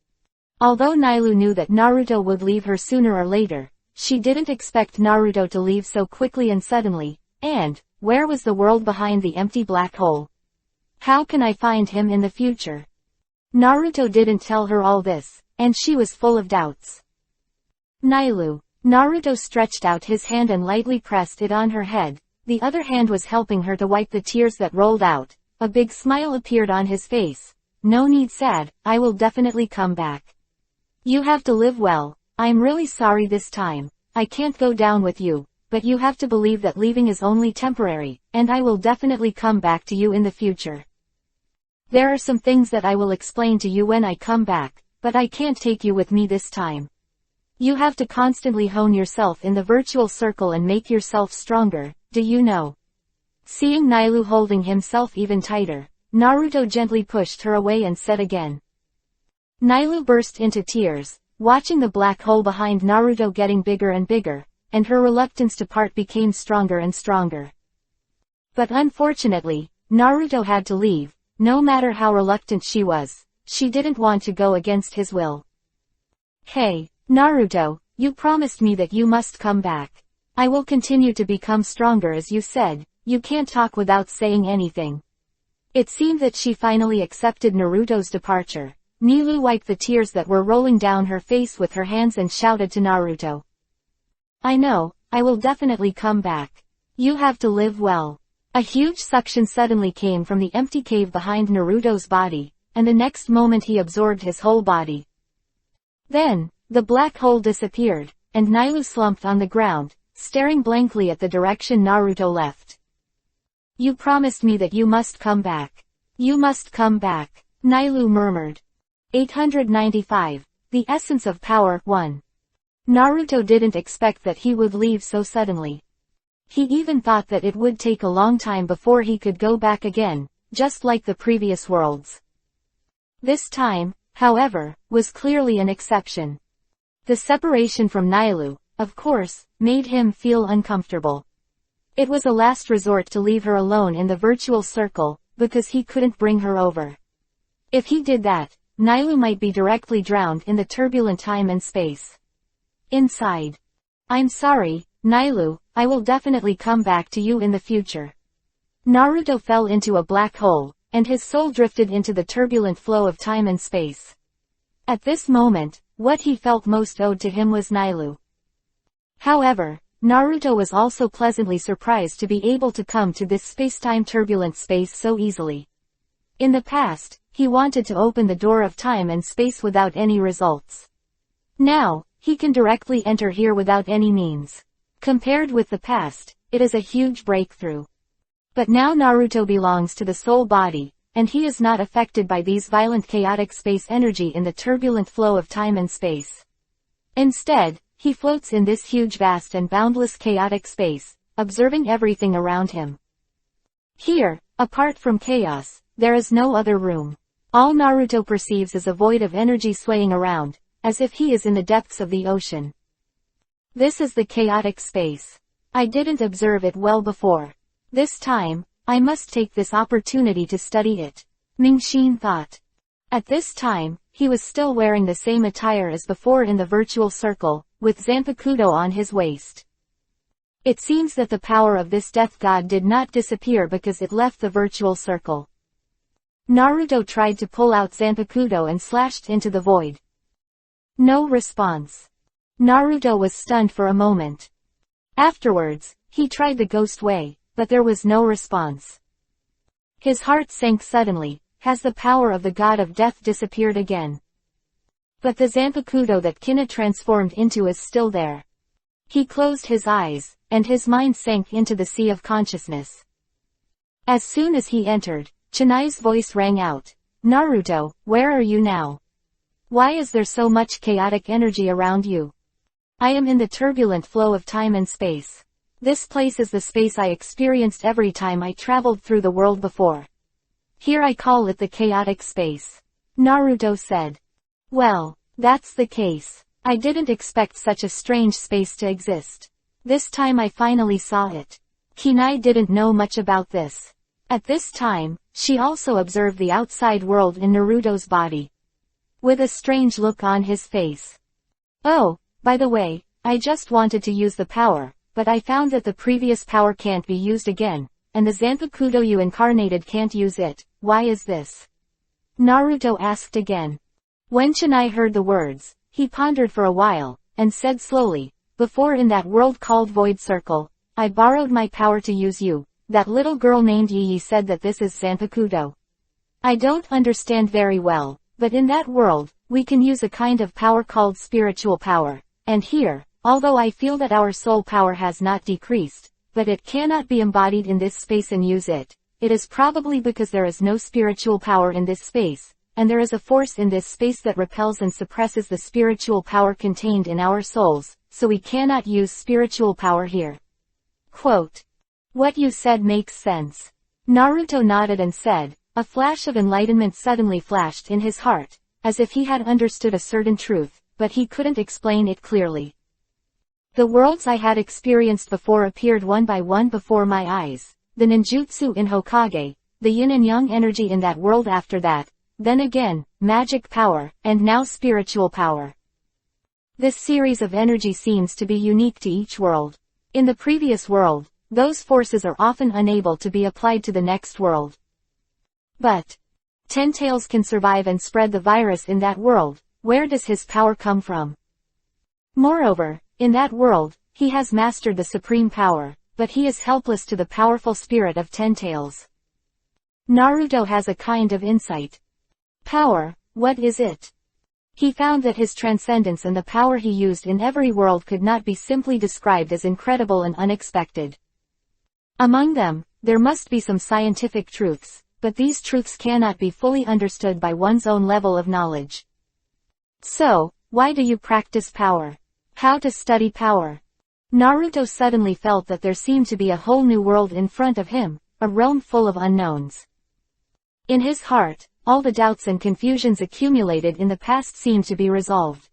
Speaker 1: Although Nailu knew that Naruto would leave her sooner or later, she didn't expect Naruto to leave so quickly and suddenly, and, where was the world behind the empty black hole? How can I find him in the future? Naruto didn't tell her all this, and she was full of doubts. "Nailu." Naruto stretched out his hand and lightly pressed it on her head. The other hand was helping her to wipe the tears that rolled out. A big smile appeared on his face. "No need sad, I will definitely come back. You have to live well. I'm really sorry this time. I can't go down with you, but you have to believe that leaving is only temporary, and I will definitely come back to you in the future. There are some things that I will explain to you when I come back, but I can't take you with me this time. You have to constantly hone yourself in the virtual circle and make yourself stronger, do you know?" Seeing Nailu holding himself even tighter, Naruto gently pushed her away and said again. Nailu burst into tears, watching the black hole behind Naruto getting bigger and bigger, and her reluctance to part became stronger and stronger. But unfortunately, Naruto had to leave. No matter how reluctant she was, she didn't want to go against his will. "Hey, Naruto, you promised me that you must come back. I will continue to become stronger as you said. You can't talk without saying anything." It seemed that she finally accepted Naruto's departure. Nailu wiped the tears that were rolling down her face with her hands and shouted to Naruto. "I know, I will definitely come back. You have to live well." A huge suction suddenly came from the empty cave behind Naruto's body, and the next moment he absorbed his whole body. Then, the black hole disappeared, and Nailu slumped on the ground, staring blankly at the direction Naruto left. "You promised me that you must come back. You must come back," Nailu murmured. 895. The Essence of Power 1. Naruto didn't expect that he would leave so suddenly. He even thought that it would take a long time before he could go back again, just like the previous worlds. This time, however, was clearly an exception. The separation from Nailu, of course, made him feel uncomfortable. It was a last resort to leave her alone in the virtual circle, because he couldn't bring her over. If he did that, Nailu might be directly drowned in the turbulent time and space. Inside. I'm sorry, Nailu, I will definitely come back to you in the future. Naruto fell into a black hole, and his soul drifted into the turbulent flow of time and space. At this moment, what he felt most owed to him was Nailu. However, Naruto was also pleasantly surprised to be able to come to this space-time turbulent space so easily. In the past, he wanted to open the door of time and space without any results. Now, he can directly enter here without any means. Compared with the past, it is a huge breakthrough. But now Naruto belongs to the soul body, and he is not affected by these violent chaotic space energy in the turbulent flow of time and space. Instead, he floats in this huge vast and boundless chaotic space, observing everything around him. Here, apart from chaos, there is no other room. All Naruto perceives is a void of energy swaying around, as if he is in the depths of the ocean. This is the chaotic space. I didn't observe it well before. This time, I must take this opportunity to study it, Ningxin thought. At this time, he was still wearing the same attire as before in the virtual circle, with Zanpakuto on his waist. It seems that the power of this death god did not disappear because it left the virtual circle. Naruto tried to pull out Zanpakuto and slashed into the void. No response. Naruto was stunned for a moment. Afterwards, he tried the ghost way, but there was no response. His heart sank suddenly. Has the power of the god of death disappeared again? But the Zanpakuto that Kina transformed into is still there. He closed his eyes, and his mind sank into the sea of consciousness. As soon as he entered, Chennai's voice rang out. Naruto, where are you now? Why is there so much chaotic energy around you? I am in the turbulent flow of time and space. This place is the space I experienced every time I traveled through the world before. Here I call it the chaotic space. Naruto said. Well, that's the case. I didn't expect such a strange space to exist. This time I finally saw it. Kinai didn't know much about this. At this time, she also observed the outside world in Naruto's body. With a strange look on his face. Oh, by the way, I just wanted to use the power, but I found that the previous power can't be used again, and the Zanpakuto you incarnated can't use it. Why is this? Naruto asked again. When Chennai heard the words, he pondered for a while, and said slowly, before in that world called Void Circle, I borrowed my power to use you. That little girl named Yi said that this is Zanpakuto. I don't understand very well, but in that world, we can use a kind of power called spiritual power, and here, although I feel that our soul power has not decreased, but it cannot be embodied in this space and use it, it is probably because there is no spiritual power in this space, and there is a force in this space that repels and suppresses the spiritual power contained in our souls, so we cannot use spiritual power here. Quote. What you said makes sense. Naruto nodded and said, a flash of enlightenment suddenly flashed in his heart, as if he had understood a certain truth, but he couldn't explain it clearly. The worlds I had experienced before appeared one by one before my eyes, the ninjutsu in Hokage, the yin and yang energy in that world after that, then again, magic power, and now spiritual power. This series of energy seems to be unique to each world. In the previous world, those forces are often unable to be applied to the next world. But Ten Tails can survive and spread the virus in that world. Where does his power come from? Moreover, in that world, he has mastered the supreme power, but he is helpless to the powerful spirit of Ten Tails. Naruto has a kind of insight. Power, what is it? He found that his transcendence and the power he used in every world could not be simply described as incredible and unexpected. Among them, there must be some scientific truths, but these truths cannot be fully understood by one's own level of knowledge. So, why do you practice power? How to study power? Naruto suddenly felt that there seemed to be a whole new world in front of him, a realm full of unknowns. In his heart, all the doubts and confusions accumulated in the past seemed to be resolved.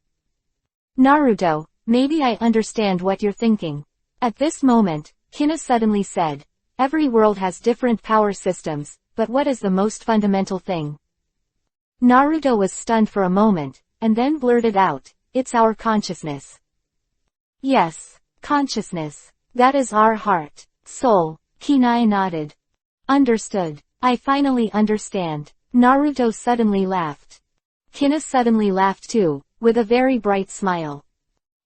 Speaker 1: Naruto, maybe I understand what you're thinking. At this moment, Kina suddenly said. Every world has different power systems, but what is the most fundamental thing? Naruto was stunned for a moment, and then blurted out, it's our consciousness. Yes, consciousness. That is our heart, soul. Kinai nodded. Understood. I finally understand. Naruto suddenly laughed. Kina suddenly laughed too, with a very bright smile.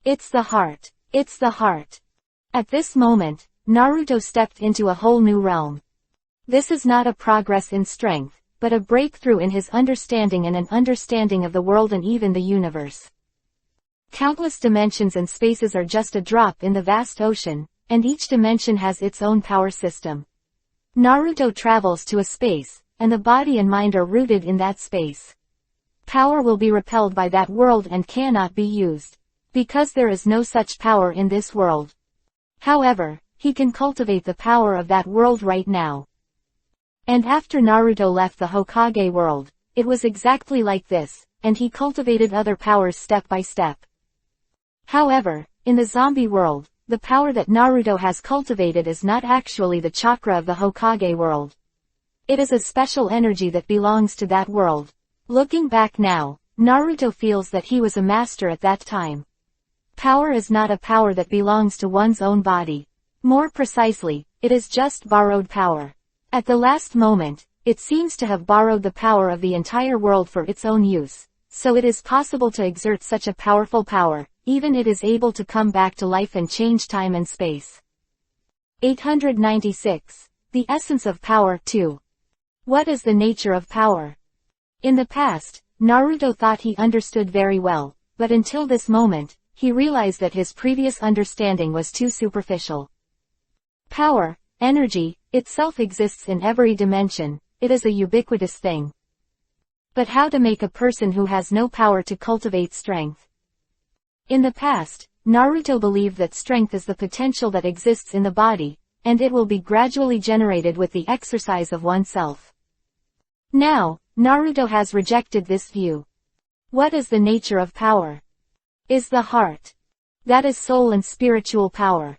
Speaker 1: It's the heart. It's the heart. At this moment, Naruto stepped into a whole new realm. This is not a progress in strength, but a breakthrough in his understanding and an understanding of the world and even the universe. Countless dimensions and spaces are just a drop in the vast ocean, and each dimension has its own power system. Naruto travels to a space, and the body and mind are rooted in that space. Power will be repelled by that world and cannot be used, because there is no such power in this world. However, he can cultivate the power of that world right now. And after Naruto left the Hokage world, it was exactly like this, and he cultivated other powers step by step. However, in the zombie world, the power that Naruto has cultivated is not actually the chakra of the Hokage world. It is a special energy that belongs to that world. Looking back now, Naruto feels that he was a master at that time. Power is not a power that belongs to one's own body. More precisely, it is just borrowed power. At the last moment, it seems to have borrowed the power of the entire world for its own use, so it is possible to exert such a powerful power, even it is able to come back to life and change time and space. 896. The essence of power 2. What is the nature of power? In the past, Naruto thought he understood very well, but until this moment, he realized that his previous understanding was too superficial. Power, energy, itself exists in every dimension, it is a ubiquitous thing. But how to make a person who has no power to cultivate strength? In the past, Naruto believed that strength is the potential that exists in the body, and it will be gradually generated with the exercise of oneself. Now, Naruto has rejected this view. What is the nature of power? Is the heart. That is soul and spiritual power.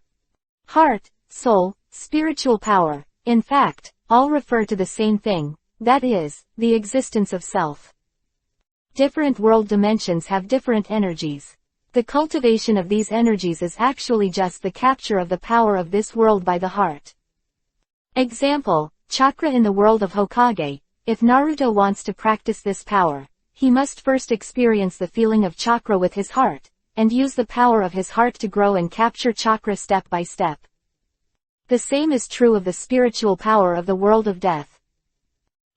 Speaker 1: Heart, soul, spiritual power, in fact, all refer to the same thing, that is, the existence of self. Different world dimensions have different energies. The cultivation of these energies is actually just the capture of the power of this world by the heart. Example, chakra in the world of Hokage. If Naruto wants to practice this power, he must first experience the feeling of chakra with his heart, and use the power of his heart to grow and capture chakra step by step. The same is true of the spiritual power of the world of death.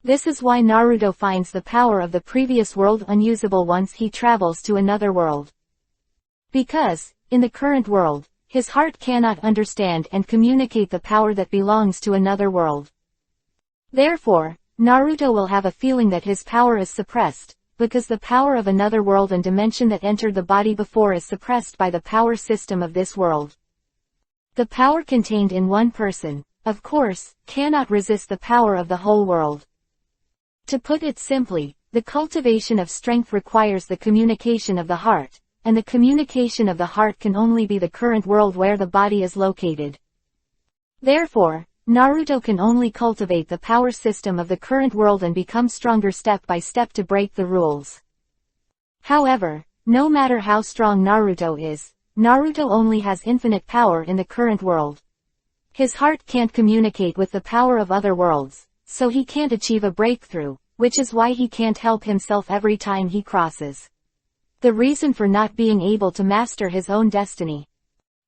Speaker 1: This is why Naruto finds the power of the previous world unusable once he travels to another world. Because, in the current world, his heart cannot understand and communicate the power that belongs to another world. Therefore, Naruto will have a feeling that his power is suppressed, because the power of another world and dimension that entered the body before is suppressed by the power system of this world. The power contained in one person, of course, cannot resist the power of the whole world. To put it simply, the cultivation of strength requires the communication of the heart, and the communication of the heart can only be the current world where the body is located. Therefore, Naruto can only cultivate the power system of the current world and become stronger step by step to break the rules. However, no matter how strong Naruto is, Naruto only has infinite power in the current world. His heart can't communicate with the power of other worlds, so he can't achieve a breakthrough, which is why he can't help himself every time he crosses. The reason for not being able to master his own destiny.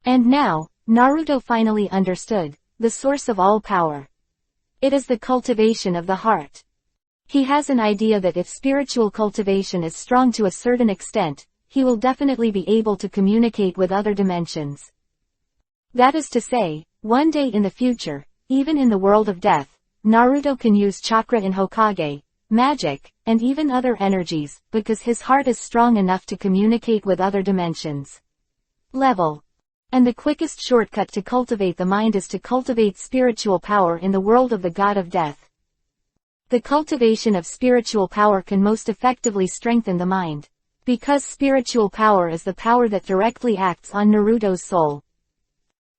Speaker 1: And now, Naruto finally understood the source of all power. It is the cultivation of the heart. He has an idea that if spiritual cultivation is strong to a certain extent, he will definitely be able to communicate with other dimensions. That is to say, one day in the future, even in the world of death, Naruto can use chakra in Hokage, magic, and even other energies, because his heart is strong enough to communicate with other dimensions. Level. And the quickest shortcut to cultivate the mind is to cultivate spiritual power in the world of the god of death. The cultivation of spiritual power can most effectively strengthen the mind, because spiritual power is the power that directly acts on Naruto's soul.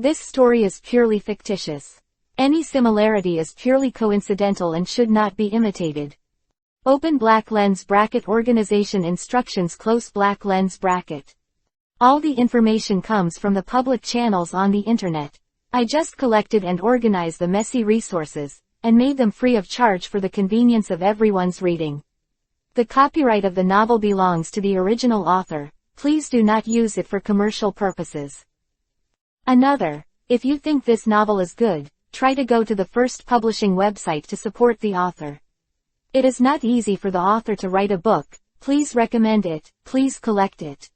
Speaker 1: This story is purely fictitious. Any similarity is purely coincidental and should not be imitated. Open black lens bracket organization instructions close black lens bracket. All the information comes from the public channels on the internet. I just collected and organized the messy resources, and made them free of charge for the convenience of everyone's reading. The copyright of the novel belongs to the original author. Please do not use it for commercial purposes. Another. If you think this novel is good, try to go to the first publishing website to support the author. It is not easy for the author to write a book. Please recommend it, please collect it.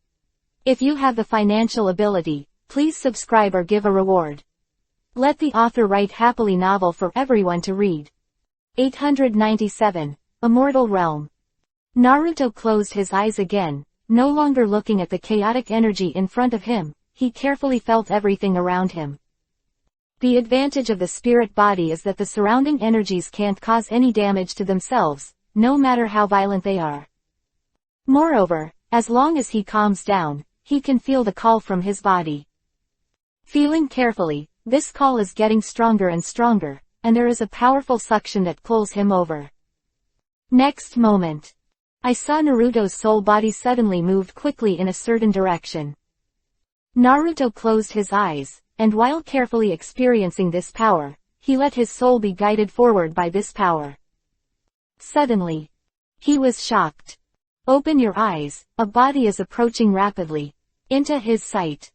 Speaker 1: If you have the financial ability, please subscribe or give a reward. Let the author write happily novel for everyone to read. 897. Immortal Realm. Naruto closed his eyes again, no longer looking at the chaotic energy in front of him. He carefully felt everything around him. The advantage of the spirit body is that the surrounding energies can't cause any damage to themselves, no matter how violent they are. Moreover, as long as he calms down, he can feel the call from his body. Feeling carefully, this call is getting stronger and stronger, and there is a powerful suction that pulls him over. Next moment. I saw Naruto's soul body suddenly moved quickly in a certain direction. Naruto closed his eyes, and while carefully experiencing this power, he let his soul be guided forward by this power. Suddenly, he was shocked. Open your eyes, a body is approaching rapidly. Into his sight.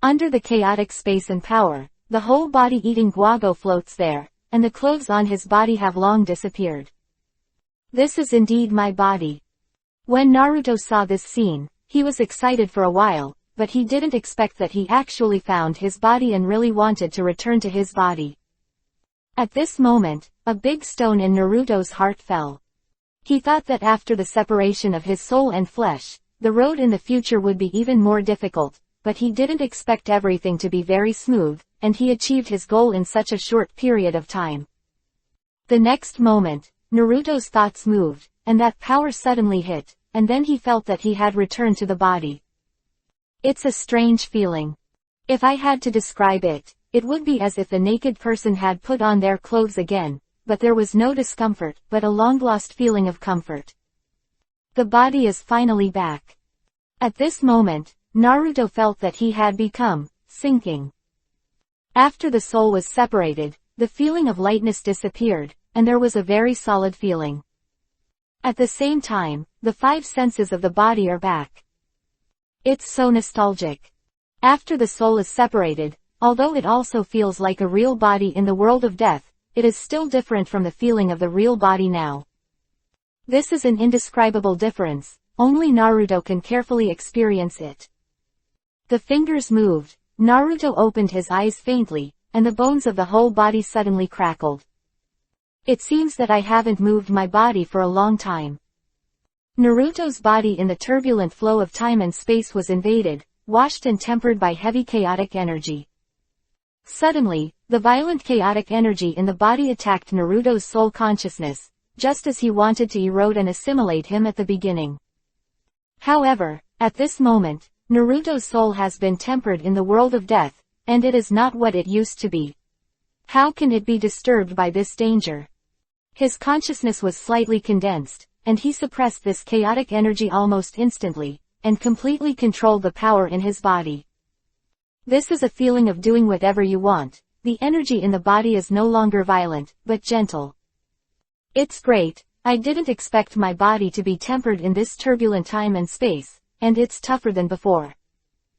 Speaker 1: Under the chaotic space and power, the whole body eating guago floats there, and the clothes on his body have long disappeared. This is indeed my body. When Naruto saw this scene, he was excited for a while, but he didn't expect that he actually found his body and really wanted to return to his body. At this moment, a big stone in Naruto's heart fell. He thought that after the separation of his soul and flesh, the road in the future would be even more difficult, but he didn't expect everything to be very smooth, and he achieved his goal in such a short period of time. The next moment, Naruto's thoughts moved, and that power suddenly hit, and then he felt that he had returned to the body. It's a strange feeling. If I had to describe it, it would be as if the naked person had put on their clothes again, but there was no discomfort, but a long-lost feeling of comfort. The body is finally back. At this moment, Naruto felt that he had become sinking. After the soul was separated, the feeling of lightness disappeared, and there was a very solid feeling. At the same time, the 5 senses of the body are back. It's so nostalgic. After the soul is separated, although it also feels like a real body in the world of death, it is still different from the feeling of the real body now. This is an indescribable difference, only Naruto can carefully experience it. The fingers moved, Naruto opened his eyes faintly, and the bones of the whole body suddenly crackled. It seems that I haven't moved my body for a long time. Naruto's body in the turbulent flow of time and space was invaded, washed and tempered by heavy chaotic energy. Suddenly, the violent chaotic energy in the body attacked Naruto's soul consciousness, just as he wanted to erode and assimilate him at the beginning. However, at this moment, Naruto's soul has been tempered in the world of death, and it is not what it used to be. How can it be disturbed by this danger? His consciousness was slightly condensed, and he suppressed this chaotic energy almost instantly, and completely controlled the power in his body. This is a feeling of doing whatever you want. The energy in the body is no longer violent, but gentle. It's great. I didn't expect my body to be tempered in this turbulent time and space, and it's tougher than before.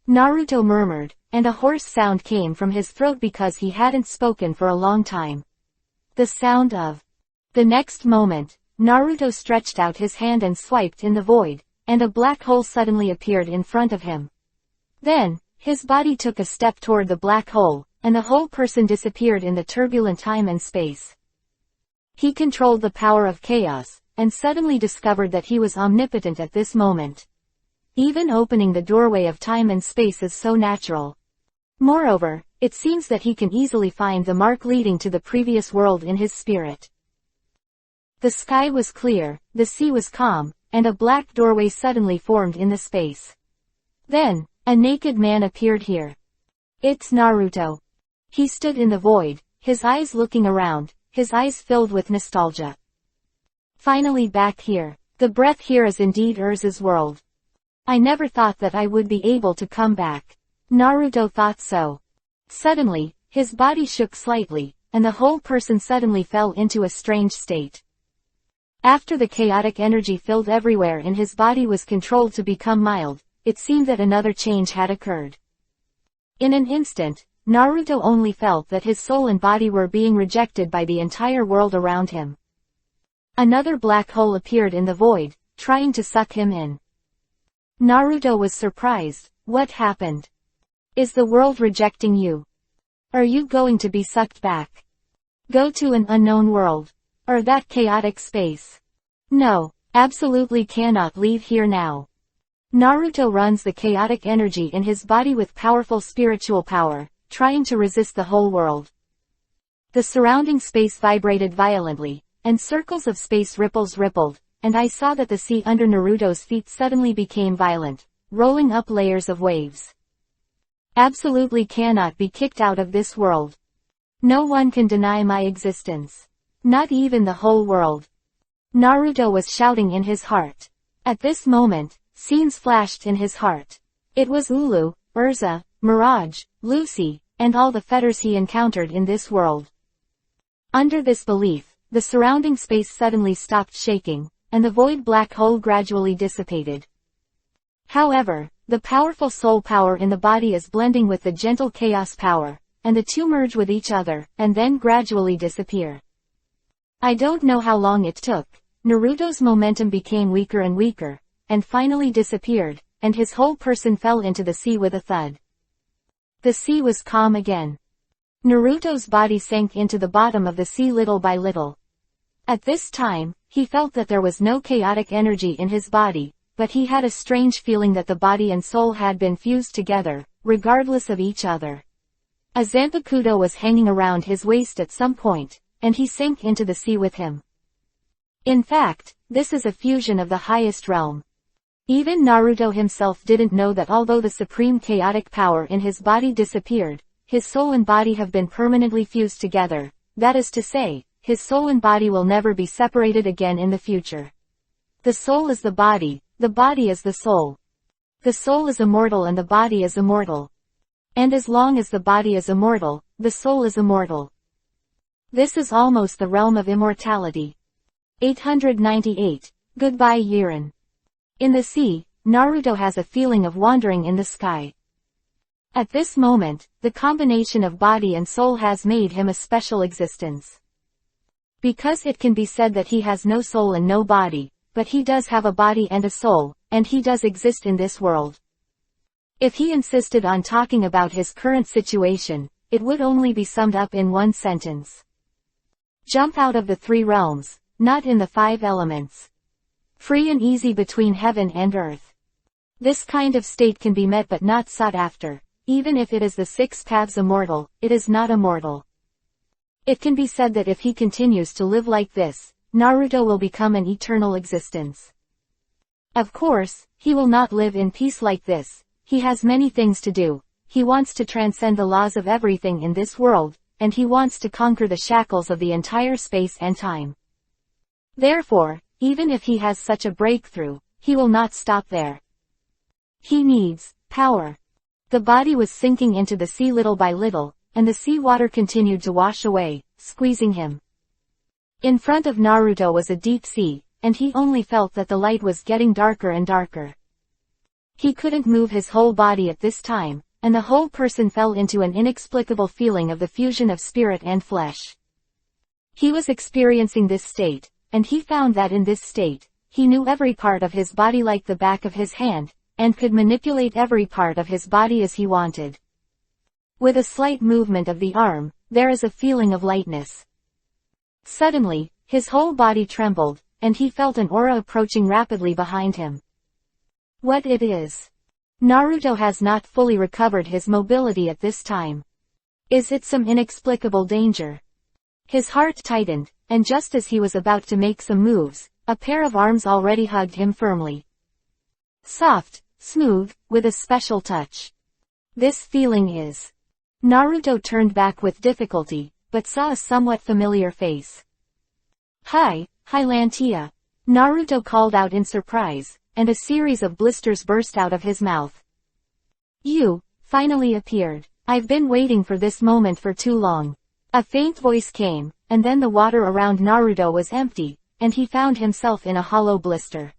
Speaker 1: Naruto murmured, and a hoarse sound came from his throat because he hadn't spoken for a long time. The sound of. The next moment, Naruto stretched out his hand and swiped in the void, and a black hole suddenly appeared in front of him. Then, his body took a step toward the black hole, and the whole person disappeared in the turbulent time and space. He controlled the power of chaos, and suddenly discovered that he was omnipotent at this moment. Even opening the doorway of time and space is so natural. Moreover, it seems that he can easily find the mark leading to the previous world in his spirit. The sky was clear, the sea was calm, and a black doorway suddenly formed in the space. Then, a naked man appeared here. It's Naruto. He stood in the void, his eyes looking around, his eyes filled with nostalgia. Finally back here. The breath here is indeed Urza's world. I never thought that I would be able to come back. Naruto thought so. Suddenly, his body shook slightly, and the whole person suddenly fell into a strange state. After the chaotic energy filled everywhere in his body was controlled to become mild, it seemed that another change had occurred. In an instant, Naruto only felt that his soul and body were being rejected by the entire world around him. Another black hole appeared in the void, trying to suck him in. Naruto was surprised. What happened? Is the world rejecting you? Are you going to be sucked back? Go to an unknown world. Or that chaotic space? No, absolutely cannot leave here now. Naruto runs the chaotic energy in his body with powerful spiritual power, trying to resist the whole world. The surrounding space vibrated violently, and circles of space ripples rippled, and I saw that the sea under Naruto's feet suddenly became violent, rolling up layers of waves. Absolutely cannot be kicked out of this world. No one can deny my existence. Not even the whole world. Naruto was shouting in his heart. At this moment, scenes flashed in his heart. It was Ulu, Urza, Mirage, Lucy, and all the fetters he encountered in this world. Under this belief, the surrounding space suddenly stopped shaking, and the void black hole gradually dissipated. However, the powerful soul power in the body is blending with the gentle chaos power, and the two merge with each other, and then gradually disappear. I don't know how long it took. Naruto's momentum became weaker and weaker, and finally disappeared, and his whole person fell into the sea with a thud. The sea was calm again. Naruto's body sank into the bottom of the sea little by little. At this time, he felt that there was no chaotic energy in his body, but he had a strange feeling that the body and soul had been fused together, regardless of each other. A Zanpakuto was hanging around his waist at some point, and he sank into the sea with him. In fact, this is a fusion of the highest realm. Even Naruto himself didn't know that although the supreme chaotic power in his body disappeared, his soul and body have been permanently fused together, that is to say, his soul and body will never be separated again in the future. The soul is the body is the soul. The soul is immortal and the body is immortal. And as long as the body is immortal, the soul is immortal. This is almost the realm of immortality. 898. Goodbye Yiren. In the sea, Naruto has a feeling of wandering in the sky. At this moment, the combination of body and soul has made him a special existence. Because it can be said that he has no soul and no body, but he does have a body and a soul, and he does exist in this world. If he insisted on talking about his current situation, it would only be summed up in one sentence. Jump out of the three realms, not in the five elements. Free and easy between heaven and earth. This kind of state can be met but not sought after. Even if it is the six paths immortal, it is not immortal. It can be said that if he continues to live like this, Naruto will become an eternal existence. Of course, he will not live in peace like this. He has many things to do. He wants to transcend the laws of everything in this world, and he wants to conquer the shackles of the entire space and time. Therefore, even if he has such a breakthrough, he will not stop there. He needs power. The body was sinking into the sea little by little, and the sea water continued to wash away, squeezing him. In front of Naruto was a deep sea, and he only felt that the light was getting darker and darker. He couldn't move his whole body at this time, and the whole person fell into an inexplicable feeling of the fusion of spirit and flesh. He was experiencing this state, and he found that in this state, he knew every part of his body like the back of his hand, and could manipulate every part of his body as he wanted. With a slight movement of the arm, there is a feeling of lightness. Suddenly, his whole body trembled, and he felt an aura approaching rapidly behind him. What it is? Naruto has not fully recovered his mobility at this time. Is it some inexplicable danger? His heart tightened, and just as he was about to make some moves, a pair of arms already hugged him firmly. Soft, smooth, with a special touch. This feeling is Naruto turned back with difficulty, but saw a somewhat familiar face. Hi, Hylantia. Naruto called out in surprise, and a series of blisters burst out of his mouth. You, finally appeared. I've been waiting for this moment for too long. A faint voice came, and then the water around Naruto was empty, and he found himself in a hollow blister.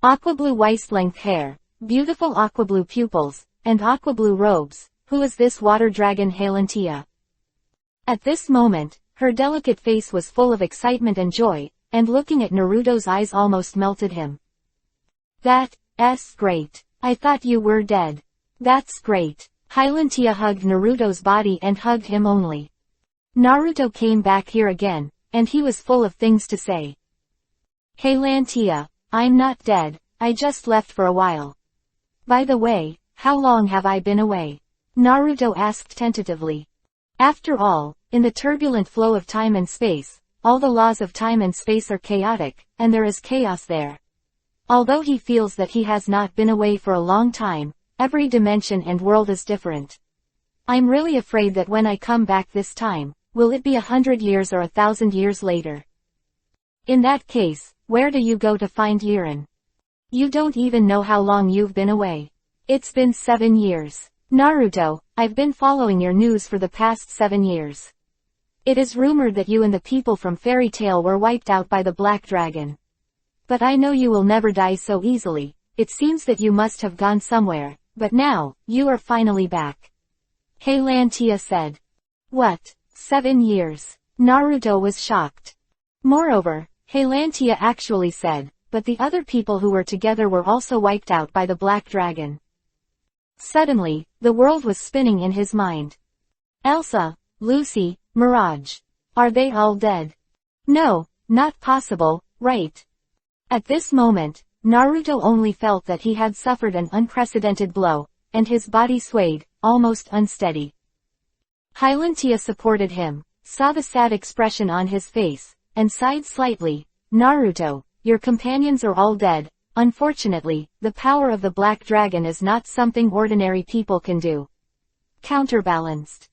Speaker 1: Aqua-blue waist-length hair, beautiful aqua-blue pupils, and aqua-blue robes. Who is this water dragon Hylantia? At this moment, her delicate face was full of excitement and joy, and looking at Naruto's eyes almost melted him. That's great. I thought you were dead. That's great. Hylantia hugged Naruto's body and hugged him only. Naruto came back here again, and he was full of things to say. Hylantia, I'm not dead, I just left for a while. By the way, how long have I been away? Naruto asked tentatively. After all, in the turbulent flow of time and space, all the laws of time and space are chaotic, and there is chaos there. Although he feels that he has not been away for a long time, every dimension and world is different. I'm really afraid that when I come back this time, will it be 100 years or 1,000 years later? In that case, where do you go to find Jiren? You don't even know how long you've been away. It's been 7 years. Naruto, I've been following your news for the past 7 years. It is rumored that you and the people from Fairy Tail were wiped out by the Black Dragon. But I know you will never die so easily. It seems that you must have gone somewhere. But now, you are finally back. Hylantia said. What? 7 years? Naruto was shocked. Moreover, Hylantia actually said, but the other people who were together were also wiped out by the Black Dragon. Suddenly, the world was spinning in his mind. Elsa, Lucy, Mirage. Are they all dead? No, not possible, right? At this moment, Naruto only felt that he had suffered an unprecedented blow, and his body swayed, almost unsteady. Hylantia supported him, saw the sad expression on his face, and sighed slightly. Naruto, your companions are all dead. Unfortunately, the power of the Black Dragon is not something ordinary people can do. Counterbalanced.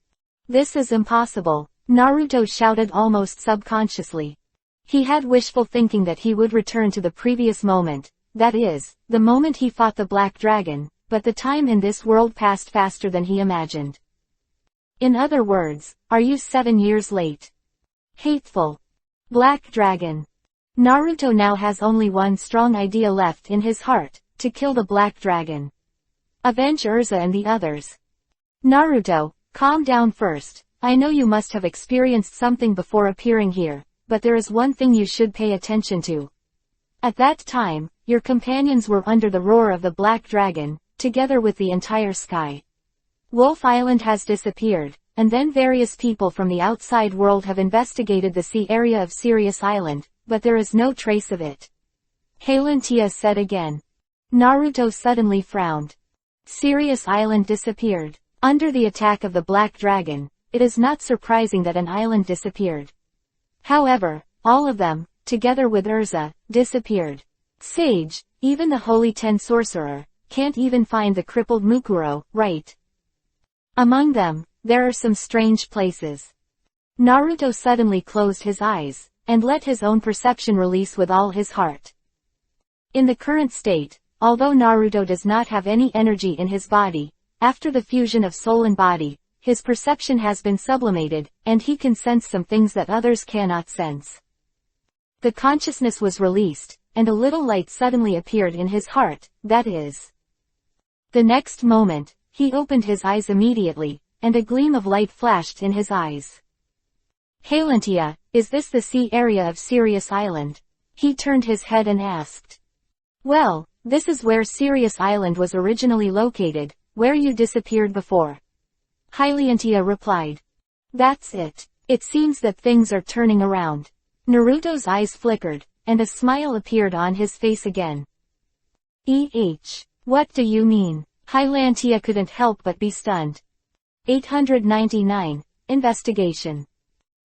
Speaker 1: This is impossible, Naruto shouted almost subconsciously. He had wishful thinking that he would return to the previous moment. That is, the moment he fought the Black Dragon, but the time in this world passed faster than he imagined. In other words, are you 7 years late? Hateful. Black Dragon. Naruto now has only one strong idea left in his heart, to kill the Black Dragon. Avenge Urza and the others. Naruto, calm down first. I know you must have experienced something before appearing here, but there is one thing you should pay attention to. At that time, your companions were under the roar of the Black Dragon, together with the entire sky. Wolf Island has disappeared, and then various people from the outside world have investigated the sea area of Sirius Island, but there is no trace of it. Hylantia said again. Naruto suddenly frowned. Sirius Island disappeared. Under the attack of the Black Dragon, it is not surprising that an island disappeared. However, all of them, together with Urza, disappeared. Sage, even the Holy Ten Sorcerer, can't even find the crippled Mukuro, right? Among them, there are some strange places. Naruto suddenly closed his eyes, and let his own perception release with all his heart. In the current state, although Naruto does not have any energy in his body, after the fusion of soul and body, his perception has been sublimated, and he can sense some things that others cannot sense. The consciousness was released, and a little light suddenly appeared in his heart, that is. The next moment, he opened his eyes immediately, and a gleam of light flashed in his eyes. Hylantia, is this the sea area of Sirius Island? He turned his head and asked. Well, this is where Sirius Island was originally located, where you disappeared before. Hylantia replied. That's it. It seems that things are turning around. Naruto's eyes flickered, and a smile appeared on his face again. What do you mean? Hylantia couldn't help but be stunned. 899. Investigation.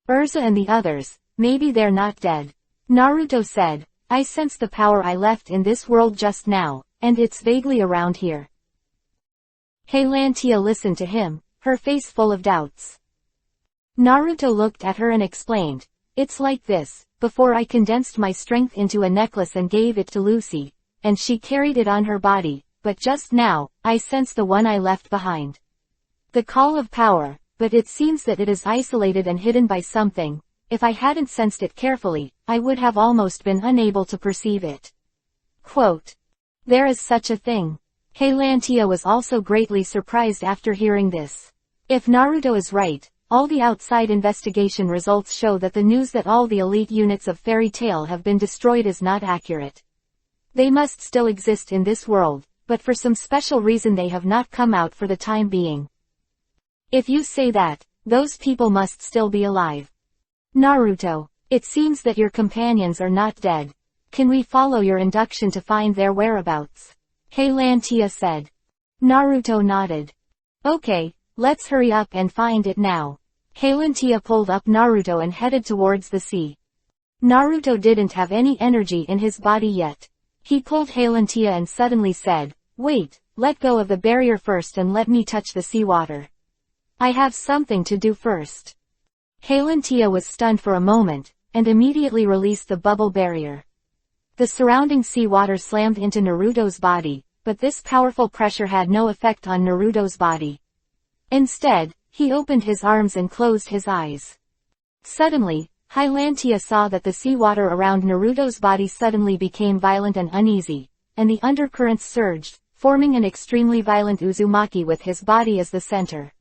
Speaker 1: Urza and the others, maybe they're not dead. Naruto said, I sense the power I left in this world just now, and it's vaguely around here. Hylantia listened to him, her face full of doubts. Naruto looked at her and explained, "It's like this, before I condensed my strength into a necklace and gave it to Lucy, and she carried it on her body, but just now, I sense the one I left behind. The call of power, but it seems that it is isolated and hidden by something. If I hadn't sensed it carefully, I would have almost been unable to perceive it." Quote. There is such a thing. Heilantia was also greatly surprised after hearing this. If Naruto is right, all the outside investigation results show that the news that all the elite units of Fairy Tail have been destroyed is not accurate. They must still exist in this world, but for some special reason they have not come out for the time being. If you say that, those people must still be alive. Naruto, it seems that your companions are not dead. Can we follow your induction to find their whereabouts? Heilantia said. Naruto nodded. Okay, let's hurry up and find it now. Heilantia pulled up Naruto and headed towards the sea. Naruto didn't have any energy in his body yet. He pulled Heilantia and suddenly said, "Wait, let go of the barrier first and let me touch the seawater. I have something to do first." Heilantia was stunned for a moment, and immediately released the bubble barrier. The surrounding seawater slammed into Naruto's body, but this powerful pressure had no effect on Naruto's body. Instead, he opened his arms and closed his eyes. Suddenly, Heilantia saw that the seawater around Naruto's body suddenly became violent and uneasy, and the undercurrents surged, forming an extremely violent Uzumaki with his body as the center.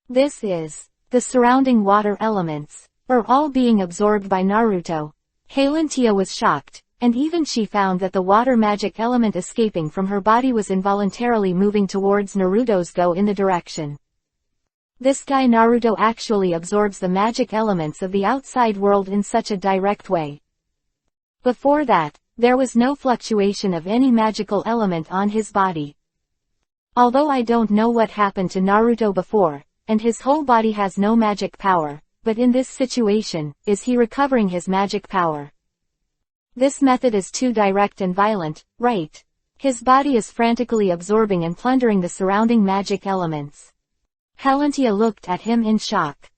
Speaker 1: This is, the surrounding water elements, are all being absorbed by Naruto. Heilantia was shocked, and even she found that the water magic element escaping from her body was involuntarily moving towards Naruto's go in the direction. This guy Naruto actually absorbs the magic elements of the outside world in such a direct way. Before that, there was no fluctuation of any magical element on his body. Although I don't know what happened to Naruto before, and his whole body has no magic power, but in this situation, is he recovering his magic power? This method is too direct and violent, right? His body is frantically absorbing and plundering the surrounding magic elements. Heilantia looked at him in shock.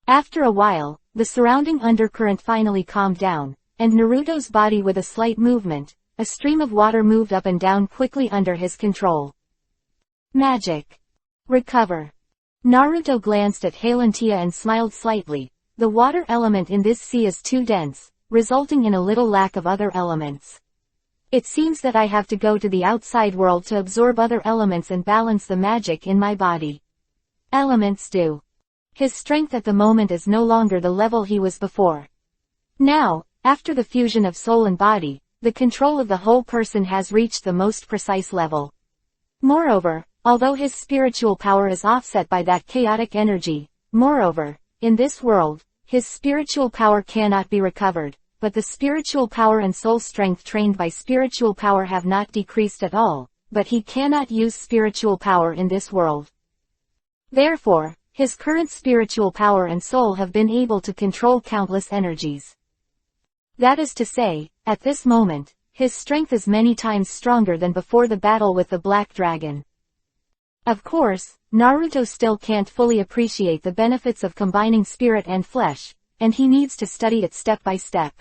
Speaker 1: After a while, the surrounding undercurrent finally calmed down, and Naruto's body with a slight movement, a stream of water moved up and down quickly under his control. Magic. Recover. Naruto glanced at Heilantia and smiled slightly. The water element in this sea is too dense, resulting in a little lack of other elements. It seems that I have to go to the outside world to absorb other elements and balance the magic in my body. Elements do. His strength at the moment is no longer the level he was before. Now, after the fusion of soul and body, the control of the whole person has reached the most precise level. Moreover, although his spiritual power is offset by that chaotic energy, in this world, his spiritual power cannot be recovered, but the spiritual power and soul strength trained by spiritual power have not decreased at all, but he cannot use spiritual power in this world. Therefore, his current spiritual power and soul have been able to control countless energies. That is to say, at this moment, his strength is many times stronger than before the battle with the Black Dragon. Of course, Naruto still can't fully appreciate the benefits of combining spirit and flesh, and he needs to study it step by step.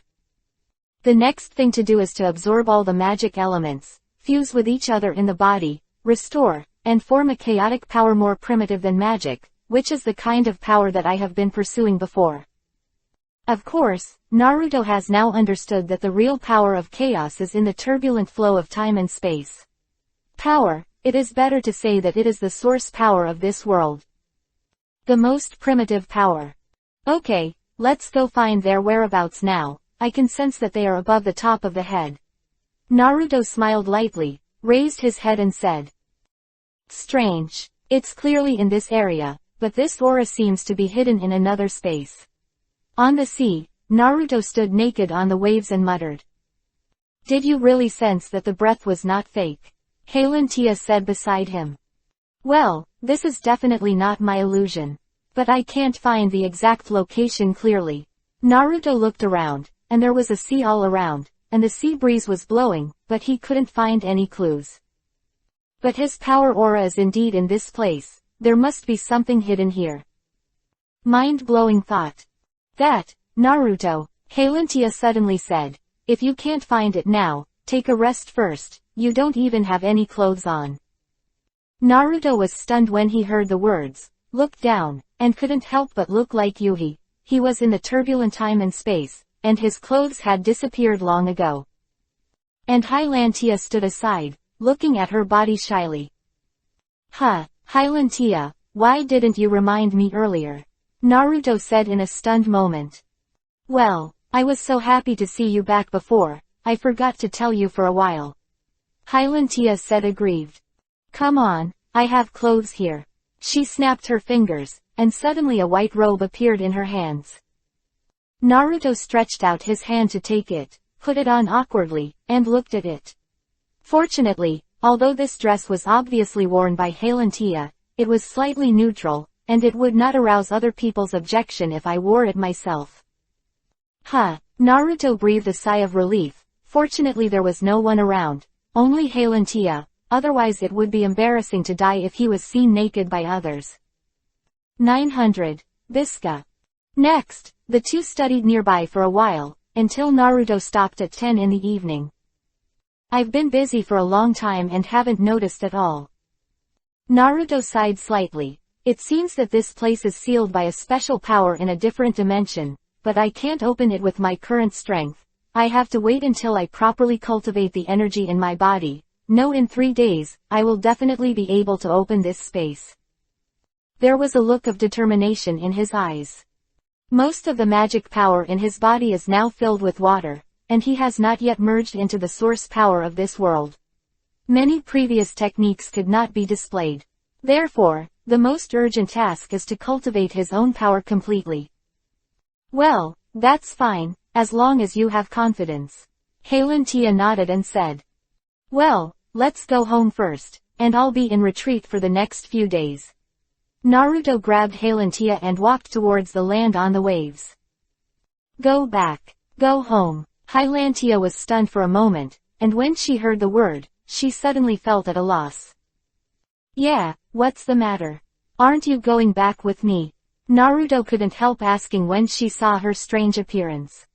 Speaker 1: The next thing to do is to absorb all the magic elements, fuse with each other in the body, restore, and form a chaotic power more primitive than magic, which is the kind of power that I have been pursuing before. Of course, Naruto has now understood that the real power of chaos is in the turbulent flow of time and space. Power, it is better to say that it is the source power of this world. The most primitive power. Okay, let's go find their whereabouts now. I can sense that they are above the top of the head. Naruto smiled lightly, raised his head and said. Strange. It's clearly in this area, but this aura seems to be hidden in another space. On the sea, Naruto stood naked on the waves and muttered. Did you really sense that the breath was not fake? Heilantia said beside him. Well, this is definitely not my illusion. But I can't find the exact location clearly. Naruto looked around, and there was a sea all around, and the sea breeze was blowing, but he couldn't find any clues. But his power aura is indeed in this place, there must be something hidden here. Mind-blowing thought. That, Naruto, Halantia suddenly said. If you can't find it now, take a rest first, you don't even have any clothes on. Naruto was stunned when he heard the words, looked down, and couldn't help but look like Yuhi. He was in the turbulent time and space, and his clothes had disappeared long ago. And Hylantia stood aside, looking at her body shyly. Hylantia, why didn't you remind me earlier? Naruto said in a stunned moment. Well, I was so happy to see you back before, I forgot to tell you for a while. Hylantia said aggrieved. Come on, I have clothes here. She snapped her fingers, and suddenly a white robe appeared in her hands. Naruto stretched out his hand to take it, put it on awkwardly, and looked at it. Fortunately, although this dress was obviously worn by Halantia, it was slightly neutral, and it would not arouse other people's objection if I wore it myself. Naruto breathed a sigh of relief. Fortunately there was no one around, only Halantia, otherwise it would be embarrassing to die if he was seen naked by others. 900. Bisca. Next, the two studied nearby for a while, until Naruto stopped at 10 in the evening. I've been busy for a long time and haven't noticed at all. Naruto sighed slightly. It seems that this place is sealed by a special power in a different dimension, but I can't open it with my current strength. I have to wait until I properly cultivate the energy in my body. No, in 3 days, I will definitely be able to open this space. There was a look of determination in his eyes. Most of the magic power in his body is now filled with water, and he has not yet merged into the source power of this world. Many previous techniques could not be displayed. Therefore, the most urgent task is to cultivate his own power completely. Well, that's fine, as long as you have confidence. Halantia nodded and said. Well, let's go home first, and I'll be in retreat for the next few days. Naruto grabbed Halantia and walked towards the land on the waves. Go back. Go home. Hylantia was stunned for a moment, and when she heard the word, she suddenly felt at a loss. Yeah, what's the matter? Aren't you going back with me? Naruto couldn't help asking when she saw her strange appearance.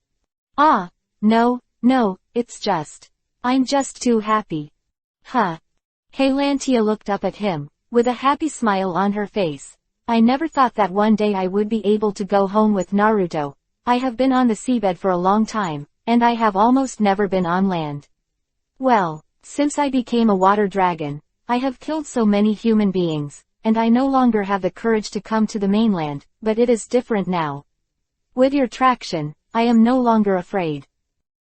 Speaker 1: No, it's just. I'm just too happy. Halantia looked up at him, with a happy smile on her face. I never thought that one day I would be able to go home with Naruto. I have been on the seabed for a long time, and I have almost never been on land. Well, since I became a water dragon, I have killed so many human beings, and I no longer have the courage to come to the mainland, but it is different now. With your traction, I am no longer afraid.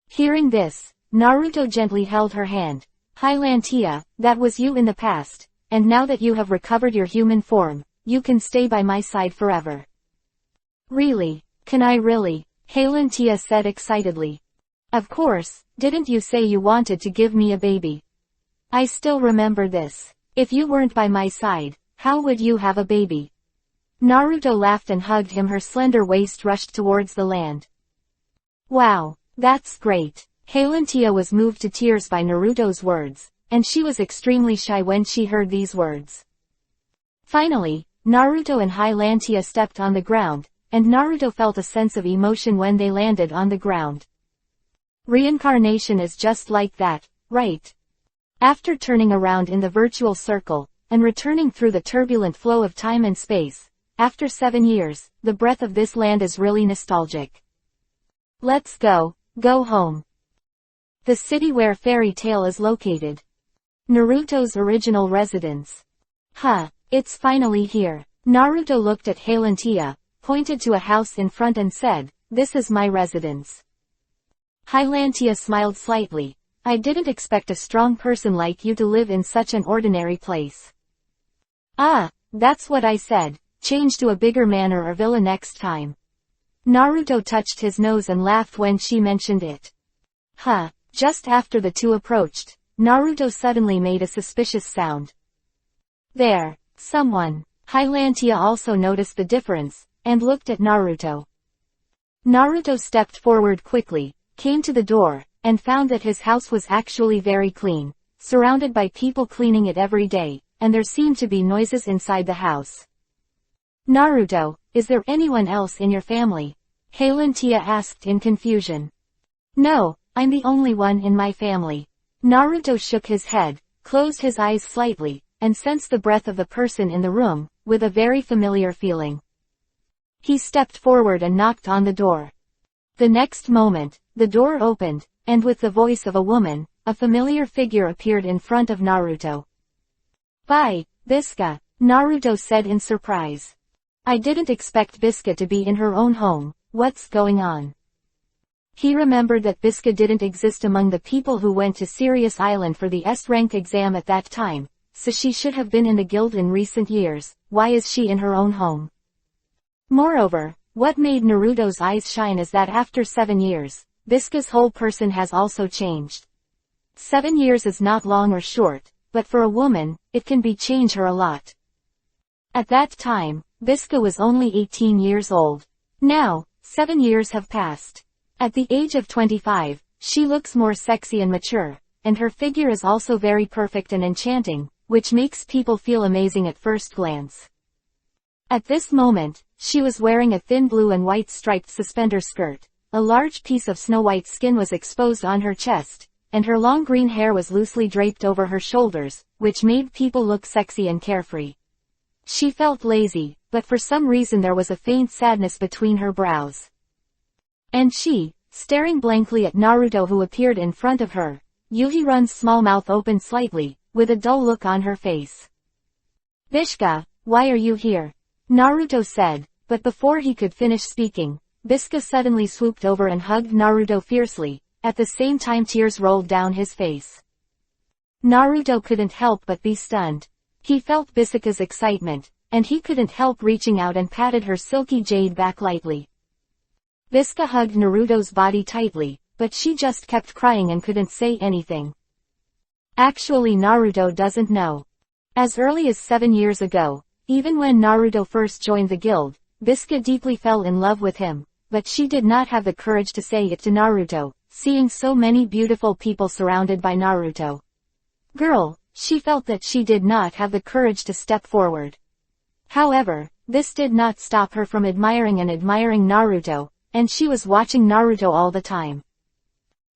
Speaker 1: Hearing this, Naruto gently held her hand. Hylantia, that was you in the past, and now that you have recovered your human form, you can stay by my side forever. Really? Can I really? Halantia said excitedly. Of course, didn't you say you wanted to give me a baby? I still remember this. If you weren't by my side, how would you have a baby? Naruto laughed and hugged him. Her slender waist rushed towards the land. Wow, that's great. Halantia was moved to tears by Naruto's words, and she was extremely shy when she heard these words. Finally, Naruto and Hylantia stepped on the ground, and Naruto felt a sense of emotion when they landed on the ground. Reincarnation is just like that, right? After turning around in the virtual circle, and returning through the turbulent flow of time and space, after 7 years, the breath of this land is really nostalgic. Let's go home. The city where Fairy Tail is located. Naruto's original residence. It's finally here. Naruto looked at Halantia, pointed to a house in front and said, this is my residence. Hylantia smiled slightly. I didn't expect a strong person like you to live in such an ordinary place. That's what I said. Change to a bigger manner or villa next time. Naruto touched his nose and laughed when she mentioned it. Just after the two approached, Naruto suddenly made a suspicious sound. There, someone. Hylantia also noticed the difference, and looked at Naruto. Naruto stepped forward quickly, came to the door, and found that his house was actually very clean, surrounded by people cleaning it every day, and there seemed to be noises inside the house. Naruto, is there anyone else in your family? Halentia asked in confusion. No, I'm the only one in my family. Naruto shook his head, closed his eyes slightly, and sensed the breath of the person in the room, with a very familiar feeling. He stepped forward and knocked on the door. The next moment, the door opened, and with the voice of a woman, a familiar figure appeared in front of Naruto. Bye, Bisca, Naruto said in surprise. I didn't expect Bisca to be in her own home, what's going on? He remembered that Bisca didn't exist among the people who went to Sirius Island for the S-rank exam at that time, so she should have been in the guild in recent years. Why is she in her own home? Moreover, what made Naruto's eyes shine is that after 7 years, Bisca's whole person has also changed. 7 years is not long or short, but for a woman, it can change her a lot. At that time, Bisca was only 18 years old. Now, 7 years have passed. At the age of 25, she looks more sexy and mature, and her figure is also very perfect and enchanting, which makes people feel amazing at first glance. At this moment, she was wearing a thin blue and white striped suspender skirt. A large piece of snow-white skin was exposed on her chest, and her long green hair was loosely draped over her shoulders, which made people look sexy and carefree. She felt lazy, but for some reason there was a faint sadness between her brows. And she, staring blankly at Naruto who appeared in front of her, Yuhiran's small mouth opened slightly, with a dull look on her face. Bisca, why are you here? Naruto said, but before he could finish speaking, Bisca suddenly swooped over and hugged Naruto fiercely, at the same time tears rolled down his face. Naruto couldn't help but be stunned. He felt Bisca's excitement, and he couldn't help reaching out and patted her silky jade back lightly. Bisca hugged Naruto's body tightly, but she just kept crying and couldn't say anything. Actually Naruto doesn't know. As early as 7 years ago, even when Naruto first joined the guild, Bisca deeply fell in love with him, but she did not have the courage to say it to Naruto, seeing so many beautiful people surrounded by Naruto. Girl, she felt that she did not have the courage to step forward. However, this did not stop her from admiring Naruto, and she was watching Naruto all the time.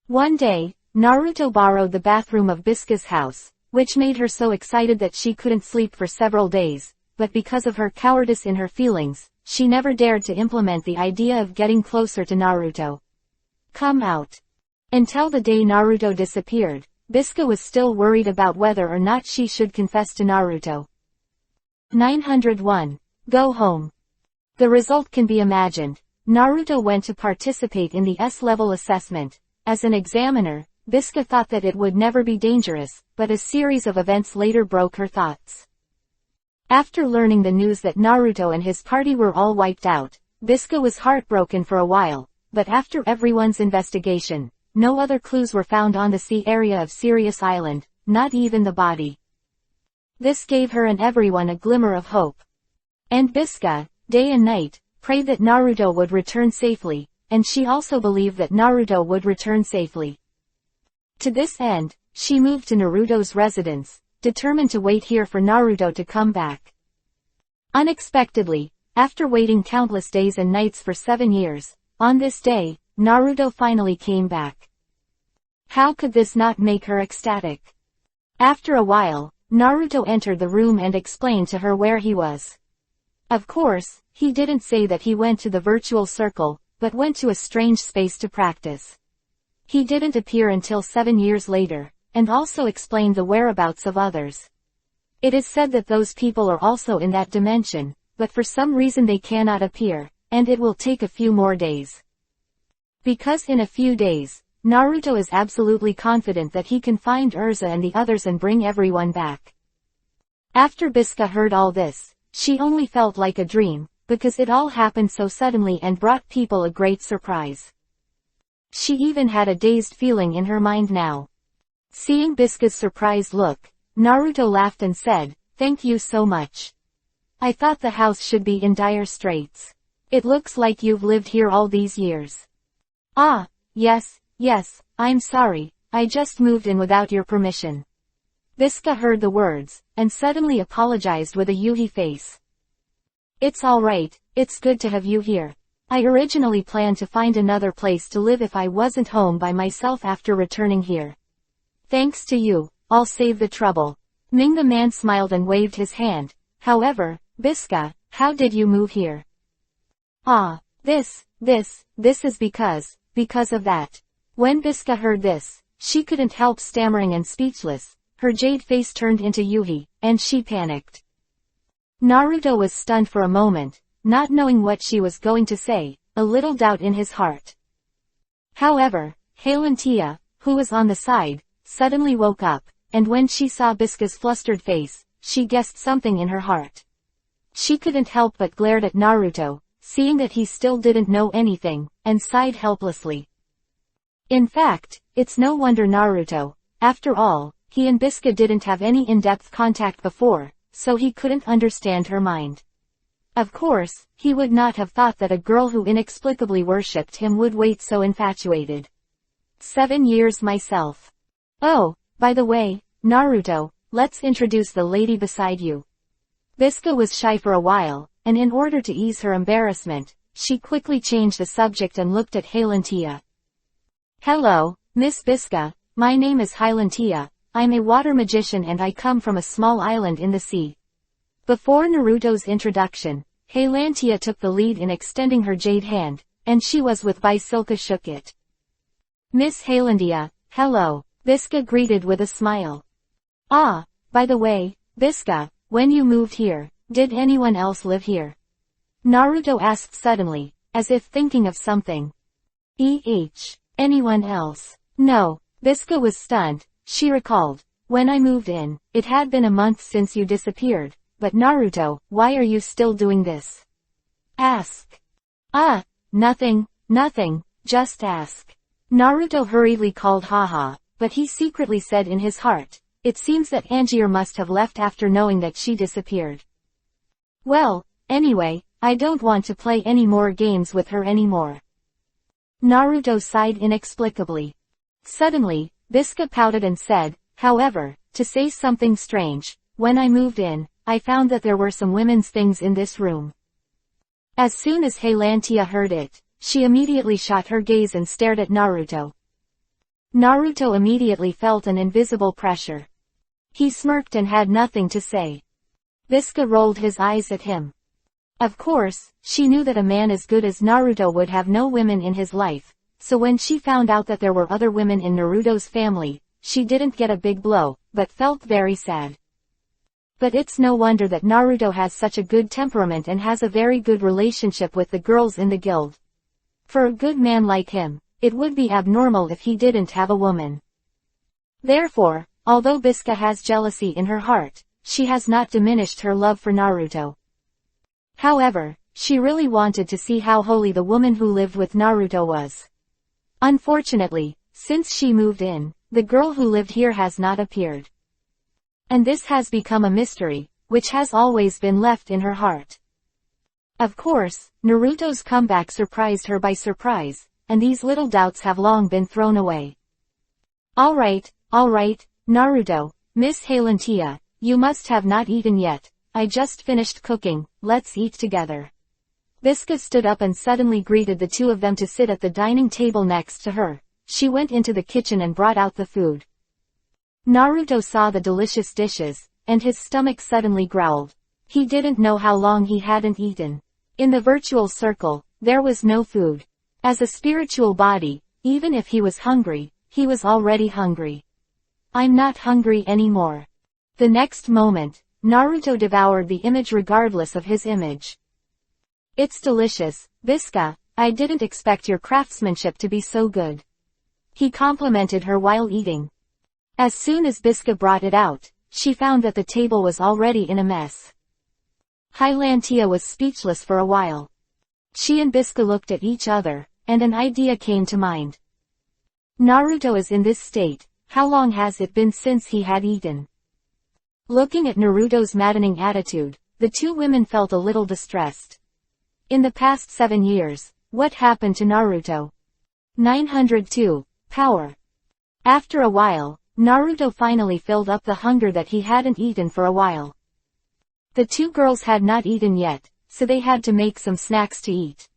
Speaker 1: One day, Naruto borrowed the bathroom of Bisca's house, which made her so excited that she couldn't sleep for several days, but because of her cowardice in her feelings, she never dared to implement the idea of getting closer to Naruto. Come out. Until the day Naruto disappeared, Bisca was still worried about whether or not she should confess to Naruto. 901. Go home. The result can be imagined. Naruto went to participate in the S-level assessment. As an examiner, Bisca thought that it would never be dangerous, but a series of events later broke her thoughts. After learning the news that Naruto and his party were all wiped out, Bisca was heartbroken for a while, but after everyone's investigation, no other clues were found on the sea area of Sirius Island, not even the body. This gave her and everyone a glimmer of hope. And Bisca, day and night, prayed that Naruto would return safely, and she also believed that Naruto would return safely. To this end, she moved to Naruto's residence, determined to wait here for Naruto to come back. Unexpectedly, after waiting countless days and nights for 7 years, on this day, Naruto finally came back. How could this not make her ecstatic? After a while, Naruto entered the room and explained to her where he was. Of course, he didn't say that he went to the virtual circle, but went to a strange space to practice. He didn't appear until 7 years later, and also explained the whereabouts of others. It is said that those people are also in that dimension, but for some reason they cannot appear, and it will take a few more days. Because in a few days, Naruto is absolutely confident that he can find Urza and the others and bring everyone back. After Bisca heard all this, she only felt like a dream, because it all happened so suddenly and brought people a great surprise. She even had a dazed feeling in her mind now. Seeing Bisca's surprised look, Naruto laughed and said, "Thank you so much. I thought the house should be in dire straits. It looks like you've lived here all these years." "Ah, yes, I'm sorry, I just moved in without your permission." Visca heard the words, and suddenly apologized with a Yuhi face. It's alright, it's good to have you here. I originally planned to find another place to live if I wasn't home by myself after returning here. Thanks to you, I'll save the trouble. Ming the man smiled and waved his hand. However, Visca, how did you move here? Ah, this is because of that. When Visca heard this, she couldn't help stammering and speechless. Her jade face turned into Yuhi, and she panicked. Naruto was stunned for a moment, not knowing what she was going to say, a little doubt in his heart. However, Halentia, who was on the side, suddenly woke up, and when she saw Visca's flustered face, she guessed something in her heart. She couldn't help but glared at Naruto, seeing that he still didn't know anything, and sighed helplessly. In fact, it's no wonder Naruto, after all, he and Visca didn't have any in-depth contact before, so he couldn't understand her mind. Of course, he would not have thought that a girl who inexplicably worshipped him would wait so infatuated. 7 years myself. Oh, by the way, Naruto, let's introduce the lady beside you. Visca was shy for a while, and in order to ease her embarrassment, she quickly changed the subject and looked at Halentia. Hello, Miss Visca, my name is Halentia. I'm a water magician and I come from a small island in the sea. Before Naruto's introduction, Halentia took the lead in extending her jade hand, and she was with Bisilka shook it. Miss Halentia, hello, Visca greeted with a smile. Ah, by the way, Visca, when you moved here, did anyone else live here? Naruto asked suddenly, as if thinking of something. Anyone else? No, Visca was stunned. She recalled, when I moved in, it had been a month since you disappeared, but Naruto, why are you still doing this? Ask. Nothing, just ask. Naruto hurriedly called haha, but he secretly said in his heart, it seems that Angier must have left after knowing that she disappeared. Well, anyway, I don't want to play any more games with her anymore. Naruto sighed inexplicably. Suddenly, Visca pouted and said, however, to say something strange, when I moved in, I found that there were some women's things in this room. As soon as Halentia heard it, she immediately shot her gaze and stared at Naruto. Naruto immediately felt an invisible pressure. He smirked and had nothing to say. Visca rolled his eyes at him. Of course, she knew that a man as good as Naruto would have no women in his life. So when she found out that there were other women in Naruto's family, she didn't get a big blow, but felt very sad. But it's no wonder that Naruto has such a good temperament and has a very good relationship with the girls in the guild. For a good man like him, it would be abnormal if he didn't have a woman. Therefore, although Visca has jealousy in her heart, she has not diminished her love for Naruto. However, she really wanted to see how holy the woman who lived with Naruto was. Unfortunately, since she moved in, the girl who lived here has not appeared. And this has become a mystery, which has always been left in her heart. Of course, Naruto's comeback surprised her by surprise, and these little doubts have long been thrown away. Alright, Naruto, Miss Halentia, you must have not eaten yet, I just finished cooking, let's eat together. Visca stood up and suddenly greeted the two of them to sit at the dining table next to her. She went into the kitchen and brought out the food. Naruto saw the delicious dishes, and his stomach suddenly growled. He didn't know how long he hadn't eaten. In the virtual circle, there was no food. As a spiritual body, even if he was hungry, he was already hungry. I'm not hungry anymore. The next moment, Naruto devoured the image regardless of his image. It's delicious, Visca, I didn't expect your craftsmanship to be so good. He complimented her while eating. As soon as Visca brought it out, she found that the table was already in a mess. Halentia was speechless for a while. She and Visca looked at each other, and an idea came to mind. Naruto is in this state, how long has it been since he had eaten? Looking at Naruto's maddening attitude, the two women felt a little distressed. In the past 7 years, what happened to Naruto? 902. Power. After a while, Naruto finally filled up the hunger that he hadn't eaten for a while. The two girls had not eaten yet, so they had to make some snacks to eat.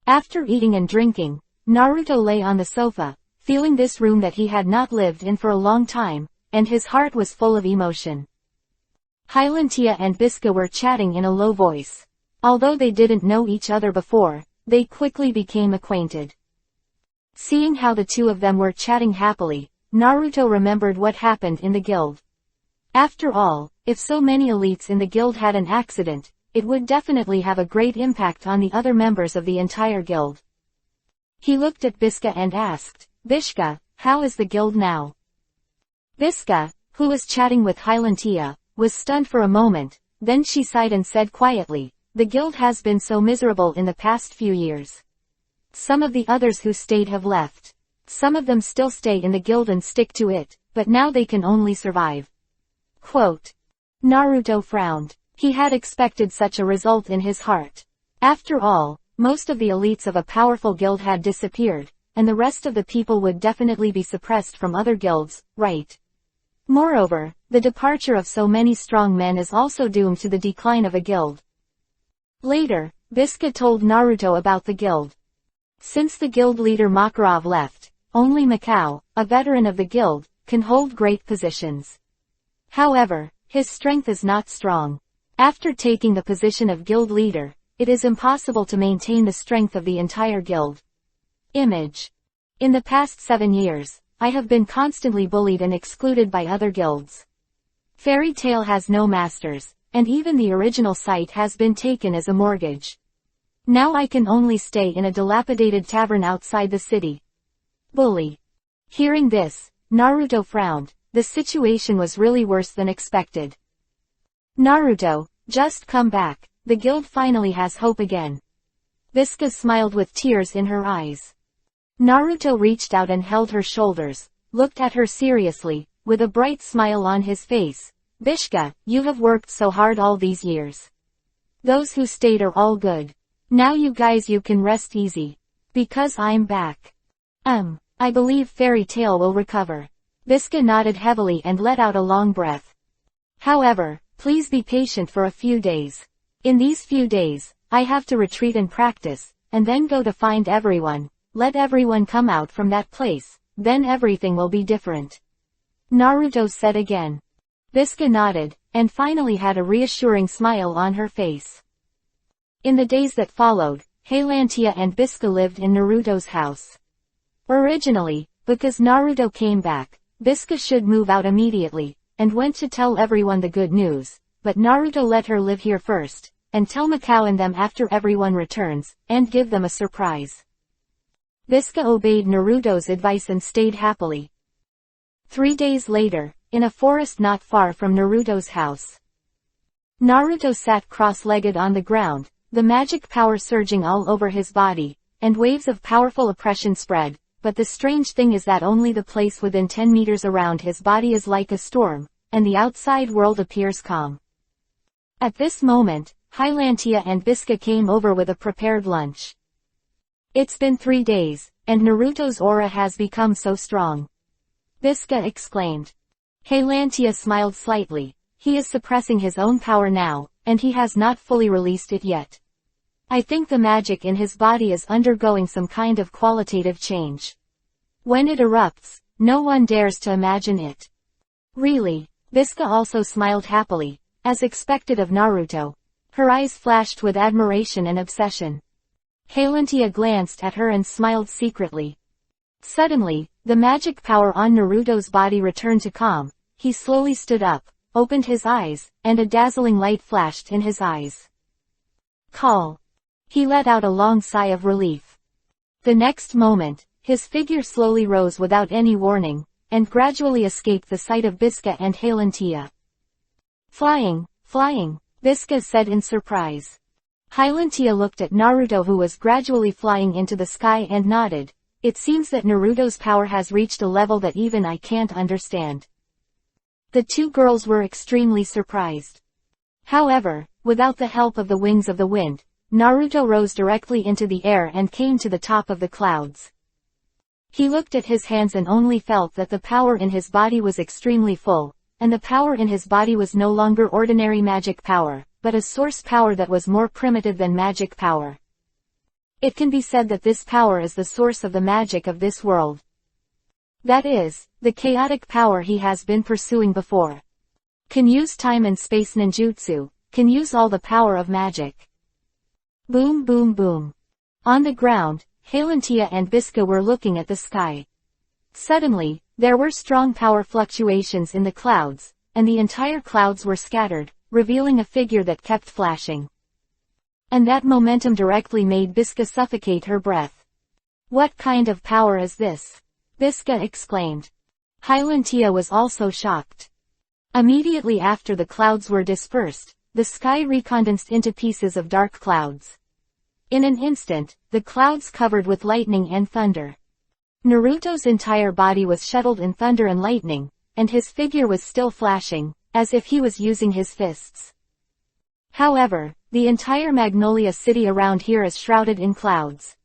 Speaker 1: After eating and drinking, Naruto lay on the sofa, feeling this room that he had not lived in for a long time, and his heart was full of emotion. Hylantia and Bisca were chatting in a low voice. Although they didn't know each other before, they quickly became acquainted. Seeing how the two of them were chatting happily, Naruto remembered what happened in the guild. After all, if so many elites in the guild had an accident, it would definitely have a great impact on the other members of the entire guild. He looked at Bisca and asked, "Bishka, how is the guild now?" Bisca, who was chatting with Hylantia, was stunned for a moment, then she sighed and said quietly, "The guild has been so miserable in the past few years. Some of the others who stayed have left. Some of them still stay in the guild and stick to it, but now they can only survive." Quote. Naruto frowned. He had expected such a result in his heart. After all, most of the elites of a powerful guild had disappeared, and the rest of the people would definitely be suppressed from other guilds, right? Moreover, the departure of so many strong men is also doomed to the decline of a guild. Later, Bisca told Naruto about the guild. Since the guild leader Makarov left, only Mikao, a veteran of the guild, can hold great positions. However, his strength is not strong. After taking the position of guild leader, it is impossible to maintain the strength of the entire guild. Image. In the past 7 years, I have been constantly bullied and excluded by other guilds. Fairy Tail has no masters, and even the original site has been taken as a mortgage. Now I can only stay in a dilapidated tavern outside the city. Bully. Hearing this, Naruto frowned. The situation was really worse than expected. Naruto, just come back, the guild finally has hope again. Bisca smiled with tears in her eyes. Naruto reached out and held her shoulders, looked at her seriously, with a bright smile on his face. "Bishka, you have worked so hard all these years. Those who stayed are all good. Now you guys you can rest easy. Because I'm back. I believe Fairy Tail will recover." Bisca nodded heavily and let out a long breath. "However, please be patient for a few days. In these few days, I have to retreat and practice, and then go to find everyone. Let everyone come out from that place, then everything will be different," Naruto said again. Bisca nodded, and finally had a reassuring smile on her face. In the days that followed, Hylantia and Bisca lived in Naruto's house. Originally, because Naruto came back, Bisca should move out immediately, and went to tell everyone the good news, but Naruto let her live here first, and tell Mikao and them after everyone returns, and give them a surprise. Bisca obeyed Naruto's advice and stayed happily. 3 days later, in a forest not far from Naruto's house. Naruto sat cross-legged on the ground, the magic power surging all over his body, and waves of powerful oppression spread, but the strange thing is that only the place within 10 meters around his body is like a storm, and the outside world appears calm. At this moment, Hylantia and Bisca came over with a prepared lunch. "It's been 3 days, and Naruto's aura has become so strong," Bisca exclaimed. Hylantia smiled slightly. "He is suppressing his own power now, and he has not fully released it yet. I think the magic in his body is undergoing some kind of qualitative change. When it erupts, no one dares to imagine it." "Really?" Bisca also smiled happily, as expected of Naruto. Her eyes flashed with admiration and obsession. Hylantia glanced at her and smiled secretly. Suddenly, the magic power on Naruto's body returned to calm. He slowly stood up, opened his eyes, and a dazzling light flashed in his eyes. "Call." He let out a long sigh of relief. The next moment, his figure slowly rose without any warning, and gradually escaped the sight of Bisca and Hylantia. Flying, Bisca said in surprise. Hylantia looked at Naruto who was gradually flying into the sky and nodded. "It seems that Naruto's power has reached a level that even I can't understand." The two girls were extremely surprised. However, without the help of the wings of the wind, Naruto rose directly into the air and came to the top of the clouds. He looked at his hands and only felt that the power in his body was extremely full, and the power in his body was no longer ordinary magic power, but a source power that was more primitive than magic power. It can be said that this power is the source of the magic of this world. That is, the chaotic power he has been pursuing before. Can use time and space ninjutsu, can use all the power of magic. Boom boom boom. On the ground, Halentia and Biska were looking at the sky. Suddenly, there were strong power fluctuations in the clouds, and the entire clouds were scattered, revealing a figure that kept flashing. And that momentum directly made Biska suffocate her breath. What kind of power is this? Biska exclaimed. Halentia was also shocked. Immediately after the clouds were dispersed, the sky recondensed into pieces of dark clouds. In an instant, the clouds covered with lightning and thunder. Naruto's entire body was shuttled in thunder and lightning, and his figure was still flashing, as if he was using his fists. However, the entire Magnolia City around here is shrouded in clouds.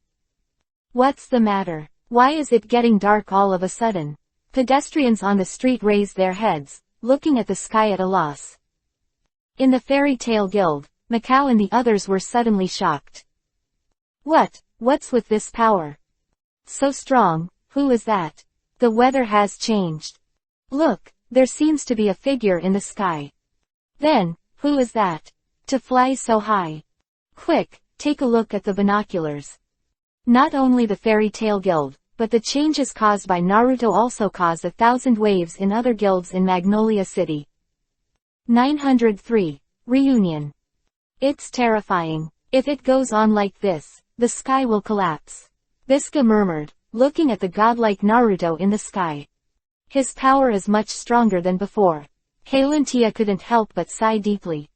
Speaker 1: What's the matter? Why is it getting dark all of a sudden? Pedestrians on the street raised their heads, looking at the sky at a loss. In the Fairy Tale Guild, Mikao and the others were suddenly shocked. What's with this power? So strong, who is that? The weather has changed. Look, there seems to be a figure in the sky. Then, who is that? To fly so high. Quick, take a look at the binoculars. Not only the Fairy Tale Guild, but the changes caused by Naruto also caused 1,000 waves in other guilds in Magnolia City. 903. Reunion. It's terrifying. If it goes on like this, the sky will collapse. Biska murmured, looking at the godlike Naruto in the sky. His power is much stronger than before. Halentia couldn't help but sigh deeply.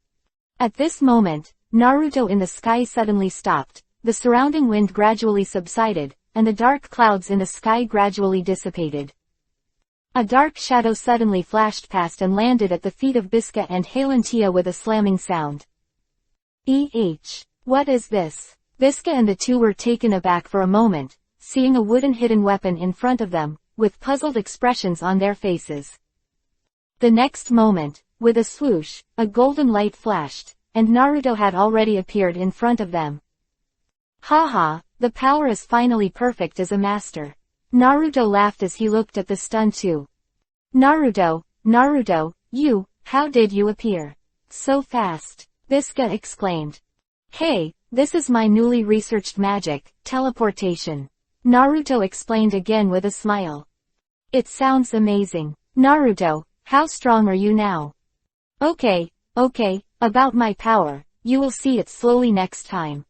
Speaker 1: At this moment, Naruto in the sky suddenly stopped, the surrounding wind gradually subsided, and the dark clouds in the sky gradually dissipated. A dark shadow suddenly flashed past and landed at the feet of Biska and Halentia with a slamming sound. What is this? Biska and the two were taken aback for a moment, seeing a wooden hidden weapon in front of them, with puzzled expressions on their faces. The next moment, with a swoosh, a golden light flashed, and Naruto had already appeared in front of them. Haha, the power is finally perfect as a master. Naruto laughed as he looked at the stunned two. Naruto, how did you appear? So fast, Biska exclaimed. Hey, this is my newly researched magic, teleportation. Naruto explained again with a smile. It sounds amazing. Naruto, how strong are you now? Okay, about my power, you will see it slowly next time.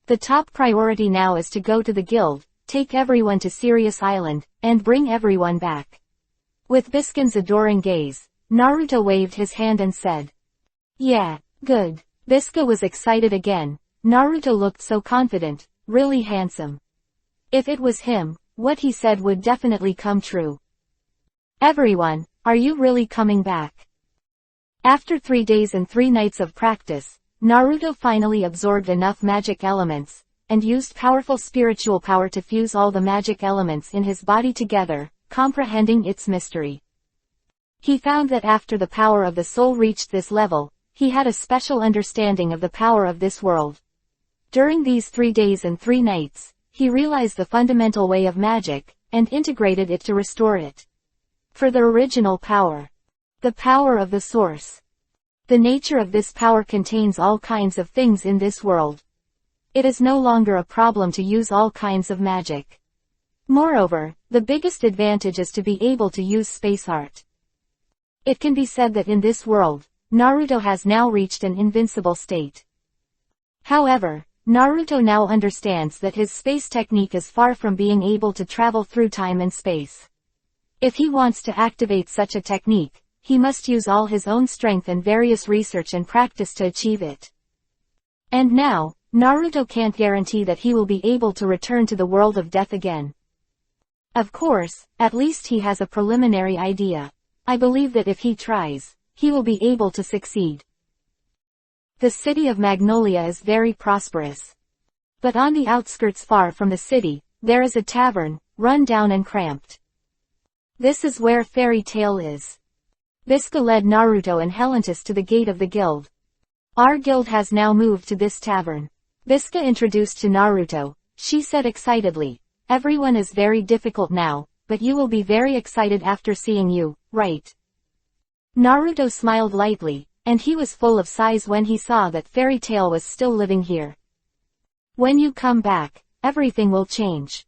Speaker 1: The top priority now is to go to the guild, take everyone to Sirius Island, and bring everyone back. With Biskin's adoring gaze, Naruto waved his hand and said. Yeah, good. Biska was excited again. Naruto looked so confident, really handsome. If it was him, what he said would definitely come true. Everyone, are you really coming back? After 3 days and 3 nights of practice, Naruto finally absorbed enough magic elements, and used powerful spiritual power to fuse all the magic elements in his body together, comprehending its mystery. He found that after the power of the soul reached this level, he had a special understanding of the power of this world. During these 3 days and 3 nights, he realized the fundamental way of magic, and integrated it to restore it. For the original power. The power of the source. The nature of this power contains all kinds of things in this world. It is no longer a problem to use all kinds of magic. Moreover, the biggest advantage is to be able to use space art. It can be said that in this world, Naruto has now reached an invincible state. However, Naruto now understands that his space technique is far from being able to travel through time and space. If he wants to activate such a technique, he must use all his own strength and various research and practice to achieve it. And now, Naruto can't guarantee that he will be able to return to the world of death again. Of course, at least he has a preliminary idea. I believe that if he tries, he will be able to succeed. The city of Magnolia is very prosperous. But on the outskirts far from the city, there is a tavern, run down and cramped. This is where Fairy Tail is. Bisca led Naruto and Helentus to the gate of the guild. Our guild has now moved to this tavern. Bisca introduced to Naruto. She said excitedly, everyone is very difficult now, but you will be very excited after seeing you, right? Naruto smiled lightly, and he was full of sighs when he saw that Fairy Tail was still living here. When you come back, everything will change.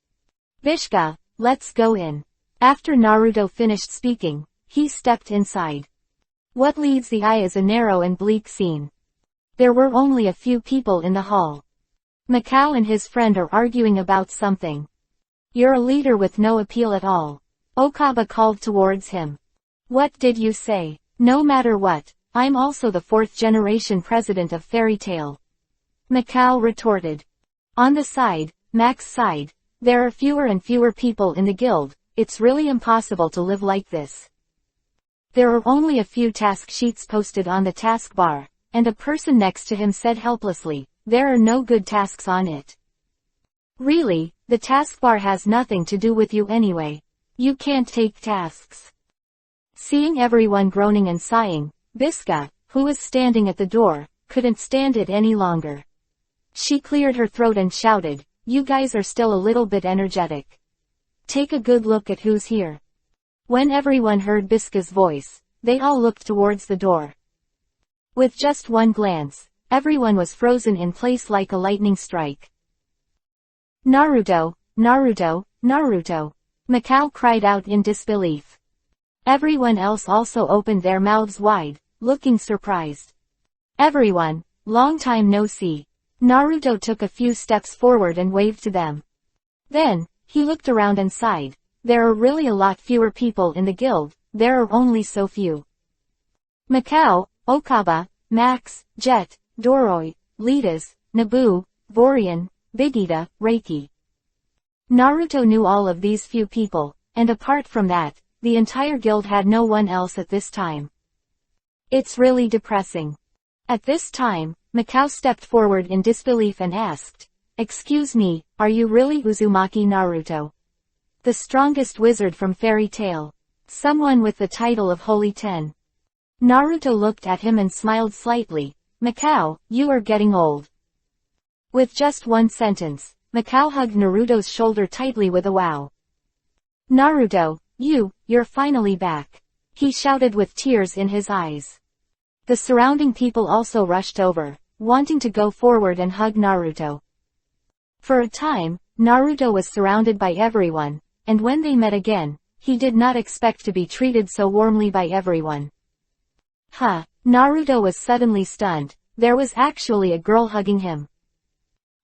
Speaker 1: Bisca, let's go in. After Naruto finished speaking, he stepped inside. What leads the eye is a narrow and bleak scene. There were only a few people in the hall. Mikao and his friend are arguing about something. You're a leader with no appeal at all. Okabe called towards him. What did you say? No matter what, I'm also the 4th generation president of Fairy Tail. Mikao retorted. On the side, Mac's side, there are fewer and fewer people in the guild, it's really impossible to live like this. There are only a few task sheets posted on the taskbar, and a person next to him said helplessly, there are no good tasks on it. Really, the taskbar has nothing to do with you anyway. You can't take tasks. Seeing everyone groaning and sighing, Bisca, who was standing at the door, couldn't stand it any longer. She cleared her throat and shouted, you guys are still a little bit energetic. Take a good look at who's here. When everyone heard Bisca's voice, they all looked towards the door. With just one glance, everyone was frozen in place like a lightning strike. Naruto, Naruto, Naruto! Mikao cried out in disbelief. Everyone else also opened their mouths wide, looking surprised. Everyone, long time no see. Naruto took a few steps forward and waved to them. Then, he looked around and sighed. There are really a lot fewer people in the guild, there are only so few. Mikao, Okabe, Max, Jet, Doroi, Litas, Nabu, Vorian, Vegeta, Reiki. Naruto knew all of these few people, and apart from that, the entire guild had no one else at this time. It's really depressing. At this time, Mikao stepped forward in disbelief and asked, excuse me, are you really Uzumaki Naruto? The strongest wizard from Fairy Tail. Someone with the title of Holy Ten. Naruto looked at him and smiled slightly. Mikao, you are getting old. With just one sentence, Mikao hugged Naruto's shoulder tightly with a wow. Naruto, you're finally back. He shouted with tears in his eyes. The surrounding people also rushed over, wanting to go forward and hug Naruto. For a time, Naruto was surrounded by everyone, and when they met again, he did not expect to be treated so warmly by everyone. Naruto was suddenly stunned. There was actually a girl hugging him.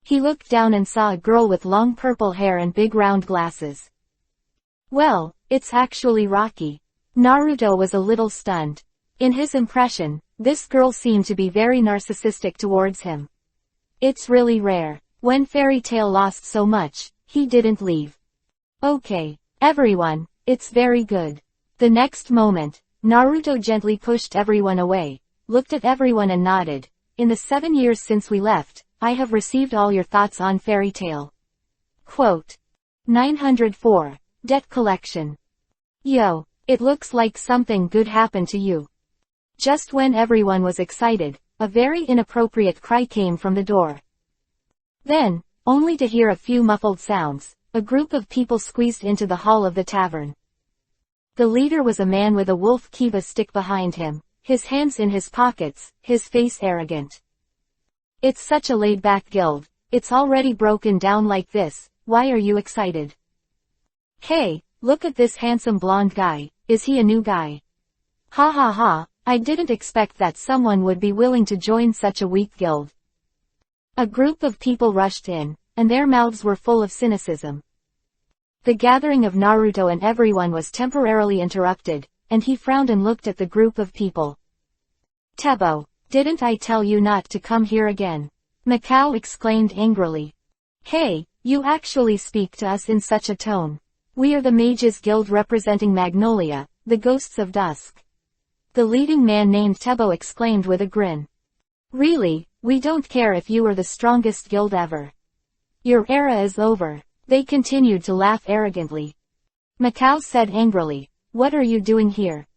Speaker 1: He looked down and saw a girl with long purple hair and big round glasses. Well, it's actually Rocky. Naruto was a little stunned. In his impression, this girl seemed to be very narcissistic towards him. It's really rare. When Fairy Tail lost so much, he didn't leave. Okay, everyone, it's very good. The next moment, Naruto gently pushed everyone away, looked at everyone and nodded. In the 7 years since we left, I have received all your thoughts on Fairy Tail. Quote. 904. Debt Collection. Yo, it looks like something good happened to you. Just when everyone was excited, a very inappropriate cry came from the door. Then, only to hear a few muffled sounds, a group of people squeezed into the hall of the tavern. The leader was a man with a wolf kiba stick behind him, his hands in his pockets, his face arrogant. It's such a laid-back guild. It's already broken down like this. Why are you excited? Hey, look at this handsome blonde guy. Is he a new guy? Ha ha ha, I didn't expect that someone would be willing to join such a weak guild. A group of people rushed in, and their mouths were full of cynicism. The gathering of Naruto and everyone was temporarily interrupted, and he frowned and looked at the group of people. Tebo, didn't I tell you not to come here again? Mikao exclaimed angrily. Hey, you actually speak to us in such a tone. We are the Mages Guild representing Magnolia, the Ghosts of Dusk. The leading man named Tebo exclaimed with a grin. Really, we don't care if you are the strongest guild ever. Your era is over. They continued to laugh arrogantly. Mikao said angrily, "What are you doing here?"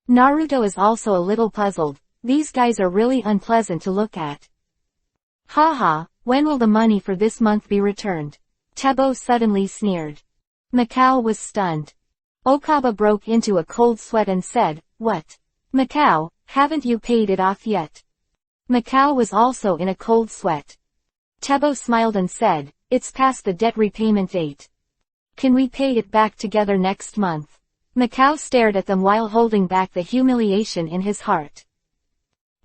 Speaker 1: Naruto is also a little puzzled. These guys are really unpleasant to look at. Haha, when will the money for this month be returned? Tebo suddenly sneered. Mikao was stunned. Okaba broke into a cold sweat and said, "What? Mikao, haven't you paid it off yet?" Mikao was also in a cold sweat. Tebo smiled and said, "It's past the debt repayment date. Can we pay it back together next month?" Mikao stared at them while holding back the humiliation in his heart.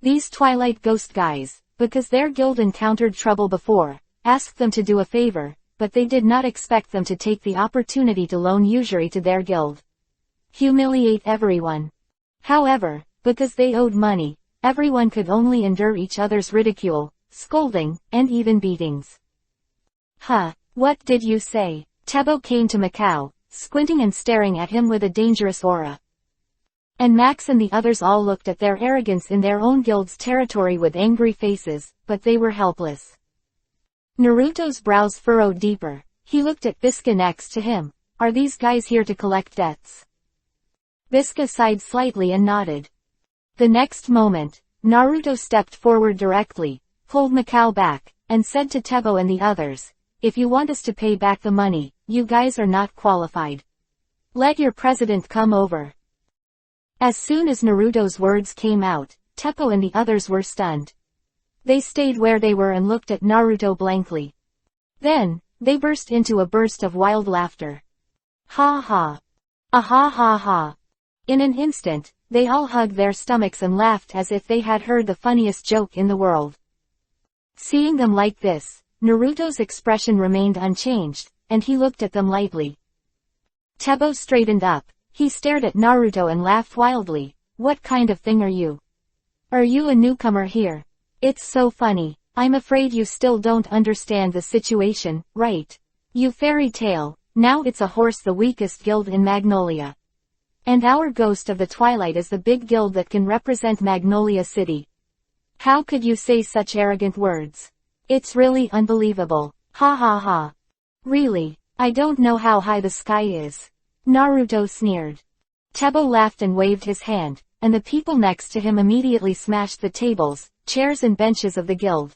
Speaker 1: These Twilight Ghost guys, because their guild encountered trouble before, asked them to do a favor, but they did not expect them to take the opportunity to loan usury to their guild. Humiliate everyone. However, because they owed money, everyone could only endure each other's ridicule, scolding, and even beatings. Huh, what did you say? Tebo came to Mikao, squinting and staring at him with a dangerous aura. And Max and the others all looked at their arrogance in their own guild's territory with angry faces, but they were helpless. Naruto's brows furrowed deeper. He looked at Bisca next to him. Are these guys here to collect debts? Bisca sighed slightly and nodded. The next moment, Naruto stepped forward directly, pulled Mikao back, and said to Tebo and the others, "If you want us to pay back the money, you guys are not qualified. Let your president come over." As soon as Naruto's words came out, Teppo and the others were stunned. They stayed where they were and looked at Naruto blankly. Then, they burst into a burst of wild laughter. Ha ha. Ah ha ha ha. In an instant, they all hugged their stomachs and laughed as if they had heard the funniest joke in the world. Seeing them like this, Naruto's expression remained unchanged, and he looked at them lightly. Tebo straightened up. He stared at Naruto and laughed wildly. "What kind of thing are you? Are you a newcomer here? It's so funny. I'm afraid you still don't understand the situation, right? You fairy tale, now it's a horse, the weakest guild in Magnolia. And our Ghost of the Twilight is the big guild that can represent Magnolia City. How could you say such arrogant words? It's really unbelievable. Ha ha ha. Really, I don't know how high the sky is." Naruto sneered. Tebo laughed and waved his hand, and the people next to him immediately smashed the tables, chairs and benches of the guild.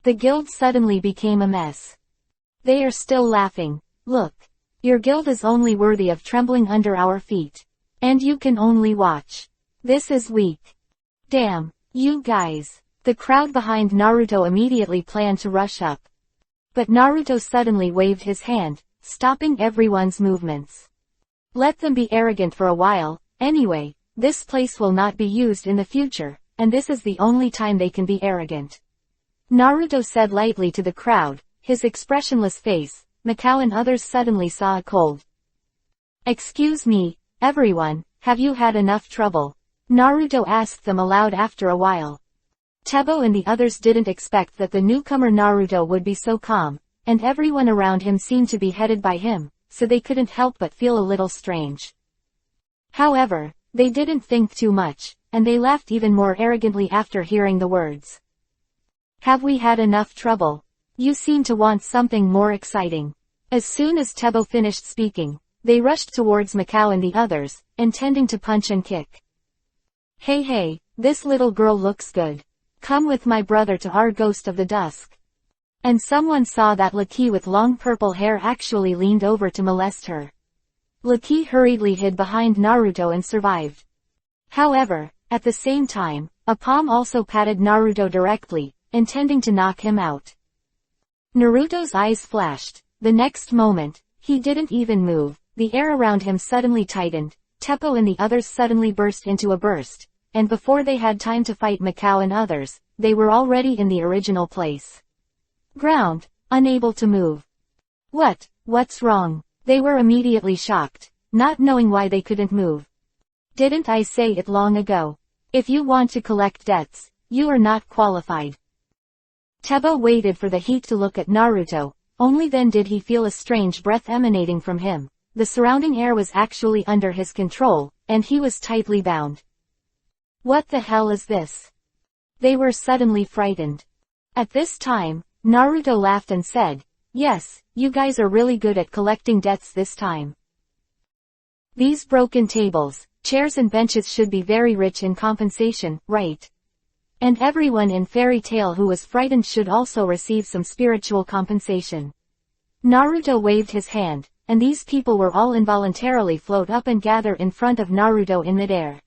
Speaker 1: The guild suddenly became a mess. "They are still laughing. Look. Your guild is only worthy of trembling under our feet. And you can only watch. This is weak. Damn, you guys." The crowd behind Naruto immediately planned to rush up. But Naruto suddenly waved his hand, stopping everyone's movements. "Let them be arrogant for a while, anyway, this place will not be used in the future, and this is the only time they can be arrogant." Naruto said lightly to the crowd, his expressionless face. Mikao and others suddenly saw a cold. "Excuse me, everyone, have you had enough trouble?" Naruto asked them aloud after a while. Tebo and the others didn't expect that the newcomer Naruto would be so calm, and everyone around him seemed to be headed by him, so they couldn't help but feel a little strange. However, they didn't think too much, and they laughed even more arrogantly after hearing the words. "Have we had enough trouble? You seem to want something more exciting." As soon as Tebo finished speaking, they rushed towards Mikao and the others, intending to punch and kick. Hey, this little girl looks good. Come with my brother to our Ghost of the Dusk." And someone saw that Lucky with long purple hair actually leaned over to molest her. Lucky hurriedly hid behind Naruto and survived. However, at the same time, a palm also patted Naruto directly, intending to knock him out. Naruto's eyes flashed. The next moment, he didn't even move. The air around him suddenly tightened. Teppo and the others suddenly burst into a burst, and before they had time to fight Mikao and others, they were already in the original place. Ground, unable to move. What's wrong? They were immediately shocked, not knowing why they couldn't move. Didn't I say it long ago? If you want to collect debts, you are not qualified. Tebo waited for the heat to look at Naruto, only then did he feel a strange breath emanating from him. The surrounding air was actually under his control, and he was tightly bound. What the hell is this? They were suddenly frightened. At this time, Naruto laughed and said, Yes, you guys are really good at collecting debts this time. These broken tables, chairs and benches should be very rich in compensation, right? And everyone in Fairy Tail who was frightened should also receive some spiritual compensation. Naruto waved his hand, and these people were all involuntarily float up and gather in front of Naruto in midair.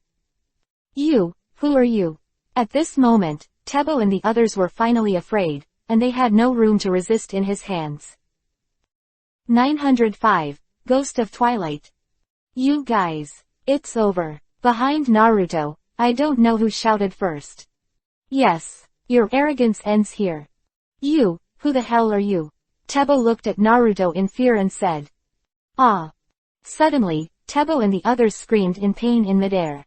Speaker 1: You, who are you? At this moment, Tebo and the others were finally afraid, and they had no room to resist in his hands. 905, Ghost of Twilight. You guys, it's over. Behind Naruto, I don't know who shouted first. Yes, your arrogance ends here. You, who the hell are you? Tebo looked at Naruto in fear and said. Ah. Suddenly, Tebo and the others screamed in pain in midair.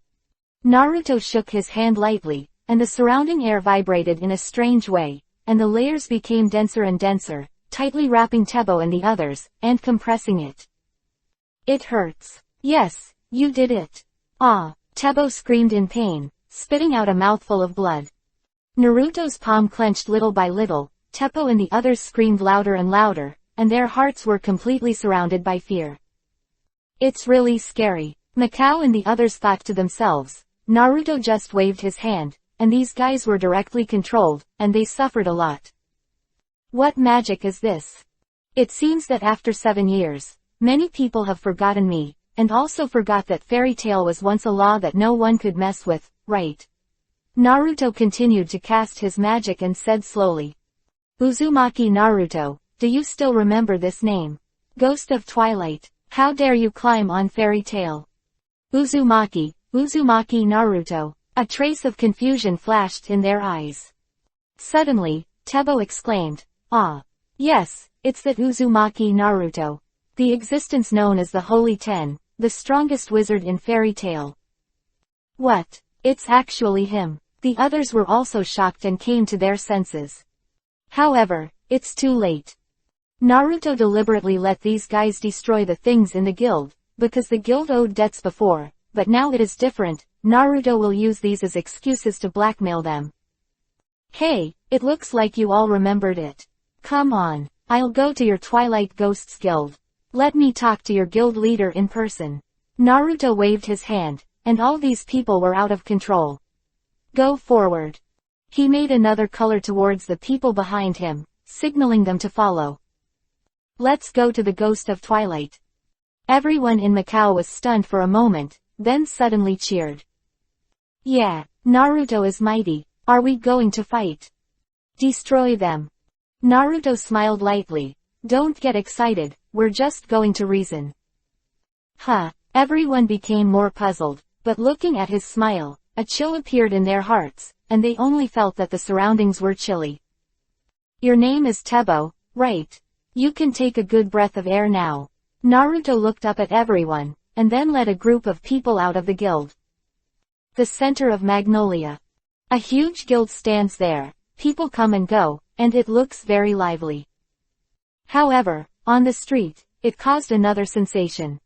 Speaker 1: Naruto shook his hand lightly, and the surrounding air vibrated in a strange way, and the layers became denser and denser, tightly wrapping Tebo and the others, and compressing it. It hurts. Yes, you did it. Ah, Tebo screamed in pain, spitting out a mouthful of blood. Naruto's palm clenched little by little, Tebo and the others screamed louder and louder, and their hearts were completely surrounded by fear. It's really scary. Mikao and the others thought to themselves. Naruto just waved his hand, and these guys were directly controlled, and they suffered a lot. What magic is this? It seems that after 7 years, many people have forgotten me, and also forgot that Fairy Tail was once a law that no one could mess with, right? Naruto continued to cast his magic and said slowly. Uzumaki Naruto, do you still remember this name? Ghost of Twilight, how dare you climb on Fairy Tail? Uzumaki Naruto. A trace of confusion flashed in their eyes. Suddenly, Tebo exclaimed, ah. Yes, it's that Uzumaki Naruto. The existence known as the Holy Ten, the strongest wizard in Fairy Tail. What? It's actually him. The others were also shocked and came to their senses. However, it's too late. Naruto deliberately let these guys destroy the things in the guild, because the guild owed debts before, but now it is different. Naruto will use these as excuses to blackmail them. Hey, it looks like you all remembered it. Come on, I'll go to your Twilight Ghosts Guild. Let me talk to your guild leader in person. Naruto waved his hand, and all these people were out of control. Go forward. He made another color towards the people behind him, signaling them to follow. Let's go to the Ghost of Twilight. Everyone in Macau was stunned for a moment, then suddenly cheered. Yeah, Naruto is mighty. Are we going to fight? Destroy them. Naruto smiled lightly. Don't get excited, we're just going to reason. Huh, everyone became more puzzled, but looking at his smile, a chill appeared in their hearts, and they only felt that the surroundings were chilly. Your name is Tebo, right? You can take a good breath of air now. Naruto looked up at everyone, and then led a group of people out of the guild. The center of Magnolia. A huge guild stands there, people come and go, and it looks very lively. However, on the street, it caused another sensation.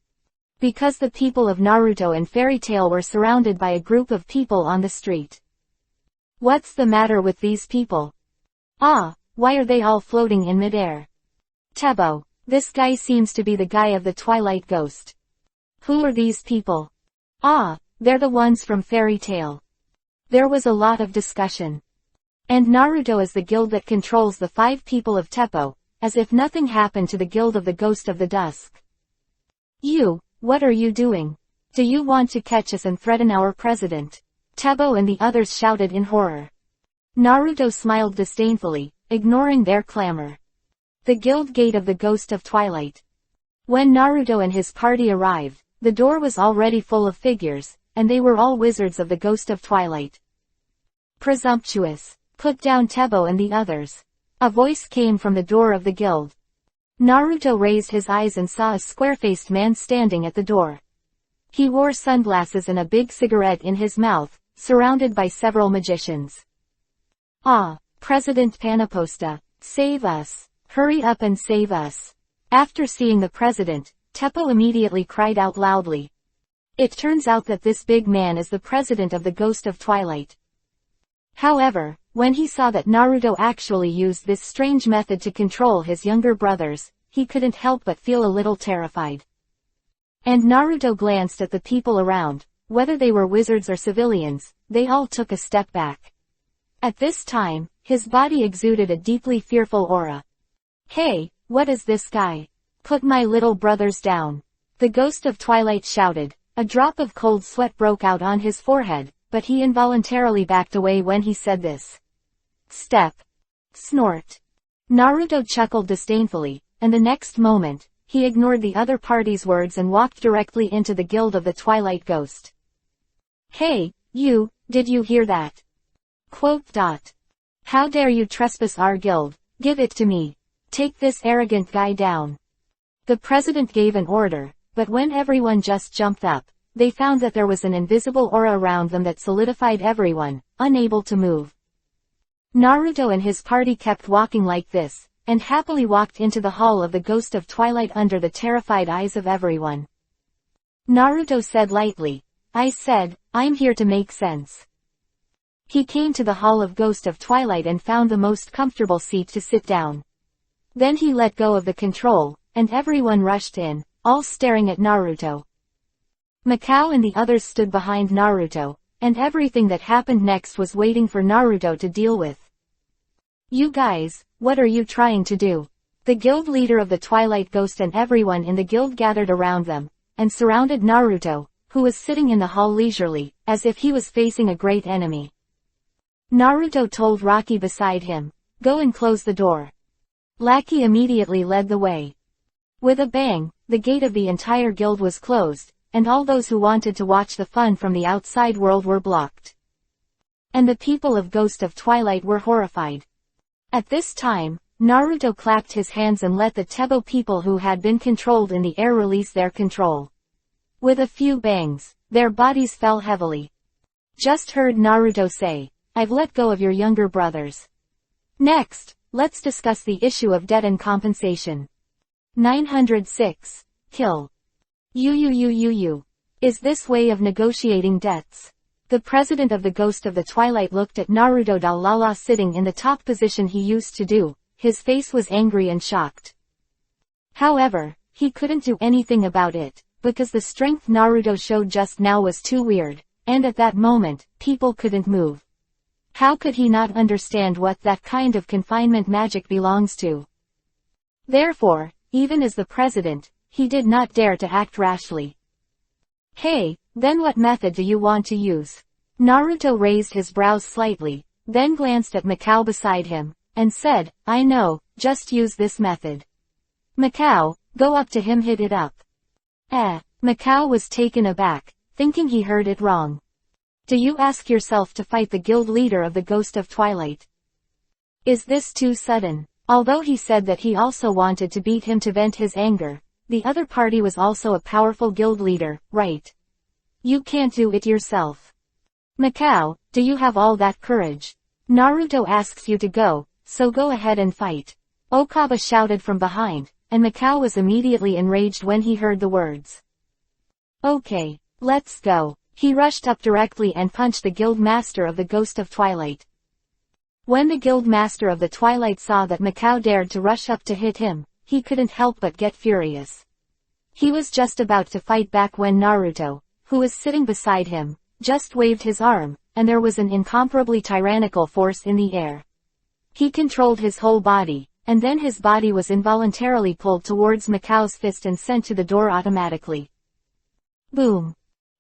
Speaker 1: Because the people of Naruto and Fairy Tail were surrounded by a group of people on the street. What's the matter with these people? Ah, why are they all floating in midair? Tebo, this guy seems to be the guy of the Twilight Ghost. Who are these people? Ah, they're the ones from Fairy Tail. There was a lot of discussion. And Naruto is the guild that controls the 5 people of Teppo, as if nothing happened to the guild of the Ghost of the Dusk. You, what are you doing? Do you want to catch us and threaten our president? Tebo and the others shouted in horror. Naruto smiled disdainfully, ignoring their clamor. The guild gate of the Ghost of Twilight. When Naruto and his party arrived, the door was already full of figures, and they were all wizards of the Ghost of Twilight. Presumptuous. Put down Tebo and the others. A voice came from the door of the guild. Naruto raised his eyes and saw a square-faced man standing at the door. He wore sunglasses and a big cigarette in his mouth, surrounded by several magicians. Ah, President Panaposta, save us. Hurry up and save us. After seeing the president, Teppo immediately cried out loudly. It turns out that this big man is the president of the Ghost of Twilight. However, when he saw that Naruto actually used this strange method to control his younger brothers, he couldn't help but feel a little terrified. And Naruto glanced at the people around. Whether they were wizards or civilians, they all took a step back. At this time, his body exuded a deeply fearful aura. "Hey, what is this guy? Put my little brothers down!" The Ghost of Twilight shouted. A drop of cold sweat broke out on his forehead, but he involuntarily backed away when he said this. Step. Snort. Naruto chuckled disdainfully, and the next moment, he ignored the other party's words and walked directly into the Guild of the Twilight Ghost. "Hey, you, did you hear that? Quote. How dare you trespass our guild? Give it to me. Take this arrogant guy down." The president gave an order, but when everyone just jumped up, they found that there was an invisible aura around them that solidified everyone, unable to move. Naruto and his party kept walking like this, and happily walked into the hall of the Ghost of Twilight under the terrified eyes of everyone. Naruto said lightly, "I said, I'm here to make sense." He came to the hall of Ghost of Twilight and found the most comfortable seat to sit down. Then he let go of the control, and everyone rushed in, all staring at Naruto. Mikao and the others stood behind Naruto, and everything that happened next was waiting for Naruto to deal with. "You guys, what are you trying to do?" The guild leader of the Twilight Ghost and everyone in the guild gathered around them, and surrounded Naruto, who was sitting in the hall leisurely, as if he was facing a great enemy. Naruto told Rocky beside him, "Go and close the door." Lackey immediately led the way. With a bang, the gate of the entire guild was closed, and all those who wanted to watch the fun from the outside world were blocked. And the people of Ghost of Twilight were horrified. At this time, Naruto clapped his hands and let the Tebo people who had been controlled in the air release their control. With a few bangs, their bodies fell heavily. Just heard Naruto say, "I've let go of your younger brothers." Next, let's discuss the issue of debt and compensation. 906. Kill. Is this way of negotiating debts? The president of the Ghost of the Twilight looked at Naruto Dalala sitting in the top position he used to do. His face was angry and shocked. However, he couldn't do anything about it, because the strength Naruto showed just now was too weird, and at that moment, people couldn't move. How could he not understand what that kind of confinement magic belongs to? Therefore, even as the president, he did not dare to act rashly. "Hey, then what method do you want to use?" Naruto raised his brows slightly, then glanced at Mikao beside him, and said, "I know, just use this method." "Mikao, go up to him, hit it up." Mikao was taken aback, thinking he heard it wrong. "Do you ask yourself to fight the guild leader of the Ghost of Twilight? Is this too sudden?" Although he said that he also wanted to beat him to vent his anger, the other party was also a powerful guild leader, right? You can't do it yourself. "Mikao, do you have all that courage? Naruto asks you to go, so go ahead and fight." Okabe shouted from behind, and Mikao was immediately enraged when he heard the words. "Okay, let's go." He rushed up directly and punched the guild master of the Ghost of Twilight. When the guild master of the Twilight saw that Mikao dared to rush up to hit him, he couldn't help but get furious. He was just about to fight back when Naruto, who was sitting beside him, just waved his arm, and there was an incomparably tyrannical force in the air. He controlled his whole body, and then his body was involuntarily pulled towards Mikao's fist and sent to the door automatically. Boom.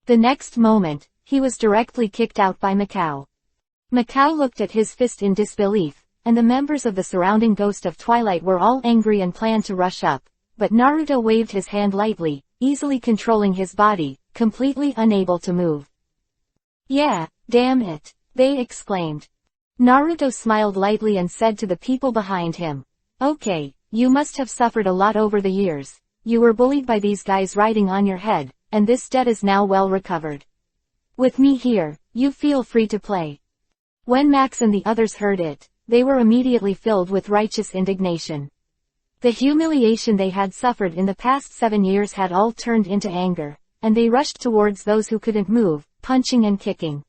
Speaker 1: The next moment, he was directly kicked out by Mikao. Mikao looked at his fist in disbelief, and the members of the surrounding Ghost of Twilight were all angry and planned to rush up, but Naruto waved his hand lightly, easily controlling his body, completely unable to move. "Yeah, damn it," they exclaimed. Naruto smiled lightly and said to the people behind him, "Okay, you must have suffered a lot over the years. You were bullied by these guys riding on your head, and this debt is now well recovered. With me here, you feel free to play." When Max and the others heard it, they were immediately filled with righteous indignation. The humiliation they had suffered in the past 7 years had all turned into anger, and they rushed towards those who couldn't move, punching and kicking.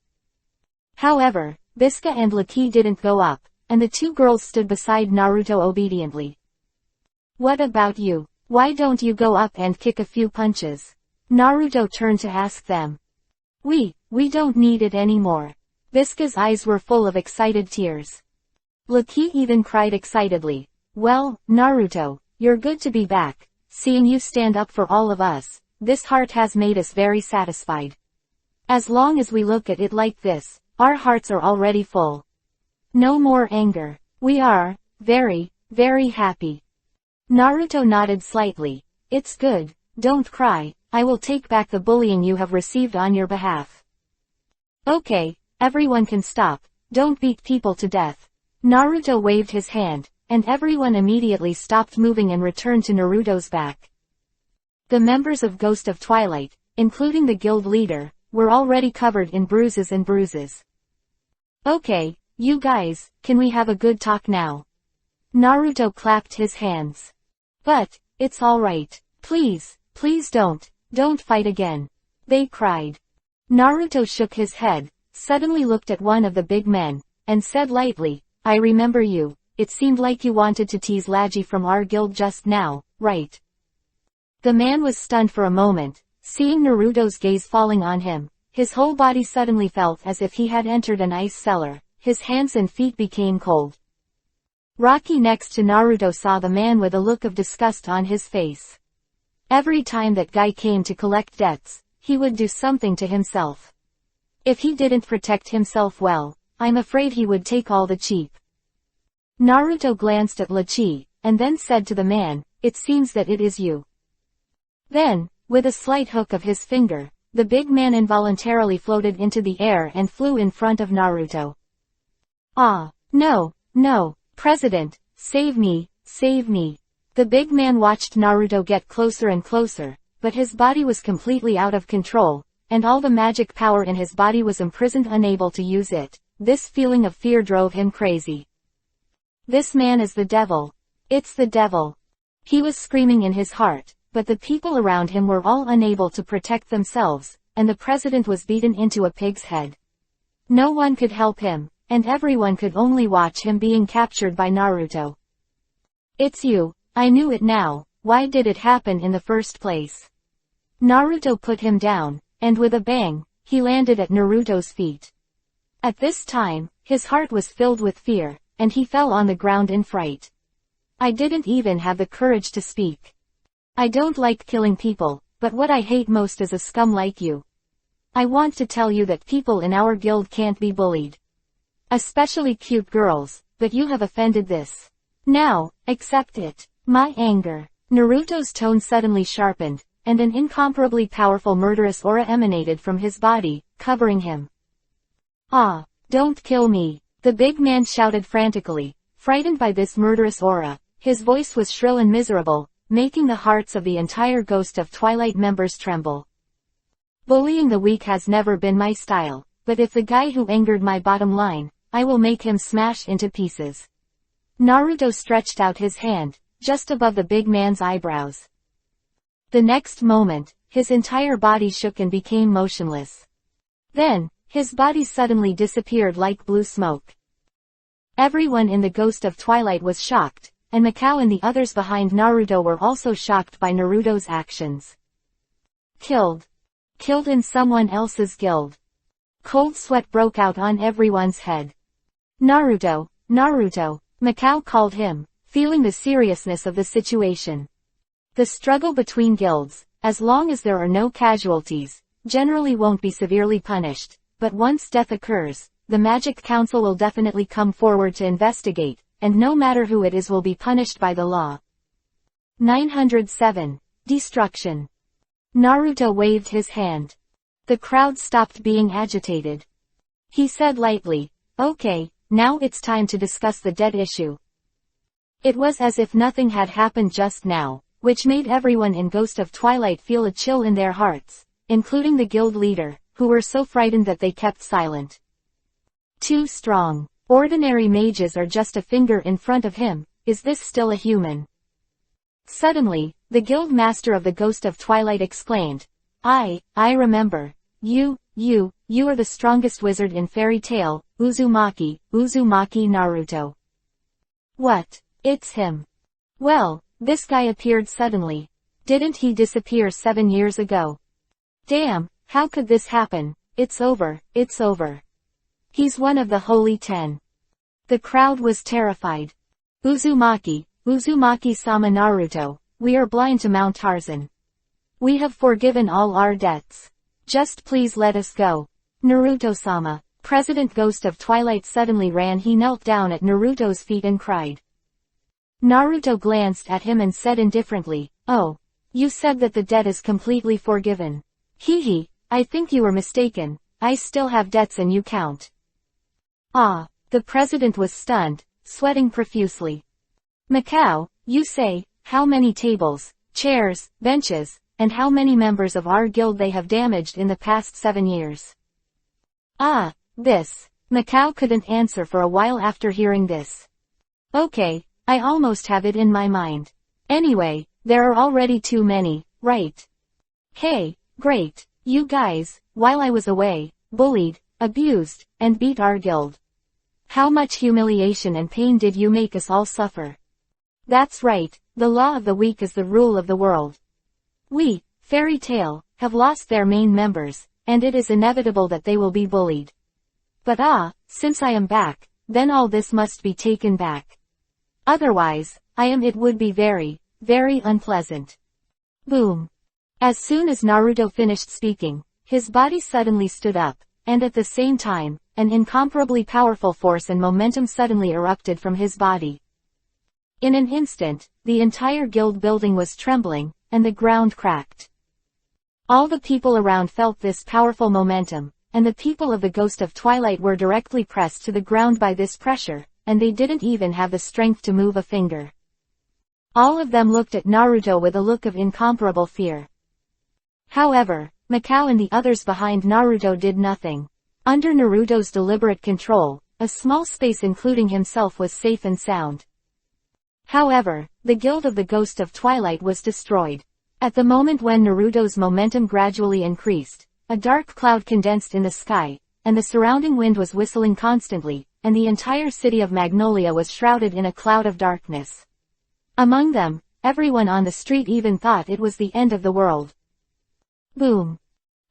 Speaker 1: However, Bisca and Lucky didn't go up, and the two girls stood beside Naruto obediently. What about you? Why don't you go up and kick a few punches? Naruto turned to ask them. We don't need it anymore. Bisca's eyes were full of excited tears. Lucky even cried excitedly. Well, Naruto, you're good to be back. Seeing you stand up for all of us, this heart has made us very satisfied. As long as we look at it like this, our hearts are already full. No more anger. We are very, very happy. Naruto nodded slightly. It's good, don't cry, I will take back the bullying you have received on your behalf. Okay, everyone can stop, don't beat people to death. Naruto waved his hand, and everyone immediately stopped moving and returned to Naruto's back. The members of Ghost of Twilight, including the guild leader, were already covered in bruises and bruises. Okay, you guys, can we have a good talk now? Naruto clapped his hands. But, it's alright. Please don't fight again. They cried. Naruto shook his head, suddenly looked at one of the big men, and said lightly, I remember you, it seemed like you wanted to tease Laji from our guild just now, right? The man was stunned for a moment, seeing Naruto's gaze falling on him. His whole body suddenly felt as if he had entered an ice cellar, his hands and feet became cold. Rocky next to Naruto saw the man with a look of disgust on his face. Every time that guy came to collect debts, he would do something to himself. If he didn't protect himself well, I'm afraid he would take all the cheap. Naruto glanced at Lachi, and then said to the man, it seems that it is you. Then, with a slight hook of his finger, the big man involuntarily floated into the air and flew in front of Naruto. Ah, no, President, save me, save me. The big man watched Naruto get closer and closer, but his body was completely out of control, and all the magic power in his body was imprisoned, unable to use it. This feeling of fear drove him crazy. This man is the devil. It's the devil. He was screaming in his heart, but the people around him were all unable to protect themselves, and the president was beaten into a pig's head. No one could help him, and everyone could only watch him being captured by Naruto. It's you, I knew it now, why did it happen in the first place? Naruto put him down, and with a bang, he landed at Naruto's feet. At this time, his heart was filled with fear, and he fell on the ground in fright. I didn't even have the courage to speak. I don't like killing people, but what I hate most is a scum like you. I want to tell you that people in our guild can't be bullied. Especially cute girls, but you have offended this. Now, accept it. My anger. Naruto's tone suddenly sharpened, and an incomparably powerful murderous aura emanated from his body, covering him. Ah, don't kill me, the big man shouted frantically, frightened by this murderous aura. His voice was shrill and miserable, making the hearts of the entire Ghost of Twilight members tremble. Bullying the weak has never been my style, but if the guy who angered my bottom line, I will make him smash into pieces. Naruto stretched out his hand, just above the big man's eyebrows. The next moment, his entire body shook and became motionless. Then, his body suddenly disappeared like blue smoke. Everyone in the Ghost of Twilight was shocked, and Mikao and the others behind Naruto were also shocked by Naruto's actions. Killed in someone else's guild. Cold sweat broke out on everyone's head. Naruto, Mikao called him, feeling the seriousness of the situation. The struggle between guilds, as long as there are no casualties, generally won't be severely punished, but once death occurs, the Magic Council will definitely come forward to investigate, and no matter who it is will be punished by the law. 907. Destruction. Naruto waved his hand. The crowd stopped being agitated. He said lightly, okay, now it's time to discuss the debt issue. It was as if nothing had happened just now, which made everyone in Ghost of Twilight feel a chill in their hearts, including the guild leader, who were so frightened that they kept silent. Too strong. Ordinary mages are just a finger in front of him, is this still a human? Suddenly, the guild master of the Ghost of Twilight exclaimed, I remember. You are the strongest wizard in fairy tale, Uzumaki, Uzumaki Naruto. What? It's him. Well, this guy appeared suddenly. Didn't he disappear 7 years ago? Damn, how could this happen? It's over, it's over. He's one of the Holy 10. The crowd was terrified. Uzumaki, Uzumaki-sama Naruto, we are blind to Mount Tarzan. We have forgiven all our debts. Just please let us go. Naruto-sama. President Ghost of Twilight suddenly ran. He knelt down at Naruto's feet and cried. Naruto glanced at him and said indifferently, "Oh, you said that the debt is completely forgiven. Hee, I think you were mistaken. I still have debts and you count." Ah, the president was stunned, sweating profusely. Macau, you say, how many tables, chairs, benches, and how many members of our guild they have damaged in the past 7 years? Ah, this. Macau couldn't answer for a while after hearing this. Okay, I almost have it in my mind. Anyway, there are already too many, right? Hey, great, you guys, while I was away, bullied, abused, and beat our guild. How much humiliation and pain did you make us all suffer? That's right, the law of the weak is the rule of the world. We, Fairy Tail, have lost their main members, and it is inevitable that they will be bullied. But since I am back, then all this must be taken back. Otherwise, it would be very, very unpleasant. Boom. As soon as Naruto finished speaking, his body suddenly stood up, and at the same time, an incomparably powerful force and momentum suddenly erupted from his body. In an instant, the entire guild building was trembling, and the ground cracked. All the people around felt this powerful momentum, and the people of the Ghost of Twilight were directly pressed to the ground by this pressure, and they didn't even have the strength to move a finger. All of them looked at Naruto with a look of incomparable fear. However, Macau and the others behind Naruto did nothing. Under Naruto's deliberate control, a small space including himself was safe and sound. However, the Guild of the Ghost of Twilight was destroyed. At the moment when Naruto's momentum gradually increased, a dark cloud condensed in the sky, and the surrounding wind was whistling constantly, and the entire city of Magnolia was shrouded in a cloud of darkness. Among them, everyone on the street even thought it was the end of the world. Boom.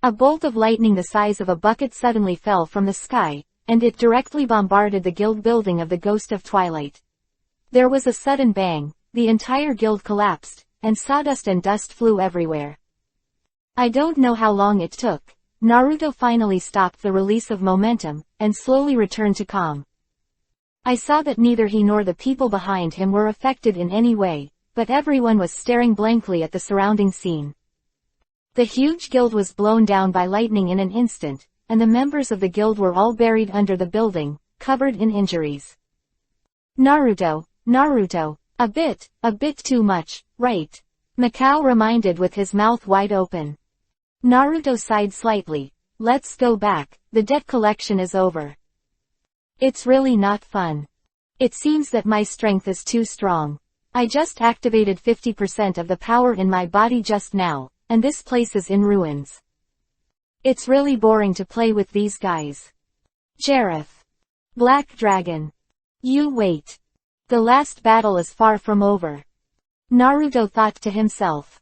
Speaker 1: A bolt of lightning the size of a bucket suddenly fell from the sky, and it directly bombarded the guild building of the Ghost of Twilight. There was a sudden bang, the entire guild collapsed, and sawdust and dust flew everywhere. I don't know how long it took. Naruto finally stopped the release of momentum, and slowly returned to calm. I saw that neither he nor the people behind him were affected in any way, but everyone was staring blankly at the surrounding scene. The huge guild was blown down by lightning in an instant, and the members of the guild were all buried under the building, covered in injuries. Naruto, a bit too much, right? Macau reminded with his mouth wide open. Naruto sighed slightly. Let's go back, the debt collection is over. It's really not fun. It seems that my strength is too strong. I just activated 50% of the power in my body just now, and this place is in ruins. It's really boring to play with these guys. Jareth. Black Dragon. You wait. The last battle is far from over. Naruto thought to himself.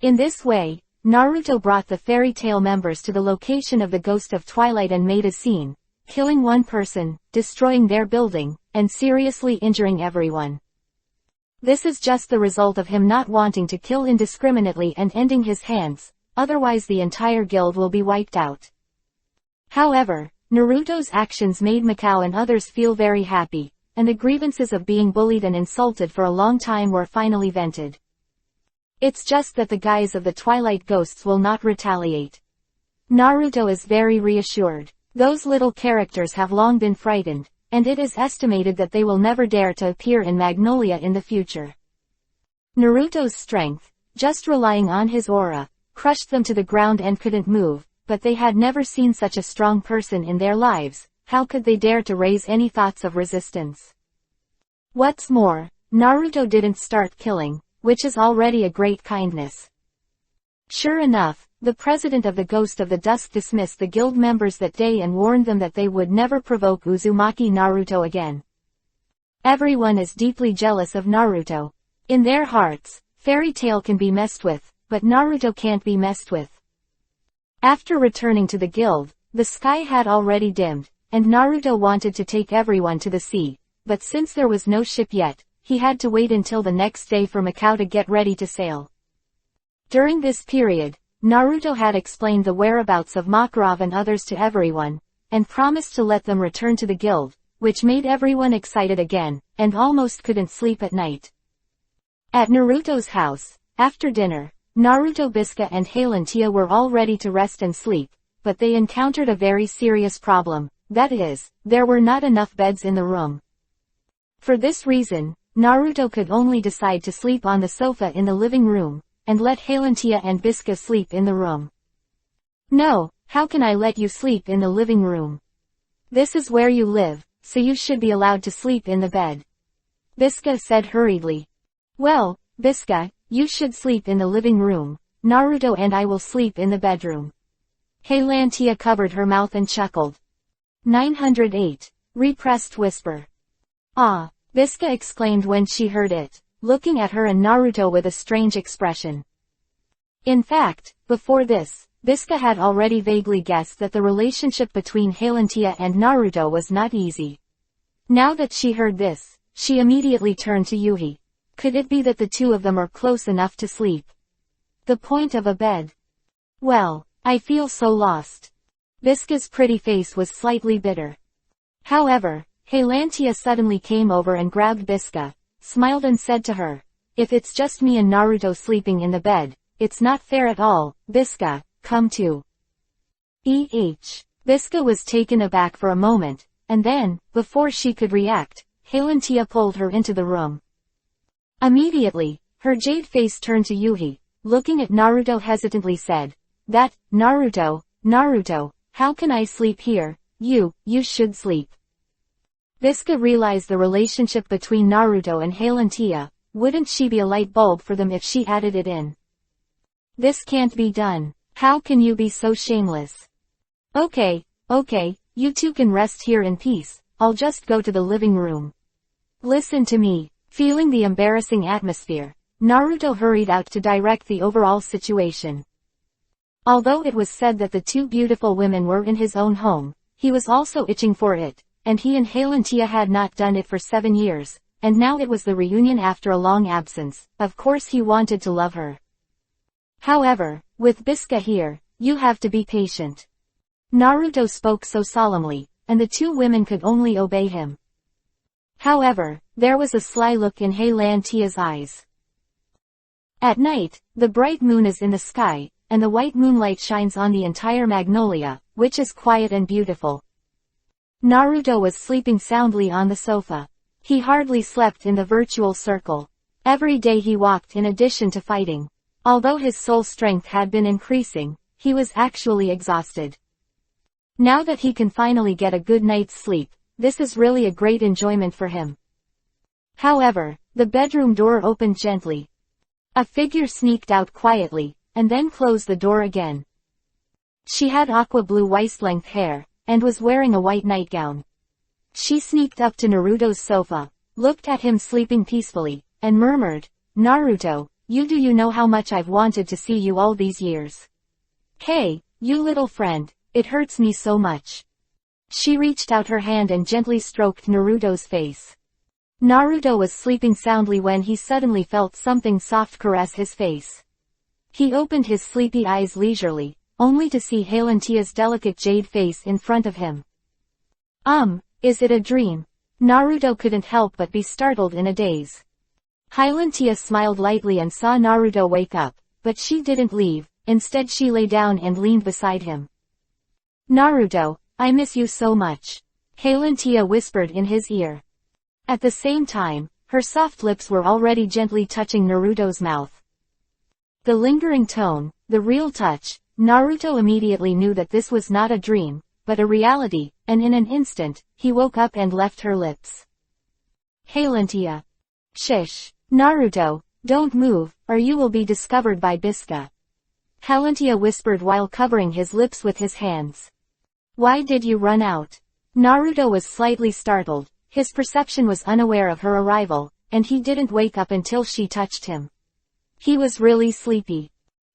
Speaker 1: In this way, Naruto brought the Fairy Tail members to the location of the Ghost of Twilight and made a scene, killing one person, destroying their building, and seriously injuring everyone. This is just the result of him not wanting to kill indiscriminately and ending his hands, otherwise the entire guild will be wiped out. However, Naruto's actions made Macau and others feel very happy, and the grievances of being bullied and insulted for a long time were finally vented. It's just that the guys of the Twilight Ghosts will not retaliate. Naruto is very reassured. Those little characters have long been frightened, and it is estimated that they will never dare to appear in Magnolia in the future. Naruto's strength, just relying on his aura, crushed them to the ground and couldn't move, but they had never seen such a strong person in their lives. How could they dare to raise any thoughts of resistance? What's more, Naruto didn't start killing, which is already a great kindness. Sure enough, the president of the Ghost of the Dusk dismissed the guild members that day and warned them that they would never provoke Uzumaki Naruto again. Everyone is deeply jealous of Naruto. In their hearts, Fairy Tail can be messed with, but Naruto can't be messed with. After returning to the guild, the sky had already dimmed, and Naruto wanted to take everyone to the sea, but since there was no ship yet, he had to wait until the next day for Mikao to get ready to sail. During this period, Naruto had explained the whereabouts of Makarov and others to everyone, and promised to let them return to the guild, which made everyone excited again, and almost couldn't sleep at night. At Naruto's house, after dinner, Naruto, Bisca and Halantia were all ready to rest and sleep, but they encountered a very serious problem, that is, there were not enough beds in the room. For this reason, Naruto could only decide to sleep on the sofa in the living room, and let Halantia and Bisca sleep in the room. No, how can I let you sleep in the living room? This is where you live, so you should be allowed to sleep in the bed. Bisca said hurriedly. Well, Bisca, you should sleep in the living room, Naruto and I will sleep in the bedroom. Halantia covered her mouth and chuckled. 908. Repressed whisper. Ah, Bisca exclaimed when she heard it, looking at her and Naruto with a strange expression. In fact, before this, Bisca had already vaguely guessed that the relationship between Halantia and Naruto was not easy. Now that she heard this, she immediately turned to Yuhi. Could it be that the two of them are close enough to sleep? The point of a bed. Well, I feel so lost. Bisca's pretty face was slightly bitter. However, Halantia suddenly came over and grabbed Bisca, smiled and said to her, if it's just me and Naruto sleeping in the bed, it's not fair at all, Bisca, come too. Bisca was taken aback for a moment, and then, before she could react, Halantia pulled her into the room. Immediately, her jade face turned to Yuhi, looking at Naruto hesitantly said, Naruto, how can I sleep here? You should sleep. Bisca realized the relationship between Naruto and Halantia. Wouldn't she be a light bulb for them if she added it in? This can't be done. How can you be so shameless? Okay, you two can rest here in peace, I'll just go to the living room. Listen to me. Feeling the embarrassing atmosphere, Naruto hurried out to direct the overall situation. Although it was said that the two beautiful women were in his own home, he was also itching for it, and he and Halantia had not done it for 7 years, and now it was the reunion after a long absence. Of course he wanted to love her. However, with Bisca here, you have to be patient. Naruto spoke so solemnly, and the two women could only obey him. However, there was a sly look in Halantia's eyes. At night, the bright moon is in the sky, and the white moonlight shines on the entire magnolia, which is quiet and beautiful. Naruto was sleeping soundly on the sofa. He hardly slept in the virtual circle. Every day he walked in addition to fighting. Although his soul strength had been increasing, he was actually exhausted. Now that he can finally get a good night's sleep, this is really a great enjoyment for him. However, the bedroom door opened gently. A figure sneaked out quietly, and then closed the door again. She had aqua blue waist-length hair, and was wearing a white nightgown. She sneaked up to Naruto's sofa, looked at him sleeping peacefully, and murmured, Naruto, you know how much I've wanted to see you all these years. Hey, you little friend, it hurts me so much. She reached out her hand and gently stroked Naruto's face. Naruto was sleeping soundly when he suddenly felt something soft caress his face. He opened his sleepy eyes leisurely, only to see Halantia's delicate jade face in front of him. Is it a dream? Naruto couldn't help but be startled in a daze. Halantia smiled lightly and saw Naruto wake up, but she didn't leave, instead she lay down and leaned beside him. Naruto, I miss you so much. Halantia whispered in his ear. At the same time, her soft lips were already gently touching Naruto's mouth. The lingering tone, the real touch, Naruto immediately knew that this was not a dream, but a reality, and in an instant, he woke up and left her lips. Halantia. Shish. Naruto, don't move, or you will be discovered by Bisca. Halantia whispered while covering his lips with his hands. Why did you run out? Naruto was slightly startled. His perception was unaware of her arrival, and he didn't wake up until she touched him. He was really sleepy.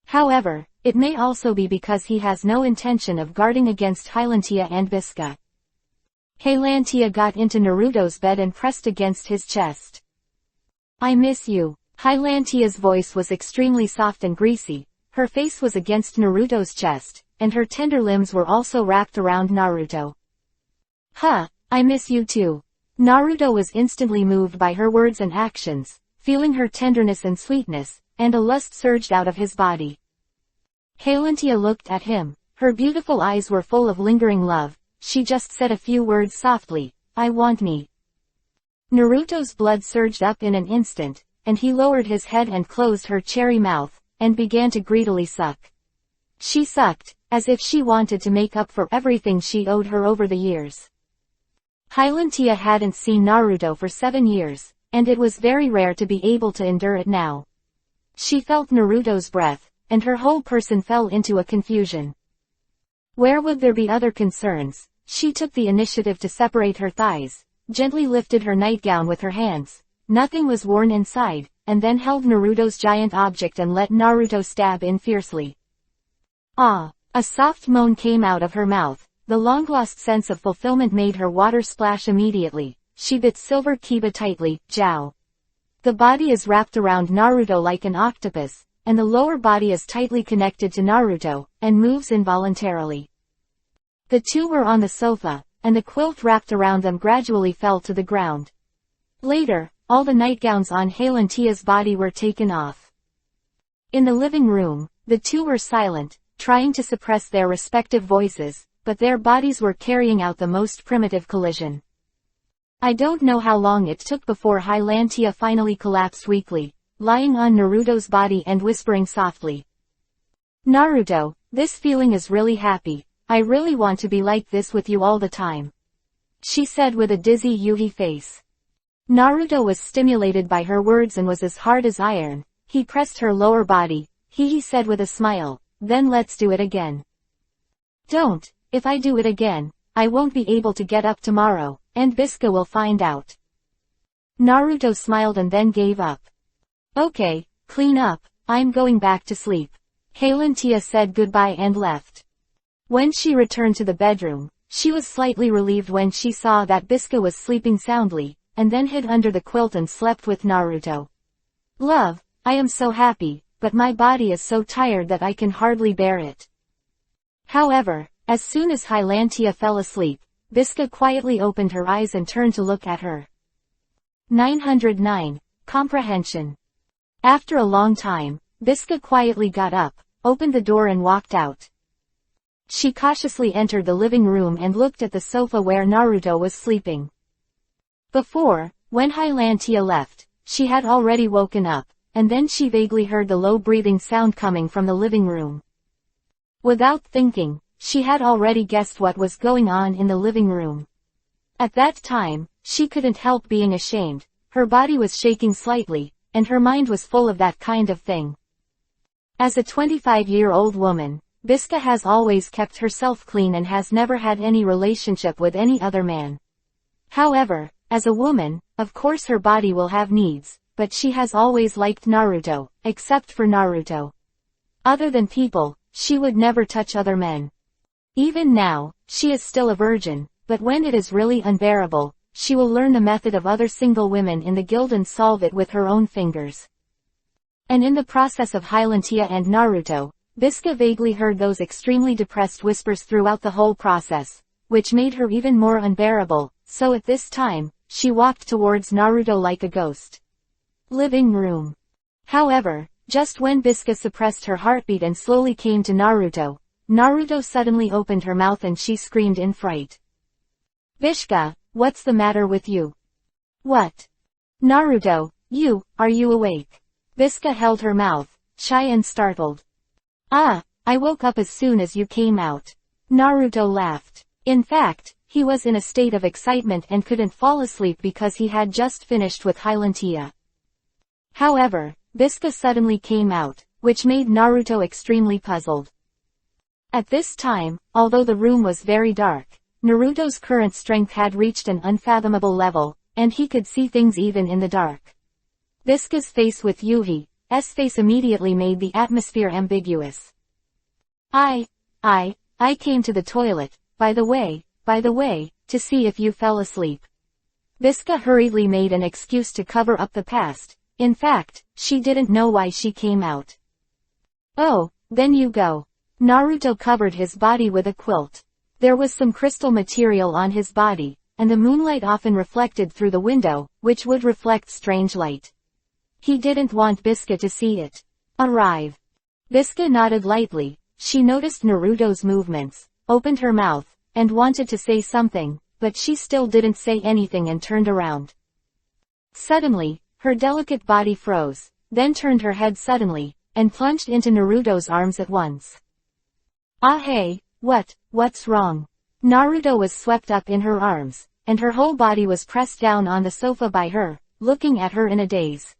Speaker 1: However, it may also be because he has no intention of guarding against Hylantia and Bisca. Hylantia got into Naruto's bed and pressed against his chest. I miss you. Hylantia's voice was extremely soft and greasy. Her face was against Naruto's chest, and her tender limbs were also wrapped around Naruto. Huh, I miss you too. Naruto was instantly moved by her words and actions, feeling her tenderness and sweetness, and a lust surged out of his body. Hylantia looked at him. Her beautiful eyes were full of lingering love. She just said a few words softly, I want me. Naruto's blood surged up in an instant, and he lowered his head and closed her cherry mouth, and began to greedily suck. She sucked, as if she wanted to make up for everything she owed her over the years. Hylantia hadn't seen Naruto for 7 years, and it was very rare to be able to endure it now. She felt Naruto's breath, and her whole person fell into a confusion. Where would there be other concerns? She took the initiative to separate her thighs, gently lifted her nightgown with her hands. Nothing was worn inside, and then held Naruto's giant object and let Naruto stab in fiercely. Ah! A soft moan came out of her mouth. The long-lost sense of fulfillment made her water splash immediately. She bit Silver Kiba tightly. Jow. The body is wrapped around Naruto like an octopus, and the lower body is tightly connected to Naruto, and moves involuntarily. The two were on the sofa, and the quilt wrapped around them gradually fell to the ground. Later, all the nightgowns on Hylantia's body were taken off. In the living room, the two were silent, trying to suppress their respective voices, but their bodies were carrying out the most primitive collision. I don't know how long it took before Hylantia finally collapsed weakly, lying on Naruto's body and whispering softly. Naruto, this feeling is really happy. I really want to be like this with you all the time. She said with a dizzy Yuhi face. Naruto was stimulated by her words and was as hard as iron. He pressed her lower body. He said with a smile, then let's do it again. Don't, if I do it again, I won't be able to get up tomorrow, and Bisca will find out. Naruto smiled and then gave up. Okay, clean up, I'm going back to sleep. Hylantia said goodbye and left. When she returned to the bedroom, she was slightly relieved when she saw that Bisca was sleeping soundly, and then hid under the quilt and slept with Naruto. Love, I am so happy, but my body is so tired that I can hardly bear it. However, as soon as Hylantia fell asleep, Bisca quietly opened her eyes and turned to look at her. 909. Comprehension. After a long time, Bisca quietly got up, opened the door and walked out. She cautiously entered the living room and looked at the sofa where Naruto was sleeping. Before, when Hylantia left, she had already woken up, and then she vaguely heard the low breathing sound coming from the living room. Without thinking, she had already guessed what was going on in the living room. At that time, she couldn't help being ashamed. Her body was shaking slightly, and her mind was full of that kind of thing. As a 25-year-old woman, Bisca has always kept herself clean and has never had any relationship with any other man. However, as a woman, of course her body will have needs, but she has always liked Naruto, except for Naruto. Other than people, she would never touch other men. Even now, she is still a virgin, but when it is really unbearable, she will learn the method of other single women in the guild and solve it with her own fingers. And in the process of Hylantia and Naruto, Bisca vaguely heard those extremely depressed whispers throughout the whole process, which made her even more unbearable, so at this time, she walked towards Naruto like a ghost. Living room. However, just when Bisca suppressed her heartbeat and slowly came to Naruto, Naruto suddenly opened her mouth and she screamed in fright. Bisca, what's the matter with you? What? Naruto, are you awake? Bisca held her mouth, shy and startled. Ah, I woke up as soon as you came out. Naruto laughed. In fact, he was in a state of excitement and couldn't fall asleep because he had just finished with Hylantia. However, Bisca suddenly came out, which made Naruto extremely puzzled. At this time, although the room was very dark, Naruto's current strength had reached an unfathomable level, and he could see things even in the dark. Bisca's face with Yuhi's face immediately made the atmosphere ambiguous. I came to the toilet, by the way, to see if you fell asleep. Bisca hurriedly made an excuse to cover up the past. In fact, she didn't know why she came out. Oh, then you go. Naruto covered his body with a quilt. There was some crystal material on his body, and the moonlight often reflected through the window, which would reflect strange light. He didn't want Bisca to see it. Arrive. Bisca nodded lightly. She noticed Naruto's movements, opened her mouth, and wanted to say something, but she still didn't say anything and turned around. Suddenly, her delicate body froze, then turned her head suddenly, and plunged into Naruto's arms at once. Ah hey, what's wrong? Naruto was swept up in her arms, and her whole body was pressed down on the sofa by her, looking at her in a daze.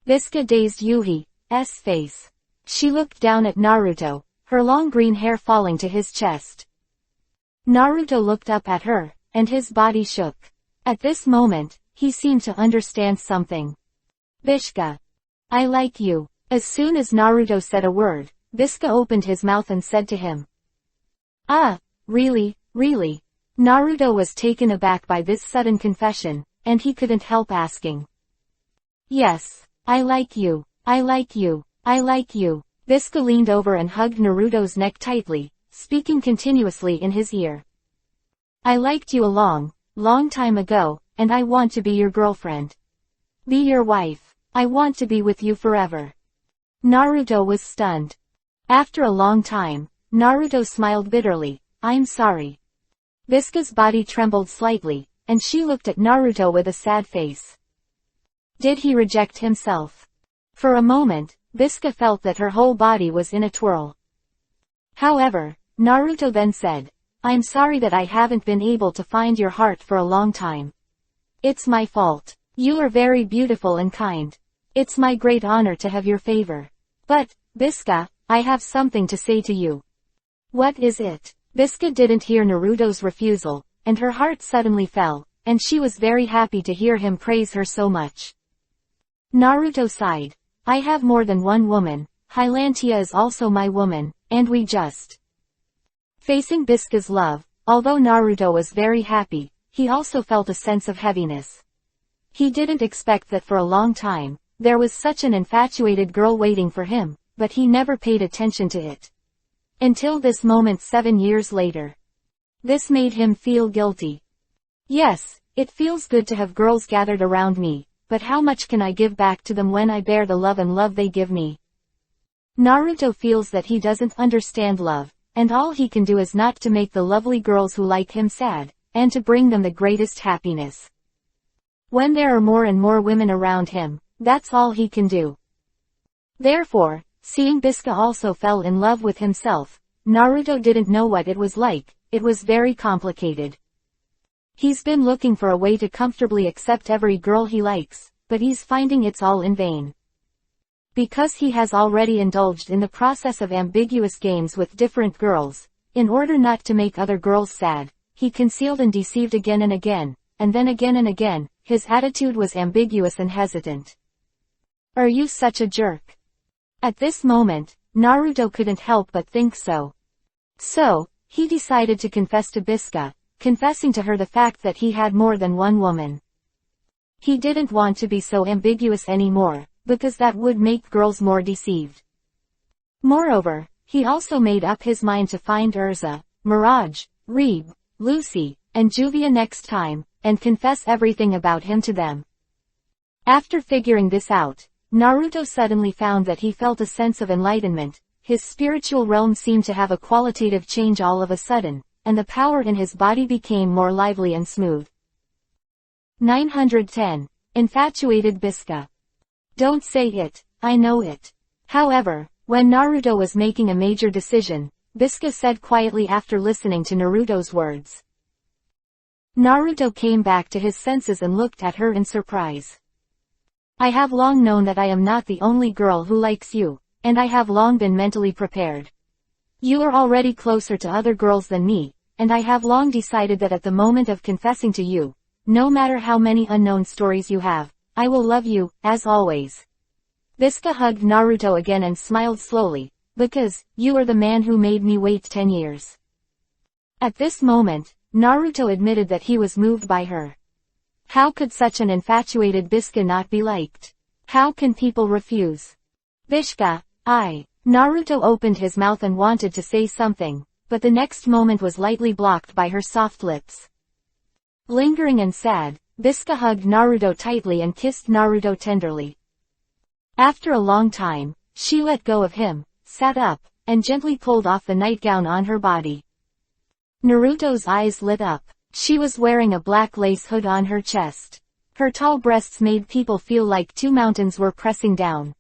Speaker 1: Bisca dazed Yuhi's face. She looked down at Naruto, her long green hair falling to his chest. Naruto looked up at her, and his body shook. At this moment, he seemed to understand something. Bisca. I like you. As soon as Naruto said a word, Bisca opened his mouth and said to him. Ah, really? Naruto was taken aback by this sudden confession, and he couldn't help asking. Yes, I like you. Bisca leaned over and hugged Naruto's neck tightly, speaking continuously in his ear. I liked you a long time ago, and I want to be your girlfriend. Be your wife. I want to be with you forever. Naruto was stunned. After a long time, Naruto smiled bitterly. I'm sorry. Bisca's body trembled slightly, and she looked at Naruto with a sad face. Did he reject himself? For a moment, Bisca felt that her whole body was in a twirl. However, Naruto then said, I'm sorry that I haven't been able to find your heart for a long time. It's my fault. You are very beautiful and kind. It's my great honor to have your favor. But, Bisca, I have something to say to you. What is it? Bisca didn't hear Naruto's refusal, and her heart suddenly fell, and she was very happy to hear him praise her so much. Naruto sighed. I have more than one woman, Hylantia is also my woman, and we just. Facing Bisca's love, although Naruto was very happy, he also felt a sense of heaviness. He didn't expect that for a long time, there was such an infatuated girl waiting for him, but he never paid attention to it. Until this moment 7 years later. This made him feel guilty. Yes, it feels good to have girls gathered around me, but how much can I give back to them when I bear the love and love they give me? Naruto feels that he doesn't understand love, and all he can do is not to make the lovely girls who like him sad, and to bring them the greatest happiness. When there are more and more women around him, that's all he can do. Therefore, seeing Bisca also fell in love with himself, Naruto didn't know what it was like. It was very complicated. He's been looking for a way to comfortably accept every girl he likes, but he's finding it's all in vain. Because he has already indulged in the process of ambiguous games with different girls, in order not to make other girls sad, he concealed and deceived again and again, and then again and again. His attitude was ambiguous and hesitant. Are you such a jerk? At this moment, Naruto couldn't help but think so. So, he decided to confess to Bisca, confessing to her the fact that he had more than one woman. He didn't want to be so ambiguous anymore, because that would make girls more deceived. Moreover, he also made up his mind to find Urza, Mirage, Reeb, Lucy, and Juvia next time, and confess everything about him to them. After figuring this out, Naruto suddenly found that he felt a sense of enlightenment. His spiritual realm seemed to have a qualitative change all of a sudden, and the power in his body became more lively and smooth. 910. Infatuated Bisca. Don't say it, I know it. However, when Naruto was making a major decision, Bisca said quietly after listening to Naruto's words. Naruto came back to his senses and looked at her in surprise. I have long known that I am not the only girl who likes you, and I have long been mentally prepared. You are already closer to other girls than me, and I have long decided that at the moment of confessing to you, no matter how many unknown stories you have, I will love you, as always. Visca hugged Naruto again and smiled slowly, because, you are the man who made me wait 10 years. At this moment, Naruto admitted that he was moved by her. How could such an infatuated Visca not be liked? How can people refuse? Visca, Naruto opened his mouth and wanted to say something, but the next moment was lightly blocked by her soft lips. Lingering and sad, Visca hugged Naruto tightly and kissed Naruto tenderly. After a long time, she let go of him, sat up, and gently pulled off the nightgown on her body. Naruto's eyes lit up. She was wearing a black lace hood on her chest. Her tall breasts made people feel like two mountains were pressing down.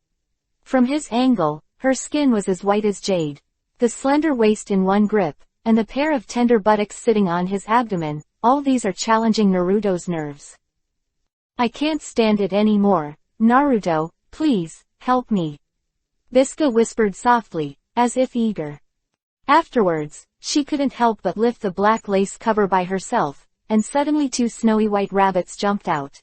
Speaker 1: From his angle, her skin was as white as jade. The slender waist in one grip, and the pair of tender buttocks sitting on his abdomen, all these are challenging Naruto's nerves. I can't stand it anymore. Naruto, please, help me. Visca whispered softly, as if eager. Afterwards, she couldn't help but lift the black lace cover by herself, and suddenly two snowy white rabbits jumped out.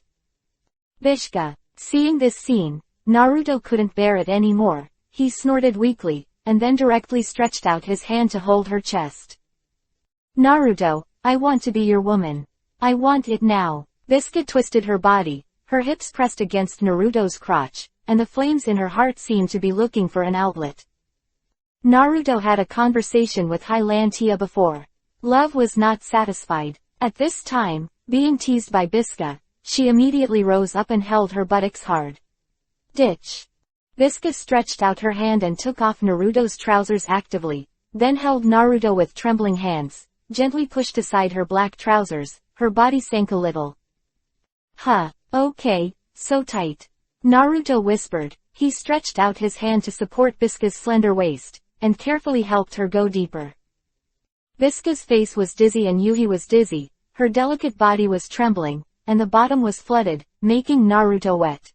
Speaker 1: Visca. Seeing this scene, Naruto couldn't bear it anymore. He snorted weakly, and then directly stretched out his hand to hold her chest. Naruto, I want to be your woman. I want it now. Visca twisted her body, her hips pressed against Naruto's crotch, and the flames in her heart seemed to be looking for an outlet. Naruto had a conversation with Hylantia before. Love was not satisfied. At this time, being teased by Visca, she immediately rose up and held her buttocks hard. Ditch. Visca stretched out her hand and took off Naruto's trousers actively, then held Naruto with trembling hands, gently pushed aside her black trousers, her body sank a little. Okay, so tight. Naruto whispered. He stretched out his hand to support Visca's slender waist, and carefully helped her go deeper. Visca's face was dizzy and Yuhi was dizzy, her delicate body was trembling, and the bottom was flooded, making Naruto wet.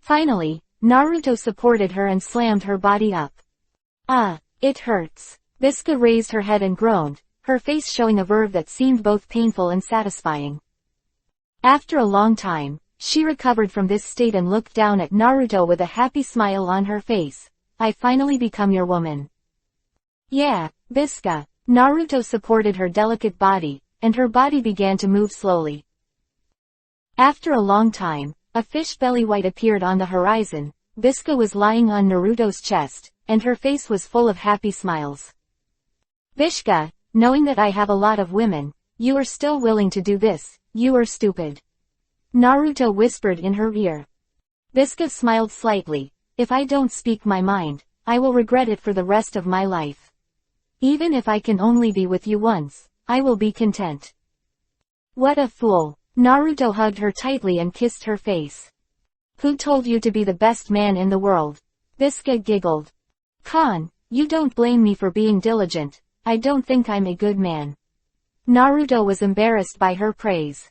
Speaker 1: Finally, Naruto supported her and slammed her body up. It hurts. Visca raised her head and groaned, her face showing a verve that seemed both painful and satisfying. After a long time, she recovered from this state and looked down at Naruto with a happy smile on her face. I finally become your woman. Yeah, Visca. Naruto supported her delicate body, and her body began to move slowly. After a long time, a fish belly white appeared on the horizon. Visca was lying on Naruto's chest, and her face was full of happy smiles. Visca, knowing that I have a lot of women, you are still willing to do this, you are stupid. Naruto whispered in her ear. Visca smiled slightly. If I don't speak my mind, I will regret it for the rest of my life. Even if I can only be with you once, I will be content. What a fool. Naruto hugged her tightly and kissed her face. Who told you to be the best man in the world? Visca giggled. Khan, you don't blame me for being diligent. I don't think I'm a good man. Naruto was embarrassed by her praise.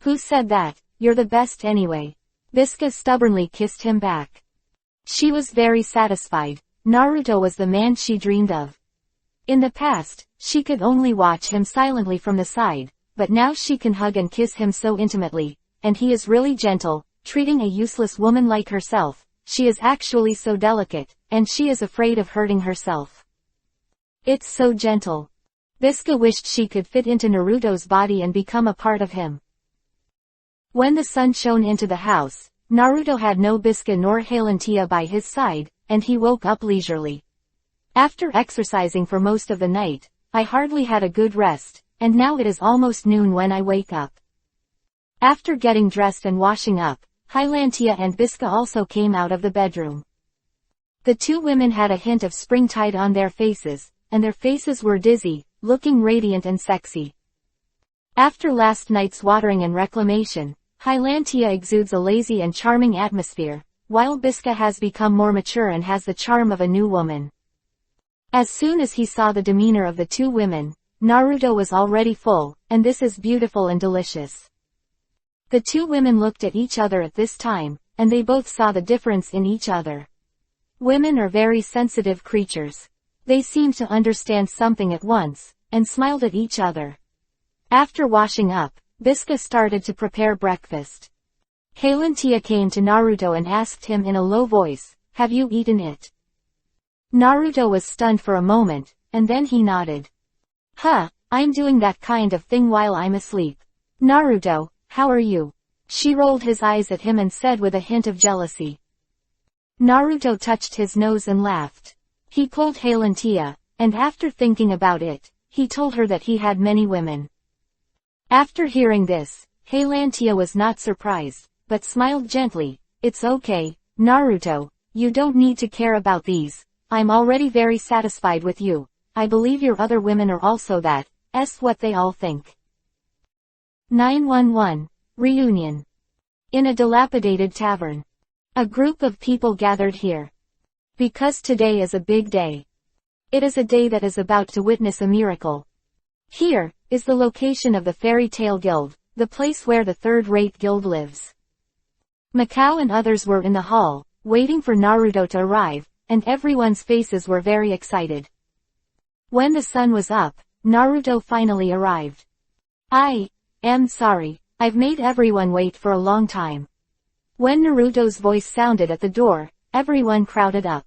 Speaker 1: Who said that? You're the best anyway. Visca stubbornly kissed him back. She was very satisfied. Naruto was the man she dreamed of. In the past, she could only watch him silently from the side, but now she can hug and kiss him so intimately, and he is really gentle, treating a useless woman like herself. She is actually so delicate, and she is afraid of hurting herself. It's so gentle. Visca wished she could fit into Naruto's body and become a part of him. When the sun shone into the house, Naruto had no Visca nor Hylantia by his side, and he woke up leisurely. After exercising for most of the night, I hardly had a good rest, and now it is almost noon when I wake up. After getting dressed and washing up, Hylantia and Visca also came out of the bedroom. The two women had a hint of springtide on their faces, and their faces were dizzy, looking radiant and sexy. After last night's watering and reclamation, Hylantia exudes a lazy and charming atmosphere, while Visca has become more mature and has the charm of a new woman. As soon as he saw the demeanor of the two women, Naruto was already full, and this is beautiful and delicious. The two women looked at each other at this time, and they both saw the difference in each other. Women are very sensitive creatures. They seemed to understand something at once, and smiled at each other. After washing up, Bisca started to prepare breakfast. Halantia came to Naruto and asked him in a low voice, "Have you eaten it?" Naruto was stunned for a moment, and then he nodded. "Huh, I'm doing that kind of thing while I'm asleep. Naruto, how are you?" She rolled his eyes at him and said with a hint of jealousy. Naruto touched his nose and laughed. He pulled Halantia, and after thinking about it, he told her that he had many women. After hearing this, Halantia was not surprised, but smiled gently. "It's okay, Naruto, you don't need to care about these. I'm already very satisfied with you. I believe your other women are also that's what they all think." 911. Reunion. In a dilapidated tavern. A group of people gathered here. Because today is a big day. It is a day that is about to witness a miracle. Here is the location of the Fairy Tale Guild, the place where the third-rate guild lives. Mikao and others were in the hall, waiting for Naruto to arrive, and everyone's faces were very excited. When the sun was up, Naruto finally arrived. "I am sorry, I've made everyone wait for a long time." When Naruto's voice sounded at the door, everyone crowded up.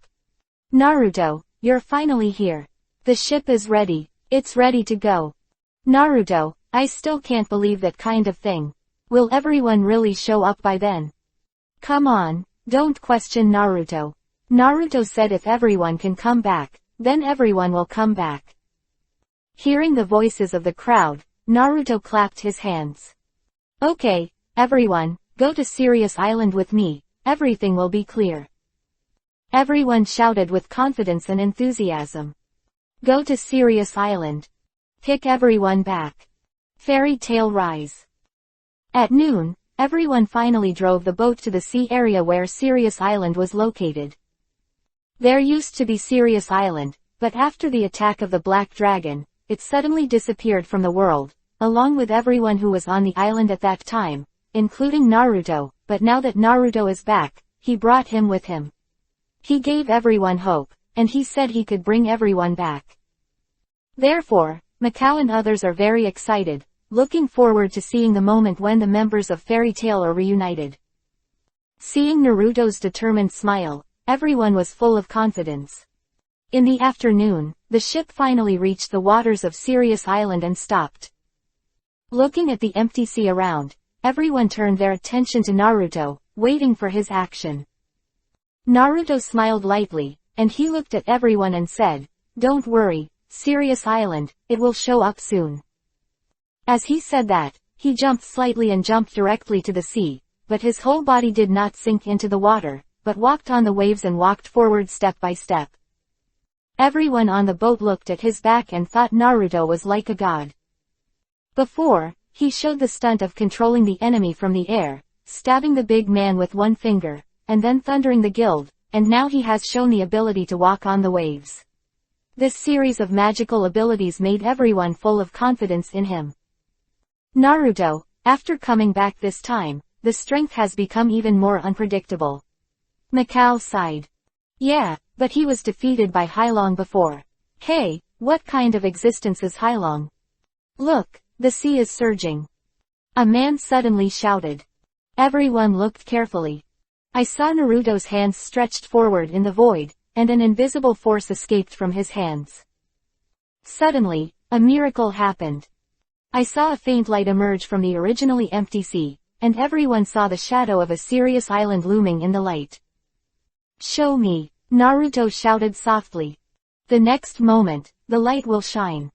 Speaker 1: "Naruto, you're finally here. The ship is ready. It's ready to go." "Naruto, I still can't believe that kind of thing. Will everyone really show up by then?" "Come on, don't question Naruto. Naruto said if everyone can come back, then everyone will come back." Hearing the voices of the crowd, Naruto clapped his hands. "Okay, everyone, go to Sirius Island with me, everything will be clear." Everyone shouted with confidence and enthusiasm. Go to Sirius Island. Pick everyone back. Fairy Tale Rise. At noon, everyone finally drove the boat to the sea area where Sirius Island was located. There used to be Sirius Island, but after the attack of the Black Dragon, it suddenly disappeared from the world, along with everyone who was on the island at that time, including Naruto, but now that Naruto is back, he brought him with him. He gave everyone hope, and he said he could bring everyone back. Therefore, Mikao and others are very excited, looking forward to seeing the moment when the members of Fairy Tail are reunited. Seeing Naruto's determined smile, everyone was full of confidence. In the afternoon, the ship finally reached the waters of Sirius Island and stopped. Looking at the empty sea around, everyone turned their attention to Naruto, waiting for his action. Naruto smiled lightly, and he looked at everyone and said, "Don't worry, Sirius Island, it will show up soon." As he said that, he jumped slightly and jumped directly to the sea, but his whole body did not sink into the water, but walked on the waves and walked forward step by step. Everyone on the boat looked at his back and thought Naruto was like a god. Before, he showed the stunt of controlling the enemy from the air, stabbing the big man with one finger, and then thundering the guild, and now he has shown the ability to walk on the waves. This series of magical abilities made everyone full of confidence in him. Naruto, after coming back this time, the strength has become even more unpredictable. Mikao sighed. Yeah, but he was defeated by Hailong before. Hey, what kind of existence is Hailong? Look, the sea is surging. A man suddenly shouted. Everyone looked carefully. I saw Naruto's hands stretched forward in the void, and an invisible force escaped from his hands. Suddenly, a miracle happened. I saw a faint light emerge from the originally empty sea, and everyone saw the shadow of a Sirius Island looming in the light. Show me, Naruto shouted softly. The next moment, the light will shine.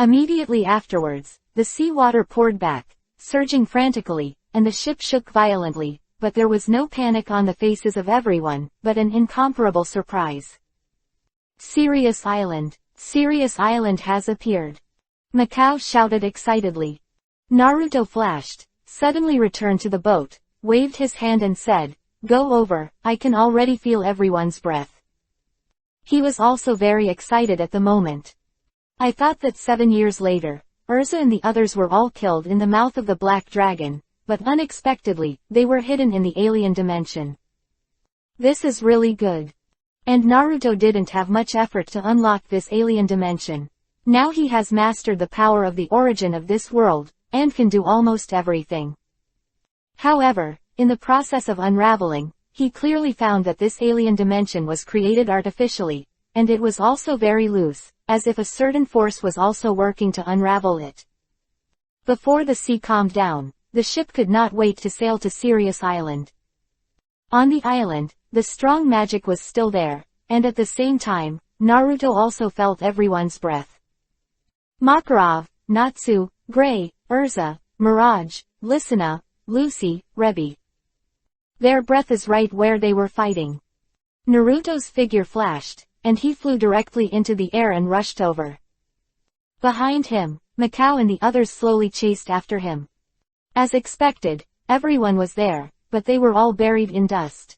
Speaker 1: Immediately afterwards, the seawater poured back, surging frantically, and the ship shook violently, but there was no panic on the faces of everyone, but an incomparable surprise. Sirius Island. Sirius Island has appeared. Mikao shouted excitedly. Naruto flashed, suddenly returned to the boat, waved his hand and said, Go over, I can already feel everyone's breath. He was also very excited at the moment. I thought that 7 years later, Urza and the others were all killed in the mouth of the Black Dragon, but unexpectedly, they were hidden in the alien dimension. This is really good. And Naruto didn't have much effort to unlock this alien dimension. Now he has mastered the power of the origin of this world, and can do almost everything. However, in the process of unraveling, he clearly found that this alien dimension was created artificially, and it was also very loose, as if a certain force was also working to unravel it. Before the sea calmed down, the ship could not wait to sail to Sirius Island. On the island, the strong magic was still there, and at the same time, Naruto also felt everyone's breath. Makarov, Natsu, Gray, Urza, Mirage, Lysina, Lucy, Rebi. Their breath is right where they were fighting. Naruto's figure flashed, and he flew directly into the air and rushed over. Behind him, Mikao and the others slowly chased after him. As expected, everyone was there, but they were all buried in dust.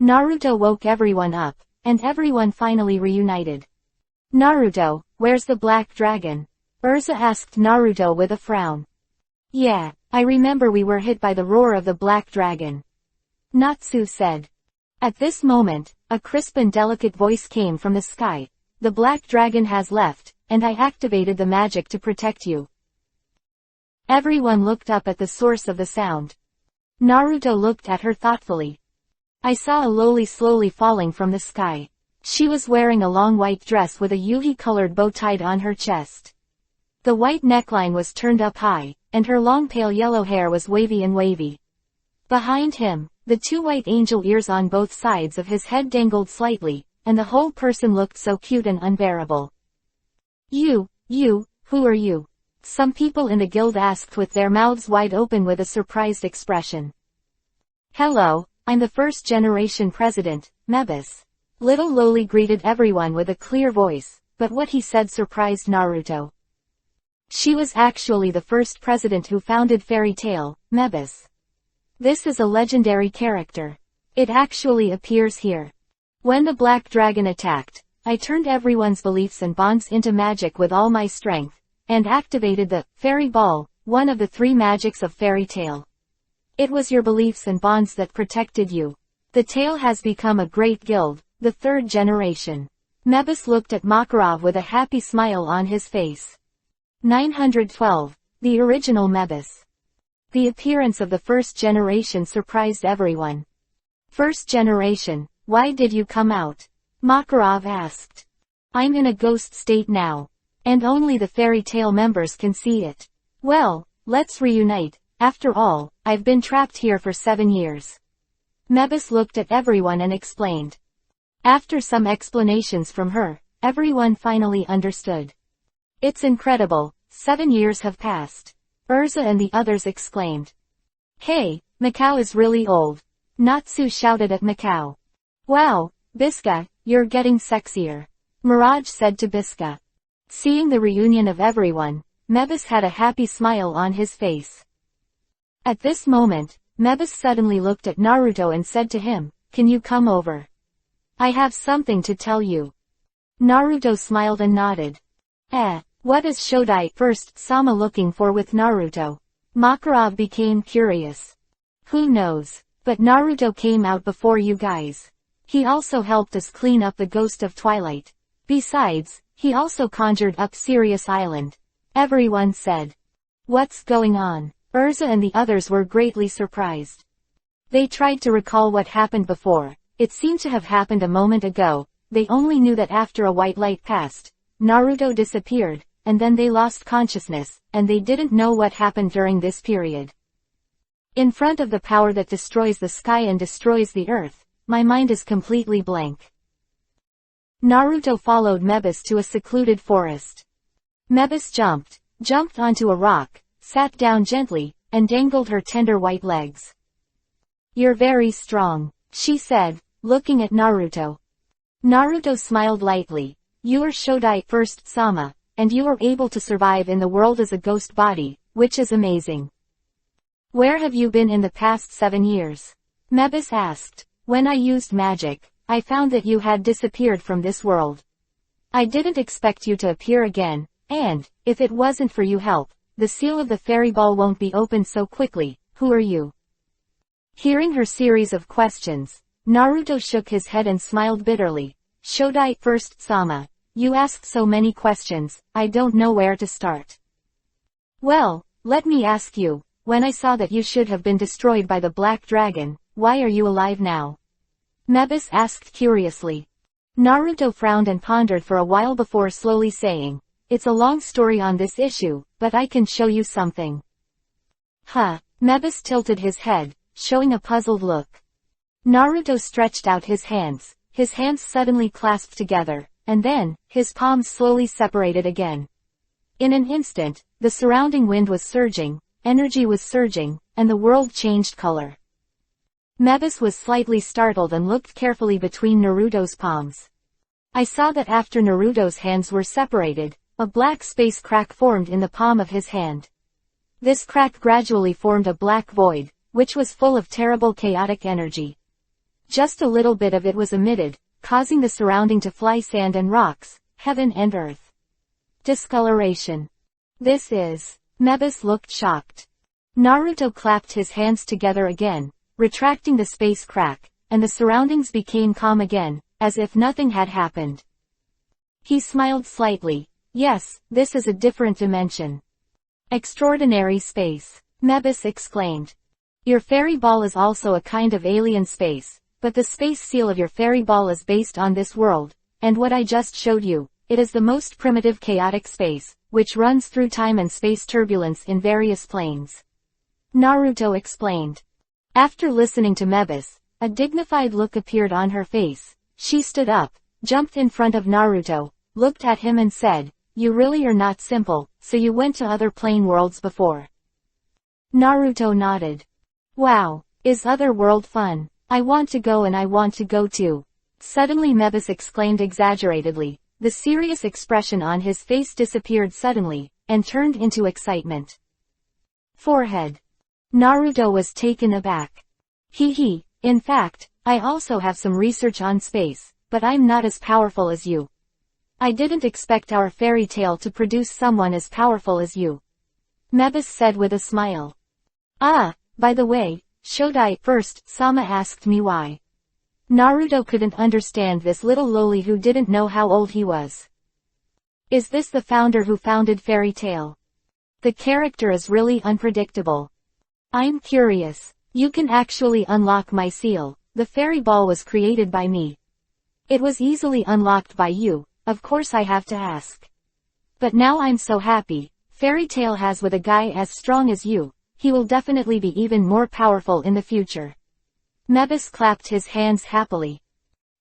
Speaker 1: Naruto woke everyone up, and everyone finally reunited. Naruto, where's the black dragon? Urza asked Naruto with a frown. Yeah, I remember we were hit by the roar of the black dragon. Natsu said. At this moment, a crisp and delicate voice came from the sky. The black dragon has left, and I activated the magic to protect you. Everyone looked up at the source of the sound. Naruto looked at her thoughtfully. I saw a loli slowly falling from the sky. She was wearing a long white dress with a yuhi-colored bow tied on her chest. The white neckline was turned up high, and her long pale yellow hair was wavy and wavy. Behind him, the two white angel ears on both sides of his head dangled slightly, and the whole person looked so cute and unbearable. You, who are you? Some people in the guild asked with their mouths wide open with a surprised expression. Hello, I'm the first generation president, Mebis. Little Loli greeted everyone with a clear voice, but what he said surprised Naruto. She was actually the first president who founded Fairy Tail, Mebis. This is a legendary character. It actually appears here. When the black dragon attacked, I turned everyone's beliefs and bonds into magic with all my strength, and activated the Fairy Ball, one of the three magics of Fairy Tail. It was your beliefs and bonds that protected you. The Tail has become a great guild, the third generation. Mebis looked at Makarov with a happy smile on his face. 912. The original Mebis. The appearance of the first generation surprised everyone. First generation, why did you come out? Makarov asked. I'm in a ghost state now. And only the Fairy Tail members can see it. Well, let's reunite. After all, I've been trapped here for 7 years. Mebis looked at everyone and explained. After some explanations from her, everyone finally understood. It's incredible, 7 years have passed. Urza and the others exclaimed. Hey, Mikao is really old. Natsu shouted at Mikao. Wow, Biska, you're getting sexier. Mirage said to Biska. Seeing the reunion of everyone, Mebis had a happy smile on his face. At this moment, Mebis suddenly looked at Naruto and said to him, Can you come over? I have something to tell you. Naruto smiled and nodded. What is Shodai first Sama looking for with Naruto? Makarov became curious. Who knows, but Naruto came out before you guys. He also helped us clean up the ghost of Twilight. Besides, he also conjured up Sirius Island. Everyone said. What's going on? Urza and the others were greatly surprised. They tried to recall what happened before. It seemed to have happened a moment ago. They only knew that after a white light passed, Naruto disappeared, and then they lost consciousness, and they didn't know what happened during this period. In front of the power that destroys the sky and destroys the earth, my mind is completely blank. Naruto followed Mebis to a secluded forest. Mebis jumped onto a rock, sat down gently, and dangled her tender white legs. You're very strong, she said, looking at Naruto. Naruto smiled lightly. You are Shodai first Sama, and you are able to survive in the world as a ghost body, which is amazing. Where have you been in the past 7 years? Mebis asked. When I used magic, I found that you had disappeared from this world. I didn't expect you to appear again, and, if it wasn't for you help, the seal of the fairy ball won't be opened so quickly. Who are you? Hearing her series of questions, Naruto shook his head and smiled bitterly. Shodai first Sama. You asked so many questions, I don't know where to start. Well, let me ask you, when I saw that you should have been destroyed by the Black Dragon, why are you alive now? Mebis asked curiously. Naruto frowned and pondered for a while before slowly saying, it's a long story on this issue, but I can show you something. Huh, Mebis tilted his head, showing a puzzled look. Naruto stretched out his hands suddenly clasped together, and then, his palms slowly separated again. In an instant, the surrounding wind was surging, energy was surging, and the world changed color. Mebis was slightly startled and looked carefully between Naruto's palms. I saw that after Naruto's hands were separated, a black space crack formed in the palm of his hand. This crack gradually formed a black void, which was full of terrible chaotic energy. Just a little bit of it was emitted, causing the surrounding to fly sand and rocks, heaven and earth. Discoloration. This is... Mebis looked shocked. Naruto clapped his hands together again, retracting the space crack, and the surroundings became calm again, as if nothing had happened. He smiled slightly. Yes, this is a different dimension. Extraordinary space. Mebis exclaimed. Your fairy ball is also a kind of alien space, but the space seal of your fairy ball is based on this world, and what I just showed you, it is the most primitive chaotic space, which runs through time and space turbulence in various planes. Naruto explained. After listening to Mebis, a dignified look appeared on her face. She stood up, jumped in front of Naruto, looked at him and said, you really are not simple, so you went to other plane worlds before. Naruto nodded. Wow, is other world fun? I want to go and I want to go too. Suddenly Mebis exclaimed exaggeratedly. The serious expression on his face disappeared suddenly, and turned into excitement. Forehead. Naruto was taken aback. Hee, in fact, I also have some research on space, but I'm not as powerful as you. I didn't expect our fairy tale to produce someone as powerful as you. Mebis said with a smile. Ah, by the way, Shodai first, Sama asked me why. Naruto couldn't understand this little loli who didn't know how old he was. Is this the founder who founded Fairy Tail? The character is really unpredictable. I'm curious. You can actually unlock my seal. The fairy ball was created by me. It was easily unlocked by you, of course I have to ask. But now I'm so happy. Fairy Tail has with a guy as strong as you. He will definitely be even more powerful in the future. Mebis clapped his hands happily.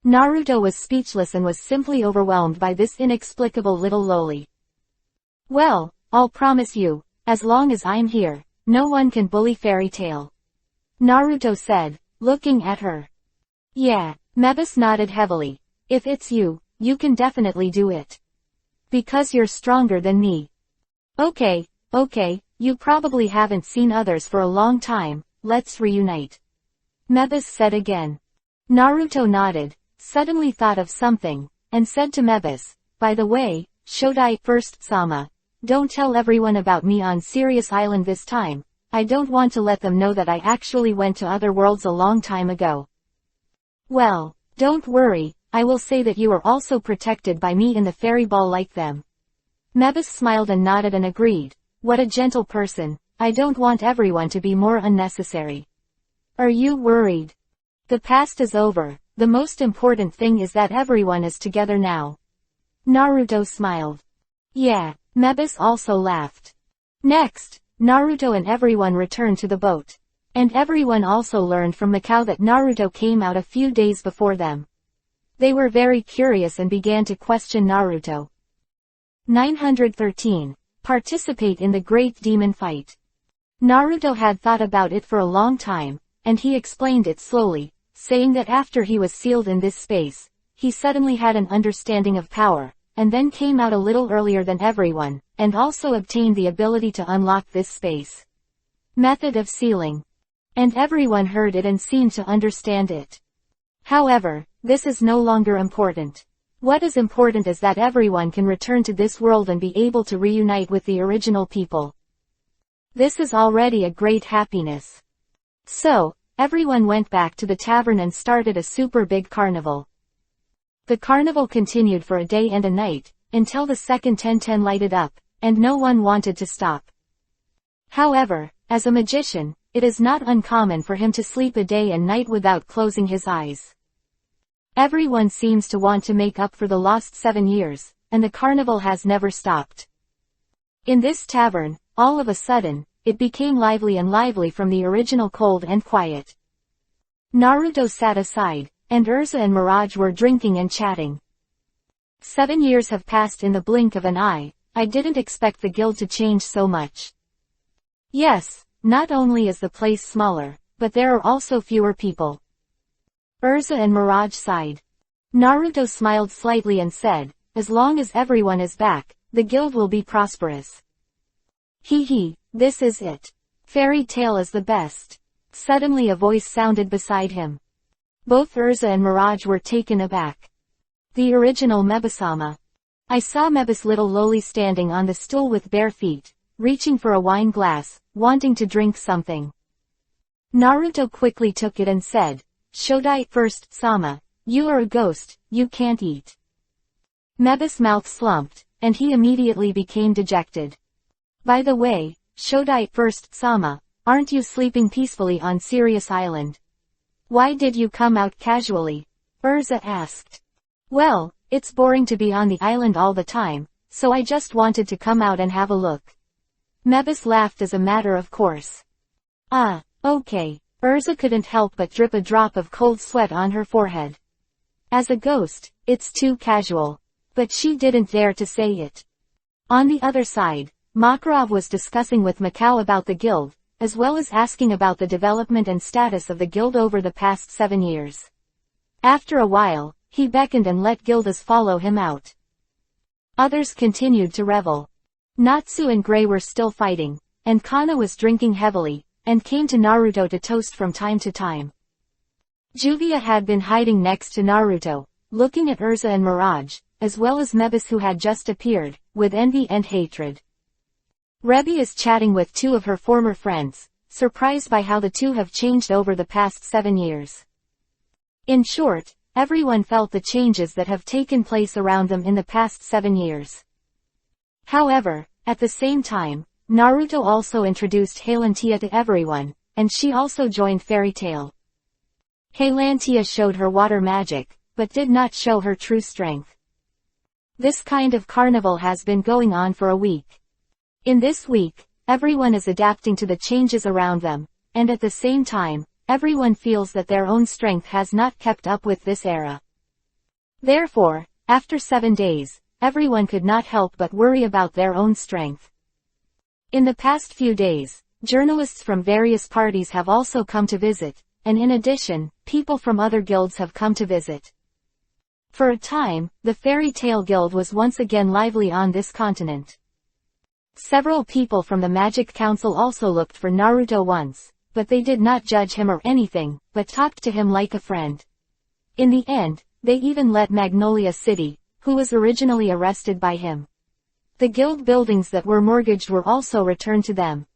Speaker 1: Naruto was speechless and was simply overwhelmed by this inexplicable little loli. Well, I'll promise you, as long as I'm here, no one can bully Fairy Tail. Naruto said, looking at her. Yeah, Mebis nodded heavily. If it's you, you can definitely do it. Because you're stronger than me. Okay, you probably haven't seen others for a long time, let's reunite. Mebis said again. Naruto nodded, suddenly thought of something, and said to Mebis, by the way, Shodai first Sama, don't tell everyone about me on Sirius Island this time, I don't want to let them know that I actually went to other worlds a long time ago. Well, don't worry, I will say that you are also protected by me in the fairy ball like them. Mebis smiled and nodded and agreed. What a gentle person, I don't want everyone to be more unnecessary. Are you worried? The past is over, the most important thing is that everyone is together now. Naruto smiled. Yeah, Mebis also laughed. Next, Naruto and everyone returned to the boat. And everyone also learned from Mikao that Naruto came out a few days before them. They were very curious and began to question Naruto. 913. Participate in the Great Demon Fight. Naruto had thought about it for a long time, and he explained it slowly, saying that after he was sealed in this space, he suddenly had an understanding of power, and then came out a little earlier than everyone, and also obtained the ability to unlock this space. Method of sealing. And everyone heard it and seemed to understand it. However, this is no longer important. What is important is that everyone can return to this world and be able to reunite with the original people. This is already a great happiness. So, everyone went back to the tavern and started a super big carnival. The carnival continued for a day and a night, until the second 10:10 lighted up, and no one wanted to stop. However, as a magician, it is not uncommon for him to sleep a day and night without closing his eyes. Everyone seems to want to make up for the lost 7 years, and the carnival has never stopped. In this tavern, all of a sudden, it became lively and lively from the original cold and quiet. Naruto sat aside, and Urza and Mirage were drinking and chatting. 7 years have passed in the blink of an eye. I didn't expect the guild to change so much. Yes, not only is the place smaller, but there are also fewer people. Urza and Mirage sighed. Naruto smiled slightly and said, as long as everyone is back, the guild will be prosperous. Hee, this is it. Fairy Tail is the best. Suddenly a voice sounded beside him. Both Urza and Mirage were taken aback. The original Mebasama. I saw Mebas little Loli standing on the stool with bare feet, reaching for a wine glass, wanting to drink something. Naruto quickly took it and said, Shodai first, Sama, you are a ghost, you can't eat. Mebas' mouth slumped, and he immediately became dejected. By the way, Shodai first, Sama, aren't you sleeping peacefully on Sirius Island? Why did you come out casually? Urza asked. Well, it's boring to be on the island all the time, so I just wanted to come out and have a look. Mebas laughed as a matter of course. Ah, okay. Urza couldn't help but drip a drop of cold sweat on her forehead. As a ghost, it's too casual. But she didn't dare to say it. On the other side, Makarov was discussing with Mikao about the guild, as well as asking about the development and status of the guild over the past 7 years. After a while, he beckoned and let Gildas follow him out. Others continued to revel. Natsu and Gray were still fighting, and Kana was drinking heavily, and came to Naruto to toast from time to time. Juvia had been hiding next to Naruto, looking at Urza and Mirage, as well as Mebas who had just appeared, with envy and hatred. Rebi is chatting with 2 of her former friends, surprised by how the 2 have changed over the past 7 years. In short, everyone felt the changes that have taken place around them in the past 7 years. However, at the same time, Naruto also introduced Heilantia to everyone, and she also joined Fairy Tail. Heilantia showed her water magic, but did not show her true strength. This kind of carnival has been going on for a week. In this week, everyone is adapting to the changes around them, and at the same time, everyone feels that their own strength has not kept up with this era. Therefore, after 7 days, everyone could not help but worry about their own strength. In the past few days, journalists from various parties have also come to visit, and in addition, people from other guilds have come to visit. For a time, the Fairy Tail Guild was once again lively on this continent. Several people from the Magic Council also looked for Naruto once, but they did not judge him or anything, but talked to him like a friend. In the end, they even let Magnolia City, who was originally arrested by him. The guild buildings that were mortgaged were also returned to them.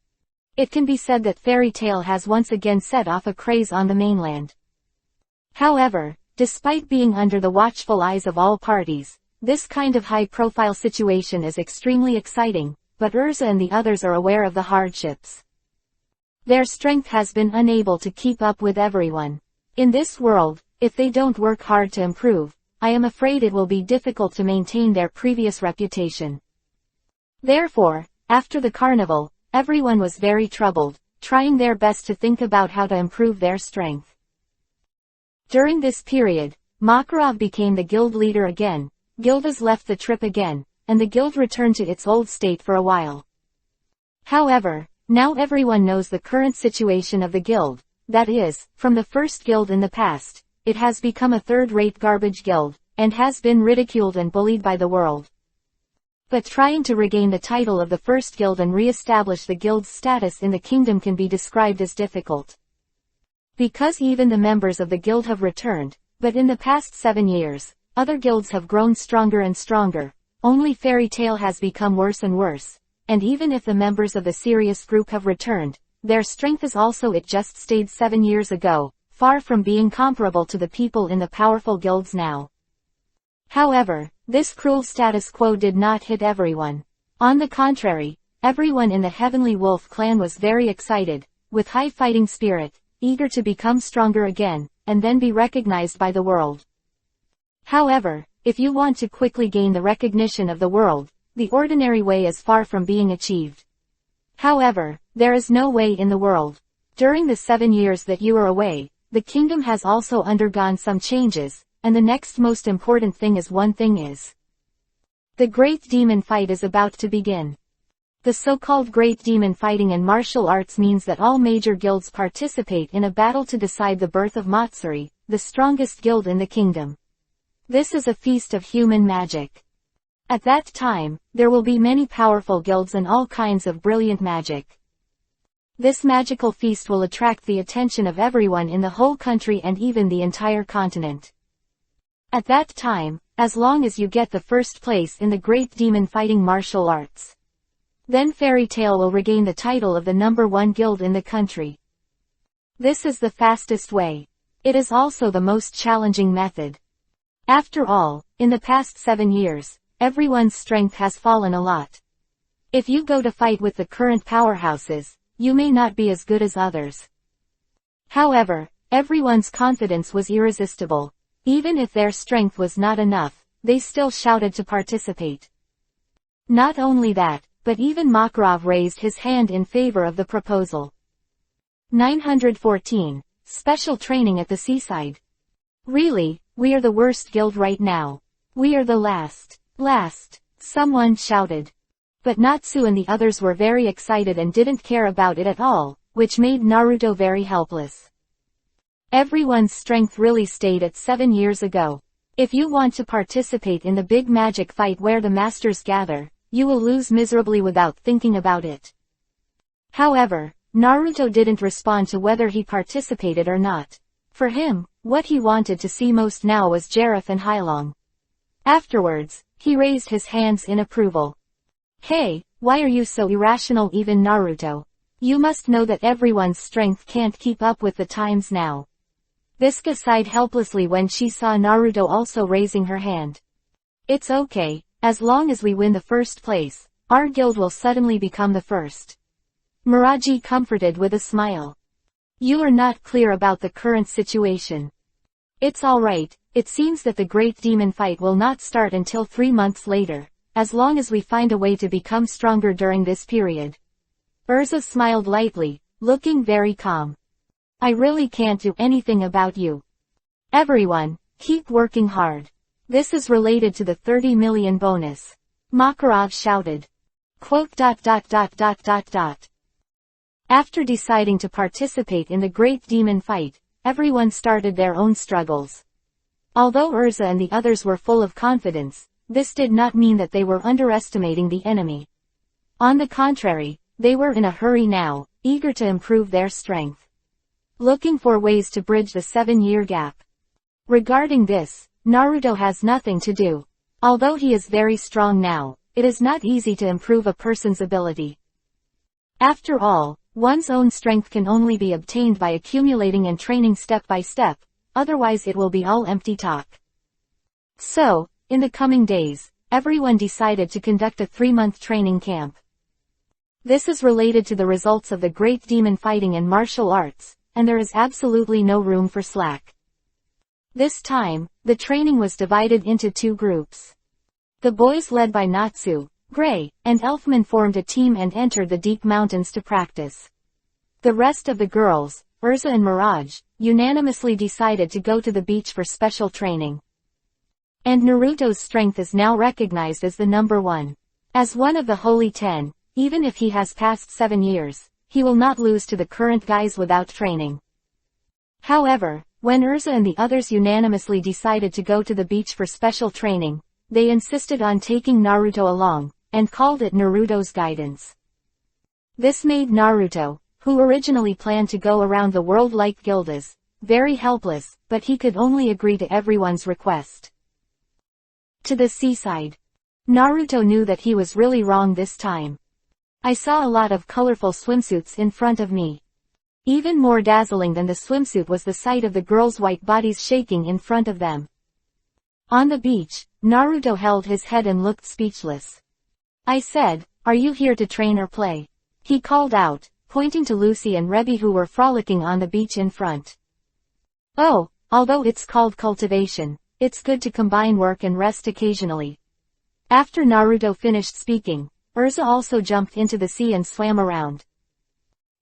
Speaker 1: It can be said that Fairy Tail has once again set off a craze on the mainland. However, despite being under the watchful eyes of all parties, this kind of high-profile situation is extremely exciting, but Urza and the others are aware of the hardships. Their strength has been unable to keep up with everyone. In this world, if they don't work hard to improve, I am afraid it will be difficult to maintain their previous reputation. Therefore, after the carnival, everyone was very troubled, trying their best to think about how to improve their strength. During this period, Makarov became the guild leader again, Gildas left the trip again, and the guild returned to its old state for a while. However, now everyone knows the current situation of the guild, that is, from the first guild in the past, it has become a third-rate garbage guild, and has been ridiculed and bullied by the world. But trying to regain the title of the first guild and re-establish the guild's status in the kingdom can be described as difficult. Because even the members of the guild have returned, but in the past 7 years, other guilds have grown stronger and stronger, only Fairy Tail has become worse and worse, and even if the members of the Sirius group have returned, their strength is also it just stayed 7 years ago, far from being comparable to the people in the powerful guilds now. However, this cruel status quo did not hit everyone. On the contrary, everyone in the Heavenly Wolf clan was very excited, with high fighting spirit, eager to become stronger again, and then be recognized by the world. However, if you want to quickly gain the recognition of the world, the ordinary way is far from being achieved. However, there is no way in the world. During the 7 years that you are away, the kingdom has also undergone some changes, and the next most important thing is the Great Demon Fight is about to begin. The so-called Great Demon Fighting in martial arts means that all major guilds participate in a battle to decide the birth of Matsuri, the strongest guild in the kingdom. This is a feast of human magic. At that time, there will be many powerful guilds and all kinds of brilliant magic. This magical feast will attract the attention of everyone in the whole country and even the entire continent. At that time, as long as you get the first place in the Great Demon Fighting martial arts, then Fairy Tail will regain the title of the #1 guild in the country. This is the fastest way. It is also the most challenging method. After all, in the past 7 years, everyone's strength has fallen a lot. If you go to fight with the current powerhouses, you may not be as good as others. However, everyone's confidence was irresistible. Even if their strength was not enough, they still shouted to participate. Not only that, but even Makarov raised his hand in favor of the proposal. 914. Special training at the seaside. Really, we are the worst guild right now. We are the last, someone shouted. But Natsu and the others were very excited and didn't care about it at all, which made Naruto very helpless. Everyone's strength really stayed at 7 years ago. If you want to participate in the big magic fight where the masters gather, you will lose miserably without thinking about it. However, Naruto didn't respond to whether he participated or not. For him, what he wanted to see most now was Jareth and Hyelong. Afterwards, he raised his hands in approval. Hey, why are you so irrational? Even Naruto. You must know that everyone's strength can't keep up with the times now. Visca sighed helplessly when she saw Naruto also raising her hand. It's okay, as long as we win the first place, our guild will suddenly become the first. Miraji comforted with a smile. You are not clear about the current situation. It's alright, it seems that the Great Demon Fight will not start until 3 months later, as long as we find a way to become stronger during this period. Urza smiled lightly, looking very calm. I really can't do anything about you. Everyone, keep working hard. This is related to the 30 million bonus. Makarov shouted. After deciding to participate in the Great Demon Fight, everyone started their own struggles. Although Urza and the others were full of confidence, this did not mean that they were underestimating the enemy. On the contrary, they were in a hurry now, eager to improve their strength. Looking for ways to bridge the 7-year gap. Regarding this, Naruto has nothing to do. Although he is very strong now, it is not easy to improve a person's ability. After all, one's own strength can only be obtained by accumulating and training step by step, otherwise it will be all empty talk. So, in the coming days, everyone decided to conduct a 3-month training camp. This is related to the results of the Great Demon Fighting and martial arts, and there is absolutely no room for slack. This time, the training was divided into 2 groups. The boys led by Natsu, Gray, and Elfman formed a team and entered the deep mountains to practice. The rest of the girls, Urza and Mirage, unanimously decided to go to the beach for special training. And Naruto's strength is now recognized as the #1. As one of the Holy 10, even if he has passed 7 years, he will not lose to the current guys without training. However, when Urza and the others unanimously decided to go to the beach for special training, they insisted on taking Naruto along, and called it Naruto's guidance. This made Naruto, who originally planned to go around the world like Gildas, very helpless, but he could only agree to everyone's request. To the seaside. Naruto knew that he was really wrong this time. I saw a lot of colorful swimsuits in front of me. Even more dazzling than the swimsuit was the sight of the girls' white bodies shaking in front of them. On the beach, Naruto held his head and looked speechless. I said, "Are you here to train or play?" he called out, pointing to Lucy and Rebi who were frolicking on the beach in front. Oh, although it's called cultivation, it's good to combine work and rest occasionally. After Naruto finished speaking, Urza also jumped into the sea and swam around.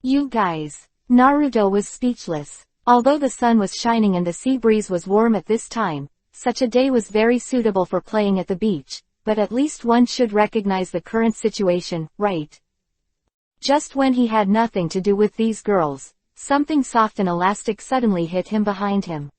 Speaker 1: You guys. Naruto was speechless. Although the sun was shining and the sea breeze was warm at this time, such a day was very suitable for playing at the beach, but at least one should recognize the current situation, right? Just when he had nothing to do with these girls, something soft and elastic suddenly hit him behind him.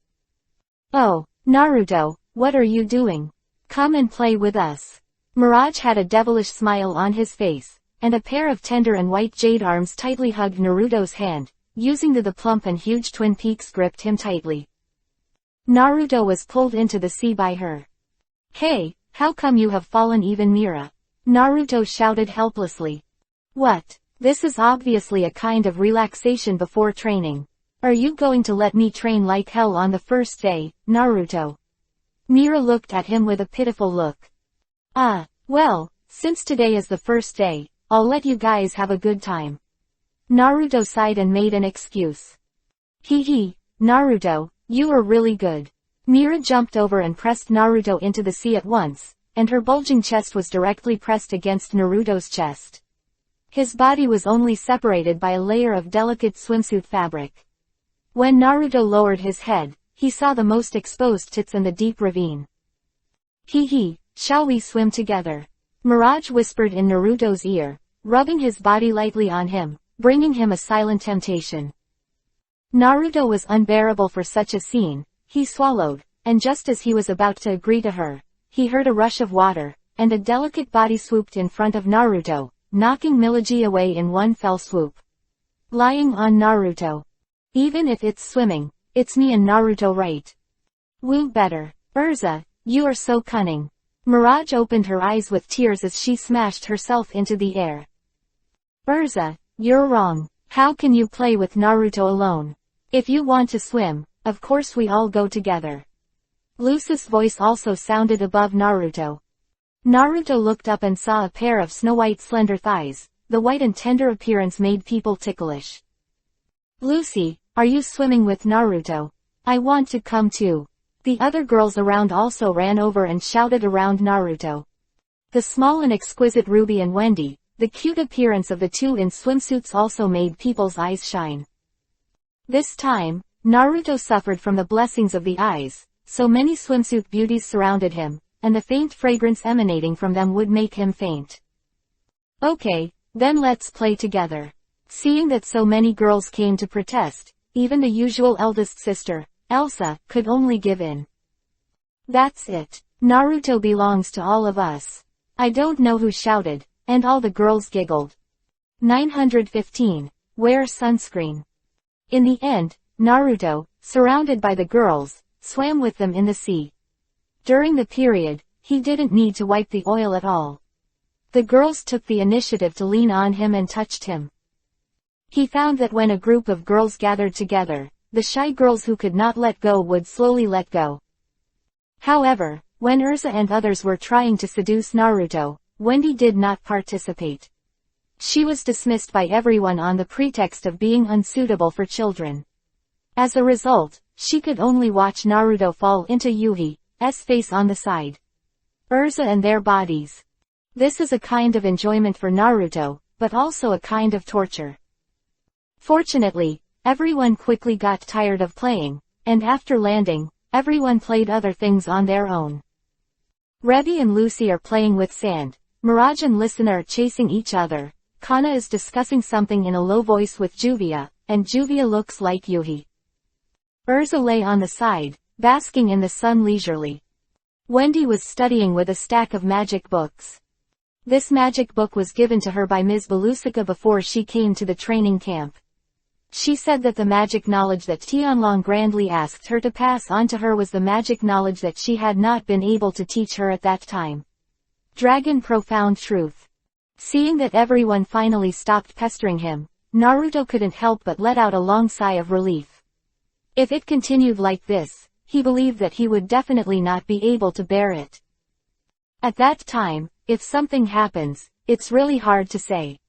Speaker 1: Oh, Naruto, what are you doing? Come and play with us. Mirage had a devilish smile on his face, and a pair of tender and white jade arms tightly hugged Naruto's hand, using the plump and huge twin peaks gripped him tightly. Naruto was pulled into the sea by her. Hey, how come you have fallen even Mira? Naruto shouted helplessly. What? This is obviously a kind of relaxation before training. Are you going to let me train like hell on the first day, Naruto? Mira looked at him with a pitiful look. Well, since today is the first day, I'll let you guys have a good time. Naruto sighed and made an excuse. Hee, Naruto, you are really good. Mira jumped over and pressed Naruto into the sea at once, and her bulging chest was directly pressed against Naruto's chest. His body was only separated by a layer of delicate swimsuit fabric. When Naruto lowered his head, he saw the most exposed tits in the deep ravine. Hee, shall we swim together? Mirage whispered in Naruto's ear, rubbing his body lightly on him, bringing him a silent temptation. Naruto was unbearable for such a scene. He swallowed, and just as he was about to agree to her, he heard a rush of water, and a delicate body swooped in front of Naruto, knocking Milagi away in one fell swoop. Lying on Naruto. Even if it's swimming, it's me and Naruto, right? Woo better. Urza, you are so cunning. Mirage opened her eyes with tears as she smashed herself into the air. Urza, you're wrong. How can you play with Naruto alone? If you want to swim, of course we all go together. Lucy's voice also sounded above Naruto. Naruto looked up and saw a pair of snow-white slender thighs. The white and tender appearance made people ticklish. Lucy, are you swimming with Naruto? I want to come too. The other girls around also ran over and shouted around Naruto. The small and exquisite Ruby and Wendy, the cute appearance of the two in swimsuits also made people's eyes shine. This time, Naruto suffered from the blessings of the eyes, so many swimsuit beauties surrounded him, and the faint fragrance emanating from them would make him faint. Okay, then let's play together. Seeing that so many girls came to protest, even the usual eldest sister, Elsa, could only give in. That's it. Naruto belongs to all of us. I don't know who shouted, and all the girls giggled. 915. Wear sunscreen. In the end, Naruto, surrounded by the girls, swam with them in the sea. During the period, he didn't need to wipe the oil at all. The girls took the initiative to lean on him and touched him. He found that when a group of girls gathered together, the shy girls who could not let go would slowly let go. However, when Urza and others were trying to seduce Naruto, Wendy did not participate. She was dismissed by everyone on the pretext of being unsuitable for children. As a result, she could only watch Naruto fall into Yuhi's face on the side. Urza and their bodies. This is a kind of enjoyment for Naruto, but also a kind of torture. Fortunately, everyone quickly got tired of playing, and after landing, everyone played other things on their own. Rebi and Lucy are playing with sand, Mirage and Listener are chasing each other, Kana is discussing something in a low voice with Juvia, and Juvia looks like Yuhi. Urza lay on the side, basking in the sun leisurely. Wendy was studying with a stack of magic books. This magic book was given to her by Ms. Belusica before she came to the training camp. She said that the magic knowledge that Tianlong grandly asked her to pass on to her was the magic knowledge that she had not been able to teach her at that time. Dragon Profound Truth. Seeing that everyone finally stopped pestering him, Naruto couldn't help but let out a long sigh of relief. If it continued like this, he believed that he would definitely not be able to bear it. At that time, if something happens, it's really hard to say.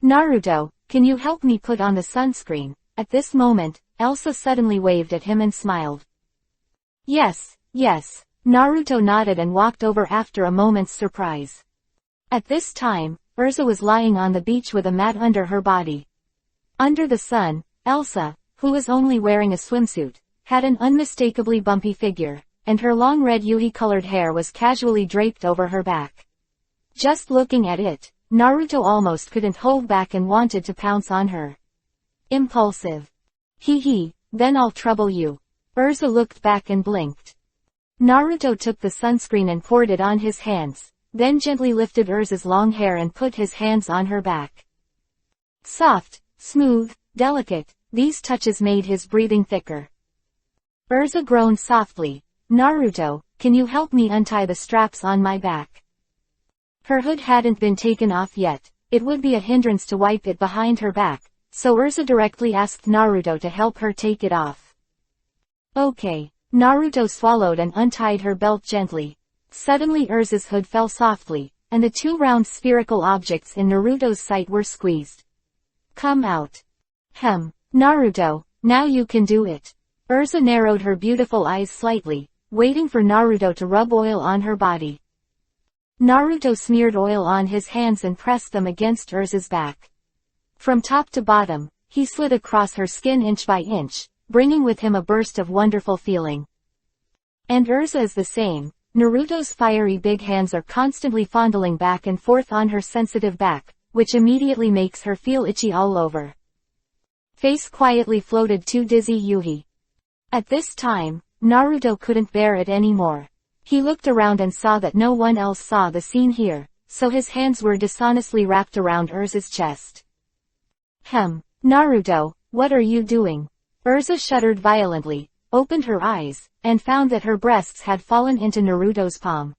Speaker 1: Naruto, can you help me put on the sunscreen? At this moment, Elsa suddenly waved at him and smiled. Yes, yes. Naruto nodded and walked over after a moment's surprise. At this time, Urza was lying on the beach with a mat under her body. Under the sun, Elsa, who was only wearing a swimsuit, had an unmistakably bumpy figure, and her long red yui-colored hair was casually draped over her back. Just looking at it, Naruto almost couldn't hold back and wanted to pounce on her. Impulsive. Hee, then I'll trouble you. Urza looked back and blinked. Naruto took the sunscreen and poured it on his hands, then gently lifted Urza's long hair and put his hands on her back. Soft, smooth, delicate, these touches made his breathing thicker. Urza groaned softly. Naruto, can you help me untie the straps on my back? Her hood hadn't been taken off yet, it would be a hindrance to wipe it behind her back, so Urza directly asked Naruto to help her take it off. Okay. Naruto swallowed and untied her belt gently. Suddenly Urza's hood fell softly, and the two round spherical objects in Naruto's sight were squeezed. Come out. Naruto, now you can do it. Urza narrowed her beautiful eyes slightly, waiting for Naruto to rub oil on her body. Naruto smeared oil on his hands and pressed them against Urza's back. From top to bottom, he slid across her skin inch by inch, bringing with him a burst of wonderful feeling. And Urza is the same. Naruto's fiery big hands are constantly fondling back and forth on her sensitive back, which immediately makes her feel itchy all over. Face quietly floated too dizzy Yuhi. At this time, Naruto couldn't bear it anymore. He looked around and saw that no one else saw the scene here, so his hands were dishonestly wrapped around Urza's chest. Naruto, what are you doing? Urza shuddered violently, opened her eyes, and found that her breasts had fallen into Naruto's palm.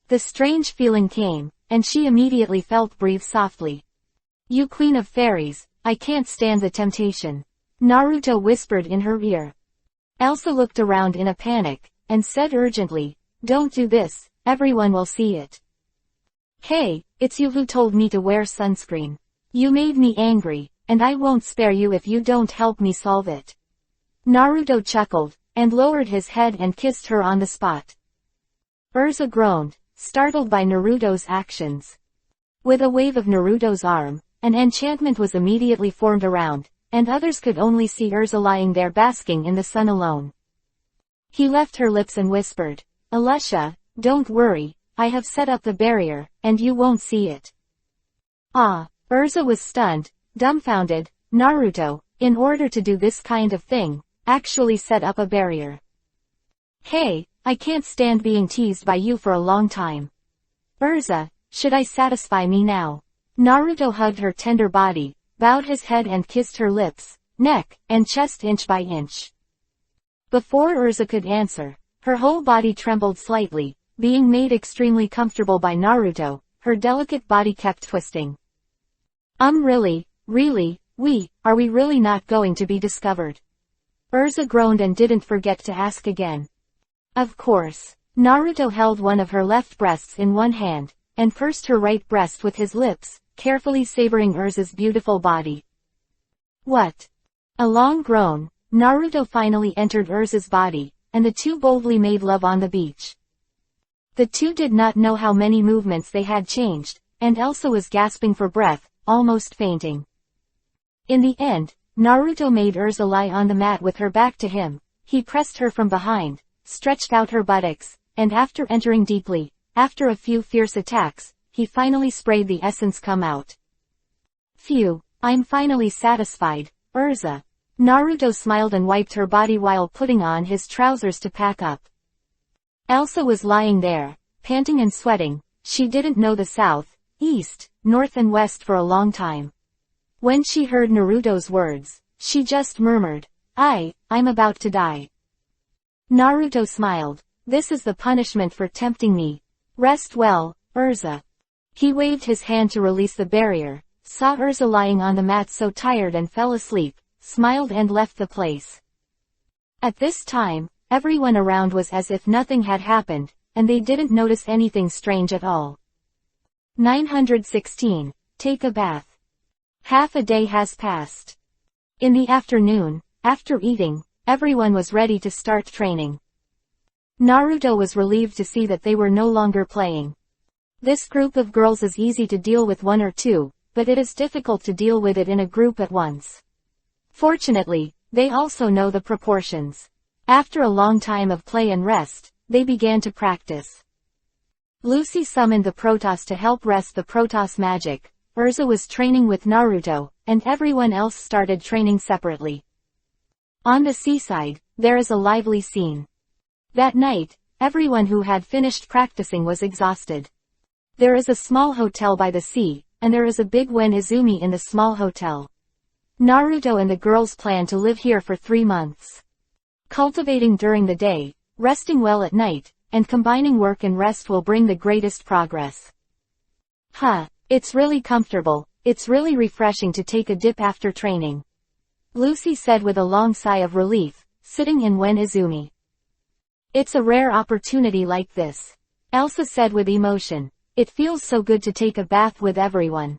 Speaker 1: The strange feeling came, and she immediately felt breathe softly. You queen of fairies, I can't stand the temptation. Naruto whispered in her ear. Elsa looked around in a panic, and said urgently, don't do this, everyone will see it. Hey, it's you who told me to wear sunscreen. You made me angry, and I won't spare you if you don't help me solve it. Naruto chuckled, and lowered his head and kissed her on the spot. Urza groaned, startled by Naruto's actions. With a wave of Naruto's arm, an enchantment was immediately formed around, and others could only see Urza lying there basking in the sun alone. He left her lips and whispered, Alusha, don't worry, I have set up the barrier, and you won't see it. Urza was stunned, dumbfounded. Naruto, in order to do this kind of thing, actually set up a barrier. Hey, I can't stand being teased by you for a long time. Urza, should I satisfy me now? Naruto hugged her tender body, bowed his head and kissed her lips, neck, and chest inch by inch. Before Urza could answer, her whole body trembled slightly, being made extremely comfortable by Naruto. Her delicate body kept twisting. Really, are we really not going to be discovered? Urza groaned and didn't forget to ask again. Of course. Naruto held one of her left breasts in one hand, and pursed her right breast with his lips, carefully savoring Urza's beautiful body. What? A long groan, Naruto finally entered Urza's body, and the two boldly made love on the beach. The two did not know how many movements they had changed, and Elsa was gasping for breath, almost fainting. In the end, Naruto made Urza lie on the mat with her back to him. He pressed her from behind, stretched out her buttocks, and after entering deeply, after a few fierce attacks, he finally sprayed the essence come out. Phew, I'm finally satisfied, Urza. Naruto smiled and wiped her body while putting on his trousers to pack up. Elsa was lying there, panting and sweating. She didn't know the south, east, north and west for a long time. When she heard Naruto's words, she just murmured, I'm about to die. Naruto smiled. This is the punishment for tempting me. Rest well, Urza. He waved his hand to release the barrier, saw Urza lying on the mat so tired and fell asleep, smiled and left the place. At this time, everyone around was as if nothing had happened, and they didn't notice anything strange at all. 916. Take a bath. Half a day has passed. In the afternoon, after eating, everyone was ready to start training. Naruto was relieved to see that they were no longer playing. This group of girls is easy to deal with one or two, but it is difficult to deal with it in a group at once. Fortunately, they also know the proportions. After a long time of play and rest, they began to practice. Lucy summoned the Protoss to help rest the Protoss magic, Urza was training with Naruto, and everyone else started training separately. On the seaside, there is a lively scene. That night, everyone who had finished practicing was exhausted. There is a small hotel by the sea, and there is a big Wen Izumi in the small hotel. Naruto and the girls plan to live here for 3 months. Cultivating during the day, resting well at night, and combining work and rest will bring the greatest progress. It's really comfortable, it's really refreshing to take a dip after training. Lucy said with a long sigh of relief, sitting in Wen Izumi. It's a rare opportunity like this. Elsa said with emotion. It feels so good to take a bath with everyone.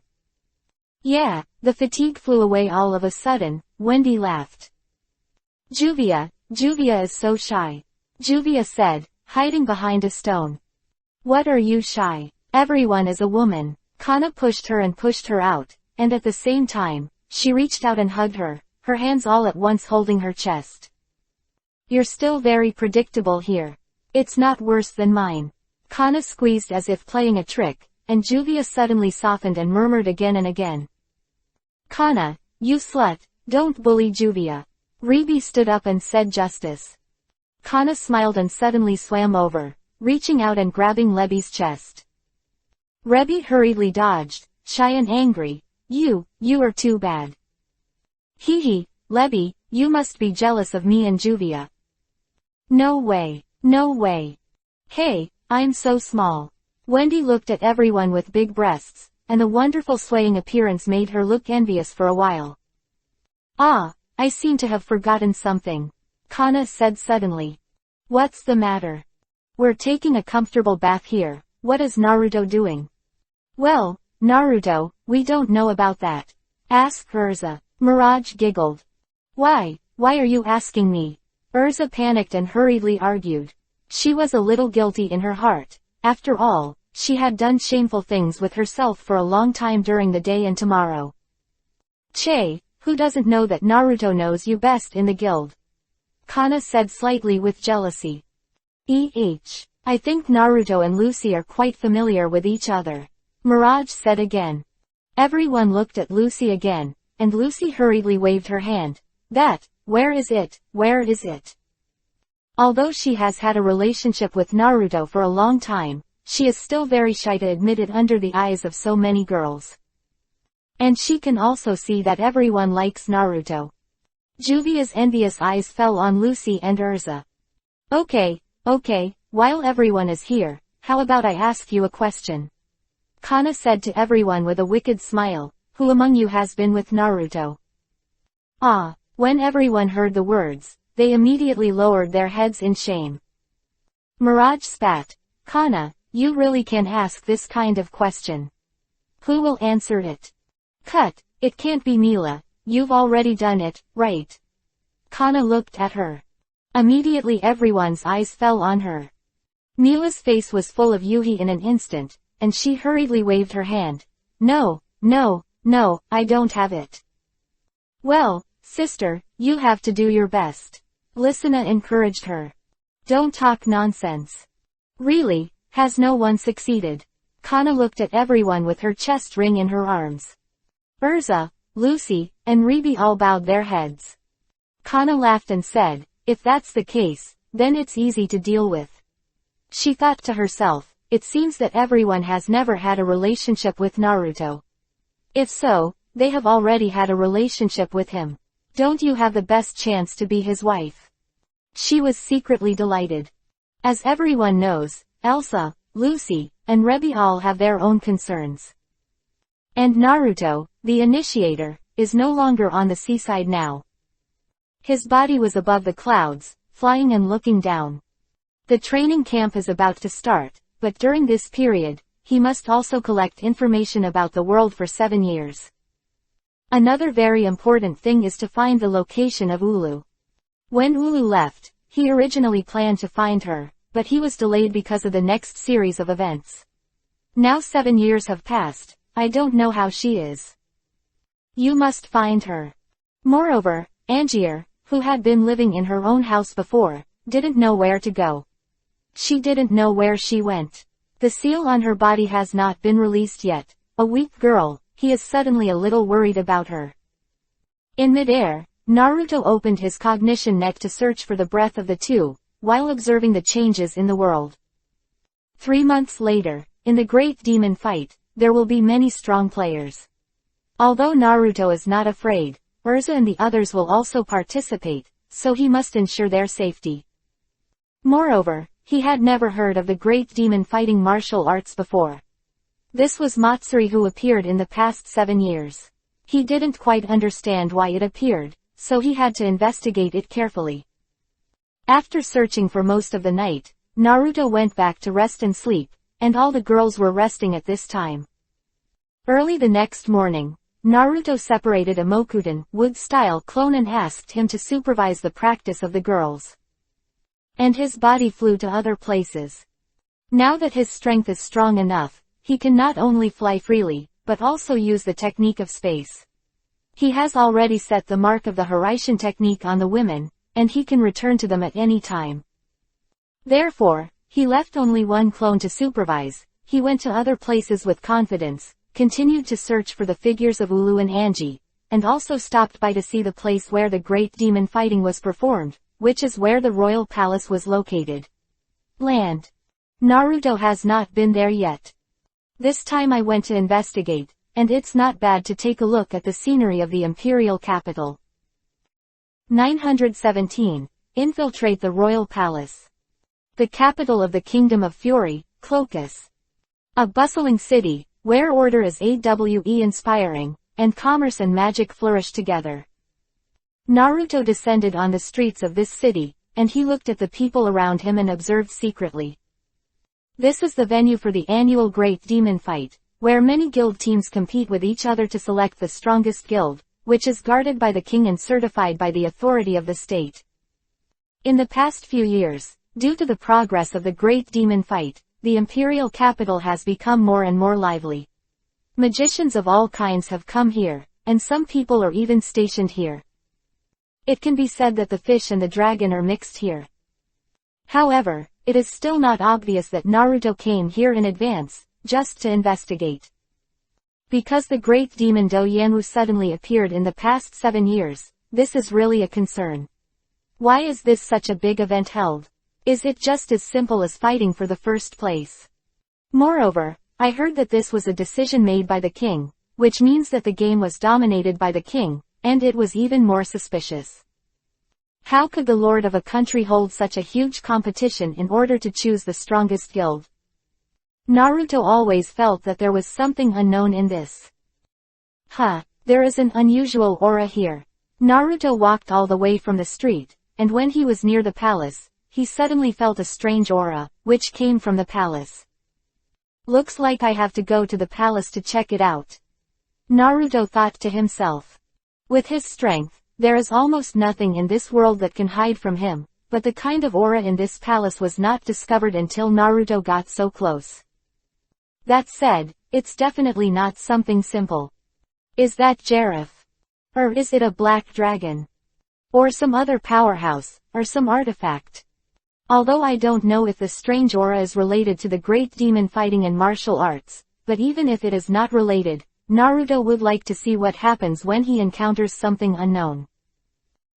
Speaker 1: Yeah, the fatigue flew away all of a sudden, Wendy laughed. Juvia is so shy. Juvia said, hiding behind a stone. What are you shy? Everyone is a woman. Kana pushed her and pushed her out, and at the same time, she reached out and hugged her, her hands all at once holding her chest. You're still very predictable here. It's not worse than mine. Kana squeezed as if playing a trick, and Juvia suddenly softened and murmured again and again. Kana, you slut, don't bully Juvia. Ribi stood up and said justice. Kana smiled and suddenly swam over, reaching out and grabbing Lebi's chest. Rebi hurriedly dodged, shy and angry. You are too bad. Hee, Lebi, you must be jealous of me and Juvia. No way. Hey, I'm so small. Wendy looked at everyone with big breasts, and the wonderful swaying appearance made her look envious for a while. I seem to have forgotten something. Kana said suddenly. What's the matter? We're taking a comfortable bath here, what is Naruto doing? Well, Naruto, we don't know about that. Ask Urza. Mirage giggled. Why are you asking me? Urza panicked and hurriedly argued. She was a little guilty in her heart. After all, she had done shameful things with herself for a long time during the day and tomorrow. Che, who doesn't know that Naruto knows you best in the guild? Kana said slightly with jealousy. I think Naruto and Lucy are quite familiar with each other. Mirage said again. Everyone looked at Lucy again, and Lucy hurriedly waved her hand. Where is it? Although she has had a relationship with Naruto for a long time, she is still very shy to admit it under the eyes of so many girls. And she can also see that everyone likes Naruto. Juvia's envious eyes fell on Lucy and Urza. Okay, while everyone is here, how about I ask you a question? Kana said to everyone with a wicked smile, who among you has been with Naruto? When everyone heard the words, they immediately lowered their heads in shame. Mirage spat. Kana, you really can ask this kind of question. Who will answer it? Cut, it can't be Mila, you've already done it, right? Kana looked at her. Immediately everyone's eyes fell on her. Mila's face was full of Yuhi in an instant, and she hurriedly waved her hand. No, I don't have it. Well, sister, you have to do your best. Lisana encouraged her. Don't talk nonsense. Really, has no one succeeded? Kana looked at everyone with her chest ring in her arms. Urza, Lucy, and Ribi all bowed their heads. Kana laughed and said, if that's the case, then it's easy to deal with. She thought to herself, it seems that everyone has never had a relationship with Naruto. If so, they have already had a relationship with him. Don't you have the best chance to be his wife? She was secretly delighted. As everyone knows, Elsa, Lucy, and Rebi all have their own concerns. And Naruto, the initiator, is no longer on the seaside now. His body was above the clouds, flying and looking down. The training camp is about to start, but during this period, he must also collect information about the world for 7 years. Another very important thing is to find the location of Ulu. When Ulu left, he originally planned to find her, but he was delayed because of the next series of events. Now 7 years have passed, I don't know how she is. You must find her. Moreover, Angier, who had been living in her own house before, didn't know where to go. She didn't know where she went. The seal on her body has not been released yet. A weak girl, he is suddenly a little worried about her. In midair, Naruto opened his cognition net to search for the breath of the two, while observing the changes in the world. 3 months later, in the great demon fight, there will be many strong players. Although Naruto is not afraid, Urza and the others will also participate, so he must ensure their safety. Moreover, he had never heard of the great demon fighting martial arts before. This was Matsuri who appeared in the past 7 years. He didn't quite understand why it appeared, so he had to investigate it carefully. After searching for most of the night, Naruto went back to rest and sleep, and all the girls were resting at this time. Early the next morning, Naruto separated a Mokudan wood-style clone and asked him to supervise the practice of the girls. And his body flew to other places. Now that his strength is strong enough, he can not only fly freely, but also use the technique of space. He has already set the mark of the Hiraishin technique on the women, and he can return to them at any time. Therefore, he left only one clone to supervise. He went to other places with confidence, continued to search for the figures of Ulu and Angie, and also stopped by to see the place where the great demon fighting was performed, which is where the royal palace was located. Land. Naruto has not been there yet. This time I went to investigate, and it's not bad to take a look at the scenery of the imperial capital. 917. Infiltrate the royal palace. The capital of the kingdom of fury, Cloacus. A bustling city, where order is inspiring, and commerce and magic flourish together. Naruto descended on the streets of this city, and he looked at the people around him and observed secretly. This is the venue for the annual Great Demon Fight, where many guild teams compete with each other to select the strongest guild, which is guarded by the king and certified by the authority of the state. In the past few years, due to the progress of the Great Demon Fight, the imperial capital has become more and more lively. Magicians of all kinds have come here, and some people are even stationed here. It can be said that the fish and the dragon are mixed here. However, it is still not obvious that Naruto came here in advance, just to investigate. Because the great demon Doyanwu suddenly appeared in the past 7 years, this is really a concern. Why is this such a big event held? Is it just as simple as fighting for the first place? Moreover, I heard that this was a decision made by the king, which means that the game was dominated by the king, and it was even more suspicious. How could the lord of a country hold such a huge competition in order to choose the strongest guild? Naruto always felt that there was something unknown in this. There is an unusual aura here. Naruto walked all the way from the street, and when he was near the palace, he suddenly felt a strange aura, which came from the palace. Looks like I have to go to the palace to check it out. Naruto thought to himself. With his strength, there is almost nothing in this world that can hide from him, but the kind of aura in this palace was not discovered until Naruto got so close. That said, it's definitely not something simple. Is that giraffe? Or is it a black dragon? Or some other powerhouse, or some artifact? Although I don't know if the strange aura is related to the great demon fighting and martial arts, but even if it is not related, Naruto would like to see what happens when he encounters something unknown.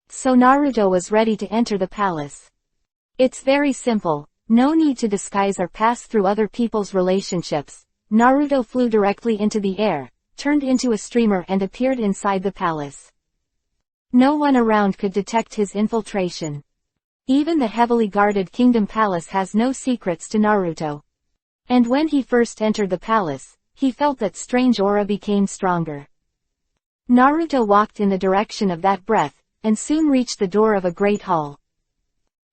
Speaker 1: So Naruto was ready to enter the palace. It's very simple, no need to disguise or pass through other people's relationships. Naruto flew directly into the air, turned into a streamer and appeared inside the palace. No one around could detect his infiltration. Even the heavily guarded Kingdom Palace has no secrets to Naruto. And when he first entered the palace, he felt that strange aura became stronger. Naruto walked in the direction of that breath, and soon reached the door of a great hall.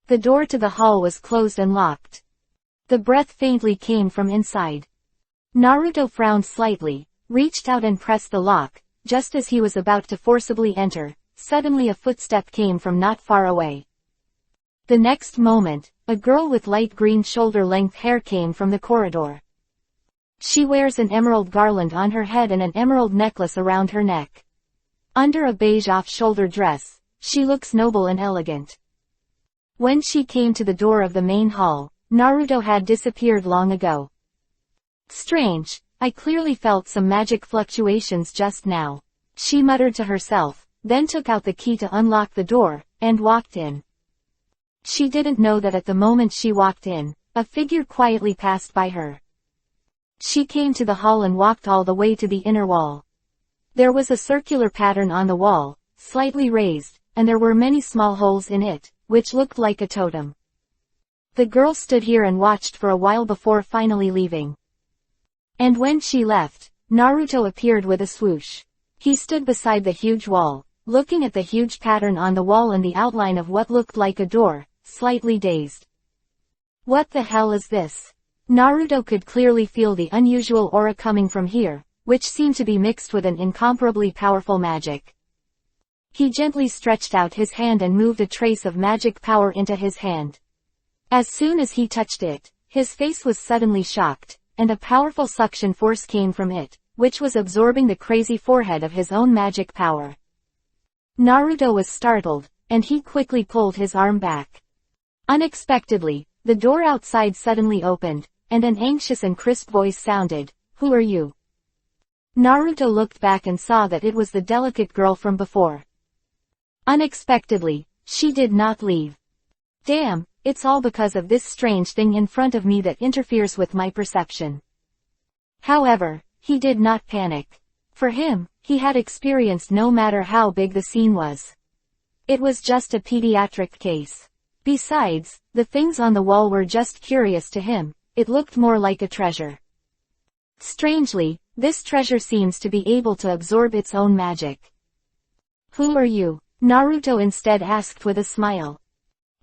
Speaker 1: The door to the hall was closed and locked. The breath faintly came from inside. Naruto frowned slightly, reached out and pressed the lock. Just as he was about to forcibly enter, suddenly a footstep came from not far away. The next moment, a girl with light green shoulder-length hair came from the corridor. She wears an emerald garland on her head and an emerald necklace around her neck. Under a beige off-shoulder dress, she looks noble and elegant. When she came to the door of the main hall, Naruto had disappeared long ago. Strange, I clearly felt some magic fluctuations just now. She muttered to herself, then took out the key to unlock the door, and walked in. She didn't know that at the moment she walked in, a figure quietly passed by her. She came to the hall and walked all the way to the inner wall. There was a circular pattern on the wall, slightly raised, and there were many small holes in it, which looked like a totem. The girl stood here and watched for a while before finally leaving. And when she left, Naruto appeared with a swoosh. He stood beside the huge wall, looking at the huge pattern on the wall and the outline of what looked like a door, slightly dazed. What the hell is this? Naruto could clearly feel the unusual aura coming from here, which seemed to be mixed with an incomparably powerful magic. He gently stretched out his hand and moved a trace of magic power into his hand. As soon as he touched it, his face was suddenly shocked, and a powerful suction force came from it, which was absorbing the crazy forehead of his own magic power. Naruto was startled, and he quickly pulled his arm back. Unexpectedly, the door outside suddenly opened, and an anxious and crisp voice sounded, "Who are you?" Naruto looked back and saw that it was the delicate girl from before. Unexpectedly, she did not leave. Damn, it's all because of this strange thing in front of me that interferes with my perception. However, he did not panic. For him, he had experienced no matter how big the scene was. It was just a pediatric case. Besides, the things on the wall were just curious to him, it looked more like a treasure. Strangely, this treasure seems to be able to absorb its own magic. "Who are you?" Naruto instead asked with a smile.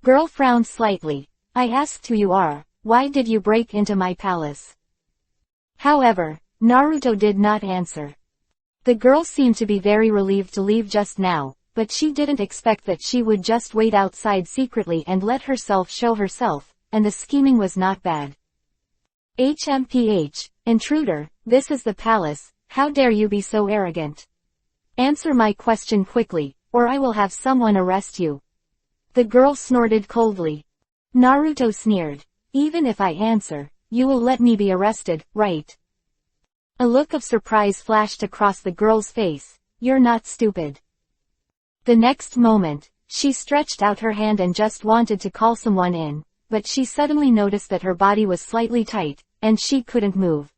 Speaker 1: Girl frowned slightly. "I asked who you are, why did you break into my palace?" However, Naruto did not answer. The girl seemed to be very relieved to leave just now, but she didn't expect that she would just wait outside secretly and let herself show herself, and the scheming was not bad. "HMPH, intruder, this is the palace, how dare you be so arrogant? Answer my question quickly, or I will have someone arrest you." The girl snorted coldly. Naruto sneered. "Even if I answer, you will let me be arrested, right?" A look of surprise flashed across the girl's face. "You're not stupid." The next moment, she stretched out her hand and just wanted to call someone in, but she suddenly noticed that her body was slightly tight, and she couldn't move.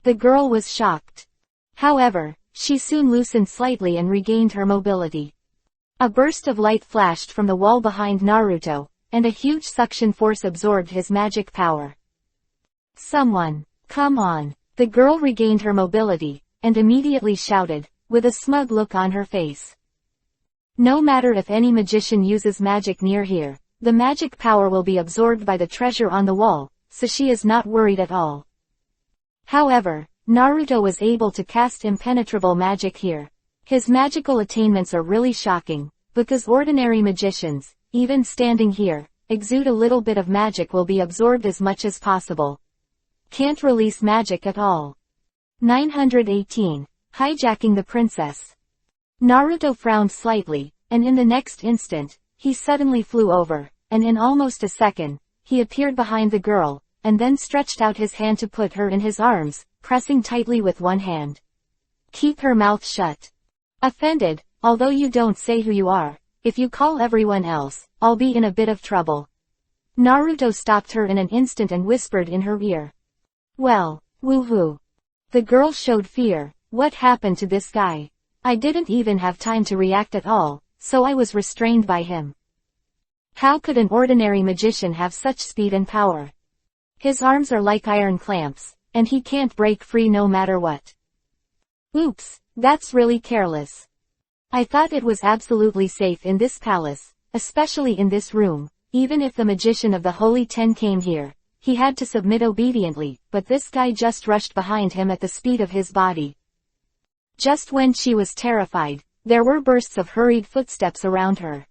Speaker 1: The girl was shocked. However, she soon loosened slightly and regained her mobility. A burst of light flashed from the wall behind Naruto, and a huge suction force absorbed his magic power. "Someone, come on." The girl regained her mobility, and immediately shouted, with a smug look on her face. No matter if any magician uses magic near here, the magic power will be absorbed by the treasure on the wall, so she is not worried at all. However, Naruto was able to cast impenetrable magic here. His magical attainments are really shocking, because ordinary magicians, even standing here, exude a little bit of magic will be absorbed as much as possible. Can't release magic at all. 918. Hijacking the princess. Naruto frowned slightly, and in the next instant, he suddenly flew over, and in almost a second, he appeared behind the girl, and then stretched out his hand to put her in his arms, pressing tightly with one hand. "Keep her mouth shut." Offended, "Although you don't say who you are, if you call everyone else, I'll be in a bit of trouble." Naruto stopped her in an instant and whispered in her ear. "Well, woohoo." The girl showed fear. What happened to this guy? I didn't even have time to react at all, so I was restrained by him. How could an ordinary magician have such speed and power? His arms are like iron clamps, and he can't break free no matter what. Oops, that's really careless. I thought it was absolutely safe in this palace, especially in this room. Even if the magician of the Holy Ten came here, he had to submit obediently, but this guy just rushed behind him at the speed of his body. Just when she was terrified, there were bursts of hurried footsteps around her.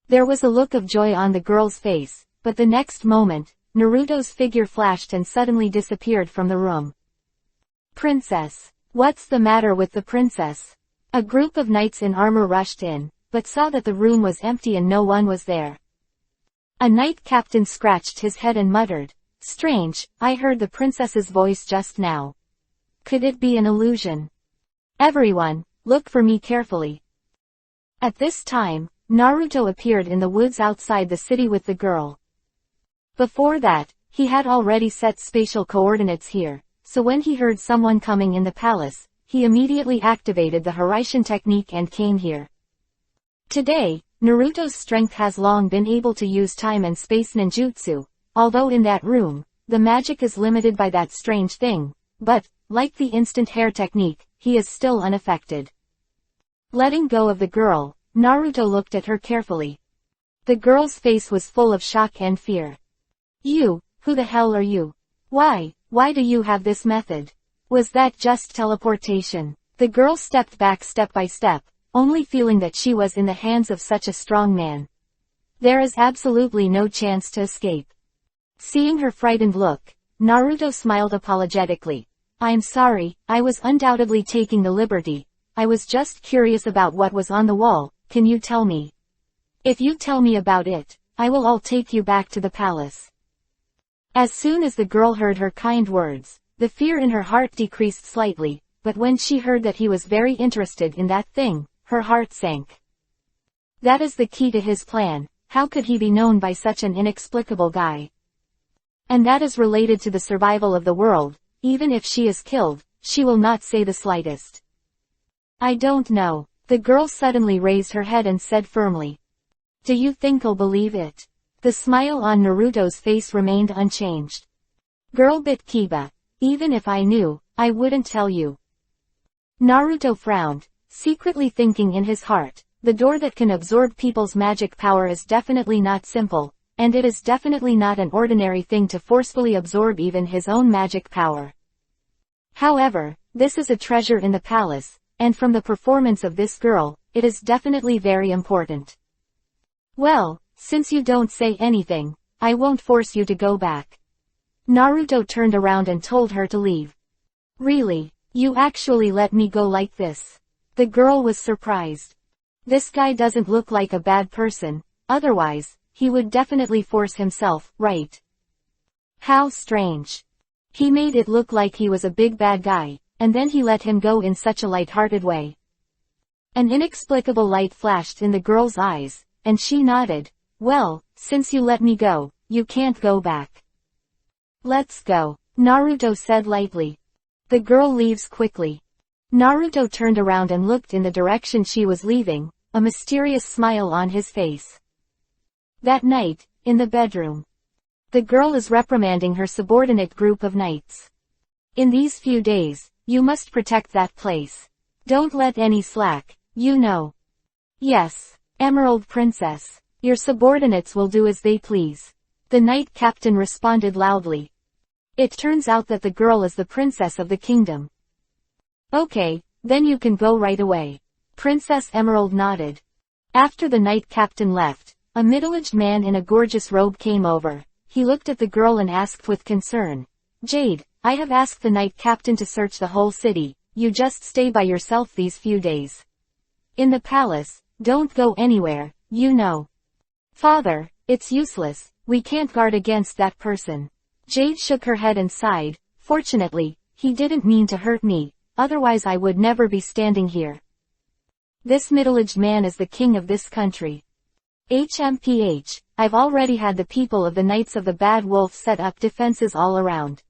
Speaker 1: There was a look of joy on the girl's face, but the next moment, Naruto's figure flashed and suddenly disappeared from the room. Princess. What's the matter with the princess? A group of knights in armor rushed in, but saw that the room was empty and no one was there. A knight captain scratched his head and muttered, "Strange, I heard the princess's voice just now. Could it be an illusion? Everyone, look for me carefully." At this time, Naruto appeared in the woods outside the city with the girl. Before that, he had already set spatial coordinates here, so when he heard someone coming in the palace, he immediately activated the Hiraishin technique and came here. Today, Naruto's strength has long been able to use time and space ninjutsu, although in that room, the magic is limited by that strange thing, but, like the instant hair technique, he is still unaffected. Letting go of the girl, Naruto looked at her carefully. The girl's face was full of shock and fear. "You, who the hell are you? Why do you have this method? Was that just teleportation?" The girl stepped back step by step, only feeling that she was in the hands of such a strong man. There is absolutely no chance to escape. Seeing her frightened look, Naruto smiled apologetically. "I'm sorry, I was undoubtedly taking the liberty. I was just curious about what was on the wall. Can you tell me? If you tell me about it, I will all take you back to the palace." As soon as the girl heard her kind words, the fear in her heart decreased slightly, but when she heard that he was very interested in that thing, her heart sank. That is the key to his plan. How could he be known by such an inexplicable guy? And that is related to the survival of the world. Even if she is killed, she will not say the slightest. "I don't know." The girl suddenly raised her head and said firmly. "Do you think I'll believe it?" The smile on Naruto's face remained unchanged. "Girl bit Kiba. Even if I knew, I wouldn't tell you." Naruto frowned, secretly thinking in his heart, the door that can absorb people's magic power is definitely not simple, and it is definitely not an ordinary thing to forcefully absorb even his own magic power. However, this is a treasure in the palace, and from the performance of this girl, it is definitely very important. "Well, since you don't say anything, I won't force you to go back." Naruto turned around and told her to leave. "Really? You actually let me go like this?" The girl was surprised. This guy doesn't look like a bad person, otherwise, he would definitely force himself, right? How strange. He made it look like he was a big bad guy, and then he let him go in such a light-hearted way. An inexplicable light flashed in the girl's eyes, and she nodded. "Well, since you let me go, you can't go back." "Let's go," Naruto said lightly. The girl leaves quickly. Naruto turned around and looked in the direction she was leaving, a mysterious smile on his face. That night, in the bedroom, the girl is reprimanding her subordinate group of knights. "In these few days, you must protect that place. Don't let any slack, you know." "Yes, Emerald Princess. Your subordinates will do as they please," the knight captain responded loudly. It turns out that the girl is the princess of the kingdom. "Okay, then you can go right away." Princess Emerald nodded. After the knight captain left, a middle-aged man in a gorgeous robe came over. He looked at the girl and asked with concern, "Jade, I have asked the knight captain to search the whole city. You just stay by yourself these few days. In the palace, don't go anywhere, you know." "Father, it's useless, we can't guard against that person." Jade shook her head and sighed. "Fortunately, he didn't mean to hurt me. Otherwise I would never be standing here. This middle-aged man is the king of this country. I've already had the people of the Knights of the Bad Wolf set up defenses all around.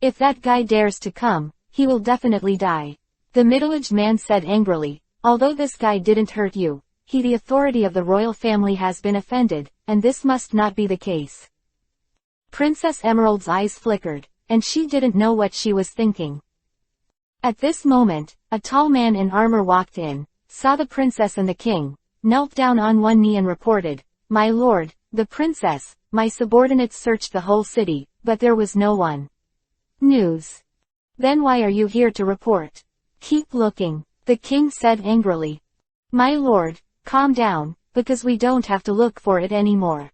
Speaker 1: If that guy dares to come, he will definitely die." The middle-aged man said angrily, "Although this guy didn't hurt you, the authority of the royal family has been offended, and this must not be the case." Princess Emerald's eyes flickered, and she didn't know what she was thinking. At this moment, a tall man in armor walked in, saw the princess and the king, knelt down on one knee and reported, "My lord, the princess, my subordinates searched the whole city, but there was no one." "News? Then why are you here to report?" "Keep looking," the king said angrily. "My lord, calm down, because we don't have to look for it anymore.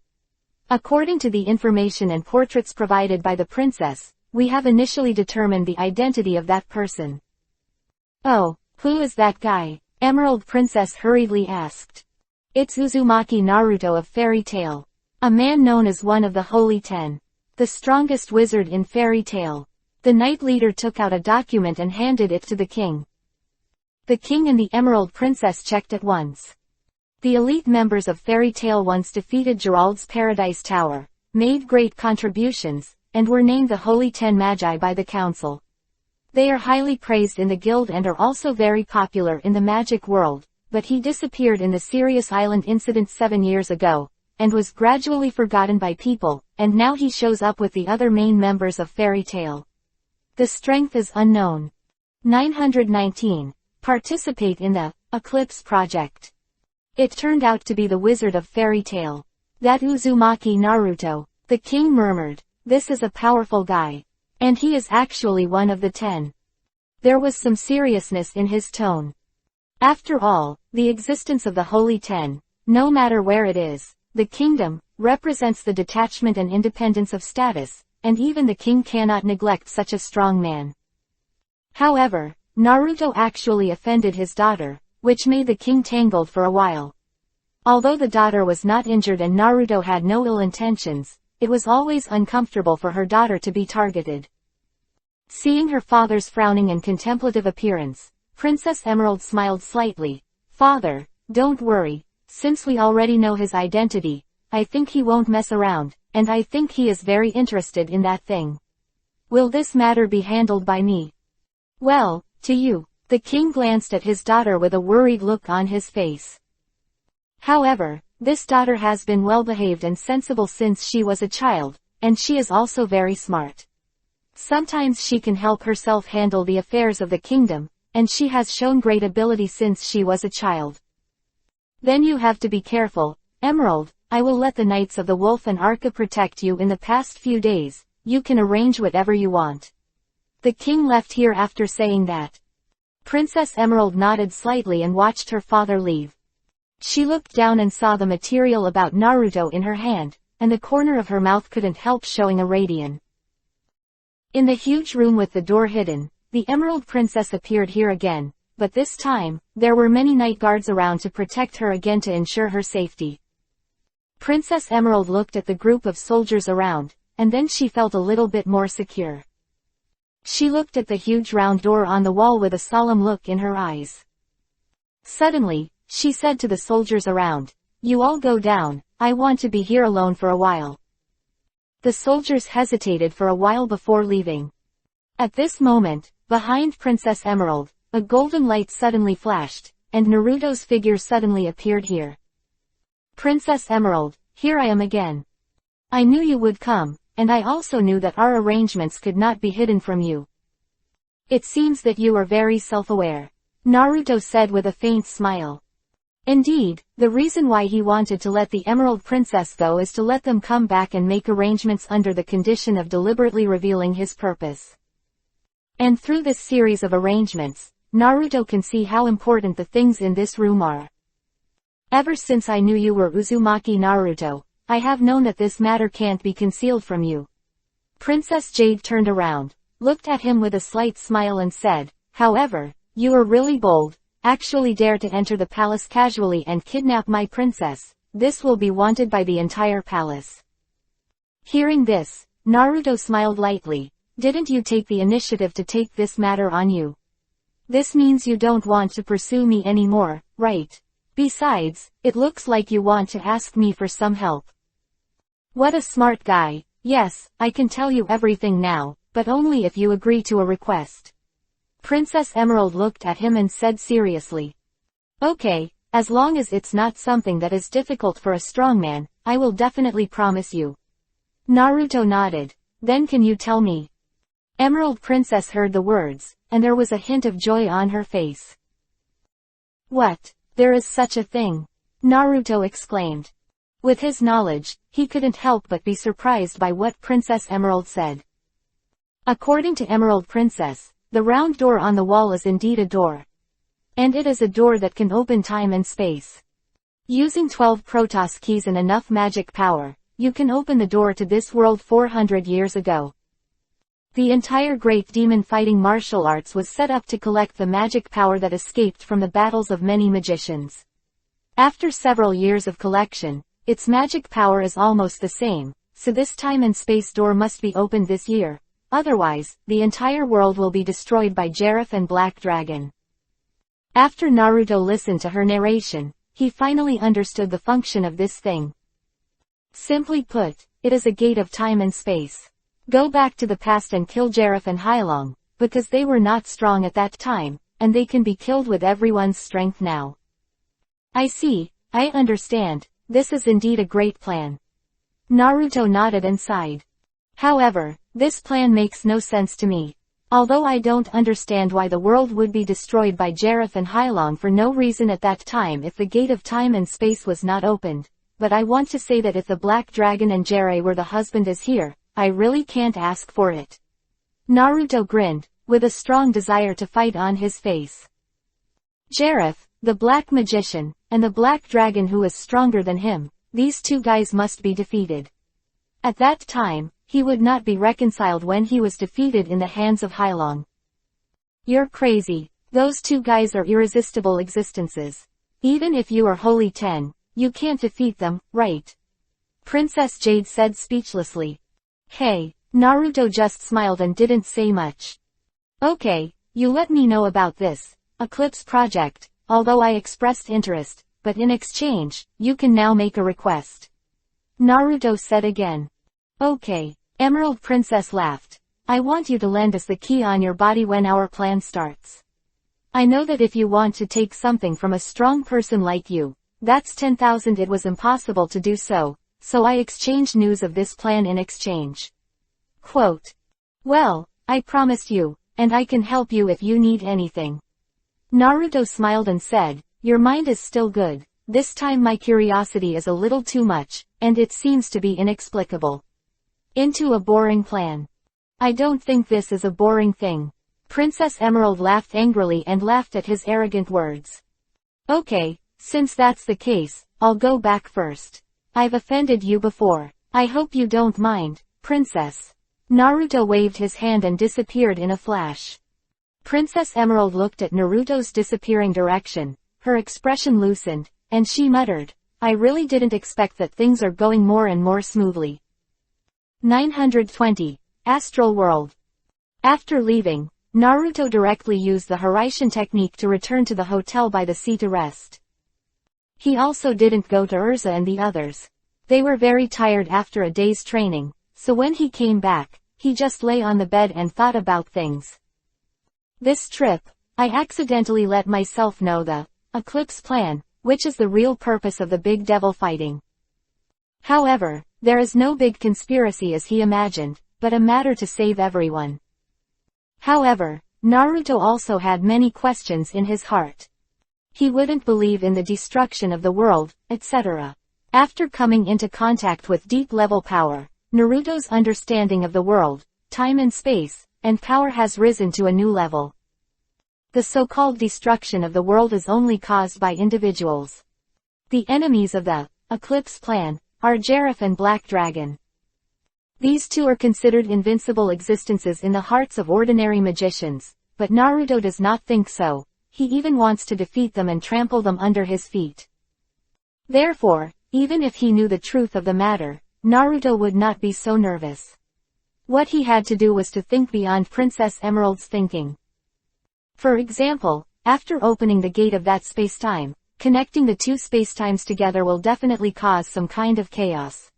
Speaker 1: According to the information and portraits provided by the princess, we have initially determined the identity of that person." "Oh, who is that guy?" Emerald Princess hurriedly asked. "It's Uzumaki Naruto of Fairy Tail. A man known as one of the Holy Ten. The strongest wizard in Fairy Tail." The knight leader took out a document and handed it to the king. The king and the Emerald Princess checked at once. The elite members of Fairy Tail once defeated Gerald's Paradise Tower, made great contributions, and were named the Holy Ten Magi by the council. They are highly praised in the guild and are also very popular in the magic world, but he disappeared in the Sirius Island incident 7 years ago, and was gradually forgotten by people, and now he shows up with the other main members of Fairy Tail. The strength is unknown. 919. Participate in the Eclipse Project. It turned out to be the Wizard of Fairy Tail. That Uzumaki Naruto, the king murmured. This is a powerful guy. And he is actually one of the 10. There was some seriousness in his tone. After all, the existence of the Holy 10, no matter where it is, the kingdom, represents the detachment and independence of status, and even the king cannot neglect such a strong man. However, Naruto actually offended his daughter, which made the king tangled for a while. Although the daughter was not injured and Naruto had no ill intentions, it was always uncomfortable for her daughter to be targeted. Seeing her father's frowning and contemplative appearance, Princess Emerald smiled slightly. "Father, don't worry, since we already know his identity, I think he won't mess around, and I think he is very interested in that thing. Will this matter be handled by me?" "Well, to you." The king glanced at his daughter with a worried look on his face. "However, this daughter has been well-behaved and sensible since she was a child, and she is also very smart. Sometimes she can help herself handle the affairs of the kingdom, and she has shown great ability since she was a child. Then you have to be careful, Emerald. I will let the Knights of the Wolf and Arca protect you in the past few days. You can arrange whatever you want." The king left here after saying that. Princess Emerald nodded slightly and watched her father leave. She looked down and saw the material about Naruto in her hand, and the corner of her mouth couldn't help showing a radian. In the huge room with the door hidden, the Emerald Princess appeared here again, but this time, there were many night guards around to protect her again to ensure her safety. Princess Emerald looked at the group of soldiers around, and then she felt a little bit more secure. She looked at the huge round door on the wall with a solemn look in her eyes. Suddenly, she said to the soldiers around, "You all go down, I want to be here alone for a while." The soldiers hesitated for a while before leaving. At this moment, behind Princess Emerald, a golden light suddenly flashed, and Naruto's figure suddenly appeared here. "Princess Emerald, here I am again. I knew you would come, and I also knew that our arrangements could not be hidden from you. It seems that you are very self-aware," Naruto said with a faint smile. Indeed, the reason why he wanted to let the Emerald Princess go is to let them come back and make arrangements under the condition of deliberately revealing his purpose. And through this series of arrangements, Naruto can see how important the things in this room are. "Ever since I knew you were Uzumaki Naruto, I have known that this matter can't be concealed from you." Princess Jade turned around, looked at him with a slight smile and said, "However, you are really bold. Actually dare to enter the palace casually and kidnap my princess. This will be wanted by the entire palace." Hearing this, Naruto smiled lightly. "Didn't you take the initiative to take this matter on you? This means you don't want to pursue me anymore, right? Besides, it looks like you want to ask me for some help." "What a smart guy. Yes, I can tell you everything now, but only if you agree to a request." Princess Emerald looked at him and said seriously. "Okay, as long as it's not something that is difficult for a strong man, I will definitely promise you." Naruto nodded. Then can you tell me? Emerald Princess heard the words, and there was a hint of joy on her face. What? There is such a thing? Naruto exclaimed. With his knowledge, he couldn't help but be surprised by what Princess Emerald said. According to Emerald Princess, the round door on the wall is indeed a door. And it is a door that can open time and space. Using 12 Protoss keys and enough magic power, you can open the door to this world 400 years ago. The entire great demon fighting martial arts was set up to collect the magic power that escaped from the battles of many magicians. After several years of collection, its magic power is almost the same, so this time and space door must be opened this year. Otherwise, the entire world will be destroyed by Jareth and Black Dragon. After Naruto listened to her narration, he finally understood the function of this thing. Simply put, it is a gate of time and space. Go back to the past and kill Jareth and Hyelong, because they were not strong at that time, and they can be killed with everyone's strength now. I see, I understand, this is indeed a great plan. Naruto nodded and sighed. However, this plan makes no sense to me. Although I don't understand why the world would be destroyed by Jareth and Hyelong for no reason at that time if the gate of time and space was not opened, but I want to say that if the Black Dragon and Jiraiya were the husband is here, I really can't ask for it. Naruto grinned, with a strong desire to fight on his face. Jareth, the Black Magician, and the Black Dragon who is stronger than him, these two guys must be defeated. At that time, he would not be reconciled when he was defeated in the hands of Hyelong. You're crazy, those two guys are irresistible existences. Even if you are Holy 10, you can't defeat them, right? Princess Jade said speechlessly. Hey, Naruto just smiled and didn't say much. Okay, you let me know about this Eclipse project, although I expressed interest, but in exchange, you can now make a request. Naruto said again. Okay, Emerald Princess laughed. I want you to lend us the key on your body when our plan starts. I know that if you want to take something from a strong person like you, that's 10,000. It was impossible to do so I exchanged news of this plan in exchange. Quote. Well, I promised you, and I can help you if you need anything. Naruto smiled and said, your mind is still good, this time my curiosity is a little too much, and it seems to be inexplicable. Into a boring plan. I don't think this is a boring thing. Princess Emerald laughed angrily and laughed at his arrogant words. Okay, since that's the case, I'll go back first. I've offended you before. I hope you don't mind, Princess. Naruto waved his hand and disappeared in a flash. Princess Emerald looked at Naruto's disappearing direction, her expression loosened, and she muttered, I really didn't expect that things are going more and more smoothly. 920. Astral World. After leaving, Naruto directly used the Hiraishin technique to return to the hotel by the sea to rest. He also didn't go to Urza and the others. They were very tired after a day's training, so when he came back, he just lay on the bed and thought about things. This trip, I accidentally let myself know the Eclipse plan, which is the real purpose of the big devil fighting. However, there is no big conspiracy as he imagined, but a matter to save everyone. However, Naruto also had many questions in his heart. He wouldn't believe in the destruction of the world, etc. After coming into contact with deep-level power, Naruto's understanding of the world, time and space, and power has risen to a new level. The so-called destruction of the world is only caused by individuals. The enemies of the Eclipse plan are Jareth and Black Dragon. These two are considered invincible existences in the hearts of ordinary magicians, but Naruto does not think so. He even wants to defeat them and trample them under his feet. Therefore, even if he knew the truth of the matter, Naruto would not be so nervous. What he had to do was to think beyond Princess Emerald's thinking. For example, after opening the gate of that space-time, connecting the two spacetimes together will definitely cause some kind of chaos.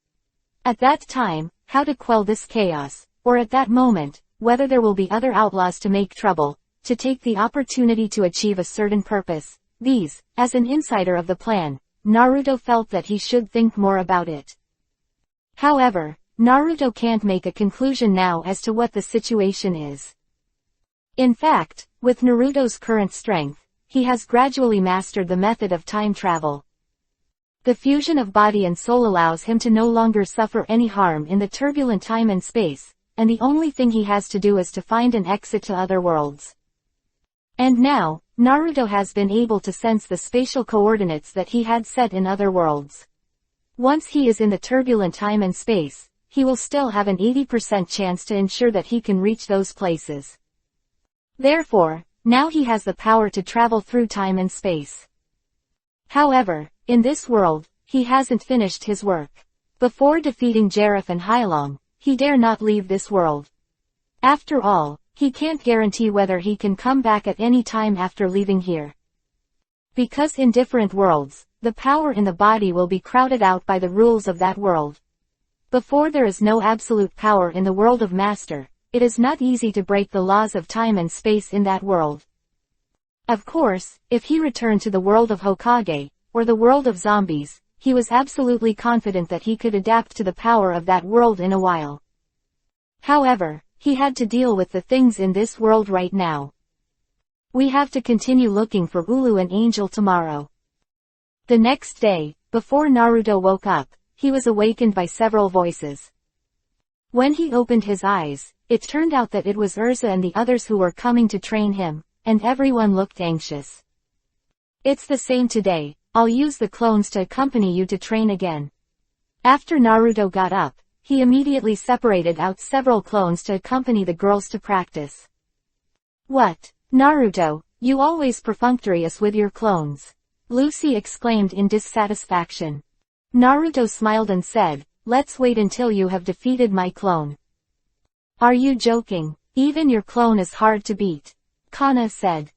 Speaker 1: At that time, how to quell this chaos, or at that moment, whether there will be other outlaws to make trouble, to take the opportunity to achieve a certain purpose, these, as an insider of the plan, Naruto felt that he should think more about it. However, Naruto can't make a conclusion now as to what the situation is. In fact, with Naruto's current strength, he has gradually mastered the method of time travel. The fusion of body and soul allows him to no longer suffer any harm in the turbulent time and space, and the only thing he has to do is to find an exit to other worlds. And now, Naruto has been able to sense the spatial coordinates that he had set in other worlds. Once he is in the turbulent time and space, he will still have an 80% chance to ensure that he can reach those places. Therefore, now he has the power to travel through time and space. However, in this world, he hasn't finished his work. Before defeating Jareth and Hylong, he dare not leave this world. After all, he can't guarantee whether he can come back at any time after leaving here. Because in different worlds, the power in the body will be crowded out by the rules of that world. Before there is no absolute power in the world of Master, it is not easy to break the laws of time and space in that world. Of course, if he returned to the world of Hokage, or the world of zombies, he was absolutely confident that he could adapt to the power of that world in a while. However, he had to deal with the things in this world right now. We have to continue looking for Ulu and Angel tomorrow. The next day, before Naruto woke up, he was awakened by several voices. When he opened his eyes, it turned out that it was Urza and the others who were coming to train him, and everyone looked anxious. It's the same today, I'll use the clones to accompany you to train again. After Naruto got up, he immediately separated out several clones to accompany the girls to practice. What, Naruto, you always perfunctorious with your clones. Lucy exclaimed in dissatisfaction. Naruto smiled and said, let's wait until you have defeated my clone. Are you joking? Even your clone is hard to beat. Kana said.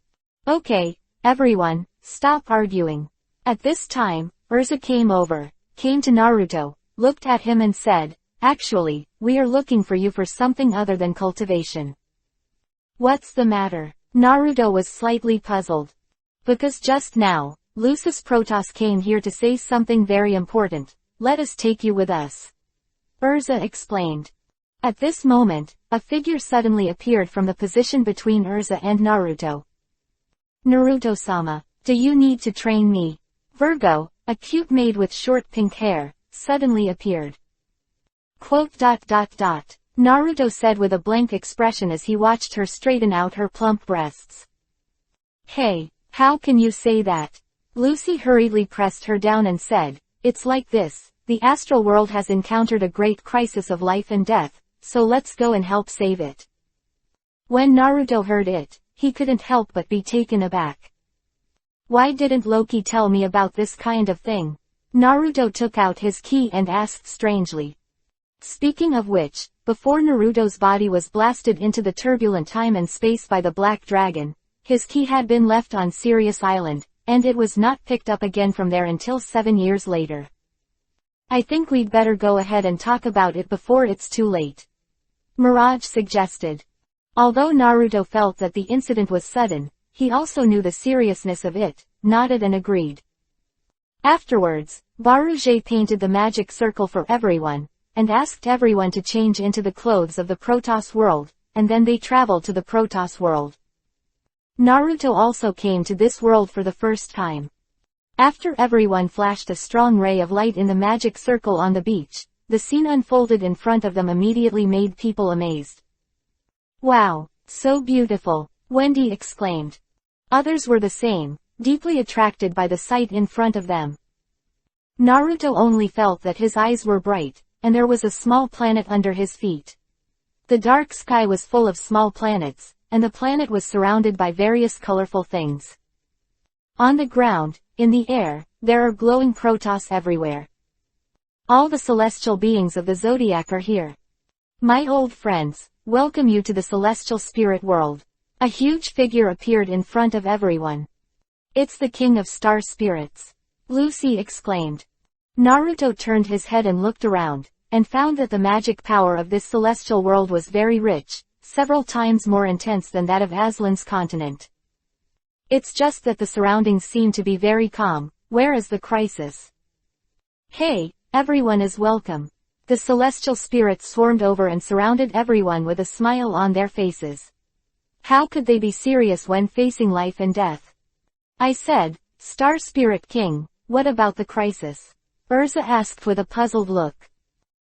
Speaker 1: Okay, everyone, stop arguing. At this time, Urza came to Naruto, looked at him and said, actually, we are looking for you for something other than cultivation. What's the matter? Naruto was slightly puzzled. Because just now, Lucis Protoss came here to say something very important. Let us take you with us. Urza explained. At this moment, a figure suddenly appeared from the position between Urza and Naruto. Naruto-sama, do you need to train me? Virgo, a cute maid with short pink hair, suddenly appeared. Naruto said with a blank expression as he watched her straighten out her plump breasts. Hey, how can you say that? Lucy hurriedly pressed her down and said, it's like this, the astral world has encountered a great crisis of life and death, so let's go and help save it. When Naruto heard it, he couldn't help but be taken aback. Why didn't Loki tell me about this kind of thing? Naruto took out his key and asked strangely. Speaking of which, before Naruto's body was blasted into the turbulent time and space by the Black Dragon, his key had been left on Sirius Island, and it was not picked up again from there until 7 years later. I think we'd better go ahead and talk about it before it's too late. Mirage suggested. Although Naruto felt that the incident was sudden, he also knew the seriousness of it, nodded and agreed. Afterwards, Baruge painted the magic circle for everyone, and asked everyone to change into the clothes of the Protoss world, and then they traveled to the Protoss world. Naruto also came to this world for the first time. After everyone flashed a strong ray of light in the magic circle on the beach, the scene unfolded in front of them immediately made people amazed. Wow, so beautiful, Wendy exclaimed. Others were the same, deeply attracted by the sight in front of them. Naruto only felt that his eyes were bright, and there was a small planet under his feet. The dark sky was full of small planets, and the planet was surrounded by various colorful things. On the ground, in the air, there are glowing Protoss everywhere. All the celestial beings of the zodiac are here. My old friends, welcome you to the celestial spirit world. A huge figure appeared in front of everyone. It's the king of star spirits. Lucy exclaimed. Naruto turned his head and looked around, and found that the magic power of this celestial world was very rich, several times more intense than that of Aslan's continent. It's just that the surroundings seem to be very calm, where is the crisis? Hey, everyone is welcome. The celestial spirits swarmed over and surrounded everyone with a smile on their faces. How could they be serious when facing life and death? I said, Star Spirit King, what about the crisis? Urza asked with a puzzled look.